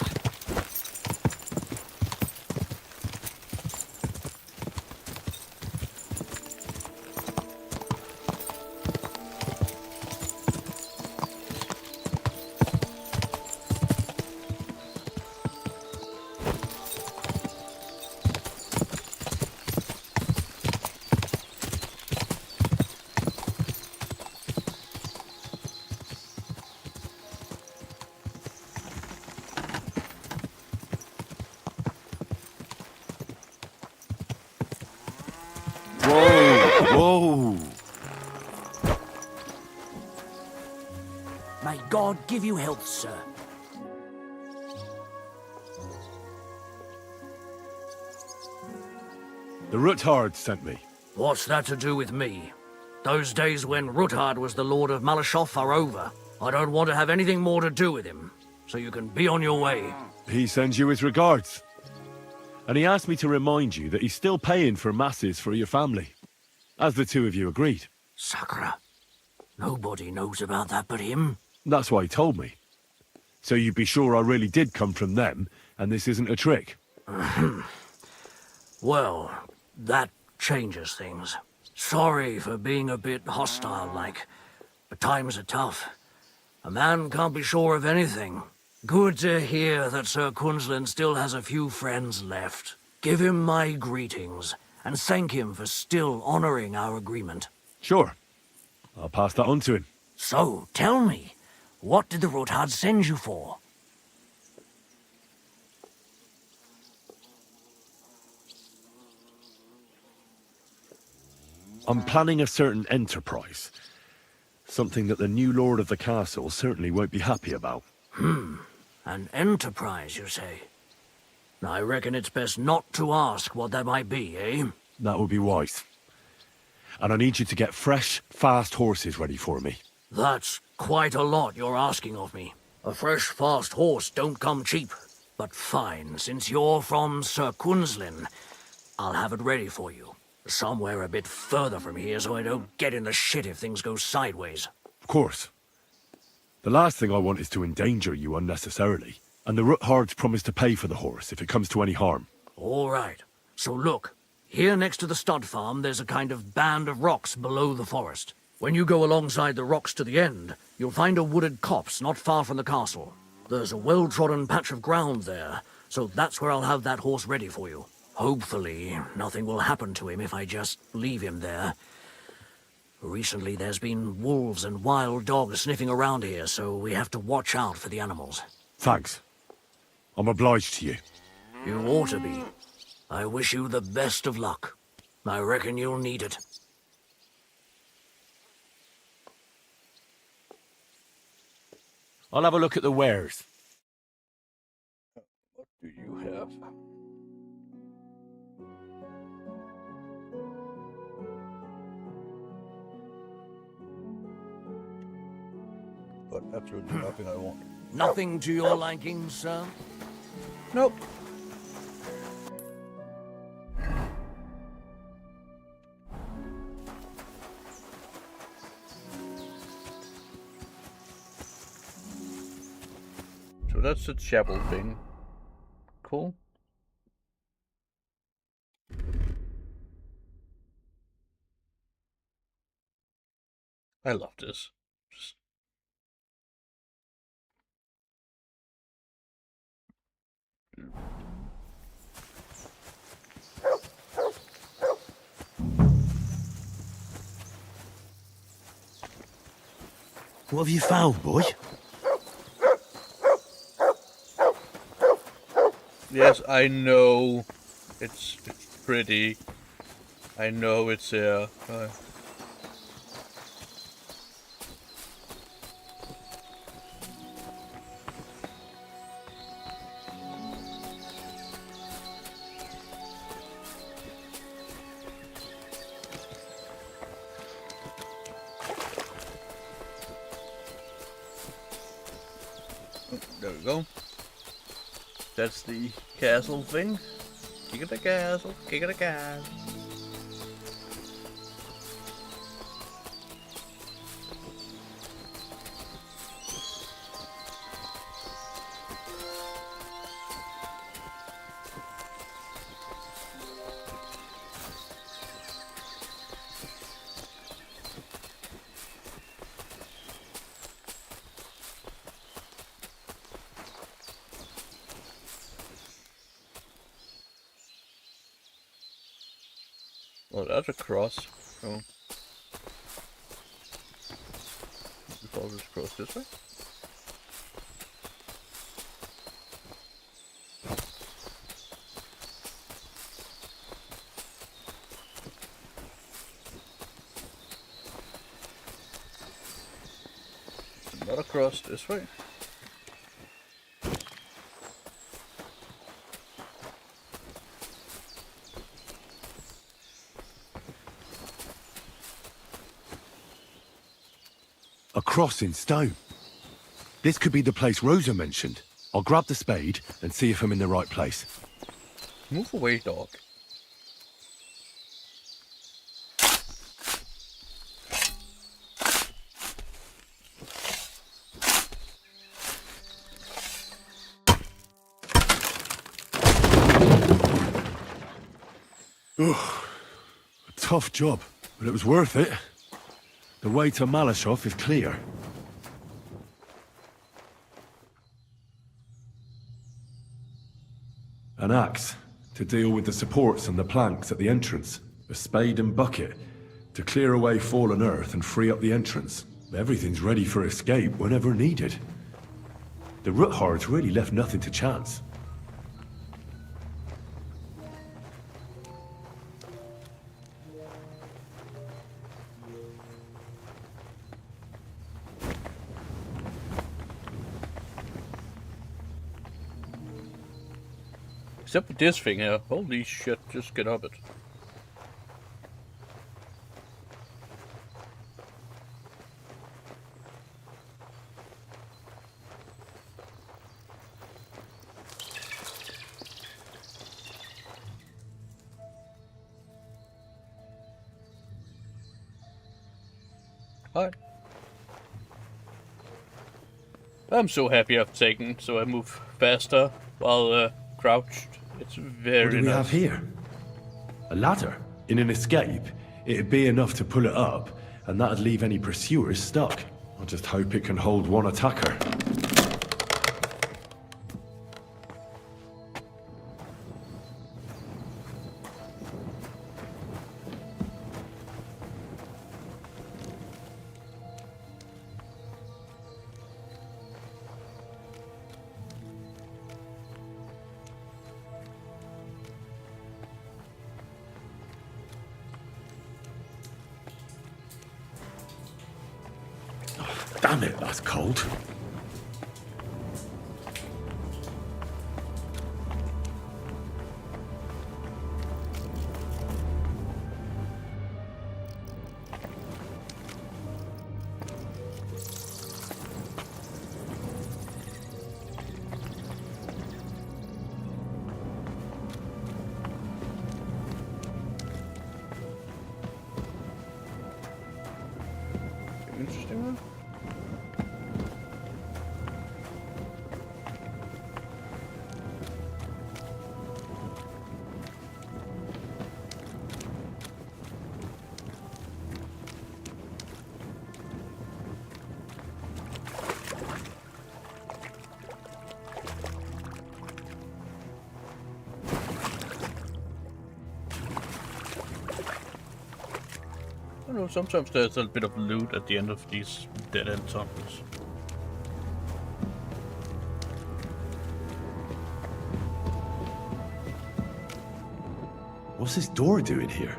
Whoa! May God give you health, sir. The Ruthard sent me. What's that to do with me? Those days when Ruthard was the Lord of Malashov are over. I don't want to have anything more to do with him, so you can be on your way. He sends you his regards. And he asked me to remind you that he's still paying for masses for your family, as the two of you agreed. Sakra. Nobody knows about that but him. That's why he told me. So you'd be sure I really did come from them, and this isn't a trick. Well, that changes things. Sorry for being a bit hostile-like, but times are tough. A man can't be sure of anything, Good to hear that Sir Quinlan still has a few friends left. Give him my greetings, and thank him for still honoring our agreement. Sure. I'll pass that on to him. So, tell me, what did the Rothard send you for? I'm planning a certain enterprise. Something that the new lord of the castle certainly won't be happy about. An enterprise, you say? I reckon it's best not to ask what that might be, eh? That would be wise. And I need you to get fresh, fast horses ready for me. That's quite a lot you're asking of me. A fresh, fast horse don't come cheap. But fine, since you're from Sir Quinlan, I'll have it ready for you. Somewhere a bit further from here so I don't get in the shit if things go sideways. Of course. The last thing I want is to endanger you unnecessarily. And the Roothards promise to pay for the horse if it comes to any harm. All right. So look, here next to the stud farm there's a kind of band of rocks below the forest. When you go alongside the rocks to the end, you'll find a wooded copse not far from the castle. There's a well-trodden patch of ground there, so that's where I'll have that horse ready for you. Hopefully, nothing will happen to him if I just leave him there. Recently, there's been wolves and wild dogs sniffing around here, so we have to watch out for the animals. Thanks. I'm obliged to you. You ought to be. I wish you the best of luck. I reckon you'll need it. I'll have a look at the wares. What do you have? But absolutely nothing I want. Nothing to your liking, sir? Nope. So that's the chapel thing. Cool. I love this. Just... What have you found, boy? Yes, I know. It's pretty. I know it's there. There we go. That's the castle thing. Kick it the castle, kick it the castle. Well, that's a cross. Oh. We follow this cross this way? Another cross this way. A cross in stone. This could be the place Rosa mentioned. I'll grab the spade and see if I'm in the right place. Move away, dog. Ugh. A tough job, but it was worth it. The way to Malashov is clear. An axe to deal with the supports and the planks at the entrance. A spade and bucket to clear away fallen earth and free up the entrance. Everything's ready for escape whenever needed. The Roothards really left nothing to chance. Except for this thing here. Holy shit, just get up it. Hi. I'm so happy I've taken, so I move faster while crouched. It's very What do we nice. have here? A ladder? In an escape, it'd be enough to pull it up, and that'd leave any pursuers stuck. I just hope it can hold one attacker. Damn it, that's cold. Interesting one. I don't know, sometimes there's a bit of loot at the end of these dead-end tunnels. What's this door doing here?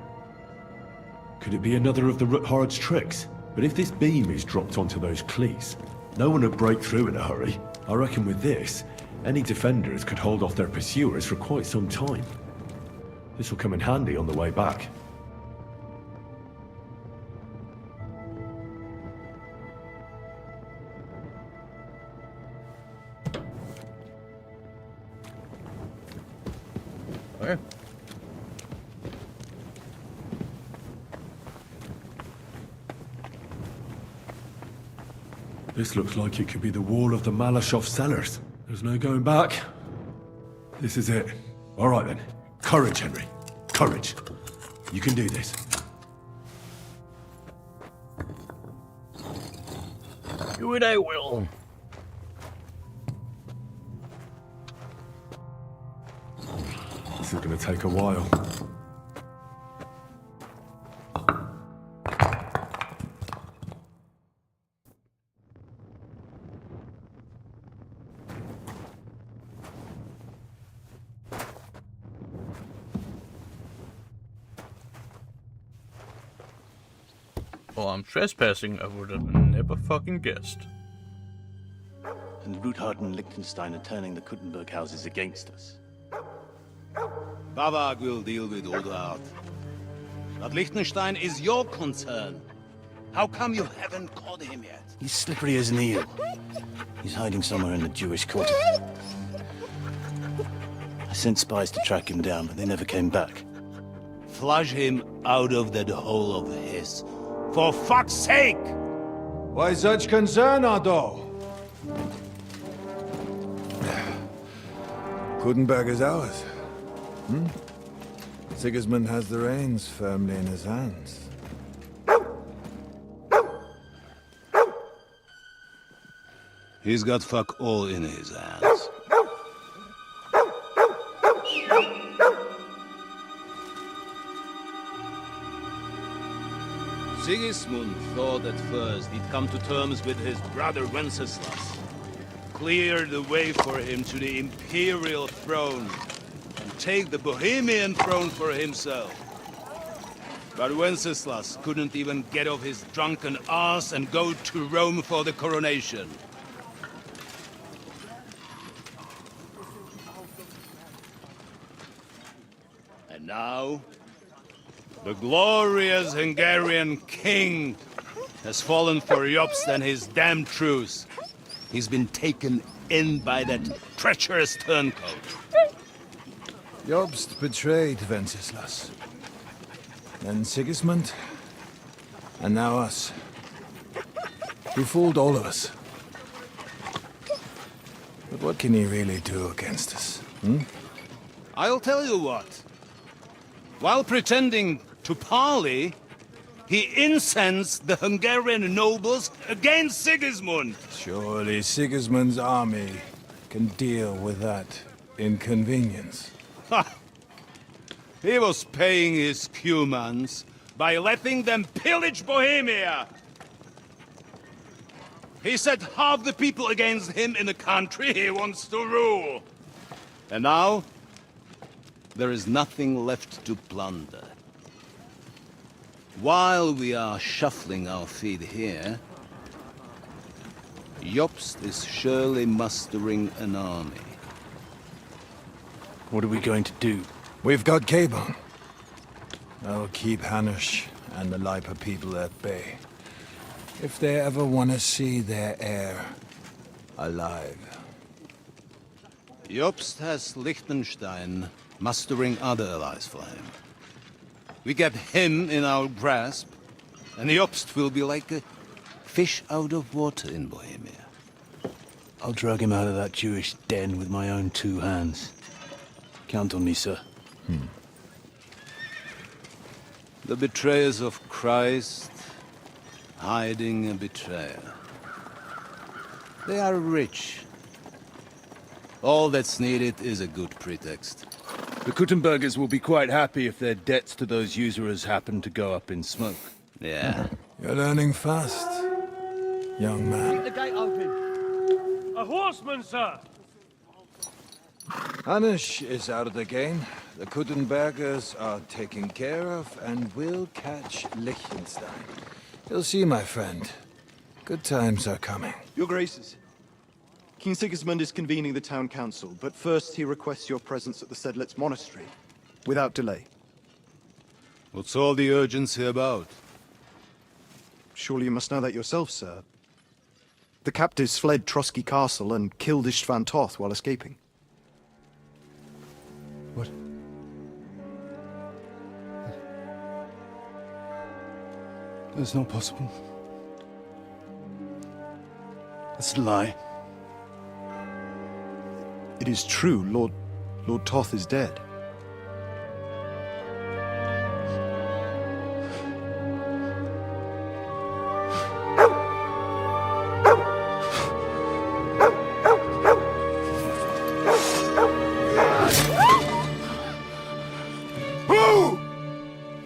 Could it be another of the Roothards' tricks? But if this beam is dropped onto those cleats, no one would break through in a hurry. I reckon with this, any defenders could hold off their pursuers for quite some time. This will come in handy on the way back. Okay. This looks like it could be the wall of the Malashov cellars. There's no going back. This is it. All right then. Courage, Henry. Courage. You can do this. Do it, I will. This is going to take a while. Oh, I'm trespassing. I would have never fucking guessed. And Ruthard and Liechtenstein are turning the Kuttenberg houses against us. Bavag will deal with Ruthard. But Liechtenstein is your concern. How come you haven't caught him yet? He's slippery as an eel. He's hiding somewhere in the Jewish quarter. I sent spies to track him down, but they never came back. Flush him out of that hole of his. For fuck's sake! Why such concern, Otto? Kuttenberg is ours. Sigismund has the reins firmly in his hands. He's got fuck all in his hands. Sigismund thought at first he'd come to terms with his brother Wenceslas, clear the way for him to the imperial throne, and take the Bohemian throne for himself. But Wenceslas couldn't even get off his drunken ass and go to Rome for the coronation. And now, the glorious Hungarian king has fallen for Jobst and his damned truce. He's been taken in by that treacherous turncoat. Jobst betrayed Wenceslas. Then Sigismund. And now us. He fooled all of us. But what can he really do against us, hmm? I'll tell you what. While pretending to parley, he incensed the Hungarian nobles against Sigismund. Surely Sigismund's army can deal with that inconvenience. Ha! He was paying his Cumans by letting them pillage Bohemia. He set half the people against him in the country he wants to rule. And now, there is nothing left to plunder. While we are shuffling our feet here, Jobst is surely mustering an army. What are we going to do? We've got Cabon. I'll keep Hanush and the Lipa people at bay. If they ever want to see their heir alive. Jobst has Liechtenstein mustering other allies for him. We get him in our grasp, and Jobst will be like a fish out of water in Bohemia. I'll drag him out of that Jewish den with my own 2 hands. Count on me, sir. The betrayers of Christ, hiding a betrayer. They are rich. All that's needed is a good pretext. The Kuttenbergers will be quite happy if their debts to those usurers happen to go up in smoke. Yeah. You're learning fast, young man. Keep the gate open. A horseman, sir! Hanush is out of the game. The Kuttenbergers are taken care of, and we'll catch Liechtenstein. You'll see, my friend. Good times are coming. Your Graces, King Sigismund is convening the town council, but first he requests your presence at the Sedlitz monastery, without delay. What's all the urgency about? Surely you must know that yourself, sir. The captives fled Trotsky Castle and killed Istvan Toth while escaping. What? That's not possible. That's a lie. It is true, Lord Toth is dead.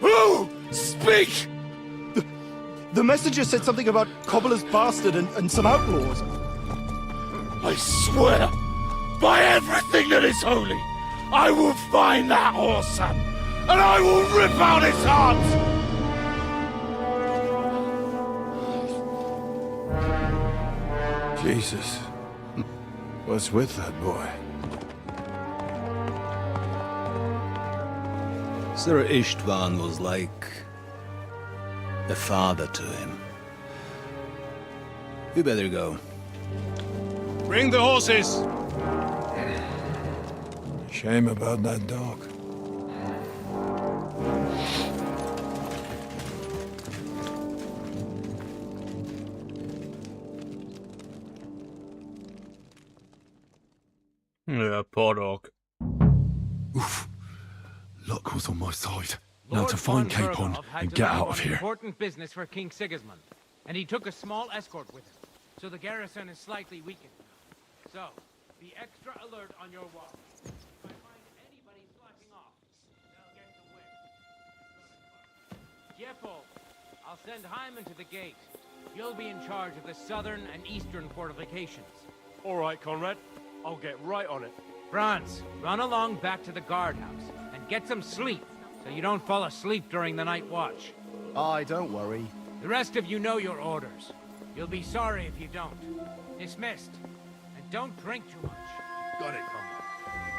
Who? Speak! The messenger said something about Cobbler's bastard and some outlaws. I swear, by everything that is holy, I will find that whoreson, and I will rip out his heart! Jesus. What's with that boy? Sir Istvan was like a father to him. You better go. Bring the horses! Shame about that dog. Yeah, poor dog. Luck was on my side. Lord Now to find von Capon Berghoff had and to get leave out on of here. Important business for King Sigismund, and he took a small escort with him. So the garrison is slightly weakened. So, be extra alert on your walk. If I find anybody slacking off, they'll get the whip. Jeppo, I'll send Hyman to the gate. You'll be in charge of the southern and eastern fortifications. All right, Conrad. I'll get right on it. Franz, run along back to the guardhouse and get some sleep so you don't fall asleep during the night watch. Aye, don't worry. The rest of you know your orders. You'll be sorry if you don't. Dismissed. And don't drink too much. Got it, Conrad.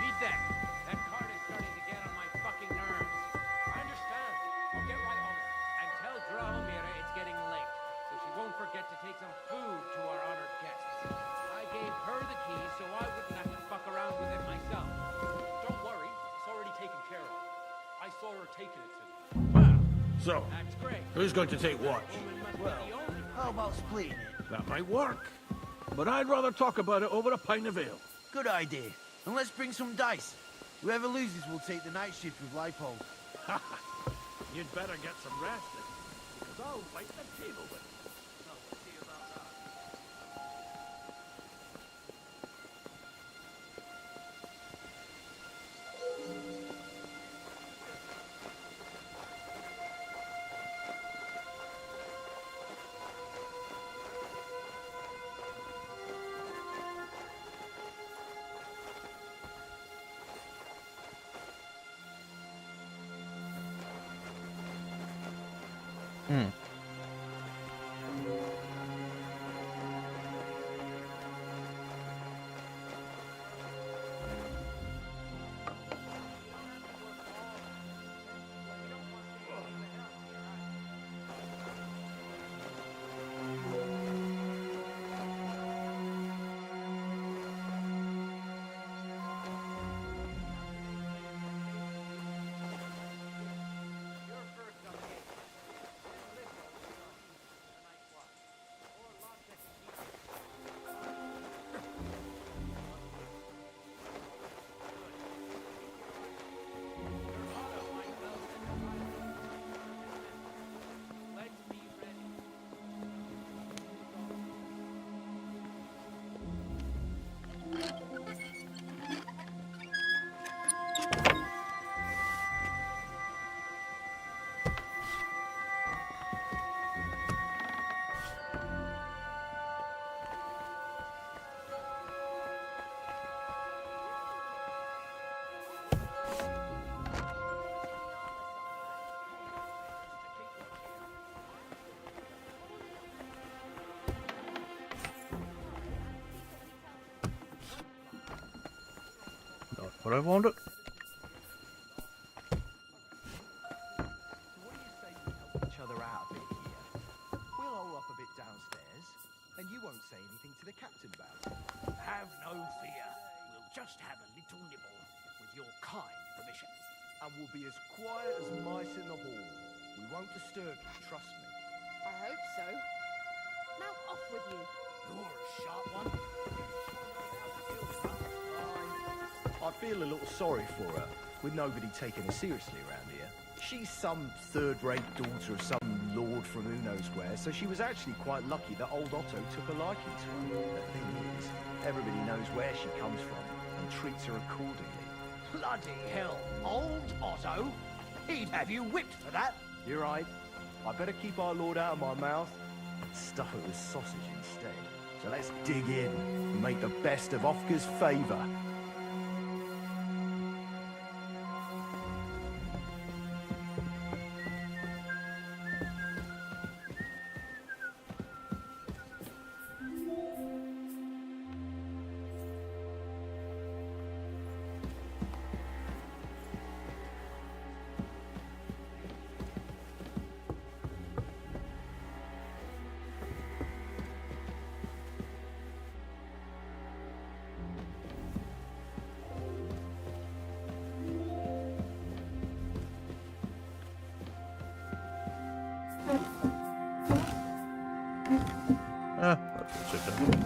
Beat that. That cart is starting to get on my fucking nerves. I understand. I'll get right on it. And tell Drahomira it's getting late, so she won't forget to take some food to our honored guests. I gave her the keys so I wouldn't have to fuck around with it myself. Don't worry. It's already taken care of. I saw her taking it to me. So, That's great. who's going to take watch? Well, how about splitting it? That might work. But I'd rather talk about it over a pint of ale. Good idea. And let's bring some dice. Whoever loses will take the night shift with Leipold. You'd better get some rest, because I'll fight the table with it. Not what I wanted. Each other out a bit here. We'll hole up a bit downstairs, and you won't say anything to the captain about it. Have no fear. We'll just have a little nibble, with your kind permission. And we'll be as quiet as mice in the hall. We won't disturb you, trust me. I hope so. Now off with you. You're a sharp one. I feel a little sorry for her, with nobody taking her seriously around here. She's some third-rate daughter of some lord from who knows where, so she was actually quite lucky that old Otto took a liking to her. The thing is, everybody knows where she comes from, and treats her accordingly. Bloody hell. Old Otto? He'd have you whipped for that. You're right. I better keep our lord out of my mouth and stuff it with sausage instead. So let's dig in and make the best of Ofka's favour. That's it.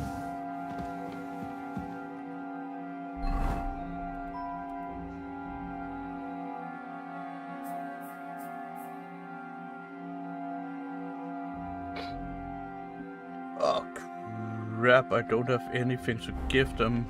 Oh crap, I don't have anything to give them.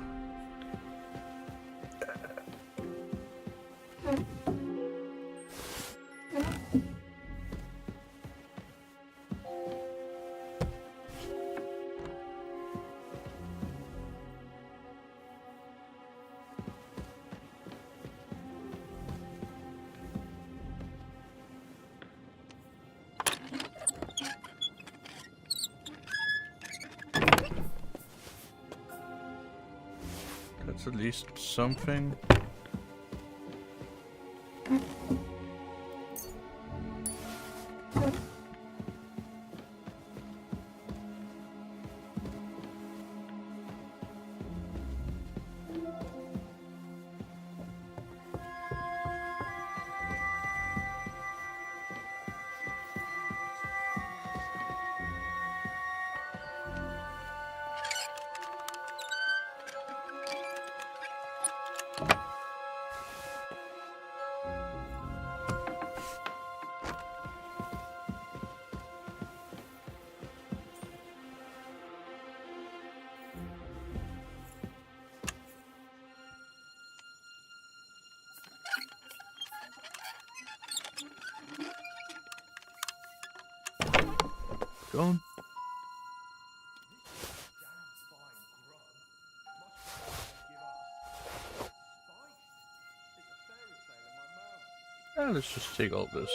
That's at least something. Go on. Let's just take all this.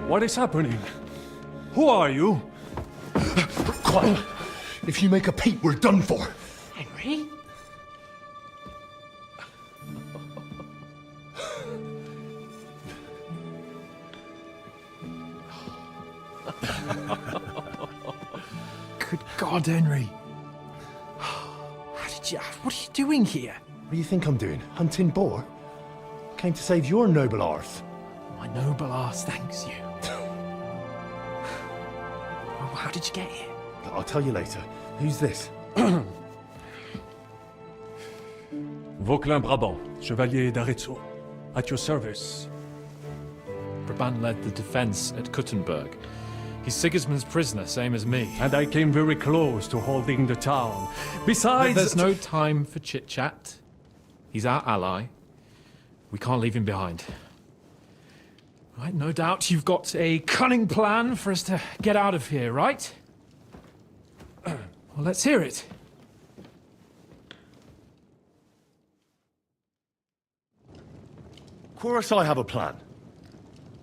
What is happening? Who are you? Quiet. If you make a peep, we're done for. Henry? Good God, Henry. What are you doing here? What do you think I'm doing? Hunting boar? Came to save your noble arse. My noble arse thanks you. Well, how did you get here? I'll tell you later. Who's this? Vauquelin Brabant, Chevalier d'Arezzo. At your service. Brabant led the defense at Kuttenberg. He's Sigismund's prisoner, same as me. And I came very close to holding the town. Besides... There's no time for chit-chat. He's our ally. We can't leave him behind. Right, no doubt you've got a cunning plan for us to get out of here, right? Well, let's hear it. Of course I have a plan.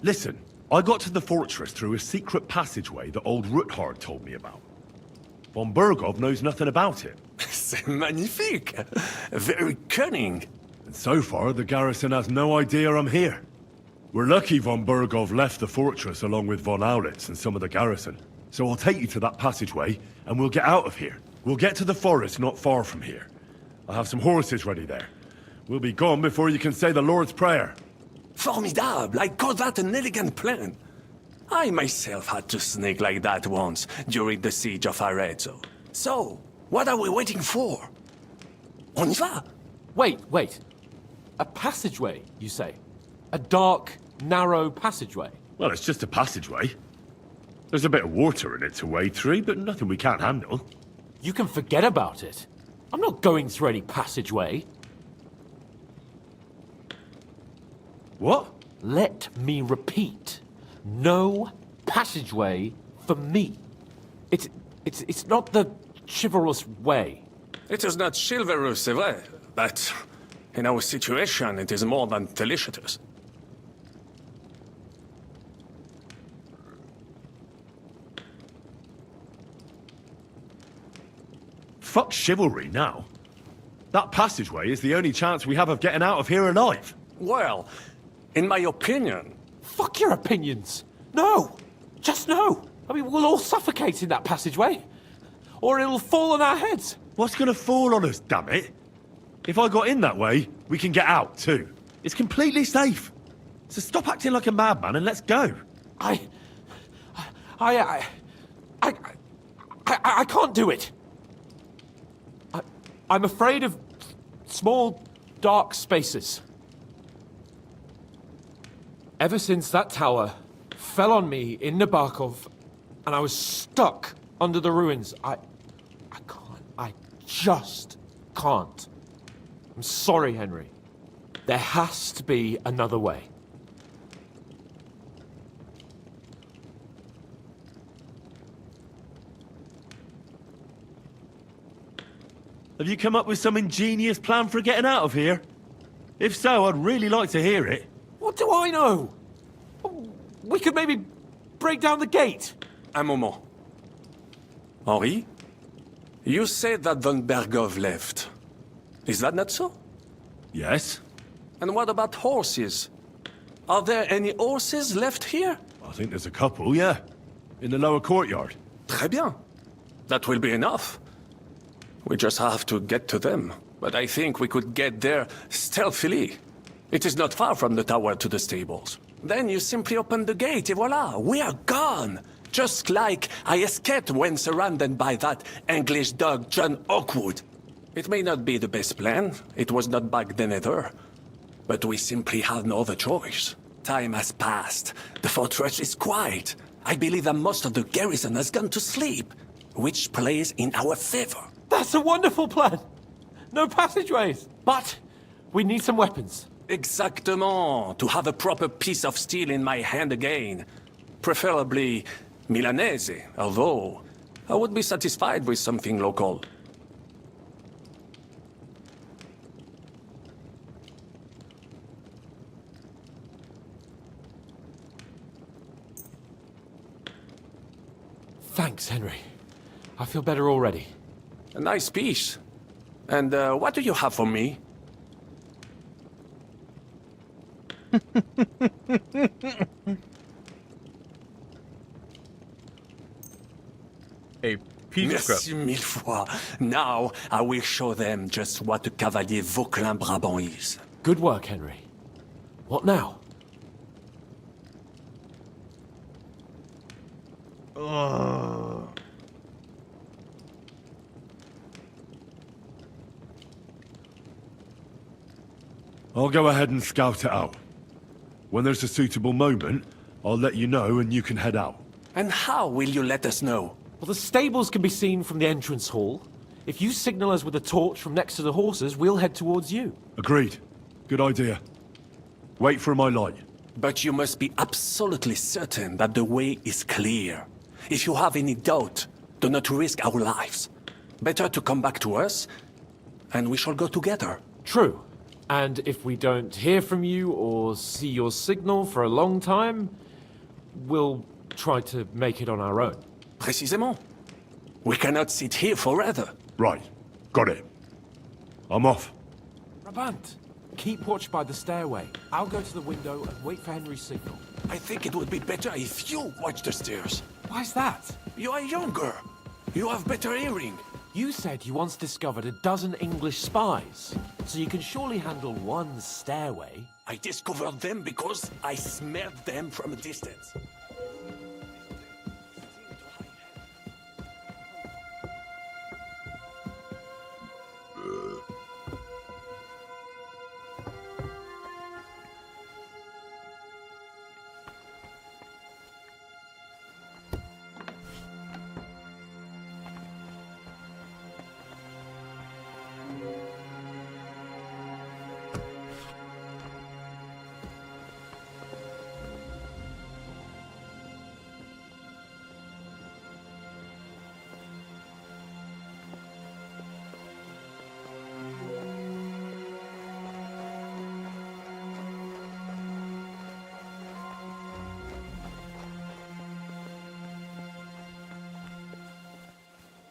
Listen, I got to the fortress through a secret passageway that old Ruthard told me about. Von Bergov knows nothing about it. C'est magnifique! Very cunning. And so far, the garrison has no idea I'm here. We're lucky von Bergov left the fortress along with von Aulitz and some of the garrison. So I'll take you to that passageway, and we'll get out of here. We'll get to the forest not far from here. I have some horses ready there. We'll be gone before you can say the Lord's Prayer. Formidable! I call that an elegant plan. I myself had to sneak like that once, during the siege of Arezzo. So, what are we waiting for? On y va! Wait. A passageway, you say? A dark, narrow passageway? Well, it's just a passageway. There's a bit of water in it to wade through, but nothing we can't handle. You can forget about it. I'm not going through any passageway. What? Let me repeat. No passageway for me. It's not the chivalrous way. It is not chivalrous, c'est vrai, but in our situation, it is more than delicious. Fuck chivalry now. That passageway is the only chance we have of getting out of here alive. Well, in my opinion... Fuck your opinions! No! Just no! I mean, we'll all suffocate in that passageway. Or it'll fall on our heads. What's gonna fall on us, damn it? If I got in that way, we can get out, too. It's completely safe. So stop acting like a madman and let's go. I can't do it. I'm afraid of small, dark spaces. Ever since that tower fell on me in Nabokov, and I was stuck under the ruins, I just can't. I'm sorry, Henry. There has to be another way. Have you come up with some ingenious plan for getting out of here? If so, I'd really like to hear it. What do I know? We could maybe break down the gate. Un moment. Henri? You said that Von Bergov left. Is that not so? Yes. And what about horses? Are there any horses left here? I think there's a couple, yeah. In the lower courtyard. Très bien. That will be enough. We just have to get to them. But I think we could get there stealthily. It is not far from the tower to the stables. Then you simply open the gate, et voila, we are gone! Just like I escaped when surrounded by that English dog John Oakwood. It may not be the best plan, it was not back then either. But we simply had no other choice. Time has passed. The fortress is quiet. I believe that most of the garrison has gone to sleep, which plays in our favor. That's a wonderful plan! No passageways! But we need some weapons. Exactement. To have a proper piece of steel in my hand again. Preferably Milanese, although I would be satisfied with something local. Thanks, Henry. I feel better already. A nice piece. And what do you have for me? A piece of scrap. Merci mille fois. Now I will show them just what a Cavalier Vauquelin Brabant is. Good work, Henry. What now? I'll go ahead and scout it out. When there's a suitable moment, I'll let you know and you can head out. And how will you let us know? Well, the stables can be seen from the entrance hall. If you signal us with a torch from next to the horses, we'll head towards you. Agreed. Good idea. Wait for my light. But you must be absolutely certain that the way is clear. If you have any doubt, do not risk our lives. Better to come back to us, and we shall go together. True. And if we don't hear from you or see your signal for a long time, we'll try to make it on our own. Précisément. We cannot sit here forever. Right. Got it. I'm off. Brabant, keep watch by the stairway. I'll go to the window and wait for Henry's signal. I think it would be better if you watch the stairs. Why's that? You are younger. You have better hearing. You said you once discovered a dozen English spies, so you can surely handle one stairway. I discovered them because I smelled them from a distance.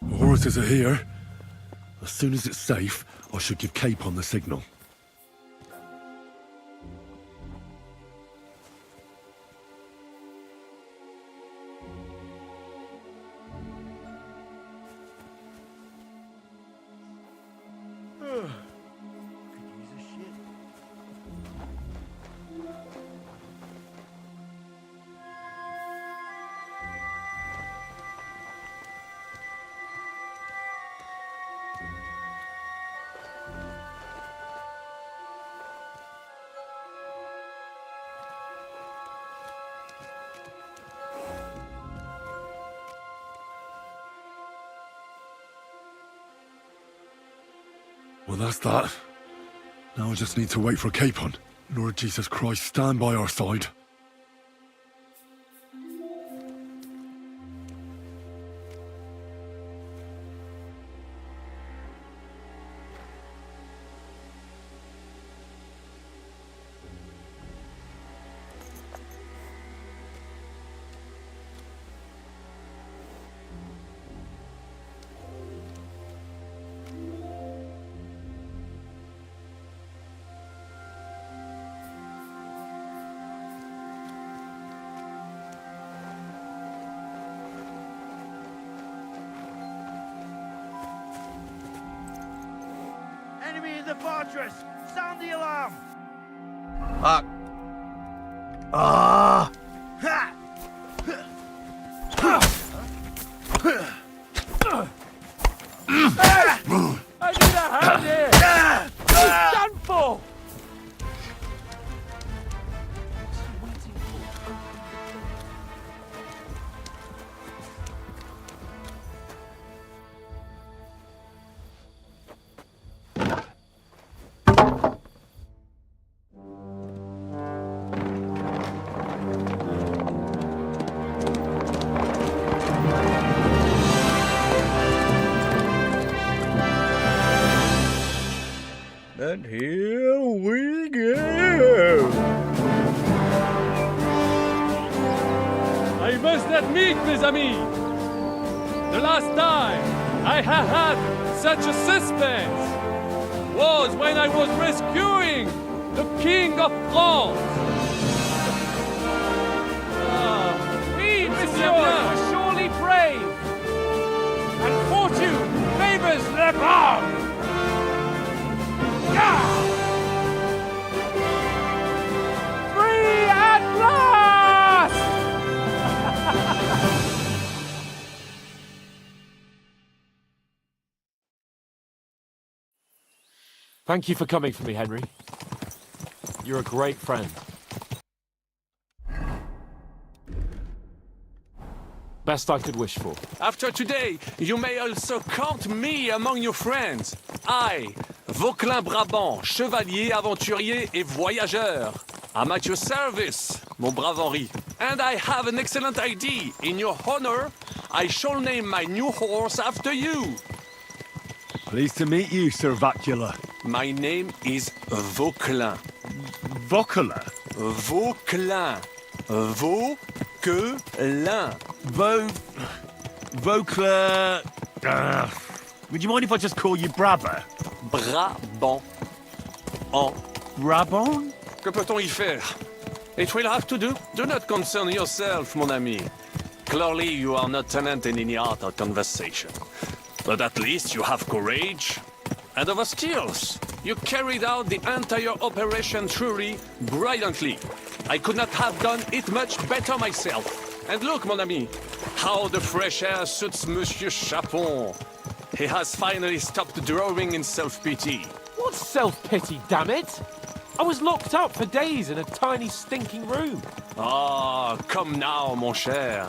The horses are here. As soon as it's safe, I should give Capon the signal. Well, that's that. Now I just need to wait for Capon. Lord Jesus Christ, stand by our side. Enemy in the fortress! Sound the alarm! Fuck. Ah! Ha! I need a hand here! Done for! And here we go. I must admit, mes amis, the last time I have had such a suspense was when I was rescuing the King of France. Oui, monsieur, you're surely brave, and fortune favors the brave. Free at last! Thank you for coming for me, Henry. You're a great friend. Best I could wish for. After today, you may also count me among your friends. I, Vauquelin Brabant, chevalier, aventurier et voyageur. I'm at your service, mon brave Henri. And I have an excellent idea. In your honor, I shall name my new horse after you. Pleased to meet you, Sir Vacula. My name is Vauquelin. Vauquelin? Vauquelin. Vauquelin. Vauquelin... would you mind if I just call you Brabber? Brabant. En Brabant? Que peut-on y faire? It will have to do. Do not concern yourself, mon ami. Clearly, you are not talent in any art or conversation. But at least you have courage and other skills. You carried out the entire operation truly brilliantly. I could not have done it much better myself. And look, mon ami, how the fresh air suits Monsieur Chapon. He has finally stopped drawing in self-pity. What self-pity, damn it? I was locked up for days in a tiny stinking room. Ah, come now, mon cher.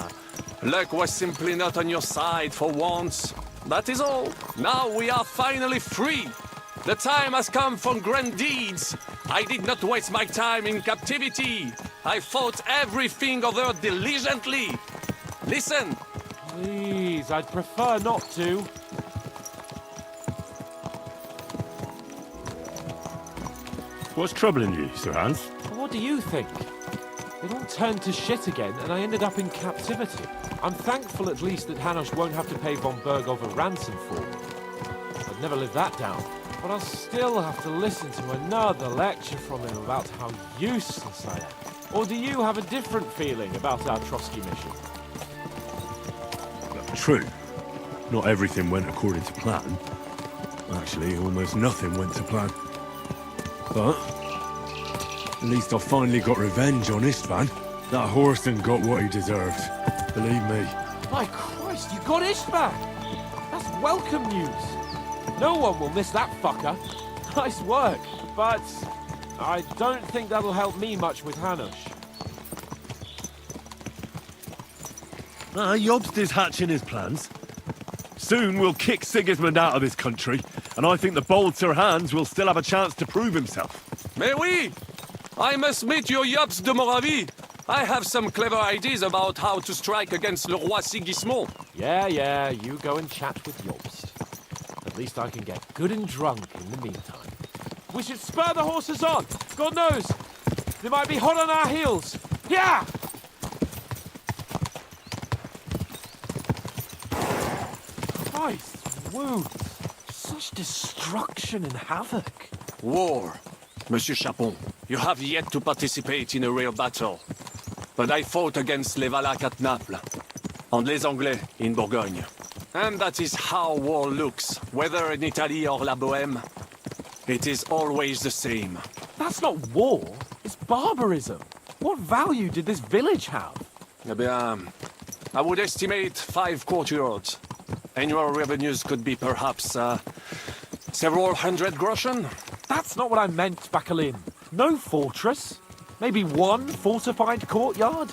Luck was simply not on your side for once. That is all. Now we are finally free. The time has come for grand deeds. I did not waste my time in captivity. I fought everything over diligently. Listen. Please, I'd prefer not to. What's troubling you, Sir Hans? What do you think? It all turned to shit again, and I ended up in captivity. I'm thankful at least that Hanush won't have to pay von Bergov a ransom for me. I'd never live that down. But I'll still have to listen to another lecture from him about how useless I am. Or do you have a different feeling about our Trotsky mission? True. Not everything went according to plan. Actually, almost nothing went to plan. But at least I finally got revenge on Istvan. That Horston got what he deserved. Believe me. My Christ, you got Istvan! That's welcome news. No one will miss that fucker. Nice work, but I don't think that'll help me much with Hanush. Jobst is hatching his plans. Soon we'll kick Sigismund out of this country, And I think the bold Sir Hans will still have a chance to prove himself. Mais oui! I must meet your Yops de Moravie. I have some clever ideas about how to strike against Le Roi Sigismond. Yeah, you go and chat with Jobst. At least I can get good and drunk in the meantime. We should spur the horses on. God knows, they might be hot on our heels. Yeah! Christ, wounds. Such destruction and havoc. War. Monsieur Chapon, you have yet to participate in a real battle. But I fought against les Valaques at Naples, and les Anglais in Bourgogne. And that is how war looks, whether in Italy or La Bohème. It is always the same. That's not war, it's barbarism. What value did this village have? Eh bien, I would estimate 5 courtyards. Annual revenues could be perhaps, several hundred groschen. That's not what I meant, Bacalin. No fortress. Maybe one fortified courtyard.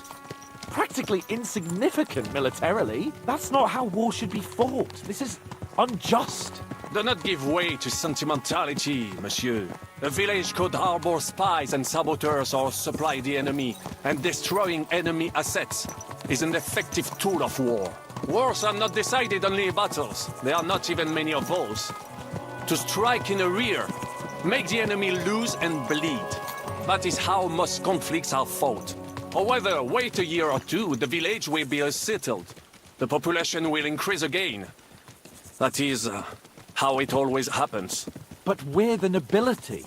Practically insignificant militarily. That's not how war should be fought. This is unjust. Do not give way to sentimentality, monsieur. A village could harbor spies and saboteurs or supply the enemy, and destroying enemy assets is an effective tool of war. Wars are not decided only in battles. There are not even many of those. To strike in the rear, make the enemy lose and bleed. That is how most conflicts are fought. However, wait a year or two, the village will be settled. The population will increase again. That is how it always happens. But we're the nobility.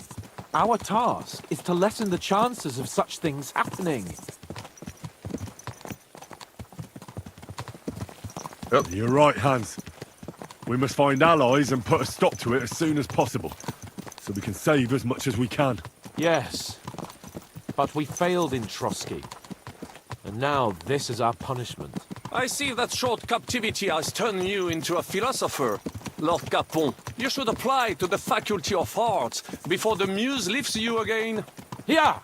Our task is to lessen the chances of such things happening. You're right, Hans. We must find allies and put a stop to it as soon as possible, so we can save as much as we can. Yes, but we failed in Trotsky. And now this is our punishment. I see that short captivity has turned you into a philosopher, Lord Capon. You should apply to the Faculty of Arts before the muse lifts you again. Yeah!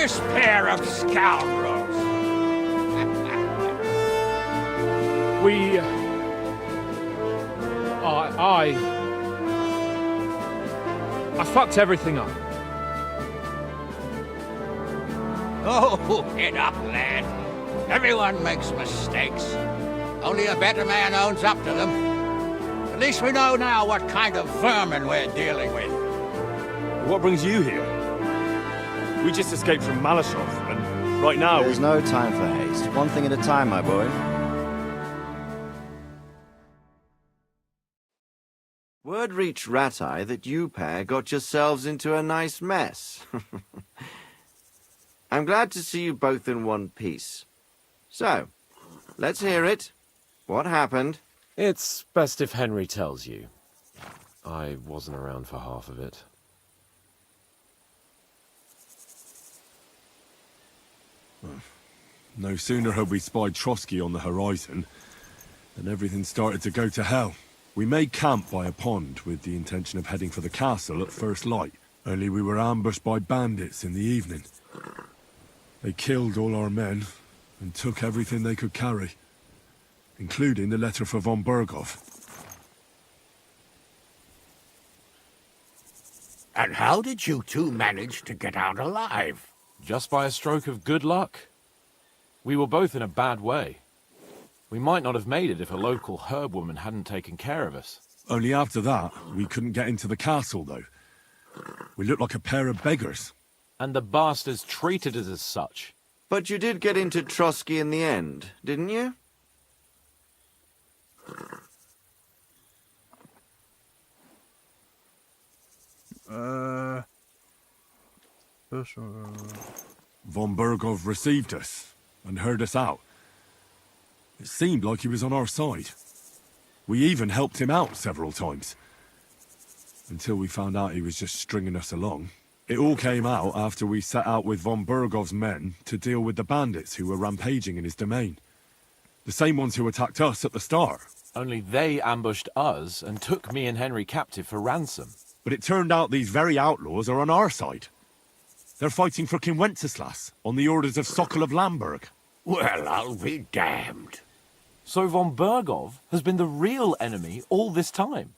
this pair of scoundrels. I fucked everything up. Oh, get up, lad. Everyone makes mistakes. Only a better man owns up to them. At least we know now what kind of vermin we're dealing with. What brings you here? We just escaped from Malashov, and right now There's no time for haste. One thing at a time, my boy. Word reached Ratai that you pair got yourselves into a nice mess. I'm glad to see you both in one piece. So, let's hear it. What happened? It's best if Henry tells you. I wasn't around for half of it. No sooner had we spied Trotsky on the horizon than everything started to go to hell. We made camp by a pond with the intention of heading for the castle at first light, only we were ambushed by bandits in the evening. They killed all our men and took everything they could carry, including the letter for von Berghoff. And how did you two manage to get out alive? Just by a stroke of good luck. We were both in a bad way. We might not have made it if a local herb woman hadn't taken care of us. Only after that, we couldn't get into the castle, though. We looked like a pair of beggars. And the bastards treated us as such. But you did get into Trotsky in the end, didn't you? Von Bergov received us and heard us out. It seemed like he was on our side. We even helped him out several times. Until we found out he was just stringing us along. It all came out after we set out with von Bergov's men to deal with the bandits who were rampaging in his domain. The same ones who attacked us at the start. Only they ambushed us and took me and Henry captive for ransom. But it turned out these very outlaws are on our side. They're fighting for King Wenceslas on the orders of Sokol of Lamberg. Well, I'll be damned. So von Bergov has been the real enemy all this time.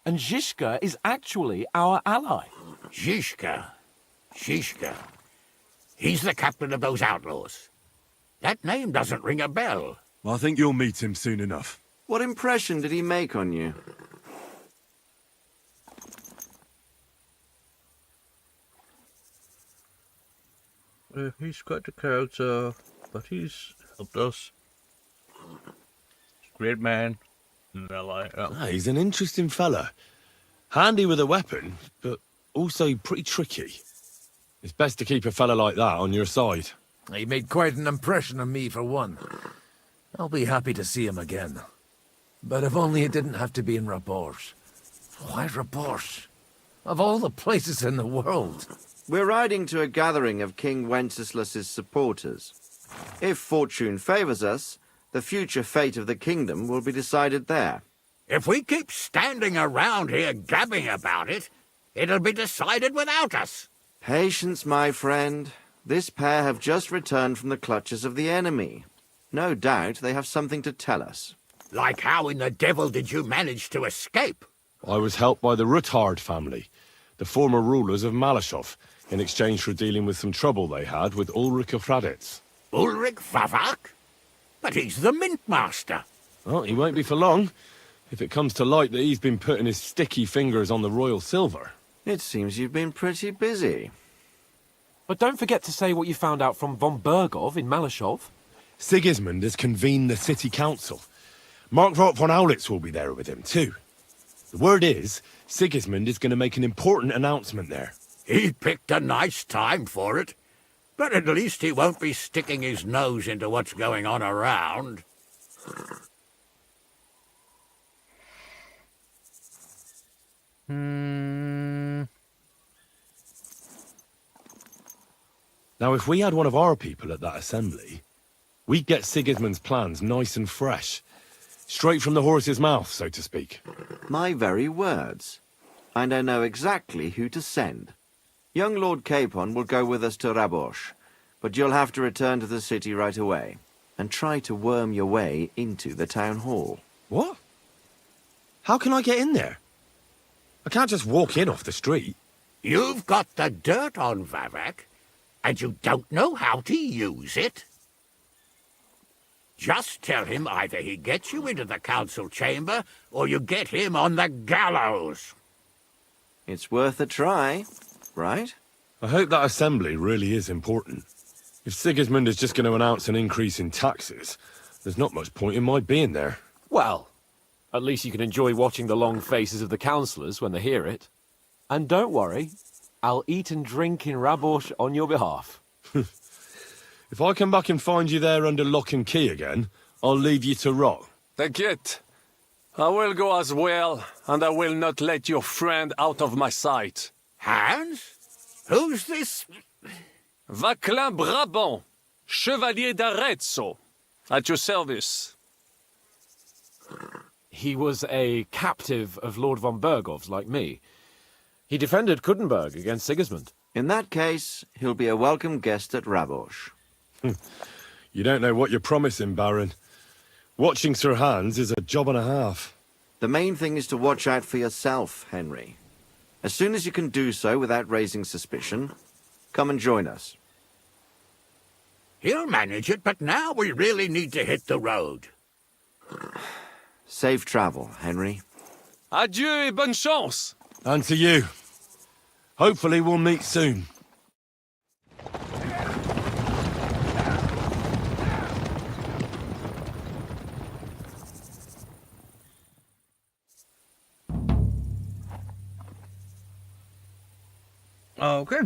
And Zizka is actually our ally. Zizka? He's the captain of those outlaws. That name doesn't ring a bell. I think you'll meet him soon enough. What impression did he make on you? He's quite a character, but he's helped us. Great man. He's an interesting fella. Handy with a weapon, but also pretty tricky. It's best to keep a fella like that on your side. He made quite an impression on me, for one. I'll be happy to see him again. But if only it didn't have to be in Rabosh. Why Rabosh? Of all the places in the world. We're riding to a gathering of King Wenceslas's supporters. If fortune favors us, the future fate of the kingdom will be decided there. If we keep standing around here gabbing about it, it'll be decided without us. Patience, my friend. This pair have just returned from the clutches of the enemy. No doubt they have something to tell us. Like how in the devil did you manage to escape? I was helped by the Ruthard family, the former rulers of Malashov, in exchange for dealing with some trouble they had with Ulrich of Raditz. Ulrich Favak? But he's the mint master. Well, he won't be for long, if it comes to light that he's been putting his sticky fingers on the royal silver. It seems you've been pretty busy. But don't forget to say what you found out from von Bergov in Malashov. Sigismund has convened the city council. Markvart von Aulitz will be there with him, too. The word is, Sigismund is going to make an important announcement there. He picked a nice time for it. But at least he won't be sticking his nose into what's going on around. Now, if we had one of our people at that assembly, we'd get Sigismund's plans nice and fresh. Straight from the horse's mouth, so to speak. My very words. And I know exactly who to send. Young Lord Capon will go with us to Rabosh, but you'll have to return to the city right away, and try to worm your way into the town hall. What? How can I get in there? I can't just walk in off the street. You've got the dirt on Vavak, and you don't know how to use it? Just tell him either he gets you into the council chamber, or you get him on the gallows. It's worth a try, right? I hope that assembly really is important. If Sigismund is just going to announce an increase in taxes, there's not much point in my being there. Well, at least you can enjoy watching the long faces of the councillors when they hear it. And don't worry, I'll eat and drink in Rabosh on your behalf. If I come back and find you there under lock and key again, I'll leave you to rot. Take it. I will go as well, and I will not let your friend out of my sight. Hans? Who's this? Vaclin Brabant, Chevalier d'Arezzo, at your service. He was a captive of Lord von Bergov's, like me. He defended Kuttenberg against Sigismund. In that case, he'll be a welcome guest at Rabosh. You don't know what you're promising, Baron. Watching Sir Hans is a job and a half. The main thing is to watch out for yourself, Henry. As soon as you can do so without raising suspicion, come and join us. He'll manage it, but now we really need to hit the road. Safe travel, Henry. Adieu et bonne chance! And to you. Hopefully we'll meet soon. Okay.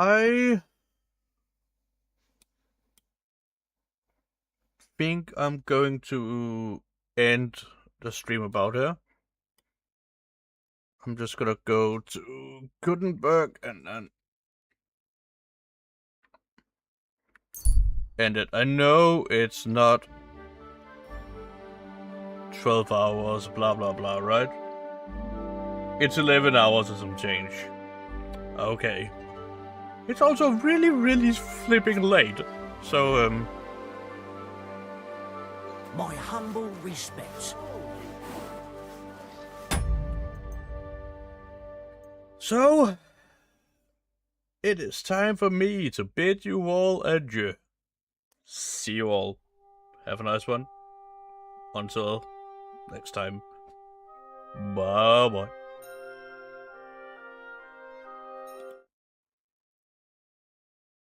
I think I'm going to end the stream about here. I'm just gonna go to Gutenberg and then end it. I know it's not 12 hours, blah blah blah, right? It's 11 hours and some change. Okay. It's also really, really flipping late. So, My humble respects. So, it is time for me to bid you all adieu. See you all. Have a nice one. Until next time. Bye bye.